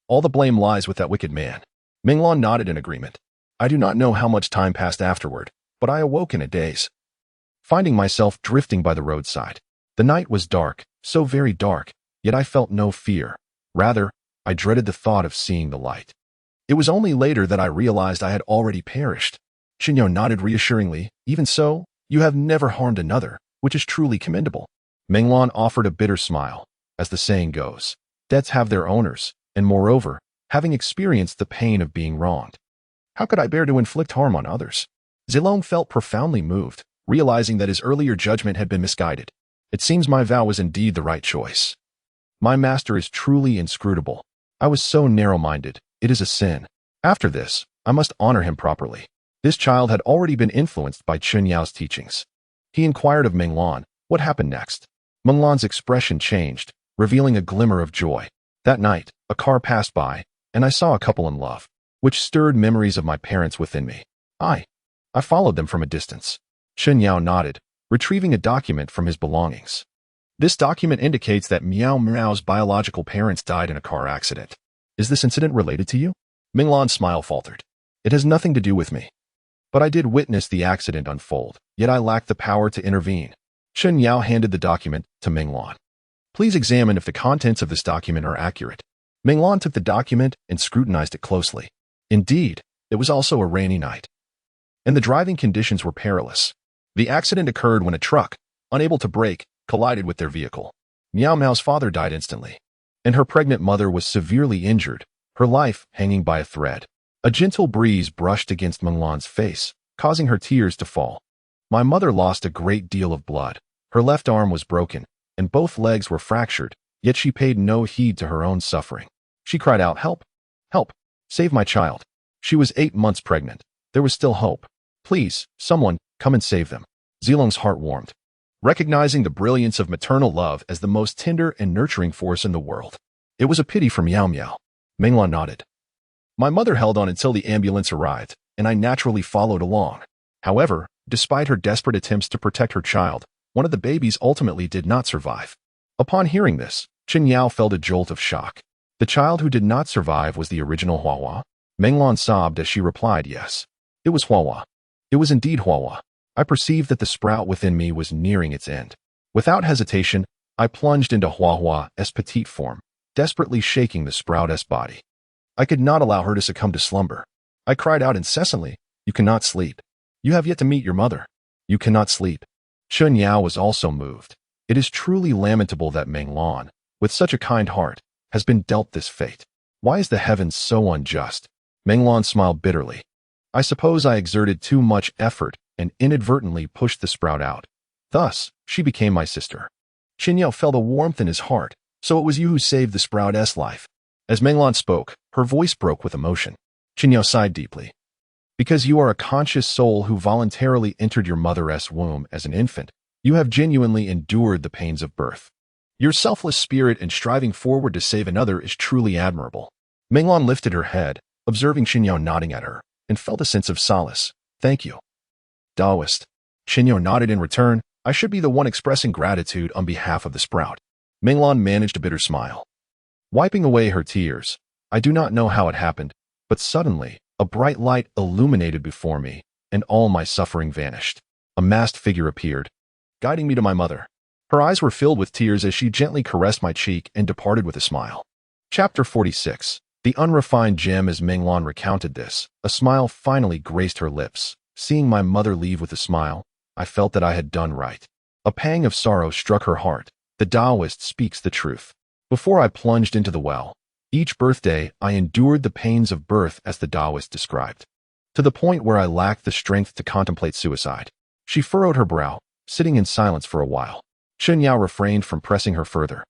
All the blame lies with that wicked man. Menglan nodded in agreement. I do not know how much time passed afterward, but I awoke in a daze, finding myself drifting by the roadside. The night was dark, so very dark, yet I felt no fear. Rather, I dreaded the thought of seeing the light. It was only later that I realized I had already perished. Chen Yang nodded reassuringly. Even so, you have never harmed another, which is truly commendable. Menglan offered a bitter smile. As the saying goes, debts have their owners, and moreover, having experienced the pain of being wronged, how could I bear to inflict harm on others? Zilong felt profoundly moved, realizing that his earlier judgment had been misguided. It seems my vow was indeed the right choice. My master is truly inscrutable. I was so narrow-minded. It is a sin. After this, I must honor him properly. This child had already been influenced by Chen Yao's teachings. He inquired of Menglan, what happened next? Menglan's expression changed, revealing a glimmer of joy. That night, a car passed by, and I saw a couple in love, which stirred memories of my parents within me. I followed them from a distance. Chen Yang nodded, retrieving a document from his belongings. This document indicates that Miao Miao's biological parents died in a car accident. Is this incident related to you? Minglan's smile faltered. It has nothing to do with me. But I did witness the accident unfold, yet I lack the power to intervene. Chen Yang handed the document to Minglan. Please examine if the contents of this document are accurate. Minglan took the document and scrutinized it closely. Indeed, it was also a rainy night, and the driving conditions were perilous. The accident occurred when a truck, unable to brake, collided with their vehicle. Miao Miao's father died instantly, and her pregnant mother was severely injured, her life hanging by a thread. A gentle breeze brushed against Minglan's face, causing her tears to fall. My mother lost a great deal of blood. Her left arm was broken, and both legs were fractured, yet she paid no heed to her own suffering. She cried out, "Help! Help! Save my child!" She was 8 months pregnant. There was still hope. Please, someone, come and save them. Zilong's heart warmed, recognizing the brilliance of maternal love as the most tender and nurturing force in the world. It was a pity for Miao Miao. Minglan nodded. My mother held on until the ambulance arrived, and I naturally followed along. However, despite her desperate attempts to protect her child, one of the babies ultimately did not survive. Upon hearing this, Chen Yao felt a jolt of shock. The child who did not survive was the original Huahua. Minglan sobbed as she replied, yes. It was Huahua. It was indeed Huahua. I perceived that the sprout within me was nearing its end. Without hesitation, I plunged into Huahua's petite form, desperately shaking the sprout's body. I could not allow her to succumb to slumber. I cried out incessantly, "You cannot sleep. You have yet to meet your mother. You cannot sleep." Chen Yao was also moved. It is truly lamentable that Minglan, with such a kind heart, has been dealt this fate. Why is the heavens so unjust? Minglan smiled bitterly. I suppose I exerted too much effort and inadvertently pushed the sprout out. Thus, she became my sister. Chen Yao felt a warmth in his heart. So it was you who saved the sprout's life. As Minglan spoke, her voice broke with emotion. Chen Yao sighed deeply. Because you are a conscious soul who voluntarily entered your mother's womb as an infant, you have genuinely endured the pains of birth. Your selfless spirit and striving forward to save another is truly admirable. Minglan lifted her head, observing Chen Yao nodding at her, and felt a sense of solace. Thank you. Taoist. Chen Yao nodded in return. I should be the one expressing gratitude on behalf of the sprout. Minglan managed a bitter smile. Wiping away her tears, I do not know how it happened, but suddenly, a bright light illuminated before me, and all my suffering vanished. A masked figure appeared, guiding me to my mother. Her eyes were filled with tears as she gently caressed my cheek and departed with a smile. Chapter 46. The unrefined gem. As Minglan recounted this, a smile finally graced her lips. Seeing my mother leave with a smile, I felt that I had done right. A pang of sorrow struck her heart. The Taoist speaks the truth. Before I plunged into the well, each birthday I endured the pains of birth as the Taoist described, to the point where I lacked the strength to contemplate suicide. She furrowed her brow, sitting in silence for a while. Chen Yao refrained from pressing her further,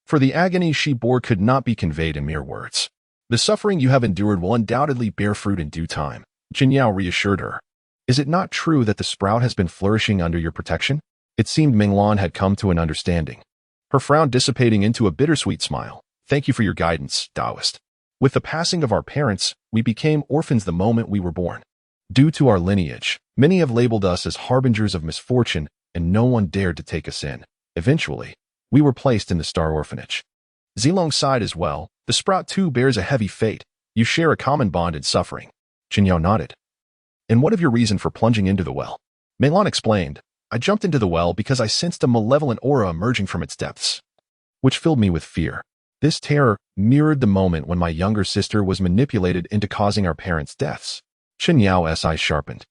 for the agony she bore could not be conveyed in mere words. The suffering you have endured will undoubtedly bear fruit in due time, Chen Yao reassured her. Is it not true that the sprout has been flourishing under your protection? It seemed Minglan had come to an understanding, her frown dissipating into a bittersweet smile. Thank you for your guidance, Taoist. With the passing of our parents, we became orphans the moment we were born. Due to our lineage, many have labeled us as harbingers of misfortune, and no one dared to take us in. Eventually, we were placed in the Star Orphanage. Zilong sighed as well. The sprout too bears a heavy fate. You share a common bond in suffering. Chen Yao nodded. And what of your reason for plunging into the well? Minglan explained. I jumped into the well because I sensed a malevolent aura emerging from its depths, which filled me with fear. This terror mirrored the moment when my younger sister was manipulated into causing our parents' deaths. Chen Yao's eyes sharpened,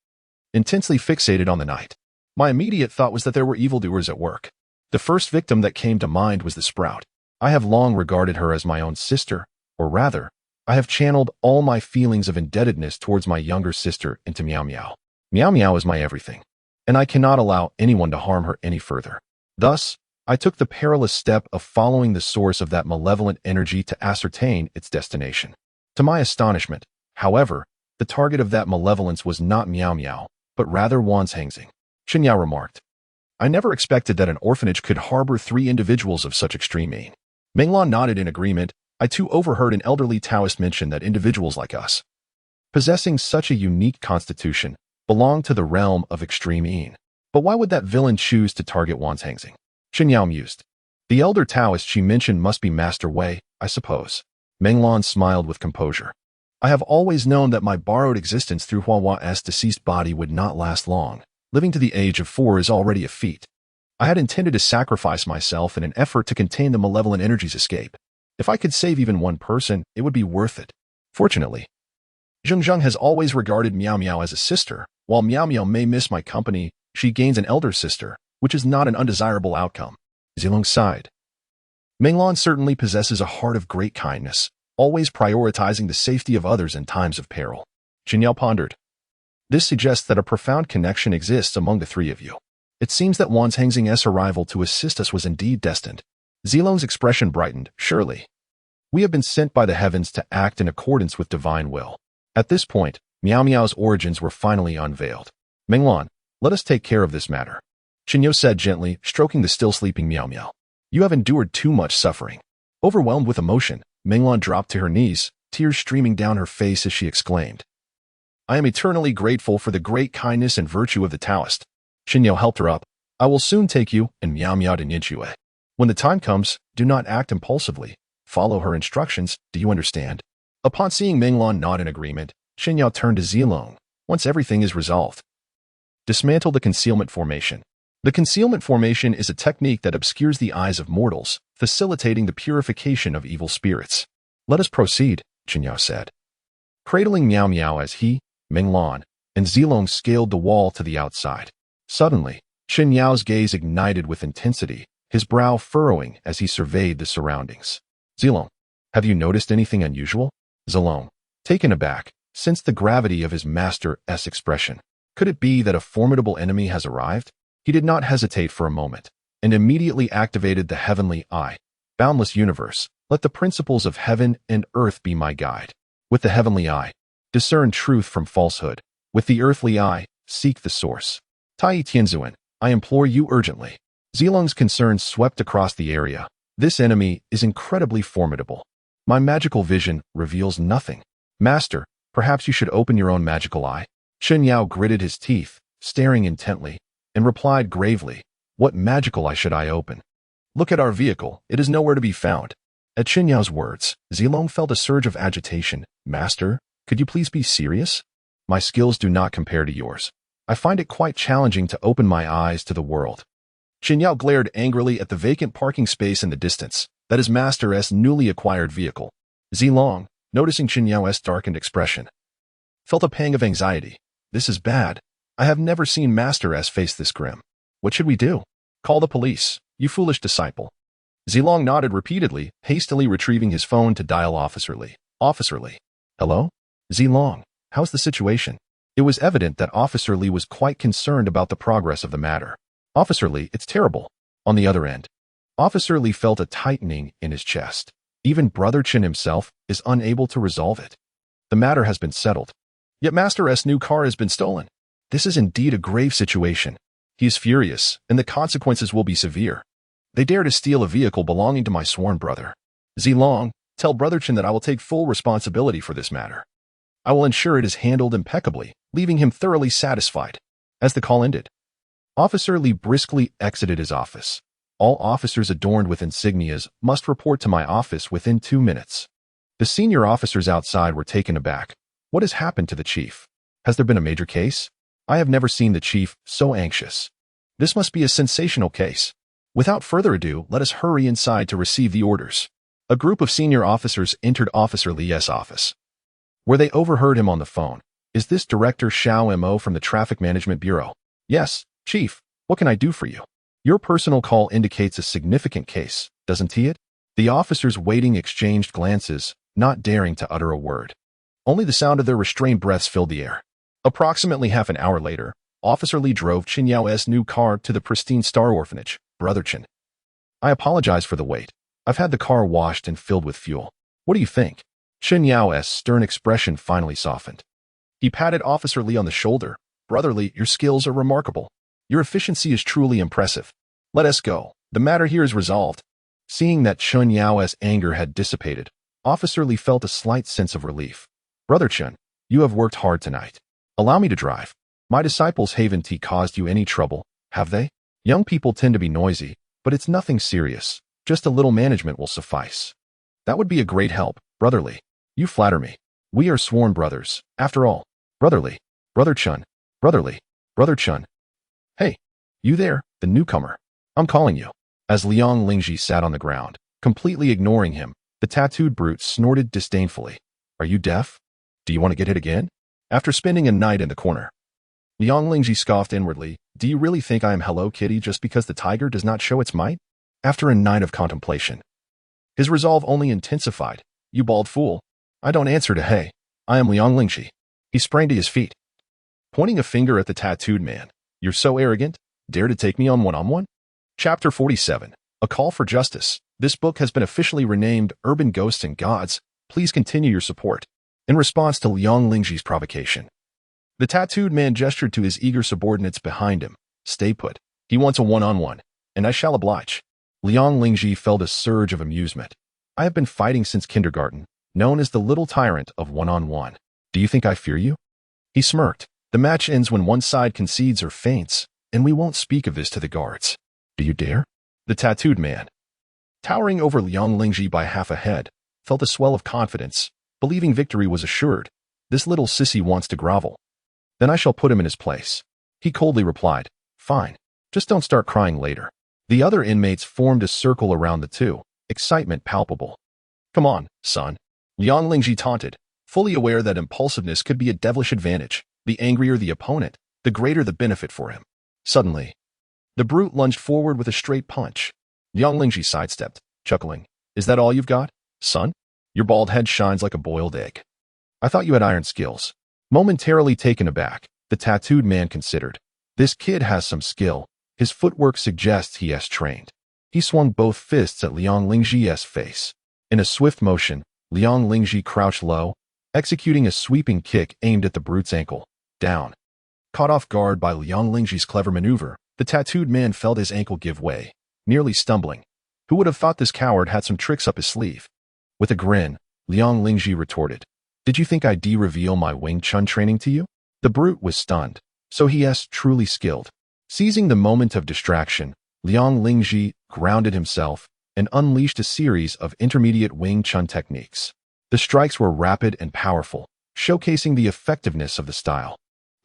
intensely fixated on the night. My immediate thought was that there were evildoers at work. The first victim that came to mind was the sprout. I have long regarded her as my own sister, or rather, I have channeled all my feelings of indebtedness towards my younger sister into Miao Miao. Miao Miao is my everything, and I cannot allow anyone to harm her any further. Thus, I took the perilous step of following the source of that malevolent energy to ascertain its destination. To my astonishment, however, the target of that malevolence was not Miao Miao, but rather Wanzhangxing. Chen Yao remarked. I never expected that an orphanage could harbor 3 individuals of such extreme mean. Minglan nodded in agreement. I too overheard an elderly Taoist mention that individuals like us, possessing such a unique constitution, belong to the realm of extreme mean. But why would that villain choose to target Wanzhangxing? Chen Yao mused. The elder Taoist she mentioned must be Master Wei, I suppose. Menglan smiled with composure. I have always known that my borrowed existence through Huahua's deceased body would not last long. Living to the age of 4 is already a feat. I had intended to sacrifice myself in an effort to contain the malevolent energy's escape. If I could save even one person, it would be worth it. Fortunately, Zhengzheng has always regarded Miao Miao as a sister. While Miao Miao may miss my company, she gains an elder sister, which is not an undesirable outcome. Zilong sighed. Menglan certainly possesses a heart of great kindness, always prioritizing the safety of others in times of peril. Chen Yang pondered. This suggests that a profound connection exists among the three of you. It seems that Wan's Hengxing's arrival to assist us was indeed destined. Zilong's expression brightened. Surely. We have been sent by the heavens to act in accordance with divine will. At this point, Miao Miao's origins were finally unveiled. Menglan, let us take care of this matter. Qinyo said gently, stroking the still sleeping Miao Miao. You have endured too much suffering. Overwhelmed with emotion, Menglan dropped to her knees, tears streaming down her face as she exclaimed. I am eternally grateful for the great kindness and virtue of the Taoist. Qinyo helped her up. I will soon take you and Miao Miao to Nianque. When the time comes, do not act impulsively. Follow her instructions, do you understand? Upon seeing Menglan nod in agreement, Qinyo turned to Zilong. Once everything is resolved, dismantle the concealment formation. The concealment formation is a technique that obscures the eyes of mortals, facilitating the purification of evil spirits. Let us proceed, Qinyo said. Cradling Miao Miao as he, Menglan, and Zilong scaled the wall to the outside. Suddenly, Chen Yao's gaze ignited with intensity, his brow furrowing as he surveyed the surroundings. Zilong, have you noticed anything unusual? Zilong, taken aback, sensed the gravity of his master's expression. Could it be that a formidable enemy has arrived? He did not hesitate for a moment, and immediately activated the heavenly eye. Boundless universe, let the principles of heaven and earth be my guide. With the heavenly eye, discern truth from falsehood. With the earthly eye, seek the source. Tai Tianzuan, I implore you urgently. Zilong's concerns swept across the area. This enemy is incredibly formidable. My magical vision reveals nothing. Master, perhaps you should open your own magical eye. Chen Yao gritted his teeth, staring intently, and replied gravely, what magical eye should I open? Look at our vehicle, it is nowhere to be found. At Chen Yao's words, Zilong felt a surge of agitation. Master, could you please be serious? My skills do not compare to yours. I find it quite challenging to open my eyes to the world. Chen Yao glared angrily at the vacant parking space in the distance. That is Master's newly acquired vehicle. Zilong, noticing Chen Yao's darkened expression, felt a pang of anxiety. This is bad. I have never seen Master's face this grim. What should we do? Call the police, you foolish disciple. Zilong nodded repeatedly, hastily retrieving his phone to dial Officer Li. Officer Li. Hello? Zilong, how's the situation? It was evident that Officer Li was quite concerned about the progress of the matter. Officer Li, it's terrible. On the other end, Officer Li felt a tightening in his chest. Even Brother Chen himself is unable to resolve it. The matter has been settled. Yet Master's new car has been stolen. This is indeed a grave situation. He is furious, and the consequences will be severe. They dare to steal a vehicle belonging to my sworn brother. Zilong, tell Brother Chen that I will take full responsibility for this matter. I will ensure it is handled impeccably, leaving him thoroughly satisfied. As the call ended, Officer Li briskly exited his office. All officers adorned with insignias must report to my office within 2 minutes. The senior officers outside were taken aback. What has happened to the chief? Has there been a major case? I have never seen the chief so anxious. This must be a sensational case. Without further ado, let us hurry inside to receive the orders. A group of senior officers entered Officer Li's office, where they overheard him on the phone. Is this Director Xiao Mo from the Traffic Management Bureau? Yes, Chief. What can I do for you? Your personal call indicates a significant case, doesn't it? The officers waiting exchanged glances, not daring to utter a word. Only the sound of their restrained breaths filled the air. Approximately half an hour later, Officer Li drove Chen Yao's new car to the pristine Star Orphanage. Brother Chen, I apologize for the wait. I've had the car washed and filled with fuel. What do you think? Chen Yao's stern expression finally softened. He patted Officer Li on the shoulder. Brother Li, your skills are remarkable. Your efficiency is truly impressive. Let us go. The matter here is resolved. Seeing that Chen Yao's anger had dissipated, Officer Li felt a slight sense of relief. Brother Chen, you have worked hard tonight. Allow me to drive. My disciples haven't caused you any trouble, have they? Young people tend to be noisy, but it's nothing serious. Just a little management will suffice. That would be a great help, brotherly. You flatter me. We are sworn brothers, after all. Brotherly. Brother Chun. Brotherly. Brother Chun. Hey, you there, the newcomer. I'm calling you. As Liang Lingji sat on the ground, completely ignoring him, the tattooed brute snorted disdainfully. Are you deaf? Do you want to get hit again? After spending a night in the corner, Liang Lingji scoffed inwardly. Do you really think I am Hello Kitty just because the tiger does not show its might? After a night of contemplation, his resolve only intensified. You bald fool. I don't answer to hey. I am Liang Lingji. He sprang to his feet, pointing a finger at the tattooed man. You're so arrogant? Dare to take me on one-on-one? Chapter 47. A Call for Justice. This book has been officially renamed Urban Ghosts and Gods. Please continue your support. In response to Liang Lingji's provocation, the tattooed man gestured to his eager subordinates behind him. Stay put. He wants a one-on-one, and I shall oblige. Liang Lingji felt a surge of amusement. I have been fighting since kindergarten, known as the little tyrant of one-on-one. Do you think I fear you? He smirked. The match ends when one side concedes or faints, and we won't speak of this to the guards. Do you dare? The tattooed man, towering over Liang Lingji by half a head, felt a swell of confidence, believing victory was assured. This little sissy wants to grovel. Then I shall put him in his place. He coldly replied, fine. Just don't start crying later. The other inmates formed a circle around the two, excitement palpable. Come on, son. Liang Lingji taunted, fully aware that impulsiveness could be a devilish advantage. The angrier the opponent, the greater the benefit for him. Suddenly, the brute lunged forward with a straight punch. Liang Lingji sidestepped, chuckling. Is that all you've got, son? Your bald head shines like a boiled egg. I thought you had iron skills. Momentarily taken aback, the tattooed man considered. This kid has some skill. His footwork suggests he has trained. He swung both fists at Liang Lingji's face. In a swift motion, Liang Lingji crouched low, executing a sweeping kick aimed at the brute's ankle. Down. Caught off guard by Liang Lingji's clever maneuver, the tattooed man felt his ankle give way, nearly stumbling. Who would have thought this coward had some tricks up his sleeve? With a grin, Liang Lingji retorted. Did you think I'd reveal my Wing Chun training to you? The brute was stunned. So he is truly skilled. Seizing the moment of distraction, Liang Lingji grounded himself and unleashed a series of intermediate Wing Chun techniques. The strikes were rapid and powerful, showcasing the effectiveness of the style.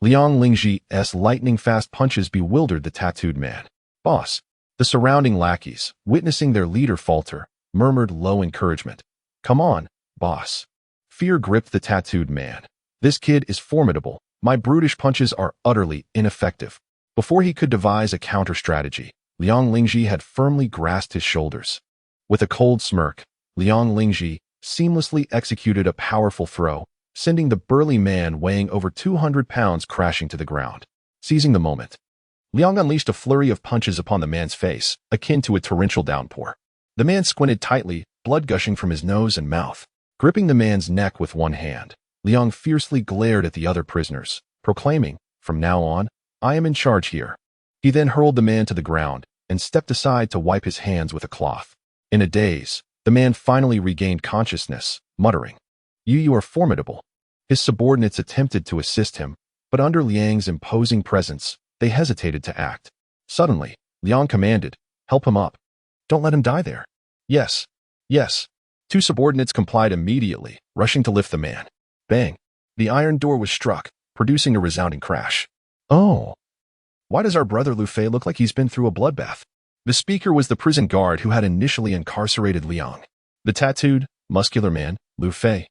Liang Lingji's lightning-fast punches bewildered the tattooed man. Boss. The surrounding lackeys, witnessing their leader falter, murmured low encouragement. Come on, boss. Fear gripped the tattooed man. This kid is formidable. My brutish punches are utterly ineffective. Before he could devise a counter-strategy, Liang Lingji had firmly grasped his shoulders. With a cold smirk, Liang Lingji seamlessly executed a powerful throw, sending the burly man weighing over 200 pounds crashing to the ground. Seizing the moment, Liang unleashed a flurry of punches upon the man's face, akin to a torrential downpour. The man squinted tightly, blood gushing from his nose and mouth. Gripping the man's neck with one hand, Liang fiercely glared at the other prisoners, proclaiming, from now on, I am in charge here. He then hurled the man to the ground and stepped aside to wipe his hands with a cloth. In a daze, the man finally regained consciousness, muttering, You are formidable. His subordinates attempted to assist him, but under Liang's imposing presence, they hesitated to act. Suddenly, Liang commanded, Help him up. Don't let him die there. Yes. Yes. Two subordinates complied immediately, rushing to lift the man. Bang. The iron door was struck, producing a resounding crash. Oh. Why does our brother Lu Fei look like he's been through a bloodbath? The speaker was the prison guard who had initially incarcerated Liang. The tattooed, muscular man, Lu Fei,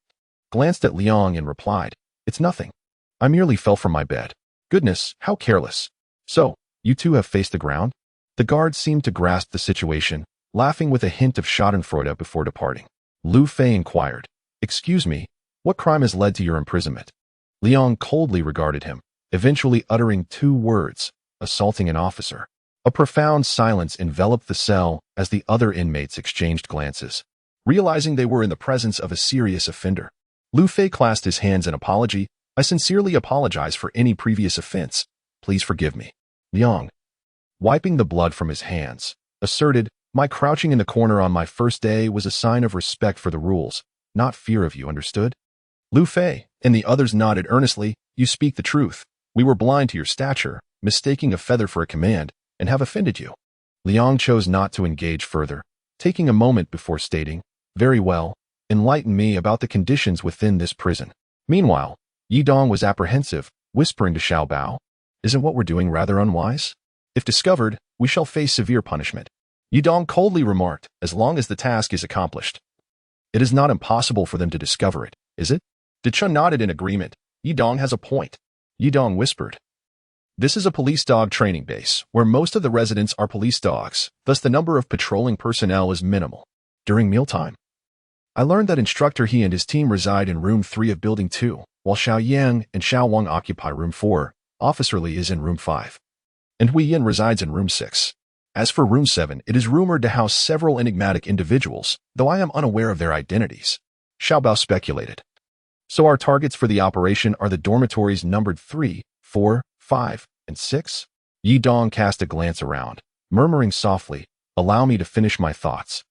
glanced at Liang and replied, It's nothing. I merely fell from my bed. Goodness, how careless. So, you two have faced the ground? The guard seemed to grasp the situation, laughing with a hint of schadenfreude before departing. Lu Fei inquired, Excuse me, what crime has led to your imprisonment? Liang coldly regarded him, eventually uttering two words, assaulting an officer. A profound silence enveloped the cell as the other inmates exchanged glances, realizing they were in the presence of a serious offender. Lu Fei clasped his hands in apology. I sincerely apologize for any previous offense. Please forgive me. Liang, wiping the blood from his hands, asserted, My crouching in the corner on my first day was a sign of respect for the rules, not fear of you, understood? Lu Fei and the others nodded earnestly. You speak the truth. We were blind to your stature, mistaking a feather for a command, and have offended you. Liang chose not to engage further, taking a moment before stating, "Very well, enlighten me about the conditions within this prison." Meanwhile, Yi Dong was apprehensive, whispering to Xiao Bao, "Isn't what we're doing rather unwise? If discovered, we shall face severe punishment." Yi Dong coldly remarked, "As long as the task is accomplished. It is not impossible for them to discover it, is it?" De Chun nodded in agreement. "Yi Dong has a point." Yi Dong whispered, "This is a police dog training base, where most of the residents are police dogs, thus the number of patrolling personnel is minimal. During mealtime, I learned that Instructor He and his team reside in room 3 of building 2, while Xiao Yang and Xiao Wang occupy room 4, Officer Li is in room 5, and Hui Yin resides in room 6. As for room 7, it is rumored to house several enigmatic individuals, though I am unaware of their identities," Xiao Bao speculated. "So our targets for the operation are the dormitories numbered 3, 4, 5, and 6? Yi Dong cast a glance around, murmuring softly, "Allow me to finish my thoughts.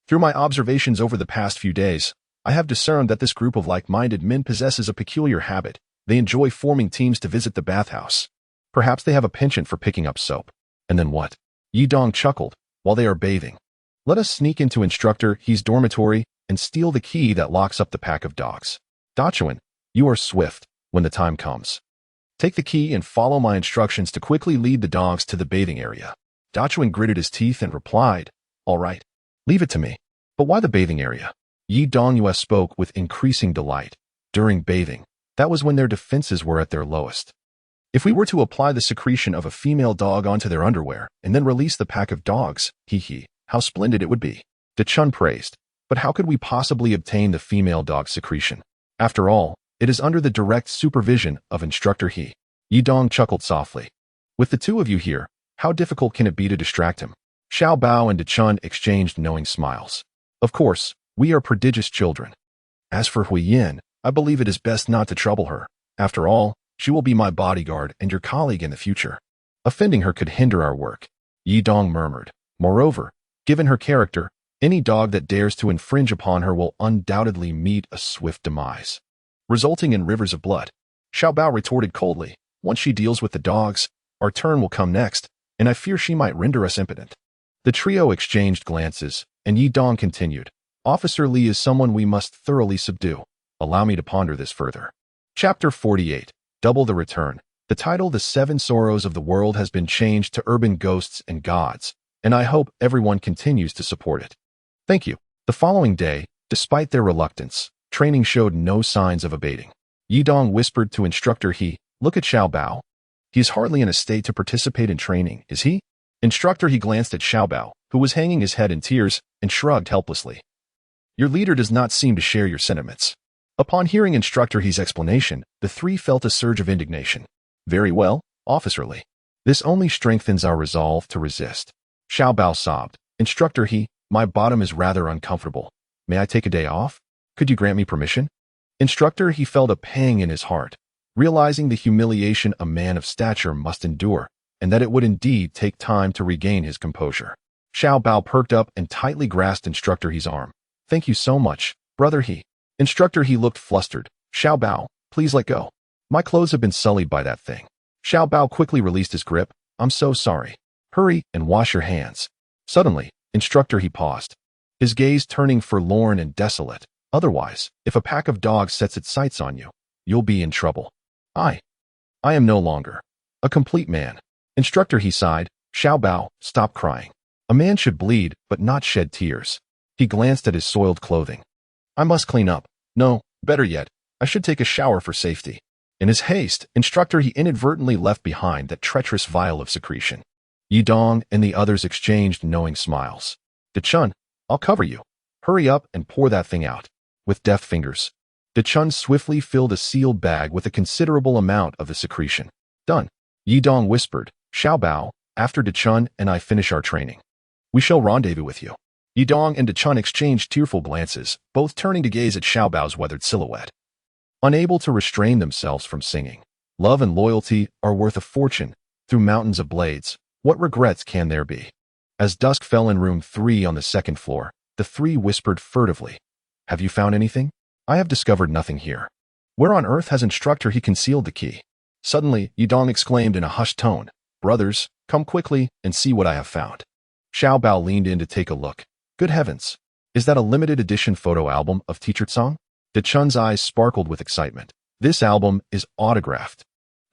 Through my observations over the past few days, I have discerned that this group of like-minded men possesses a peculiar habit. They enjoy forming teams to visit the bathhouse. Perhaps they have a penchant for picking up soap. And then what?" Yi Dong chuckled, "While they are bathing, let us sneak into Instructor He's dormitory and steal the key that locks up the pack of dogs. Dachuan, you are swift when the time comes. Take the key and follow my instructions to quickly lead the dogs to the bathing area." Dachuan gritted his teeth and replied, "All right, leave it to me. But why the bathing area?" Yi Dongyue spoke with increasing delight. "During bathing, that was when their defenses were at their lowest. If we were to apply the secretion of a female dog onto their underwear and then release the pack of dogs, how splendid it would be." De Chun praised. "But how could we possibly obtain the female dog secretion? After all, it is under the direct supervision of Instructor He." Yi Dong chuckled softly. "With the two of you here, how difficult can it be to distract him?" Xiao Bao and De Chun exchanged knowing smiles. "Of course, we are prodigious children. As for Hui Yin, I believe it is best not to trouble her. After all, she will be my bodyguard and your colleague in the future. Offending her could hinder our work," Yi Dong murmured. "Moreover, given her character, any dog that dares to infringe upon her will undoubtedly meet a swift demise, resulting in rivers of blood." Xiao Bao retorted coldly, "Once she deals with the dogs, our turn will come next, and I fear she might render us impotent." The trio exchanged glances, and Yi Dong continued, "Officer Li is someone we must thoroughly subdue. Allow me to ponder this further." Chapter 48. Double the Return. The title The Seven Sorrows of the World has been changed to Urban Ghosts and Gods, and I hope everyone continues to support it. Thank you. The following day, despite their reluctance, training showed no signs of abating. Yi Dong whispered to Instructor He, "Look at Xiao Bao. He is hardly in a state to participate in training, is he?" Instructor He glanced at Xiao Bao, who was hanging his head in tears, and shrugged helplessly. "Your leader does not seem to share your sentiments." Upon hearing Instructor He's explanation, the three felt a surge of indignation. "Very well, Officer Li. This only strengthens our resolve to resist." Xiao Bao sobbed, "Instructor He, my bottom is rather uncomfortable. May I take a day off? Could you grant me permission?" Instructor He felt a pang in his heart, realizing the humiliation a man of stature must endure, and that it would indeed take time to regain his composure. Xiao Bao perked up and tightly grasped Instructor He's arm. "Thank you so much, Brother He." Instructor He looked flustered. "Xiao Bao, please let go. My clothes have been sullied by that thing." Xiao Bao quickly released his grip. "I'm so sorry. Hurry and wash your hands." Suddenly, Instructor He paused, his gaze turning forlorn and desolate. "Otherwise, if a pack of dogs sets its sights on you, you'll be in trouble. I am no longer a complete man." Instructor He sighed. "Xiao Bao, stop crying. A man should bleed, but not shed tears." He glanced at his soiled clothing. "I must clean up. No, better yet, I should take a shower for safety." In his haste, Instructor He inadvertently left behind that treacherous vial of secretion. Yi Dong and the others exchanged knowing smiles. "De Chun, I'll cover you. Hurry up and pour that thing out." With deft fingers, De Chun swiftly filled a sealed bag with a considerable amount of the secretion. "Done." Yi Dong whispered, "Xiao Bao, after De Chun and I finish our training, we shall rendezvous with you." Yi Dong and De Chun exchanged tearful glances, both turning to gaze at Xiao Bao's weathered silhouette. Unable to restrain themselves from singing, "Love and loyalty are worth a fortune. Through mountains of blades, what regrets can there be?" As dusk fell in room 3 on the second floor, the three whispered furtively, "Have you found anything?" "I have discovered nothing here." "Where on earth has Instructor He concealed the key?" Suddenly, Yi Dong exclaimed in a hushed tone, "Brothers, come quickly and see what I have found." Xiao Bao leaned in to take a look. Good heavens! Is that a limited edition photo album of Teacher Tsang? Chun's eyes sparkled with excitement. This album is autographed.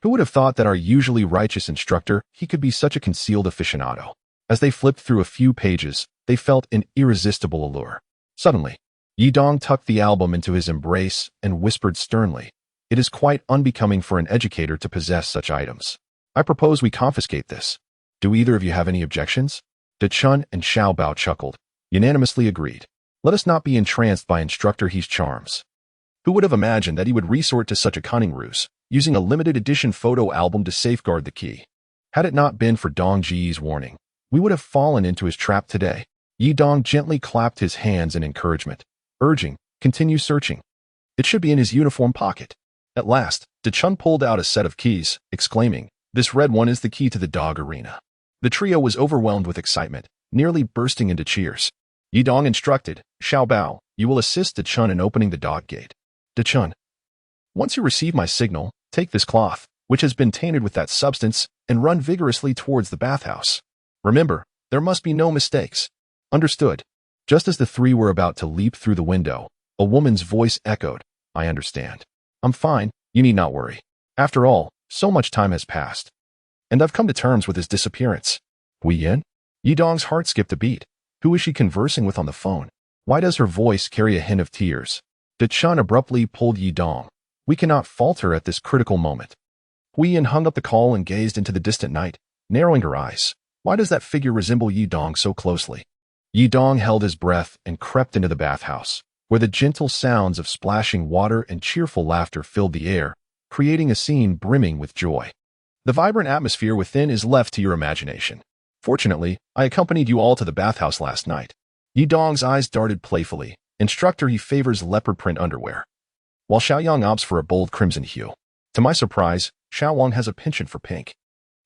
Who would have thought that our usually righteous instructor, he could be such a concealed aficionado? As they flipped through a few pages, they felt an irresistible allure. Suddenly, Yidong tucked the album into his embrace and whispered sternly, "It is quite unbecoming for an educator to possess such items. I propose we confiscate this. Do either of you have any objections?" Chun and Xiao Bao chuckled, unanimously agreed. Let us not be entranced by Instructor He's charms. Who would have imagined that he would resort to such a cunning ruse, using a limited edition photo album to safeguard the key? Had it not been for Dong Ji's warning, we would have fallen into his trap today. Yidong gently clapped his hands in encouragement, urging, "Continue searching. It should be in his uniform pocket." At last, Chun pulled out a set of keys, exclaiming, "This red one is the key to the dog arena." The trio was overwhelmed with excitement, nearly bursting into cheers. Yidong instructed, "Xiao Bao, you will assist Chun in opening the dog gate. Chun, once you receive my signal, take this cloth, which has been tainted with that substance, and run vigorously towards the bathhouse. Remember, there must be no mistakes." "Understood." Just as the three were about to leap through the window, a woman's voice echoed, "I understand. I'm fine, you need not worry. After all, so much time has passed. And I've come to terms with his disappearance." Hui Yin? Yidong's heart skipped a beat. Who is she conversing with on the phone? Why does her voice carry a hint of tears? Chun abruptly pulled Yidong. "We cannot falter at this critical moment." Hui Yin hung up the call and gazed into the distant night, narrowing her eyes. Why does that figure resemble Yidong so closely? Yidong held his breath and crept into the bathhouse, where the gentle sounds of splashing water and cheerful laughter filled the air, creating a scene brimming with joy. The vibrant atmosphere within is left to your imagination. Fortunately, I accompanied you all to the bathhouse last night. Yidong's eyes darted playfully. Instructor, he favors leopard print underwear, while Xiaoyang opts for a bold crimson hue. To my surprise, Xiaowang has a penchant for pink.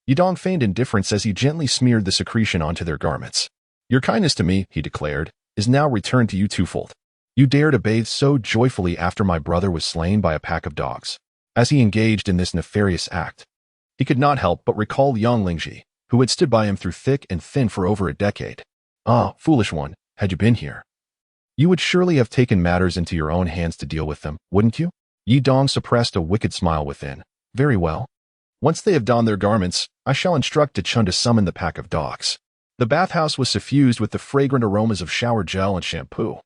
Yidong feigned indifference as he gently smeared the secretion onto their garments. "Your kindness to me," he declared, "is now returned to you twofold. You dare to bathe so joyfully after my brother was slain by a pack of dogs." As he engaged in this nefarious act, he could not help but recall young Lingji, who had stood by him through thick and thin for over a decade. "Ah, foolish one, had you been here, you would surely have taken matters into your own hands to deal with them, wouldn't you?" Yidong suppressed a wicked smile within. "Very well. Once they have donned their garments, I shall instruct Chun to summon the pack of dogs." The bathhouse was suffused with the fragrant aromas of shower gel and shampoo,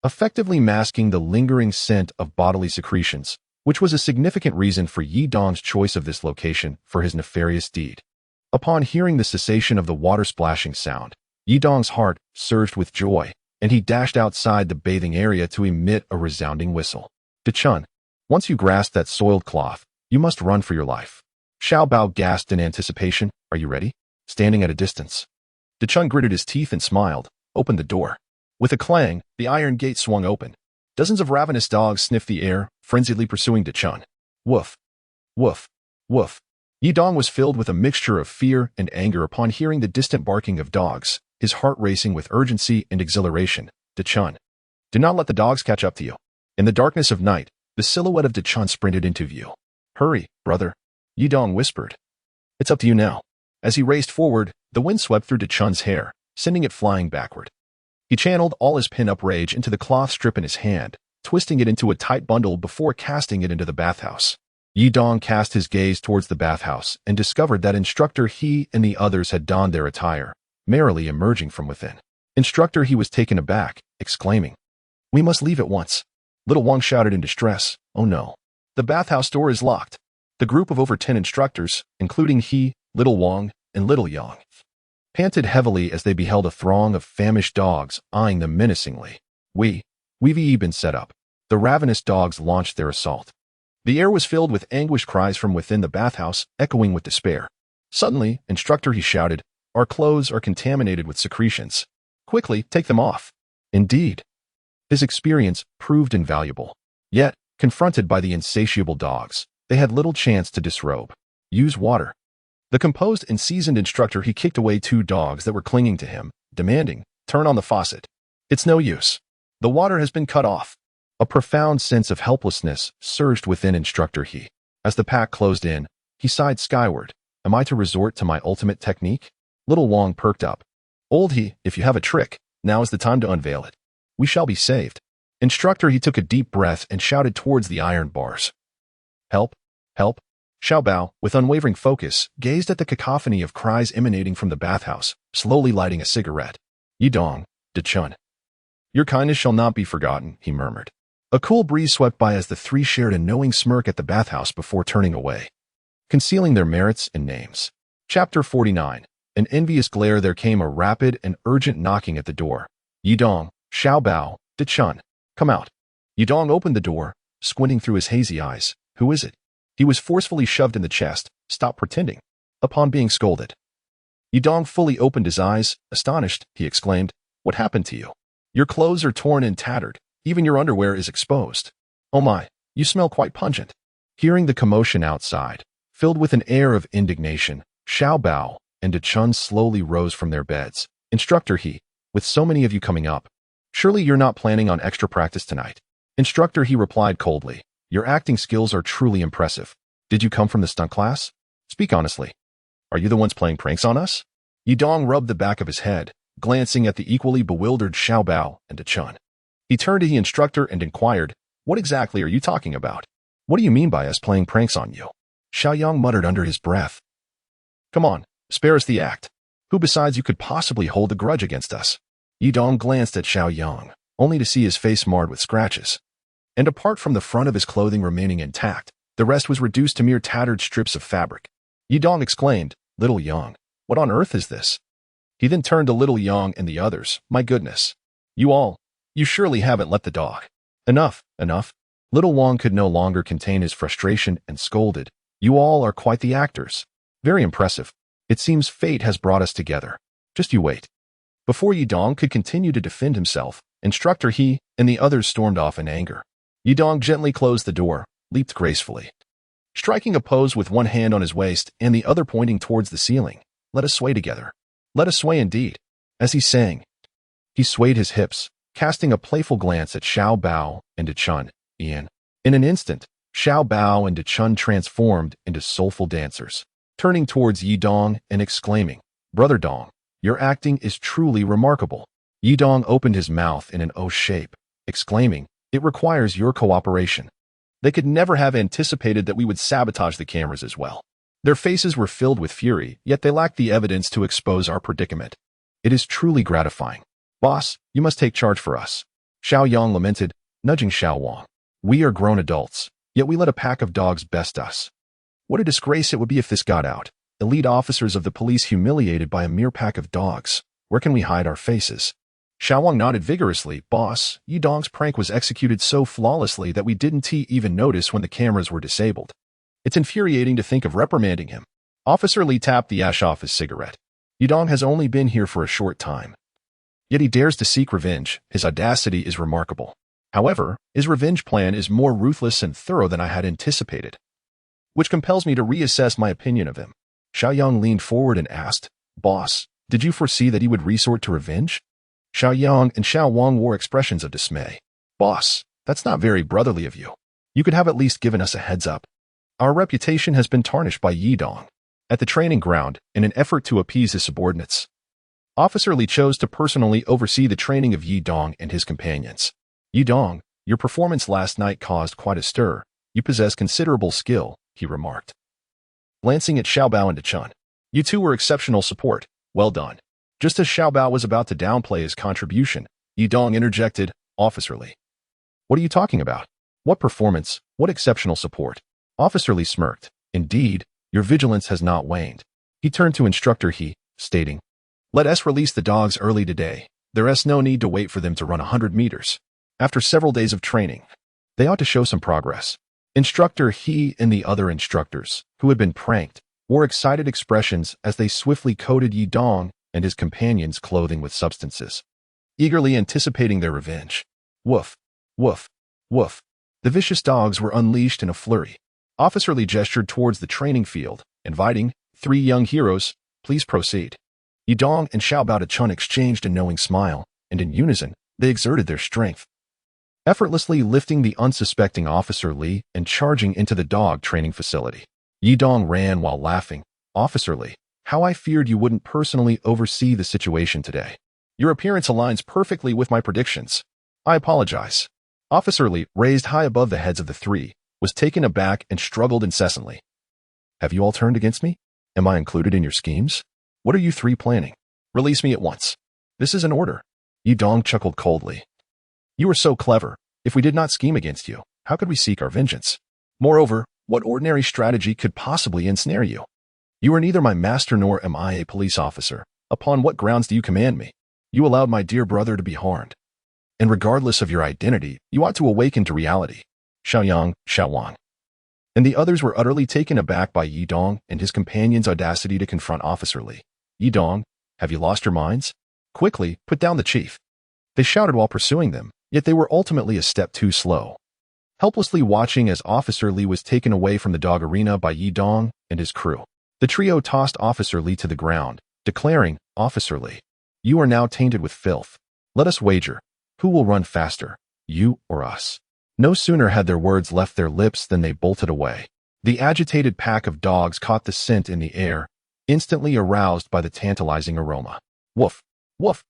effectively masking the lingering scent of bodily secretions, which was a significant reason for Yidong's choice of this location for his nefarious deed. Upon hearing the cessation of the water splashing sound, Yidong's heart surged with joy, and he dashed outside the bathing area to emit a resounding whistle. "Chun, once you grasp that soiled cloth, you must run for your life." Xiao Bao gasped in anticipation. "Are you ready?" Standing at a distance, Chun gritted his teeth and smiled, opened the door. With a clang, the iron gate swung open. Dozens of ravenous dogs sniffed the air, frenziedly pursuing Chun. Woof, woof, woof. Yidong was filled with a mixture of fear and anger upon hearing the distant barking of dogs, his heart racing with urgency and exhilaration. "Chun, do not let the dogs catch up to you." In the darkness of night, the silhouette of Chun sprinted into view. "Hurry, brother," Yidong whispered. "It's up to you now." As he raced forward, the wind swept through Chun's hair, sending it flying backward. He channeled all his pin-up rage into the cloth strip in his hand, twisting it into a tight bundle before casting it into the bathhouse. Yidong cast his gaze towards the bathhouse and discovered that Instructor He and the others had donned their attire, merrily emerging from within. Instructor He was taken aback, exclaiming, "We must leave at once." Little Wang shouted in distress, "Oh no. The bathhouse door is locked." The group of over 10 instructors, including He, Little Wang, and Little Yang, panted heavily as they beheld a throng of famished dogs eyeing them menacingly. We've been set up. The ravenous dogs launched their assault. The air was filled with anguished cries from within the bathhouse, echoing with despair. Suddenly, Instructor He shouted, "Our clothes are contaminated with secretions. Quickly, take them off." Indeed, his experience proved invaluable. Yet, confronted by the insatiable dogs, they had little chance to disrobe. Use water. The composed and seasoned instructor He kicked away 2 dogs that were clinging to him, demanding, "Turn on the faucet." "It's no use. The water has been cut off." A profound sense of helplessness surged within Instructor He. As the pack closed in, he sighed skyward. "Am I to resort to my ultimate technique?" Little Wang perked up. "Old He, if you have a trick, Now is the time to unveil it. We shall be saved. Instructor, he took a deep breath and shouted towards the iron bars. Help! Help! Xiao Bao, with unwavering focus, gazed at the cacophony of cries emanating from the bathhouse, slowly lighting a cigarette. Yidong, De Chun. Your kindness shall not be forgotten, he murmured. A cool breeze swept by as the three shared a knowing smirk at the bathhouse before turning away, concealing their merits and names. Chapter 49. An envious glare. There came a rapid and urgent knocking at the door. Yidong, Xiao Bao, De Chun. Come out. Yidong opened the door, squinting through his hazy eyes. Who is it? He was forcefully shoved in the chest. Stop pretending. Upon being scolded, Yidong fully opened his eyes. Astonished, he exclaimed, What happened to you? Your clothes are torn and tattered. Even your underwear is exposed. Oh my, you smell quite pungent. Hearing the commotion outside, filled with an air of indignation, Xiao Bao and De Chun slowly rose from their beds. Instructor, he, with so many of you coming up, surely you're not planning on extra practice tonight. Instructor, he replied coldly. Your acting skills are truly impressive. Did you come from the stunt class? Speak honestly. Are you the ones playing pranks on us? Yidong rubbed the back of his head, glancing at the equally bewildered Xiao Bao and De Chun. He turned to the instructor and inquired, What exactly are you talking about? What do you mean by us playing pranks on you? Xiao Yang muttered under his breath. Come on, spare us the act. Who besides you could possibly hold a grudge against us? Yidong glanced at Xiao Yang, only to see his face marred with scratches. And apart from the front of his clothing remaining intact, the rest was reduced to mere tattered strips of fabric. Yidong exclaimed, Little Yang, what on earth is this? He then turned to Little Yang and the others. My goodness. You surely haven't let the dog. Enough, enough. Little Wang could no longer contain his frustration and scolded. You all are quite the actors. Very impressive. It seems fate has brought us together. Just you wait. Before Yidong could continue to defend himself, Instructor, he and the others stormed off in anger. Yidong gently closed the door, leaped gracefully, striking a pose with one hand on his waist and the other pointing towards the ceiling. Let us sway together. Let us sway indeed. As he sang, he swayed his hips, casting a playful glance at Xiao Bao and De Chun. In an instant, Xiao Bao and De Chun transformed into soulful dancers, turning towards Yidong and exclaiming, Brother Dong, your acting is truly remarkable. Yidong opened his mouth in an O shape, exclaiming, It requires your cooperation. They could never have anticipated that we would sabotage the cameras as well. Their faces were filled with fury, yet they lacked the evidence to expose our predicament. It is truly gratifying. Boss, you must take charge for us. Xiao Yang lamented, nudging Xiao Wang. We are grown adults, yet we let a pack of dogs best us. What a disgrace it would be if this got out. Elite officers of the police humiliated by a mere pack of dogs. Where can we hide our faces? Xiao Wang nodded vigorously. Boss, Yidong's prank was executed so flawlessly that we didn't even notice when the cameras were disabled. It's infuriating to think of reprimanding him. Officer Li tapped the ash off his cigarette. Yidong has only been here for a short time. Yet he dares to seek revenge. His audacity is remarkable. However, his revenge plan is more ruthless and thorough than I had anticipated, which compels me to reassess my opinion of him. Xiao Yang leaned forward and asked, Boss, did you foresee that he would resort to revenge? Xiao Yang and Xiao Wang wore expressions of dismay. Boss, that's not very brotherly of you. You could have at least given us a heads up. Our reputation has been tarnished by Yidong. At the training ground, in an effort to appease his subordinates, Officer Li chose to personally oversee the training of Yidong and his companions. Yidong, your performance last night caused quite a stir. You possess considerable skill, he remarked, glancing at Xiao Bao and De Chun. You two were exceptional support. Well done. Just as Xiao Bao was about to downplay his contribution, Yidong interjected, Officer Li. What are you talking about? What performance? What exceptional support? Officer Li smirked. Indeed, your vigilance has not waned. He turned to Instructor He, stating, Let us release the dogs early today. There is no need to wait for them to run 100 meters. After several days of training, they ought to show some progress. Instructor He and the other instructors, who had been pranked, wore excited expressions as they swiftly coated Yidong and his companions' clothing with substances, eagerly anticipating their revenge. Woof, woof, woof. The vicious dogs were unleashed in a flurry. Officer Li gestured towards the training field, inviting, 3 young heroes, please proceed. Yidong and Xiao Bao De Chun exchanged a knowing smile, and in unison, they exerted their strength, effortlessly lifting the unsuspecting Officer Li and charging into the dog training facility. Yidong ran while laughing. Officer Li, how I feared you wouldn't personally oversee the situation today. Your appearance aligns perfectly with my predictions. I apologize. Officer Li, raised high above the heads of the three, was taken aback and struggled incessantly. Have you all turned against me? Am I included in your schemes? What are you three planning? Release me at once. This is an order. Yidong chuckled coldly. You are so clever. If we did not scheme against you, how could we seek our vengeance? Moreover, what ordinary strategy could possibly ensnare you? You are neither my master nor am I a police officer. Upon what grounds do you command me? You allowed my dear brother to be harmed. And regardless of your identity, you ought to awaken to reality. Chen Yang, Chen Yang. And the others were utterly taken aback by Yidong and his companion's audacity to confront Officer Li. Yidong, have you lost your minds? Quickly, put down the chief. They shouted while pursuing them, yet they were ultimately a step too slow. Helplessly watching as Officer Li was taken away from the dog arena by Yidong and his crew, the trio tossed Officer Li to the ground, declaring, Officer Li, you are now tainted with filth. Let us wager. Who will run faster, you or us? No sooner had their words left their lips than they bolted away. The agitated pack of dogs caught the scent in the air, instantly aroused by the tantalizing aroma. Woof! Woof!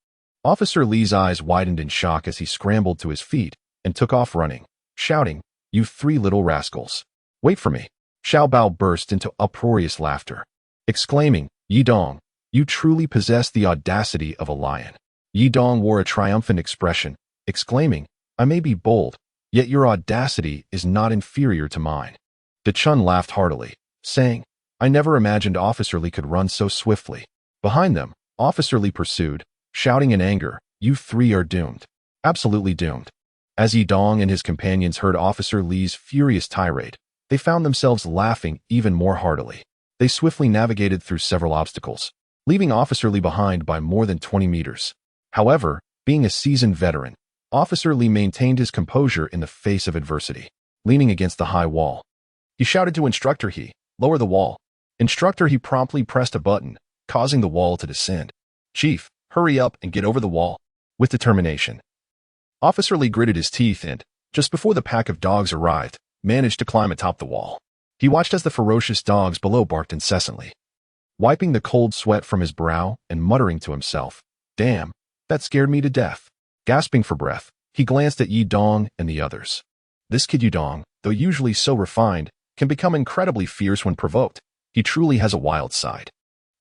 Officer Li's eyes widened in shock as he scrambled to his feet and took off running, shouting, You three little rascals! Wait for me! Xiao Bao burst into uproarious laughter, exclaiming, Yidong, you truly possess the audacity of a lion. Yidong wore a triumphant expression, exclaiming, I may be bold, yet your audacity is not inferior to mine. De Chun laughed heartily, saying, I never imagined Officer Li could run so swiftly. Behind them, Officer Li pursued, shouting in anger, You three are doomed. Absolutely doomed. As Yidong and his companions heard Officer Li's furious tirade, they found themselves laughing even more heartily. They swiftly navigated through several obstacles, leaving Officer Li behind by more than 20 meters. However, being a seasoned veteran, Officer Li maintained his composure in the face of adversity, leaning against the high wall. He shouted to Instructor He, lower the wall. Instructor He promptly pressed a button, causing the wall to descend. Chief, hurry up and get over the wall. With determination. Officer Li gritted his teeth and, just before the pack of dogs arrived, managed to climb atop the wall. He watched as the ferocious dogs below barked incessantly, wiping the cold sweat from his brow and muttering to himself, Damn, that scared me to death. Gasping for breath, he glanced at Yidong and the others. This kid Yidong, though usually so refined, can become incredibly fierce when provoked. He truly has a wild side.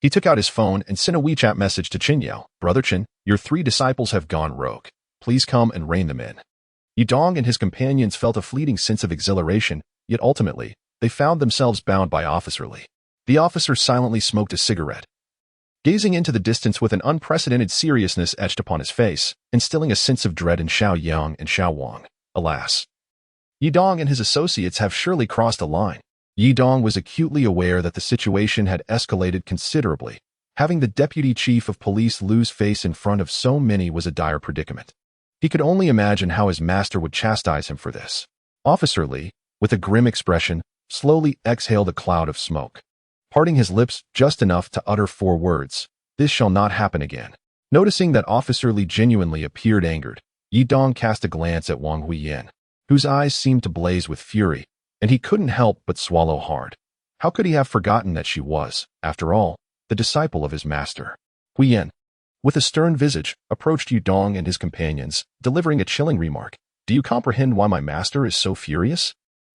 He took out his phone and sent a WeChat message to Chen Yang. Brother Chen, your three disciples have gone rogue. Please come and rein them in. Yidong and his companions felt a fleeting sense of exhilaration, yet ultimately, they found themselves bound by Officer Li. The officer silently smoked a cigarette, gazing into the distance with an unprecedented seriousness etched upon his face, instilling a sense of dread in Xiao Yang and Xiao Wang. Alas, Yidong and his associates have surely crossed a line. Yidong was acutely aware that the situation had escalated considerably. Having the deputy chief of police lose face in front of so many was a dire predicament. He could only imagine how his master would chastise him for this. Officer Li, with a grim expression, slowly exhaled a cloud of smoke, parting his lips just enough to utter 4 words, This shall not happen again. Noticing that Officer Li genuinely appeared angered, Yidong cast a glance at Wang Huiyan, whose eyes seemed to blaze with fury, and he couldn't help but swallow hard. How could he have forgotten that she was, after all, the disciple of his master? Huiyan, with a stern visage, approached Yidong and his companions, delivering a chilling remark. Do you comprehend why my master is so furious?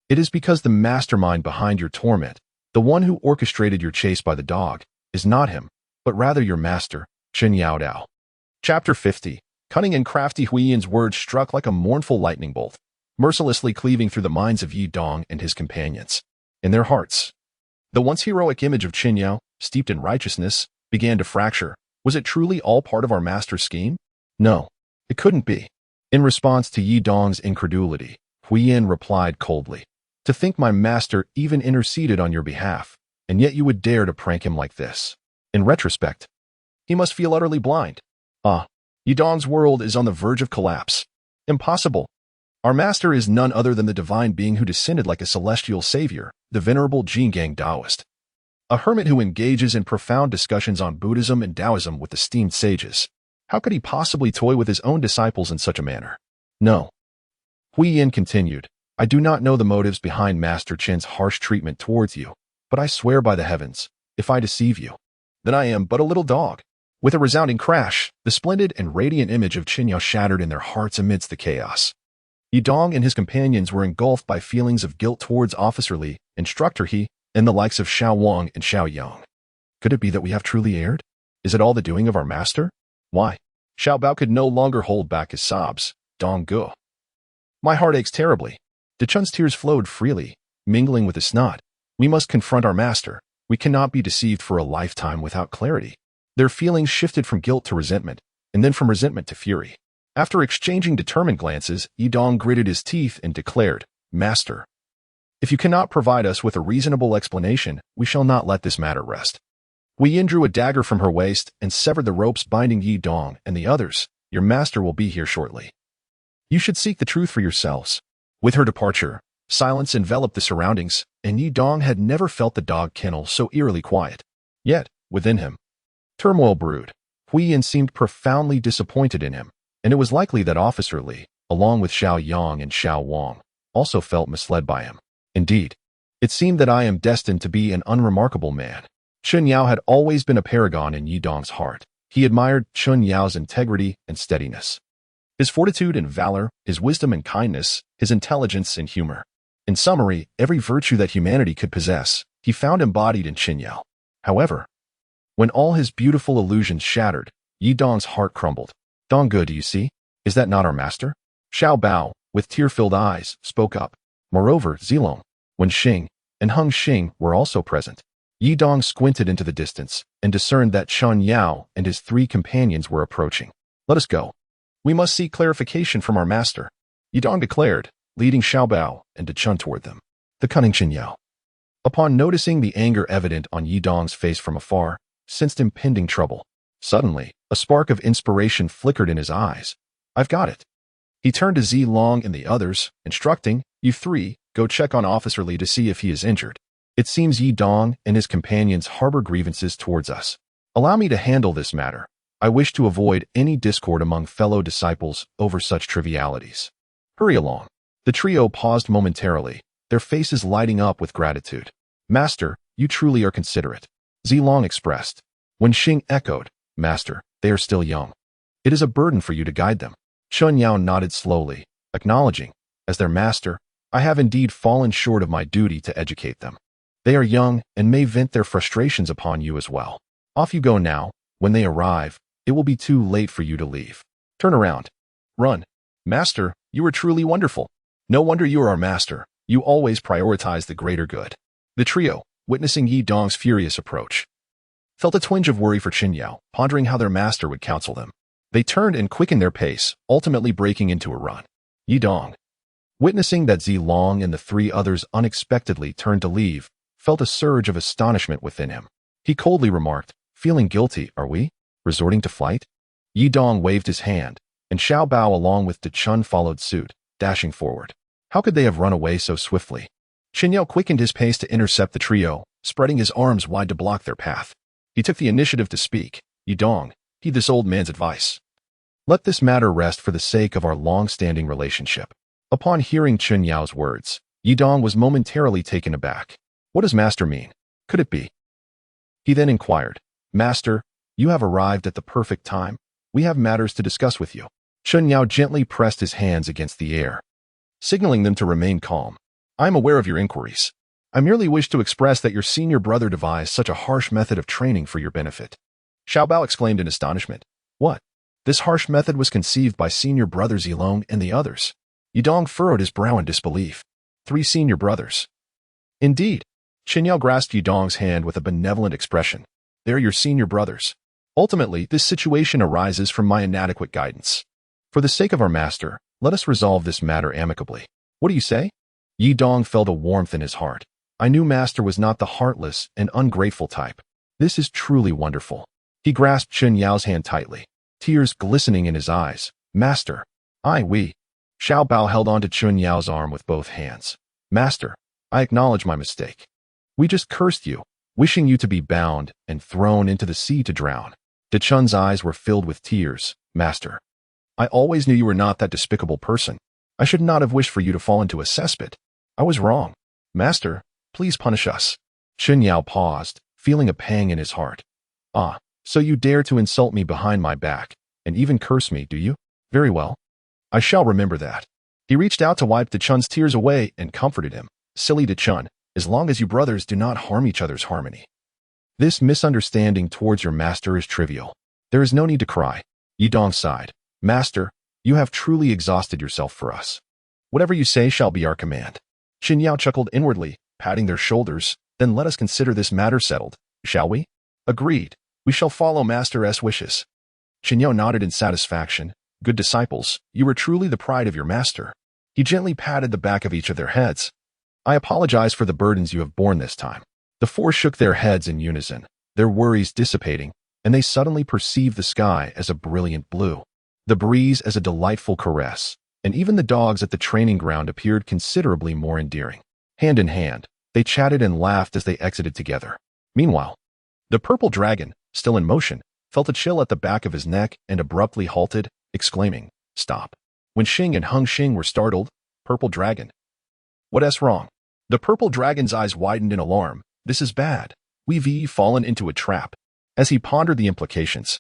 It is because the mastermind behind your torment, the one who orchestrated your chase by the dog, is not him, but rather your master, Chen Yaodao. Chapter 50. Cunning and crafty. Huiyan's words struck like a mournful lightning bolt, mercilessly cleaving through the minds of Yidong and his companions. In their hearts, the once heroic image of Chen Yao, steeped in righteousness, began to fracture. Was it truly all part of our master's scheme? No, it couldn't be. In response to Yidong's incredulity, Huiyan replied coldly, To think my master even interceded on your behalf, and yet you would dare to prank him like this. In retrospect, he must feel utterly blind. Yidong's world is on the verge of collapse. Impossible. Our master is none other than the divine being who descended like a celestial savior, the venerable Jiangshi Taoist, a hermit who engages in profound discussions on Buddhism and Taoism with esteemed sages. How could he possibly toy with his own disciples in such a manner? No. Huiyan continued, I do not know the motives behind Master Chen's harsh treatment towards you, but I swear by the heavens, if I deceive you, then I am but a little dog. With a resounding crash, the splendid and radiant image of Chen Yang shattered in their hearts amidst the chaos. Yidong and his companions were engulfed by feelings of guilt towards Officer Li, Instructor He, and the likes of Xiao Wang and Xiao Yang. Could it be that we have truly erred? Is it all the doing of our master? Why? Xiao Bao could no longer hold back his sobs. Dong Gu. My heart aches terribly. De Chun's tears flowed freely, mingling with his snot. We must confront our master. We cannot be deceived for a lifetime without clarity. Their feelings shifted from guilt to resentment, and then from resentment to fury. After exchanging determined glances, Yidong gritted his teeth and declared, Master, if you cannot provide us with a reasonable explanation, we shall not let this matter rest. Wei Yin drew a dagger from her waist and severed the ropes binding Yidong and the others. Your master will be here shortly. You should seek the truth for yourselves. With her departure, silence enveloped the surroundings, and Yidong had never felt the dog kennel so eerily quiet. Yet, within him, turmoil brewed. Hui Yin seemed profoundly disappointed in him, and it was likely that Officer Li, along with Xiao Yang and Xiao Wang, also felt misled by him. Indeed, it seemed that I am destined to be an unremarkable man. Chun Yao had always been a paragon in Yidong's heart. He admired Chun Yao's integrity and steadiness, his fortitude and valor, his wisdom and kindness, his intelligence and humor. In summary, every virtue that humanity could possess, he found embodied in Chen Yao. However, when all his beautiful illusions shattered, Yidong's heart crumbled. Dongge, do you see? Is that not our master? Xiao Bao, with tear-filled eyes, spoke up. Moreover, Zilong, Wen Xing, and Hung Xing were also present. Yidong squinted into the distance and discerned that Chun Yao and his 3 companions were approaching. Let us go. We must seek clarification from our master, Yidong declared, leading Xiao Bao and De Chun toward them. The cunning Chen Yao, upon noticing the anger evident on Yidong's face from afar, sensed impending trouble. Suddenly, a spark of inspiration flickered in his eyes. I've got it. He turned to Zilong and the others, instructing, You 3, go check on Officer Li to see if he is injured. It seems Yidong and his companions harbor grievances towards us. Allow me to handle this matter. I wish to avoid any discord among fellow disciples over such trivialities. Hurry along. The trio paused momentarily, their faces lighting up with gratitude. Master, you truly are considerate. Zilong expressed. Wen Xing echoed, Master, they are still young. It is a burden for you to guide them. Chun Yao nodded slowly, acknowledging, as their master, I have indeed fallen short of my duty to educate them. They are young and may vent their frustrations upon you as well. Off you go now. When they arrive, it will be too late for you to leave. Turn around. Run. Master, you are truly wonderful. No wonder you are our master. You always prioritize the greater good. The trio, witnessing Yidong's furious approach, felt a twinge of worry for Chen Yao, pondering how their master would counsel them. They turned and quickened their pace, ultimately breaking into a run. Yidong, witnessing that Zilong and the 3 others unexpectedly turned to leave, felt a surge of astonishment within him. He coldly remarked, Feeling guilty, are we? Resorting to flight? Yidong waved his hand, and Xiao Bao along with De Chun followed suit, dashing forward. How could they have run away so swiftly? Chen Yao quickened his pace to intercept the trio, spreading his arms wide to block their path. He took the initiative to speak. Yidong, heed this old man's advice. Let this matter rest for the sake of our long-standing relationship. Upon hearing Chen Yao's words, Yidong was momentarily taken aback. What does master mean? Could it be? He then inquired, Master, you have arrived at the perfect time. We have matters to discuss with you. Chen Yao gently pressed his hands against the air, signaling them to remain calm. I am aware of your inquiries. I merely wish to express that your senior brother devised such a harsh method of training for your benefit. Xiao Bao exclaimed in astonishment. What? This harsh method was conceived by senior brother Zilong and the others. Yidong furrowed his brow in disbelief. 3 senior brothers. Indeed. Chen Yao grasped Yidong's hand with a benevolent expression. They're your senior brothers. Ultimately, this situation arises from my inadequate guidance. For the sake of our master, let us resolve this matter amicably. What do you say? Yidong felt a warmth in his heart. I knew master was not the heartless and ungrateful type. This is truly wonderful. He grasped Chen Yao's hand tightly, tears glistening in his eyes. Master, we. Xiao Bao held on to Chen Yao's arm with both hands. Master, I acknowledge my mistake. We just cursed you, wishing you to be bound and thrown into the sea to drown. De Chun's eyes were filled with tears. Master, I always knew you were not that despicable person. I should not have wished for you to fall into a cesspit. I was wrong. Master, please punish us. Chen Yao paused, feeling a pang in his heart. So you dare to insult me behind my back, and even curse me, do you? Very well. I shall remember that. He reached out to wipe De Chun's tears away and comforted him. Silly De Chun, as long as you brothers do not harm each other's harmony. This misunderstanding towards your master is trivial. There is no need to cry. Yidong sighed. Master, you have truly exhausted yourself for us. Whatever you say shall be our command. Chen Yang chuckled inwardly, patting their shoulders. Then let us consider this matter settled, shall we? Agreed. We shall follow Master's wishes. Chen Yang nodded in satisfaction. Good disciples, you are truly the pride of your master. He gently patted the back of each of their heads. I apologize for the burdens you have borne this time. The four shook their heads in unison, their worries dissipating, and they suddenly perceived the sky as a brilliant blue, the breeze as a delightful caress, and even the dogs at the training ground appeared considerably more endearing. Hand in hand, they chatted and laughed as they exited together. Meanwhile, the purple dragon, still in motion, felt a chill at the back of his neck and abruptly halted, exclaiming, "Stop." When Xing and Hung Xing were startled, "Purple dragon. What's wrong?" The purple dragon's eyes widened in alarm. This is bad. We've fallen into a trap. As he pondered the implications,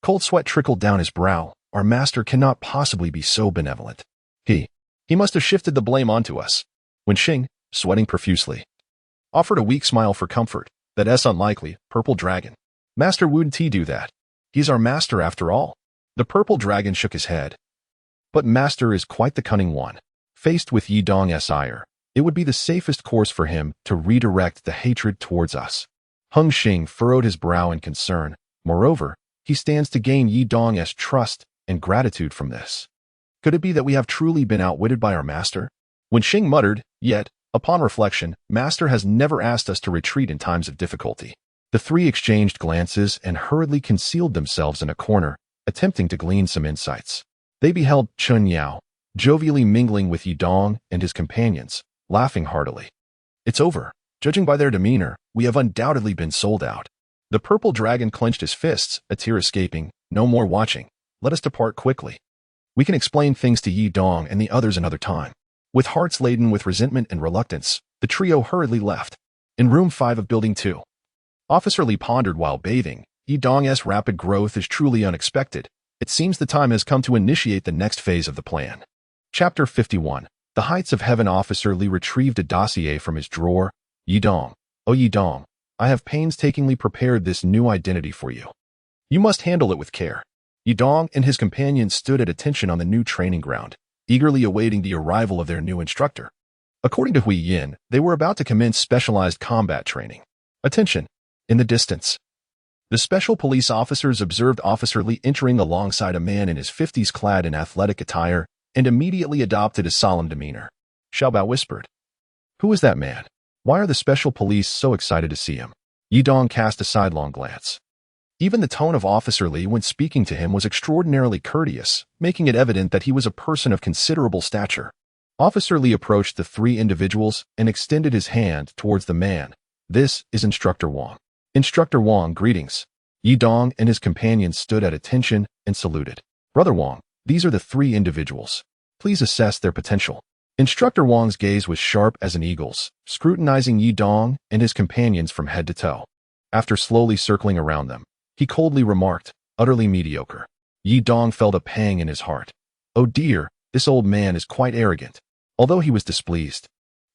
cold sweat trickled down his brow. Our master cannot possibly be so benevolent. He must have shifted the blame onto us. When Xing, sweating profusely, offered a weak smile for comfort, that's unlikely, purple dragon. Master wouldn't he do that? He's our master after all. The purple dragon shook his head. But master is quite the cunning one. Faced with Yidong's ire, it would be the safest course for him to redirect the hatred towards us. Hung Xing furrowed his brow in concern. Moreover, he stands to gain Yidong's trust and gratitude from this. Could it be that we have truly been outwitted by our master? When Xing muttered, yet, upon reflection, master has never asked us to retreat in times of difficulty. The three exchanged glances and hurriedly concealed themselves in a corner, attempting to glean some insights. They beheld Chen Yang, jovially mingling with Yidong and his companions, laughing heartily. It's over. Judging by their demeanor, we have undoubtedly been sold out. The purple dragon clenched his fists, a tear escaping. No more watching. Let us depart quickly. We can explain things to Yidong and the others another time. With hearts laden with resentment and reluctance, the trio hurriedly left. In room 5 of Building 2. Officer Li pondered while bathing. Yidong's rapid growth is truly unexpected. It seems the time has come to initiate the next phase of the plan. Chapter 51. The Heights of Heaven. Officer Li retrieved a dossier from his drawer. Yidong. Oh Yidong, I have painstakingly prepared this new identity for you. You must handle it with care. Yidong and his companions stood at attention on the new training ground, eagerly awaiting the arrival of their new instructor. According to Hui Yin, they were about to commence specialized combat training. Attention! In the distance, the special police officers observed Officer Li entering alongside a man in his 50s clad in athletic attire and immediately adopted a solemn demeanor. Xiaobao whispered, "Who is that man? Why are the special police so excited to see him?" Yidong cast a sidelong glance. Even the tone of Officer Li when speaking to him was extraordinarily courteous, making it evident that he was a person of considerable stature. Officer Li approached the three individuals and extended his hand towards the man. "This is Instructor Wang." "Instructor Wang, greetings." Yidong and his companions stood at attention and saluted. "Brother Wang, these are the three individuals. Please assess their potential." Instructor Wang's gaze was sharp as an eagle's, scrutinizing Yidong and his companions from head to toe. After slowly circling around them, he coldly remarked, "Utterly mediocre." Yidong felt a pang in his heart. Oh dear, this old man is quite arrogant. Although he was displeased,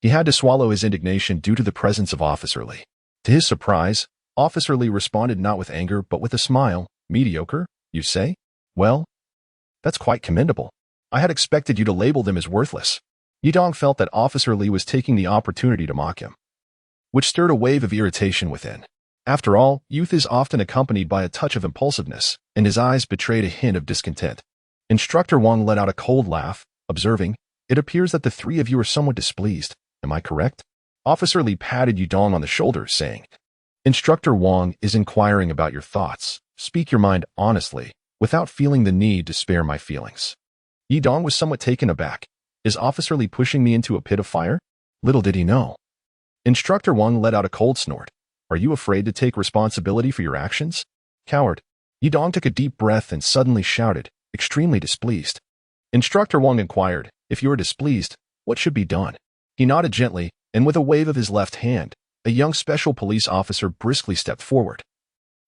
he had to swallow his indignation due to the presence of Officer Li. To his surprise, Officer Li responded not with anger but with a smile. "Mediocre, you say? Well, that's quite commendable. I had expected you to label them as worthless." Yidong felt that Officer Li was taking the opportunity to mock him, which stirred a wave of irritation within. After all, youth is often accompanied by a touch of impulsiveness, and his eyes betrayed a hint of discontent. Instructor Wang let out a cold laugh, observing, "It appears that the three of you are somewhat displeased. Am I correct?" Officer Li patted Yidong on the shoulder, saying, "Instructor Wang is inquiring about your thoughts. Speak your mind honestly, without feeling the need to spare my feelings." Yidong was somewhat taken aback. Is Officer Li pushing me into a pit of fire? Little did he know. Instructor Wang let out a cold snort. "Are you afraid to take responsibility for your actions? Coward." Yidong took a deep breath and suddenly shouted, extremely displeased. Instructor Wang inquired, "If you are displeased, what should be done?" He nodded gently, and with a wave of his left hand, a young special police officer briskly stepped forward.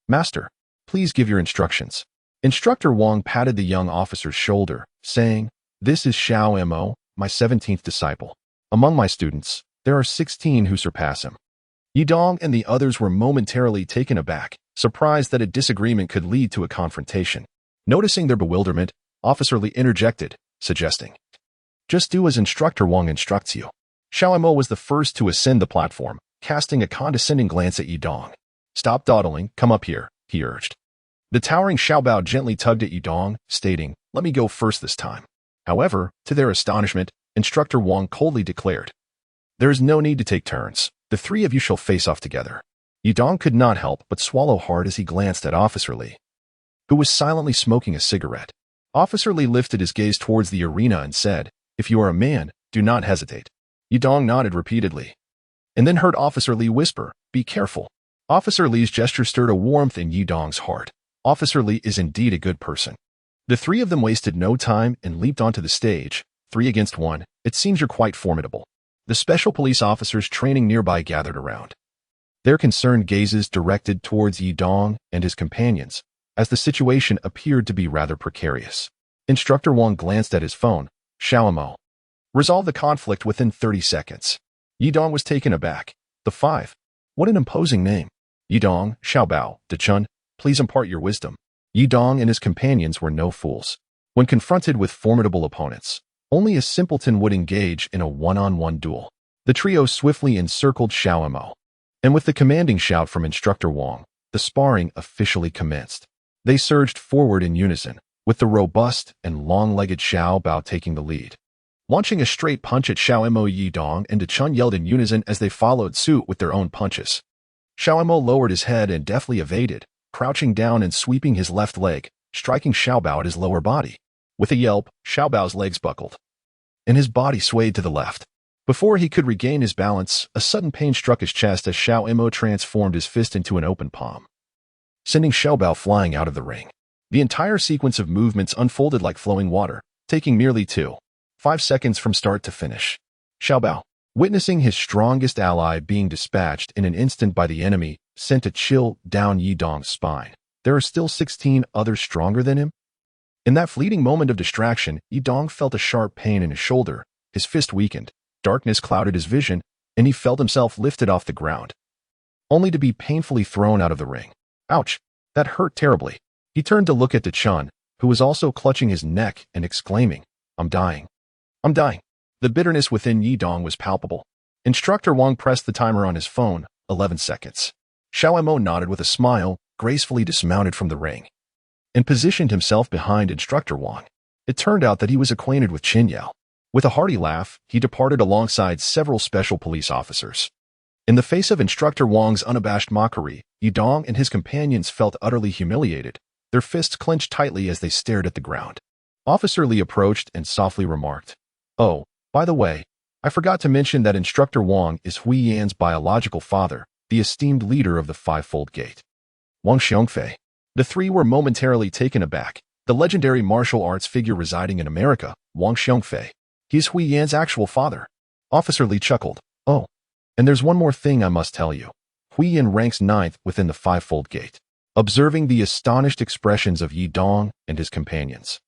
"Master, Please give your instructions. Instructor Wang patted the young officer's shoulder, saying, "This is Xiao Mo, my 17th disciple. Among my students, there are 16 who surpass him." Yidong and the others were momentarily taken aback, surprised that a disagreement could lead to a confrontation. Noticing their bewilderment, Officer Li interjected, suggesting, "Just do as Instructor Wang instructs you." Xiao Mo was the first to ascend the platform, casting a condescending glance at Yidong. "Stop dawdling, come up here," he urged. The towering Xiaobao gently tugged at Yidong, stating, "Let me go first this time." However, to their astonishment, Instructor Wang coldly declared, "There is no need to take turns. The three of you shall face off together." Yidong could not help but swallow hard as he glanced at Officer Li, who was silently smoking a cigarette. Officer Li lifted his gaze towards the arena and said, "If you are a man, do not hesitate." Yidong nodded repeatedly, and then heard Officer Li whisper, "Be careful." Officer Li's gesture stirred a warmth in Yidong's heart. Officer Li is indeed a good person. The three of them wasted no time and leaped onto the stage. 3 against 1, it seems you're quite formidable. The special police officers training nearby gathered around, their concerned gazes directed towards Yidong and his companions, as the situation appeared to be rather precarious. Instructor Wang glanced at his phone. "Xiao Mo, resolve the conflict within 30 seconds. Yidong was taken aback. The 5. What an imposing name. Yidong, Xiaobao, De Chun, please impart your wisdom. Yidong and his companions were no fools. When confronted with formidable opponents, only a simpleton would engage in a one-on-one duel. The trio swiftly encircled Xiao Mo, and with the commanding shout from Instructor Wang, the sparring officially commenced. They surged forward in unison, with the robust and long-legged Xiao Bao taking the lead. Launching a straight punch at Xiao Mo, Yidong and De Chun yelled in unison as they followed suit with their own punches. Xiao Mo lowered his head and deftly evaded, crouching down and sweeping his left leg, striking Xiao Bao at his lower body. With a yelp, Xiao Bao's legs buckled, and his body swayed to the left. Before he could regain his balance, a sudden pain struck his chest as Xiao Mo transformed his fist into an open palm, sending Xiao Bao flying out of the ring. The entire sequence of movements unfolded like flowing water, taking merely 2.5 seconds from start to finish. Xiao Bao, witnessing his strongest ally being dispatched in an instant by the enemy, sent a chill down Yidong's spine. There are still 16 others stronger than him? In that fleeting moment of distraction, Yidong felt a sharp pain in his shoulder. His fist weakened, darkness clouded his vision, and he felt himself lifted off the ground, only to be painfully thrown out of the ring. Ouch! That hurt terribly. He turned to look at De Chun, who was also clutching his neck and exclaiming, "I'm dying. I'm dying." The bitterness within Yidong was palpable. Instructor Wang pressed the timer on his phone, 11 seconds. Xiao Mo nodded with a smile, gracefully dismounted from the ring, and positioned himself behind Instructor Wang. It turned out that he was acquainted with Chen Yang. With a hearty laugh, he departed alongside several special police officers. In the face of Instructor Wang's unabashed mockery, Yidong and his companions felt utterly humiliated, their fists clenched tightly as they stared at the ground. Officer Li approached and softly remarked, "Oh, by the way, I forgot to mention that Instructor Wang is Hui Yan's biological father, the esteemed leader of the Fivefold Gate, Wang Xiongfei." The three were momentarily taken aback. The legendary martial arts figure residing in America, Wang Xiongfei. He is Hui Yan's actual father. Officer Li chuckled. "Oh, and there's one more thing I must tell you. Hui Yan ranks 9th within the Fivefold Gate." Observing the astonished expressions of Yidong and his companions,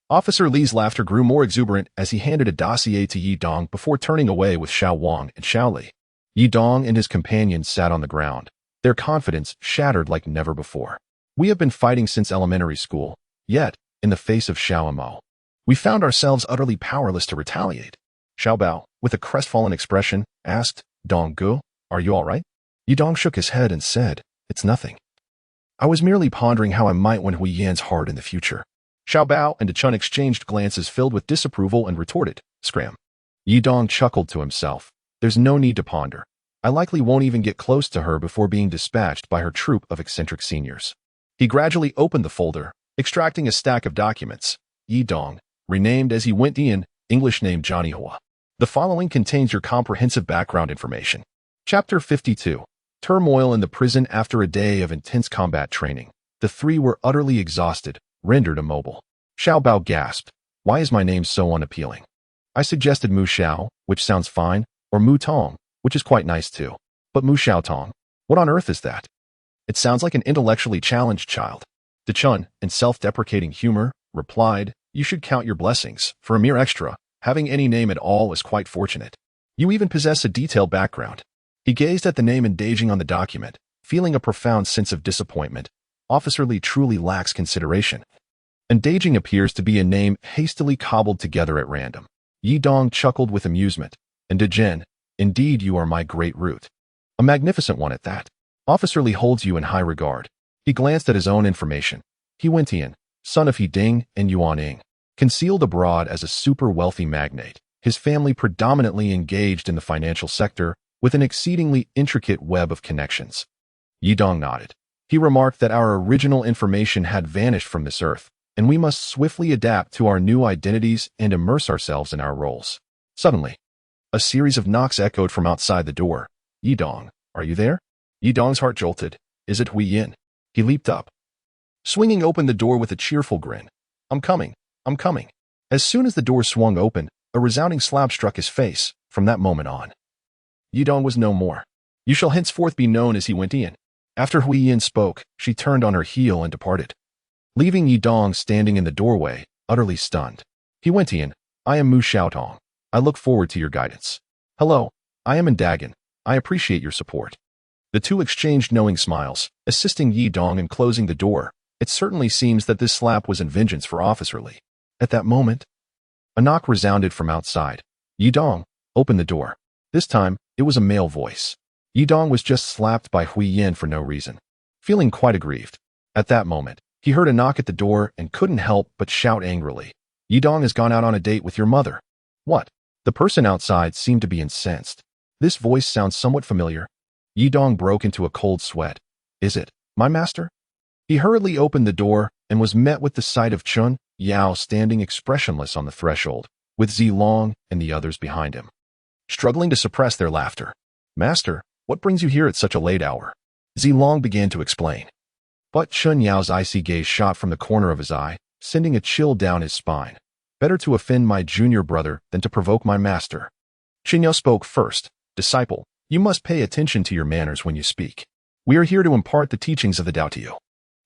Officer Li's laughter grew more exuberant as he handed a dossier to Yidong before turning away with Xiao Wang and Xiao Li. Yidong and his companions sat on the ground, their confidence shattered like never before. "We have been fighting since elementary school, yet, in the face of Xiao Mo, we found ourselves utterly powerless to retaliate." Xiao Bao, with a crestfallen expression, asked, "Dong Gu, are you all right?" Yidong shook his head and said, "It's nothing. I was merely pondering how I might win Hui Yan's heart in the future." Xiao Bao and De Chun exchanged glances filled with disapproval and retorted, "Scram." Yidong chuckled to himself. "There's no need to ponder. I likely won't even get close to her before being dispatched by her troop of eccentric seniors." He gradually opened the folder, extracting a stack of documents. Yidong, renamed as he went in, English name Johnny Hua. The following contains your comprehensive background information. Chapter 52. Turmoil in the prison after a day of intense combat training. The three were utterly exhausted, rendered immobile. Xiao Bao gasped, "Why is my name so unappealing? I suggested Mu Xiao, which sounds fine, or Mu Tong, which is quite nice too. But Mu Xiao Tong, what on earth is that?" It sounds like an intellectually challenged child. De Chun, in self-deprecating humor, replied, "You should count your blessings. For a mere extra, having any name at all is quite fortunate. You even possess a detailed background." He gazed at the name endaging on the document, feeling a profound sense of disappointment. Officer Li truly lacks consideration. Endaging appears to be a name hastily cobbled together at random. Yi Dong chuckled with amusement. And De Jen, indeed you are my great root. A magnificent one at that. Officer Li holds you in high regard. He glanced at his own information. He Wentian, son of He Ding and Yuan Ying, concealed abroad as a super wealthy magnate, his family predominantly engaged in the financial sector with an exceedingly intricate web of connections. Yi Dong nodded. He remarked that our original information had vanished from this earth, and we must swiftly adapt to our new identities and immerse ourselves in our roles. Suddenly, a series of knocks echoed from outside the door. "Yi Dong, are you there?" Yi Dong's heart jolted. "Is it Hui Yin?" He leaped up, swinging open the door with a cheerful grin. I'm coming. As soon as the door swung open, a resounding slap struck his face. From that moment on, Yi Dong was no more. "You shall henceforth be known as He Wentian." After Hui Yin spoke, she turned on her heel and departed, leaving Yi Dong standing in the doorway, utterly stunned. "He Wentian, I am Mu Xiaotong. I look forward to your guidance." "Hello, I am Dagon. I appreciate your support." The two exchanged knowing smiles, assisting Yi Dong in closing the door. It certainly seems that this slap was in vengeance for Officer Li. At that moment, a knock resounded from outside. "Yi Dong, open the door." This time, it was a male voice. Yi Dong was just slapped by Hui Yin for no reason, feeling quite aggrieved. At that moment, he heard a knock at the door and couldn't help but shout angrily, "Yi Dong has gone out on a date with your mother." "What?" The person outside seemed to be incensed. "This voice sounds somewhat familiar." Yi Dong broke into a cold sweat. "Is it my master?" He hurriedly opened the door and was met with the sight of Chun Yao standing expressionless on the threshold, with Zilong and the others behind him, struggling to suppress their laughter. "Master, what brings you here at such a late hour?" Zilong began to explain. But Chun Yao's icy gaze shot from the corner of his eye, sending a chill down his spine. "Better to offend my junior brother than to provoke my master." Chen Yao spoke first. "Disciple, you must pay attention to your manners when you speak. We are here to impart the teachings of the Tao to you."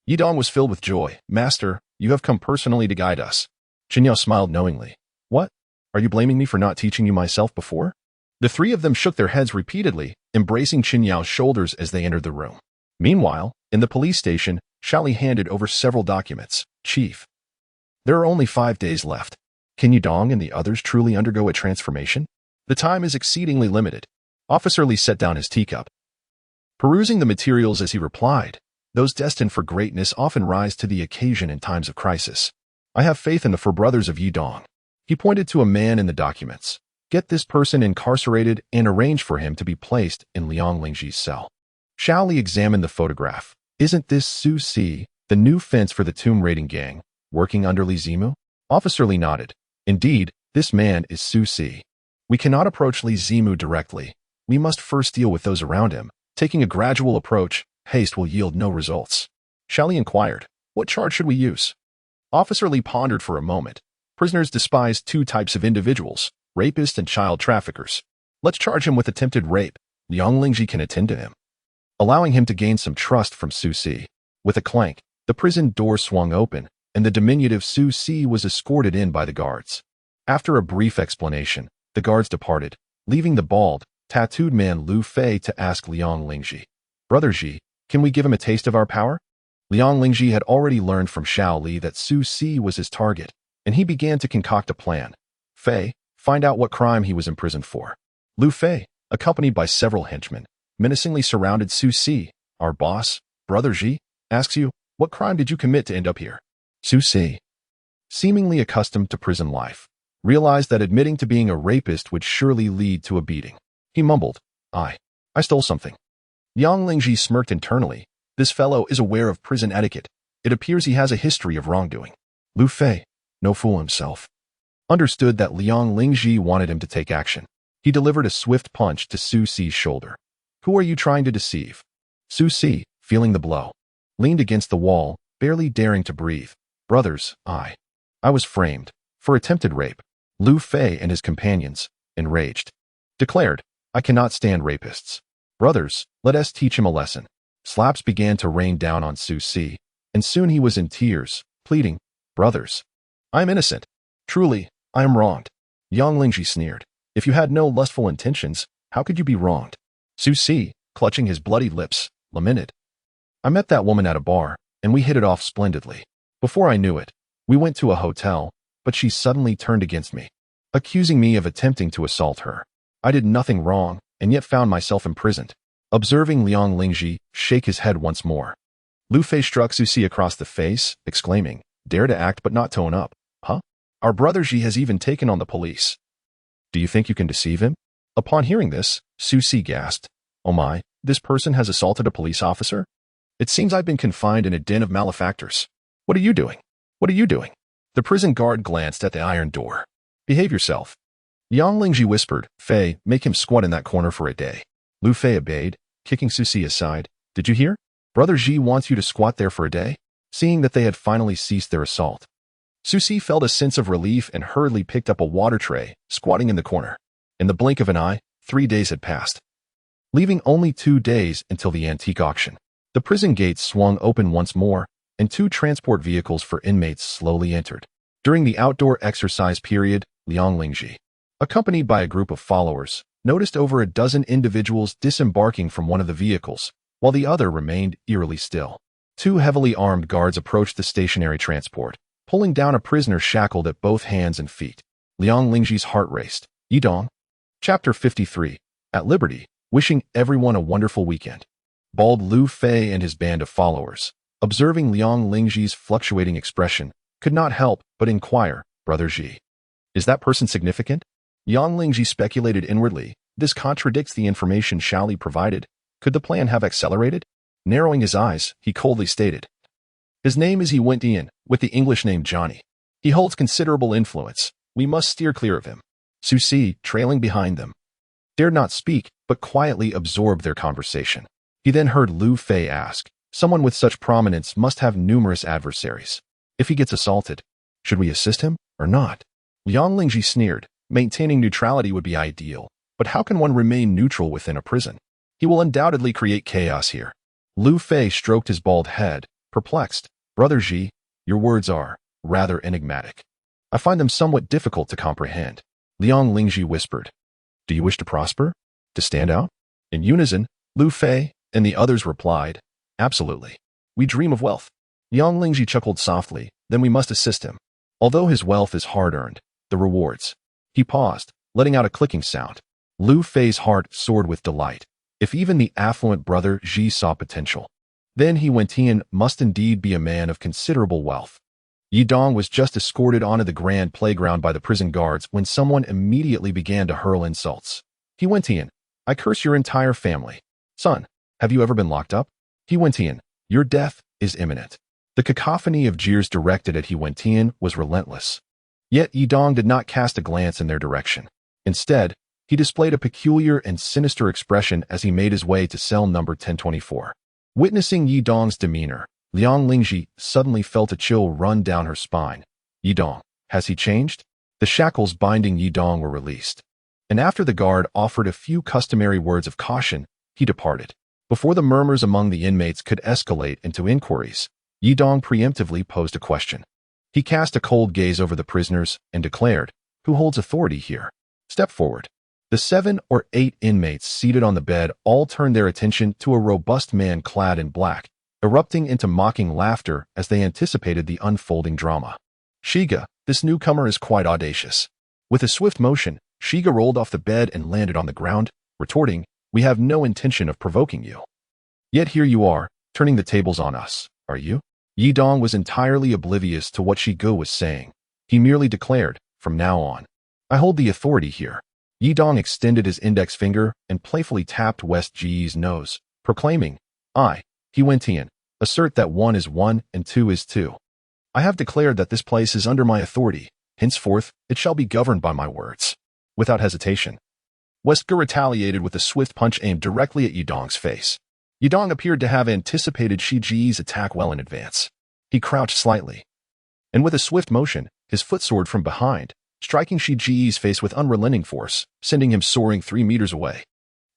Yi Dong was filled with joy. "Master, you have come personally to guide us." Chen Yao smiled knowingly. "What? Are you blaming me for not teaching you myself before?" The three of them shook their heads repeatedly, embracing Chen Yao's shoulders as they entered the room. Meanwhile, in the police station, Shali handed over several documents. "Chief, there are only 5 days left. Can Yi Dong and the others truly undergo a transformation? The time is exceedingly limited." Officer Li set down his teacup, perusing the materials as he replied, "Those destined for greatness often rise to the occasion in times of crisis. I have faith in the four brothers of Yi Dong." He pointed to a man in the documents. "Get this person incarcerated and arrange for him to be placed in Liang Lingji's cell." Shao Li examined the photograph. "Isn't this Su Si, the new fence for the tomb raiding gang, working under Li Zimu?" Officer Li nodded. "Indeed, this man is Su Si. We cannot approach Li Zimu directly. We must first deal with those around him. Taking a gradual approach, haste will yield no results." Shao Li inquired, "What charge should we use?" Officer Li pondered for a moment. "Prisoners despise 2 types of individuals, rapists and child traffickers. Let's charge him with attempted rape. Liang Lingji can attend to him," allowing him to gain some trust from Su Si. With a clank, the prison door swung open, and the diminutive Su Si was escorted in by the guards. After a brief explanation, the guards departed, leaving the bald, tattooed man Lu Fei to ask Liang Lingji, "Brother Ji, can we give him a taste of our power?" Liang Lingji had already learned from Shao Li that Su Si was his target, and he began to concoct a plan. "Fei, find out what crime he was imprisoned for." Lu Fei, accompanied by several henchmen, menacingly surrounded Su Si. "Our boss, Brother Ji, asks you, what crime did you commit to end up here?" Su Si, seemingly accustomed to prison life, realized that admitting to being a rapist would surely lead to a beating. He mumbled, I stole something." Yang Lingji smirked internally. This fellow is aware of prison etiquette. It appears he has a history of wrongdoing. Lu Fei, no fool himself, understood that Liang Lingji wanted him to take action. He delivered a swift punch to Su Si's shoulder. "Who are you trying to deceive?" Su Si, feeling the blow, leaned against the wall, barely daring to breathe. "Brothers, I was framed for attempted rape." Lu Fei and his companions, enraged, declared, "I cannot stand rapists. Brothers, let us teach him a lesson." Slaps began to rain down on Su Si, and soon he was in tears, pleading, "Brothers, I am innocent. Truly, I am wronged." Yang Lingji sneered. "If you had no lustful intentions, how could you be wronged?" Su Si, clutching his bloody lips, lamented. "I met that woman at a bar, and we hit it off splendidly. Before I knew it, we went to a hotel, but she suddenly turned against me, accusing me of attempting to assault her. I did nothing wrong, and yet found myself imprisoned." Observing Liang Lingji shake his head once more, Lu Fei struck Su Si across the face, exclaiming, "Dare to act but not tone up, huh? Our brother Ji has even taken on the police. Do you think you can deceive him?" Upon hearing this, Su Si gasped, "Oh my, this person has assaulted a police officer? It seems I've been confined in a den of malefactors. What are you doing? What are you doing?" The prison guard glanced at the iron door. "Behave yourself." Yang Lingji whispered, "Fei, make him squat in that corner for a day." Lu Fei obeyed, kicking Su Si aside. "Did you hear? Brother Ji wants you to squat there for a day." Seeing that they had finally ceased their assault, Su Si felt a sense of relief and hurriedly picked up a water tray, squatting in the corner. In the blink of an eye, 3 days had passed, leaving only 2 days until the antique auction. The prison gates swung open once more, and 2 transport vehicles for inmates slowly entered. During the outdoor exercise period, Liang Lingji, accompanied by a group of followers, noticed over a dozen individuals disembarking from one of the vehicles, while the other remained eerily still. 2 heavily armed guards approached the stationary transport, pulling down a prisoner shackled at both hands and feet. Liang Lingji's heart raced. Yidong. Chapter 53. At Liberty, wishing everyone a wonderful weekend. Bald Lu Fei and his band of followers, observing Liang Lingji's fluctuating expression, could not help but inquire, "Brother Ji, is that person significant?" Yang Lingji speculated inwardly. This contradicts the information Shaoli provided. Could the plan have accelerated? Narrowing his eyes, he coldly stated, "His name is He Wentian, with the English name Johnny. He holds considerable influence. We must steer clear of him." Su Si, trailing behind them, dared not speak, but quietly absorbed their conversation. He then heard Lu Fei ask, "Someone with such prominence must have numerous adversaries. If he gets assaulted, should we assist him or not?" Liang Lingji sneered. "Maintaining neutrality would be ideal, but how can one remain neutral within a prison? He will undoubtedly create chaos here." Lu Fei stroked his bald head, perplexed. "Brother Ji, your words are rather enigmatic. I find them somewhat difficult to comprehend." Liang Lingji whispered, "Do you wish to prosper? To stand out?" In unison, Lu Fei and the others replied, "Absolutely. We dream of wealth." Liang Lingji chuckled softly, "Then we must assist him. Although his wealth is hard-earned, the rewards." He paused, letting out a clicking sound. Lu Fei's heart soared with delight. If even the affluent brother Ji saw potential, then He Wentian must indeed be a man of considerable wealth. Yidong was just escorted onto the grand playground by the prison guards when someone immediately began to hurl insults. "He Wentian, I curse your entire family. Son, have you ever been locked up? He Wentian, your death is imminent." The cacophony of jeers directed at He Wentian was relentless. Yet Yidong did not cast a glance in their direction. Instead, he displayed a peculiar and sinister expression as he made his way to cell number 1024. Witnessing Yidong's demeanor, Liang Lingji suddenly felt a chill run down her spine. "Yidong, has he changed?" The shackles binding Yidong were released, and after the guard offered a few customary words of caution, he departed. Before the murmurs among the inmates could escalate into inquiries, Yidong preemptively posed a question. He cast a cold gaze over the prisoners and declared, "Who holds authority here? Step forward." The 7 or 8 inmates seated on the bed all turned their attention to a robust man clad in black, erupting into mocking laughter as they anticipated the unfolding drama. "Shiga, this newcomer is quite audacious." With a swift motion, Shiga rolled off the bed and landed on the ground, retorting, "We have no intention of provoking you. Yet here you are, turning the tables on us, are you?" Yidong was entirely oblivious to what Shiga was saying. He merely declared, "From now on, I hold the authority here." Yidong extended his index finger and playfully tapped West Ji's nose, proclaiming, "I, He Wentian, assert that 1 is 1 and 2 is 2. I have declared that this place is under my authority. Henceforth, it shall be governed by my words." Without hesitation, Wesker retaliated with a swift punch aimed directly at Yidong's face. Yidong appeared to have anticipated Shi Ji's attack well in advance. He crouched slightly, and with a swift motion, his foot soared from behind, striking Shi Ji's face with unrelenting force, sending him soaring 3 meters away.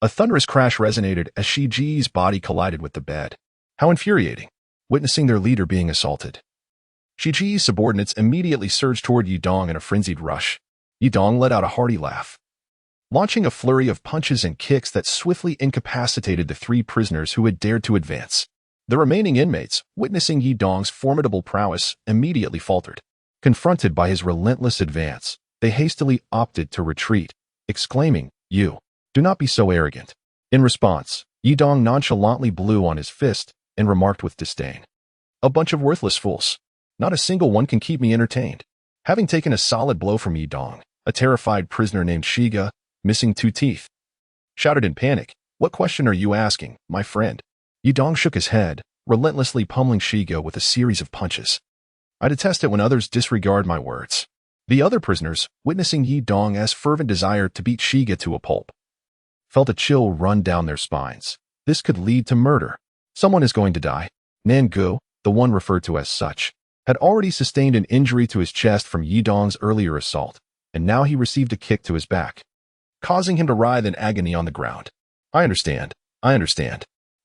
A thunderous crash resonated as Shi Ji's body collided with the bed. How infuriating, witnessing their leader being assaulted. Shi Ji's subordinates immediately surged toward Yi Dong in a frenzied rush. Yi Dong let out a hearty laugh, launching a flurry of punches and kicks that swiftly incapacitated the 3 prisoners who had dared to advance. The remaining inmates, witnessing Yi Dong's formidable prowess, immediately faltered. Confronted by his relentless advance, they hastily opted to retreat, exclaiming, "You, do not be so arrogant." In response, Yi Dong nonchalantly blew on his fist and remarked with disdain, "A bunch of worthless fools. Not a single one can keep me entertained." Having taken a solid blow from Yi Dong, a terrified prisoner named Shiga, missing 2 teeth, shouted in panic, "What question are you asking, my friend?" Yi Dong shook his head, relentlessly pummeling Shiga with a series of punches. "I detest it when others disregard my words." The other prisoners, witnessing Yi Dong's fervent desire to beat Shiga to a pulp, felt a chill run down their spines. This could lead to murder. Someone is going to die. Nangu, the one referred to as such, had already sustained an injury to his chest from Yi Dong's earlier assault, and now he received a kick to his back, causing him to writhe in agony on the ground. I understand.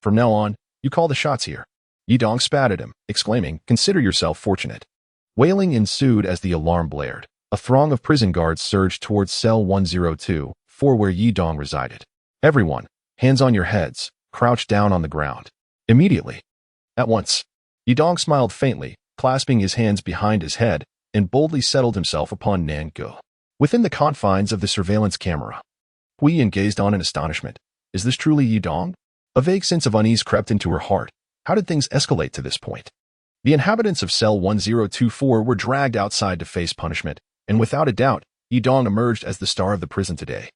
From now on, you call the shots here." Yi Dong spat at him, exclaiming, "Consider yourself fortunate." Wailing ensued as the alarm blared. A throng of prison guards surged towards cell 102, for where Yi Dong resided. "Everyone, hands on your heads, crouch down on the ground. Immediately." At once, Yi Dong smiled faintly, clasping his hands behind his head, and boldly settled himself upon Nangu. Within the confines of the surveillance camera, Hui gazed on in astonishment. Is this truly Yi Dong? A vague sense of unease crept into her heart. How did things escalate to this point? The inhabitants of cell 1024 were dragged outside to face punishment, and without a doubt, Yi Dong emerged as the star of the prison today.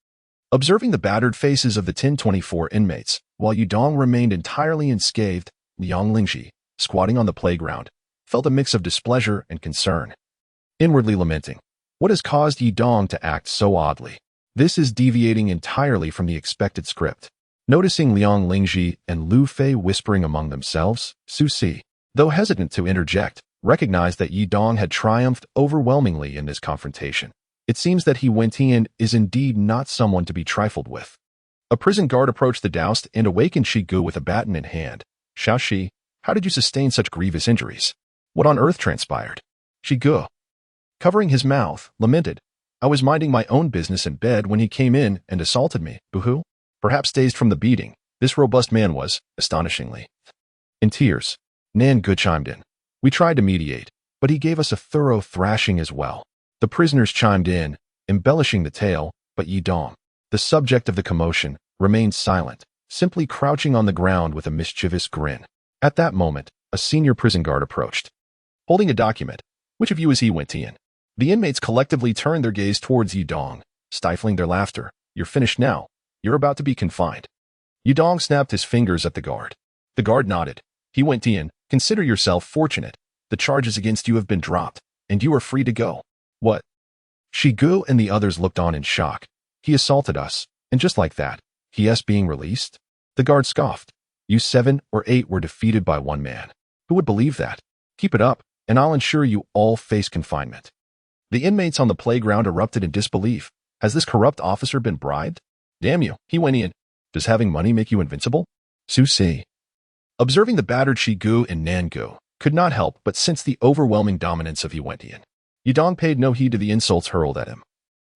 Observing the battered faces of the 1024 inmates, while Yi Dong remained entirely unscathed, Liang Lingji, squatting on the playground, felt a mix of displeasure and concern. Inwardly lamenting, what has caused Yi Dong to act so oddly? This is deviating entirely from the expected script. Noticing Liang Lingji and Lu Fei whispering among themselves, Su Si, though hesitant to interject, recognized that Yi Dong had triumphed overwhelmingly in this confrontation. It seems that He Wentian is indeed not someone to be trifled with. A prison guard approached the doused and awakened Shigu with a baton in hand. "Xiao Shi, how did you sustain such grievous injuries? What on earth transpired?" Shigu, covering his mouth, lamented, "I was minding my own business in bed when he came in and assaulted me." Boo-hoo. Perhaps dazed from the beating, this robust man was, astonishingly. In tears, Nangu chimed in. "We tried to mediate, but he gave us a thorough thrashing as well." The prisoners chimed in, embellishing the tale, but Yi Dong, the subject of the commotion, remained silent, simply crouching on the ground with a mischievous grin. At that moment, a senior prison guard approached, holding a document. "Which of you is He Wentian?" The inmates collectively turned their gaze towards Yi Dong, stifling their laughter. "You're finished now. You're about to be confined." Yi Dong snapped his fingers at the guard. The guard nodded. "He Wentian, consider yourself fortunate. The charges against you have been dropped, and you are free to go." "What?" Shigu and the others looked on in shock. "He assaulted us, and just like that, he is being released?" The guard scoffed. "You 7 or 8 were defeated by one man. Who would believe that? Keep it up, and I'll ensure you all face confinement." The inmates on the playground erupted in disbelief. Has this corrupt officer been bribed? "Damn you, He Wentian. Does having money make you invincible?" Su Si, observing the battered Shigu and Nangu, could not help but sense the overwhelming dominance of He Wentian. Yi Dong paid no heed to the insults hurled at him.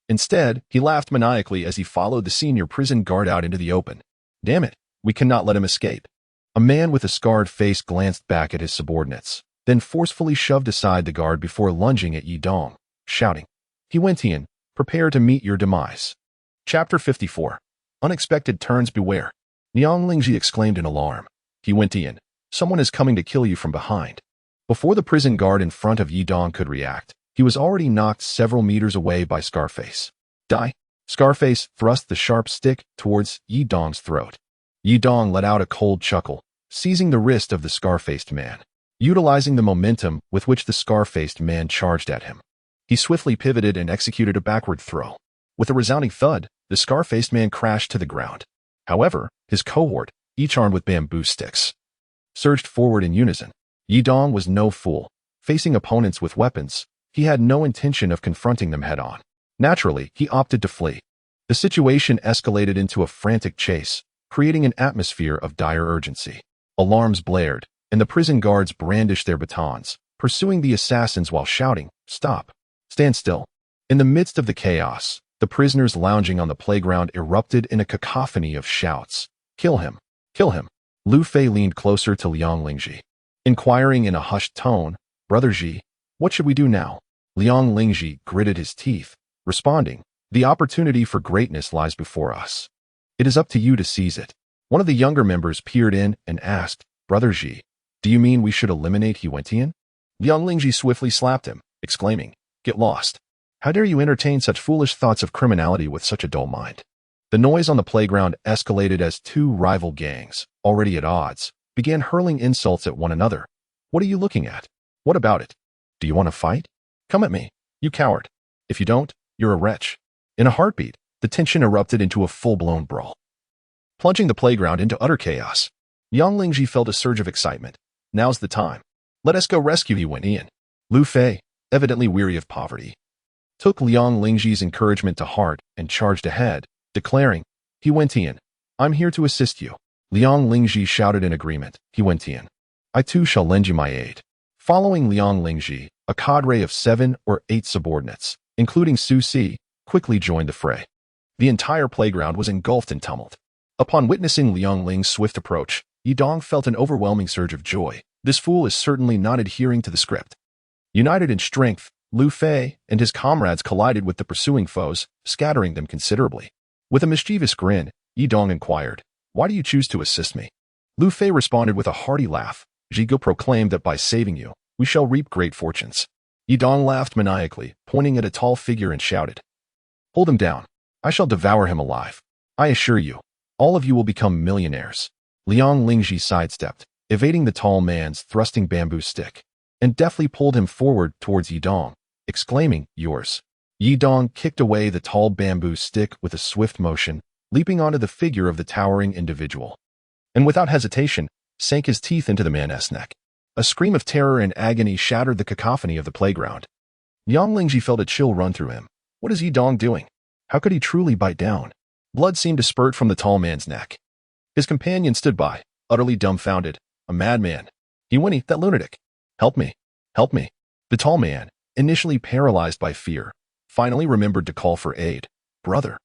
Instead, he laughed maniacally as he followed the senior prison guard out into the open. "Damn it, we cannot let him escape." A man with a scarred face glanced back at his subordinates, then forcefully shoved aside the guard before lunging at Yi Dong, shouting, "He Wentian, prepare to meet your demise." Chapter 54. Unexpected turns beware. Liang Lingji exclaimed in alarm. "He Wentian, someone is coming to kill you from behind." Before the prison guard in front of Yi Dong could react, he was already knocked several meters away by Scarface. "Die!" Scarface thrust the sharp stick towards Yi Dong's throat. Yi Dong let out a cold chuckle, seizing the wrist of the scar-faced man. Utilizing the momentum with which the scar-faced man charged at him, he swiftly pivoted and executed a backward throw. With a resounding thud, the scar-faced man crashed to the ground. However, his cohort, each armed with bamboo sticks, surged forward in unison. Yi Dong was no fool. Facing opponents with weapons, he had no intention of confronting them head-on. Naturally, he opted to flee. The situation escalated into a frantic chase, creating an atmosphere of dire urgency. Alarms blared, and the prison guards brandished their batons, pursuing the assassins while shouting, "Stop! Stand still!" In the midst of the chaos, the prisoners lounging on the playground erupted in a cacophony of shouts. "Kill him! Kill him!" Lu Fei leaned closer to Liang Lingji, inquiring in a hushed tone, "Brother Ji, what should we do now?" Liang Lingji gritted his teeth, responding, "The opportunity for greatness lies before us. It is up to you to seize it." One of the younger members peered in and asked, "Brother Ji, do you mean we should eliminate Huentian?" Liang Lingji swiftly slapped him, exclaiming, "Get lost. How dare you entertain such foolish thoughts of criminality with such a dull mind?" The noise on the playground escalated as two rival gangs, already at odds, began hurling insults at one another. "What are you looking at? What about it? Do you want to fight? Come at me, you coward. If you don't, you're a wretch." In a heartbeat, the tension erupted into a full-blown brawl, plunging the playground into utter chaos. Yang Lingji felt a surge of excitement. "Now's the time. Let us go rescue Huentian." Lu Fei, evidently weary of poverty, took Liang Lingji's encouragement to heart and charged ahead, declaring, "Huentian, I'm here to assist you." Liang Lingji shouted in agreement, "Huentian, I too shall lend you my aid." Following Liang Lingji, a cadre of 7 or 8 subordinates, including Su Si, quickly joined the fray. The entire playground was engulfed in tumult. Upon witnessing Liang Ling's swift approach, Yidong felt an overwhelming surge of joy. This fool is certainly not adhering to the script. United in strength, Lu Fei and his comrades collided with the pursuing foes, scattering them considerably. With a mischievous grin, Yidong inquired, "Why do you choose to assist me?" Lu Fei responded with a hearty laugh. "Zhigo proclaimed that by saving you, we shall reap great fortunes." Yidong laughed maniacally, pointing at a tall figure and shouted, "Hold him down. I shall devour him alive. I assure you, all of you will become millionaires." Liang Lingji sidestepped, evading the tall man's thrusting bamboo stick, and deftly pulled him forward towards Yidong, exclaiming, "Yours." Yidong kicked away the tall bamboo stick with a swift motion, leaping onto the figure of the towering individual, and without hesitation, sank his teeth into the man's neck. A scream of terror and agony shattered the cacophony of the playground. Yang Lingji felt a chill run through him. What is Yidong doing? How could he truly bite down? Blood seemed to spurt from the tall man's neck. His companion stood by, utterly dumbfounded. A madman. "Huenti, that lunatic. Help me. Help me." The tall man, initially paralyzed by fear, finally remembered to call for aid. "Brother,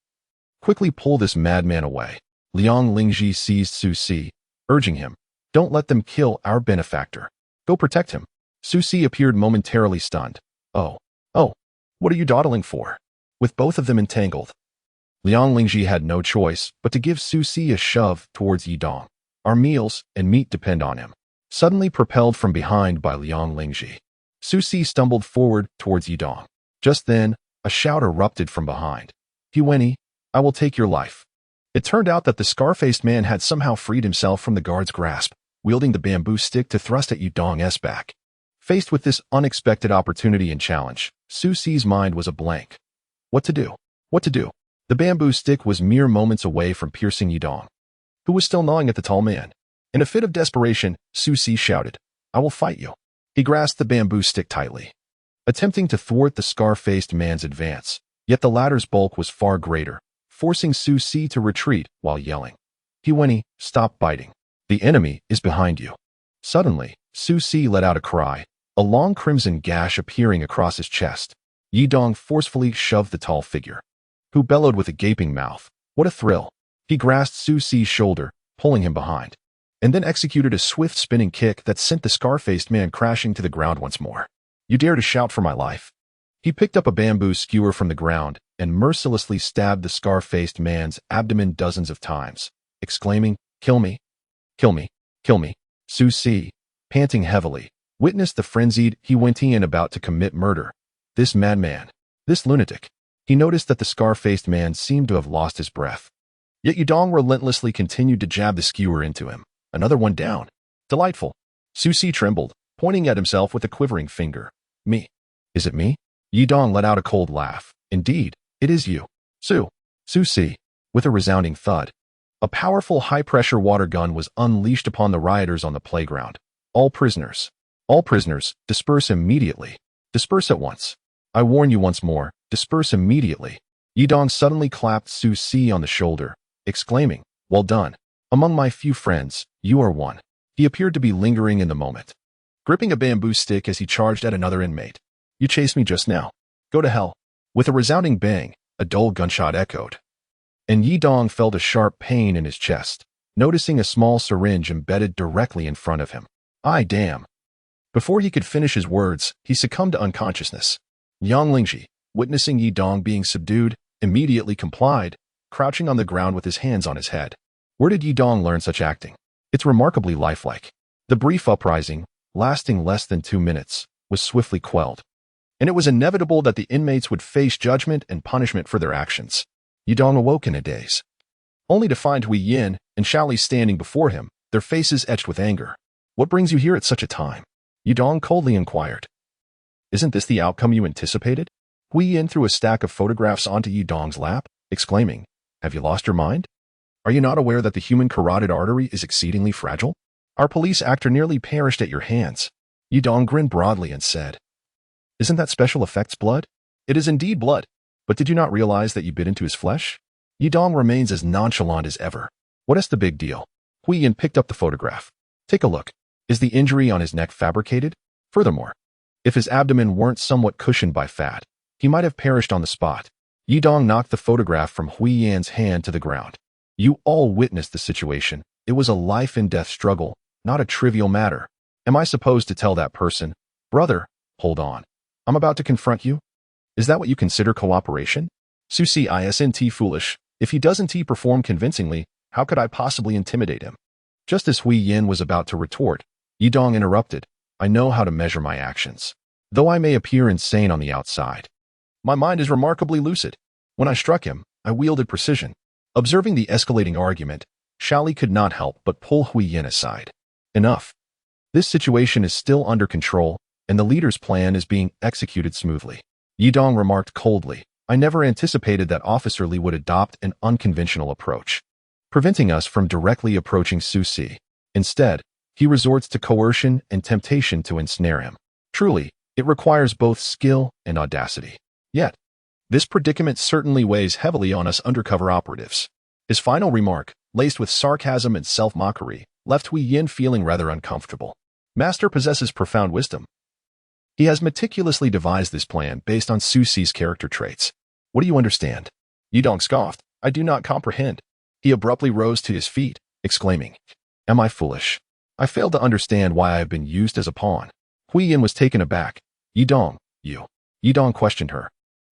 quickly pull this madman away." Liang Lingji seized Su Si, urging him, "Don't let them kill our benefactor. Go protect him." Su Si appeared momentarily stunned. Oh, what are you dawdling for?" With both of them entangled, Liang Lingji had no choice but to give Su Si a shove towards Yidong. "Our meals and meat depend on him." Suddenly propelled from behind by Liang Lingji, Su Si stumbled forward towards Yidong. Just then, a shout erupted from behind. "Huenti, I will take your life." It turned out that the scar-faced man had somehow freed himself from the guard's grasp, wielding the bamboo stick to thrust at Yidong's back. Faced with this unexpected opportunity and challenge, Su Si's mind was a blank. What to do? What to do? The bamboo stick was mere moments away from piercing Yidong, who was still gnawing at the tall man. In a fit of desperation, Su Si shouted, "I will fight you." He grasped the bamboo stick tightly, attempting to thwart the scar-faced man's advance, yet the latter's bulk was far greater, forcing Su Si to retreat while yelling, "Huenti, stop biting. The enemy is behind you." Suddenly, Su Si let out a cry, a long crimson gash appearing across his chest. Yidong forcefully shoved the tall figure, who bellowed with a gaping mouth. What a thrill! He grasped Su Si's shoulder, pulling him behind, and then executed a swift spinning kick that sent the scar-faced man crashing to the ground once more. "You dare to shout for my life?" He picked up a bamboo skewer from the ground and mercilessly stabbed the scar-faced man's abdomen dozens of times, exclaiming, "Kill me! Kill me! Kill me!" Su Si, panting heavily, witnessed the frenzied Huentian about to commit murder. This madman, this lunatic. He noticed that the scar-faced man seemed to have lost his breath. Yet Yidong relentlessly continued to jab the skewer into him. Another one down. Delightful. Su Si trembled, pointing at himself with a quivering finger. "Me? Is it me?" Yidong let out a cold laugh. "Indeed, it is you. Su Si." With a resounding thud, a powerful high-pressure water gun was unleashed upon the rioters on the playground. All prisoners, disperse immediately. Disperse at once. I warn you once more, disperse immediately." Yidong suddenly clapped Su Si on the shoulder, exclaiming, "Well done. Among my few friends, you are one." He appeared to be lingering in the moment, gripping a bamboo stick as he charged at another inmate. "You chased me just now. Go to hell." With a resounding bang, a dull gunshot echoed, and Yidong felt a sharp pain in his chest, noticing a small syringe embedded directly in front of him. "Ay, damn." Before he could finish his words, he succumbed to unconsciousness. Yang Lingji, witnessing Yidong being subdued, immediately complied, crouching on the ground with his hands on his head. Where did Yidong learn such acting? It's remarkably lifelike. The brief uprising, lasting less than 2 minutes, was swiftly quelled, and it was inevitable that the inmates would face judgment and punishment for their actions. Yidong awoke in a daze, only to find Hui Yin and Shaoli standing before him, their faces etched with anger. "What brings you here at such a time?" Yidong coldly inquired. "Isn't this the outcome you anticipated?" Hui Yin threw a stack of photographs onto Yidong's lap, exclaiming, "Have you lost your mind? Are you not aware that the human carotid artery is exceedingly fragile? Our police actor nearly perished at your hands." Yidong grinned broadly and said, "Isn't that special effects blood?" "It is indeed blood. But did you not realize that you bit into his flesh?" Yidong remains as nonchalant as ever. "What is the big deal?" Hui Yin picked up the photograph. "Take a look. Is the injury on his neck fabricated? Furthermore, if his abdomen weren't somewhat cushioned by fat, he might have perished on the spot." Yidong knocked the photograph from Hui Yan's hand to the ground. "You all witnessed the situation. It was a life-and-death struggle, not a trivial matter. Am I supposed to tell that person, 'Brother, hold on, I'm about to confront you'? Is that what you consider cooperation? Su Si isn't foolish. If he doesn't perform convincingly, how could I possibly intimidate him?" Just as Hui Yin was about to retort, Yidong interrupted. "I know how to measure my actions. Though I may appear insane on the outside, my mind is remarkably lucid. When I struck him, I wielded precision." Observing the escalating argument, Shaoli could not help but pull Hui Yin aside. "Enough. This situation is still under control, and the leader's plan is being executed smoothly." Yidong remarked coldly, "I never anticipated that Officer Li would adopt an unconventional approach, preventing us from directly approaching Su Si. Instead, he resorts to coercion and temptation to ensnare him. Truly, it requires both skill and audacity. Yet, this predicament certainly weighs heavily on us undercover operatives." His final remark, laced with sarcasm and self-mockery, left Hui Yin feeling rather uncomfortable. Master possesses profound wisdom. He has meticulously devised this plan based on Su Si's character traits. "What do you understand?" Yidong scoffed. "I do not comprehend." He abruptly rose to his feet, exclaiming, "Am I foolish? I fail to understand why I have been used as a pawn." Hui Yin was taken aback. "Yidong, you." Yidong questioned her.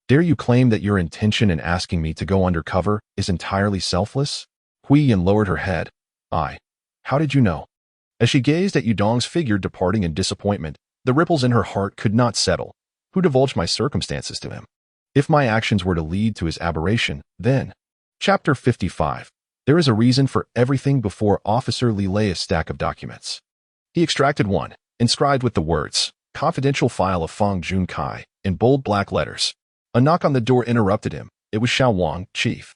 "Dare you claim that your intention in asking me to go undercover is entirely selfless?" Hui Yin lowered her head. "I. How did you know?" As she gazed at Yidong's figure departing in disappointment, the ripples in her heart could not settle. "Who divulged my circumstances to him? If my actions were to lead to his aberration, then..." Chapter 55. There is a reason for everything. Before Officer Li lay a stack of documents. He extracted one, inscribed with the words, "Confidential file of Feng Jun Kai," in bold black letters. A knock on the door interrupted him. It was Xiao Wang, chief.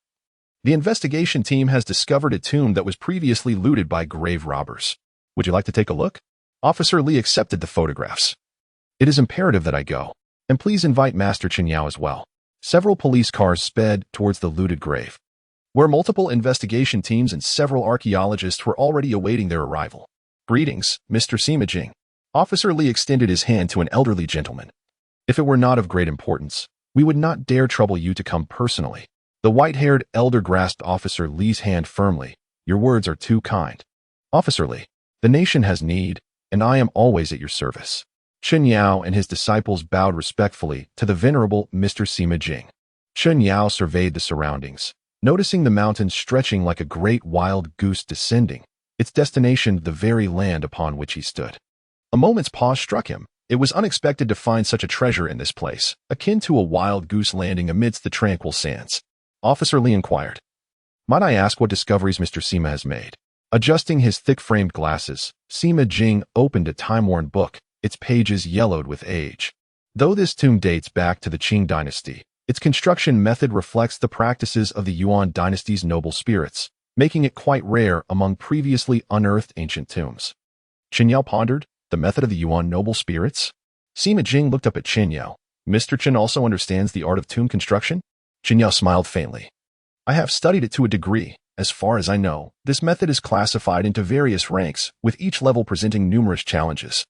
"The investigation team has discovered a tomb that was previously looted by grave robbers. Would you like to take a look?" Officer Li accepted the photographs. "It is imperative that I go. And please invite Master Chen Yang as well." Several police cars sped towards the looted grave, where multiple investigation teams and several archaeologists were already awaiting their arrival. "Greetings, Mr. Sima Jing." Officer Li extended his hand to an elderly gentleman. "If it were not of great importance, we would not dare trouble you to come personally." The white-haired elder grasped Officer Li's hand firmly. "Your words are too kind. Officer Li, the nation has need, and I am always at your service." Chen Yao and his disciples bowed respectfully to the venerable Mr. Sima Jing. Chen Yao surveyed the surroundings, noticing the mountains stretching like a great wild goose descending, its destination the very land upon which he stood. A moment's pause struck him. It was unexpected to find such a treasure in this place, akin to a wild goose landing amidst the tranquil sands. Officer Li inquired, "Might I ask what discoveries Mr. Sima has made?" Adjusting his thick-framed glasses, Sima Jing opened a time-worn book, its pages yellowed with age. Though this tomb dates back to the Qing dynasty, its construction method reflects the practices of the Yuan dynasty's noble spirits, making it quite rare among previously unearthed ancient tombs. Chen Yao pondered, "The method of the Yuan noble spirits?" Sima Jing looked up at Chen Yao. "Mr. Chen also understands the art of tomb construction?" Chen Yang smiled faintly. I have studied it to a degree. As far as I know, this method is classified into various ranks, with each level presenting numerous challenges,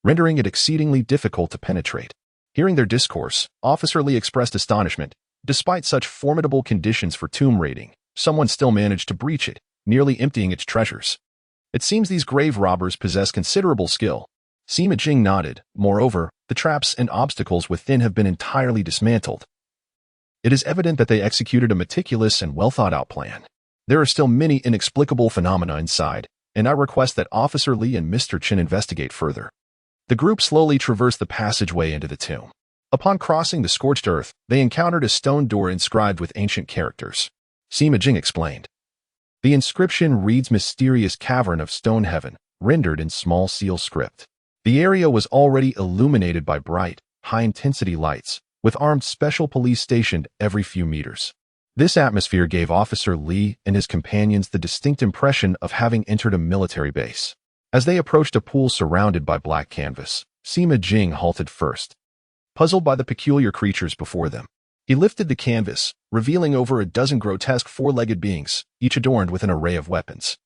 rendering it exceedingly difficult to penetrate. Hearing their discourse, Officer Li expressed astonishment. Despite such formidable conditions for tomb raiding, someone still managed to breach it, nearly emptying its treasures. It seems these grave robbers possess considerable skill. Sima Jing nodded. Moreover, the traps and obstacles within have been entirely dismantled. It is evident that they executed a meticulous and well-thought-out plan. There are still many inexplicable phenomena inside, and I request that Officer Li and Mr. Chen investigate further. The group slowly traversed the passageway into the tomb. Upon crossing the scorched earth, they encountered a stone door inscribed with ancient characters. Sima Jing explained. The inscription reads Mysterious Cavern of Stone Heaven, rendered in small seal script. The area was already illuminated by bright, high-intensity lights, with armed special police stationed every few meters. This atmosphere gave Officer Li and his companions the distinct impression of having entered a military base. As they approached a pool surrounded by black canvas, Sima Jing halted first. Puzzled by the peculiar creatures before them, he lifted the canvas, revealing over a dozen grotesque four-legged beings, each adorned with an array of weapons,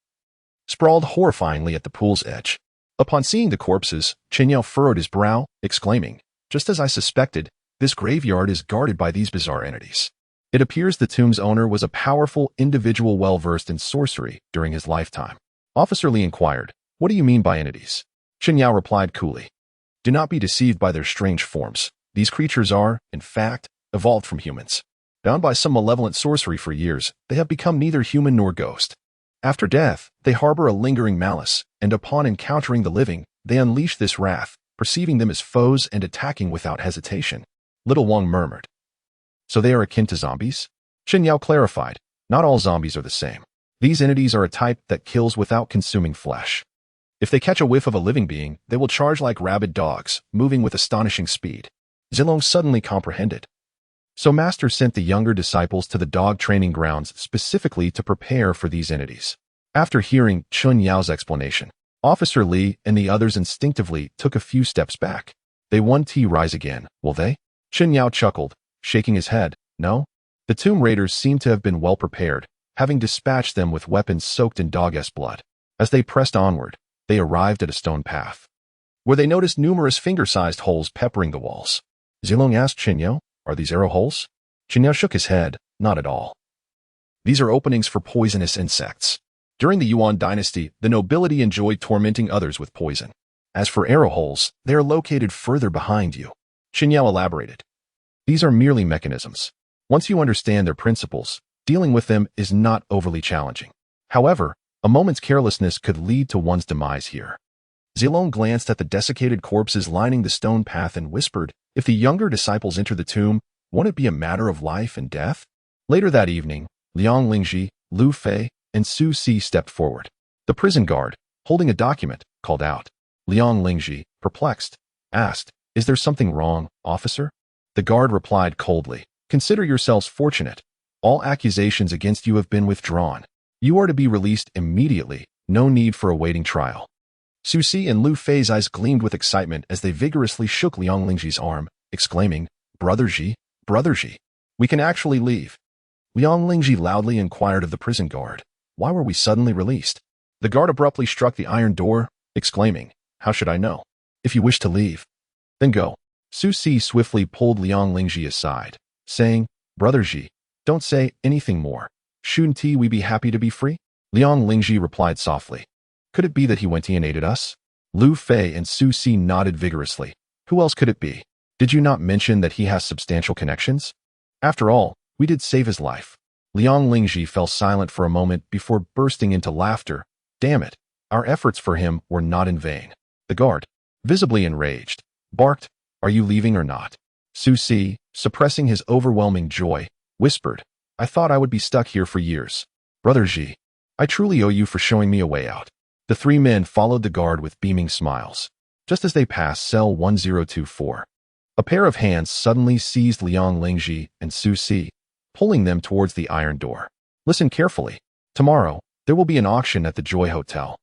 sprawled horrifyingly at the pool's edge. Upon seeing the corpses, Chen Yang furrowed his brow, exclaiming, "Just as I suspected, this graveyard is guarded by these bizarre entities." It appears the tomb's owner was a powerful individual well-versed in sorcery during his lifetime. Officer Li inquired, "What do you mean by entities?" Chen Yang replied coolly, "Do not be deceived by their strange forms. These creatures are, in fact, evolved from humans. Bound by some malevolent sorcery for years, they have become neither human nor ghost. After death, they harbor a lingering malice, and upon encountering the living, they unleash this wrath, perceiving them as foes and attacking without hesitation." Little Wang murmured. "So they are akin to zombies?" Chen Yang clarified, "Not all zombies are the same. These entities are a type that kills without consuming flesh. If they catch a whiff of a living being, they will charge like rabid dogs, moving with astonishing speed." Zilong suddenly comprehended. So Master sent the younger disciples to the dog training grounds specifically to prepare for these entities. After hearing Chen Yao's explanation, Officer Li and the others instinctively took a few steps back. They won't rise again, will they? Chen Yao chuckled, shaking his head. No. The tomb raiders seemed to have been well prepared, having dispatched them with weapons soaked in dog-s blood. As they pressed onward, they arrived at a stone path, where they noticed numerous finger-sized holes peppering the walls. Zilong asked Chen Yao, "Are these arrow holes?" Chen Yao shook his head. "Not at all. These are openings for poisonous insects. During the Yuan dynasty, the nobility enjoyed tormenting others with poison. As for arrow holes, they are located further behind you." Chen Yao elaborated. "These are merely mechanisms. Once you understand their principles, dealing with them is not overly challenging. However, a moment's carelessness could lead to one's demise here." Zilong glanced at the desiccated corpses lining the stone path and whispered, "If the younger disciples enter the tomb, won't it be a matter of life and death?" Later that evening, Liang Lingji, Lu Fei, and Su Si stepped forward. The prison guard, holding a document, called out. Liang Lingji, perplexed, asked, "Is there something wrong, officer?" The guard replied coldly, "Consider yourselves fortunate. All accusations against you have been withdrawn. You are to be released immediately, no need for awaiting trial." Su Si and Lu Fei's eyes gleamed with excitement as they vigorously shook Liang Lingji's arm, exclaiming, Brother Ji, we can actually leave." Liang Lingji loudly inquired of the prison guard, "Why were we suddenly released?" The guard abruptly struck the iron door, exclaiming, "How should I know? If you wish to leave, then go." Su Si swiftly pulled Liang Lingji aside, saying, "Brother Ji, don't say anything more. Shouldn't we be happy to be free?" Liang Lingji replied softly, "Could it be that he went and aided us?" Lu Fei and Su Si nodded vigorously. "Who else could it be? Did you not mention that he has substantial connections? After all, we did save his life." Liang Lingji fell silent for a moment before bursting into laughter. "Damn it, our efforts for him were not in vain." The guard, visibly enraged, barked, "Are you leaving or not?" Su Si, suppressing his overwhelming joy, whispered, "I thought I would be stuck here for years. Brother Ji, I truly owe you for showing me a way out." The three men followed the guard with beaming smiles. Just as they passed cell 1024, a pair of hands suddenly seized Liang Lingji and Su Si, pulling them towards the iron door. "Listen carefully. Tomorrow, there will be an auction at the Joy Hotel,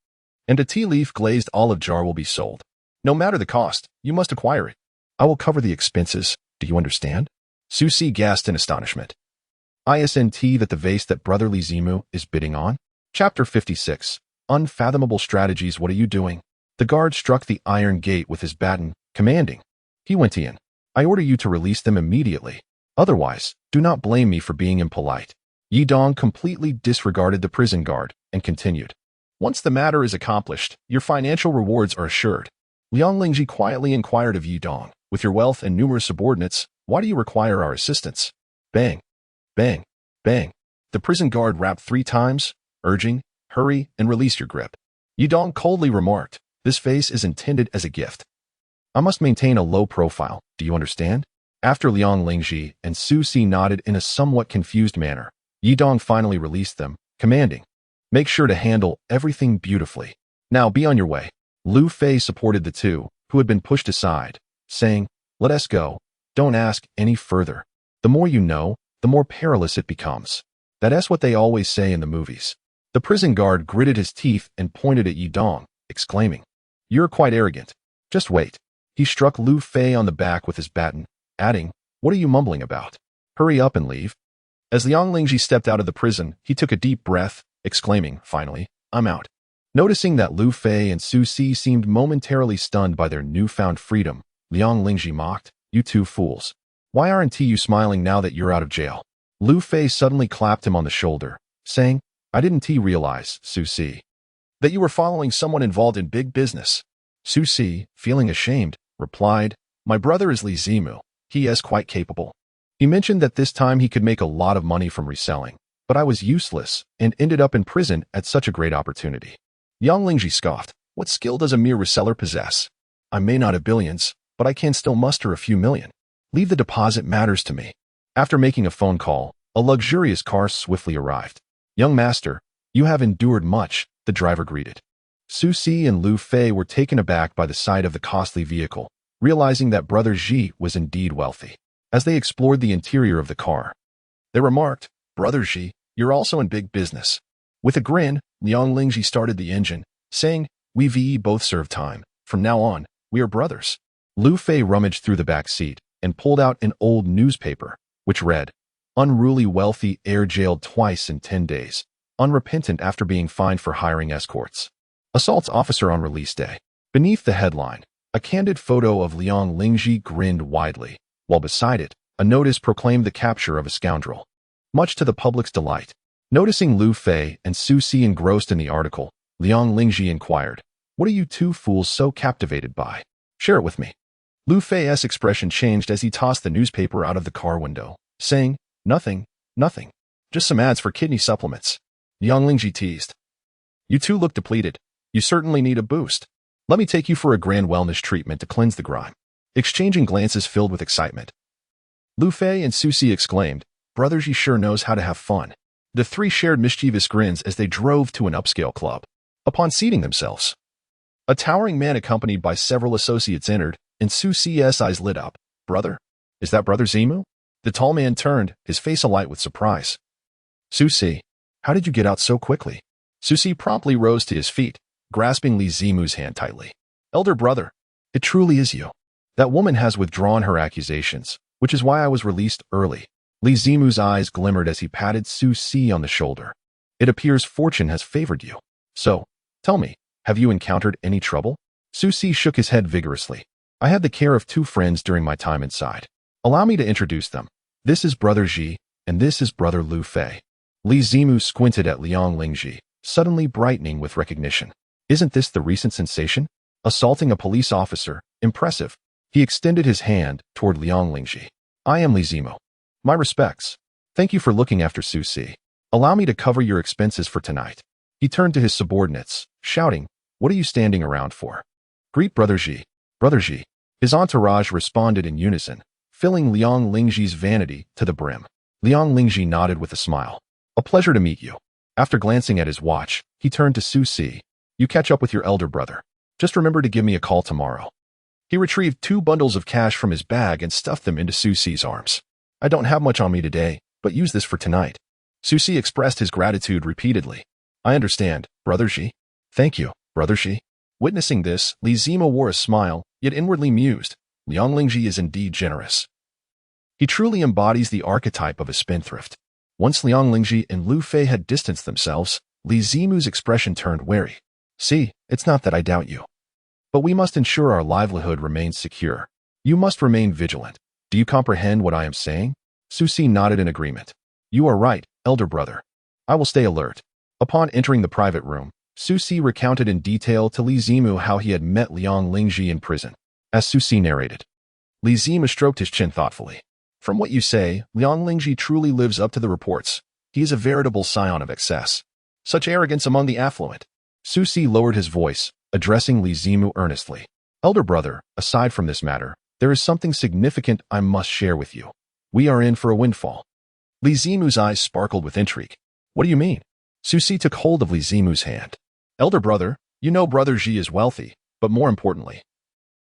and a tea-leaf glazed olive jar will be sold. No matter the cost, you must acquire it. I will cover the expenses. Do you understand?" Su Si gasped in astonishment. Isn't that the vase that Brother Li Zimu is bidding on? Chapter 56. Unfathomable Strategies. What are you doing? The guard struck the iron gate with his baton, commanding. He went in. I order you to release them immediately. Otherwise, do not blame me for being impolite. Yi Dong completely disregarded the prison guard and continued. Once the matter is accomplished, your financial rewards are assured. Liang Lingji quietly inquired of Yi Dong, with your wealth and numerous subordinates, why do you require our assistance? Bang, bang, bang. The prison guard rapped 3 times, urging, hurry and release your grip. Yi Dong coldly remarked, this vase is intended as a gift. I must maintain a low profile, do you understand? After Liang Lingji and Su Si nodded in a somewhat confused manner, Yi Dong finally released them, commanding, make sure to handle everything beautifully. Now be on your way. Lu Fei supported the two, who had been pushed aside, saying, let us go. Don't ask any further. The more you know, the more perilous it becomes. That's what they always say in the movies. The prison guard gritted his teeth and pointed at Yi Dong, exclaiming, you're quite arrogant. Just wait. He struck Lu Fei on the back with his baton, adding, what are you mumbling about? Hurry up and leave. As Liang Lingji stepped out of the prison, he took a deep breath, exclaiming, finally, I'm out. Noticing that Lu Fei and Su Si seemed momentarily stunned by their newfound freedom, Liang Lingji mocked, you two fools. Why aren't you smiling now that you're out of jail? Lu Fei suddenly clapped him on the shoulder, saying, I didn't realize, Su Si, that you were following someone involved in big business. Su Si, feeling ashamed, replied, my brother is Li Zimu. He is quite capable. He mentioned that this time he could make a lot of money from reselling, but I was useless and ended up in prison at such a great opportunity. Yang Lingji scoffed, what skill does a mere reseller possess? I may not have billions, but I can still muster a few million. Leave the deposit matters to me. After making a phone call, a luxurious car swiftly arrived. Young master, you have endured much, the driver greeted. Su Si and Lu Fei were taken aback by the sight of the costly vehicle, realizing that Brother Ji was indeed wealthy. As they explored the interior of the car, they remarked, Brother Ji, you're also in big business. With a grin, Liang Lingji started the engine, saying, we both serve time. From now on, we are brothers. Lu Fei rummaged through the back seat and pulled out an old newspaper, which read, unruly wealthy heir jailed twice in 10 days, unrepentant after being fined for hiring escorts. Assaults officer on release day. Beneath the headline, a candid photo of Liang Lingji grinned widely, while beside it, a notice proclaimed the capture of a scoundrel. Much to the public's delight. Noticing Lu Fei and Su Si engrossed in the article, Liang Lingji inquired, what are you two fools so captivated by? Share it with me. Lu Fei's expression changed as he tossed the newspaper out of the car window, saying, nothing, just some ads for kidney supplements. Liang Lingji teased. You two look depleted. You certainly need a boost. Let me take you for a grand wellness treatment to cleanse the grime. Exchanging glances filled with excitement, Lu Fei and Su Si exclaimed, Brother Ji sure knows how to have fun. The three shared mischievous grins as they drove to an upscale club. Upon seating themselves, a towering man accompanied by several associates entered, and Su Si's eyes lit up. Brother? Is that Brother Zimu? The tall man turned, his face alight with surprise. Su Si, how did you get out so quickly? Su Si promptly rose to his feet, grasping Li Zimu's hand tightly. Elder brother, it truly is you. That woman has withdrawn her accusations, which is why I was released early. Li Zimu's eyes glimmered as he patted Su Si on the shoulder. It appears fortune has favored you. So, tell me, have you encountered any trouble? Su Si shook his head vigorously. I had the care of 2 friends during my time inside. Allow me to introduce them. This is Brother Ji, and this is Brother Lu Fei. Li Zimu squinted at Liang Lingji, suddenly brightening with recognition. Isn't this the recent sensation? Assaulting a police officer. Impressive. He extended his hand toward Liang Lingji. I am Li Zimu. My respects. Thank you for looking after Su Si. Allow me to cover your expenses for tonight. He turned to his subordinates, shouting, what are you standing around for? Greet Brother Ji. Brother Ji. His entourage responded in unison, filling Liang Lingji's vanity to the brim. Liang Lingji nodded with a smile. A pleasure to meet you. After glancing at his watch, he turned to Su Si. You catch up with your elder brother. Just remember to give me a call tomorrow. He retrieved 2 bundles of cash from his bag and stuffed them into Su Si's arms. I don't have much on me today, but use this for tonight. Su Si expressed his gratitude repeatedly. I understand, Brother Ji. Thank you, Brother Ji. Witnessing this, Li Zimu wore a smile, yet inwardly mused. Liang Lingji is indeed generous. He truly embodies the archetype of a spendthrift. Once Liang Lingji and Lu Fei had distanced themselves, Li Zimu's expression turned wary. See, it's not that I doubt you. But we must ensure our livelihood remains secure. You must remain vigilant. Do you comprehend what I am saying? Su Si nodded in agreement. You are right, elder brother. I will stay alert. Upon entering the private room, Su Si recounted in detail to Li Zimu how he had met Liang Lingji in prison. As Su Si narrated, Li Zimu stroked his chin thoughtfully. From what you say, Liang Lingji truly lives up to the reports. He is a veritable scion of excess. Such arrogance among the affluent. Su Si lowered his voice, addressing Li Zimu earnestly. Elder brother, aside from this matter, there is something significant I must share with you. We are in for a windfall. Li Zimu's eyes sparkled with intrigue. What do you mean? Su Si took hold of Li Zimu's hand. Elder brother, you know Brother Ji is wealthy, but more importantly,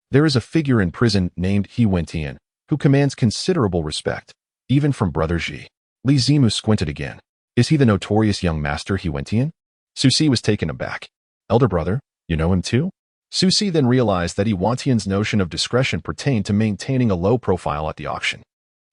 there is a figure in prison named He Wentian, who commands considerable respect, even from Brother Ji. Li Zimu squinted again. Is he the notorious young master He Wentian? Su Si was taken aback. Elder brother, you know him too? Su Si then realized that He Wentian's notion of discretion pertained to maintaining a low profile at the auction.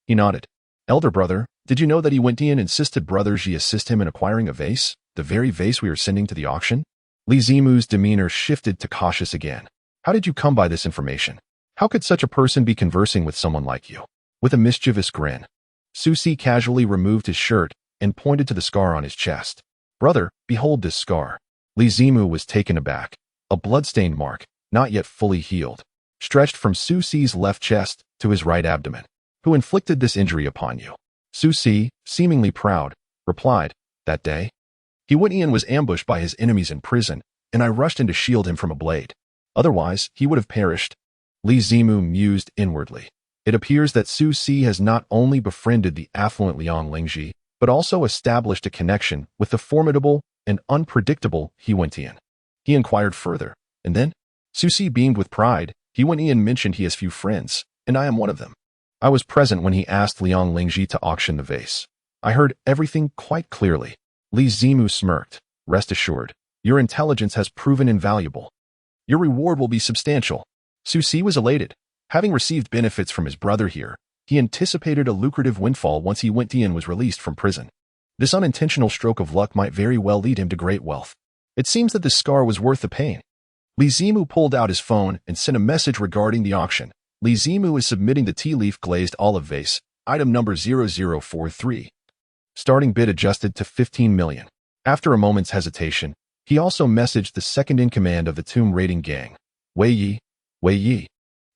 He nodded. Elder brother, did you know that He Wentian insisted Brother Ji assist him in acquiring a vase, the very vase we are sending to the auction? Li Zimu's demeanor shifted to cautious again. How did you come by this information? How could such a person be conversing with someone like you? With a mischievous grin, Su Si casually removed his shirt and pointed to the scar on his chest. Brother, behold this scar. Li Zimu was taken aback. A blood-stained mark, not yet fully healed, stretched from Su Si's left chest to his right abdomen. Who inflicted this injury upon you? Su Si, seemingly proud, replied, that day, He Wentian was ambushed by his enemies in prison, and I rushed in to shield him from a blade. Otherwise, he would have perished. Li Zimu mused inwardly. It appears that Su Si has not only befriended the affluent Liang Lingji, but also established a connection with the formidable and unpredictable He Wentian. He inquired further, and then, Su Si beamed with pride. He Wentian mentioned he has few friends, and I am one of them. I was present when he asked Liang Lingji to auction the vase. I heard everything quite clearly. Li Zimu smirked. Rest assured, your intelligence has proven invaluable. Your reward will be substantial. Su Si was elated. Having received benefits from his brother here, he anticipated a lucrative windfall once He Wentian was released from prison. This unintentional stroke of luck might very well lead him to great wealth. It seems that this scar was worth the pain. Li Zimu pulled out his phone and sent a message regarding the auction. Li Zimu is submitting the tea leaf glazed olive vase, item number 0043. Starting bid adjusted to 15 million. After a moment's hesitation, he also messaged the second-in-command of the tomb raiding gang. Wei Yi.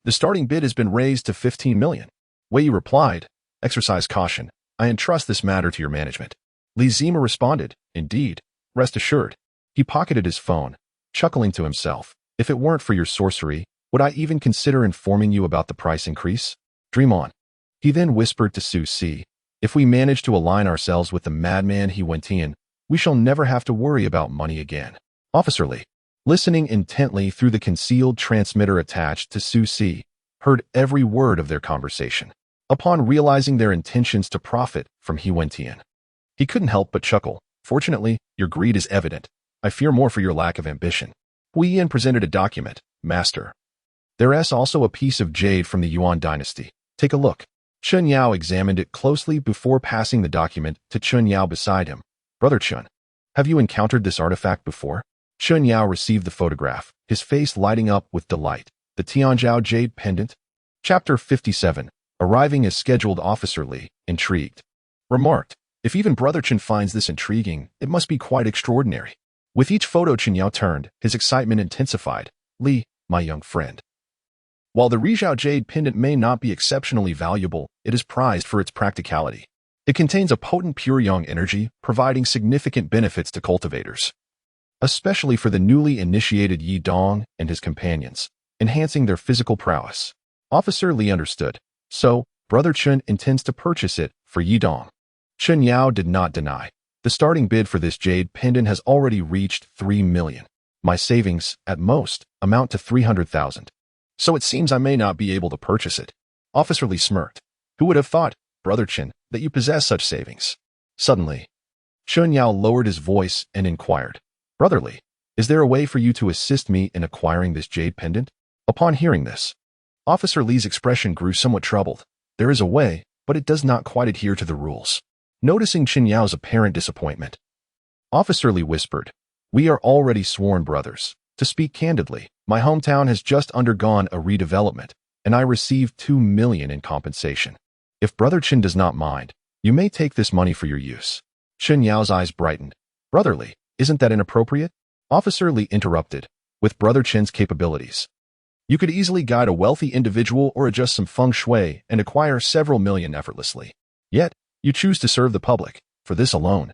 The starting bid has been raised to 15 million. Wei Yi replied, exercise caution. I entrust this matter to your management. Li Zimu responded, indeed, rest assured. He pocketed his phone, chuckling to himself. If it weren't for your sorcery, would I even consider informing you about the price increase? Dream on. He then whispered to Su Si, if we manage to align ourselves with the madman He Wentian, we shall never have to worry about money again. Officer Li, listening intently through the concealed transmitter attached to Su Si, heard every word of their conversation. Upon realizing their intentions to profit from He Wentian, he couldn't help but chuckle. Fortunately, your greed is evident. I fear more for your lack of ambition. Hui Yan presented a document, Master. There's also a piece of jade from the Yuan dynasty. Take a look. Chen Yao examined it closely before passing the document to Chen Yao beside him. Brother Chen, have you encountered this artifact before? Chen Yao received the photograph, his face lighting up with delight. The Tianzhao jade pendant? Chapter 57. Arriving as scheduled, Officer Li, intrigued, remarked, if even Brother Chen finds this intriguing, it must be quite extraordinary. With each photo Chen Yao turned, his excitement intensified. Li, my young friend. While the Rizhao jade pendant may not be exceptionally valuable, it is prized for its practicality. It contains a potent pure yang energy, providing significant benefits to cultivators, especially for the newly initiated Yi Dong and his companions, enhancing their physical prowess. Officer Li understood. So, Brother Chen intends to purchase it for Yi Dong. Chen Yao did not deny. The starting bid for this jade pendant has already reached 3 million. My savings, at most, amount to 300,000. So it seems I may not be able to purchase it. Officer Li smirked. Who would have thought, Brother Chen, that you possess such savings? Suddenly, Chen Yao lowered his voice and inquired, Brother Li, is there a way for you to assist me in acquiring this jade pendant? Upon hearing this, Officer Li's expression grew somewhat troubled. There is a way, but it does not quite adhere to the rules. noticing Chen Yao's apparent disappointment. Officer Li whispered, "We are already sworn brothers. To speak candidly, my hometown has just undergone a redevelopment, and I received 2 million in compensation. If Brother Chen does not mind, you may take this money for your use." Chen Yao's eyes brightened. "Brotherly, isn't that inappropriate?" Officer Li interrupted, "With Brother Chen's capabilities, you could easily guide a wealthy individual or adjust some feng shui and acquire several million effortlessly. Yet, you choose to serve the public. For this alone,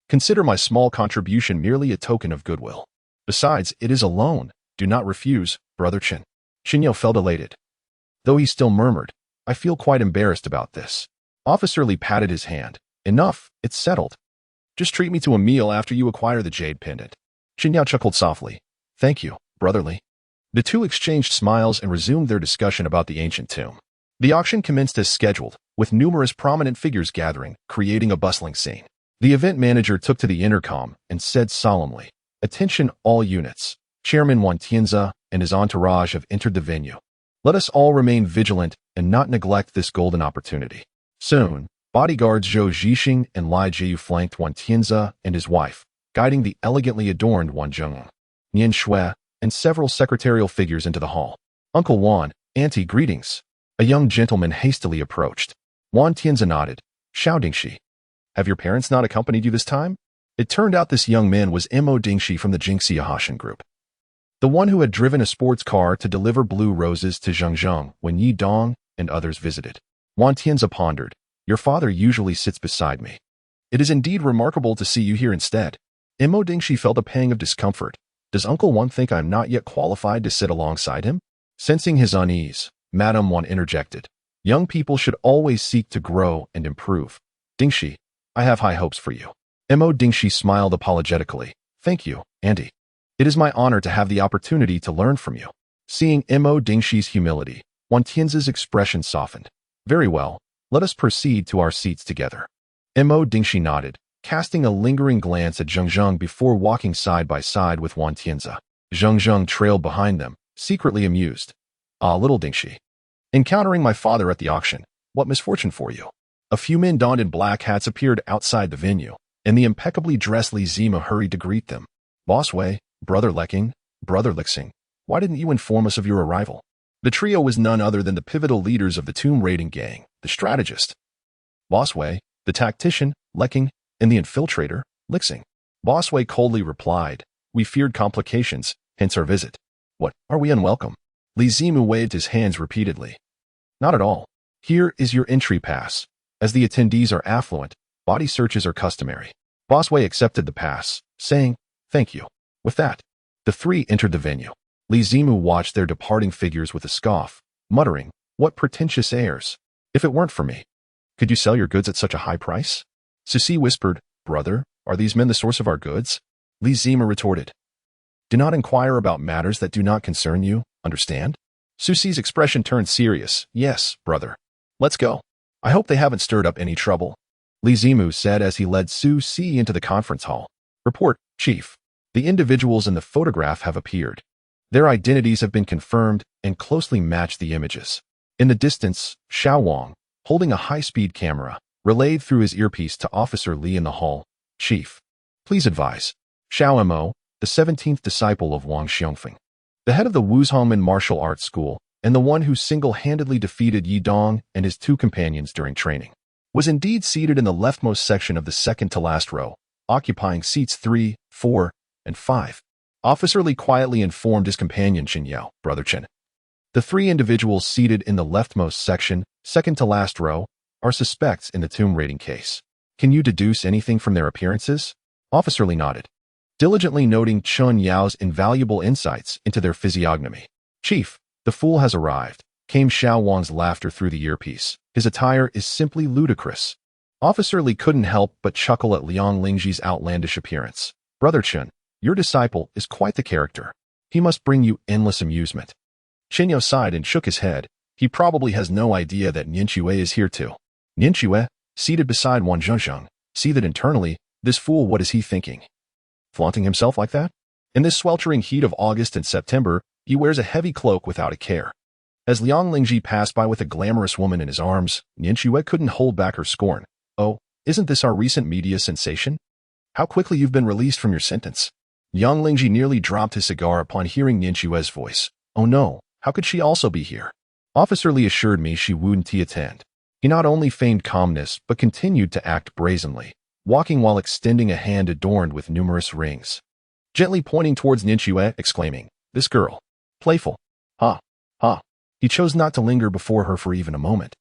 consider my small contribution merely a token of goodwill. Besides, it is a loan. Do not refuse, Brother Chen." Chen Yao felt elated, though he still murmured, "I feel quite embarrassed about this." Officer Li patted his hand. "Enough, it's settled. Just treat me to a meal after you acquire the jade pendant." Chen Yao chuckled softly. "Thank you, brotherly." The two exchanged smiles and resumed their discussion about the ancient tomb. The auction commenced as scheduled, with numerous prominent figures gathering, creating a bustling scene. The event manager took to the intercom and said solemnly, "Attention all units. Chairman Wan Tianzi and his entourage have entered the venue. Let us all remain vigilant and not neglect this golden opportunity." Soon, bodyguards Zhou Zhixing and Lai Jiu flanked Wan Tianzi and his wife, guiding the elegantly adorned Wan Zheng, Nian Shui, and several secretarial figures into the hall. "Uncle Wan, Auntie, greetings." A young gentleman hastily approached. Wan Tianzi nodded. "Xiao Dingxi, have your parents not accompanied you this time?" It turned out this young man was Mo Dingxi from the Jingxi Yahashan group, the one who had driven a sports car to deliver blue roses to Zhangzheng when Yi Dong and others visited. Wan Tianzi pondered, "Your father usually sits beside me. It is indeed remarkable to see you here instead." Mo Dingxi felt a pang of discomfort. Does Uncle Wan think I am not yet qualified to sit alongside him? Sensing his unease, Madame Wan interjected, "Young people should always seek to grow and improve. Dingxi, I have high hopes for you." Mo Dingxi smiled apologetically. "Thank you, Auntie. It is my honor to have the opportunity to learn from you." Seeing Mo Dingxi's humility, Wan Tianzi's expression softened. "Very well, let us proceed to our seats together." Mo Dingxi nodded, casting a lingering glance at Zhangzheng before walking side by side with Wan Tianzi. Zhangzheng trailed behind them, secretly amused. "Ah, little Dingxi. Encountering my father at the auction, what misfortune for you." A few men donned in black hats appeared outside the venue, and the impeccably dressed Li Zima hurried to greet them. "Boss Wei, Brother Lecking, Brother Lixing, why didn't you inform us of your arrival?" The trio was none other than the pivotal leaders of the tomb raiding gang, the strategist, Boss Wei, the tactician, Lecking, and the infiltrator, Lixing. Boss Wei coldly replied, "We feared complications, hence our visit." "What, are we unwelcome?" Li Zimu waved his hands repeatedly. "Not at all. Here is your entry pass. As the attendees are affluent, body searches are customary." Boss Wei accepted the pass, saying, "Thank you." With that, the three entered the venue. Li Zimu watched their departing figures with a scoff, muttering, "What pretentious airs. If it weren't for me, could you sell your goods at such a high price?" Susi whispered, "Brother, are these men the source of our goods?" Li Zimu retorted, "Do not inquire about matters that do not concern you, understand?" Susi's expression turned serious. "Yes, brother. Let's go. I hope they haven't stirred up any trouble," Li Zimu said as he led Susi into the conference hall. "Report, Chief. The individuals in the photograph have appeared. Their identities have been confirmed and closely match the images." In the distance, Xiao Wang, holding a high-speed camera, relayed through his earpiece to Officer Li in the hall, "Chief, please advise. Xiao Mo, the 17th disciple of Wang Xiongfeng, the head of the Wuzhongmen martial arts school, and the one who single-handedly defeated Yi Dong and his two companions during training, was indeed seated in the leftmost section of the second-to-last row, occupying seats 3, 4, and 5. Officer Li quietly informed his companion Chen Yao, Brother Chen. The three individuals seated in the leftmost section, second-to-last row, are suspects in the tomb raiding case. Can you deduce anything from their appearances? Officer Li nodded, diligently noting Chen Yao's invaluable insights into their physiognomy. Chief, the fool has arrived, came Xiao Wang's laughter through the earpiece. His attire is simply ludicrous. Officer Li couldn't help but chuckle at Liang Lingji's outlandish appearance. Brother Chen, your disciple is quite the character. He must bring you endless amusement. Chen Yao sighed and shook his head. He probably has no idea that Nian Chue is here too. Nian Chue, seated beside Wan Zhengzheng, see that internally, this fool, what is he thinking? Flaunting himself like that? In this sweltering heat of August and September, he wears a heavy cloak without a care. As Liang Lingji passed by with a glamorous woman in his arms, Nian Chue couldn't hold back her scorn. Oh, Isn't this our recent media sensation? How quickly you've been released from your sentence. Yang Lingji nearly dropped his cigar upon hearing Nian Xue's voice. Oh no, how could she also be here? Officer Li assured me she wouldn't attend. He not only feigned calmness, but continued to act brazenly, walking while extending a hand adorned with numerous rings. Gently pointing towards Nian Xue, exclaiming, "This girl. Playful. Ha, ha." He chose not to linger before her for even a moment.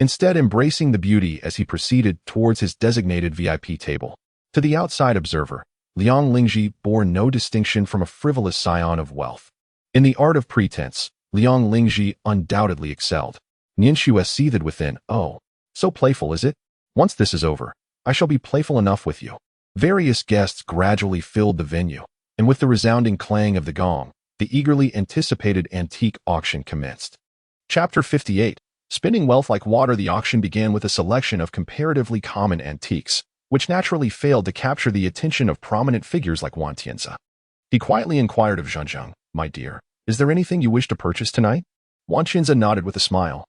Instead, embracing the beauty as he proceeded towards his designated VIP table. To the outside observer, Liang Lingji bore no distinction from a frivolous scion of wealth. In the art of pretense, Liang Lingji undoubtedly excelled. Nian Xue seethed within. Oh, so playful is it? Once this is over, I shall be playful enough with you. Various guests gradually filled the venue, and with the resounding clang of the gong, the eagerly anticipated antique auction commenced. Chapter 58. Spinning wealth like water. The auction began with a selection of comparatively common antiques, which naturally failed to capture the attention of prominent figures like Wang Tianzi. He quietly inquired of Zhang, "My dear, is there anything you wish to purchase tonight?" Wang Tianzi nodded with a smile.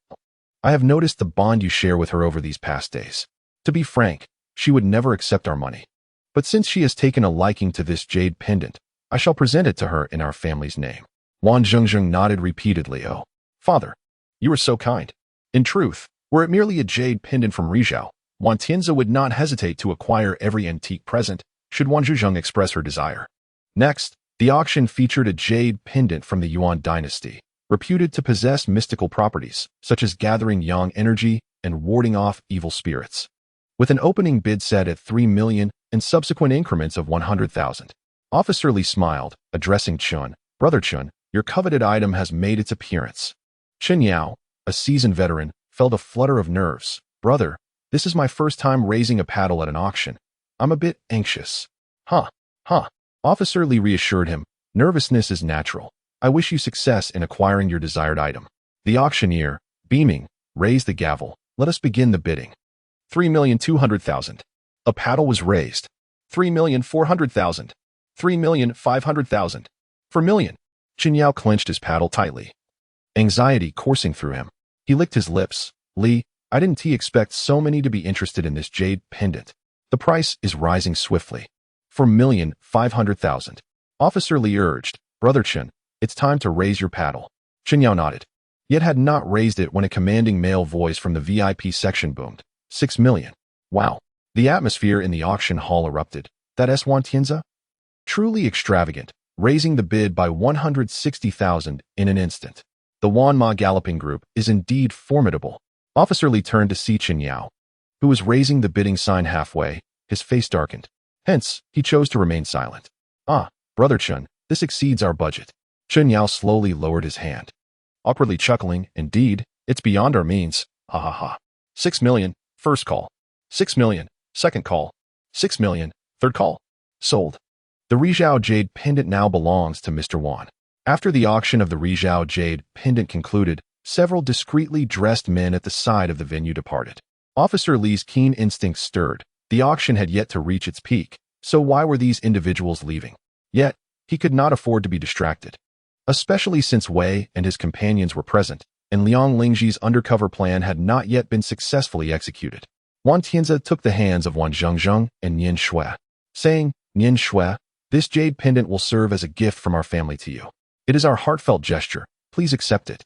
"I have noticed the bond you share with her over these past days. To be frank, she would never accept our money. But since she has taken a liking to this jade pendant, I shall present it to her in our family's name." Wang Zhengzheng nodded repeatedly. "Oh, father, you are so kind. In truth, were it merely a jade pendant from Rizhao, Wang Tianzi would not hesitate to acquire every antique present should Wang Zhuzheng express her desire." Next, the auction featured a jade pendant from the Yuan dynasty, reputed to possess mystical properties, such as gathering yang energy and warding off evil spirits. With an opening bid set at 3 million and subsequent increments of 100,000, Officer Li smiled, addressing Chun, "Brother Chun, your coveted item has made its appearance." Chen Yang, a seasoned veteran, felt a flutter of nerves. "Brother, this is my first time raising a paddle at an auction. I'm a bit anxious." Huh. Officer Li reassured him, "Nervousness is natural. I wish you success in acquiring your desired item." The auctioneer, beaming, raised the gavel. "Let us begin the bidding." 3,200,000. A paddle was raised. 3,400,000. 3,500,000. For million. Chen Yao clenched his paddle tightly, anxiety coursing through him. He licked his lips. "Li, I didn't expect so many to be interested in this jade pendant. The price is rising swiftly." 4,500,000. Officer Li urged, "Brother Chen, it's time to raise your paddle." Chen Yao nodded, yet had not raised it when a commanding male voice from the VIP section boomed. 6 million. Wow. The atmosphere in the auction hall erupted. "That's Wang Tianzi? Truly extravagant," raising the bid by 160,000 in an instant. "The Wan Ma Galloping Group is indeed formidable." Officer Li turned to see Chen Yao, who was raising the bidding sign halfway. His face darkened. Hence, he chose to remain silent. "Ah, Brother Chen, this exceeds our budget." Chen Yao slowly lowered his hand, awkwardly chuckling. "Indeed, it's beyond our means. Ha ha ha. 6 million, first call. 6 million, second call. 6 million, third call. Sold." The Rizhao jade pendant now belongs to Mr. Wan. After the auction of the Rizhao jade pendant concluded, several discreetly dressed men at the side of the venue departed. Officer Li's keen instincts stirred. The auction had yet to reach its peak, so why were these individuals leaving? Yet, he could not afford to be distracted, especially since Wei and his companions were present, and Liang Lingji's undercover plan had not yet been successfully executed. Wang Tianzi took the hands of Wang Zhengzheng and Nian Xue, saying, "Nian Xue, this jade pendant will serve as a gift from our family to you. It is our heartfelt gesture. Please accept it."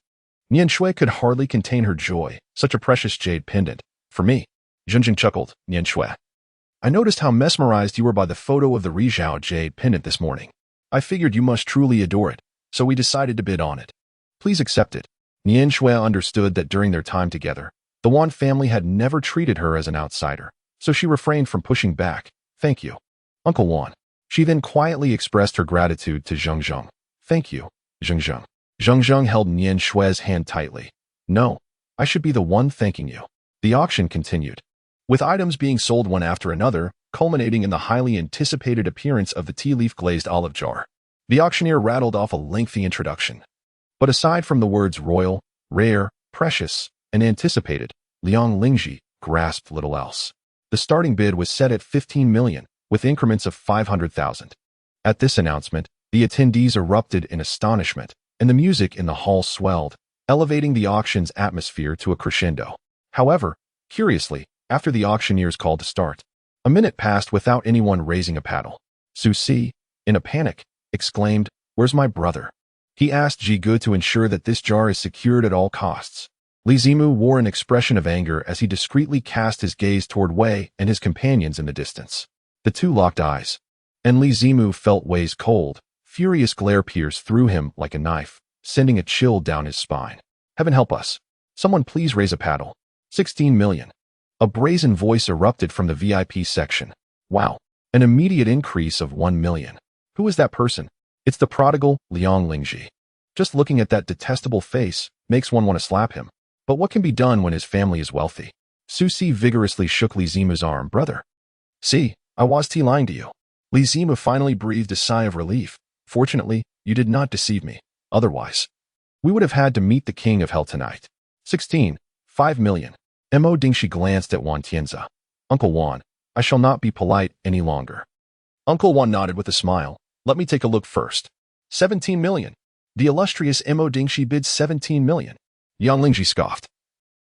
Nian Xue could hardly contain her joy. "Such a precious jade pendant. For me." Zhengzheng chuckled. "Nian Xue, I noticed how mesmerized you were by the photo of the Rizhao jade pendant this morning. I figured you must truly adore it, so we decided to bid on it. Please accept it." Nian Xue understood that during their time together, the Wan family had never treated her as an outsider, so she refrained from pushing back. "Thank you, Uncle Wan." She then quietly expressed her gratitude to Zhengzheng. "Thank you, Zhengzheng." Zhengzheng held Nian Xue's hand tightly. "No, I should be the one thanking you." The auction continued, with items being sold one after another, culminating in the highly anticipated appearance of the tea leaf glazed olive jar. The auctioneer rattled off a lengthy introduction. But aside from the words royal, rare, precious, and anticipated, Liang Lingji grasped little else. The starting bid was set at 15 million, with increments of 500,000. At this announcement, the attendees erupted in astonishment, and the music in the hall swelled, elevating the auction's atmosphere to a crescendo. However, curiously, after the auctioneers called to start. A minute passed without anyone raising a paddle. Su Si, in a panic, exclaimed, "Where's my brother?" He asked Ji Gu to ensure that this jar is secured at all costs. Li Zimu wore an expression of anger as he discreetly cast his gaze toward Wei and his companions in the distance. The two locked eyes, and Li Zimu felt Wei's cold, furious glare pierce through him like a knife, sending a chill down his spine. "Heaven help us. Someone please raise a paddle." 16 million. A brazen voice erupted from the VIP section. Wow. An immediate increase of 1 million. Who is that person? It's the prodigal Liang Lingji. Just looking at that detestable face makes one want to slap him. But what can be done when his family is wealthy? Su Si vigorously shook Li Zimu's arm. "Brother. See, I was lying to you." Li Zimu finally breathed a sigh of relief. "Fortunately, you did not deceive me. Otherwise, we would have had to meet the king of hell tonight." 16. 5 million. Mo Dingshi glanced at Wan Tianzi. "Uncle Wan, I shall not be polite any longer." Uncle Wan nodded with a smile. "Let me take a look first." 17 million. The illustrious Mo Dingshi bids 17 million. Yang Lingji scoffed,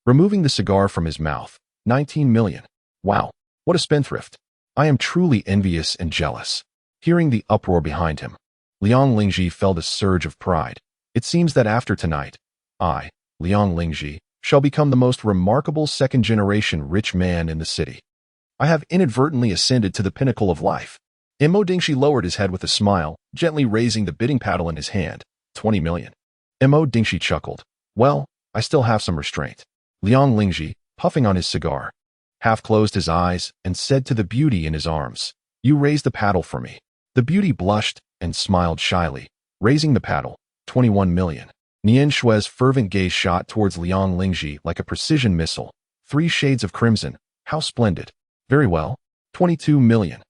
removing the cigar from his mouth. 19 million. Wow, what a spendthrift. I am truly envious and jealous. Hearing the uproar behind him, Liang Lingji felt a surge of pride. It seems that after tonight, I, Liang Lingji, shall become the most remarkable second-generation rich man in the city. I have inadvertently ascended to the pinnacle of life. Mo Dingshi lowered his head with a smile, gently raising the bidding paddle in his hand. 20 million. Mo Dingshi chuckled. "Well, I still have some restraint." Liang Lingji, puffing on his cigar, half closed his eyes and said to the beauty in his arms, "You raise the paddle for me." The beauty blushed and smiled shyly, raising the paddle. 21 million. Nian Shui's fervent gaze shot towards Liang Lingji like a precision missile. 3 shades of crimson. How splendid. Very well. 22 million.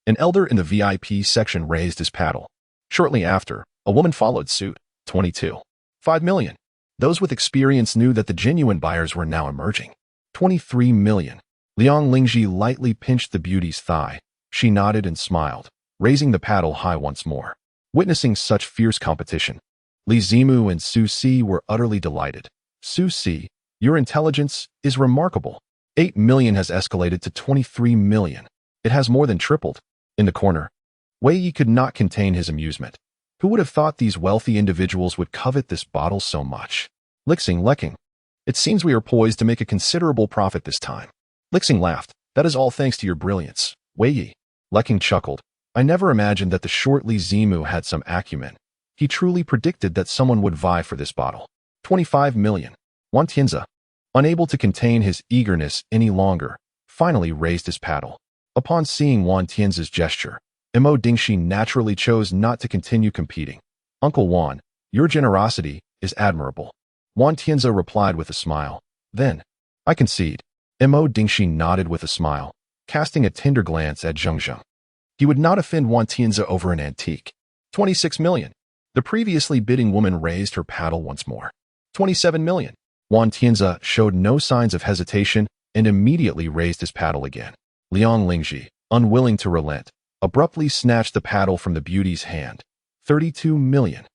An elder in the VIP section raised his paddle. Shortly after, a woman followed suit. 22. 5 million. Those with experience knew that the genuine buyers were now emerging. 23 million. Liang Lingji lightly pinched the beauty's thigh. She nodded and smiled, raising the paddle high once more. Witnessing such fierce competition, Li Zimu and Su Si were utterly delighted. "Su Si, your intelligence is remarkable." 8 million has escalated to 23 million. It has more than tripled. In the corner, Wei Yi could not contain his amusement. Who would have thought these wealthy individuals would covet this bottle so much? Lixing lecking. "It seems we are poised to make a considerable profit this time." Lixing laughed. "That is all thanks to your brilliance, Wei Yi." Lecking chuckled. "I never imagined that the short Li Zimu had some acumen. He truly predicted that someone would vie for this bottle." 25 million. Wan Tianzi, unable to contain his eagerness any longer, finally raised his paddle. Upon seeing Wan Tianzi's gesture, Mo Dingshi naturally chose not to continue competing. "Uncle Wan, your generosity is admirable." Wan Tianzi replied with a smile. "Then, I concede." Mo Dingshi nodded with a smile, casting a tender glance at Zheng Zheng. He would not offend Wan Tianzi over an antique. 26 million. The previously bidding woman raised her paddle once more. 27 million. Wan Tianzi showed no signs of hesitation and immediately raised his paddle again. Liang Lingji, unwilling to relent, abruptly snatched the paddle from the beauty's hand. 32 million.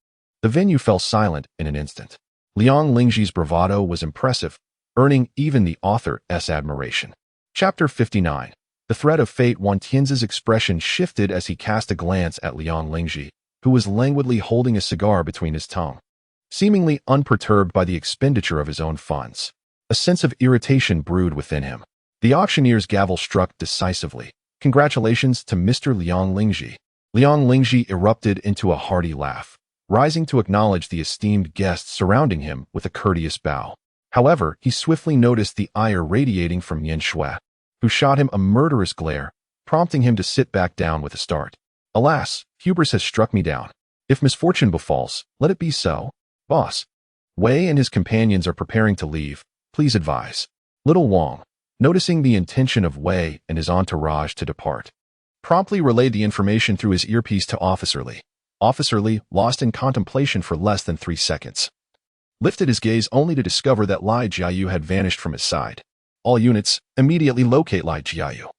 The venue fell silent in an instant. Liang Lingji's bravado was impressive, earning even the author's admiration. Chapter 59. The thread of fate. Wan Tianzi's expression shifted as he cast a glance at Liang Lingji, who was languidly holding a cigar between his tongue, seemingly unperturbed by the expenditure of his own funds. A sense of irritation brewed within him. The auctioneer's gavel struck decisively. "Congratulations to Mr. Liang Lingji." Liang Lingji erupted into a hearty laugh, rising to acknowledge the esteemed guests surrounding him with a courteous bow. However, he swiftly noticed the ire radiating from Nian Shui, who shot him a murderous glare, prompting him to sit back down with a start. "Alas, hubris has struck me down. If misfortune befalls, let it be so. Boss, Wei and his companions are preparing to leave. Please advise." Little Wang, noticing the intention of Wei and his entourage to depart, promptly relayed the information through his earpiece to Officer Li. Officer Li, lost in contemplation for less than 3 seconds, lifted his gaze only to discover that Li Jiayu had vanished from his side. "All units, immediately locate Li Jiayu.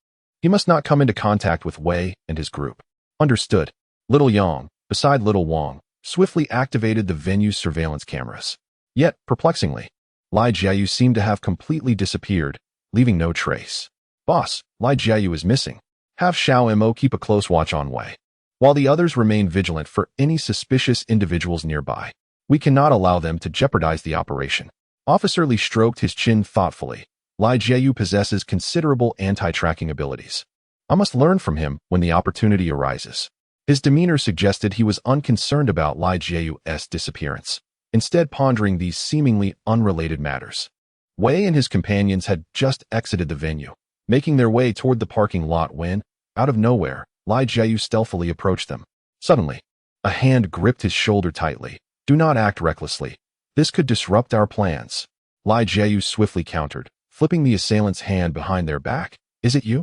He must not come into contact with Wei and his group." "Understood." Little Yang, beside Little Wang, swiftly activated the venue's surveillance cameras. Yet, perplexingly, Li Jiayu seemed to have completely disappeared, leaving no trace. Boss, Li Jiayu is missing. Have Xiao Mo keep a close watch on Wei, while the others remain vigilant for any suspicious individuals nearby. We cannot allow them to jeopardize the operation. Officer Li stroked his chin thoughtfully. Li Jiayu possesses considerable anti-tracking abilities. I must learn from him when the opportunity arises. His demeanor suggested he was unconcerned about Li Jiayu's disappearance, instead pondering these seemingly unrelated matters. Wei and his companions had just exited the venue, making their way toward the parking lot when, out of nowhere, Li Jiayu stealthily approached them. Suddenly, a hand gripped his shoulder tightly. Do not act recklessly. This could disrupt our plans. Li Jiayu swiftly countered, flipping the assailant's hand behind their back. Is it you?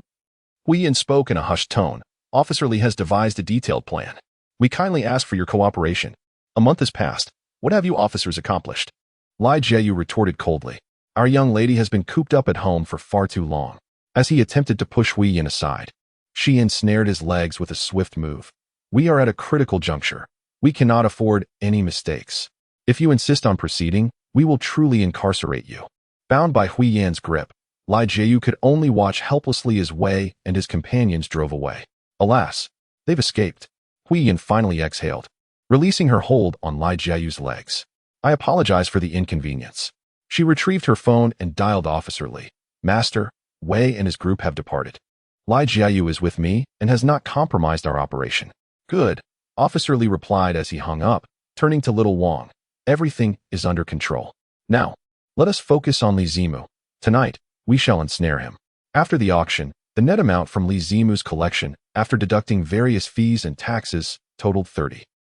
Hui Yin spoke in a hushed tone. Officer Li has devised a detailed plan. We kindly ask for your cooperation. A month has passed. What have you officers accomplished? Li Jiayu retorted coldly. Our young lady has been cooped up at home for far too long. As he attempted to push Hui Yin aside, she ensnared his legs with a swift move. We are at a critical juncture. We cannot afford any mistakes. If you insist on proceeding, we will truly incarcerate you. Bound by Hui Yan's grip, Li Jiayu could only watch helplessly as Wei and his companions drove away. Alas, they've escaped. Hui Yan finally exhaled, releasing her hold on Li Jiayu's legs. I apologize for the inconvenience. She retrieved her phone and dialed Officer Li. Master, Wei and his group have departed. Li Jiayu is with me and has not compromised our operation. Good, Officer Li replied as he hung up, turning to little Wang. Everything is under control. Now, let us focus on Li Zimu. Tonight, we shall ensnare him. After the auction, the net amount from Li Zimu's collection, after deducting various fees and taxes, totaled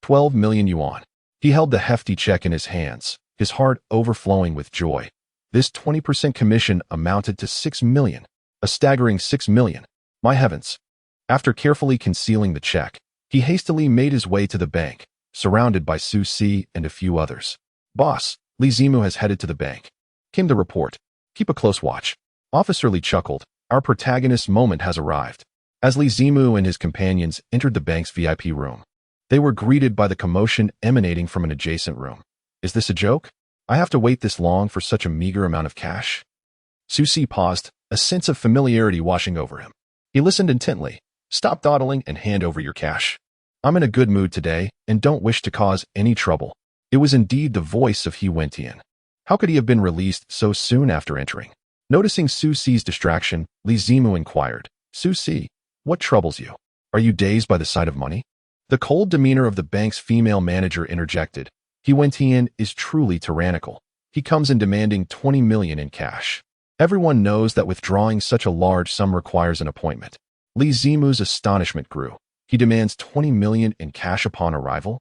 12 million yuan. He held the hefty check in his hands, his heart overflowing with joy. This 20% commission amounted to 6 million. A staggering 6 million. My heavens. After carefully concealing the check, he hastily made his way to the bank, surrounded by Su Si and a few others. Boss, Li Zimu has headed to the bank. Came the report. Keep a close watch. Officer Li chuckled. Our protagonist's moment has arrived. As Li Zimu and his companions entered the bank's VIP room, they were greeted by the commotion emanating from an adjacent room. Is this a joke? I have to wait this long for such a meager amount of cash? Su Si paused, a sense of familiarity washing over him. He listened intently. Stop dawdling and hand over your cash. I'm in a good mood today and don't wish to cause any trouble. It was indeed the voice of He Wentian. How could he have been released so soon after entering? Noticing Su Si's distraction, Li Zimu inquired, Su Si, what troubles you? Are you dazed by the sight of money? The cold demeanor of the bank's female manager interjected. He Wentian is truly tyrannical. He comes in demanding 20 million in cash. Everyone knows that withdrawing such a large sum requires an appointment. Li Zimu's astonishment grew. He demands 20 million in cash upon arrival?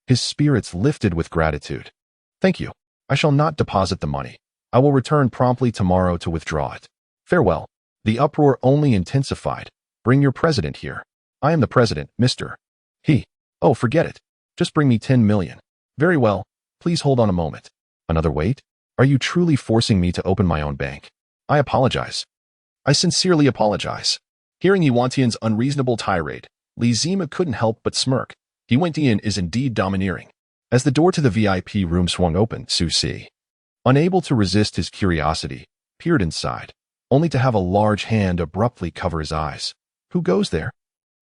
His spirits lifted with gratitude. Thank you. I shall not deposit the money. I will return promptly tomorrow to withdraw it. Farewell. The uproar only intensified. Bring your president here. I am the president, Mr. He. Oh, forget it. Just bring me 10 million. Very well. Please hold on a moment. Another wait? Are you truly forcing me to open my own bank? I apologize. I sincerely apologize. Hearing He Wentian's unreasonable tirade, Li Zimu couldn't help but smirk. He Wentian is indeed domineering. As the door to the VIP room swung open, Su Si, unable to resist his curiosity, peered inside, only to have a large hand abruptly cover his eyes. Who goes there?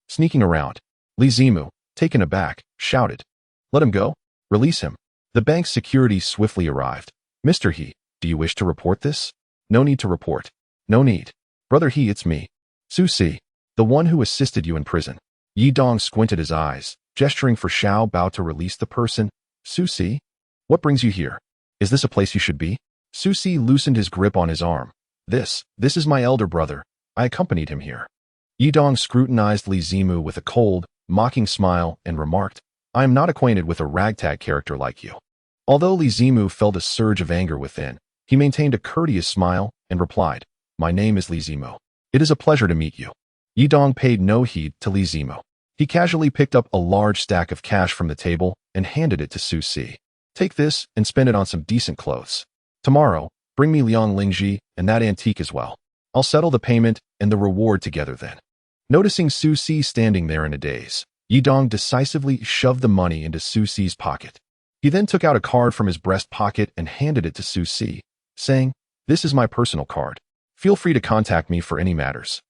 Sneaking around, Li Zimu, taken aback, shouted, Let him go. Release him. The bank's security swiftly arrived. Mr. He, do you wish to report this? No need to report. No need. Brother He, it's me. Su Si, the one who assisted you in prison. Yi Dong squinted his eyes, gesturing for Xiao Bao to release the person. Su Si, what brings you here? Is this a place you should be? Su Si loosened his grip on his arm. This is my elder brother. I accompanied him here. Yi Dong scrutinized Li Zimu with a cold, mocking smile and remarked, I am not acquainted with a ragtag character like you. Although Li Zimu felt a surge of anger within, he maintained a courteous smile and replied, My name is Li Zimu. It is a pleasure to meet you. Yi Dong paid no heed to Li Zimu. He casually picked up a large stack of cash from the table and handed it to Su Si. Take this and spend it on some decent clothes. Tomorrow, bring me Liang Lingji and that antique as well. I'll settle the payment and the reward together then. Noticing Su Si standing there in a daze, Yi Dong decisively shoved the money into Su Si's pocket. He then took out a card from his breast pocket and handed it to Su Si, saying, This is my personal card. Feel free to contact me for any matters,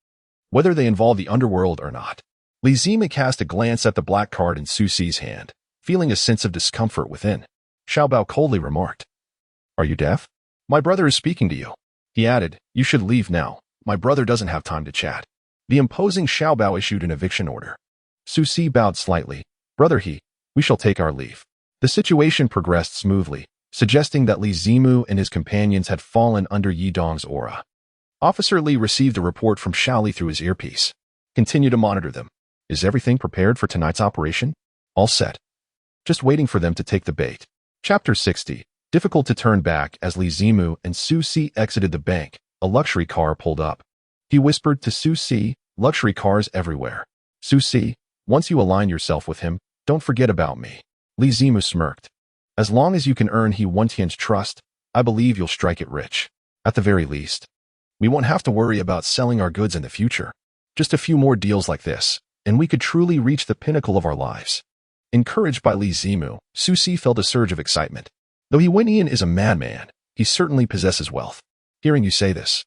whether they involve the underworld or not. Li Xun cast a glance at the black card in Su Si's hand, feeling a sense of discomfort within. Xiaobao coldly remarked, "Are you deaf? My brother is speaking to you." He added, "You should leave now. My brother doesn't have time to chat." The imposing Xiaobao issued an eviction order. Su Si bowed slightly. "Brother He, we shall take our leave." The situation progressed smoothly, suggesting that Li Zimu and his companions had fallen under Yi Dong's aura. Officer Li received a report from Xiao Li through his earpiece. "Continue to monitor them. Is everything prepared for tonight's operation?" "All set. Just waiting for them to take the bait." Chapter 60. Difficult to turn back. As Li Zimu and Su Si exited the bank, a luxury car pulled up. He whispered to Su Si, "Luxury cars everywhere. Su Si, once you align yourself with him, don't forget about me." Li Zimu smirked. "As long as you can earn He Wentian's trust, I believe you'll strike it rich. At the very least, we won't have to worry about selling our goods in the future. Just a few more deals like this, and we could truly reach the pinnacle of our lives." Encouraged by Li Zimu, Su Si felt a surge of excitement. Though He Wentian is a madman, he certainly possesses wealth. "Hearing you say this,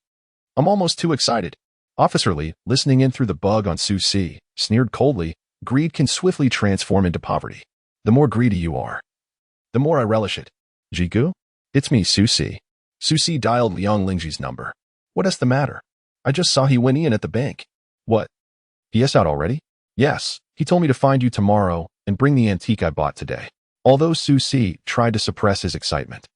I'm almost too excited." Officer Li, listening in through the bug on Su Si, sneered coldly, "Greed can swiftly transform into poverty. The more greedy you are, the more I relish it." "Jigu? It's me, Su Si." Su Si dialed Liang Lingji's number. "What is the matter? I just saw He Wentian at the bank." "What? He is out already?" "Yes, he told me to find you tomorrow and bring the antique I bought today." Although Su Si tried to suppress his excitement,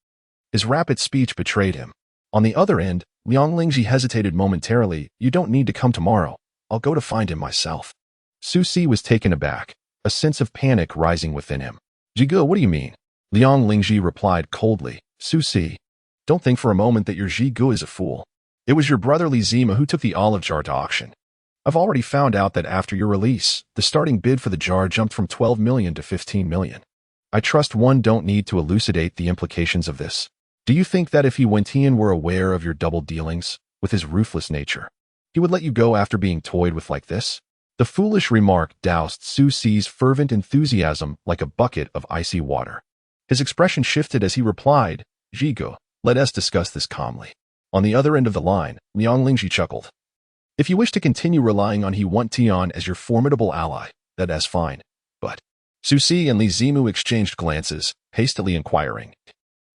his rapid speech betrayed him. On the other end, Liang Lingji hesitated momentarily. "You don't need to come tomorrow. I'll go to find him myself." Su Si was taken aback, a sense of panic rising within him. "Jigu, what do you mean?" Liang Lingji replied coldly. "Su Si, don't think for a moment that your Jigu is a fool. It was your brother Li Zima who took the olive jar to auction. I've already found out that after your release, the starting bid for the jar jumped from 12 million to 15 million. I trust one don't need to elucidate the implications of this. Do you think that if He Wentian were aware of your double dealings, with his ruthless nature, he would let you go after being toyed with like this?" The foolish remark doused Su Si's fervent enthusiasm like a bucket of icy water. His expression shifted as he replied, "Jigu, let us discuss this calmly." On the other end of the line, Liang Lingji chuckled. "If you wish to continue relying on He Wentian as your formidable ally, that's fine. But..." Su Si and Li Zimu exchanged glances, hastily inquiring,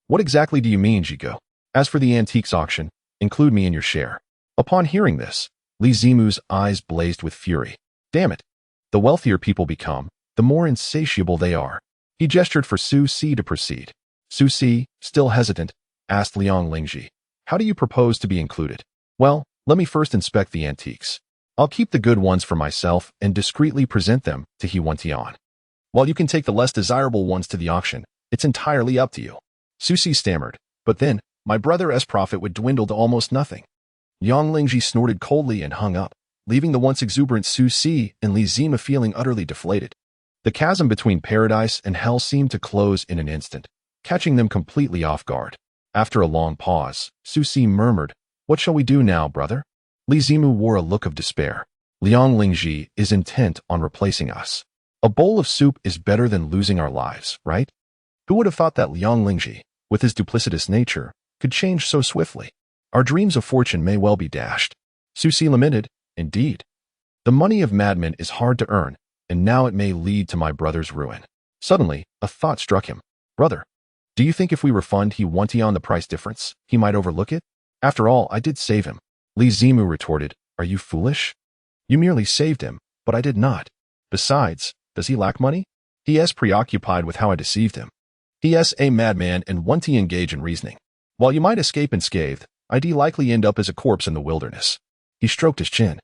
"What exactly do you mean, Jigu? As for the antiques auction, include me in your share." Upon hearing this, Li Zimu's eyes blazed with fury. Damn it. The wealthier people become, the more insatiable they are. He gestured for Su Si to proceed. Su Si, still hesitant, asked Liang Lingji, "How do you propose to be included?" "Well, let me first inspect the antiques. I'll keep the good ones for myself and discreetly present them to He Wentian. While you can take the less desirable ones to the auction, it's entirely up to you." Su Si stammered, "But then, my brother's profit would dwindle to almost nothing." Liang Lingji snorted coldly and hung up, leaving the once exuberant Su Si and Li Zima feeling utterly deflated. The chasm between paradise and hell seemed to close in an instant, catching them completely off guard. After a long pause, Su Si murmured, "What shall we do now, brother?" Li Zimu wore a look of despair. "Liang Lingji is intent on replacing us. A bowl of soup is better than losing our lives, right?" Who would have thought that Liang Lingji, with his duplicitous nature, could change so swiftly? Our dreams of fortune may well be dashed. Su Si lamented, "Indeed. The money of madmen is hard to earn, and now it may lead to my brother's ruin." Suddenly, a thought struck him. "Brother, do you think if we refund He Wentian the price difference, he might overlook it? After all, I did save him." Li Zimu retorted, "Are you foolish? You merely saved him, but I did not. Besides, does he lack money? He is preoccupied with how I deceived him. He is a madman and won't he engage in reasoning. While you might escape unscathed, I'd likely end up as a corpse in the wilderness." He stroked his chin,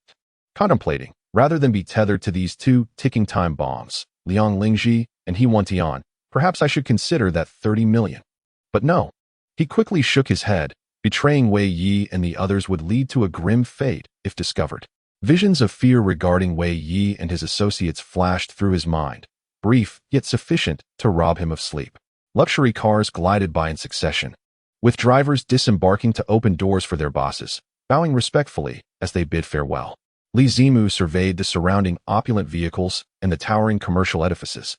contemplating, rather than be tethered to these two ticking time bombs, Liang Lingji and He Wentian, perhaps I should consider that 30 million. But no. He quickly shook his head. Betraying Wei Yi and the others would lead to a grim fate if discovered. Visions of fear regarding Wei Yi and his associates flashed through his mind, brief yet sufficient to rob him of sleep. Luxury cars glided by in succession, with drivers disembarking to open doors for their bosses, bowing respectfully as they bid farewell. Li Zimu surveyed the surrounding opulent vehicles and the towering commercial edifices,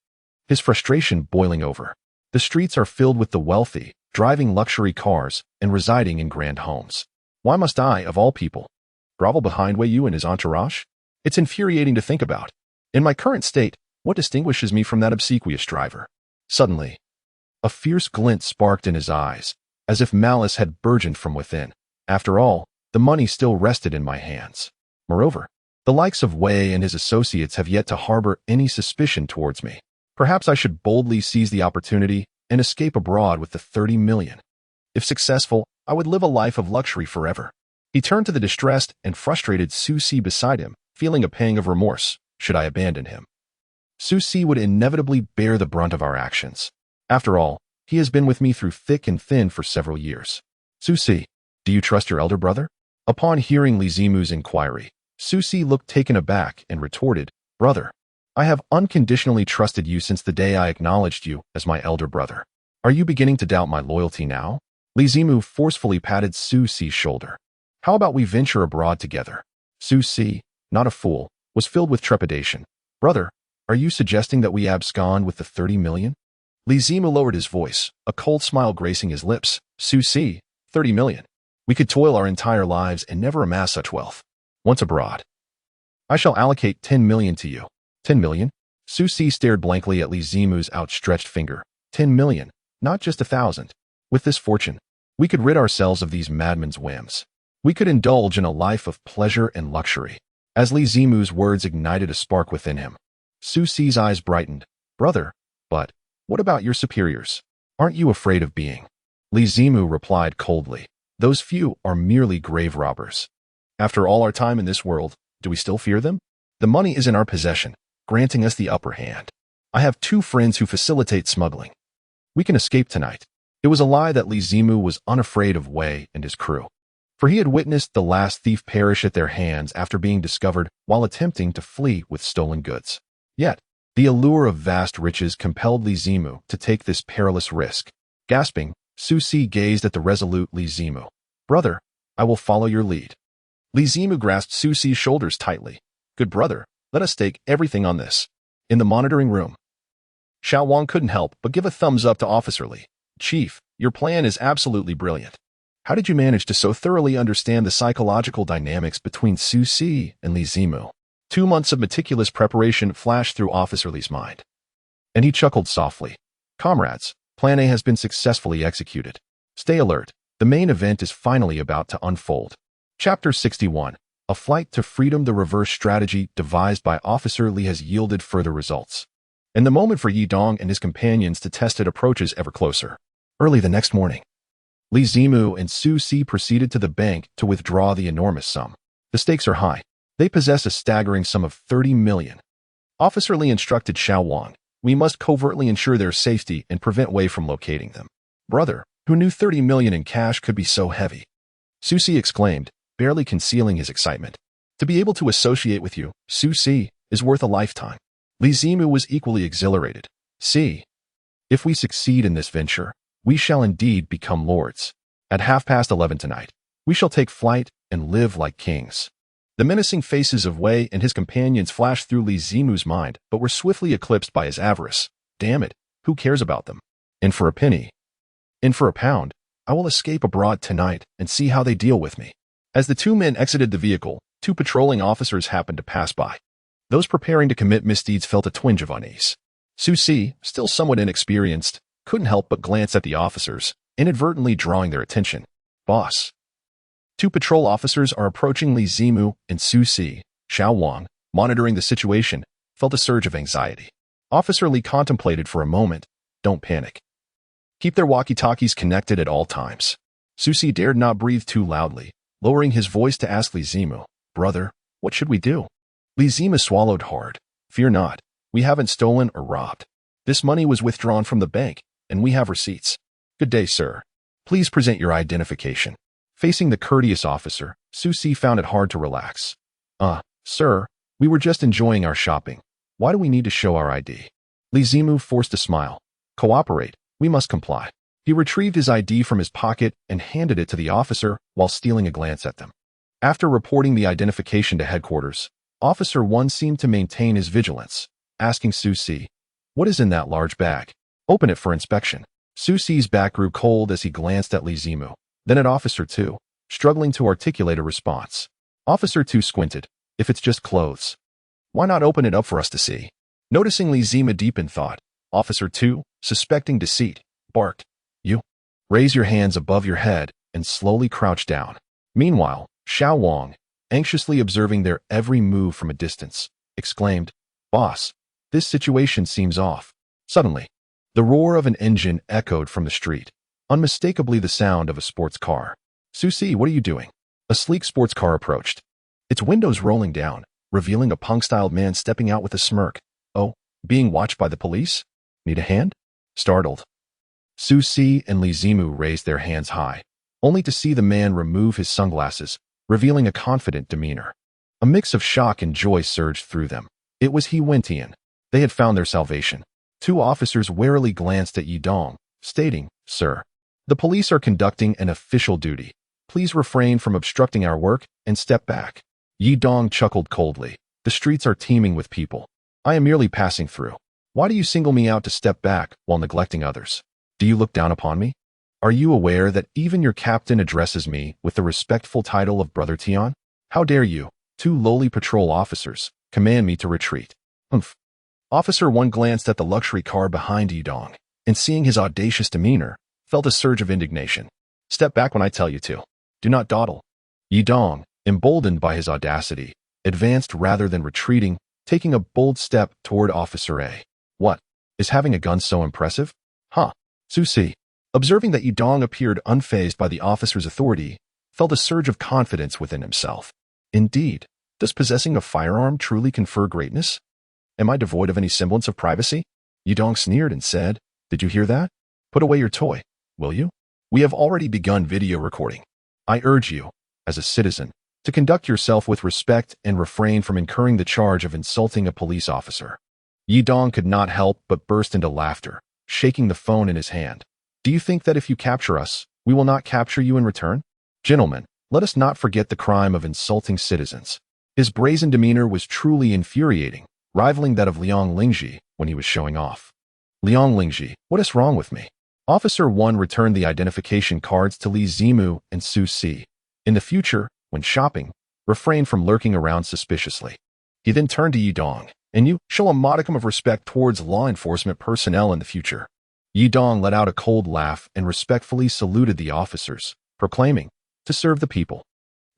his frustration boiling over. The streets are filled with the wealthy, driving luxury cars and residing in grand homes. Why must I, of all people, grovel behind Wei Yu and his entourage? It's infuriating to think about. In my current state, what distinguishes me from that obsequious driver? Suddenly, a fierce glint sparked in his eyes, as if malice had burgeoned from within. After all, the money still rested in my hands. Moreover, the likes of Wei and his associates have yet to harbor any suspicion towards me. Perhaps I should boldly seize the opportunity and escape abroad with the 30 million. If successful, I would live a life of luxury forever. He turned to the distressed and frustrated Su Si beside him, feeling a pang of remorse should I abandon him. Su Si would inevitably bear the brunt of our actions. After all, he has been with me through thick and thin for several years. Su Si, do you trust your elder brother? Upon hearing Li Zimu's inquiry, Su Si looked taken aback and retorted, Brother, I have unconditionally trusted you since the day I acknowledged you as my elder brother. Are you beginning to doubt my loyalty now? Li Zimu forcefully patted Su Si's shoulder. How about we venture abroad together? Su Si, not a fool, was filled with trepidation. Brother, are you suggesting that we abscond with the 30 million? Li Zimu lowered his voice, a cold smile gracing his lips. Su Si, 30 million. We could toil our entire lives and never amass such wealth. Once abroad, I shall allocate 10 million to you. 10 million? Su Si stared blankly at Li Zimu's outstretched finger. 10 million, not just 1,000. With this fortune, we could rid ourselves of these madmen's whims. We could indulge in a life of pleasure and luxury. As Li Zimu's words ignited a spark within him, Su Si's eyes brightened. Brother, but what about your superiors? Aren't you afraid of being? Li Zimu replied coldly. Those few are merely grave robbers. After all our time in this world, do we still fear them? The money is in our possession, granting us the upper hand. I have 2 friends who facilitate smuggling. We can escape tonight. It was a lie that Li Zimu was unafraid of Wei and his crew, for he had witnessed the last thief perish at their hands after being discovered while attempting to flee with stolen goods. Yet, the allure of vast riches compelled Li Zimu to take this perilous risk. Gasping, Su Si gazed at the resolute Li Zimu. Brother, I will follow your lead. Li Zimu grasped Su Si's shoulders tightly. Good brother, let us stake everything on this. In the monitoring room, Xiao Wang couldn't help but give a thumbs up to Officer Li. Chief, your plan is absolutely brilliant. How did you manage to so thoroughly understand the psychological dynamics between Su Si and Li Zimu? 2 months of meticulous preparation flashed through Officer Li's mind, and he chuckled softly. Comrades, Plan A has been successfully executed. Stay alert. The main event is finally about to unfold. Chapter 61. A flight to freedom. The reverse strategy devised by Officer Li has yielded further results, and the moment for Yi Dong and his companions to test it approaches ever closer. Early the next morning, Li Zimu and Su Si proceeded to the bank to withdraw the enormous sum. The stakes are high. They possess a staggering sum of 30 million. Officer Li instructed Xiao Wang, we must covertly ensure their safety and prevent Wei from locating them. Brother, who knew 30 million in cash could be so heavy? Su Si exclaimed, barely concealing his excitement. To be able to associate with you, Su Si, is worth a lifetime. Li Zimu was equally exhilarated. See, if we succeed in this venture, we shall indeed become lords. At 11:30 tonight, we shall take flight and live like kings. The menacing faces of Wei and his companions flashed through Li Zimu's mind, but were swiftly eclipsed by his avarice. Damn it, who cares about them? And for a penny, and for a pound, I will escape abroad tonight and see how they deal with me. As the 2 men exited the vehicle, 2 patrolling officers happened to pass by. Those preparing to commit misdeeds felt a twinge of unease. Su Si, still somewhat inexperienced, couldn't help but glance at the officers, inadvertently drawing their attention. Boss. 2 patrol officers are approaching Li Zimu, and Su Si, Xiao Wang, monitoring the situation, felt a surge of anxiety. Officer Li contemplated for a moment. Don't panic. Keep their walkie-talkies connected at all times. Su Si dared not breathe too loudly, lowering his voice to ask Li Zimu, Brother, what should we do? Li Zimu swallowed hard. Fear not. We haven't stolen or robbed. This money was withdrawn from the bank, and we have receipts. Good day, sir. Please present your identification. Facing the courteous officer, Su Si found it hard to relax. Sir, we were just enjoying our shopping. Why do we need to show our ID? Li Zimu forced a smile. Cooperate. We must comply. He retrieved his ID from his pocket and handed it to the officer while stealing a glance at them. After reporting the identification to headquarters, Officer 1 seemed to maintain his vigilance, asking Su Si, what is in that large bag? Open it for inspection. Su Si's back grew cold as he glanced at Li Zimu, then at Officer 2. struggling to articulate a response. Officer 2 squinted. If it's just clothes, why not open it up for us to see? Noticing Li Zima deep in thought, Officer 2, suspecting deceit, barked, You. Raise your hands above your head and slowly crouch down. Meanwhile, Xiao Wang, anxiously observing their every move from a distance, exclaimed, Boss, this situation seems off. Suddenly, the roar of an engine echoed from the street, unmistakably the sound of a sports car. Susie, what are you doing? A sleek sports car approached, its windows rolling down, revealing a punk-styled man stepping out with a smirk. Oh, being watched by the police? Need a hand? Startled, Susie and Li Zimu raised their hands high, only to see the man remove his sunglasses, revealing a confident demeanor. A mix of shock and joy surged through them. It was He Wentian. They had found their salvation. Two officers warily glanced at Yi Dong, stating, Sir, the police are conducting an official duty. Please refrain from obstructing our work and step back. Yi Dong chuckled coldly. The streets are teeming with people. I am merely passing through. Why do you single me out to step back while neglecting others? Do you look down upon me? Are you aware that even your captain addresses me with the respectful title of Brother Tian? How dare you, two lowly patrol officers, command me to retreat? Humph. Officer 1 glanced at the luxury car behind Yi Dong, and seeing his audacious demeanor, felt a surge of indignation. Step back when I tell you to. Do not dawdle. Yi Dong, emboldened by his audacity, advanced rather than retreating, taking a bold step toward Officer A. What? Is having a gun so impressive? Huh. Susie, observing that Yi Dong appeared unfazed by the officer's authority, felt a surge of confidence within himself. Indeed, does possessing a firearm truly confer greatness? Am I devoid of any semblance of privacy? Yi Dong sneered and said, Did you hear that? Put away your toy, will you? We have already begun video recording. I urge you, as a citizen, to conduct yourself with respect and refrain from incurring the charge of insulting a police officer. Yi Dong could not help but burst into laughter, shaking the phone in his hand. Do you think that if you capture us, we will not capture you in return? Gentlemen, let us not forget the crime of insulting citizens. His brazen demeanor was truly infuriating, rivaling that of Liang Lingji when he was showing off. Liang Lingji, what is wrong with me? Officer 1 returned the identification cards to Li Zimu and Su Si. In the future, when shopping, refrain from lurking around suspiciously. He then turned to Yi Dong, and you show a modicum of respect towards law enforcement personnel in the future. Yi Dong let out a cold laugh and respectfully saluted the officers, proclaiming, to serve the people.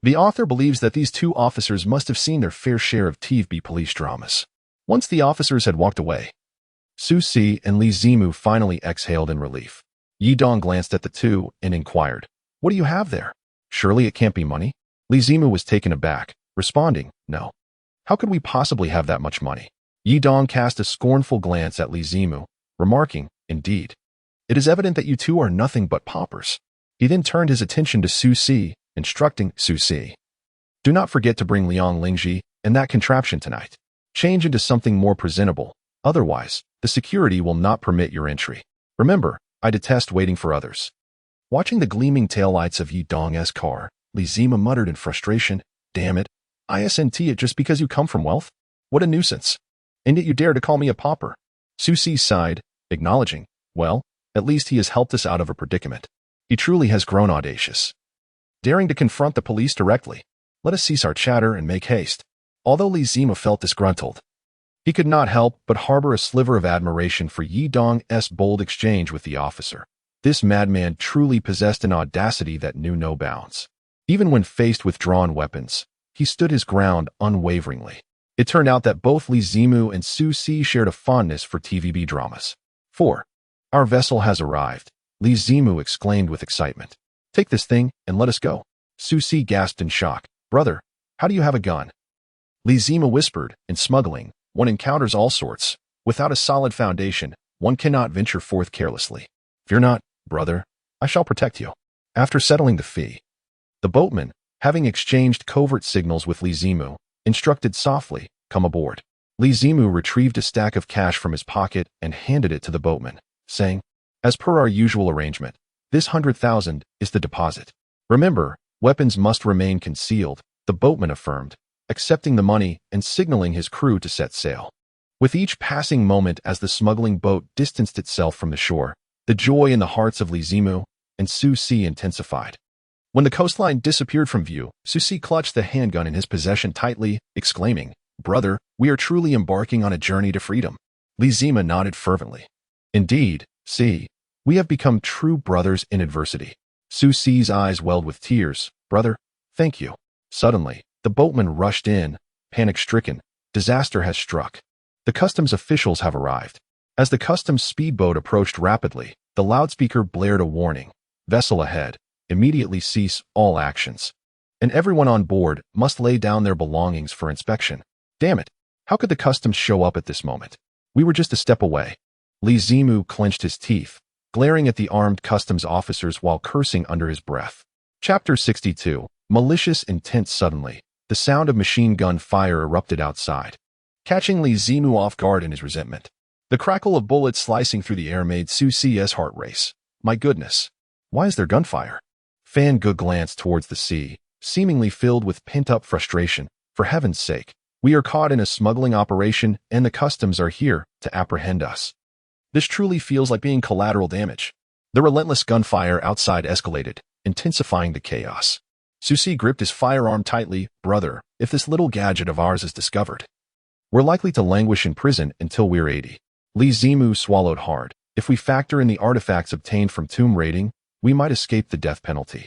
The author believes that these two officers must have seen their fair share of TV police dramas. Once the officers had walked away, Su Si and Li Zimu finally exhaled in relief. Yi Dong glanced at the two and inquired, What do you have there? Surely it can't be money? Li Zimu was taken aback, responding, No. How could we possibly have that much money? Yi Dong cast a scornful glance at Li Zimu, remarking, Indeed. It is evident that you two are nothing but paupers. He then turned his attention to Su Si, instructing Su Si. Do not forget to bring Liang Lingji and that contraption tonight. Change into something more presentable. Otherwise, the security will not permit your entry. Remember, I detest waiting for others. Watching the gleaming taillights of Yi Dong's car, Li Zima muttered in frustration, Damn it, ISNT it just because you come from wealth? What a nuisance. And yet you dare to call me a pauper. Su Si sighed, acknowledging, Well, at least he has helped us out of a predicament. He truly has grown audacious. Daring to confront the police directly. Let us cease our chatter and make haste. Although Li Zima felt disgruntled, he could not help but harbor a sliver of admiration for Yi Dong's bold exchange with the officer. This madman truly possessed an audacity that knew no bounds. Even when faced with drawn weapons, he stood his ground unwaveringly. It turned out that both Li Zimu and Su Si shared a fondness for TVB dramas. 4. Our vessel has arrived, Li Zimu exclaimed with excitement. Take this thing and let us go. Su Si gasped in shock. Brother, how do you have a gun? Li Zimu whispered, In smuggling, one encounters all sorts. Without a solid foundation, one cannot venture forth carelessly. Fear not, brother, I shall protect you. After settling the fee, the boatman, having exchanged covert signals with Li Zimu, instructed softly, Come aboard. Li Zimu retrieved a stack of cash from his pocket and handed it to the boatman, saying, As per our usual arrangement, this 100,000 is the deposit. Remember, weapons must remain concealed, the boatman affirmed, accepting the money and signaling his crew to set sail. With each passing moment as the smuggling boat distanced itself from the shore, the joy in the hearts of Li Zimu and Su Si intensified. When the coastline disappeared from view, Susi clutched the handgun in his possession tightly, exclaiming, "Brother, we are truly embarking on a journey to freedom." Li Zima nodded fervently. "Indeed, see, we have become true brothers in adversity." Susi's eyes welled with tears. "Brother, thank you." Suddenly, the boatman rushed in, panic-stricken. Disaster has struck. The customs officials have arrived. As the customs speedboat approached rapidly, the loudspeaker blared a warning. "Vessel ahead. Immediately cease all actions. And everyone on board must lay down their belongings for inspection." Damn it! How could the customs show up at this moment? We were just a step away. Li Zimu clenched his teeth, glaring at the armed customs officers while cursing under his breath. Chapter 62. Malicious intent. Suddenly, the sound of machine gun fire erupted outside, catching Li Zimu off guard in his resentment. The crackle of bullets slicing through the air made Susi's heart race. My goodness! Why is there gunfire? Fan Ge glanced towards the sea, seemingly filled with pent-up frustration. For heaven's sake, we are caught in a smuggling operation and the customs are here to apprehend us. This truly feels like being collateral damage. The relentless gunfire outside escalated, intensifying the chaos. Susi gripped his firearm tightly. "Brother, if this little gadget of ours is discovered, we're likely to languish in prison until we're 80. Li Zimu swallowed hard. If we factor in the artifacts obtained from tomb raiding, we might escape the death penalty.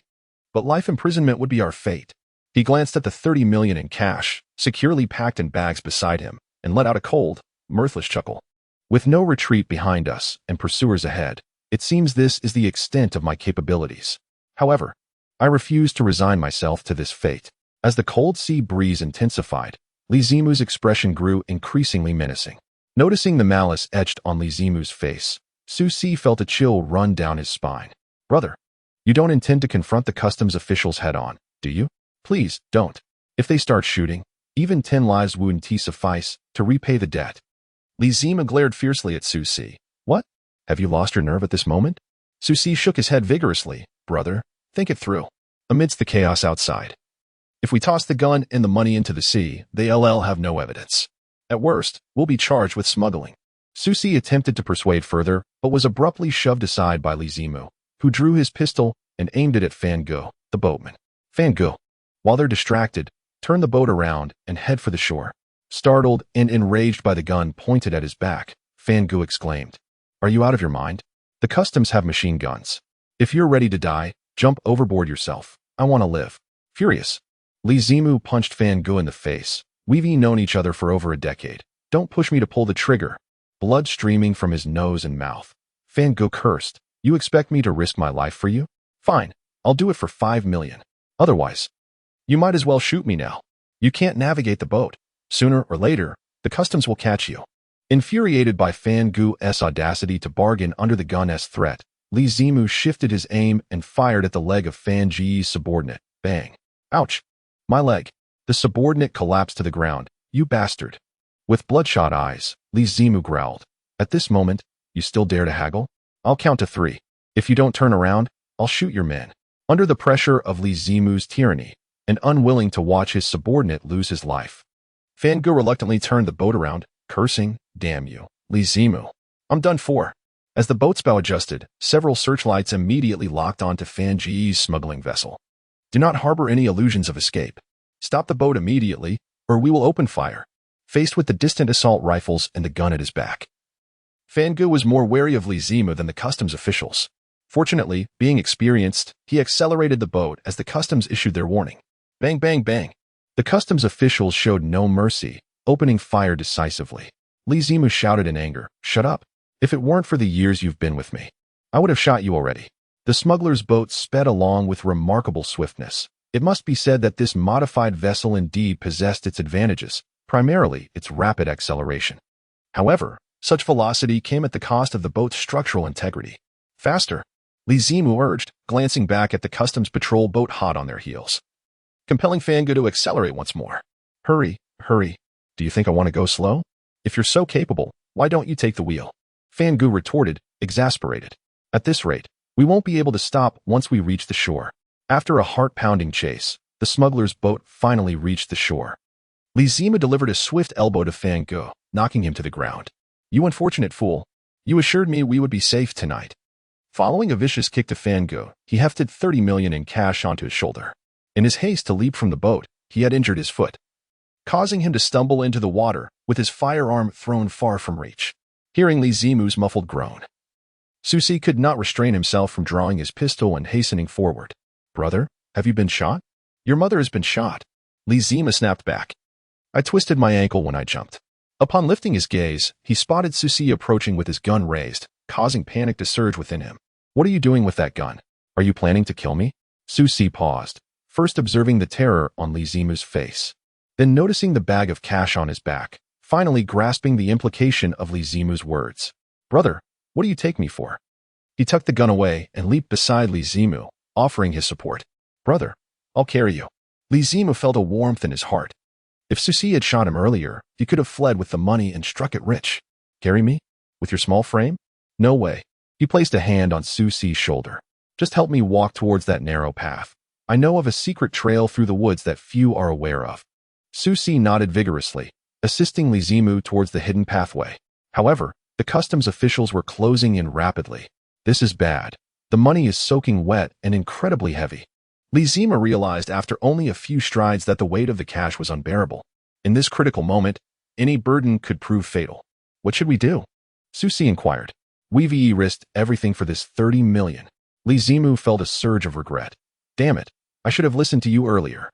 But life imprisonment would be our fate. He glanced at the 30 million in cash, securely packed in bags beside him, and let out a cold, mirthless chuckle. With no retreat behind us and pursuers ahead, it seems this is the extent of my capabilities. However, I refuse to resign myself to this fate. As the cold sea breeze intensified, Li Zimu's expression grew increasingly menacing. Noticing the malice etched on Li Zimu's face, Susi felt a chill run down his spine. Brother, you don't intend to confront the customs officials head-on, do you? Please, don't. If they start shooting, even 10 lives wouldn't suffice to repay the debt. Li Zimu glared fiercely at Susi. What? Have you lost your nerve at this moment? Susi shook his head vigorously. Brother, think it through. Amidst the chaos outside, if we toss the gun and the money into the sea, they'll have no evidence. At worst, we'll be charged with smuggling. Susi attempted to persuade further, but was abruptly shoved aside by Li Zimu, who drew his pistol and aimed it at Fan Ge, the boatman. Fan Ge, while they're distracted, turn the boat around and head for the shore. Startled and enraged by the gun pointed at his back, Fan Ge exclaimed, "Are you out of your mind? The customs have machine guns. If you're ready to die, jump overboard yourself. I want to live." Furious, Li Zimu punched Fan Ge in the face. "We've known each other for over a decade. Don't push me to pull the trigger." Blood streaming from his nose and mouth, Fan Ge cursed. "You expect me to risk my life for you? Fine, I'll do it for 5 million. Otherwise, you might as well shoot me now. You can't navigate the boat. Sooner or later, the customs will catch you." Infuriated by Fan Ge's audacity to bargain under the gun's threat, Li Zimu shifted his aim and fired at the leg of Fan Ge's subordinate. Bang. Ouch. My leg. The subordinate collapsed to the ground. "You bastard." With bloodshot eyes, Li Zimu growled. "At this moment, you still dare to haggle? I'll count to 3. If you don't turn around, I'll shoot your men." Under the pressure of Li Zimu's tyranny, and unwilling to watch his subordinate lose his life, Fan Ge reluctantly turned the boat around, cursing, "Damn you, Li Zimu. I'm done for." As the boat's bow adjusted, several searchlights immediately locked onto Fan Ge's smuggling vessel. "Do not harbor any illusions of escape. Stop the boat immediately, or we will open fire." Faced with the distant assault rifles and the gun at his back, Fan Ge was more wary of Li Zimu than the customs officials. Fortunately, being experienced, he accelerated the boat as the customs issued their warning. Bang, bang, bang. The customs officials showed no mercy, opening fire decisively. Li Zimu shouted in anger, "Shut up. If it weren't for the years you've been with me, I would have shot you already." The smuggler's boat sped along with remarkable swiftness. It must be said that this modified vessel indeed possessed its advantages, primarily its rapid acceleration. However, such velocity came at the cost of the boat's structural integrity. "Faster," Li Zimu urged, glancing back at the customs patrol boat hot on their heels, compelling Fan Ge to accelerate once more. "Hurry, hurry. Do you think I want to go slow? If you're so capable, why don't you take the wheel?" Fan Ge retorted, exasperated. "At this rate, we won't be able to stop once we reach the shore." After a heart-pounding chase, the smuggler's boat finally reached the shore. Li Zimu delivered a swift elbow to Fan Ge, knocking him to the ground. "You unfortunate fool. You assured me we would be safe tonight." Following a vicious kick to Fango, he hefted 30 million in cash onto his shoulder. In his haste to leap from the boat, he had injured his foot, causing him to stumble into the water with his firearm thrown far from reach. Hearing Li Zimu's muffled groan, Susi could not restrain himself from drawing his pistol and hastening forward. "Brother, have you been shot?" "Your mother has been shot." Li Zimu snapped back. "I twisted my ankle when I jumped." Upon lifting his gaze, he spotted Susi approaching with his gun raised, causing panic to surge within him. "What are you doing with that gun? Are you planning to kill me?" Susi paused, first observing the terror on Li Zimu's face, then noticing the bag of cash on his back, finally grasping the implication of Li Zimu's words. "Brother, what do you take me for?" He tucked the gun away and leaped beside Li Zimu, offering his support. "Brother, I'll carry you." Li Zimu felt a warmth in his heart. If Susi had shot him earlier, he could have fled with the money and struck it rich. "Carry me? With your small frame? No way." He placed a hand on Susi's shoulder. "Just help me walk towards that narrow path. I know of a secret trail through the woods that few are aware of." Susi nodded vigorously, assisting Li Zimu towards the hidden pathway. However, the customs officials were closing in rapidly. "This is bad. The money is soaking wet and incredibly heavy." Li Zimu realized after only a few strides that the weight of the cash was unbearable. In this critical moment, any burden could prove fatal. "What should we do?" Susi inquired. "We've risked everything for this 30 million. Li Zimu felt a surge of regret. "Damn it, I should have listened to you earlier."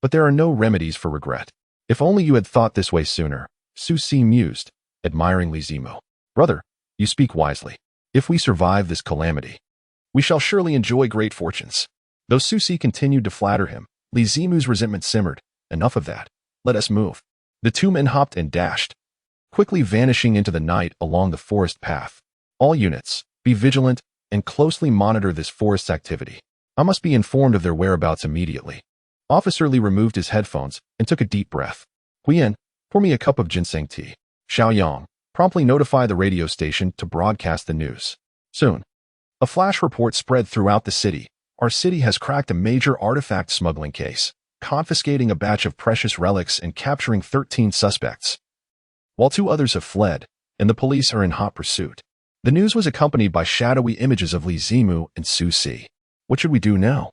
"But there are no remedies for regret. If only you had thought this way sooner," Susi mused, admiring Li Zimu. "Brother, you speak wisely. If we survive this calamity, we shall surely enjoy great fortunes." Though Susi continued to flatter him, Li Zimu's resentment simmered. "Enough of that. Let us move." The two men hopped and dashed, quickly vanishing into the night along the forest path. "All units, be vigilant and closely monitor this forest's activity. I must be informed of their whereabouts immediately." Officer Li removed his headphones and took a deep breath. "Huiyan, pour me a cup of ginseng tea." Xiao Yang, promptly notify the radio station to broadcast the news. Soon, a flash report spread throughout the city. "Our city has cracked a major artifact smuggling case, confiscating a batch of precious relics and capturing 13 suspects, while 2 others have fled, and the police are in hot pursuit." The news was accompanied by shadowy images of Li Zimu and Susi. "What should we do now,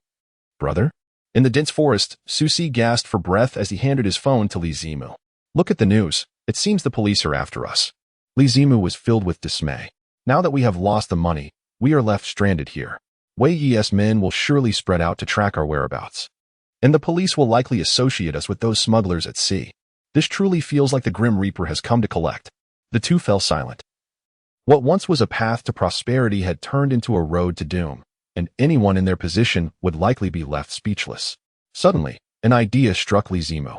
brother?" In the dense forest, Susi gasped for breath as he handed his phone to Li Zimu. "Look at the news. It seems the police are after us." Li Zimu was filled with dismay. "Now that we have lost the money, we are left stranded here. Wei Yi's men will surely spread out to track our whereabouts, and the police will likely associate us with those smugglers at sea. This truly feels like the Grim Reaper has come to collect." The two fell silent. What once was a path to prosperity had turned into a road to doom, and anyone in their position would likely be left speechless. Suddenly, an idea struck Li Zimu.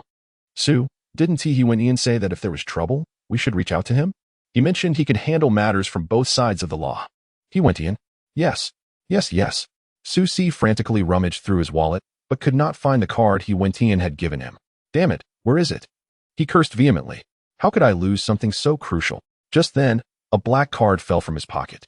"Sue, didn't he Wen say that if there was trouble, we should reach out to him? He mentioned he could handle matters from both sides of the law." "He went in? Yes. Yes. Susi frantically rummaged through his wallet, but could not find the card he Wen had given him. "Damn it, where is it?" He cursed vehemently. "How could I lose something so crucial?" Just then, a black card fell from his pocket.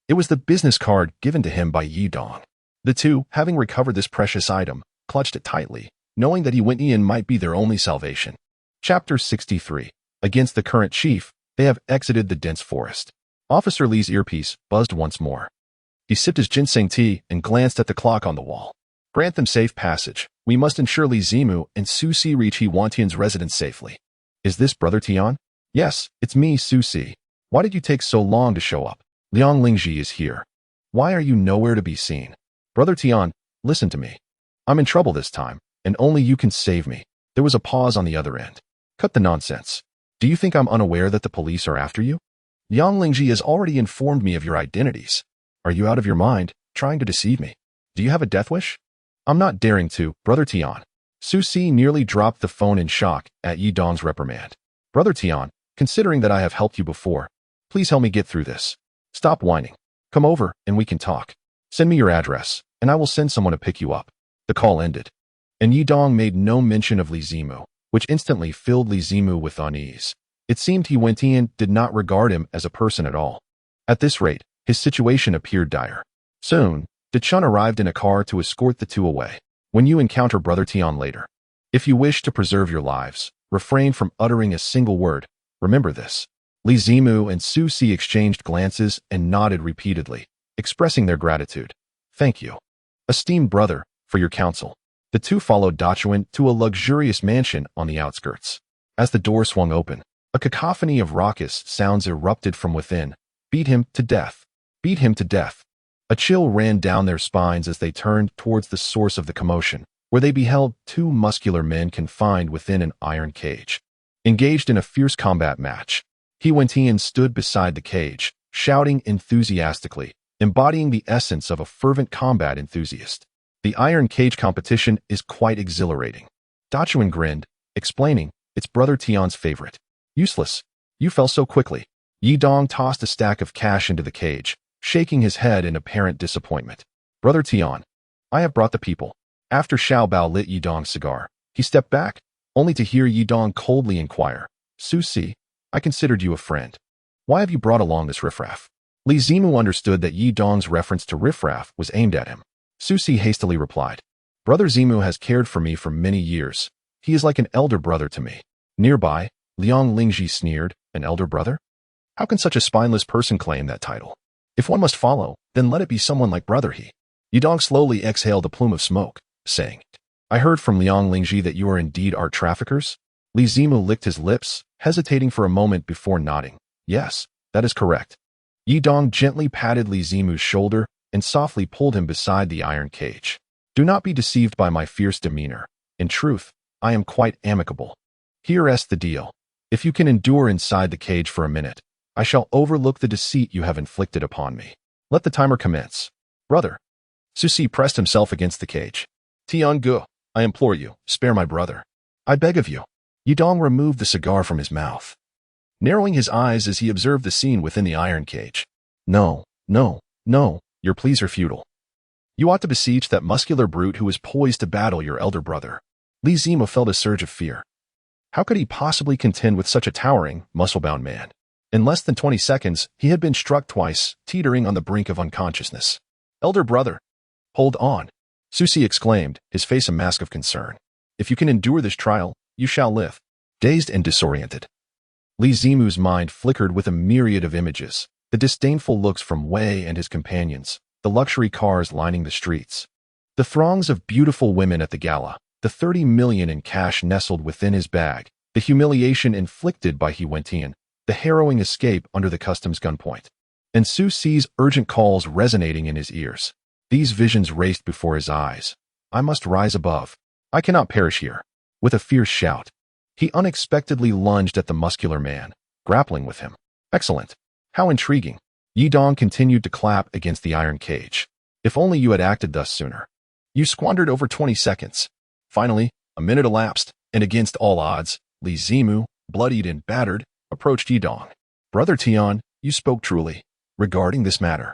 It was the business card given to him by Yi Dong. The two, having recovered this precious item, clutched it tightly, knowing that Wen might be their only salvation. Chapter 63. Against the current chief, they have exited the dense forest. Officer Li's earpiece buzzed once more. He sipped his ginseng tea and glanced at the clock on the wall. "Grant them safe passage. We must ensure Li Zimu and Susi reach Wantian's residence safely." "Is this Brother Tian?" "Yes, it's me, Susi. Why did you take so long to show up? Liang Lingji is here. Why are you nowhere to be seen?" "Brother Tian, listen to me. I'm in trouble this time, and only you can save me." There was a pause on the other end. "Cut the nonsense. Do you think I'm unaware that the police are after you? Liang Lingji has already informed me of your identities. Are you out of your mind, trying to deceive me? Do you have a death wish?" "I'm not daring to, Brother Tian." Susi nearly dropped the phone in shock at Yi Dong's reprimand. "Brother Tian, considering that I have helped you before, please help me get through this. Stop whining. Come over, and we can talk. Send me your address, and I will send someone to pick you up." The call ended, and Yi Dong made no mention of Li Zimu, which instantly filled Li Zimu with unease. It seemed Wen did not regard him as a person at all. At this rate, his situation appeared dire. Soon, De Chun arrived in a car to escort the two away. "When you encounter Brother Tian later, if you wish to preserve your lives, refrain from uttering a single word. Remember this." Li Zimu and Susi exchanged glances and nodded repeatedly. expressing their gratitude. "Thank you, esteemed brother, for your counsel." The two followed Dachuan to a luxurious mansion on the outskirts. As the door swung open, a cacophony of raucous sounds erupted from within. "Beat him to death! Beat him to death!" A chill ran down their spines as they turned towards the source of the commotion, where they beheld two muscular men confined within an iron cage, engaged in a fierce combat match. He Wentian stood beside the cage, shouting enthusiastically, embodying the essence of a fervent combat enthusiast. "The iron cage competition is quite exhilarating." Dachuan grinned, explaining, "It's Brother Tian's favorite." "Useless. You fell so quickly." Yidong tossed a stack of cash into the cage, shaking his head in apparent disappointment. "Brother Tian, I have brought the people." After Xiao Bao lit Yidong's cigar, he stepped back, only to hear Yidong coldly inquire, "Su Si, I considered you a friend. Why have you brought along this riffraff?" Li Zimu understood that Yidong's reference to riffraff was aimed at him. Su Si hastily replied, "Brother Zimu has cared for me for many years. He is like an elder brother to me." Nearby, Liang Lingji sneered, "An elder brother? How can such a spineless person claim that title? If one must follow, then let it be someone like Brother He." Yidong slowly exhaled a plume of smoke, saying, "I heard from Liang Lingji that you are indeed art traffickers." Li Zimu licked his lips, hesitating for a moment before nodding. "Yes, that is correct." Yidong gently patted Li Zimu's shoulder and softly pulled him beside the iron cage. "Do not be deceived by my fierce demeanor. In truth, I am quite amicable. Here's the deal. If you can endure inside the cage for a minute, I shall overlook the deceit you have inflicted upon me. Let the timer commence." "Brother." Su Si pressed himself against the cage. "Tian Gu, I implore you, spare my brother. I beg of you." Yidong removed the cigar from his mouth, narrowing his eyes as he observed the scene within the iron cage. "No, no, no, your pleas are futile. You ought to beseech that muscular brute who is poised to battle your elder brother." Li Zimu felt a surge of fear. How could he possibly contend with such a towering, muscle-bound man? In less than 20 seconds, he had been struck twice, teetering on the brink of unconsciousness. "Elder brother, hold on," Su Si exclaimed, his face a mask of concern. "If you can endure this trial, you shall live." Dazed and disoriented, Li Zimu's mind flickered with a myriad of images, the disdainful looks from Wei and his companions, the luxury cars lining the streets, the throngs of beautiful women at the gala, the 30 million in cash nestled within his bag, the humiliation inflicted by He Wentian, the harrowing escape under the customs gunpoint, and Su Si's urgent calls resonating in his ears. These visions raced before his eyes. "I must rise above. I cannot perish here." With a fierce shout, he unexpectedly lunged at the muscular man, grappling with him. "Excellent. How intriguing." Yidong continued to clap against the iron cage. "If only you had acted thus sooner. You squandered over 20 seconds. Finally, a minute elapsed, and against all odds, Li Zimu, bloodied and battered, approached Yidong. "Brother Tian, you spoke truly. Regarding this matter,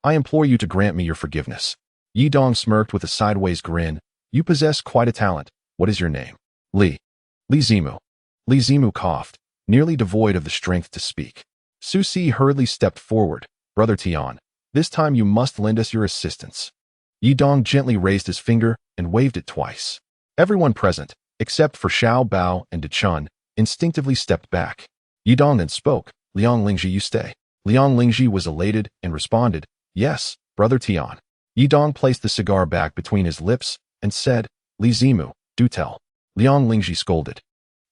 I implore you to grant me your forgiveness." Yidong smirked with a sideways grin. "You possess quite a talent. What is your name?" Li Zimu." Li Zimu coughed, nearly devoid of the strength to speak. Su Si hurriedly stepped forward. "Brother Tian, this time you must lend us your assistance." Yidong gently raised his finger and waved it twice. Everyone present, except for Xiao Bao and Dechun, instinctively stepped back. Yidong then spoke. "Liang Lingji, you stay." Liang Lingji was elated and responded, "Yes, Brother Tian." Yidong placed the cigar back between his lips and said, "Li Zimu, do tell." Liang Lingji scolded,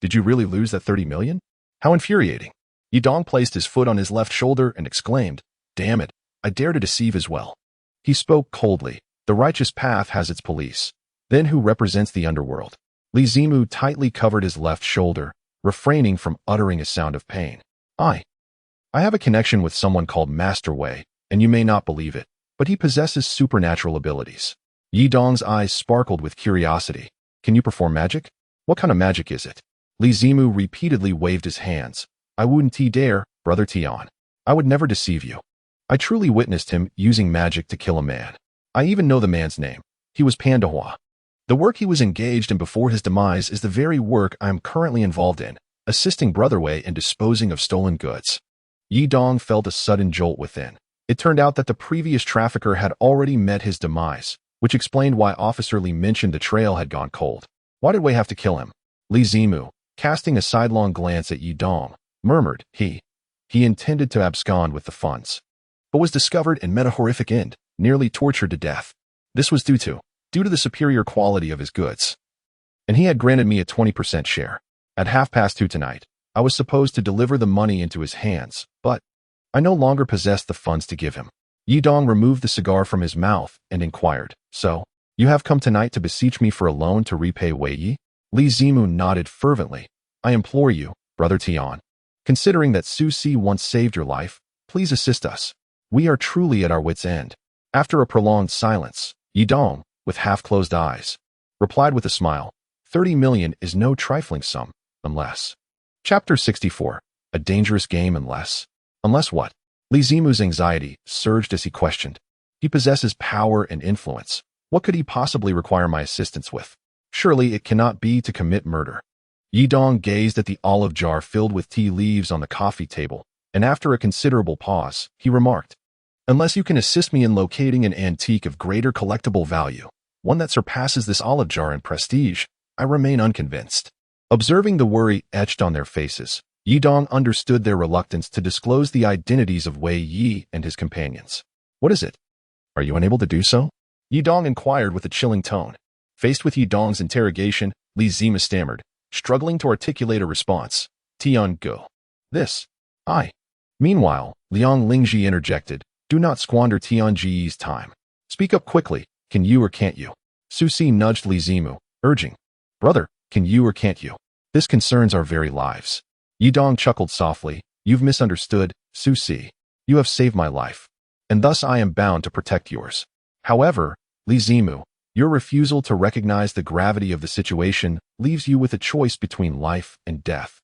"Did you really lose that 30 million? How infuriating." Yidong placed his foot on his left shoulder and exclaimed, "Damn it, I dare to deceive as well." He spoke coldly. "The righteous path has its police. Then who represents the underworld?" Li Zimu tightly covered his left shoulder, refraining from uttering a sound of pain. I have a connection with someone called Master Wei, and you may not believe it, but he possesses supernatural abilities." Yidong's eyes sparkled with curiosity. "Can you perform magic? What kind of magic is it?" Li Zimu repeatedly waved his hands. "I wouldn't dare, Brother Tian. I would never deceive you. I truly witnessed him using magic to kill a man. I even know the man's name. He was Pandahua. The work he was engaged in before his demise is the very work I am currently involved in, assisting Brother Wei in disposing of stolen goods." Yidong felt a sudden jolt within. It turned out that the previous trafficker had already met his demise, which explained why Officer Li mentioned the trail had gone cold. Why did Wei have to kill him? Li Zimu, casting a sidelong glance at Yidong, murmured, He intended to abscond with the funds." but was discovered and met a horrific end, nearly tortured to death. This was due to the superior quality of his goods. And he had granted me a 20% share. At 2:30 tonight, I was supposed to deliver the money into his hands, but I no longer possessed the funds to give him. Yidong removed the cigar from his mouth and inquired, "So, you have come tonight to beseech me for a loan to repay Wei Yi?" Li Zimu nodded fervently. "I implore you, Brother Tian. Considering that Su Si once saved your life, please assist us. We are truly at our wits' end." After a prolonged silence, Yidong, with half-closed eyes, replied with a smile, 30 million is no trifling sum, unless... Chapter 64. A dangerous game unless... Unless what? Li Zimu's anxiety surged as he questioned. He possesses power and influence. What could he possibly require my assistance with? Surely it cannot be to commit murder. Yidong gazed at the olive jar filled with tea leaves on the coffee table, and after a considerable pause, he remarked, "Unless you can assist me in locating an antique of greater collectible value, one that surpasses this olive jar in prestige, I remain unconvinced." Observing the worry etched on their faces, Yidong understood their reluctance to disclose the identities of Wei Yi and his companions. "What is it? Are you unable to do so?" Yidong inquired with a chilling tone. Faced with Yidong's interrogation, Li Zimu stammered, struggling to articulate a response. "Tian Go. This. I." Meanwhile, Liang Lingji interjected, "Do not squander Tianji's time. Speak up quickly, can you or can't you?" Su Si nudged Li Zimu, urging, "Brother, can you or can't you? This concerns our very lives." Yidong chuckled softly, "You've misunderstood, Su Si. You have saved my life, and thus I am bound to protect yours. However, Li Zimu, your refusal to recognize the gravity of the situation leaves you with a choice between life and death."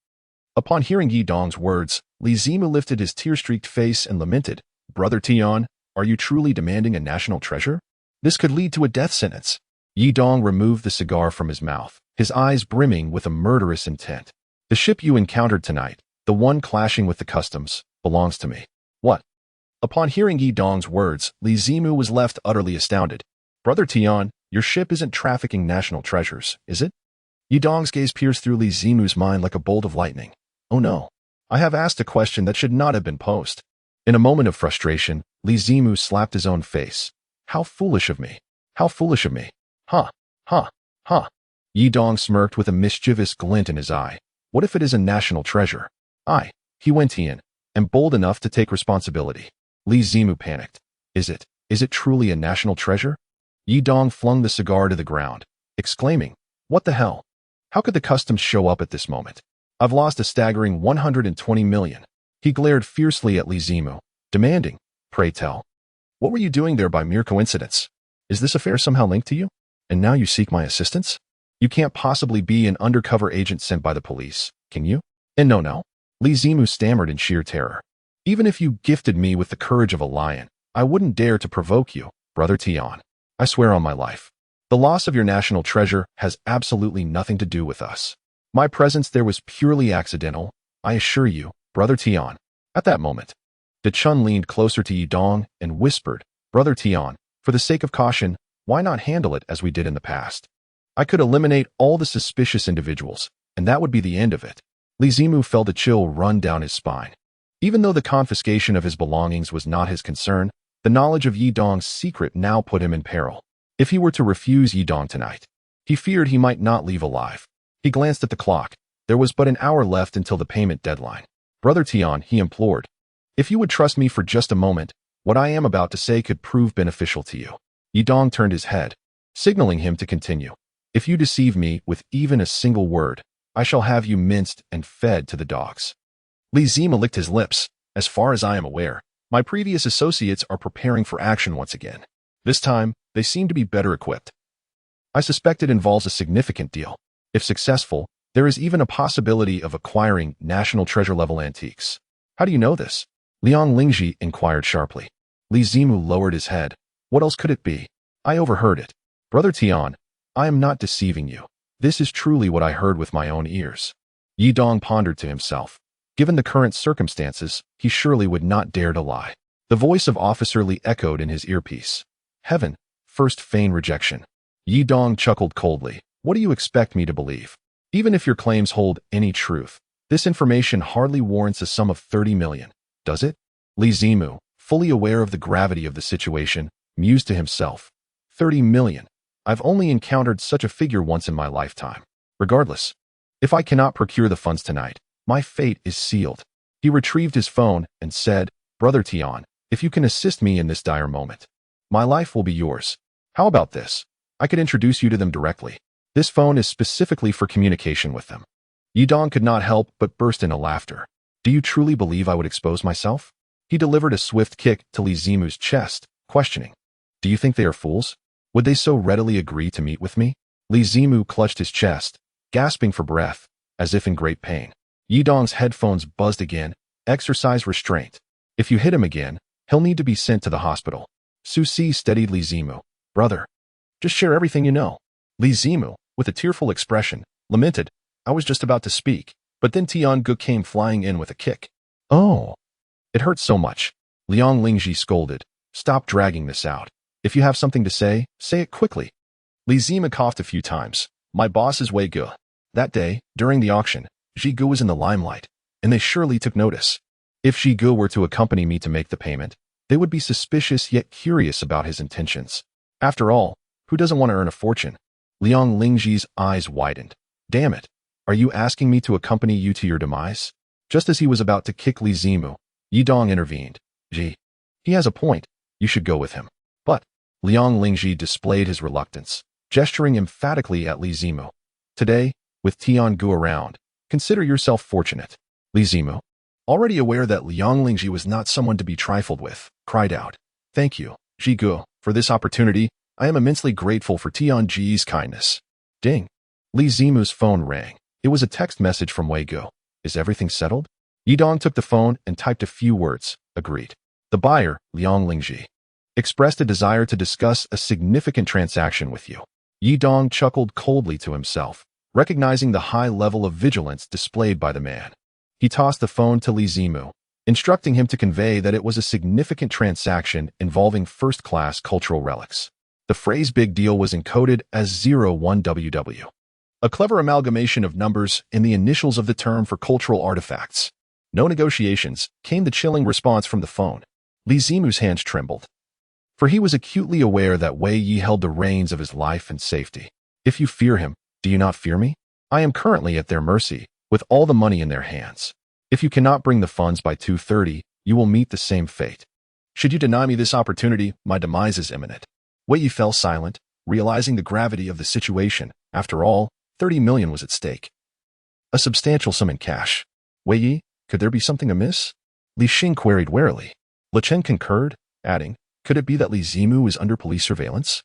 Upon hearing Yidong's words, Li Zimu lifted his tear-streaked face and lamented, "Brother Tian, are you truly demanding a national treasure? This could lead to a death sentence." Yidong removed the cigar from his mouth, his eyes brimming with a murderous intent. "The ship you encountered tonight, the one clashing with the customs, belongs to me." "What?" Upon hearing Yidong's words, Li Zimu was left utterly astounded. "Brother Tian, your ship isn't trafficking national treasures, is it?" Yidong's gaze pierced through Li Zimu's mind like a bolt of lightning. "Oh no. I have asked a question that should not have been posed." In a moment of frustration, Li Zimu slapped his own face. "How foolish of me. How foolish of me. Ha, ha, ha." Yidong smirked with a mischievous glint in his eye. "What if it is a national treasure? He went in, am bold enough to take responsibility." Li Zimu panicked. Is it truly a national treasure?" Yidong flung the cigar to the ground, exclaiming, "What the hell? How could the customs show up at this moment? I've lost a staggering 120 million. He glared fiercely at Li Zimu, demanding, "Pray tell, what were you doing there by mere coincidence? Is this affair somehow linked to you? And now you seek my assistance? You can't possibly be an undercover agent sent by the police, can you?" "And no. Li Zimu stammered in sheer terror. "Even if you gifted me with the courage of a lion, I wouldn't dare to provoke you, Brother Tian. I swear on my life. The loss of your national treasure has absolutely nothing to do with us. My presence there was purely accidental, I assure you, Brother Tian." At that moment, De Chun leaned closer to Yidong and whispered, "Brother Tian, for the sake of caution, why not handle it as we did in the past? I could eliminate all the suspicious individuals, and that would be the end of it." Li Zimu felt a chill run down his spine. Even though the confiscation of his belongings was not his concern, the knowledge of Yidong's secret now put him in peril. If he were to refuse Yidong tonight, he feared he might not leave alive. He glanced at the clock. There was but an hour left until the payment deadline. "Brother Tian," he implored, "if you would trust me for just a moment, what I am about to say could prove beneficial to you." Yidong turned his head, signaling him to continue. "If you deceive me with even a single word, I shall have you minced and fed to the dogs." Li Zimu licked his lips. "As far as I am aware, my previous associates are preparing for action once again. This time, they seem to be better equipped. I suspect it involves a significant deal. If successful, there is even a possibility of acquiring national treasure-level antiques." "How do you know this?" Liang Lingji inquired sharply. Li Zimu lowered his head. "What else could it be? I overheard it. Brother Tian, I am not deceiving you. This is truly what I heard with my own ears." Yidong pondered to himself. Given the current circumstances, he surely would not dare to lie. The voice of Officer Li echoed in his earpiece. "Heaven, first feign rejection." Yidong chuckled coldly. "What do you expect me to believe? Even if your claims hold any truth, this information hardly warrants a sum of 30 million, does it?" Li Zimu, fully aware of the gravity of the situation, mused to himself, 30 million. I've only encountered such a figure once in my lifetime. Regardless, if I cannot procure the funds tonight, my fate is sealed. He retrieved his phone and said, Brother Tian, if you can assist me in this dire moment, my life will be yours. How about this? I could introduce you to them directly. This phone is specifically for communication with them. Yidong could not help but burst into laughter. Do you truly believe I would expose myself? He delivered a swift kick to Li Zimu's chest, questioning. Do you think they are fools? Would they so readily agree to meet with me? Li Zimu clutched his chest, gasping for breath, as if in great pain. Yidong's headphones buzzed again. Exercise restraint. If you hit him again, he'll need to be sent to the hospital. Su Si steadied Li Zimu. Brother, just share everything you know. Li Zimu, with a tearful expression, lamented, I was just about to speak, but then Tian Gu came flying in with a kick. Oh, it hurts so much. Liang Lingji scolded. Stop dragging this out. If you have something to say it quickly. Li Zimu coughed a few times. My boss is Wei Gu. That day, during the auction, Ji Gu was in the limelight, and they surely took notice. If Ji Gu were to accompany me to make the payment, they would be suspicious yet curious about his intentions. After all, who doesn't want to earn a fortune? Liang Lingji's eyes widened. Damn it. Are you asking me to accompany you to your demise? Just as he was about to kick Li Zimu, Yidong intervened. Ji, he has a point. You should go with him. But Liang Lingji displayed his reluctance, gesturing emphatically at Li Zimu. Today, with Tian Gu around, consider yourself fortunate. Li Zimu, already aware that Liang Lingji was not someone to be trifled with, cried out. Thank you, Ji Gu, for this opportunity. I am immensely grateful for Tian Ji's kindness. Ding. Li Zimu's phone rang. It was a text message from Wei Gu. Is everything settled? Yidong took the phone and typed a few words. Agreed. The buyer, Liang Lingji, expressed a desire to discuss a significant transaction with you. Yidong chuckled coldly to himself, recognizing the high level of vigilance displayed by the man. He tossed the phone to Li Zimu, instructing him to convey that it was a significant transaction involving first-class cultural relics. The phrase big deal was encoded as 01WW, a clever amalgamation of numbers in the initials of the term for cultural artifacts. No negotiations, came the chilling response from the phone. Li Zimu's hands trembled, for he was acutely aware that Wei Yi held the reins of his life and safety. If you fear him, do you not fear me? I am currently at their mercy, with all the money in their hands. If you cannot bring the funds by 2:30, you will meet the same fate. Should you deny me this opportunity, my demise is imminent. Wei Yi fell silent, realizing the gravity of the situation. After all, 30 million was at stake. A substantial sum in cash. Wei Yi, could there be something amiss? Li Xun queried warily. Li Chen concurred, adding, could it be that Li Zimu is under police surveillance?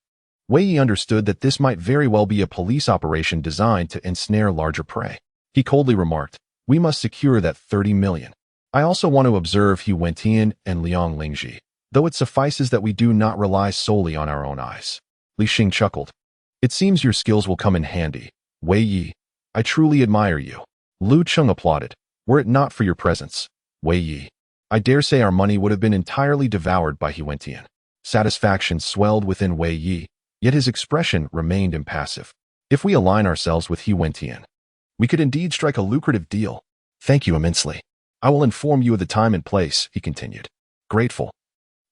Wei Yi understood that this might very well be a police operation designed to ensnare larger prey. He coldly remarked, we must secure that 30 million. I also want to observe He Wentian and Liang Lingji, though it suffices that we do not rely solely on our own eyes. Li Xun chuckled. It seems your skills will come in handy. Wei Yi, I truly admire you. Lu Cheng applauded. Were it not for your presence, Wei Yi, I dare say our money would have been entirely devoured by He Wentian. Satisfaction swelled within Wei Yi, yet his expression remained impassive. If we align ourselves with He Wentian, we could indeed strike a lucrative deal. Thank you immensely. I will inform you of the time and place, he continued. Grateful.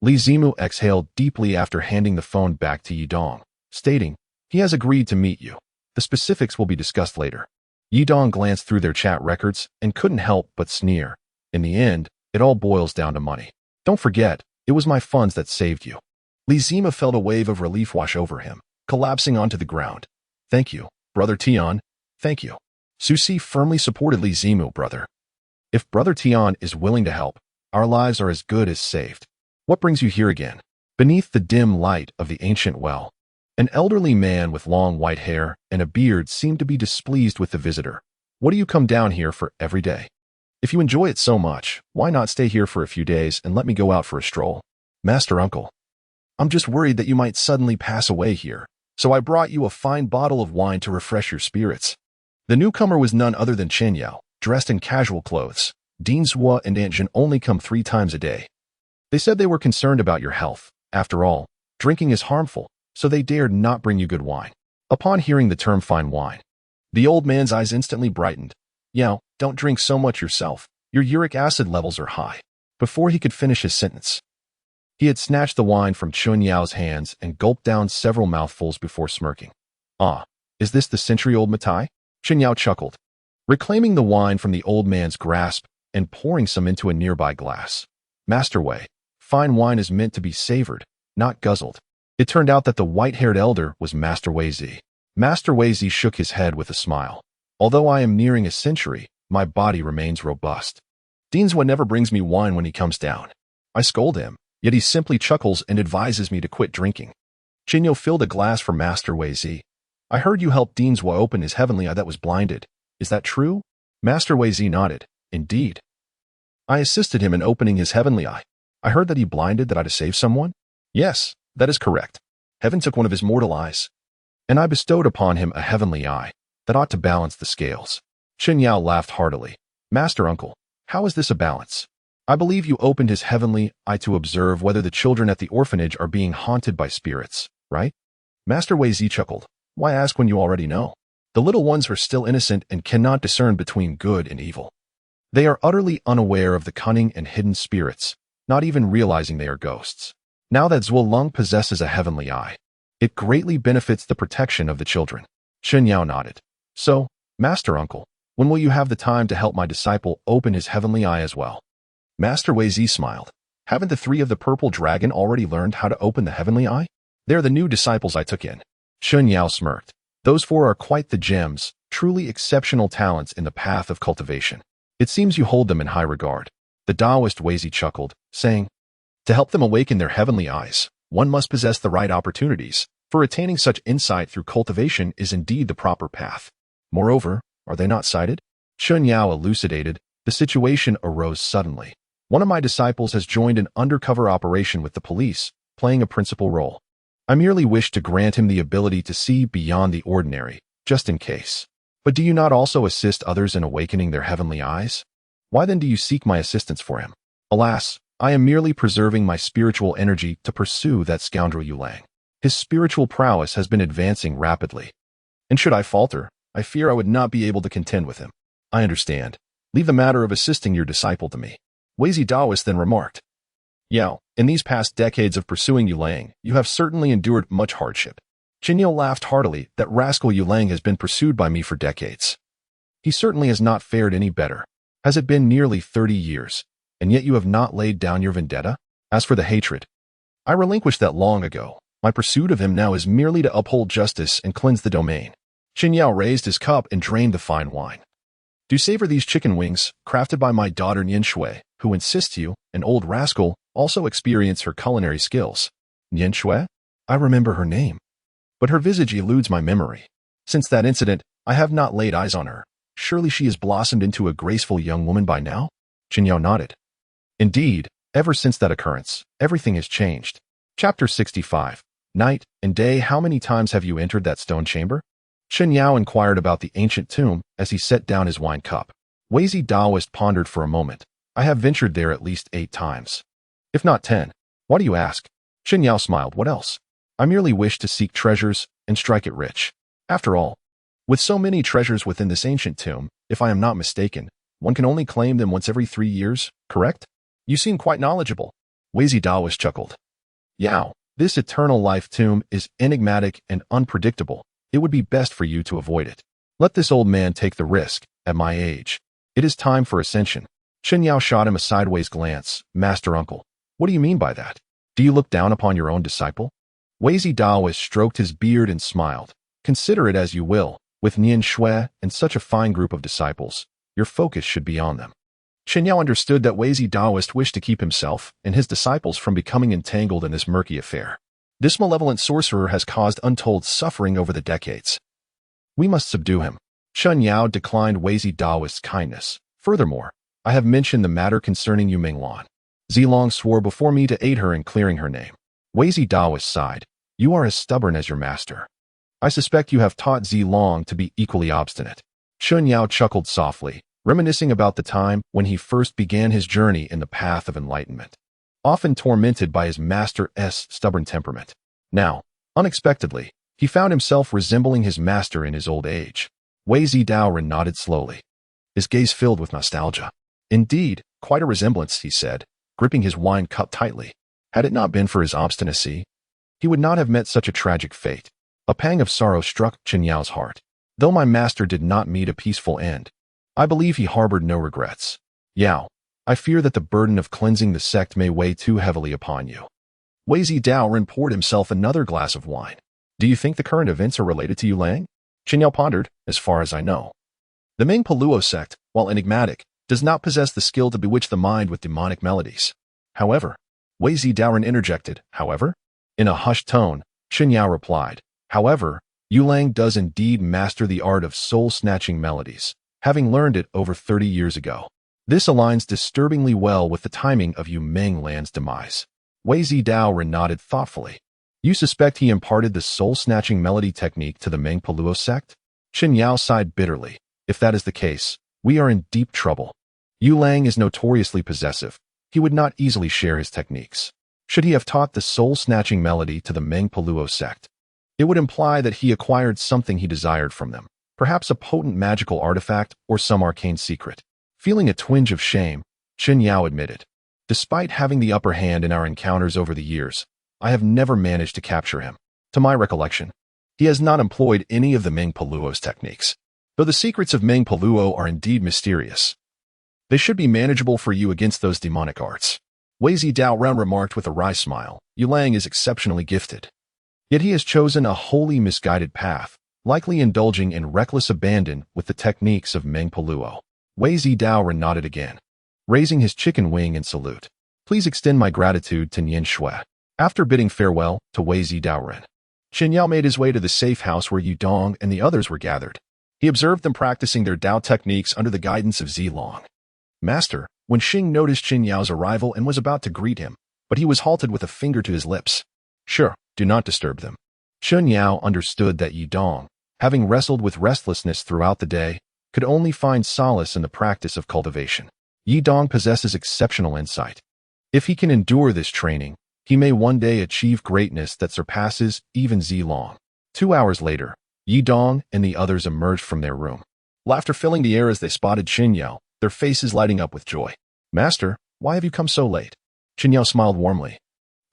Li Zimu exhaled deeply after handing the phone back to Yidong, stating, he has agreed to meet you. The specifics will be discussed later. Yidong glanced through their chat records and couldn't help but sneer. In the end, it all boils down to money. Don't forget, it was my funds that saved you. Li Zimu felt a wave of relief wash over him, collapsing onto the ground. Thank you, Brother Tian. Thank you. Su Si firmly supported Li Zimu, brother. If Brother Tian is willing to help, our lives are as good as saved. What brings you here again? Beneath the dim light of the ancient well, an elderly man with long white hair and a beard seemed to be displeased with the visitor. What do you come down here for every day? If you enjoy it so much, why not stay here for a few days and let me go out for a stroll? Master Uncle, I'm just worried that you might suddenly pass away here, so I brought you a fine bottle of wine to refresh your spirits. The newcomer was none other than Chen Yang, dressed in casual clothes. Dean Zhua and Aunt Jin only come 3 times a day. They said they were concerned about your health. After all, drinking is harmful, so they dared not bring you good wine. Upon hearing the term fine wine, the old man's eyes instantly brightened. Yao, don't drink so much yourself. Your uric acid levels are high. Before he could finish his sentence, He had snatched the wine from Chen Yao's hands and gulped down several mouthfuls before smirking. Ah, is this the century-old Matai? Chen Yao chuckled, reclaiming the wine from the old man's grasp and pouring some into a nearby glass. Master Wei, fine wine is meant to be savored, not guzzled. It turned out that the white-haired elder was Master Wei Zi. Master Wei Zi shook his head with a smile. Although I am nearing a century, my body remains robust. Dinswa never brings me wine when he comes down. I scold him, yet he simply chuckles and advises me to quit drinking. Jinyo filled a glass for Master Wei Zi. I heard you helped Dinswa open his heavenly eye that was blinded. Is that true? Master Wei Zi nodded. Indeed. I assisted him in opening his heavenly eye. I heard that he blinded that I to save someone? Yes, that is correct. Heaven took one of his mortal eyes, and I bestowed upon him a heavenly eye that ought to balance the scales. Chen Yao laughed heartily. Master Uncle, how is this a balance? I believe you opened his heavenly eye to observe whether the children at the orphanage are being haunted by spirits, right? Master Wei Zi chuckled. Why ask when you already know? The little ones are still innocent and cannot discern between good and evil. They are utterly unaware of the cunning and hidden spirits, not even realizing they are ghosts. Now that Zuolong possesses a heavenly eye, it greatly benefits the protection of the children. Chen Yao nodded. So, Master Uncle, when will you have the time to help my disciple open his heavenly eye as well? Master Wei Zi smiled. Haven't the three of the purple dragon already learned how to open the heavenly eye? They're the new disciples I took in. Chen Yao smirked. Those four are quite the gems, truly exceptional talents in the path of cultivation. It seems you hold them in high regard. The Taoist Wei Zi chuckled, saying, to help them awaken their heavenly eyes, one must possess the right opportunities, for attaining such insight through cultivation is indeed the proper path. Moreover, are they not sighted? Chen Yao elucidated. The situation arose suddenly. One of my disciples has joined an undercover operation with the police, playing a principal role. I merely wish to grant him the ability to see beyond the ordinary, just in case. But do you not also assist others in awakening their heavenly eyes? Why then do you seek my assistance for him? Alas, I am merely preserving my spiritual energy to pursue that scoundrel Yulang. His spiritual prowess has been advancing rapidly. And should I falter, I fear I would not be able to contend with him. I understand. Leave the matter of assisting your disciple to me. Wei Zi Taoist then remarked. Yao, in these past decades of pursuing Yulang, you have certainly endured much hardship. Jinyo laughed heartily. That rascal Yulang has been pursued by me for decades. He certainly has not fared any better. Has it been nearly 30 years, and yet you have not laid down your vendetta? As for the hatred, I relinquished that long ago. My pursuit of him now is merely to uphold justice and cleanse the domain. Chen Yao raised his cup and drained the fine wine. Do savor these chicken wings, crafted by my daughter Nian Shui, who insists you, an old rascal, also experience her culinary skills. Nian Shui? I remember her name, but her visage eludes my memory. Since that incident, I have not laid eyes on her. Surely she has blossomed into a graceful young woman by now? Chen Yao nodded. Indeed, ever since that occurrence, everything has changed. Chapter 65. Night and day, how many times have you entered that stone chamber? Chen Yao inquired about the ancient tomb as he set down his wine cup. Wei Zi Taoist pondered for a moment. I have ventured there at least 8 times. If not 10. Why do you ask? Chen Yao smiled. What else? I merely wish to seek treasures and strike it rich. After all, with so many treasures within this ancient tomb, if I am not mistaken, one can only claim them once every 3 years, correct? You seem quite knowledgeable. Wei Zi Taoist chuckled. Yao, this eternal life tomb is enigmatic and unpredictable. It would be best for you to avoid it. Let this old man take the risk, at my age. It is time for ascension. Chen Yao shot him a sideways glance. Master Uncle, what do you mean by that? Do you look down upon your own disciple? Wei Zi Taoist stroked his beard and smiled. Consider it as you will. With Nian Shui and such a fine group of disciples, your focus should be on them. Chen Yao understood that Wei Zi Taoist wished to keep himself and his disciples from becoming entangled in this murky affair. This malevolent sorcerer has caused untold suffering over the decades. We must subdue him. Chen Yao declined Wei Zi Taoist's kindness. Furthermore, I have mentioned the matter concerning Yu Minglan. Zilong swore before me to aid her in clearing her name. Wei Zi Taoist sighed. You are as stubborn as your master. I suspect you have taught Zilong to be equally obstinate. Chen Yao chuckled softly, reminiscing about the time when he first began his journey in the path of enlightenment, often tormented by his master's stubborn temperament. Now, unexpectedly, he found himself resembling his master in his old age. Wei Zi Daoren nodded slowly, his gaze filled with nostalgia. Indeed, quite a resemblance, he said, gripping his wine cup tightly. Had it not been for his obstinacy, he would not have met such a tragic fate. A pang of sorrow struck Chen Yao's heart. Though my master did not meet a peaceful end, I believe he harbored no regrets. Yao, I fear that the burden of cleansing the sect may weigh too heavily upon you. Wei Daoren poured himself another glass of wine. Do you think the current events are related to Yu Lang? Chen Yao pondered. As far as I know, the Ming Paluo sect, while enigmatic, does not possess the skill to bewitch the mind with demonic melodies. However, Wei Daoren interjected, however? In a hushed tone, Chen Yao replied, however, Yu Lang does indeed master the art of soul-snatching melodies, having learned it over 30 years ago. This aligns disturbingly well with the timing of Yu Ming Lan's demise. Wei Daoren nodded thoughtfully. You suspect he imparted the soul-snatching melody technique to the Ming Paluo sect? Chen Yao sighed bitterly. If that is the case, we are in deep trouble. Yu Lang is notoriously possessive. He would not easily share his techniques. Should he have taught the soul-snatching melody to the Ming Paluo sect, it would imply that he acquired something he desired from them, perhaps a potent magical artifact or some arcane secret. Feeling a twinge of shame, Chen Yao admitted, despite having the upper hand in our encounters over the years, I have never managed to capture him. To my recollection, he has not employed any of the Ming Paluo's techniques. Though the secrets of Ming Paluo are indeed mysterious, they should be manageable for you against those demonic arts. Wei Daoren remarked with a wry smile. Yu Lang is exceptionally gifted. Yet he has chosen a wholly misguided path, likely indulging in reckless abandon with the techniques of Ming Paluo. Wei Daoren nodded again, raising his chicken wing in salute. Please extend my gratitude to Nian Shui. After bidding farewell to Wei Daoren, Chen Yao made his way to the safe house where Yu Dong and the others were gathered. He observed them practicing their Dao techniques under the guidance of Zilong. Master, when Xing noticed Chen Yao's arrival and was about to greet him, but he was halted with a finger to his lips. Sure, do not disturb them. Chen Yao understood that Yi Dong, having wrestled with restlessness throughout the day, could only find solace in the practice of cultivation. Yi Dong possesses exceptional insight. If he can endure this training, he may one day achieve greatness that surpasses even Zilong. 2 hours later, Yi Dong and the others emerged from their room. Laughter filling the air as they spotted Chen Yao, their faces lighting up with joy. Master, why have you come so late? Chen Yao smiled warmly.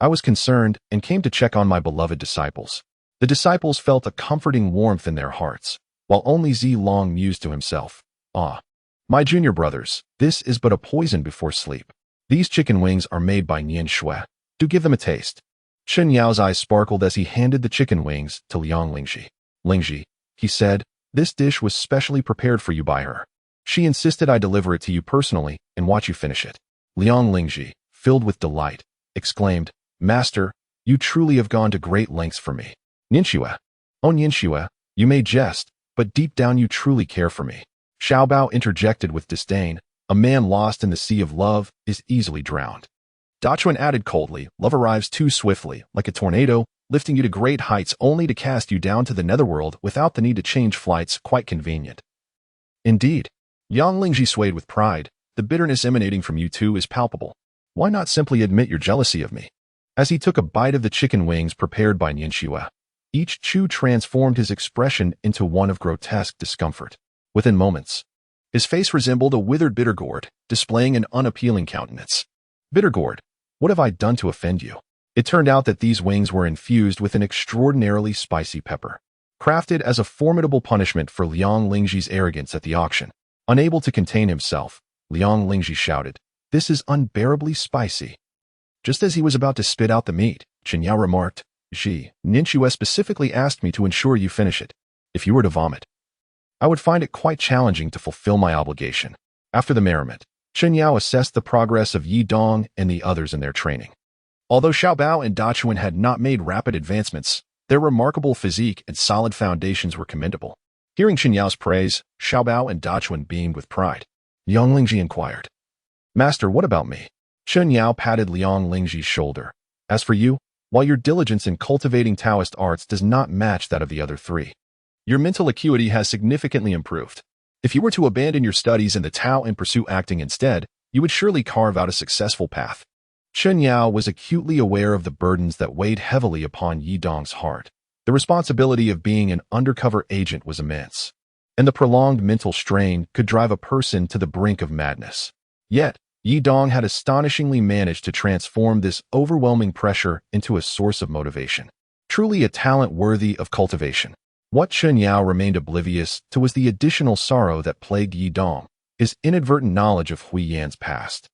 I was concerned and came to check on my beloved disciples. The disciples felt a comforting warmth in their hearts, while only Zilong mused to himself. Ah, my junior brothers, this is but a poison before sleep. These chicken wings are made by Nian Shui. Do give them a taste. Chen Yao's eyes sparkled as he handed the chicken wings to Liang Lingji. Lingji, he said, this dish was specially prepared for you by her. She insisted I deliver it to you personally and watch you finish it. Liang Lingji, filled with delight, exclaimed, Master, you truly have gone to great lengths for me. Nianxue. Oh Nianxue, you may jest, but deep down you truly care for me. Xiaobao interjected with disdain. A man lost in the sea of love is easily drowned. Dachuan added coldly, love arrives too swiftly, like a tornado, lifting you to great heights only to cast you down to the netherworld without the need to change flights. Quite convenient. Indeed. Yang Lingji swayed with pride. The bitterness emanating from you two is palpable. Why not simply admit your jealousy of me? As he took a bite of the chicken wings prepared by Nianxue, each chew transformed his expression into one of grotesque discomfort. Within moments, his face resembled a withered bitter gourd, displaying an unappealing countenance. Bitter gourd, what have I done to offend you? It turned out that these wings were infused with an extraordinarily spicy pepper, crafted as a formidable punishment for Liang Lingji's arrogance at the auction. Unable to contain himself, Liang Lingji shouted, this is unbearably spicy. Just as he was about to spit out the meat, Chen Yao remarked, Nianxue specifically asked me to ensure you finish it. If you were to vomit, I would find it quite challenging to fulfill my obligation. After the merriment, Chen Yao assessed the progress of Yi Dong and the others in their training. Although Xiaobao and Dachuan had not made rapid advancements, their remarkable physique and solid foundations were commendable. Hearing Chen Yao's praise, Xiaobao and Dachuan beamed with pride. Liang Lingji inquired, Master, what about me? Chen Yao patted Liang Lingji's shoulder. As for you, while your diligence in cultivating Taoist arts does not match that of the other three, your mental acuity has significantly improved. If you were to abandon your studies in the Tao and pursue acting instead, you would surely carve out a successful path. Chen Yao was acutely aware of the burdens that weighed heavily upon Yi Dong's heart. The responsibility of being an undercover agent was immense, and the prolonged mental strain could drive a person to the brink of madness. Yet, Yi Dong had astonishingly managed to transform this overwhelming pressure into a source of motivation. Truly a talent worthy of cultivation. What Chen Yang remained oblivious to was the additional sorrow that plagued Yi Dong, his inadvertent knowledge of Hui Yan's past,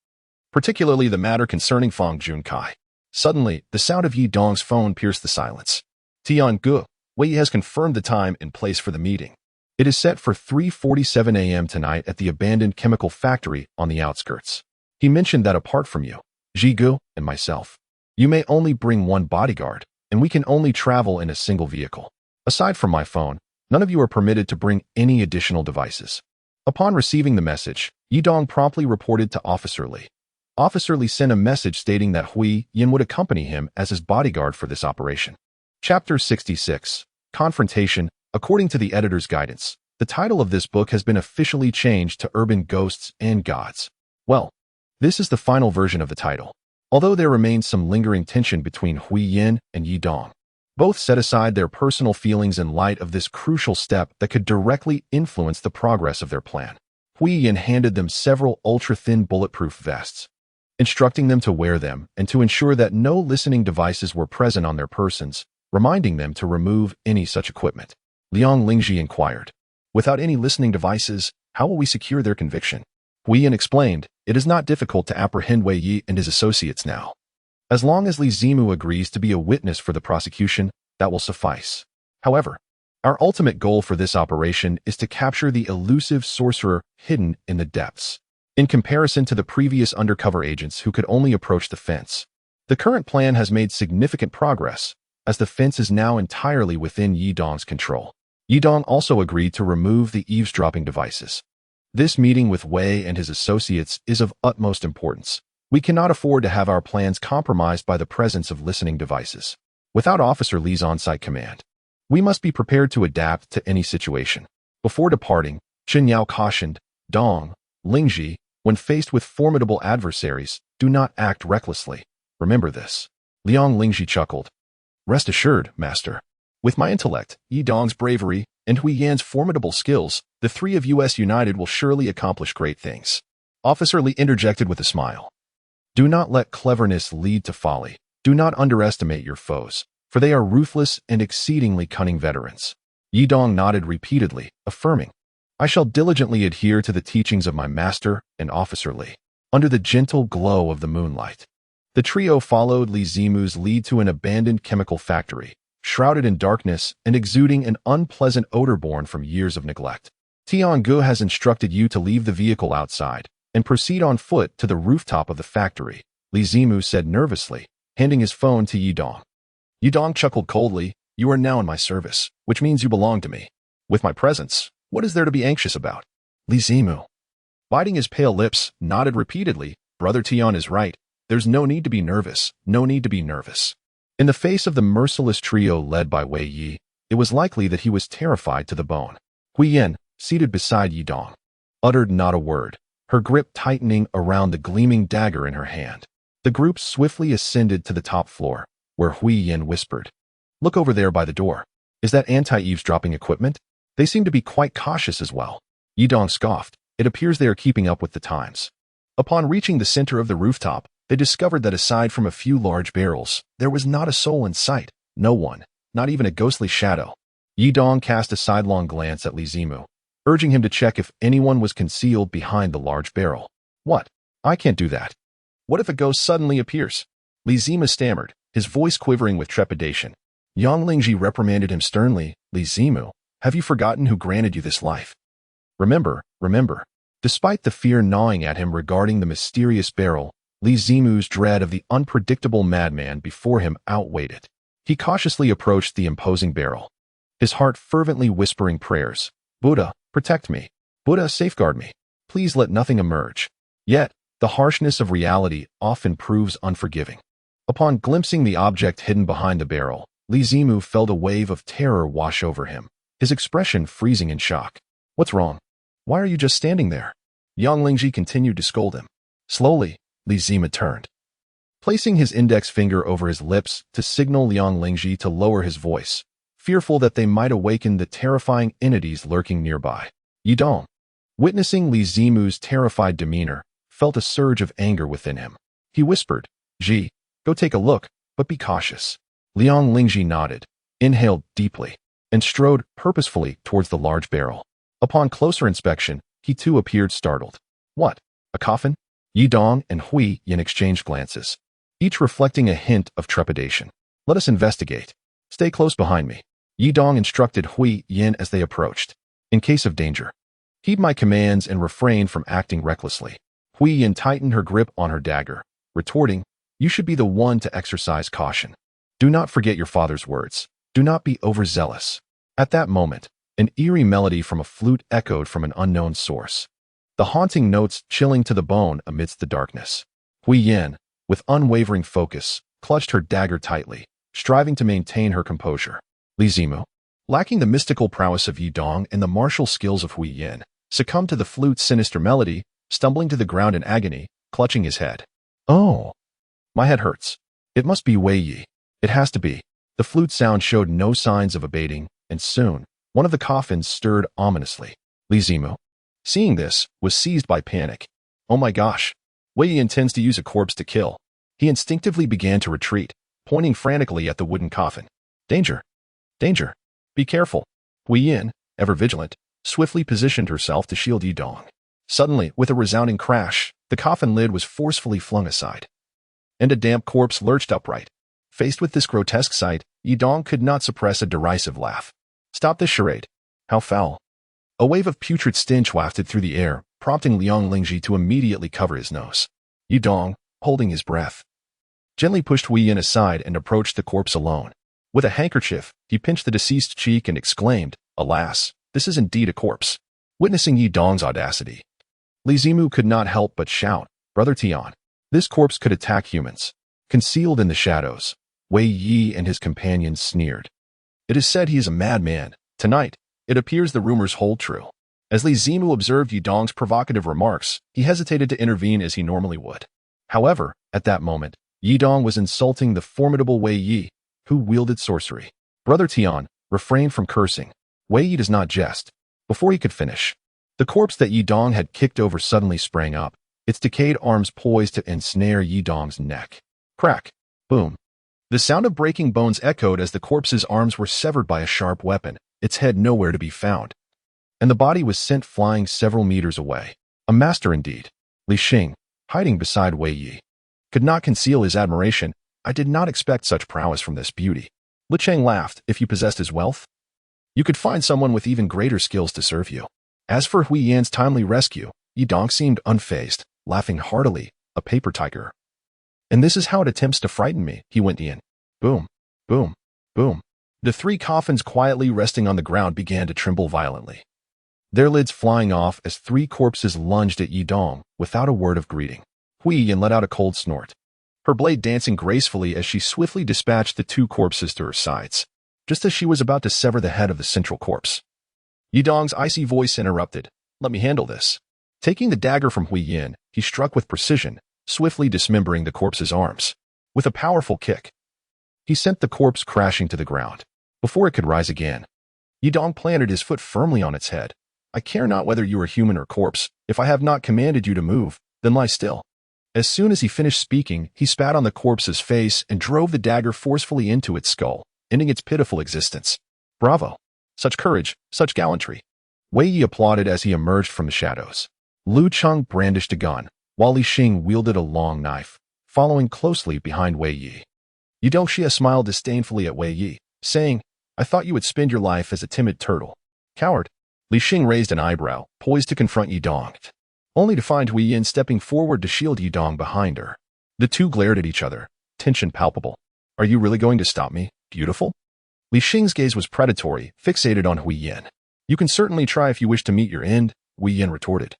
particularly the matter concerning Fang Junkai. Suddenly, the sound of Yi Dong's phone pierced the silence. Tiangu, Wei has confirmed the time and place for the meeting. It is set for 3:47 a.m. tonight at the abandoned chemical factory on the outskirts. He mentioned that apart from you, Jigu, and myself, you may only bring one bodyguard, and we can only travel in a single vehicle. Aside from my phone, none of you are permitted to bring any additional devices. Upon receiving the message, Yi Dong promptly reported to Officer Li. Officer Li sent a message stating that Hui Yan would accompany him as his bodyguard for this operation. Chapter 66, Confrontation. According to the editor's guidance, the title of this book has been officially changed to Urban Ghosts and Gods. Well, this is the final version of the title, although there remains some lingering tension between Hui Yan and Yi Dong. Both set aside their personal feelings in light of this crucial step that could directly influence the progress of their plan. Hui Yan handed them several ultra-thin bulletproof vests, instructing them to wear them and to ensure that no listening devices were present on their persons, reminding them to remove any such equipment. Liang Lingji inquired, "Without any listening devices, how will we secure their conviction?" Hui Yan explained, "It is not difficult to apprehend Wei Yi and his associates now. As long as Li Zimu agrees to be a witness for the prosecution, that will suffice. However, our ultimate goal for this operation is to capture the elusive sorcerer hidden in the depths. In comparison to the previous undercover agents who could only approach the fence, the current plan has made significant progress, as the fence is now entirely within Yi Dong's control." Yi Dong also agreed to remove the eavesdropping devices. "This meeting with Wei and his associates is of utmost importance. We cannot afford to have our plans compromised by the presence of listening devices. Without Officer Li's on-site command, we must be prepared to adapt to any situation." Before departing, Chen Yang cautioned, "Dong, Lingji, when faced with formidable adversaries, do not act recklessly. Remember this." Liang Lingji chuckled. "Rest assured, Master. With my intellect, Yi Dong's bravery, and Hui Yan's formidable skills, the three of us united will surely accomplish great things." Officer Li interjected with a smile. "Do not let cleverness lead to folly. Do not underestimate your foes, for they are ruthless and exceedingly cunning veterans." Yi Dong nodded repeatedly, affirming, "I shall diligently adhere to the teachings of my master and Officer Li." Under the gentle glow of the moonlight, the trio followed Li Zimu's lead to an abandoned chemical factory, shrouded in darkness and exuding an unpleasant odor born from years of neglect. "Tiangu has instructed you to leave the vehicle outside and proceed on foot to the rooftop of the factory," Li Zimu said nervously, handing his phone to Yi Dong. Yi Dong chuckled coldly, "You are now in my service, which means you belong to me. With my presence, what is there to be anxious about?" Li Zimu, biting his pale lips, nodded repeatedly, "Brother Tian is right. There's no need to be nervous, no need to be nervous." In the face of the merciless trio led by Wei Yi, it was likely that he was terrified to the bone. Hui Yan, seated beside Yi Dong, uttered not a word, her grip tightening around the gleaming dagger in her hand. The group swiftly ascended to the top floor, where Hui Yan whispered, "Look over there by the door. Is that anti-eavesdropping equipment? They seem to be quite cautious as well." Yi Dong scoffed, "It appears they are keeping up with the times." Upon reaching the center of the rooftop, they discovered that aside from a few large barrels, there was not a soul in sight, no one, not even a ghostly shadow. Yi Dong cast a sidelong glance at Li Zimu, urging him to check if anyone was concealed behind the large barrel. "What? I can't do that. What if a ghost suddenly appears?" Li Zimu stammered, his voice quivering with trepidation. Yang Lingji reprimanded him sternly, "Li Zimu, have you forgotten who granted you this life? Remember. Despite the fear gnawing at him regarding the mysterious barrel, Li Zimu's dread of the unpredictable madman before him outweighed it. He cautiously approached the imposing barrel, his heart fervently whispering prayers. "Buddha, protect me. Buddha, safeguard me. Please let nothing emerge." Yet, the harshness of reality often proves unforgiving. Upon glimpsing the object hidden behind the barrel, Li Zimu felt a wave of terror wash over him, his expression freezing in shock. "What's wrong? Why are you just standing there?" Yang Lingji continued to scold him. Slowly, Li Zimu turned, placing his index finger over his lips to signal Liang Lingji to lower his voice, fearful that they might awaken the terrifying entities lurking nearby. Yi Dong, witnessing Li Zimu's terrified demeanor, felt a surge of anger within him. He whispered, "Ji, go take a look, but be cautious." Liang Lingji nodded, inhaled deeply, and strode purposefully towards the large barrel. Upon closer inspection, he too appeared startled. "What? A coffin?" Yi Dong and Hui Yin exchanged glances, each reflecting a hint of trepidation. "Let us investigate. Stay close behind me," Yi Dong instructed Hui Yin as they approached. "In case of danger, heed my commands and refrain from acting recklessly." Hui Yin tightened her grip on her dagger, retorting, "You should be the one to exercise caution. Do not forget your father's words. Do not be overzealous." At that moment, an eerie melody from a flute echoed from an unknown source, the haunting notes chilling to the bone amidst the darkness. Hui Yin, with unwavering focus, clutched her dagger tightly, striving to maintain her composure. Li Zimu, lacking the mystical prowess of Yi Dong and the martial skills of Hui Yin, succumbed to the flute's sinister melody, stumbling to the ground in agony, clutching his head. "Oh, my head hurts. It must be Wei Yi. It has to be." The flute sound showed no signs of abating, and soon, one of the coffins stirred ominously. Li Zimu, seeing this, was seized by panic. "Oh my gosh, Wei Yi intends to use a corpse to kill." He instinctively began to retreat, pointing frantically at the wooden coffin. "Danger! Danger! Be careful!" Hui Yin, ever vigilant, swiftly positioned herself to shield Yi Dong. Suddenly, with a resounding crash, the coffin lid was forcefully flung aside, and a damp corpse lurched upright. Faced with this grotesque sight, Yi Dong could not suppress a derisive laugh. "Stop this charade. How foul." A wave of putrid stench wafted through the air, prompting Liang Lingji to immediately cover his nose. Yi Dong, holding his breath, gently pushed Hui Yin aside and approached the corpse alone. With a handkerchief, he pinched the deceased's cheek and exclaimed, "Alas, this is indeed a corpse." Witnessing Yi Dong's audacity, Li Zimu could not help but shout, "Brother Tian, this corpse could attack humans." Concealed in the shadows, Wei Yi and his companions sneered. "It is said he is a madman. Tonight, it appears the rumors hold true." As Li Zimu observed Yi Dong's provocative remarks, he hesitated to intervene as he normally would. However, at that moment, Yi Dong was insulting the formidable Wei Yi, who wielded sorcery. "Brother Tian, refrain from cursing. Wei Yi does not jest." Before he could finish, the corpse that Yi Dong had kicked over suddenly sprang up, its decayed arms poised to ensnare Yi Dong's neck. Crack! Boom! The sound of breaking bones echoed as the corpse's arms were severed by a sharp weapon, its head nowhere to be found, and the body was sent flying several meters away. A master indeed. Li Xun, hiding beside Wei Yi, could not conceal his admiration. "I did not expect such prowess from this beauty." Li Cheng laughed. "If you possessed his wealth, you could find someone with even greater skills to serve you." As for Hui Yan's timely rescue, Yi Dong seemed unfazed, laughing heartily, "A paper tiger. And this is how it attempts to frighten me," he went in. Boom, boom, boom. The three coffins quietly resting on the ground began to tremble violently, their lids flying off as three corpses lunged at Yi Dong without a word of greeting. Hui Yin let out a cold snort, her blade dancing gracefully as she swiftly dispatched the two corpses to her sides, just as she was about to sever the head of the central corpse. Yi Dong's icy voice interrupted, "Let me handle this." Taking the dagger from Hui Yin, he struck with precision, swiftly dismembering the corpse's arms. With a powerful kick, he sent the corpse crashing to the ground. Before it could rise again, Yi Dong planted his foot firmly on its head. "I care not whether you are human or corpse. If I have not commanded you to move, then lie still." As soon as he finished speaking, he spat on the corpse's face and drove the dagger forcefully into its skull, ending its pitiful existence. "Bravo! Such courage, such gallantry." Wei Yi applauded as he emerged from the shadows. Lu Cheng brandished a gun, while Li Xing wielded a long knife, following closely behind Wei Yi. Yi Dongxia smiled disdainfully at Wei Yi, saying, "I thought you would spend your life as a timid turtle." "Coward." Li Xing raised an eyebrow, poised to confront Yi Dong, only to find Hui Yin stepping forward to shield Yi Dong behind her. The two glared at each other, tension palpable. "Are you really going to stop me, beautiful?" Li Xing's gaze was predatory, fixated on Hui Yin. "You can certainly try if you wish to meet your end," Hui Yin retorted,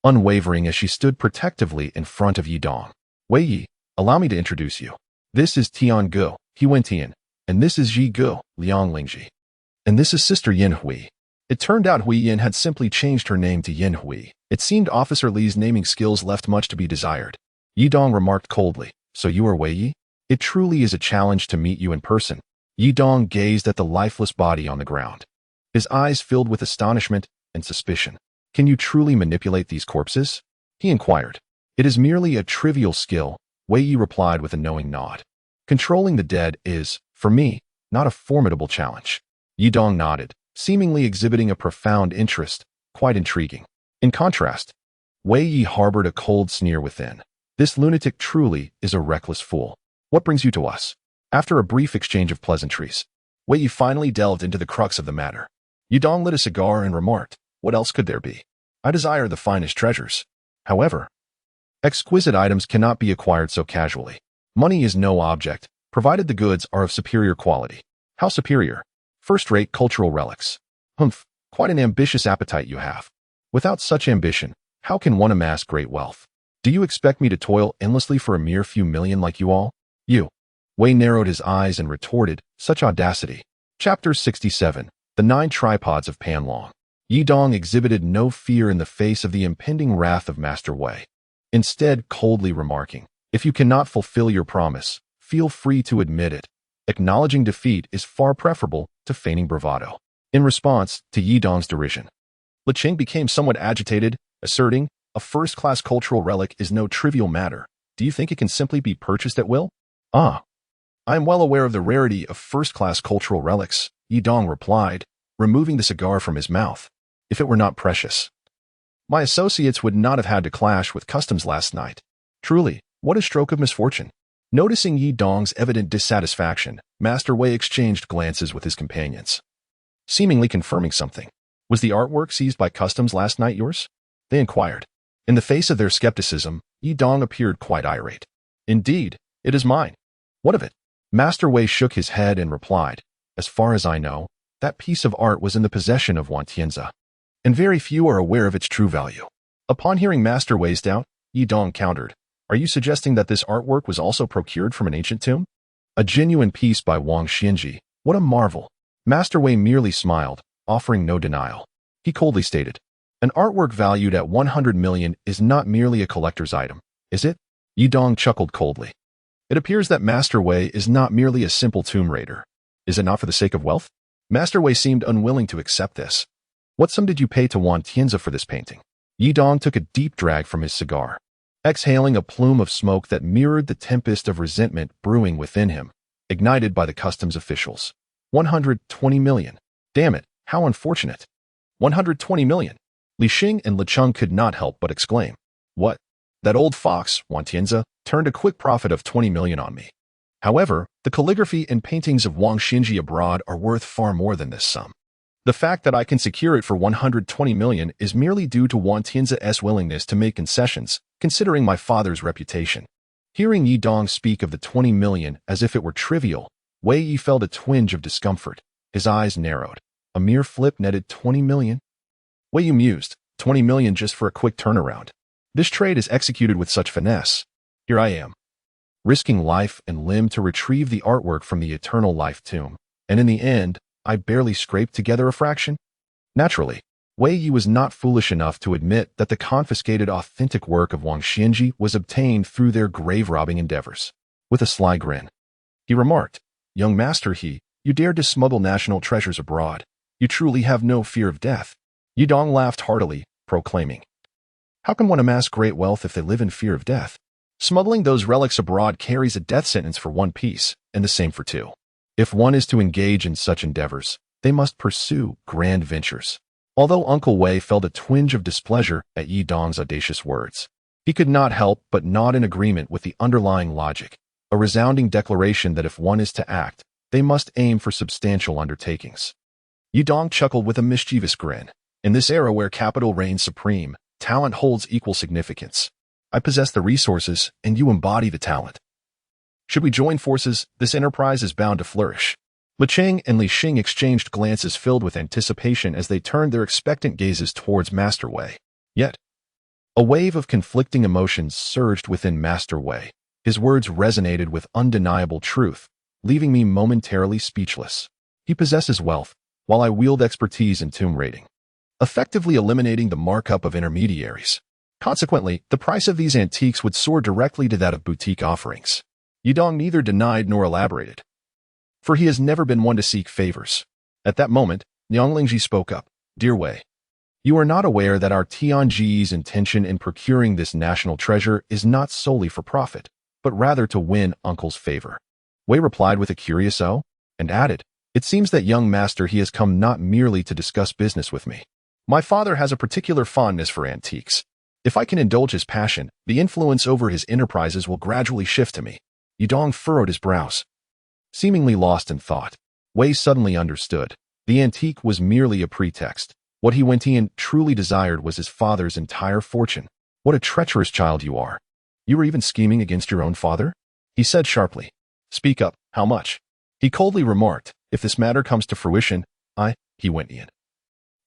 unwavering as she stood protectively in front of Yi Dong. "Wei Yi, allow me to introduce you. This is Tian Gu, He Wen Tian, and this is Yi Gu, Liang Lingji. And this is Sister Yin Hui." It turned out Hui Yin had simply changed her name to Yin Hui. It seemed Officer Li's naming skills left much to be desired. Yi Dong remarked coldly, "So you are Wei Yi? It truly is a challenge to meet you in person." Yi Dong gazed at the lifeless body on the ground, his eyes filled with astonishment and suspicion. "Can you truly manipulate these corpses?" he inquired. It is merely a trivial skill, Wei Yi replied with a knowing nod. Controlling the dead is, for me, not a formidable challenge. Yi Dong nodded, seemingly exhibiting a profound interest, quite intriguing. In contrast, Wei Yi harbored a cold sneer within. This lunatic truly is a reckless fool. What brings you to us? After a brief exchange of pleasantries, Wei Yi finally delved into the crux of the matter. Yi Dong lit a cigar and remarked, what else could there be? I desire the finest treasures. However, exquisite items cannot be acquired so casually. Money is no object, provided the goods are of superior quality. How superior? First-rate cultural relics. Humph, quite an ambitious appetite you have. Without such ambition, how can one amass great wealth? Do you expect me to toil endlessly for a mere few million like you all? You. Wei narrowed his eyes and retorted, such audacity. Chapter 67. The 9 Tripods of Panlong. Yi Dong exhibited no fear in the face of the impending wrath of Master Wei. Instead, coldly remarking, if you cannot fulfill your promise, feel free to admit it. Acknowledging defeat is far preferable to feigning bravado. In response to Yi Dong's derision, Li Xun became somewhat agitated, asserting, a first-class cultural relic is no trivial matter. Do you think it can simply be purchased at will? Ah, I am well aware of the rarity of first-class cultural relics, Yi Dong replied, removing the cigar from his mouth. If it were not precious, my associates would not have had to clash with customs last night. Truly, what a stroke of misfortune. Noticing Yi Dong's evident dissatisfaction, Master Wei exchanged glances with his companions, seemingly confirming something. Was the artwork seized by customs last night yours? They inquired. In the face of their skepticism, Yi Dong appeared quite irate. Indeed, it is mine. What of it? Master Wei shook his head and replied, as far as I know, that piece of art was in the possession of Wan Tianzi, and very few are aware of its true value. Upon hearing Master Wei's doubt, Yi Dong countered, are you suggesting that this artwork was also procured from an ancient tomb? A genuine piece by Wang Xianji. What a marvel. Master Wei merely smiled, offering no denial. He coldly stated, an artwork valued at 100 million is not merely a collector's item, is it? Yi Dong chuckled coldly. It appears that Master Wei is not merely a simple tomb raider. Is it not for the sake of wealth? Master Wei seemed unwilling to accept this. What sum did you pay to Wan Tianzi for this painting? Yi Dong took a deep drag from his cigar, exhaling a plume of smoke that mirrored the tempest of resentment brewing within him, ignited by the customs officials. 120 million. Damn it, how unfortunate. 120 million. Li Xun and Li Chun could not help but exclaim. What? That old fox, Wan Tianzi, turned a quick profit of 20 million on me. However, the calligraphy and paintings of Wang Xianji abroad are worth far more than this sum. The fact that I can secure it for 120 million is merely due to Wan Tianzi's willingness to make concessions, considering my father's reputation. Hearing Yi Dong speak of the 20 million as if it were trivial, Wei Yi felt a twinge of discomfort. His eyes narrowed. A mere flip netted 20 million? Wei Yi mused, 20 million just for a quick turnaround. This trade is executed with such finesse. Here I am, risking life and limb to retrieve the artwork from the eternal life tomb, and in the end, I barely scraped together a fraction. Naturally, Wei Yi was not foolish enough to admit that the confiscated authentic work of Wang Xianji was obtained through their grave-robbing endeavors. With a sly grin, he remarked, young master you dared to smuggle national treasures abroad. You truly have no fear of death. Yi Dong laughed heartily, proclaiming, how can one amass great wealth if they live in fear of death? Smuggling those relics abroad carries a death sentence for one piece, and the same for two. If one is to engage in such endeavors, they must pursue grand ventures. Although Uncle Wei felt a twinge of displeasure at Yi Dong's audacious words, he could not help but nod in agreement with the underlying logic, a resounding declaration that if one is to act, they must aim for substantial undertakings. Yi Dong chuckled with a mischievous grin. In this era where capital reigns supreme, talent holds equal significance. I possess the resources, and you embody the talent. Should we join forces, this enterprise is bound to flourish. Li Cheng and Li Xing exchanged glances filled with anticipation as they turned their expectant gazes towards Master Wei. Yet, a wave of conflicting emotions surged within Master Wei. His words resonated with undeniable truth, leaving me momentarily speechless. He possesses wealth, while I wield expertise in tomb raiding, effectively eliminating the markup of intermediaries. Consequently, the price of these antiques would soar directly to that of boutique offerings. Yi Dong neither denied nor elaborated, for he has never been one to seek favors. At that moment, Liang Lingji spoke up. Dear Wei, You are not aware that our Tianji's intention in procuring this national treasure is not solely for profit, but rather to win uncle's favor. Wei replied with a curious "oh," and added, "It seems that young master he has come not merely to discuss business with me. My father has a particular fondness for antiques. If I can indulge his passion, the influence over his enterprises will gradually shift to me." Yudong furrowed his brows. Seemingly lost in thought, Wei suddenly understood. The antique was merely a pretext. What he Wentian truly desired was his father's entire fortune. "What a treacherous child you are. You were even scheming against your own father?" he said sharply. "Speak up, how much?" He coldly remarked, "If this matter comes to fruition, he Wentian,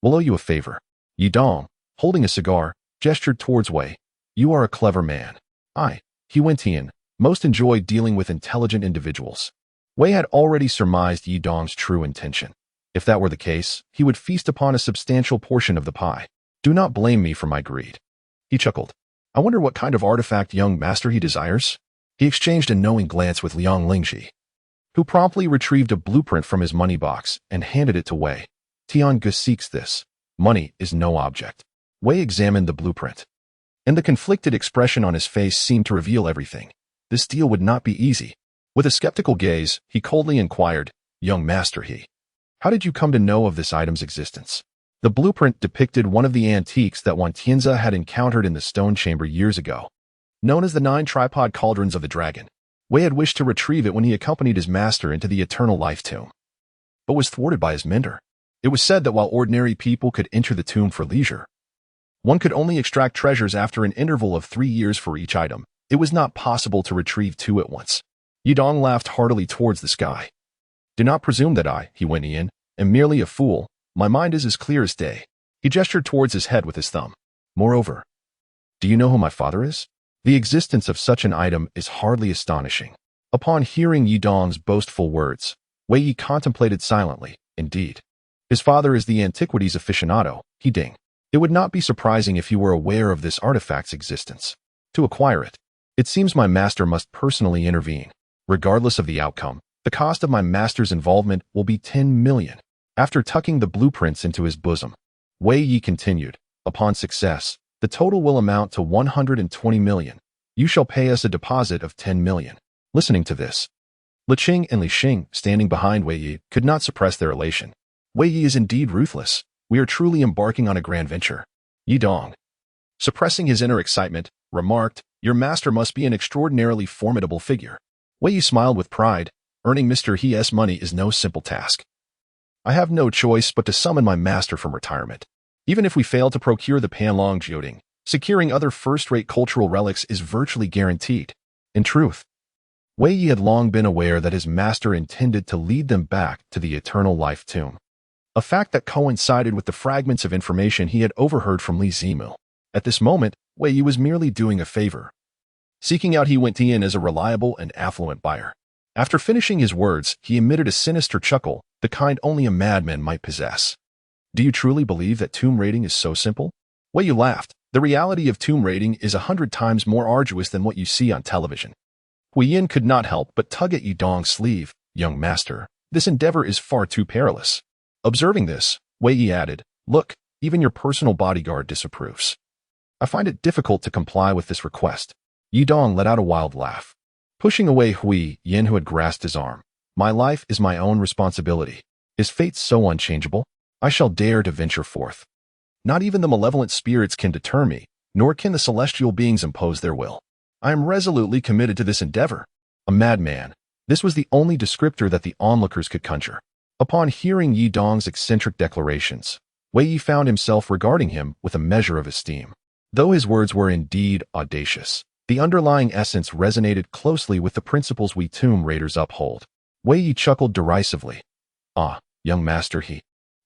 will owe you a favor." Yudong, holding a cigar, gestured towards Wei. "You are a clever man. He Wentian, most enjoy dealing with intelligent individuals." Wei had already surmised Yudong's true intention. If that were the case, he would feast upon a substantial portion of the pie. "Do not blame me for my greed." He chuckled. "I wonder what kind of artifact young master he desires?" He exchanged a knowing glance with Liang Lingji, who promptly retrieved a blueprint from his money box and handed it to Wei. "Tiange seeks this. Money is no object." Wei examined the blueprint, and the conflicted expression on his face seemed to reveal everything. This deal would not be easy. With a skeptical gaze, he coldly inquired, "Young master how did you come to know of this item's existence?" The blueprint depicted one of the antiques that Wantianza had encountered in the stone chamber years ago, known as the 9 tripod cauldrons of the dragon. Wei had wished to retrieve it when he accompanied his master into the eternal life tomb, but was thwarted by his mentor. It was said that while ordinary people could enter the tomb for leisure, one could only extract treasures after an interval of 3 years for each item. It was not possible to retrieve 2 at once. Yudong laughed heartily towards the sky. "Do not presume that he Wentian, am merely a fool. My mind is as clear as day." He gestured towards his head with his thumb. "Moreover, do you know who my father is?" The existence of such an item is hardly astonishing. Upon hearing Yudong's boastful words, Wei Yi contemplated silently. Indeed, his father is the antiquities aficionado, he Ding. It would not be surprising if he were aware of this artifact's existence. To acquire it, it seems my master must personally intervene. Regardless of the outcome, the cost of my master's involvement will be 10 million. After tucking the blueprints into his bosom, Wei Yi continued, "Upon success, the total will amount to 120 million. You shall pay us a deposit of 10 million. Listening to this, Li Qing and Li Xing, standing behind Wei Yi, could not suppress their elation. Wei Yi is indeed ruthless. We are truly embarking on a grand venture. Yudong, suppressing his inner excitement, remarked, "Your master must be an extraordinarily formidable figure." Wei Yi smiled with pride. "Earning Mr. He's money is no simple task. I have no choice but to summon my master from retirement. Even if we fail to procure the Panlong Jioding, securing other first-rate cultural relics is virtually guaranteed." In truth, Wei Yi had long been aware that his master intended to lead them back to the eternal life tomb, a fact that coincided with the fragments of information he had overheard from Li Zimu. At this moment, Wei Yi was merely doing a favor, seeking out He Wentian as a reliable and affluent buyer. After finishing his words, he emitted a sinister chuckle, the kind only a madman might possess. "Do you truly believe that tomb raiding is so simple?" Wei Yi laughed. "The reality of tomb raiding is 100 times more arduous than what you see on television." Hui Yin could not help but tug at Yudong's sleeve. "Young master, this endeavor is far too perilous." Observing this, Wei Yi added, "Look, even your personal bodyguard disapproves. I find it difficult to comply with this request." Yudong let out a wild laugh, pushing away Hui Yin, who had grasped his arm. "My life is my own responsibility. Is fate so unchangeable? I shall dare to venture forth. Not even the malevolent spirits can deter me, nor can the celestial beings impose their will. I am resolutely committed to this endeavor." A madman. This was the only descriptor that the onlookers could conjure. Upon hearing Yudong's eccentric declarations, Wei Yi found himself regarding him with a measure of esteem. Though his words were indeed audacious, the underlying essence resonated closely with the principles we tomb raiders uphold. Wei Yi chuckled derisively. Young master,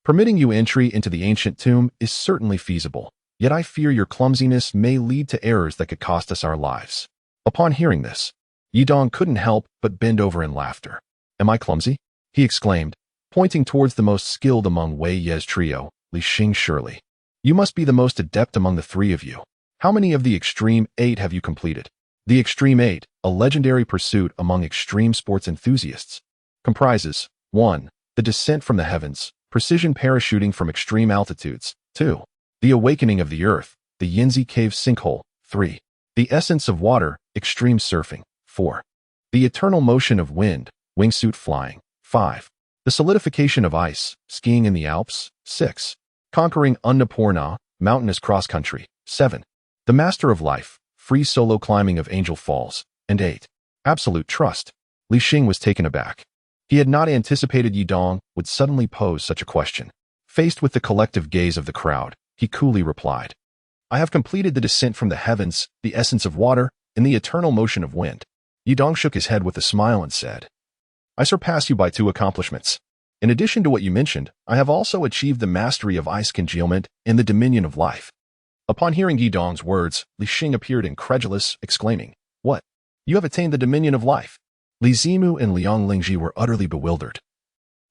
permitting you entry into the ancient tomb is certainly feasible, yet I fear your clumsiness may lead to errors that could cost us our lives." Upon hearing this, Yudong couldn't help but bend over in laughter. "Am I clumsy?" he exclaimed, pointing towards the most skilled among Wei Ye's trio, Li Xing. "Surely, you must be the most adept among the 3 of you. How many of the Extreme 8 have you completed?" The Extreme 8, a legendary pursuit among extreme sports enthusiasts, comprises 1. The descent from the heavens, precision parachuting from extreme altitudes. 2. The awakening of the earth, the Yinzi cave sinkhole. 3. The essence of water, extreme surfing. 4. The eternal motion of wind, wingsuit flying. 5. The solidification of ice, skiing in the Alps. 6. Conquering Annapurna, mountainous cross-country. 7. The master of life, free solo climbing of Angel Falls. And 8. Absolute trust. Li Xun was taken aback. He had not anticipated Yidong would suddenly pose such a question. Faced with the collective gaze of the crowd, he coolly replied, I have completed the descent from the heavens, the essence of water, and the eternal motion of wind. Yidong shook his head with a smile and said, I surpass you by 2 accomplishments. In addition to what you mentioned, I have also achieved the mastery of ice congealment and the dominion of life. Upon hearing Yidong's words, Li Xun appeared incredulous, exclaiming, What? You have attained the dominion of life? Li Zimu and Liang Lingji were utterly bewildered,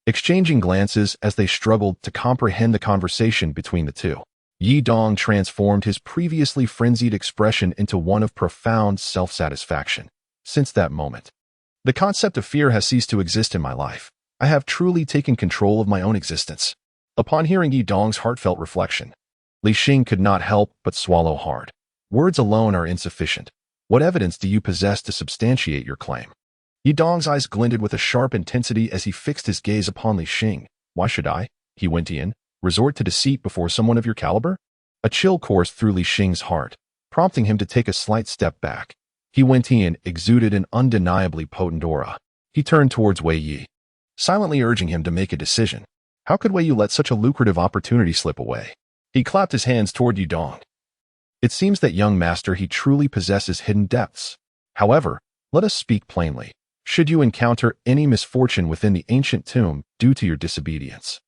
exchanging glances as they struggled to comprehend the conversation between the two. Yidong transformed his previously frenzied expression into one of profound self-satisfaction. Since that moment, the concept of fear has ceased to exist in my life. I have truly taken control of my own existence. Upon hearing Yidong's heartfelt reflection, Li Xun could not help but swallow hard. Words alone are insufficient. What evidence do you possess to substantiate your claim? Yidong's eyes glinted with a sharp intensity as he fixed his gaze upon Li Xun. Why should I, he went in, resort to deceit before someone of your caliber? A chill coursed through Li Xun's heart, prompting him to take a slight step back. He went in, exuded an undeniably potent aura. He turned towards Wei Yi, silently urging him to make a decision. How could Wei Yi let such a lucrative opportunity slip away? He clapped his hands toward Yidong. It seems that young master he truly possesses hidden depths. However, let us speak plainly. Should you encounter any misfortune within the ancient tomb due to your disobedience,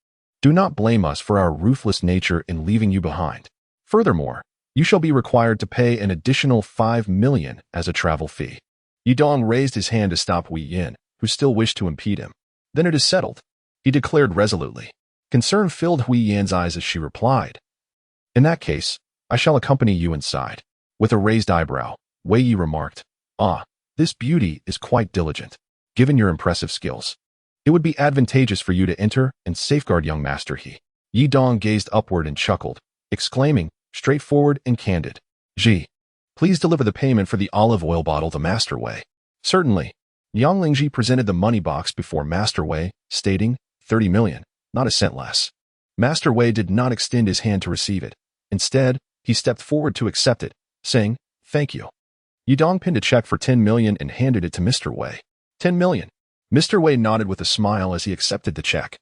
do not blame us for our ruthless nature in leaving you behind. Furthermore, you shall be required to pay an additional 5 million as a travel fee. Yidong raised his hand to stop Wei Yin, who still wished to impede him. Then it is settled, he declared resolutely. Concern filled Wei Yin's eyes as she replied, In that case, I shall accompany you inside. With a raised eyebrow, Wei Yi remarked, This beauty is quite diligent. Given your impressive skills, it would be advantageous for you to enter and safeguard young master he. Yidong gazed upward and chuckled, exclaiming, straightforward and candid, Ji, please deliver the payment for the olive oil bottle to Master Wei. Certainly. Yang Lingji presented the money box before Master Wei, stating, 30 million, not a cent less. Master Wei did not extend his hand to receive it. Instead, he stepped forward to accept it, saying, Thank you. Yidong pinned a check for 10 million and handed it to Mr. Wei. 10 million. Mr. Wei nodded with a smile as he accepted the check,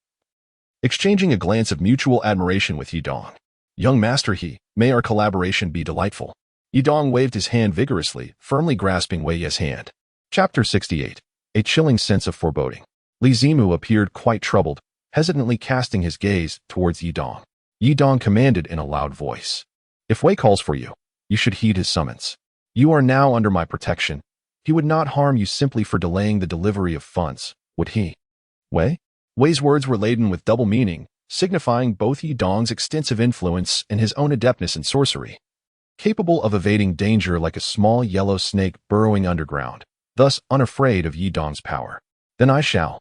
exchanging a glance of mutual admiration with Yidong. Young master he, may our collaboration be delightful. Yidong waved his hand vigorously, firmly grasping Wei Yi's hand. Chapter 68. A chilling sense of foreboding. Li Zimu appeared quite troubled, hesitantly casting his gaze towards Yidong. Yidong commanded in a loud voice, If Wei calls for you, you should heed his summons. You are now under my protection. He would not harm you simply for delaying the delivery of funds, would he? Wei? Wei's words were laden with double meaning, signifying both Yidong's extensive influence and his own adeptness in sorcery, capable of evading danger like a small yellow snake burrowing underground, thus unafraid of Yidong's power. Then I shall.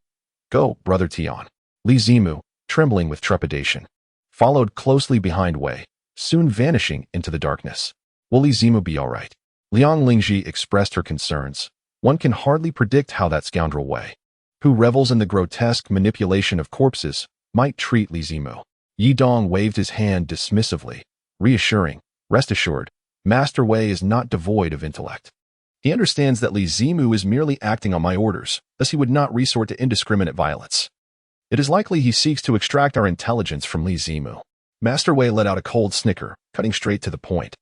Go, brother Tian. Li Zimu, trembling with trepidation, followed closely behind Wei, soon vanishing into the darkness. Will Li Zimu be all right? Liang Lingji expressed her concerns. One can hardly predict how that scoundrel Wei, who revels in the grotesque manipulation of corpses, might treat Li Zimu. Yidong waved his hand dismissively, reassuring, Rest assured, Master Wei is not devoid of intellect. He understands that Li Zimu is merely acting on my orders, thus he would not resort to indiscriminate violence. It is likely he seeks to extract our intelligence from Li Zimu. Master Wei let out a cold snicker, cutting straight to the point.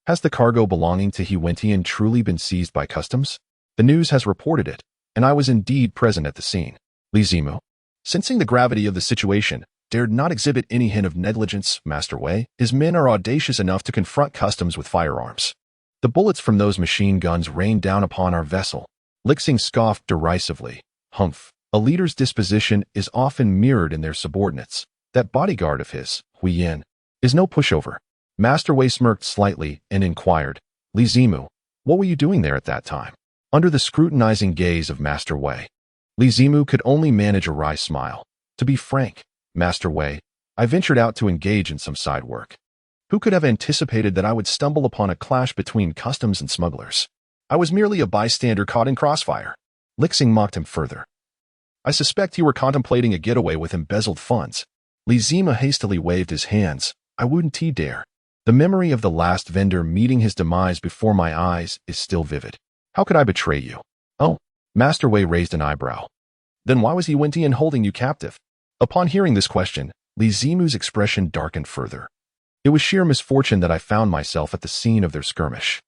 Has the cargo belonging to He Wentian truly been seized by customs? The news has reported it, and I was indeed present at the scene. Li Zimu, sensing the gravity of the situation, dared not exhibit any hint of negligence. Master Wei, his men are audacious enough to confront customs with firearms. The bullets from those machine guns rained down upon our vessel. Li Xun scoffed derisively. Humph. A leader's disposition is often mirrored in their subordinates. That bodyguard of his, Hui Yin, is no pushover. Master Wei smirked slightly and inquired, Li Zimu, what were you doing there at that time? Under the scrutinizing gaze of Master Wei, Li Zimu could only manage a wry smile. To be frank, Master Wei, I ventured out to engage in some side work. Who could have anticipated that I would stumble upon a clash between customs and smugglers? I was merely a bystander caught in crossfire. Li Xun mocked him further. I suspect you were contemplating a getaway with embezzled funds. Li Xun hastily waved his hands. I wouldn't dare. The memory of the last vendor meeting his demise before my eyes is still vivid. How could I betray you? Oh, Master Wei raised an eyebrow. Then why was he Wintian holding you captive? Upon hearing this question, Li Xun's expression darkened further. It was sheer misfortune that I found myself at the scene of their skirmish.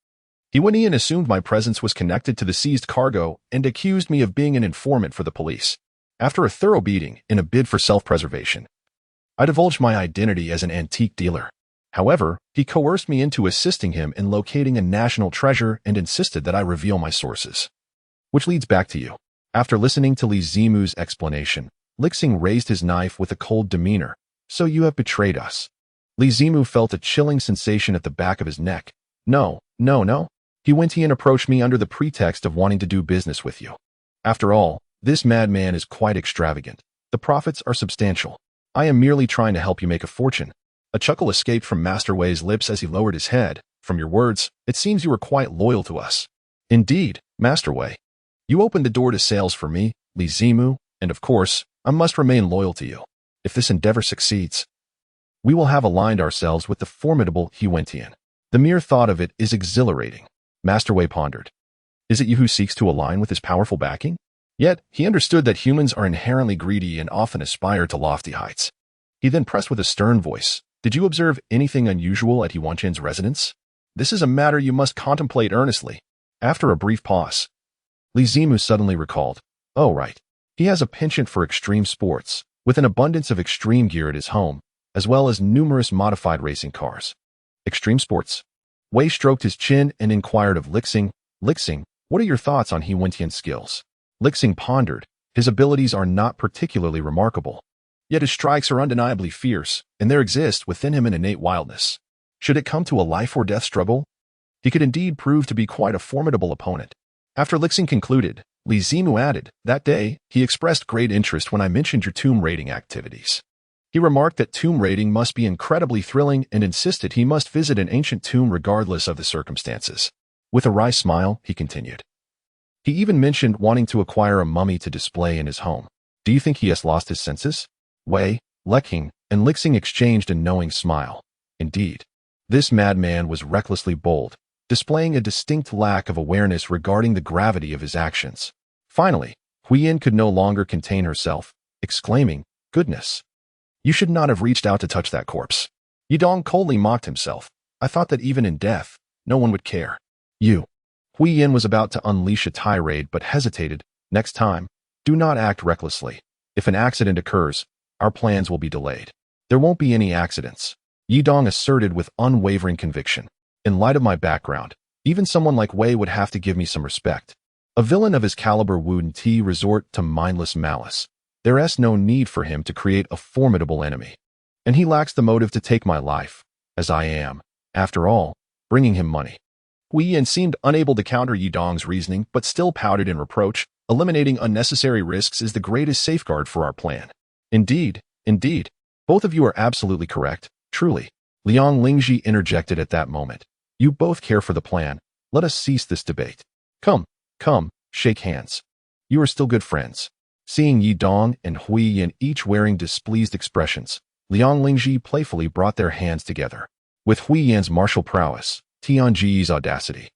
Wintian assumed my presence was connected to the seized cargo and accused me of being an informant for the police. After a thorough beating in a bid for self-preservation, I divulged my identity as an antique dealer. However, he coerced me into assisting him in locating a national treasure and insisted that I reveal my sources. Which leads back to you. After listening to Li Xun's explanation, Li Xun raised his knife with a cold demeanor. So you have betrayed us. Li Xun felt a chilling sensation at the back of his neck. No. Wintian approached me under the pretext of wanting to do business with you. After all, this madman is quite extravagant. The profits are substantial. I am merely trying to help you make a fortune. A chuckle escaped from Master Wei's lips as he lowered his head. From your words, it seems you are quite loyal to us. Indeed, Master Wei. You opened the door to sales for me, Li Xun, and of course, I must remain loyal to you. If this endeavor succeeds, we will have aligned ourselves with the formidable Wintian. The mere thought of it is exhilarating. Master Wei pondered. Is it you who seeks to align with his powerful backing? Yet, he understood that humans are inherently greedy and often aspire to lofty heights. He then pressed with a stern voice. Did you observe anything unusual at Wintian's residence? This is a matter you must contemplate earnestly. After a brief pause, Li Xun suddenly recalled. Oh, right. He has a penchant for extreme sports, with an abundance of extreme gear at his home, as well as numerous modified racing cars. Extreme sports? Wei stroked his chin and inquired of Li Xun. Li Xun, what are your thoughts on Wintian's skills? Li Xun pondered. His abilities are not particularly remarkable. Yet his strikes are undeniably fierce, and there exists within him an innate wildness. Should it come to a life-or-death struggle, he could indeed prove to be quite a formidable opponent. After Li Xun concluded, Li Xun added, that day, he expressed great interest when I mentioned your tomb raiding activities. He remarked that tomb raiding must be incredibly thrilling and insisted he must visit an ancient tomb regardless of the circumstances. With a wry smile, he continued. He even mentioned wanting to acquire a mummy to display in his home. Do you think he has lost his senses? Wei, Li Xun, and Li Xun exchanged a knowing smile. Indeed, this madman was recklessly bold, displaying a distinct lack of awareness regarding the gravity of his actions. Finally, Huiyin could no longer contain herself, exclaiming, Goodness! You should not have reached out to touch that corpse. Yidong coldly mocked himself. I thought that even in death, no one would care. You. Huiyin was about to unleash a tirade but hesitated. Next time, do not act recklessly. If an accident occurs, our plans will be delayed. There won't be any accidents, Yidong asserted with unwavering conviction. In light of my background, even someone like Wei would have to give me some respect. A villain of his caliber wouldn't resort to mindless malice. There is no need for him to create a formidable enemy. And he lacks the motive to take my life, as I am, after all, bringing him money. Huiyin seemed unable to counter Yidong's reasoning but still pouted in reproach. Eliminating unnecessary risks is the greatest safeguard for our plan. Indeed. Both of you are absolutely correct, truly. Liang Lingji interjected at that moment. You both care for the plan. Let us cease this debate. Come, shake hands. You are still good friends. Seeing Yidong and Huiyin each wearing displeased expressions, Liang Lingji playfully brought their hands together. With Huiyin's martial prowess, Tianji's audacity,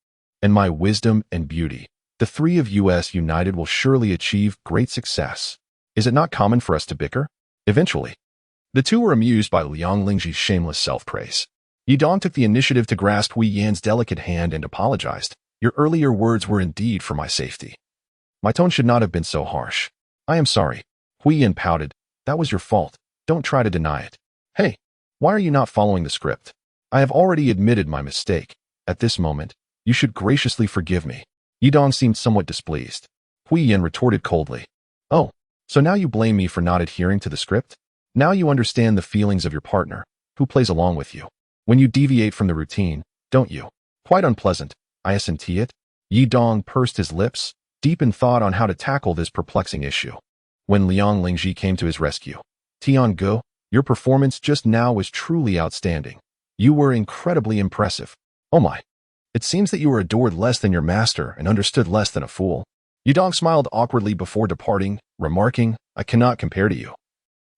and my wisdom and beauty, the three of us united will surely achieve great success. Is it not common for us to bicker? Eventually. The two were amused by Liang Lingji's shameless self-praise. Yidong took the initiative to grasp Huiyan's delicate hand and apologized. Your earlier words were indeed for my safety. My tone should not have been so harsh. I am sorry. Huiyin pouted. That was your fault. Don't try to deny it. Hey, why are you not following the script? I have already admitted my mistake. At this moment, you should graciously forgive me. Yidong seemed somewhat displeased. Huiyin retorted coldly. Oh, so now you blame me for not adhering to the script? Now you understand the feelings of your partner, who plays along with you. When you deviate from the routine, don't you? Quite unpleasant, I assent it. Yidong pursed his lips, deep in thought on how to tackle this perplexing issue. When Liang Lingji came to his rescue. Tian Go, your performance just now was truly outstanding. You were incredibly impressive. Oh my. It seems that you were adored less than your master and understood less than a fool. Yidong smiled awkwardly before departing, remarking, I cannot compare to you.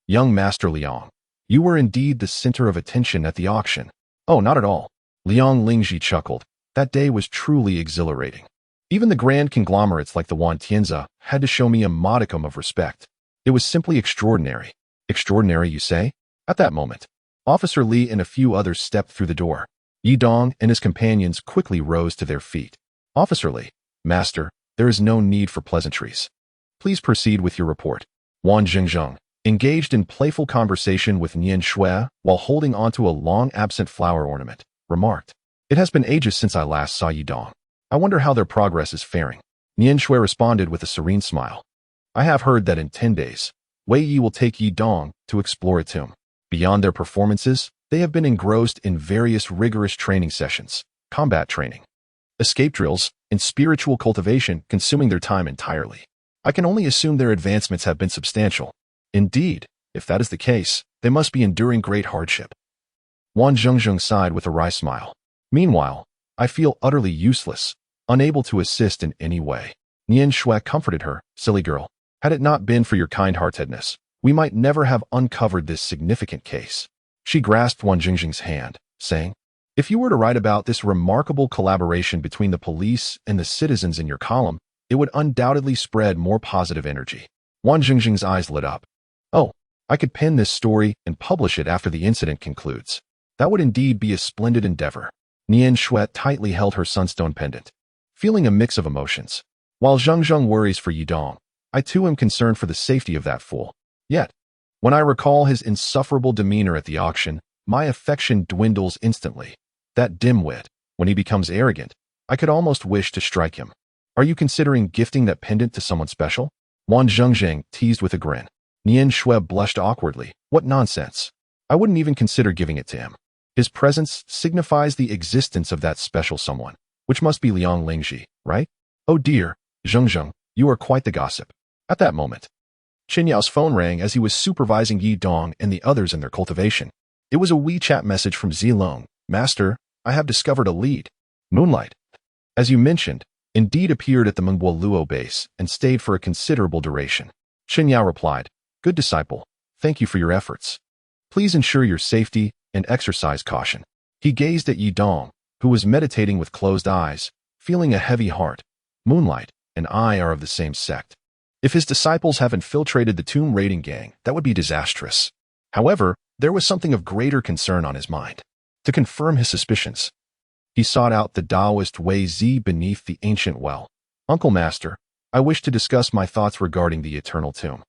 Young Master Liang, you were indeed the center of attention at the auction. Oh, not at all. Liang Lingji chuckled. That day was truly exhilarating. Even the grand conglomerates like the Wan Tianza had to show me a modicum of respect. It was simply extraordinary. Extraordinary, you say? At that moment, Officer Li and a few others stepped through the door. Yidong and his companions quickly rose to their feet. Officer Li, Master, there is no need for pleasantries. Please proceed with your report. Wan Jingzheng, engaged in playful conversation with Nian Shui while holding onto a long-absent flower ornament, remarked, It has been ages since I last saw Yidong. I wonder how their progress is faring. Nian Shui responded with a serene smile. I have heard that in 10 days, Wei Yi will take Yidong to explore a tomb. Beyond their performances, they have been engrossed in various rigorous training sessions, combat training, escape drills, and spiritual cultivation consuming their time entirely. I can only assume their advancements have been substantial. Indeed, if that is the case, they must be enduring great hardship. Wan Zhengzheng sighed with a wry smile. Meanwhile, I feel utterly useless, unable to assist in any way. Nian Shui comforted her, silly girl. Had it not been for your kind-heartedness, we might never have uncovered this significant case. She grasped Wan Jingzheng's hand, saying, If you were to write about this remarkable collaboration between the police and the citizens in your column, it would undoubtedly spread more positive energy. Wan Jingzheng's eyes lit up. Oh, I could pen this story and publish it after the incident concludes. That would indeed be a splendid endeavor. Nian Shui tightly held her sunstone pendant, feeling a mix of emotions. While Zhengzheng worries for Yidong, I too am concerned for the safety of that fool. Yet, when I recall his insufferable demeanor at the auction, my affection dwindles instantly. That dimwit, when he becomes arrogant, I could almost wish to strike him. Are you considering gifting that pendant to someone special? Wan Zhengzheng teased with a grin. Nian Shui blushed awkwardly. What nonsense. I wouldn't even consider giving it to him. His presence signifies the existence of that special someone, which must be Liang Lingji, right? Oh dear, Zhengzheng, you are quite the gossip. At that moment, Chen Yao's phone rang as he was supervising Yidong and the others in their cultivation. It was a WeChat message from Zilong. Master, I have discovered a lead. Moonlight, as you mentioned, indeed appeared at the Mengbo Luo base and stayed for a considerable duration. Chen Yao replied, Good disciple, thank you for your efforts. Please ensure your safety and exercise caution. He gazed at Yidong, who was meditating with closed eyes, feeling a heavy heart. Moonlight and I are of the same sect. If his disciples have infiltrated the tomb raiding gang, that would be disastrous. However, there was something of greater concern on his mind. To confirm his suspicions, he sought out the Taoist Wei Zi beneath the ancient well. Uncle Master, I wish to discuss my thoughts regarding the eternal tomb.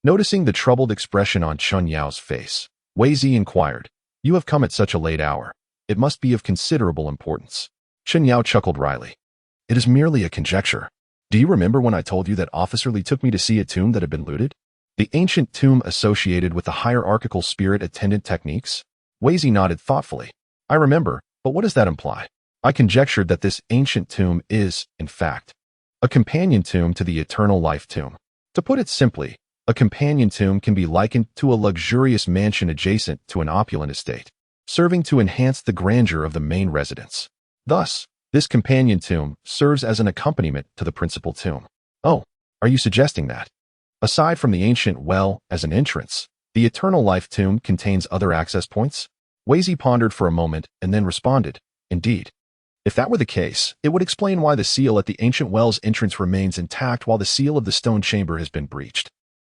Noticing the troubled expression on Chen Yao's face, Wei Zi inquired, You have come at such a late hour. It must be of considerable importance. Chen Yao chuckled wryly. It is merely a conjecture. Do you remember when I told you that Officer Li took me to see a tomb that had been looted? The ancient tomb associated with the hierarchical spirit attendant techniques? Wei Zi nodded thoughtfully. I remember, but what does that imply? I conjectured that this ancient tomb is, in fact, a companion tomb to the eternal life tomb. To put it simply, a companion tomb can be likened to a luxurious mansion adjacent to an opulent estate, serving to enhance the grandeur of the main residence. Thus, this companion tomb serves as an accompaniment to the principal tomb. Oh, are you suggesting that, aside from the ancient well as an entrance, the eternal life tomb contains other access points? Wei Zi pondered for a moment and then responded, Indeed. If that were the case, it would explain why the seal at the ancient well's entrance remains intact while the seal of the stone chamber has been breached.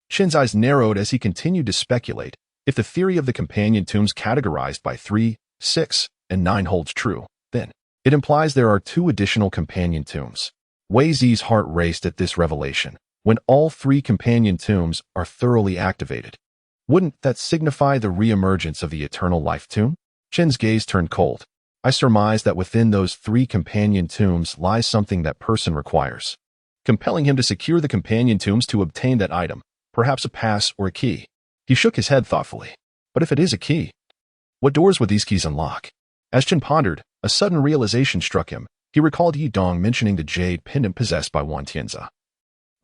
Chen's eyes narrowed as he continued to speculate. If the theory of the companion tombs categorized by 3, 6, and 9 holds true, then it implies there are 2 additional companion tombs. Wei Zi's heart raced at this revelation. When all 3 companion tombs are thoroughly activated, wouldn't that signify the re-emergence of the eternal life tomb? Chen's gaze turned cold. I surmise that within those 3 companion tombs lies something that person requires, compelling him to secure the companion tombs to obtain that item, perhaps a pass or a key. He shook his head thoughtfully. But if it is a key, what doors would these keys unlock? As Chen pondered, a sudden realization struck him. He recalled Yidong mentioning the jade pendant possessed by Wan Tianza,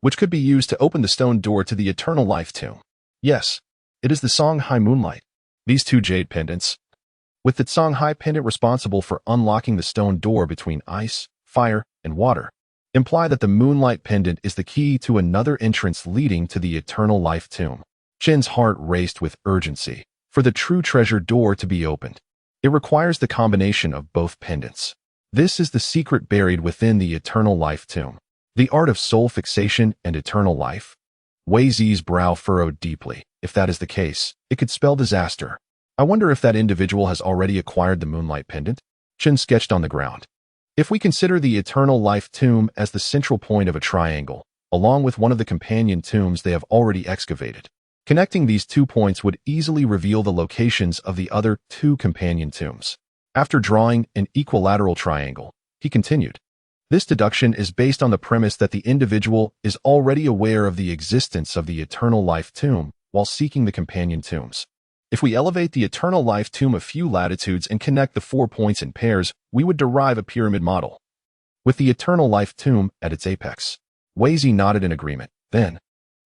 which could be used to open the stone door to the eternal life tomb. Yes, it is the Songhai Moonlight. These 2 jade pendants, with the Songhai pendant responsible for unlocking the stone door between ice, fire, and water, imply that the moonlight pendant is the key to another entrance leading to the eternal life tomb. Chen's heart raced with urgency for the true treasure door to be opened. It requires the combination of both pendants. This is the secret buried within the eternal life tomb. The art of soul fixation and eternal life. Wei Zi's brow furrowed deeply. If that is the case, it could spell disaster. I wonder if that individual has already acquired the moonlight pendant? Chen sketched on the ground. If we consider the eternal life tomb as the central point of a triangle, along with one of the companion tombs they have already excavated, connecting these 2 points would easily reveal the locations of the other 2 companion tombs. After drawing an equilateral triangle, he continued, this deduction is based on the premise that the individual is already aware of the existence of the eternal life tomb while seeking the companion tombs. If we elevate the eternal life tomb a few latitudes and connect the 4 points in pairs, we would derive a pyramid model, with the eternal life tomb at its apex. Wei Zi nodded in agreement. Then,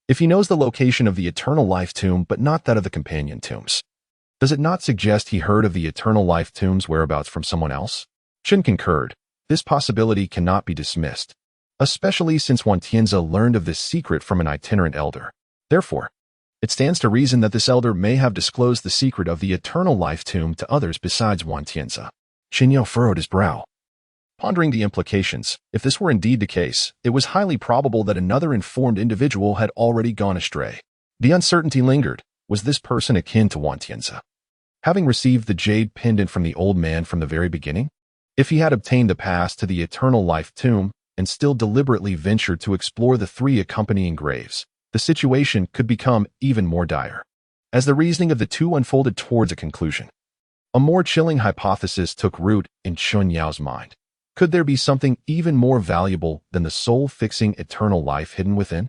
if he knows the location of the eternal life tomb but not that of the companion tombs, does it not suggest he heard of the eternal life tomb's whereabouts from someone else? Chen concurred. This possibility cannot be dismissed, especially since Wan Tianzi learned of this secret from an itinerant elder. Therefore, it stands to reason that this elder may have disclosed the secret of the eternal life tomb to others besides Wan Tianzi. Chen Yang furrowed his brow, pondering the implications. If this were indeed the case, it was highly probable that another informed individual had already gone astray. The uncertainty lingered. Was this person akin to Wan Tianzi, having received the jade pendant from the old man from the very beginning? If he had obtained the pass to the eternal life tomb and still deliberately ventured to explore the 3 accompanying graves, the situation could become even more dire. As the reasoning of the 2 unfolded towards a conclusion, a more chilling hypothesis took root in Chun Yao's mind. Could there be something even more valuable than the soul-fixing eternal life hidden within?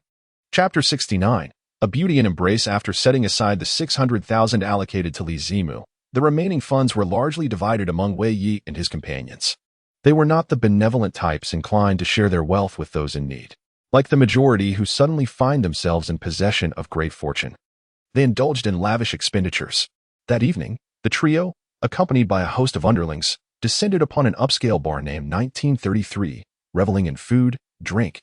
Chapter 69. A beauty and embrace. After setting aside the 600,000 allocated to Li Zimu, the remaining funds were largely divided among Wei Yi and his companions. They were not the benevolent types inclined to share their wealth with those in need. Like the majority who suddenly find themselves in possession of great fortune, they indulged in lavish expenditures. That evening, the trio, accompanied by a host of underlings, descended upon an upscale bar named 1933, reveling in food, drink,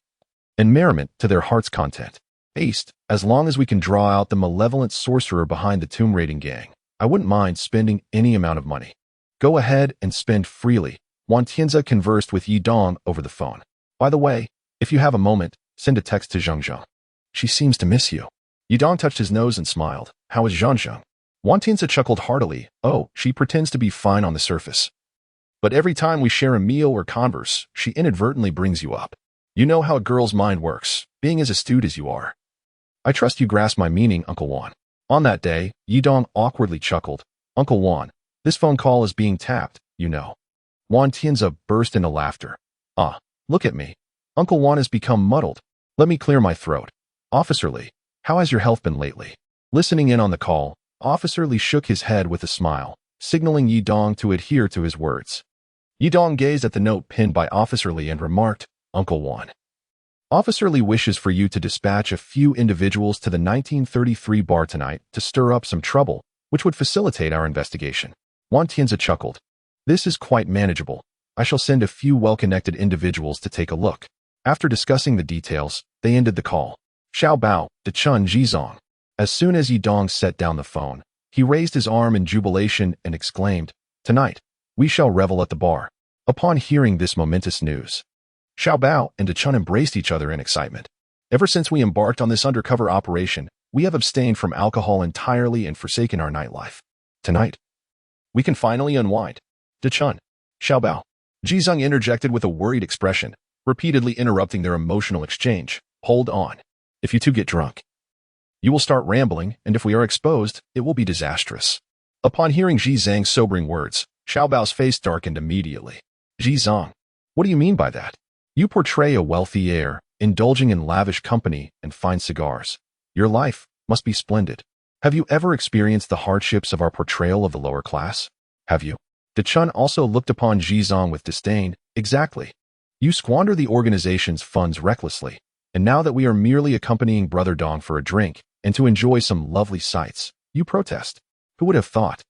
and merriment to their heart's content. Based, as long as we can draw out the malevolent sorcerer behind the tomb raiding gang, I wouldn't mind spending any amount of money. Go ahead and spend freely. Wan Tianzi conversed with Yi Dong over the phone. By the way, if you have a moment, send a text to Zhang. She seems to miss you. Yi Dong touched his nose and smiled. How is Zhang? Wan Tianzi chuckled heartily. Oh, she pretends to be fine on the surface, but every time we share a meal or converse, she inadvertently brings you up. You know how a girl's mind works, being as astute as you are. I trust you grasp my meaning, Uncle Wan. On that day, Yi Dong awkwardly chuckled. Uncle Wan, this phone call is being tapped, you know. Wan Tianzi burst into laughter. Ah, look at me. Uncle Wan has become muddled. Let me clear my throat. Officer Li, how has your health been lately? Listening in on the call, Officer Li shook his head with a smile, signaling Yi Dong to adhere to his words. Yi Dong gazed at the note pinned by Officer Li and remarked, Uncle Wan, Officer Li wishes for you to dispatch a few individuals to the 1933 bar tonight to stir up some trouble, which would facilitate our investigation. Wan Tianzi chuckled. This is quite manageable. I shall send a few well-connected individuals to take a look. After discussing the details, they ended the call. Xiao Bao, De Chun Jizong. As soon as Yi Dong set down the phone, he raised his arm in jubilation and exclaimed, Tonight, we shall revel at the bar. Upon hearing this momentous news, Xiao Bao and De Chun embraced each other in excitement. Ever since we embarked on this undercover operation, we have abstained from alcohol entirely and forsaken our nightlife. Tonight, we can finally unwind. De Chun, Xiao Bao. Jizong interjected with a worried expression, repeatedly interrupting their emotional exchange. Hold on. If you two get drunk, you will start rambling, and if we are exposed, it will be disastrous. Upon hearing Zhang's sobering words, Xiao Bao's face darkened immediately. Zhang, what do you mean by that? You portray a wealthy heir, indulging in lavish company and fine cigars. Your life must be splendid. Have you ever experienced the hardships of our portrayal of the lower class? Have you? De Chun also looked upon Zhang with disdain. Exactly. You squander the organization's funds recklessly, and now that we are merely accompanying Brother Dong for a drink and to enjoy some lovely sights, you protest. Who would have thought?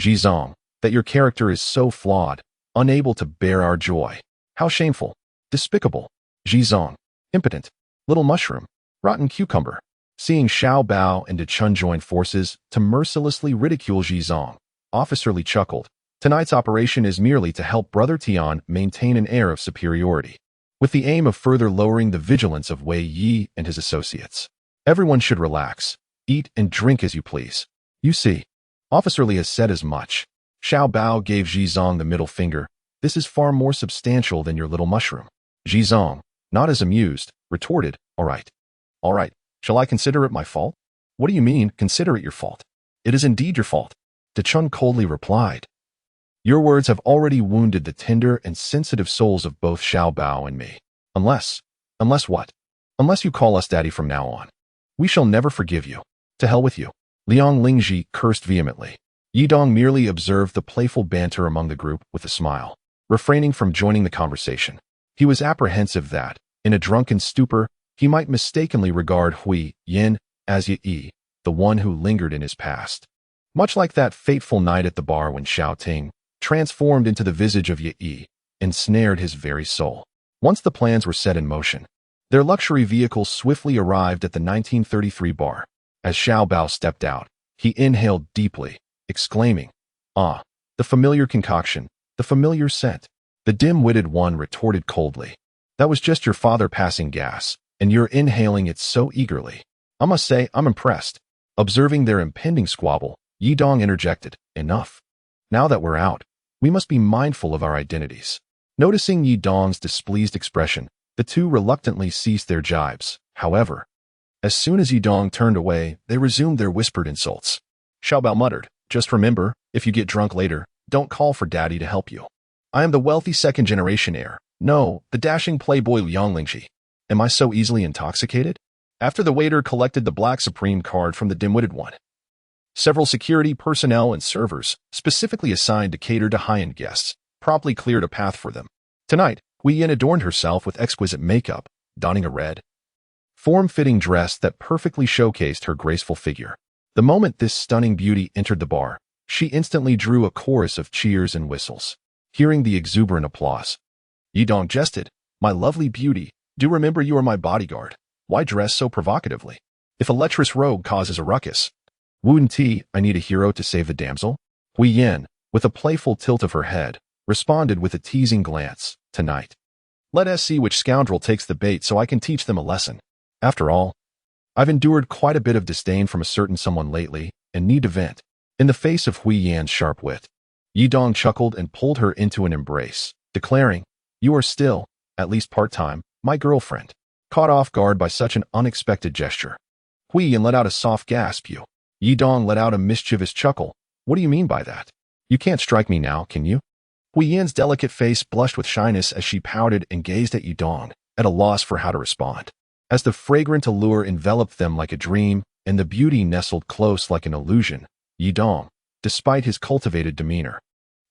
Zhang, that your character is so flawed, unable to bear our joy. How shameful, despicable. Zhizong, impotent, little mushroom, rotten cucumber. Seeing Xiao Bao and De Chun join forces to mercilessly ridicule Zhizong, Officer Li chuckled. Tonight's operation is merely to help Brother Tian maintain an air of superiority, with the aim of further lowering the vigilance of Wei Yi and his associates. Everyone should relax, eat and drink as you please. You see, Officer Li has said as much. Xiao Bao gave Zhizong the middle finger. This is far more substantial than your little mushroom. Zhizong, not as amused, retorted, All right. Shall I consider it my fault? What do you mean, consider it your fault? It is indeed your fault. De Chun coldly replied. Your words have already wounded the tender and sensitive souls of both Xiao Bao and me. Unless what? Unless you call us daddy from now on. We shall never forgive you. To hell with you. Liang Lingji cursed vehemently. Yidong merely observed the playful banter among the group with a smile, refraining from joining the conversation. He was apprehensive that, in a drunken stupor, he might mistakenly regard Hui Yin as Yi, the one who lingered in his past. Much like that fateful night at the bar when Xiao Ting transformed into the visage of Yi, ensnared his very soul. Once the plans were set in motion, their luxury vehicle swiftly arrived at the 1933 bar. As Xiao Bao stepped out, he inhaled deeply, exclaiming, Ah, the familiar concoction, the familiar scent. The dim-witted one retorted coldly, That was just your father passing gas, and you're inhaling it so eagerly. I must say, I'm impressed. Observing their impending squabble, Yidong interjected, Enough. Now that we're out, we must be mindful of our identities. Noticing Yidong's displeased expression, the two reluctantly ceased their jibes. However, as soon as Yidong turned away, they resumed their whispered insults. Xiaobao muttered, Just remember, if you get drunk later, don't call for daddy to help you. I am the wealthy second-generation heir. No, the dashing playboy Liang Lingji. Am I so easily intoxicated? After the waiter collected the Black Supreme card from the dim-witted one, several security personnel and servers, specifically assigned to cater to high-end guests, promptly cleared a path for them. Tonight, Hui Yin adorned herself with exquisite makeup, donning a red, form-fitting dress that perfectly showcased her graceful figure. The moment this stunning beauty entered the bar, she instantly drew a chorus of cheers and whistles. Hearing the exuberant applause, Yidong jested, My lovely beauty, do remember you are my bodyguard. Why dress so provocatively? If a lecherous rogue causes a ruckus, Wu Ti, I need a hero to save the damsel? Hui Yin, with a playful tilt of her head, responded with a teasing glance, Tonight. Let us see which scoundrel takes the bait so I can teach them a lesson. After all, I've endured quite a bit of disdain from a certain someone lately and need to vent. In the face of Hui Yan's sharp wit, Yidong chuckled and pulled her into an embrace, declaring, You are still, at least part-time, my girlfriend. Caught off guard by such an unexpected gesture, Hui Yan let out a soft gasp. Yidong let out a mischievous chuckle. What do you mean by that? You can't strike me now, can you? Hui Yan's delicate face blushed with shyness as she pouted and gazed at Yidong, at a loss for how to respond. As the fragrant allure enveloped them like a dream, and the beauty nestled close like an illusion, Yidong, despite his cultivated demeanor,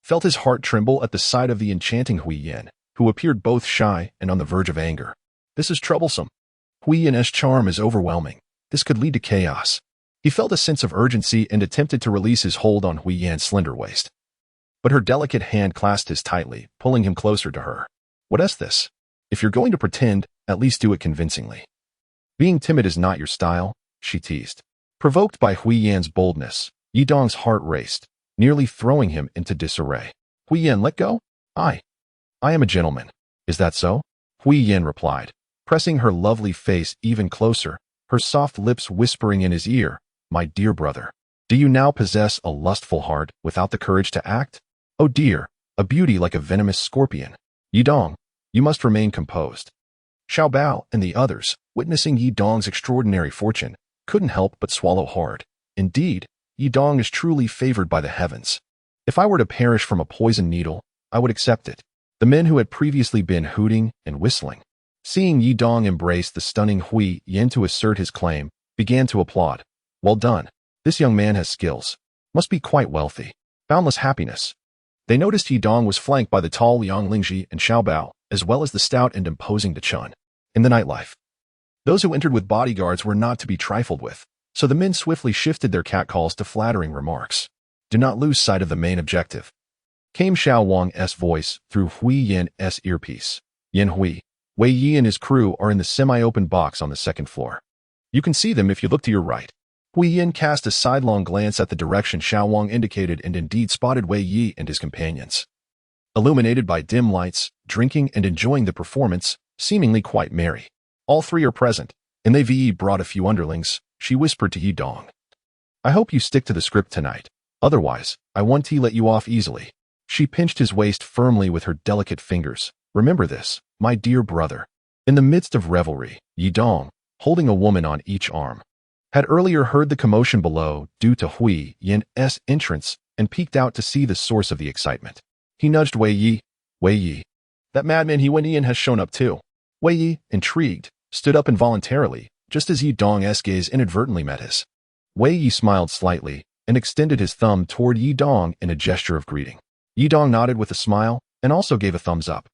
felt his heart tremble at the sight of the enchanting Hui Yan, who appeared both shy and on the verge of anger. This is troublesome. Hui Yan's charm is overwhelming. This could lead to chaos. He felt a sense of urgency and attempted to release his hold on Hui Yan's slender waist. But her delicate hand clasped his tightly, pulling him closer to her. What is this? If you're going to pretend, at least do it convincingly. Being timid is not your style, she teased. Provoked by Hui Yan's boldness, Yidong's heart raced, nearly throwing him into disarray. Hui Yan, let go? I am a gentleman. Is that so? Hui Yan replied, pressing her lovely face even closer, her soft lips whispering in his ear, My dear brother, do you now possess a lustful heart without the courage to act? Oh dear, a beauty like a venomous scorpion. Yidong, you must remain composed. Xiao Bao and the others, witnessing Yidong's extraordinary fortune, couldn't help but swallow hard. Indeed, Yidong is truly favored by the heavens. If I were to perish from a poisoned needle, I would accept it. The men who had previously been hooting and whistling, seeing Yidong embrace the stunning Hui Yan to assert his claim, began to applaud. Well done. This young man has skills. Must be quite wealthy. Boundless happiness. They noticed Yidong was flanked by the tall Liang Lingji and Xiao Bao, as well as the stout and imposing De Chun. In the nightlife, those who entered with bodyguards were not to be trifled with, so the men swiftly shifted their catcalls to flattering remarks. Do not lose sight of the main objective. came Xiao Wang's voice through Hui Yin's earpiece. Yin Hui, Wei Yi and his crew are in the semi-open box on the second floor. You can see them if you look to your right. Hui Yin cast a sidelong glance at the direction Xiao Wang indicated and indeed spotted Wei Yi and his companions. Illuminated by dim lights, drinking and enjoying the performance, seemingly quite merry. All three are present, and they brought a few underlings, she whispered to Yi Dong. I hope you stick to the script tonight. Otherwise, I won't let you off easily. She pinched his waist firmly with her delicate fingers. Remember this, my dear brother. In the midst of revelry, Yi Dong, holding a woman on each arm, had earlier heard the commotion below due to Hui Yin's entrance and peeked out to see the source of the excitement. He nudged Wei Yi. Wei Yi. That madman Hui Yin has shown up too. Wei Yi, intrigued, stood up involuntarily, just as Yi Dong's gaze inadvertently met his. Wei Yi smiled slightly and extended his thumb toward Yi Dong in a gesture of greeting. Yi Dong nodded with a smile and also gave a thumbs up.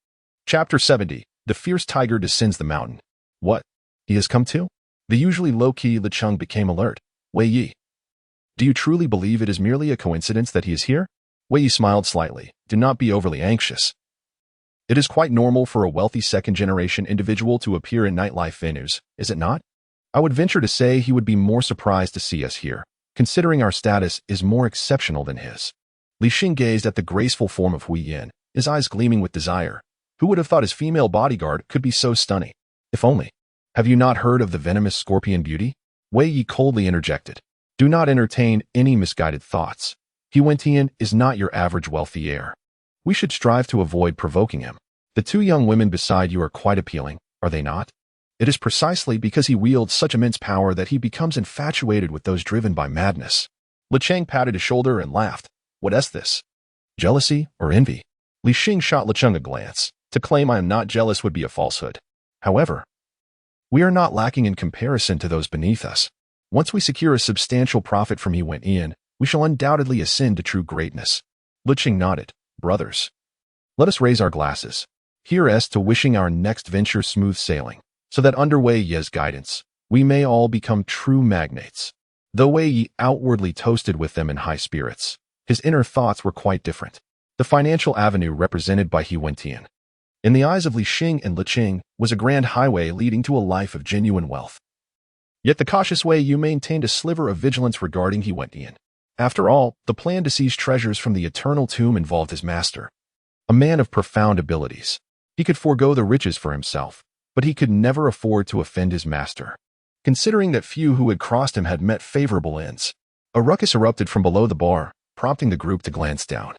Chapter 70. The fierce tiger descends the mountain. What? He has come too? The usually low-key Li Xun became alert. Wei Yi. Do you truly believe it is merely a coincidence that he is here? Wei Yi smiled slightly. Do not be overly anxious. It is quite normal for a wealthy second-generation individual to appear in nightlife venues, is it not? I would venture to say he would be more surprised to see us here, considering our status is more exceptional than his. Li Xun gazed at the graceful form of Hui Yin, his eyes gleaming with desire. Who would have thought his female bodyguard could be so stunning? If only. Have you not heard of the venomous scorpion beauty? Wei Yi coldly interjected. Do not entertain any misguided thoughts. Hui Yin is not your average wealthy heir. We should strive to avoid provoking him. The two young women beside you are quite appealing, are they not? It is precisely because he wields such immense power that he becomes infatuated with those driven by madness. Li Chang patted his shoulder and laughed. What is this? Jealousy or envy? Li Xing shot Li Cheng a glance. To claim I am not jealous would be a falsehood. However, we are not lacking in comparison to those beneath us. Once we secure a substantial profit from Hui Yin, we shall undoubtedly ascend to true greatness. Li Cheng nodded. Brothers, let us raise our glasses. Here's to wishing our next venture smooth sailing, so that under Wei Yi's guidance, we may all become true magnates. Though Wei Yi outwardly toasted with them in high spirits, his inner thoughts were quite different. The financial avenue represented by Hui Yin, in the eyes of Li Xing and Li Cheng, was a grand highway leading to a life of genuine wealth. Yet the cautious Wei Yi maintained a sliver of vigilance regarding Hui Yin. After all, the plan to seize treasures from the eternal tomb involved his master, a man of profound abilities. He could forego the riches for himself, but he could never afford to offend his master. Considering that few who had crossed him had met favorable ends, a ruckus erupted from below the bar, prompting the group to glance down,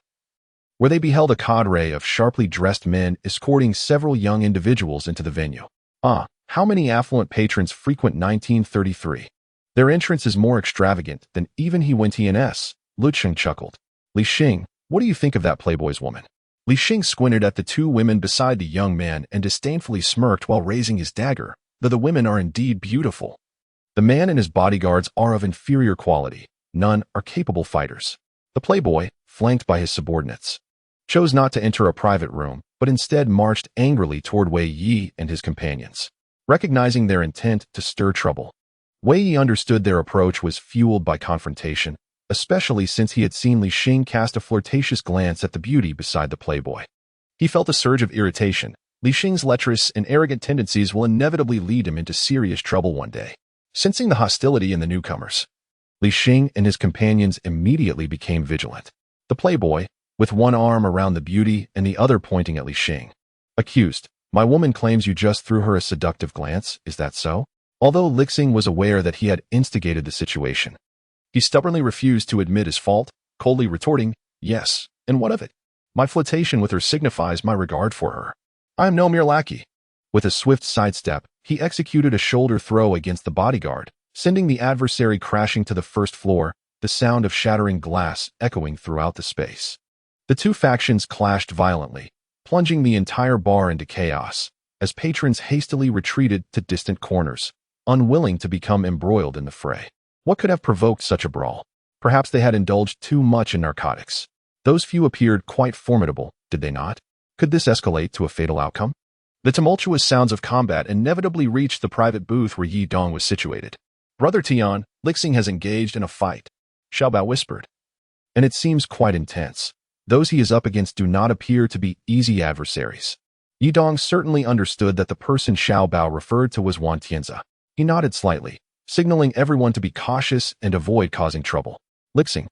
where they beheld a cadre of sharply dressed men escorting several young individuals into the venue. Ah, how many affluent patrons frequent 1933? Their entrance is more extravagant than even Hui Yin's. Li Xing chuckled. Li Xing, what do you think of that playboy's woman? Li Xing squinted at the two women beside the young man and disdainfully smirked while raising his dagger, though the women are indeed beautiful. The man and his bodyguards are of inferior quality. None are capable fighters. The playboy, flanked by his subordinates, chose not to enter a private room, but instead marched angrily toward Wei Yi and his companions. Recognizing their intent to stir trouble, Wei Yi understood their approach was fueled by confrontation, especially since he had seen Li Xing cast a flirtatious glance at the beauty beside the playboy. He felt a surge of irritation. Li Xing's lecherous and arrogant tendencies will inevitably lead him into serious trouble one day. Sensing the hostility in the newcomers, Li Xing and his companions immediately became vigilant. The playboy, with one arm around the beauty and the other pointing at Li Xing, accused, my woman claims you just threw her a seductive glance, is that so? Although Li Xing was aware that he had instigated the situation, he stubbornly refused to admit his fault, coldly retorting, yes, and what of it? My flirtation with her signifies my regard for her. I am no mere lackey. With a swift sidestep, he executed a shoulder throw against the bodyguard, sending the adversary crashing to the first floor, the sound of shattering glass echoing throughout the space. The two factions clashed violently, plunging the entire bar into chaos, as patrons hastily retreated to distant corners, unwilling to become embroiled in the fray. What could have provoked such a brawl? Perhaps they had indulged too much in narcotics. Those few appeared quite formidable, did they not? Could this escalate to a fatal outcome? The tumultuous sounds of combat inevitably reached the private booth where Yi Dong was situated. Brother Tian, Li Xing has engaged in a fight, Xiaobao whispered. And it seems quite intense. Those he is up against do not appear to be easy adversaries. Yi Dong certainly understood that the person Xiao Bao referred to was Wan Tianzi. He nodded slightly, signaling everyone to be cautious and avoid causing trouble. Li Xun,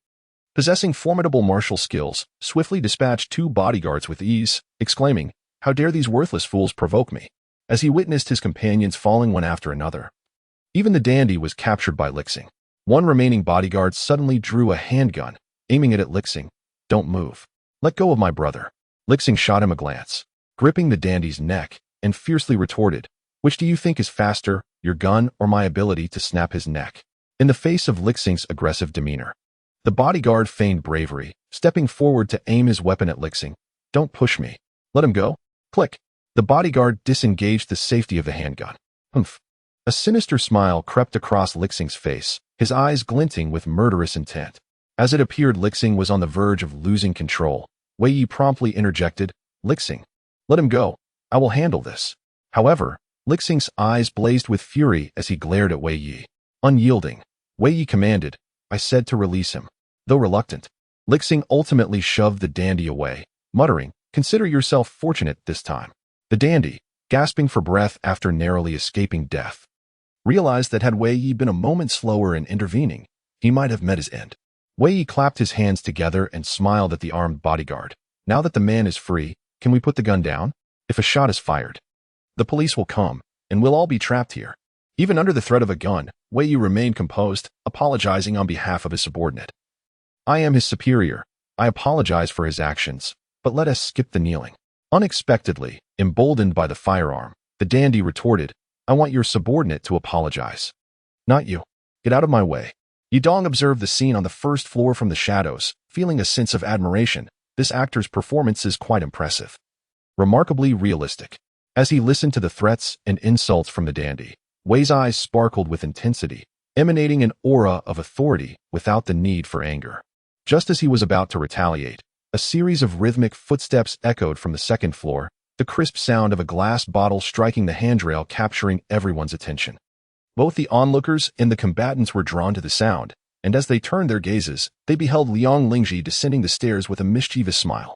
possessing formidable martial skills, swiftly dispatched 2 bodyguards with ease, exclaiming, "How dare these worthless fools provoke me?" as he witnessed his companions falling one after another. Even the dandy was captured by Li Xun. One remaining bodyguard suddenly drew a handgun, aiming it at Li Xun. "Don't move. Let go of my brother." Li Xun shot him a glance, gripping the dandy's neck, and fiercely retorted, "Which do you think is faster, your gun or my ability to snap his neck?" In the face of Li Xun's aggressive demeanor, the bodyguard feigned bravery, stepping forward to aim his weapon at Li Xun. "Don't push me. Let him go." Click. The bodyguard disengaged the safety of the handgun. Humph. A sinister smile crept across Li Xun's face, his eyes glinting with murderous intent. As it appeared Li Xun was on the verge of losing control, Wei Yi promptly interjected, "Li Xun, let him go. I will handle this." However, Li Xun's eyes blazed with fury as he glared at Wei Yi. Unyielding, Wei Yi commanded, "I said to release him." Though reluctant, Li Xun ultimately shoved the dandy away, muttering, "Consider yourself fortunate this time." The dandy, gasping for breath after narrowly escaping death, realized that had Wei Yi been a moment slower in intervening, he might have met his end. Wei Yi clapped his hands together and smiled at the armed bodyguard. "Now that the man is free, can we put the gun down? If a shot is fired, the police will come, and we'll all be trapped here." Even under the threat of a gun, Wei Yi remained composed, apologizing on behalf of his subordinate. "I am his superior. I apologize for his actions, but let us skip the kneeling." Unexpectedly, emboldened by the firearm, the dandy retorted, "I want your subordinate to apologize. Not you. Get out of my way." Yi Dong observed the scene on the first floor from the shadows, feeling a sense of admiration. This actor's performance is quite impressive. Remarkably realistic. As he listened to the threats and insults from the dandy, Wei's eyes sparkled with intensity, emanating an aura of authority without the need for anger. Just as he was about to retaliate, a series of rhythmic footsteps echoed from the second floor, the crisp sound of a glass bottle striking the handrail capturing everyone's attention. Both the onlookers and the combatants were drawn to the sound, and as they turned their gazes, they beheld Liang Lingji descending the stairs with a mischievous smile.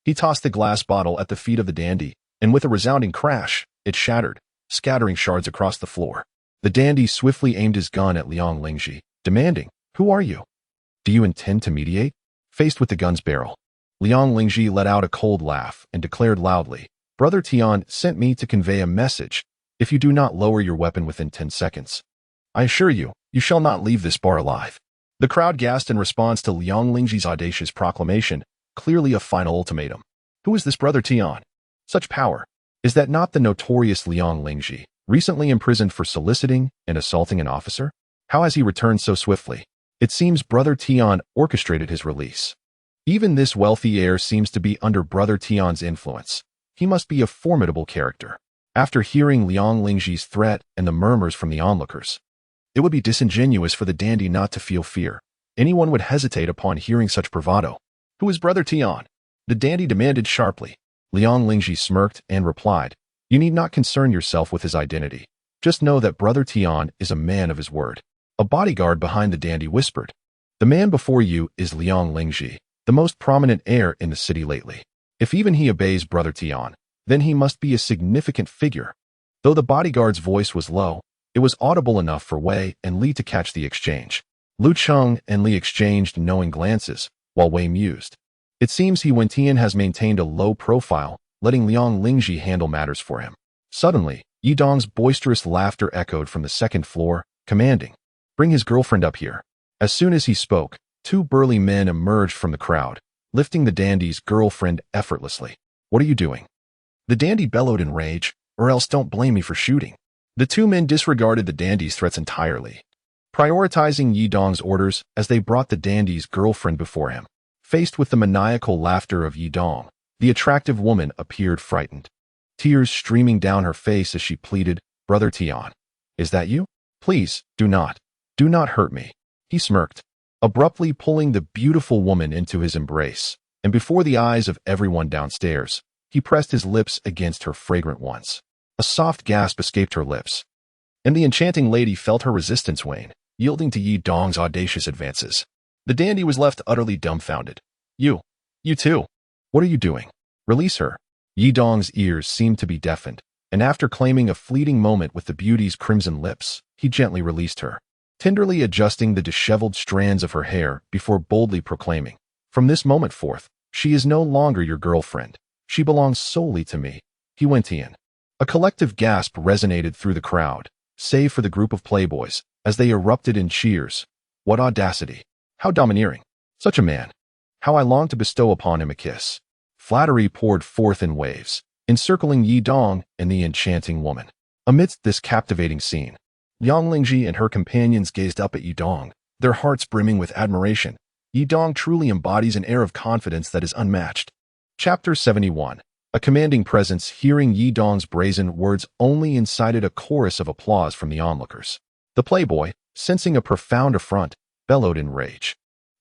He tossed the glass bottle at the feet of the dandy, and with a resounding crash, it shattered, scattering shards across the floor. The dandy swiftly aimed his gun at Liang Lingji, demanding, "Who are you? Do you intend to mediate?" Faced with the gun's barrel, Liang Lingji let out a cold laugh and declared loudly, "Brother Tian sent me to convey a message. If you do not lower your weapon within 10 seconds, I assure you, you shall not leave this bar alive." The crowd gasped in response to Liang Lingji's audacious proclamation, clearly a final ultimatum. Who is this Brother Tian? Such power. Is that not the notorious Liang Lingji, recently imprisoned for soliciting and assaulting an officer? How has he returned so swiftly? It seems Brother Tian orchestrated his release. Even this wealthy heir seems to be under Brother Tian's influence. He must be a formidable character. After hearing Liang Lingji's threat and the murmurs from the onlookers, it would be disingenuous for the dandy not to feel fear. Anyone would hesitate upon hearing such bravado. "Who is Brother Tian?" the dandy demanded sharply. Liang Lingji smirked and replied, "You need not concern yourself with his identity. Just know that Brother Tian is a man of his word." A bodyguard behind the dandy whispered, "The man before you is Liang Lingji, the most prominent heir in the city lately. If even he obeys Brother Tian, then he must be a significant figure." Though the bodyguard's voice was low, it was audible enough for Wei and Li to catch the exchange. Lu Cheng and Li exchanged knowing glances, while Wei mused. It seems He Wentian has maintained a low profile, letting Liang Lingji handle matters for him. Suddenly, Yi Dong's boisterous laughter echoed from the second floor, commanding, "Bring his girlfriend up here." As soon as he spoke, 2 burly men emerged from the crowd, lifting the dandy's girlfriend effortlessly. "What are you doing?" The dandy bellowed in rage, "Or else don't blame me for shooting." The 2 men disregarded the dandy's threats entirely, prioritizing Yi Dong's orders as they brought the dandy's girlfriend before him. Faced with the maniacal laughter of Yi Dong, the attractive woman appeared frightened, tears streaming down her face as she pleaded, "Brother Tian, is that you? Please, do not hurt me." He smirked, abruptly pulling the beautiful woman into his embrace, and before the eyes of everyone downstairs, he pressed his lips against her fragrant ones. A soft gasp escaped her lips, and the enchanting lady felt her resistance wane, yielding to Yi Dong's audacious advances. The dandy was left utterly dumbfounded. "You You too. What are you doing? Release her. Yi Dong's ears seemed to be deafened, and after claiming a fleeting moment with the beauty's crimson lips, he gently released her, tenderly adjusting the disheveled strands of her hair before boldly proclaiming, "From this moment forth, she is no longer your girlfriend. She belongs solely to me." He went in. A collective gasp resonated through the crowd, save for the group of playboys, as they erupted in cheers. What audacity! How domineering! Such a man! How I long to bestow upon him a kiss! Flattery poured forth in waves, encircling Yi Dong and the enchanting woman. Amidst this captivating scene, Yang Lingji and her companions gazed up at Yi Dong, their hearts brimming with admiration. Yi Dong truly embodies an air of confidence that is unmatched. Chapter 71. A commanding presence. Hearing Yi Dong's brazen words only incited a chorus of applause from the onlookers. The playboy, sensing a profound affront, bellowed in rage.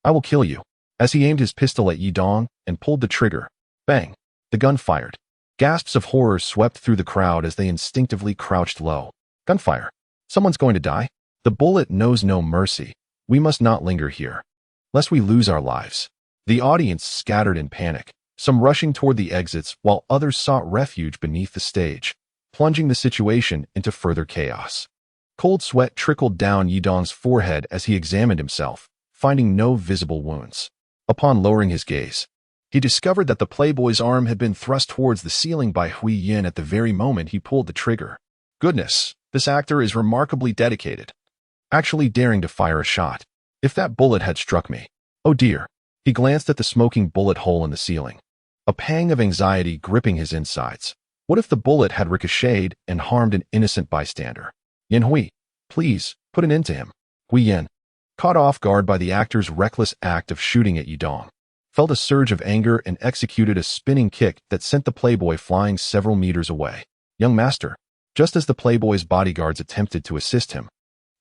"I will kill you." As he aimed his pistol at Yi Dong and pulled the trigger, bang! The gun fired. Gasps of horror swept through the crowd as they instinctively crouched low. Gunfire. Someone's going to die? The bullet knows no mercy. We must not linger here, lest we lose our lives. The audience scattered in panic, some rushing toward the exits while others sought refuge beneath the stage, plunging the situation into further chaos. Cold sweat trickled down Yi Dong's forehead as he examined himself, finding no visible wounds. Upon lowering his gaze, he discovered that the playboy's arm had been thrust towards the ceiling by Hui Yin at the very moment he pulled the trigger. Goodness, this actor is remarkably dedicated, actually daring to fire a shot. If that bullet had struck me, oh dear. He glanced at the smoking bullet hole in the ceiling, a pang of anxiety gripping his insides. What if the bullet had ricocheted and harmed an innocent bystander? Yin Hui, please, put an end to him. Hui Yin, caught off guard by the actor's reckless act of shooting at Yi Dong, felt a surge of anger and executed a spinning kick that sent the playboy flying several meters away. Young master, just as the playboy's bodyguards attempted to assist him,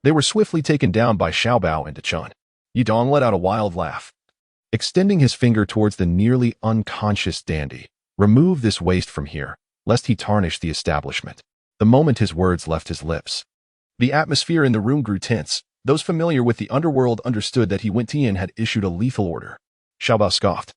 they were swiftly taken down by Xiaobao and Chun. Yi Dong let out a wild laugh, extending his finger towards the nearly unconscious dandy. "Remove this waste from here, lest he tarnish the establishment." The moment his words left his lips, the atmosphere in the room grew tense. Those familiar with the underworld understood that He Wentian had issued a lethal order. Xiaobao scoffed,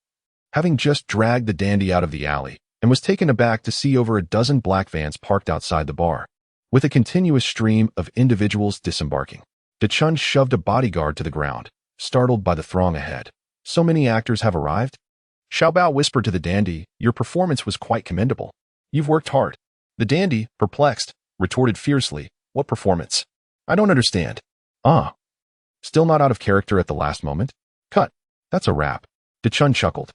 having just dragged the dandy out of the alley, and was taken aback to see over a dozen black vans parked outside the bar, with a continuous stream of individuals disembarking. Chun shoved a bodyguard to the ground, startled by the throng ahead. "So many actors have arrived?" Xiaobao whispered to the dandy, "Your performance was quite commendable. You've worked hard." The dandy, perplexed, retorted fiercely, "What performance? I don't understand." "Ah, still not out of character at the last moment? Cut. That's a wrap." Chun chuckled.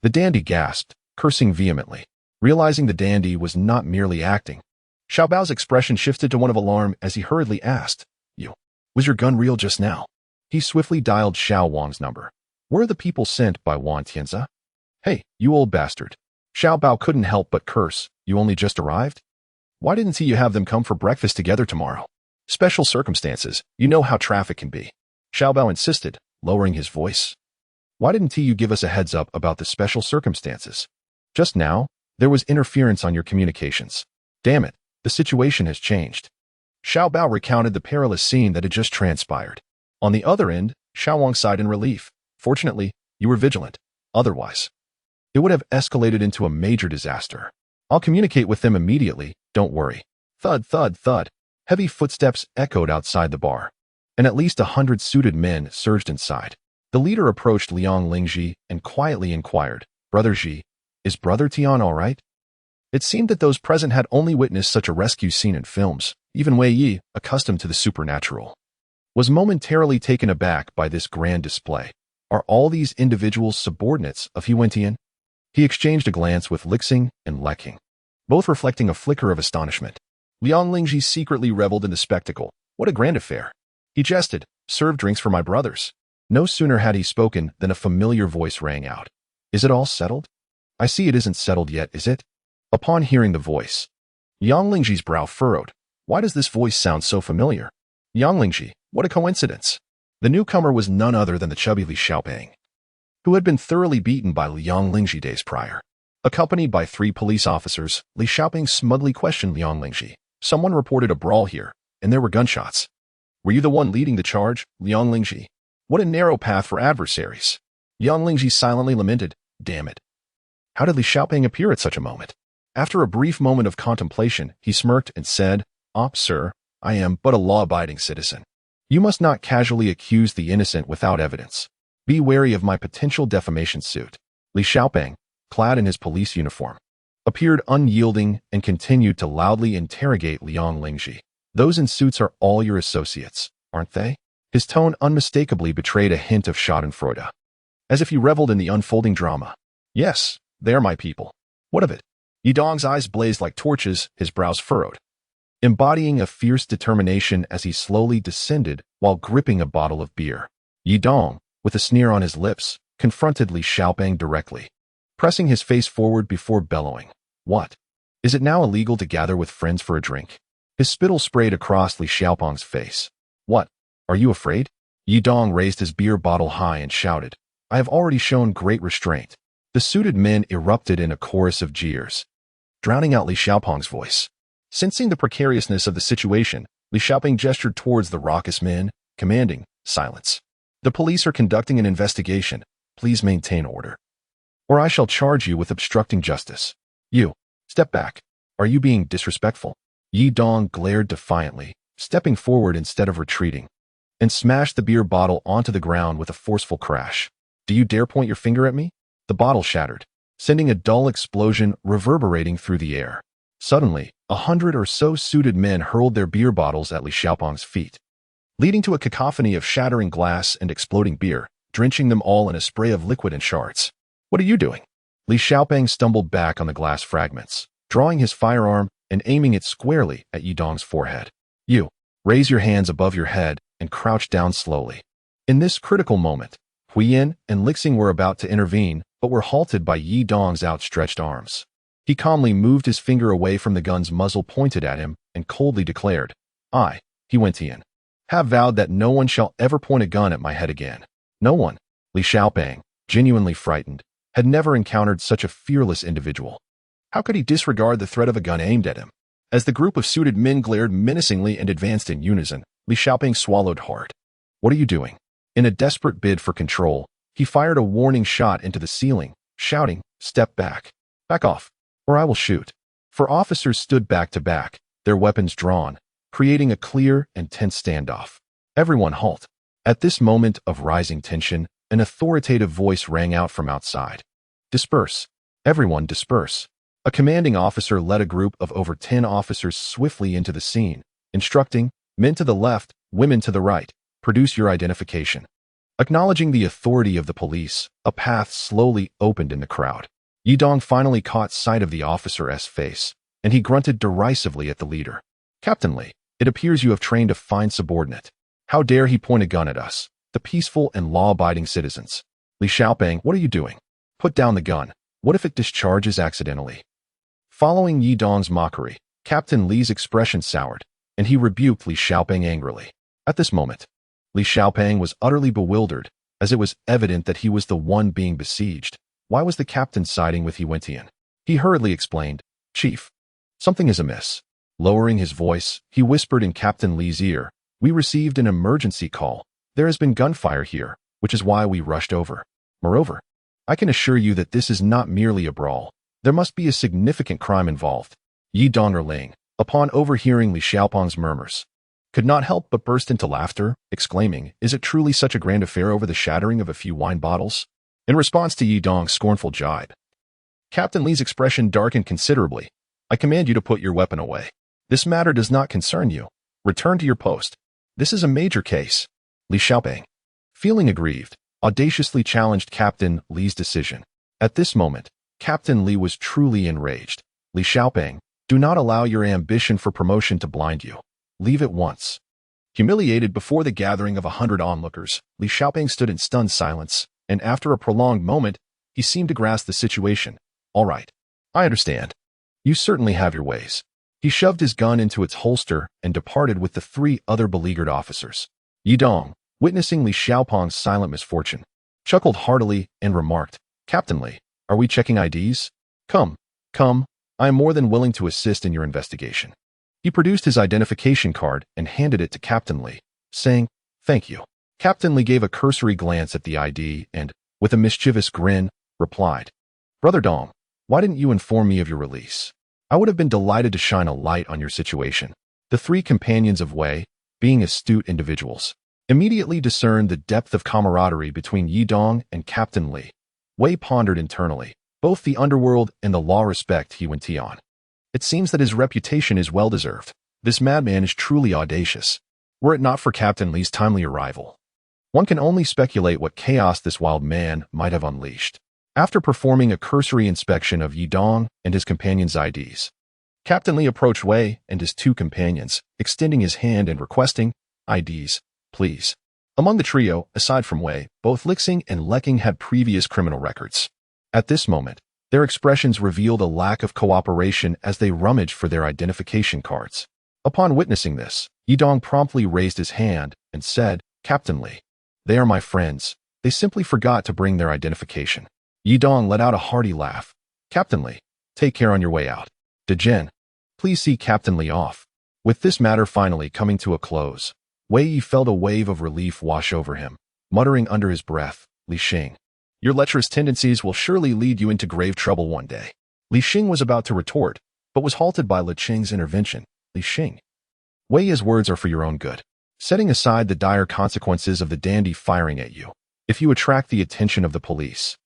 The dandy gasped, cursing vehemently, realizing the dandy was not merely acting. Xiaobao's expression shifted to one of alarm as he hurriedly asked, Was your gun real just now?" He swiftly dialed Xiao Wang's number. "Where are the people sent by Wan Tianza?" "Hey, you old bastard." Xiaobao couldn't help but curse. "You only just arrived? Why didn't you have them come for breakfast together tomorrow? Special circumstances, you know how traffic can be." Xiaobao insisted, lowering his voice. "Why didn't you give us a heads up about the special circumstances? Just now, there was interference on your communications. Damn it, the situation has changed." Xiaobao recounted the perilous scene that had just transpired. On the other end, Xiao Wang sighed in relief. "Fortunately, you were vigilant. Otherwise, it would have escalated into a major disaster. I'll communicate with them immediately, don't worry." Thud, thud, thud. Heavy footsteps echoed outside the bar, and at least 100 suited men surged inside. The leader approached Liang Lingji and quietly inquired, "Brother Ji, is Brother Tian all right?" It seemed that those present had only witnessed such a rescue scene in films. Even Wei Yi, accustomed to the supernatural, was momentarily taken aback by this grand display. Are all these individuals subordinates of He Wentian? He exchanged a glance with Lixing and Leking, both reflecting a flicker of astonishment. Liang Lingji secretly reveled in the spectacle. What a grand affair. He jested, "Serve drinks for my brothers." No sooner had he spoken than a familiar voice rang out. "Is it all settled?" "I see it isn't settled yet, is it?" Upon hearing the voice, Yang Lingji's brow furrowed. Why does this voice sound so familiar? Yang Lingji, what a coincidence. The newcomer was none other than the chubby Li Xiaoping, who had been thoroughly beaten by Liang Lingji days prior. Accompanied by 3 police officers, Li Xiaoping smugly questioned Liang Lingji. "Someone reported a brawl here, and there were gunshots. Were you the one leading the charge, Liang Lingji? What a narrow path for adversaries." Liang Lingji silently lamented, Damn it. How did Li Xiaoping appear at such a moment? After a brief moment of contemplation, he smirked and said, Sir, I am but a law-abiding citizen. You must not casually accuse the innocent without evidence. Be wary of my potential defamation suit. Li Xiaoping, clad in his police uniform, appeared unyielding and continued to loudly interrogate Liang Lingji. Those in suits are all your associates, aren't they? His tone unmistakably betrayed a hint of schadenfreude, as if he reveled in the unfolding drama. Yes, they are my people. What of it? Yidong's eyes blazed like torches, his brows furrowed, embodying a fierce determination as he slowly descended while gripping a bottle of beer. Yidong, with a sneer on his lips, confronted Li Xiaoping directly, pressing his face forward before bellowing. What? Is it now illegal to gather with friends for a drink? His spittle sprayed across Li Xiaoping's face. What? Are you afraid? Yidong raised his beer bottle high and shouted, I have already shown great restraint. The suited men erupted in a chorus of jeers, drowning out Li Xiaoping's voice. Sensing the precariousness of the situation, Li Xiaoping gestured towards the raucous men, commanding, silence. The police are conducting an investigation. Please maintain order, or I shall charge you with obstructing justice. You, step back. Are you being disrespectful? Yidong glared defiantly, stepping forward instead of retreating, and smashed the beer bottle onto the ground with a forceful crash. Do you dare point your finger at me? The bottle shattered, sending a dull explosion reverberating through the air. Suddenly, 100 or so suited men hurled their beer bottles at Li Xiaoping's feet, leading to a cacophony of shattering glass and exploding beer, drenching them all in a spray of liquid and shards. What are you doing? Li Xiaoping stumbled back on the glass fragments, drawing his firearm and aiming it squarely at Yidong's forehead. You, raise your hands above your head and crouch down slowly. In this critical moment, Huiyin and Lixing were about to intervene, but were halted by Yidong's outstretched arms. He calmly moved his finger away from the gun's muzzle pointed at him and coldly declared, I, Huiyin, have vowed that no one shall ever point a gun at my head again. No one. Li Xiaoping, genuinely frightened, had never encountered such a fearless individual. How could he disregard the threat of a gun aimed at him? As the group of suited men glared menacingly and advanced in unison, Li Xiaoping swallowed hard. What are you doing? In a desperate bid for control, he fired a warning shot into the ceiling, shouting, Step back. Back off, or I will shoot. 4 officers stood back to back, their weapons drawn, creating a clear and tense standoff. Everyone halt. At this moment of rising tension, an authoritative voice rang out from outside. Disperse. Everyone disperse. A commanding officer led a group of over 10 officers swiftly into the scene, instructing, men to the left, women to the right, produce your identification. Acknowledging the authority of the police, a path slowly opened in the crowd. Yidong finally caught sight of the officer's face, and he grunted derisively at the leader. Captain Li, it appears you have trained a fine subordinate. How dare he point a gun at us, the peaceful and law-abiding citizens? Li Xiaoping, what are you doing? Put down the gun. What if it discharges accidentally? Following Yidong's mockery, Captain Li's expression soured, and he rebuked Li Xiaoping angrily. At this moment, Li Xiaoping was utterly bewildered, as it was evident that he was the one being besieged. Why was the captain siding with Huiyin? He hurriedly explained, Chief, something is amiss. Lowering his voice, he whispered in Captain Li's ear, We received an emergency call. There has been gunfire here, which is why we rushed over. Moreover, I can assure you that this is not merely a brawl. There must be a significant crime involved. Yidong Erling, upon overhearing Li Xiaoping's murmurs, could not help but burst into laughter, exclaiming, Is it truly such a grand affair over the shattering of a few wine bottles? In response to Yidong's scornful jibe, Captain Li's expression darkened considerably. I command you to put your weapon away. This matter does not concern you. Return to your post. This is a major case. Li Xiaoping, feeling aggrieved, audaciously challenged Captain Li's decision. At this moment, Captain Li was truly enraged. Li Xiaoping, do not allow your ambition for promotion to blind you. Leave at once. Humiliated before the gathering of 100 onlookers, Li Xiaoping stood in stunned silence, and after a prolonged moment, he seemed to grasp the situation. All right. I understand. You certainly have your ways. He shoved his gun into its holster and departed with the 3 other beleaguered officers. Yidong, witnessing Li Xiaoping's silent misfortune, chuckled heartily and remarked, Captain Li, are we checking IDs? Come, I am more than willing to assist in your investigation. He produced his identification card and handed it to Captain Li, saying, Thank you. Captain Li gave a cursory glance at the ID and, with a mischievous grin, replied, "Brother Dong, why didn't you inform me of your release? I would have been delighted to shine a light on your situation." The three companions of Wei, being astute individuals, immediately discerned the depth of camaraderie between Yi Dong and Captain Li. Wei pondered internally. Both the underworld and the law respect He Wen-Tian. It seems that his reputation is well-deserved. This madman is truly audacious. Were it not for Captain Li's timely arrival, one can only speculate what chaos this wild man might have unleashed. After performing a cursory inspection of Yi Dong and his companions' IDs, Captain Li approached Wei and his two companions, extending his hand and requesting, "IDs, please." Among the trio, aside from Wei, both Li Xun and Li Xun had previous criminal records. At this moment, their expressions revealed a lack of cooperation as they rummaged for their identification cards. Upon witnessing this, Yi Dong promptly raised his hand and said, "Captain Li, they are my friends. They simply forgot to bring their identification." Yi Dong let out a hearty laugh. "Captain Li, take care on your way out. Dejen, please see Captain Li off." With this matter finally coming to a close, Wei Yi felt a wave of relief wash over him, muttering under his breath, "Li Xun, your lecherous tendencies will surely lead you into grave trouble one day." Li Xun was about to retort, but was halted by Li Cheng's intervention. "Li Xun, Wei Yi's words are for your own good. Setting aside the dire consequences of the dandy firing at you, if you attract the attention of the police,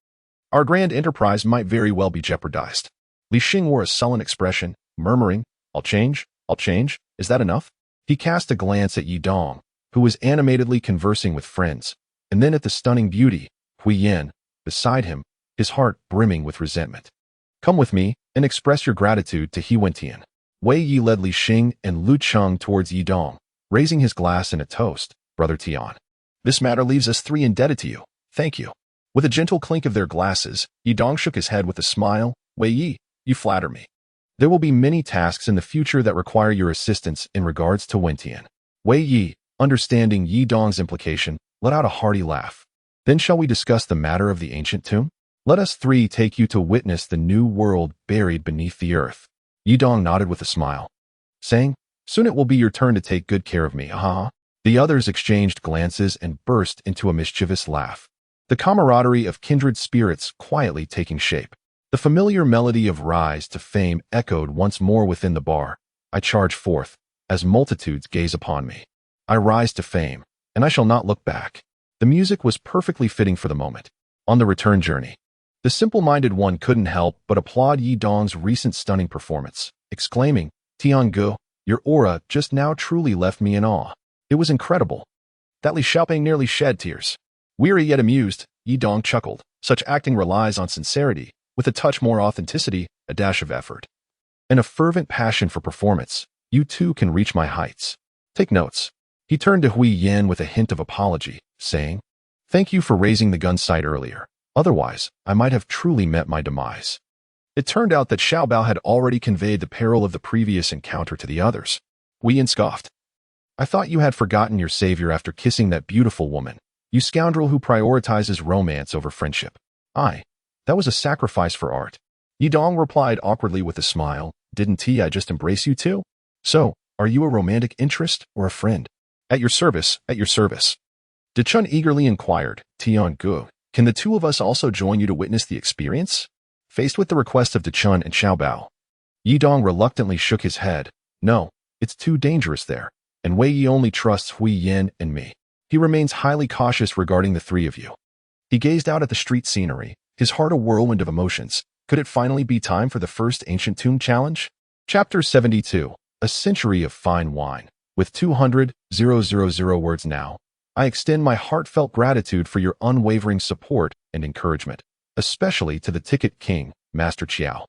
our grand enterprise might very well be jeopardized." Li Xun wore a sullen expression, murmuring, I'll change, is that enough?" He cast a glance at Yi Dong, who was animatedly conversing with friends, and then at the stunning beauty, Hui Yan, beside him, his heart brimming with resentment. "Come with me and express your gratitude to He Wen-Tian." Wei Yi led Li Xun and Lu Cheng towards Yi Dong, raising his glass in a toast, "Brother Tian, this matter leaves us three indebted to you. Thank you." With a gentle clink of their glasses, Yi Dong shook his head with a smile. "Wei Yi, you flatter me. There will be many tasks in the future that require your assistance in regards to Wen-Tian." Wei Yi, understanding Yi Dong's implication, let out a hearty laugh. "Then shall we discuss the matter of the ancient tomb? Let us three take you to witness the new world buried beneath the earth." Yi Dong nodded with a smile, saying, "Soon it will be your turn to take good care of me, aha." The others exchanged glances and burst into a mischievous laugh. The camaraderie of kindred spirits quietly taking shape. The familiar melody of Rise to Fame echoed once more within the bar. I charge forth, as multitudes gaze upon me. I rise to fame, and I shall not look back. The music was perfectly fitting for the moment. On the return journey, the simple-minded one couldn't help but applaud Yi Dong's recent stunning performance, exclaiming, "Tiangu, your aura just now truly left me in awe. It was incredible." That Li Xiaoping nearly shed tears. Weary yet amused, Yi Dong chuckled. Such acting relies on sincerity, with a touch more authenticity, a dash of effort, and a fervent passion for performance. You too can reach my heights. Take notes. He turned to Hui Yan with a hint of apology, saying, "Thank you for raising the gun sight earlier. Otherwise, I might have truly met my demise." It turned out that Xiao Bao had already conveyed the peril of the previous encounter to the others. Hui Yan scoffed. "I thought you had forgotten your savior after kissing that beautiful woman, you scoundrel who prioritizes romance over friendship." That was a sacrifice for art." Yi Dong replied awkwardly with a smile, "Didn't I just embrace you too? So, are you a romantic interest or a friend?" At your service, at your service." De Chun eagerly inquired, "Tiangu, can the two of us also join you to witness the experience?" Faced with the request of De Chun and Xiao Bao, Yi Dong reluctantly shook his head. "No, it's too dangerous there, and Wei Yi only trusts Hui Yan and me. He remains highly cautious regarding the three of you." He gazed out at the street scenery, his heart a whirlwind of emotions. Could it finally be time for the first Ancient Tomb Challenge? Chapter 72, A Century of Fine Wine. With 200,000 words now, I extend my heartfelt gratitude for your unwavering support and encouragement, especially to the Ticket King, Master Chiao,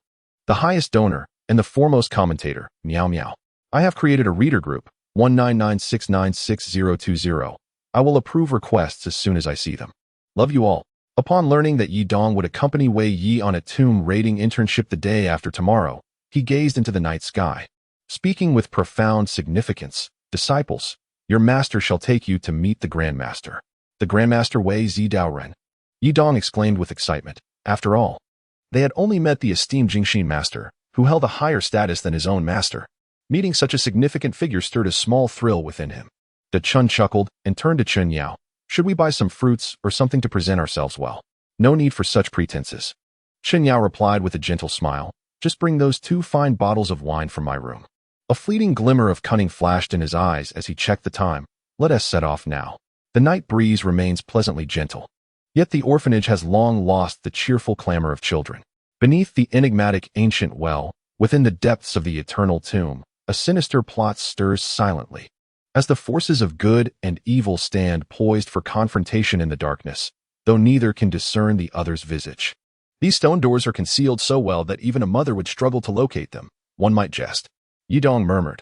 the highest donor and the foremost commentator, Meow Meow. I have created a reader group, 199696020. I will approve requests as soon as I see them. Love you all. Upon learning that Yi Dong would accompany Wei Yi on a tomb raiding internship the day after tomorrow, he gazed into the night sky, speaking with profound significance. "Disciples, your master shall take you to meet the Grandmaster. The Grandmaster Wei Zidaoren." Yi Dong exclaimed with excitement. After all, they had only met the esteemed Jingxin master, who held a higher status than his own master. Meeting such a significant figure stirred a small thrill within him. De Chun chuckled and turned to Chen Yang. "Should we buy some fruits or something to present ourselves well?" No need for such pretenses. Chen Yang replied with a gentle smile. Just bring those 2 fine bottles of wine from my room. A fleeting glimmer of cunning flashed in his eyes as he checked the time. Let us set off now. The night breeze remains pleasantly gentle. Yet the orphanage has long lost the cheerful clamor of children. Beneath the enigmatic ancient well, within the depths of the eternal tomb, a sinister plot stirs silently. As the forces of good and evil stand poised for confrontation in the darkness, though neither can discern the other's visage. These stone doors are concealed so well that even a mother would struggle to locate them, one might jest. Yidong murmured,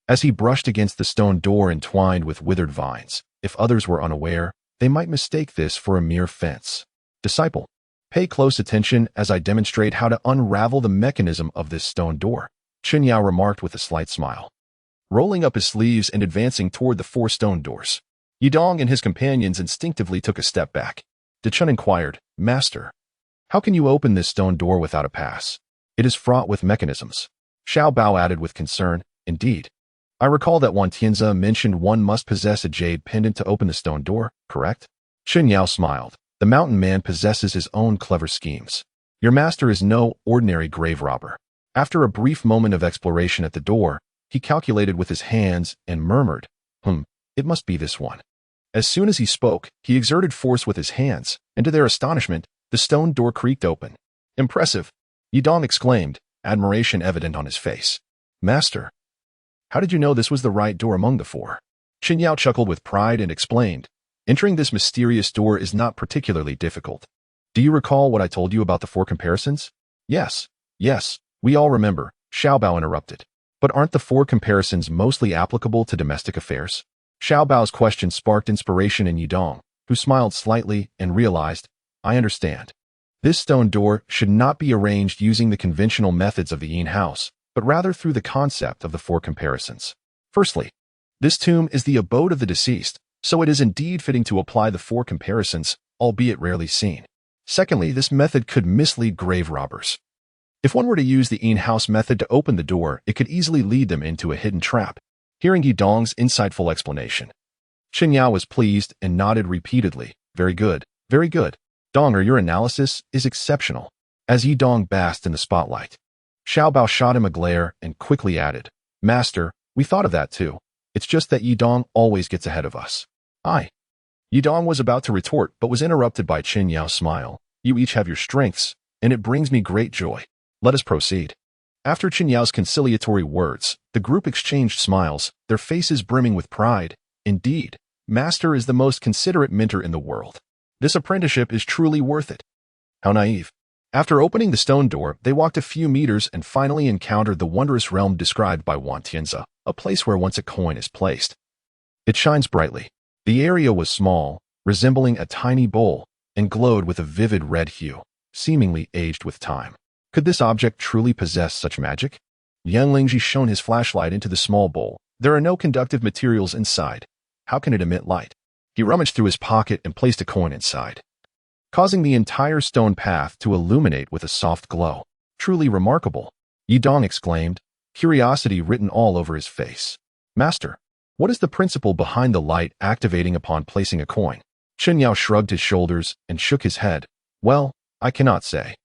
as he brushed against the stone door entwined with withered vines. If others were unaware, they might mistake this for a mere fence. Disciple, pay close attention as I demonstrate how to unravel the mechanism of this stone door, Chen Yang remarked with a slight smile. Rolling up his sleeves and advancing toward the 4 stone doors, Yidong and his companions instinctively took a step back. Chen inquired, Master, how can you open this stone door without a pass? It is fraught with mechanisms. Xiao Bao added with concern, Indeed. I recall that Wan Tianzi mentioned one must possess a jade pendant to open the stone door, correct? Chen Yao smiled. The mountain man possesses his own clever schemes. Your master is no ordinary grave robber. After a brief moment of exploration at the door, he calculated with his hands and murmured, it must be this one. As soon as he spoke, he exerted force with his hands, and to their astonishment, the stone door creaked open. Impressive, Yidong exclaimed, admiration evident on his face. Master, how did you know this was the right door among the 4? Chen Yao chuckled with pride and explained, entering this mysterious door is not particularly difficult. Do you recall what I told you about the 4 comparisons? Yes, we all remember, Xiao Bao interrupted. But aren't the 4 comparisons mostly applicable to domestic affairs? Xiao Bao's question sparked inspiration in Yidong, who smiled slightly and realized, I understand. This stone door should not be arranged using the conventional methods of the Yin house, but rather through the concept of the 4 comparisons. Firstly, this tomb is the abode of the deceased, so it is indeed fitting to apply the 4 comparisons, albeit rarely seen. Secondly, this method could mislead grave robbers. If one were to use the Yin house method to open the door, it could easily lead them into a hidden trap. Hearing Yidong's insightful explanation, Chen Yao was pleased and nodded repeatedly. Very good, very good. Donger, your analysis is exceptional. As Yidong basked in the spotlight, Xiao Bao shot him a glare and quickly added, Master, we thought of that too. It's just that Yidong always gets ahead of us. Yidong was about to retort but was interrupted by Chen Yao's smile. You each have your strengths, and it brings me great joy. Let us proceed. After Chen Yao's conciliatory words, the group exchanged smiles, their faces brimming with pride. Indeed, Master is the most considerate mentor in the world. This apprenticeship is truly worth it. How naive. After opening the stone door, they walked a few meters and finally encountered the wondrous realm described by Wan Tianzi, a place where once a coin is placed. It shines brightly. The area was small, resembling a tiny bowl, and glowed with a vivid red hue, seemingly aged with time. Could this object truly possess such magic? Yang Lingji shone his flashlight into the small bowl. There are no conductive materials inside. How can it emit light? He rummaged through his pocket and placed a coin inside, causing the entire stone path to illuminate with a soft glow. Truly remarkable, Yidong exclaimed, curiosity written all over his face. Master, what is the principle behind the light activating upon placing a coin? Chen Yao shrugged his shoulders and shook his head. Well, I cannot say.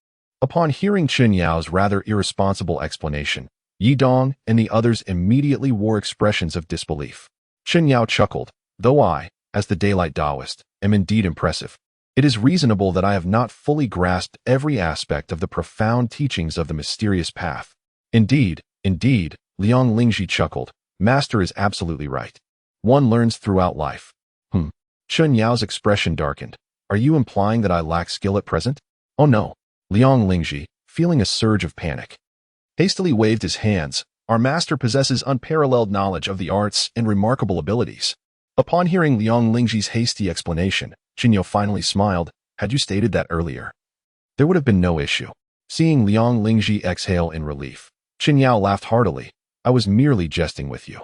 Upon hearing Chen Yao's rather irresponsible explanation, Yidong and the others immediately wore expressions of disbelief. Chen Yao chuckled, though I, as the daylight Taoist, am indeed impressive. It is reasonable that I have not fully grasped every aspect of the profound teachings of the mysterious path. Indeed, Liang Lingji chuckled. Master is absolutely right. One learns throughout life. Chen Yao's expression darkened. Are you implying that I lack skill at present? Oh no. Liang Lingji, feeling a surge of panic, hastily waved his hands. Our master possesses unparalleled knowledge of the arts and remarkable abilities. Upon hearing Liang Lingji's hasty explanation, Chen Yao finally smiled. Had you stated that earlier, there would have been no issue. Seeing Liang Lingji exhale in relief, Chen Yao laughed heartily. I was merely jesting with you.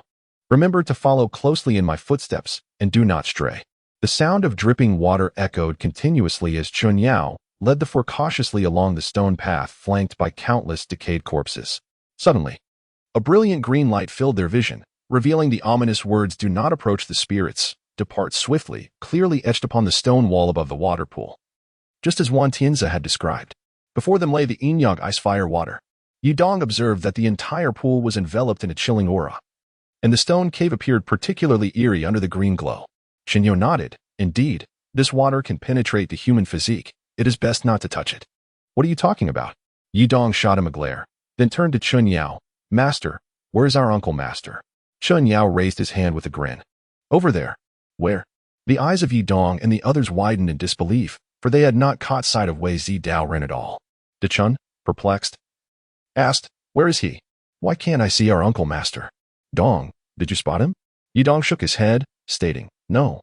Remember to follow closely in my footsteps, and do not stray. The sound of dripping water echoed continuously as Chen Yao led the 4 cautiously along the stone path flanked by countless decayed corpses. Suddenly, a brilliant green light filled their vision, revealing the ominous words, "Do not approach the spirits, depart swiftly," clearly etched upon the stone wall above the water pool. just as Wan Tianzi had described. Before them lay the Enyang ice fire water. Yudong observed that the entire pool was enveloped in a chilling aura, and the stone cave appeared particularly eerie under the green glow. Chen Yang nodded. Indeed, this water can penetrate the human physique. It is best not to touch it. What are you talking about? Yudong shot him a glare, then turned to Chen Yang. Master, where is our uncle master? Chen Yang raised his hand with a grin. Over there. Where? The eyes of Yudong and the others widened in disbelief, for they had not caught sight of Wei Zidao Ren at all. De Chun, perplexed, asked, where is he? Why can't I see our uncle master? Dong, did you spot him? Yudong shook his head, stating, no.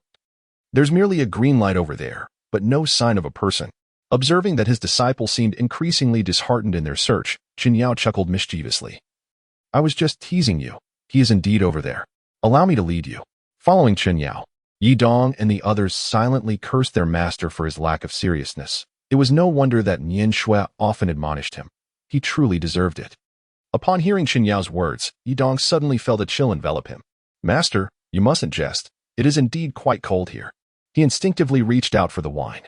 There's merely a green light over there, but no sign of a person. Observing that his disciple seemed increasingly disheartened in their search, Chen Yang chuckled mischievously. I was just teasing you. He is indeed over there. Allow me to lead you. Following Chen Yang, Yudong and the others silently cursed their master for his lack of seriousness. It was no wonder that Nian Shui often admonished him. He truly deserved it. Upon hearing Chen Yao's words, Yudong suddenly felt a chill envelop him. Master, you mustn't jest. It is indeed quite cold here. He instinctively reached out for the wine,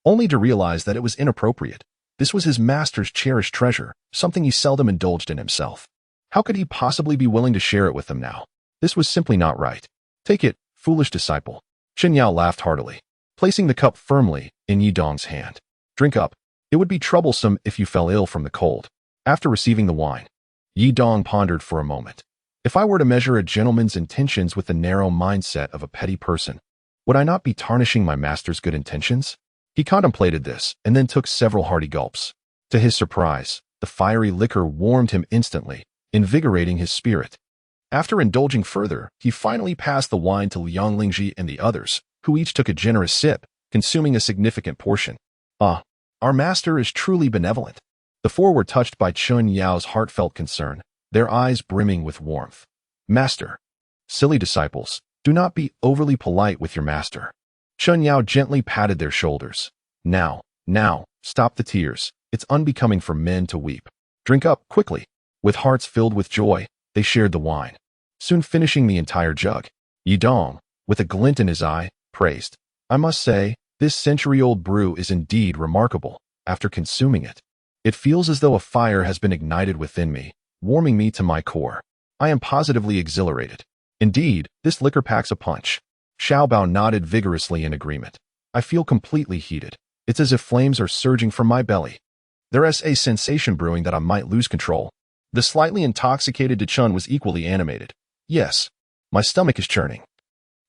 only to realize that it was inappropriate. This was his master's cherished treasure, something he seldom indulged in himself. How could he possibly be willing to share it with them now? This was simply not right. Take it, foolish disciple. Chen Yang laughed heartily, placing the cup firmly in Yudong's hand. Drink up. It would be troublesome if you fell ill from the cold. After receiving the wine, Yudong pondered for a moment. If I were to measure a gentleman's intentions with the narrow mindset of a petty person, would I not be tarnishing my master's good intentions? He contemplated this and then took several hearty gulps. To his surprise, the fiery liquor warmed him instantly, invigorating his spirit. After indulging further, he finally passed the wine to Liang Lingji and the others, who each took a generous sip, consuming a significant portion. Ah, our master is truly benevolent. The four were touched by Chen Yao's heartfelt concern, their eyes brimming with warmth. Master. Silly disciples, do not be overly polite with your master. Chen Yao gently patted their shoulders. Now, stop the tears. It's unbecoming for men to weep. Drink up, quickly. With hearts filled with joy, they shared the wine, soon finishing the entire jug. Yudong, with a glint in his eye, praised. I must say, this century-old brew is indeed remarkable. After consuming it, it feels as though a fire has been ignited within me, warming me to my core. I am positively exhilarated. Indeed, this liquor packs a punch. Xiaobao nodded vigorously in agreement. I feel completely heated. It's as if flames are surging from my belly. There is a sensation brewing that I might lose control. The slightly intoxicated De Chun was equally animated. Yes, my stomach is churning.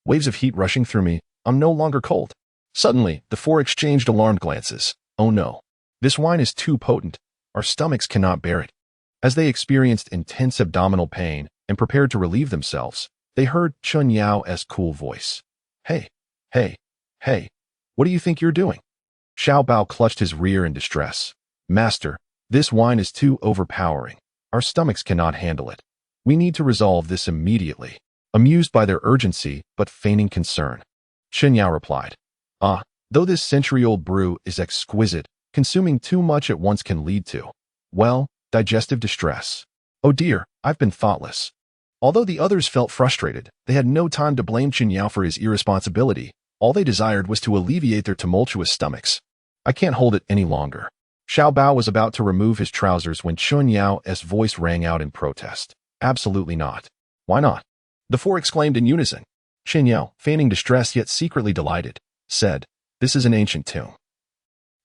Waves of heat rushing through me. I'm no longer cold. Suddenly, the four exchanged alarmed glances. Oh no. This wine is too potent. Our stomachs cannot bear it. As they experienced intense abdominal pain and prepared to relieve themselves, they heard Chen Yao's cool voice. Hey, what do you think you're doing? Xiao Bao clutched his rear in distress. Master, this wine is too overpowering. Our stomachs cannot handle it. We need to resolve this immediately. Amused by their urgency, but feigning concern, Chen Yao replied. Though this century-old brew is exquisite, consuming too much at once can lead to, well, digestive distress. Oh dear, I've been thoughtless. Although the others felt frustrated, they had no time to blame Chen Yao for his irresponsibility. All they desired was to alleviate their tumultuous stomachs. I can't hold it any longer. Xiao Bao was about to remove his trousers when Chen Yao's voice rang out in protest. Absolutely not. Why not? The four exclaimed in unison. Chen Yao, feigning distress yet secretly delighted, said, This is an ancient tomb.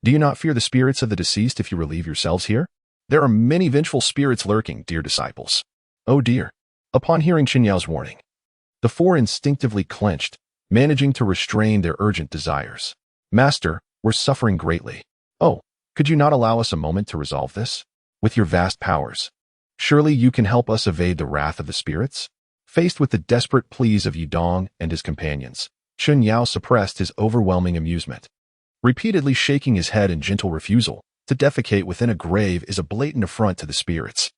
Do you not fear the spirits of the deceased if you relieve yourselves here? There are many vengeful spirits lurking, dear disciples. Oh dear. Upon hearing Chen Yao's warning, the four instinctively clenched, managing to restrain their urgent desires. Master, we're suffering greatly. Oh, could you not allow us a moment to resolve this? With your vast powers, surely you can help us evade the wrath of the spirits? Faced with the desperate pleas of Yudong and his companions, Chen Yao suppressed his overwhelming amusement, repeatedly shaking his head in gentle refusal. To defecate within a grave is a blatant affront to the spirits.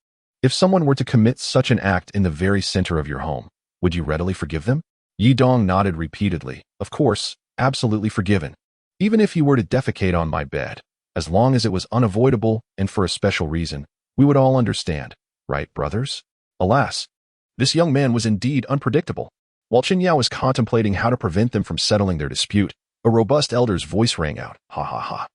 If someone were to commit such an act in the very center of your home, would you readily forgive them? Yudong nodded repeatedly. Of course, absolutely forgiven. Even if you were to defecate on my bed, as long as it was unavoidable and for a special reason, we would all understand. Right, brothers? Alas, this young man was indeed unpredictable. While Chen Yao was contemplating how to prevent them from settling their dispute, a robust elder's voice rang out. Ha ha ha.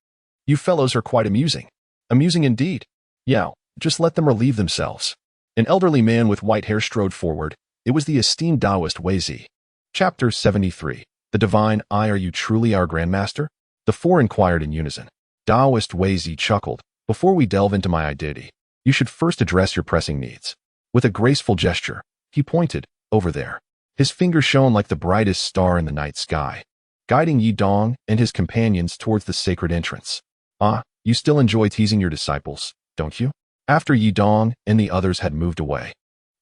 You fellows are quite amusing. Amusing indeed. Yao, just let them relieve themselves. An elderly man with white hair strode forward. It was the esteemed Taoist Wei Zi. Chapter 73. The Divine Eye. Are you truly our Grandmaster? The four inquired in unison. Taoist Wei Zi chuckled. Before we delve into my identity, you should first address your pressing needs. With a graceful gesture, he pointed, over there. His finger shone like the brightest star in the night sky, guiding Yi Dong and his companions towards the sacred entrance. Ah, you still enjoy teasing your disciples, don't you? After Yi Dong and the others had moved away,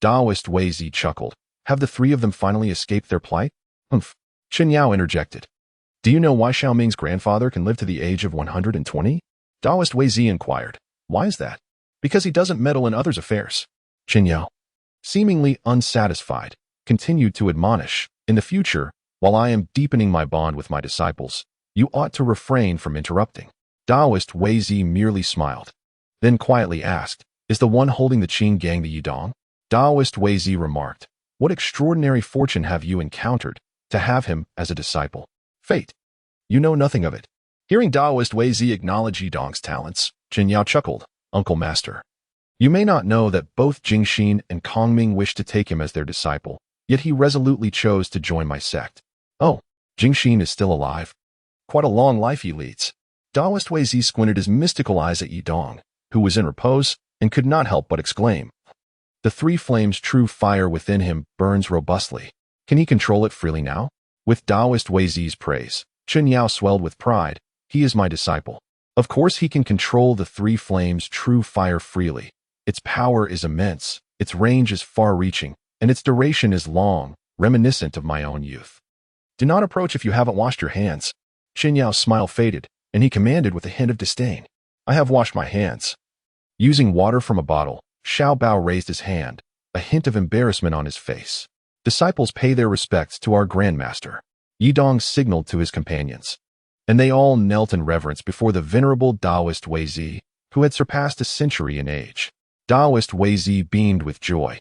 Taoist Wei Zi chuckled. Have the three of them finally escaped their plight? Humph. Chen Yang interjected. Do you know why Xiaoming's grandfather can live to the age of 120? Taoist Wei Zi inquired. Why is that? Because he doesn't meddle in others' affairs. Chen Yang, seemingly unsatisfied, continued to admonish. In the future, while I am deepening my bond with my disciples, you ought to refrain from interrupting. Taoist Wei Zi merely smiled, then quietly asked, is the one holding the Qing gang the Yidong? Taoist Wei Zi remarked, what extraordinary fortune have you encountered to have him as a disciple? Fate. You know nothing of it. Hearing Taoist Wei Zi acknowledge Yidong's talents, Chen Yao chuckled, Uncle Master. You may not know that both Jingxin and Kongming wished to take him as their disciple, yet he resolutely chose to join my sect. Oh, Jingxin is still alive. Quite a long life he leads. Taoist Wei Zi squinted his mystical eyes at Yidong, who was in repose, and could not help but exclaim. The three flames' true fire within him burns robustly. Can he control it freely now? With Taoist Wei Zi's praise, Chen Yao swelled with pride. He is my disciple. Of course he can control the three flames' true fire freely. Its power is immense, its range is far-reaching, and its duration is long, reminiscent of my own youth. Do not approach if you haven't washed your hands. Chen Yao's smile faded, and he commanded with a hint of disdain. I have washed my hands. Using water from a bottle, Xiao Bao raised his hand, a hint of embarrassment on his face. Disciples pay their respects to our Grandmaster. Yidong signaled to his companions, and they all knelt in reverence before the venerable Taoist Wei Zi, who had surpassed a century in age. Taoist Wei Zi beamed with joy.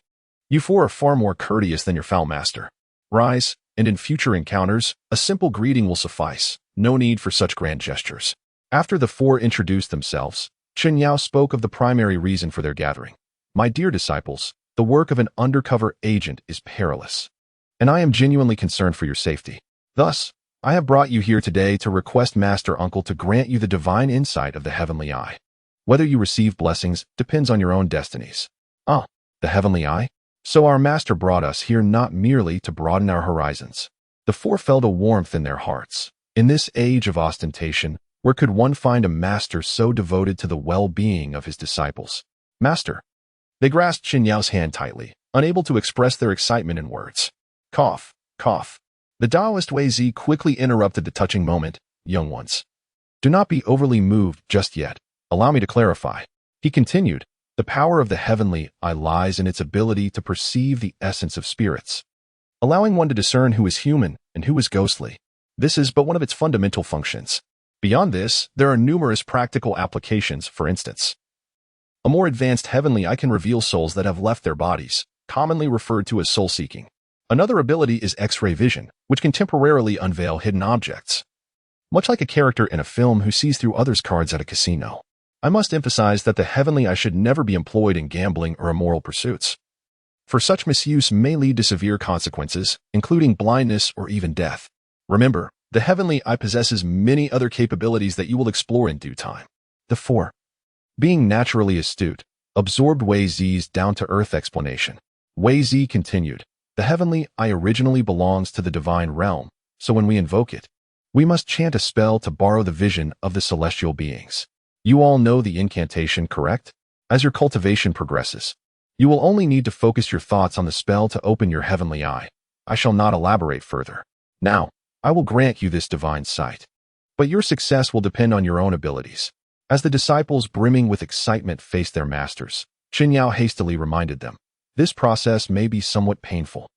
You four are far more courteous than your foul master. Rise, and in future encounters, a simple greeting will suffice. No need for such grand gestures. After the four introduced themselves, Chen Yao spoke of the primary reason for their gathering. My dear disciples, the work of an undercover agent is perilous, and I am genuinely concerned for your safety. Thus, I have brought you here today to request Master Uncle to grant you the divine insight of the heavenly eye. Whether you receive blessings depends on your own destinies. Ah, the heavenly eye? So our Master brought us here not merely to broaden our horizons. The four felt a warmth in their hearts. In this age of ostentation, where could one find a master so devoted to the well-being of his disciples? Master. They grasped Chen Yao's hand tightly, unable to express their excitement in words. Cough, cough. The Taoist Wei Zi quickly interrupted the touching moment. Young ones, do not be overly moved just yet. Allow me to clarify. He continued, the power of the heavenly eye lies in its ability to perceive the essence of spirits, allowing one to discern who is human and who is ghostly. This is but one of its fundamental functions. Beyond this, there are numerous practical applications. For instance, a more advanced heavenly eye can reveal souls that have left their bodies, commonly referred to as soul-seeking. Another ability is X-ray vision, which can temporarily unveil hidden objects, much like a character in a film who sees through others' cards at a casino. I must emphasize that the heavenly eye should never be employed in gambling or immoral pursuits, for such misuse may lead to severe consequences, including blindness or even death. Remember, the heavenly eye possesses many other capabilities that you will explore in due time. The four, being naturally astute, absorbed Wei Zi's down-to-earth explanation. Wei Zi continued, the heavenly eye originally belongs to the divine realm, so when we invoke it, we must chant a spell to borrow the vision of the celestial beings. You all know the incantation, correct? As your cultivation progresses, you will only need to focus your thoughts on the spell to open your heavenly eye. I shall not elaborate further. Now, I will grant you this divine sight, but your success will depend on your own abilities. As the disciples brimming with excitement faced their masters, Chen Yao hastily reminded them, this process may be somewhat painful.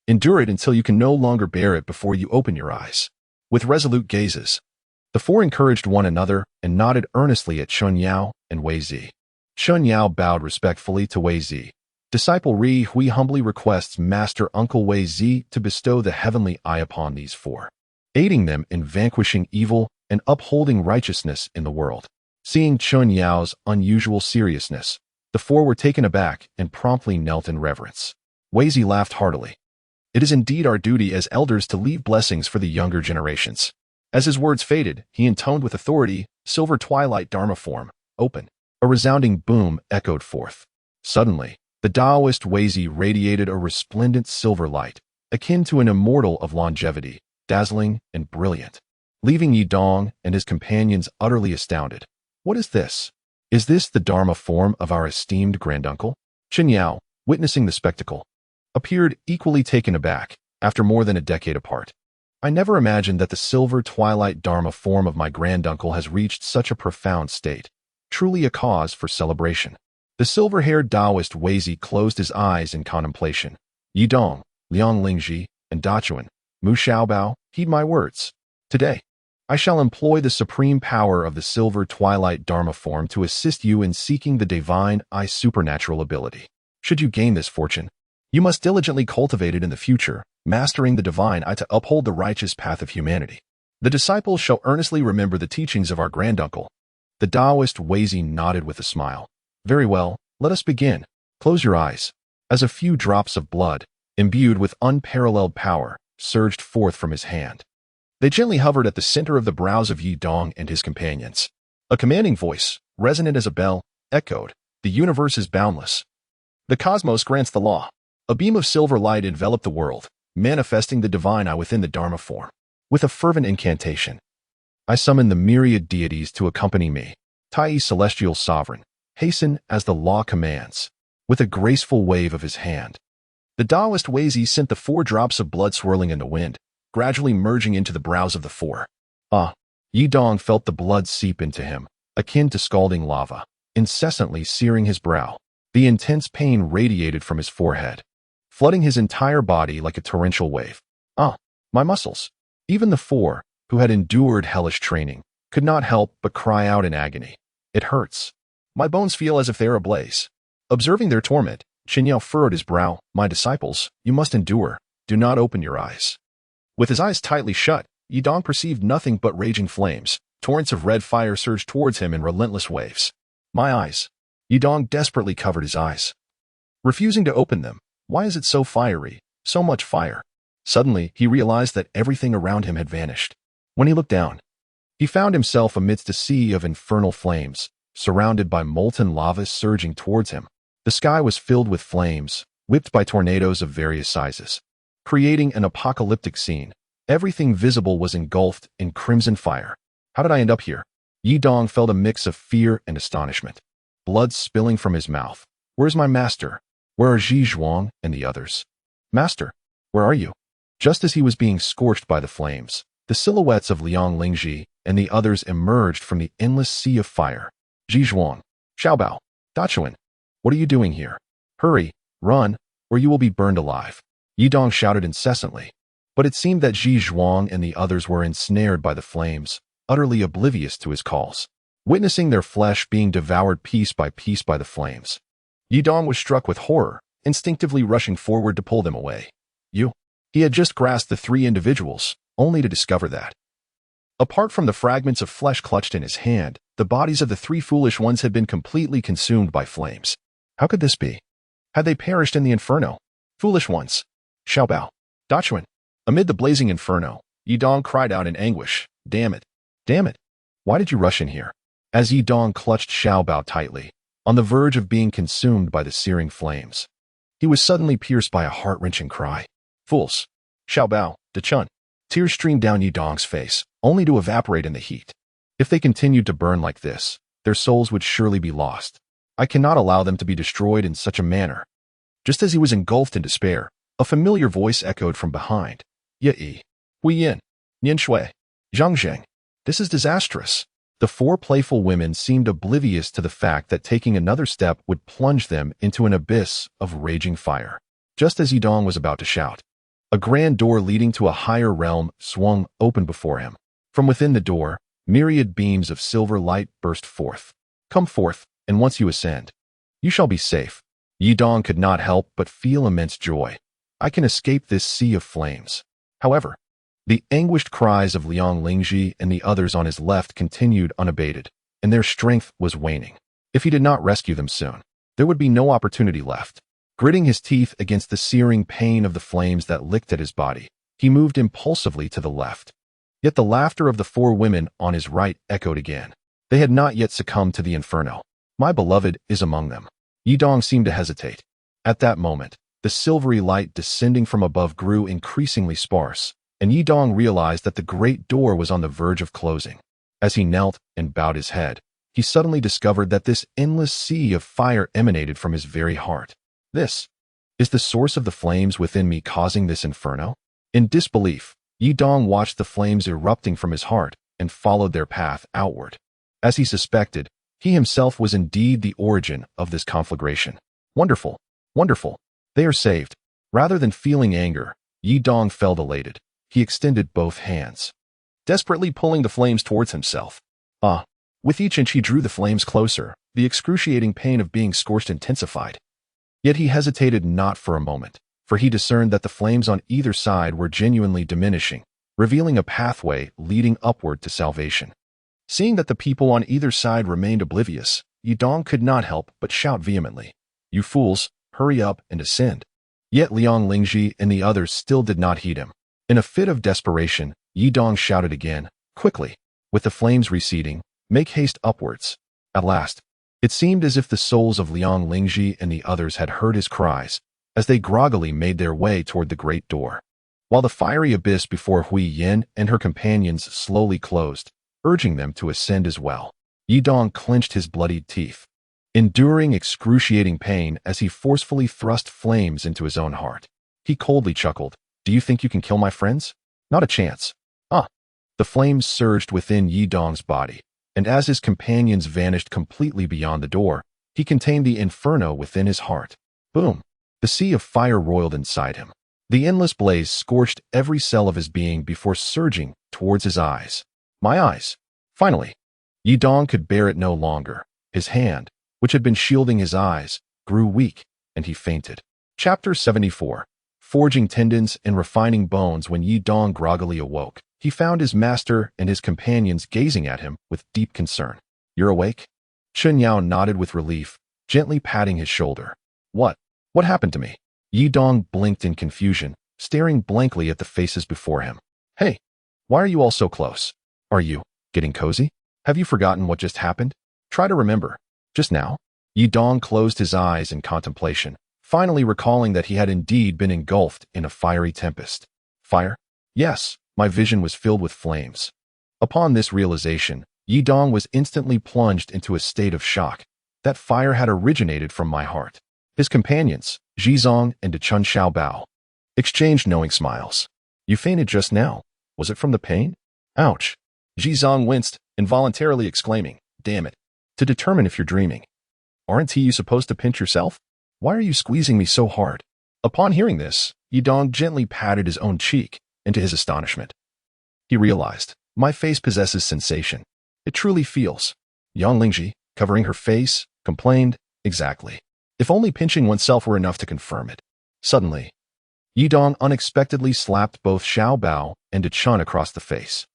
Endure it until you can no longer bear it before you open your eyes. With resolute gazes, the four encouraged one another and nodded earnestly at Chen Yao and Wei Zi. Chen Yao bowed respectfully to Wei Zi. Disciple Ri Hui humbly requests Master Uncle Wei Zi to bestow the heavenly eye upon these four, aiding them in vanquishing evil and upholding righteousness in the world. Seeing Chen Yao's unusual seriousness, the four were taken aback and promptly knelt in reverence. Weizi laughed heartily. It is indeed our duty as elders to leave blessings for the younger generations. As his words faded, he intoned with authority, silver twilight Dharma form, open. A resounding boom echoed forth. Suddenly, the Taoist Weizi radiated a resplendent silver light, akin to an immortal of longevity, dazzling and brilliant, leaving Yi Dong and his companions utterly astounded. What is this? Is this the Dharma form of our esteemed granduncle? Chen Yang, witnessing the spectacle, appeared equally taken aback after more than a decade apart. I never imagined that the silver twilight Dharma form of my granduncle has reached such a profound state. Truly a cause for celebration. The silver-haired Taoist Weizi closed his eyes in contemplation. Yi Dong, Liang Lingji, and Dachuan, Mu Xiaobao, heed my words. Today, I shall employ the supreme power of the silver twilight Dharma form to assist you in seeking the divine supernatural ability. Should you gain this fortune, you must diligently cultivate it in the future, mastering the divine to uphold the righteous path of humanity. The disciples shall earnestly remember the teachings of our granduncle. The Taoist Weizi nodded with a smile. Very well, let us begin. Close your eyes. As a few drops of blood, imbued with unparalleled power, surged forth from his hand. They gently hovered at the center of the brows of Yi Dong and his companions. A commanding voice, resonant as a bell, echoed, "The universe is boundless. The cosmos grants the law." A beam of silver light enveloped the world, manifesting the divine within the Dharma form. With a fervent incantation, I summon the myriad deities to accompany me. Tai celestial sovereign, hasten as the law commands. With a graceful wave of his hand, the Taoist Weizi sent the 4 drops of blood swirling in the wind, gradually merging into the brows of the 4. Yi Dong felt the blood seep into him, akin to scalding lava, incessantly searing his brow. The intense pain radiated from his forehead, flooding his entire body like a torrential wave. My muscles. Even the 4, who had endured hellish training, could not help but cry out in agony. It hurts. My bones feel as if they are ablaze. Observing their torment, Chen Yang furrowed his brow. My disciples, you must endure. Do not open your eyes. With his eyes tightly shut, Yi Dong perceived nothing but raging flames. Torrents of red fire surged towards him in relentless waves. My eyes. Yi Dong desperately covered his eyes, refusing to open them. Why is it so fiery? So much fire. Suddenly, he realized that everything around him had vanished. When he looked down, he found himself amidst a sea of infernal flames, surrounded by molten lava surging towards him. The sky was filled with flames, whipped by tornadoes of various sizes, creating an apocalyptic scene. Everything visible was engulfed in crimson fire. How did I end up here? Yi Dong felt a mix of fear and astonishment, blood spilling from his mouth. Where's my master? Where are Zhi Zhuang and the others? Master, where are you? Just as he was being scorched by the flames, the silhouettes of Liang Lingji and the others emerged from the endless sea of fire. Zhi Zhuang, Xiaobao, Dachuan, what are you doing here? Hurry, run, or you will be burned alive. Yi Dong shouted incessantly, but it seemed that Zhi Zhuang and the others were ensnared by the flames, utterly oblivious to his calls, witnessing their flesh being devoured piece by the flames. Yi Dong was struck with horror, instinctively rushing forward to pull them away. He had just grasped the 3 individuals, only to discover that, apart from the fragments of flesh clutched in his hand, the bodies of the 3 foolish ones had been completely consumed by flames. How could this be? Had they perished in the inferno? Foolish ones. Xiaobao, Dachuan. Amid the blazing inferno, Yi Dong cried out in anguish, Damn it! Damn it! Why did you rush in here? As Yi Dong clutched Xiaobao tightly, on the verge of being consumed by the searing flames, he was suddenly pierced by a heart-wrenching cry. Fools! Xiaobao, Dachun. Tears streamed down Yi Dong's face, only to evaporate in the heat. If they continued to burn like this, their souls would surely be lost. I cannot allow them to be destroyed in such a manner. Just as he was engulfed in despair, a familiar voice echoed from behind. Yi, Hui Yin, Nian Shui, Zhang Zheng. This is disastrous. The 4 playful women seemed oblivious to the fact that taking another step would plunge them into an abyss of raging fire. Just as Yi Dong was about to shout, a grand door leading to a higher realm swung open before him. From within the door, myriad beams of silver light burst forth. Come forth, and once you ascend, you shall be safe. Yi Dong could not help but feel immense joy. I can escape this sea of flames. However, the anguished cries of Liang Lingji and the others on his left continued unabated. and their strength was waning. If he did not rescue them soon, there would be no opportunity left. Gritting his teeth against the searing pain of the flames that licked at his body, he moved impulsively to the left. Yet the laughter of the four women on his right echoed again. They had not yet succumbed to the inferno. My beloved is among them. Yidong seemed to hesitate. At that moment, the silvery light descending from above grew increasingly sparse, and Yidong realized that the great door was on the verge of closing. As he knelt and bowed his head, he suddenly discovered that this endless sea of fire emanated from his very heart. This is the source of the flames within me causing this inferno? In disbelief, Yidong watched the flames erupting from his heart and followed their path outward. As he suspected, he himself was indeed the origin of this conflagration. Wonderful, wonderful. They are saved. Rather than feeling anger, Yidong felt elated. He extended both hands, desperately pulling the flames towards himself. With each inch he drew the flames closer. The excruciating pain of being scorched intensified. Yet he hesitated not for a moment, for he discerned that the flames on either side were genuinely diminishing, revealing a pathway leading upward to salvation. Seeing that the people on either side remained oblivious, Yidong could not help but shout vehemently, "You fools, hurry up and ascend." Yet Liang Lingji and the others still did not heed him. In a fit of desperation, Yidong shouted again, "Quickly!" With the flames receding, "Make haste upwards." At last, it seemed as if the souls of Liang Lingji and the others had heard his cries, as they groggily made their way toward the great door. While the fiery abyss before Hui Yin and her companions slowly closed, urging them to ascend as well, Yidong clenched his bloodied teeth, enduring excruciating pain as he forcefully thrust flames into his own heart. He coldly chuckled, "Do you think you can kill my friends? Not a chance." The flames surged within Yidong's body, and as his companions vanished completely beyond the door, he contained the inferno within his heart. Boom! The sea of fire roiled inside him. The endless blaze scorched every cell of his being before surging towards his eyes. My eyes! Finally! Yidong could bear it no longer. His hand, which had been shielding his eyes, grew weak, and he fainted. Chapter 74. Forging tendons and refining bones. When Yidong groggily awoke, he found his master and his companions gazing at him with deep concern. "You're awake?" Chen Yang nodded with relief, gently patting his shoulder. What happened to me?" Yidong blinked in confusion, staring blankly at the faces before him. "Hey, why are you all so close? Are you getting cozy? Have you forgotten what just happened? Try to remember. Just now?" Yidong closed his eyes in contemplation, finally recalling that he had indeed been engulfed in a fiery tempest. Fire? Yes, my vision was filled with flames. Upon this realization, Yidong was instantly plunged into a state of shock. That fire had originated from my heart. His companions, Zhizong and Dechun Xiaobao, exchanged knowing smiles. "You fainted just now. Was it from the pain?" "Ouch." Zhizong winced, involuntarily exclaiming, "Damn it. To determine if you're dreaming. Aren't you supposed to pinch yourself? Why are you squeezing me so hard?" Upon hearing this, Yidong gently patted his own cheek, and to his astonishment, he realized, "My face possesses sensation. It truly feels." Yang Lingji, covering her face, complained, "Exactly. If only pinching oneself were enough to confirm it." Suddenly, Yidong unexpectedly slapped both Xiao Bao and Dechun across the face.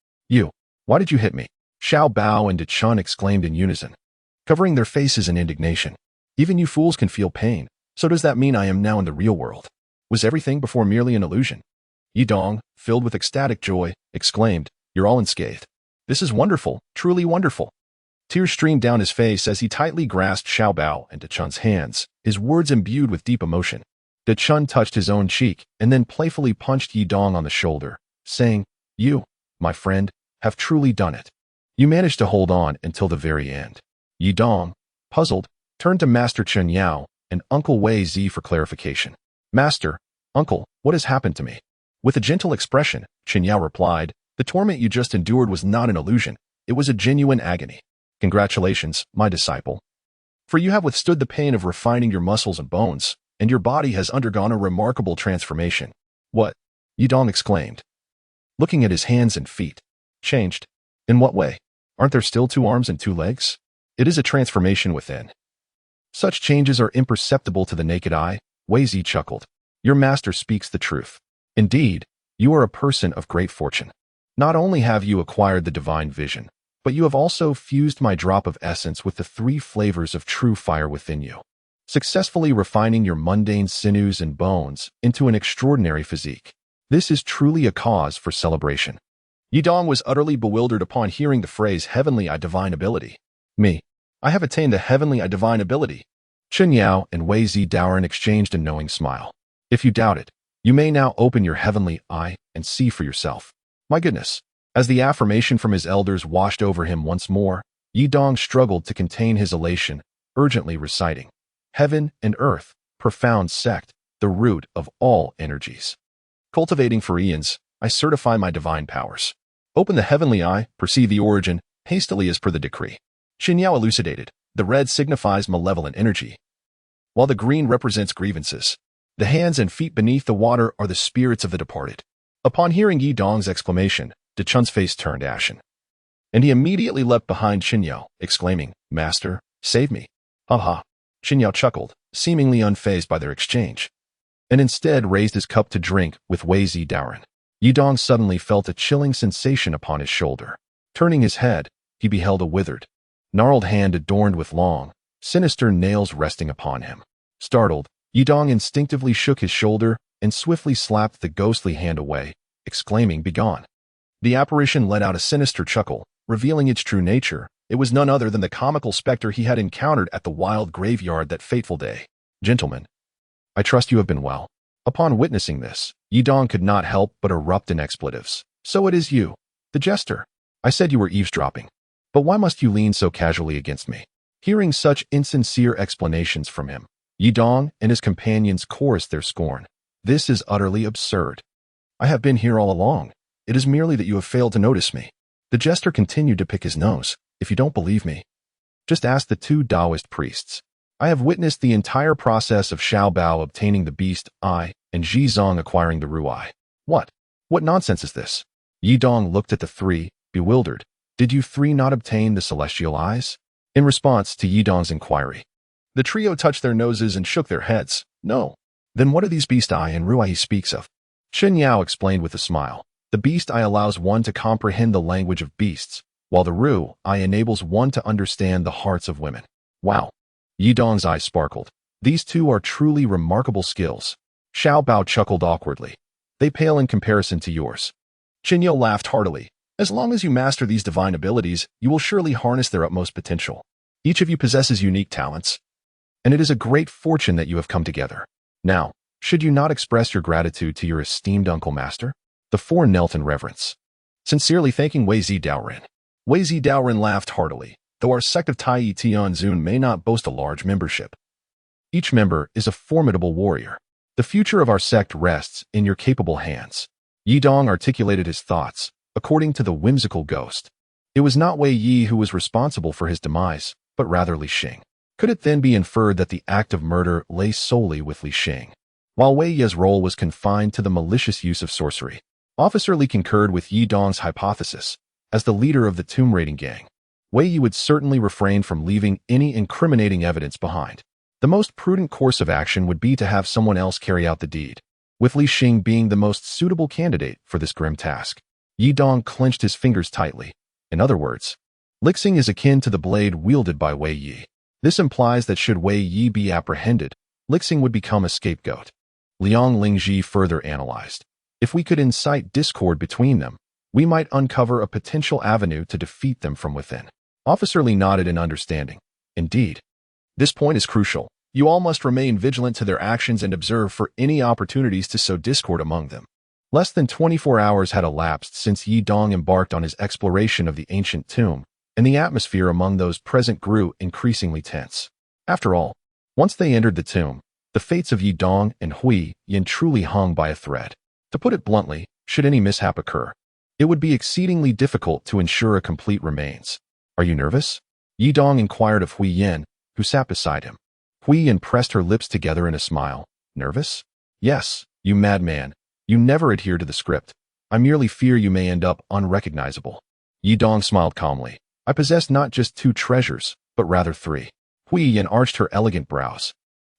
Why did you hit me?" Xiao Bao and Dechun exclaimed in unison, covering their faces in indignation. "Even you fools can feel pain, so does that mean I am now in the real world? Was everything before merely an illusion?" Yidong, filled with ecstatic joy, exclaimed, "You're all unscathed. This is wonderful, truly wonderful." Tears streamed down his face as he tightly grasped Xiao Bao and Dechun's hands, his words imbued with deep emotion. Dechun touched his own cheek and then playfully punched Yidong on the shoulder, saying, "You, my friend, have truly done it. You managed to hold on until the very end." Yidong, puzzled, turned to Master Chen Yang and Uncle Wei Zi for clarification. "Master, Uncle, what has happened to me?" With a gentle expression, Chen Yang replied, "The torment you just endured was not an illusion. It was a genuine agony. Congratulations, my disciple. For you have withstood the pain of refining your muscles and bones, and your body has undergone a remarkable transformation." "What?" Yidong exclaimed, looking at his hands and feet. "Changed? In what way? Aren't there still 2 arms and 2 legs?" "It is a transformation within. Such changes are imperceptible to the naked eye." Wei Zi chuckled. "Your master speaks the truth. Indeed, you are a person of great fortune. Not only have you acquired the divine vision, but you have also fused my drop of essence with the 3 flavors of true fire within you, successfully refining your mundane sinews and bones into an extraordinary physique. This is truly a cause for celebration." Yidong was utterly bewildered upon hearing the phrase heavenly divine ability. "Me? I have attained the heavenly divine ability." Chen Yang and Wei Zidaoren exchanged a knowing smile. "If you doubt it, you may now open your heavenly eye and see for yourself." My goodness. As the affirmation from his elders washed over him once more, Yidong struggled to contain his elation, urgently reciting, "Heaven and earth, profound sect, the root of all energies. Cultivating for eons, I certify my divine powers. Open the heavenly eye, perceive the origin, hastily as per the decree." Chen Yang elucidated, "The red signifies malevolent energy, while the green represents grievances. The hands and feet beneath the water are the spirits of the departed." Upon hearing Yidong's exclamation, De Chun's face turned ashen, and he immediately leapt behind Chen Yang, exclaiming, "Master, save me." "Ha ha." Chen Yang chuckled, seemingly unfazed by their exchange, and instead raised his cup to drink with Wei Zidaoren. Yidong suddenly felt a chilling sensation upon his shoulder. Turning his head, he beheld a withered, gnarled hand adorned with long, sinister nails resting upon him. Startled, Yidong instinctively shook his shoulder and swiftly slapped the ghostly hand away, exclaiming, "Begone." The apparition let out a sinister chuckle, revealing its true nature. It was none other than the comical specter he had encountered at the wild graveyard that fateful day. "Gentlemen, I trust you have been well." Upon witnessing this, Yidong could not help but erupt in expletives. "So it is you, the jester. I said you were eavesdropping. But why must you lean so casually against me?" Hearing such insincere explanations from him, Yidong and his companions chorused their scorn. "This is utterly absurd. I have been here all along. It is merely that you have failed to notice me." The jester continued to pick his nose. "If you don't believe me, just ask the 2 Taoist priests. I have witnessed the entire process of Xiao Bao obtaining the beast eye and Ji Zong acquiring the Ru eye." What nonsense is this?" Yidong looked at the 3, bewildered. "Did you 3 not obtain the celestial eyes?" In response to Yidong's inquiry, the trio touched their noses and shook their heads. "No." "Then what are these beast eye and Ru eye he speaks of?" Chen Yang explained with a smile. "The beast eye allows one to comprehend the language of beasts, while the Ru eye enables one to understand the hearts of women." "Wow." Yidong's eyes sparkled. "These 2 are truly remarkable skills." Xiao Bao chuckled awkwardly. "They pale in comparison to yours." Chen Yang laughed heartily. "As long as you master these divine abilities, you will surely harness their utmost potential. Each of you possesses unique talents, and it is a great fortune that you have come together. Now, should you not express your gratitude to your esteemed uncle master?" The 4 knelt in reverence, sincerely thanking Wei Zidaoren. Wei Zidaoren laughed heartily. "Though our sect of Tai Tianzun may not boast a large membership, each member is a formidable warrior. The future of our sect rests in your capable hands." Yidong articulated his thoughts, according to the whimsical ghost. It was not Wei Yi who was responsible for his demise, but rather Li Xun. Could it then be inferred that the act of murder lay solely with Li Xun, while Wei Yi's role was confined to the malicious use of sorcery? Officer Li concurred with Yidong's hypothesis. As the leader of the tomb raiding gang, Wei Yi would certainly refrain from leaving any incriminating evidence behind. The most prudent course of action would be to have someone else carry out the deed, with Li Xun being the most suitable candidate for this grim task. Yidong clenched his fingers tightly. In other words, Li Xun is akin to the blade wielded by Wei Yi. This implies that should Wei Yi be apprehended, Li Xun would become a scapegoat. Liang Lingji further analyzed. If we could incite discord between them, we might uncover a potential avenue to defeat them from within. Officer Li nodded in understanding. Indeed. This point is crucial. You all must remain vigilant to their actions and observe for any opportunities to sow discord among them. Less than 24 hours had elapsed since Yidong embarked on his exploration of the ancient tomb, and the atmosphere among those present grew increasingly tense. After all, once they entered the tomb, the fates of Yidong and Hui Yin truly hung by a thread. To put it bluntly, should any mishap occur, it would be exceedingly difficult to ensure a complete remains. "Are you nervous?" Yidong inquired of Hui Yin, who sat beside him. Hui Yin pressed her lips together in a smile. "Nervous? Yes, you madman. You never adhere to the script. I merely fear you may end up unrecognizable." Yidong smiled calmly. "I possess not just 2 treasures, but rather 3. Hui Yin arched her elegant brows.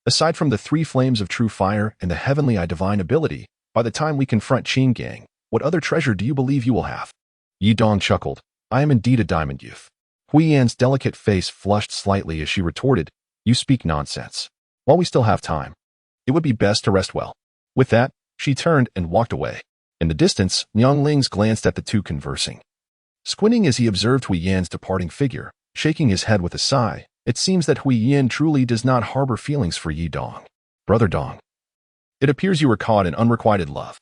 "Aside from the 3 flames of true fire and the heavenly divine ability, by the time we confront Qin Gang, what other treasure do you believe you will have?" Yidong chuckled. I am indeed a diamond youth. Hui Yan's delicate face flushed slightly as she retorted, you speak nonsense. While we still have time, it would be best to rest well. With that, she turned and walked away. In the distance, Niang Lings glanced at the two conversing. Squinting as he observed Hui Yan's departing figure, shaking his head with a sigh, it seems that Hui Yan truly does not harbor feelings for Yi Dong. Brother Dong. It appears you were caught in unrequited love.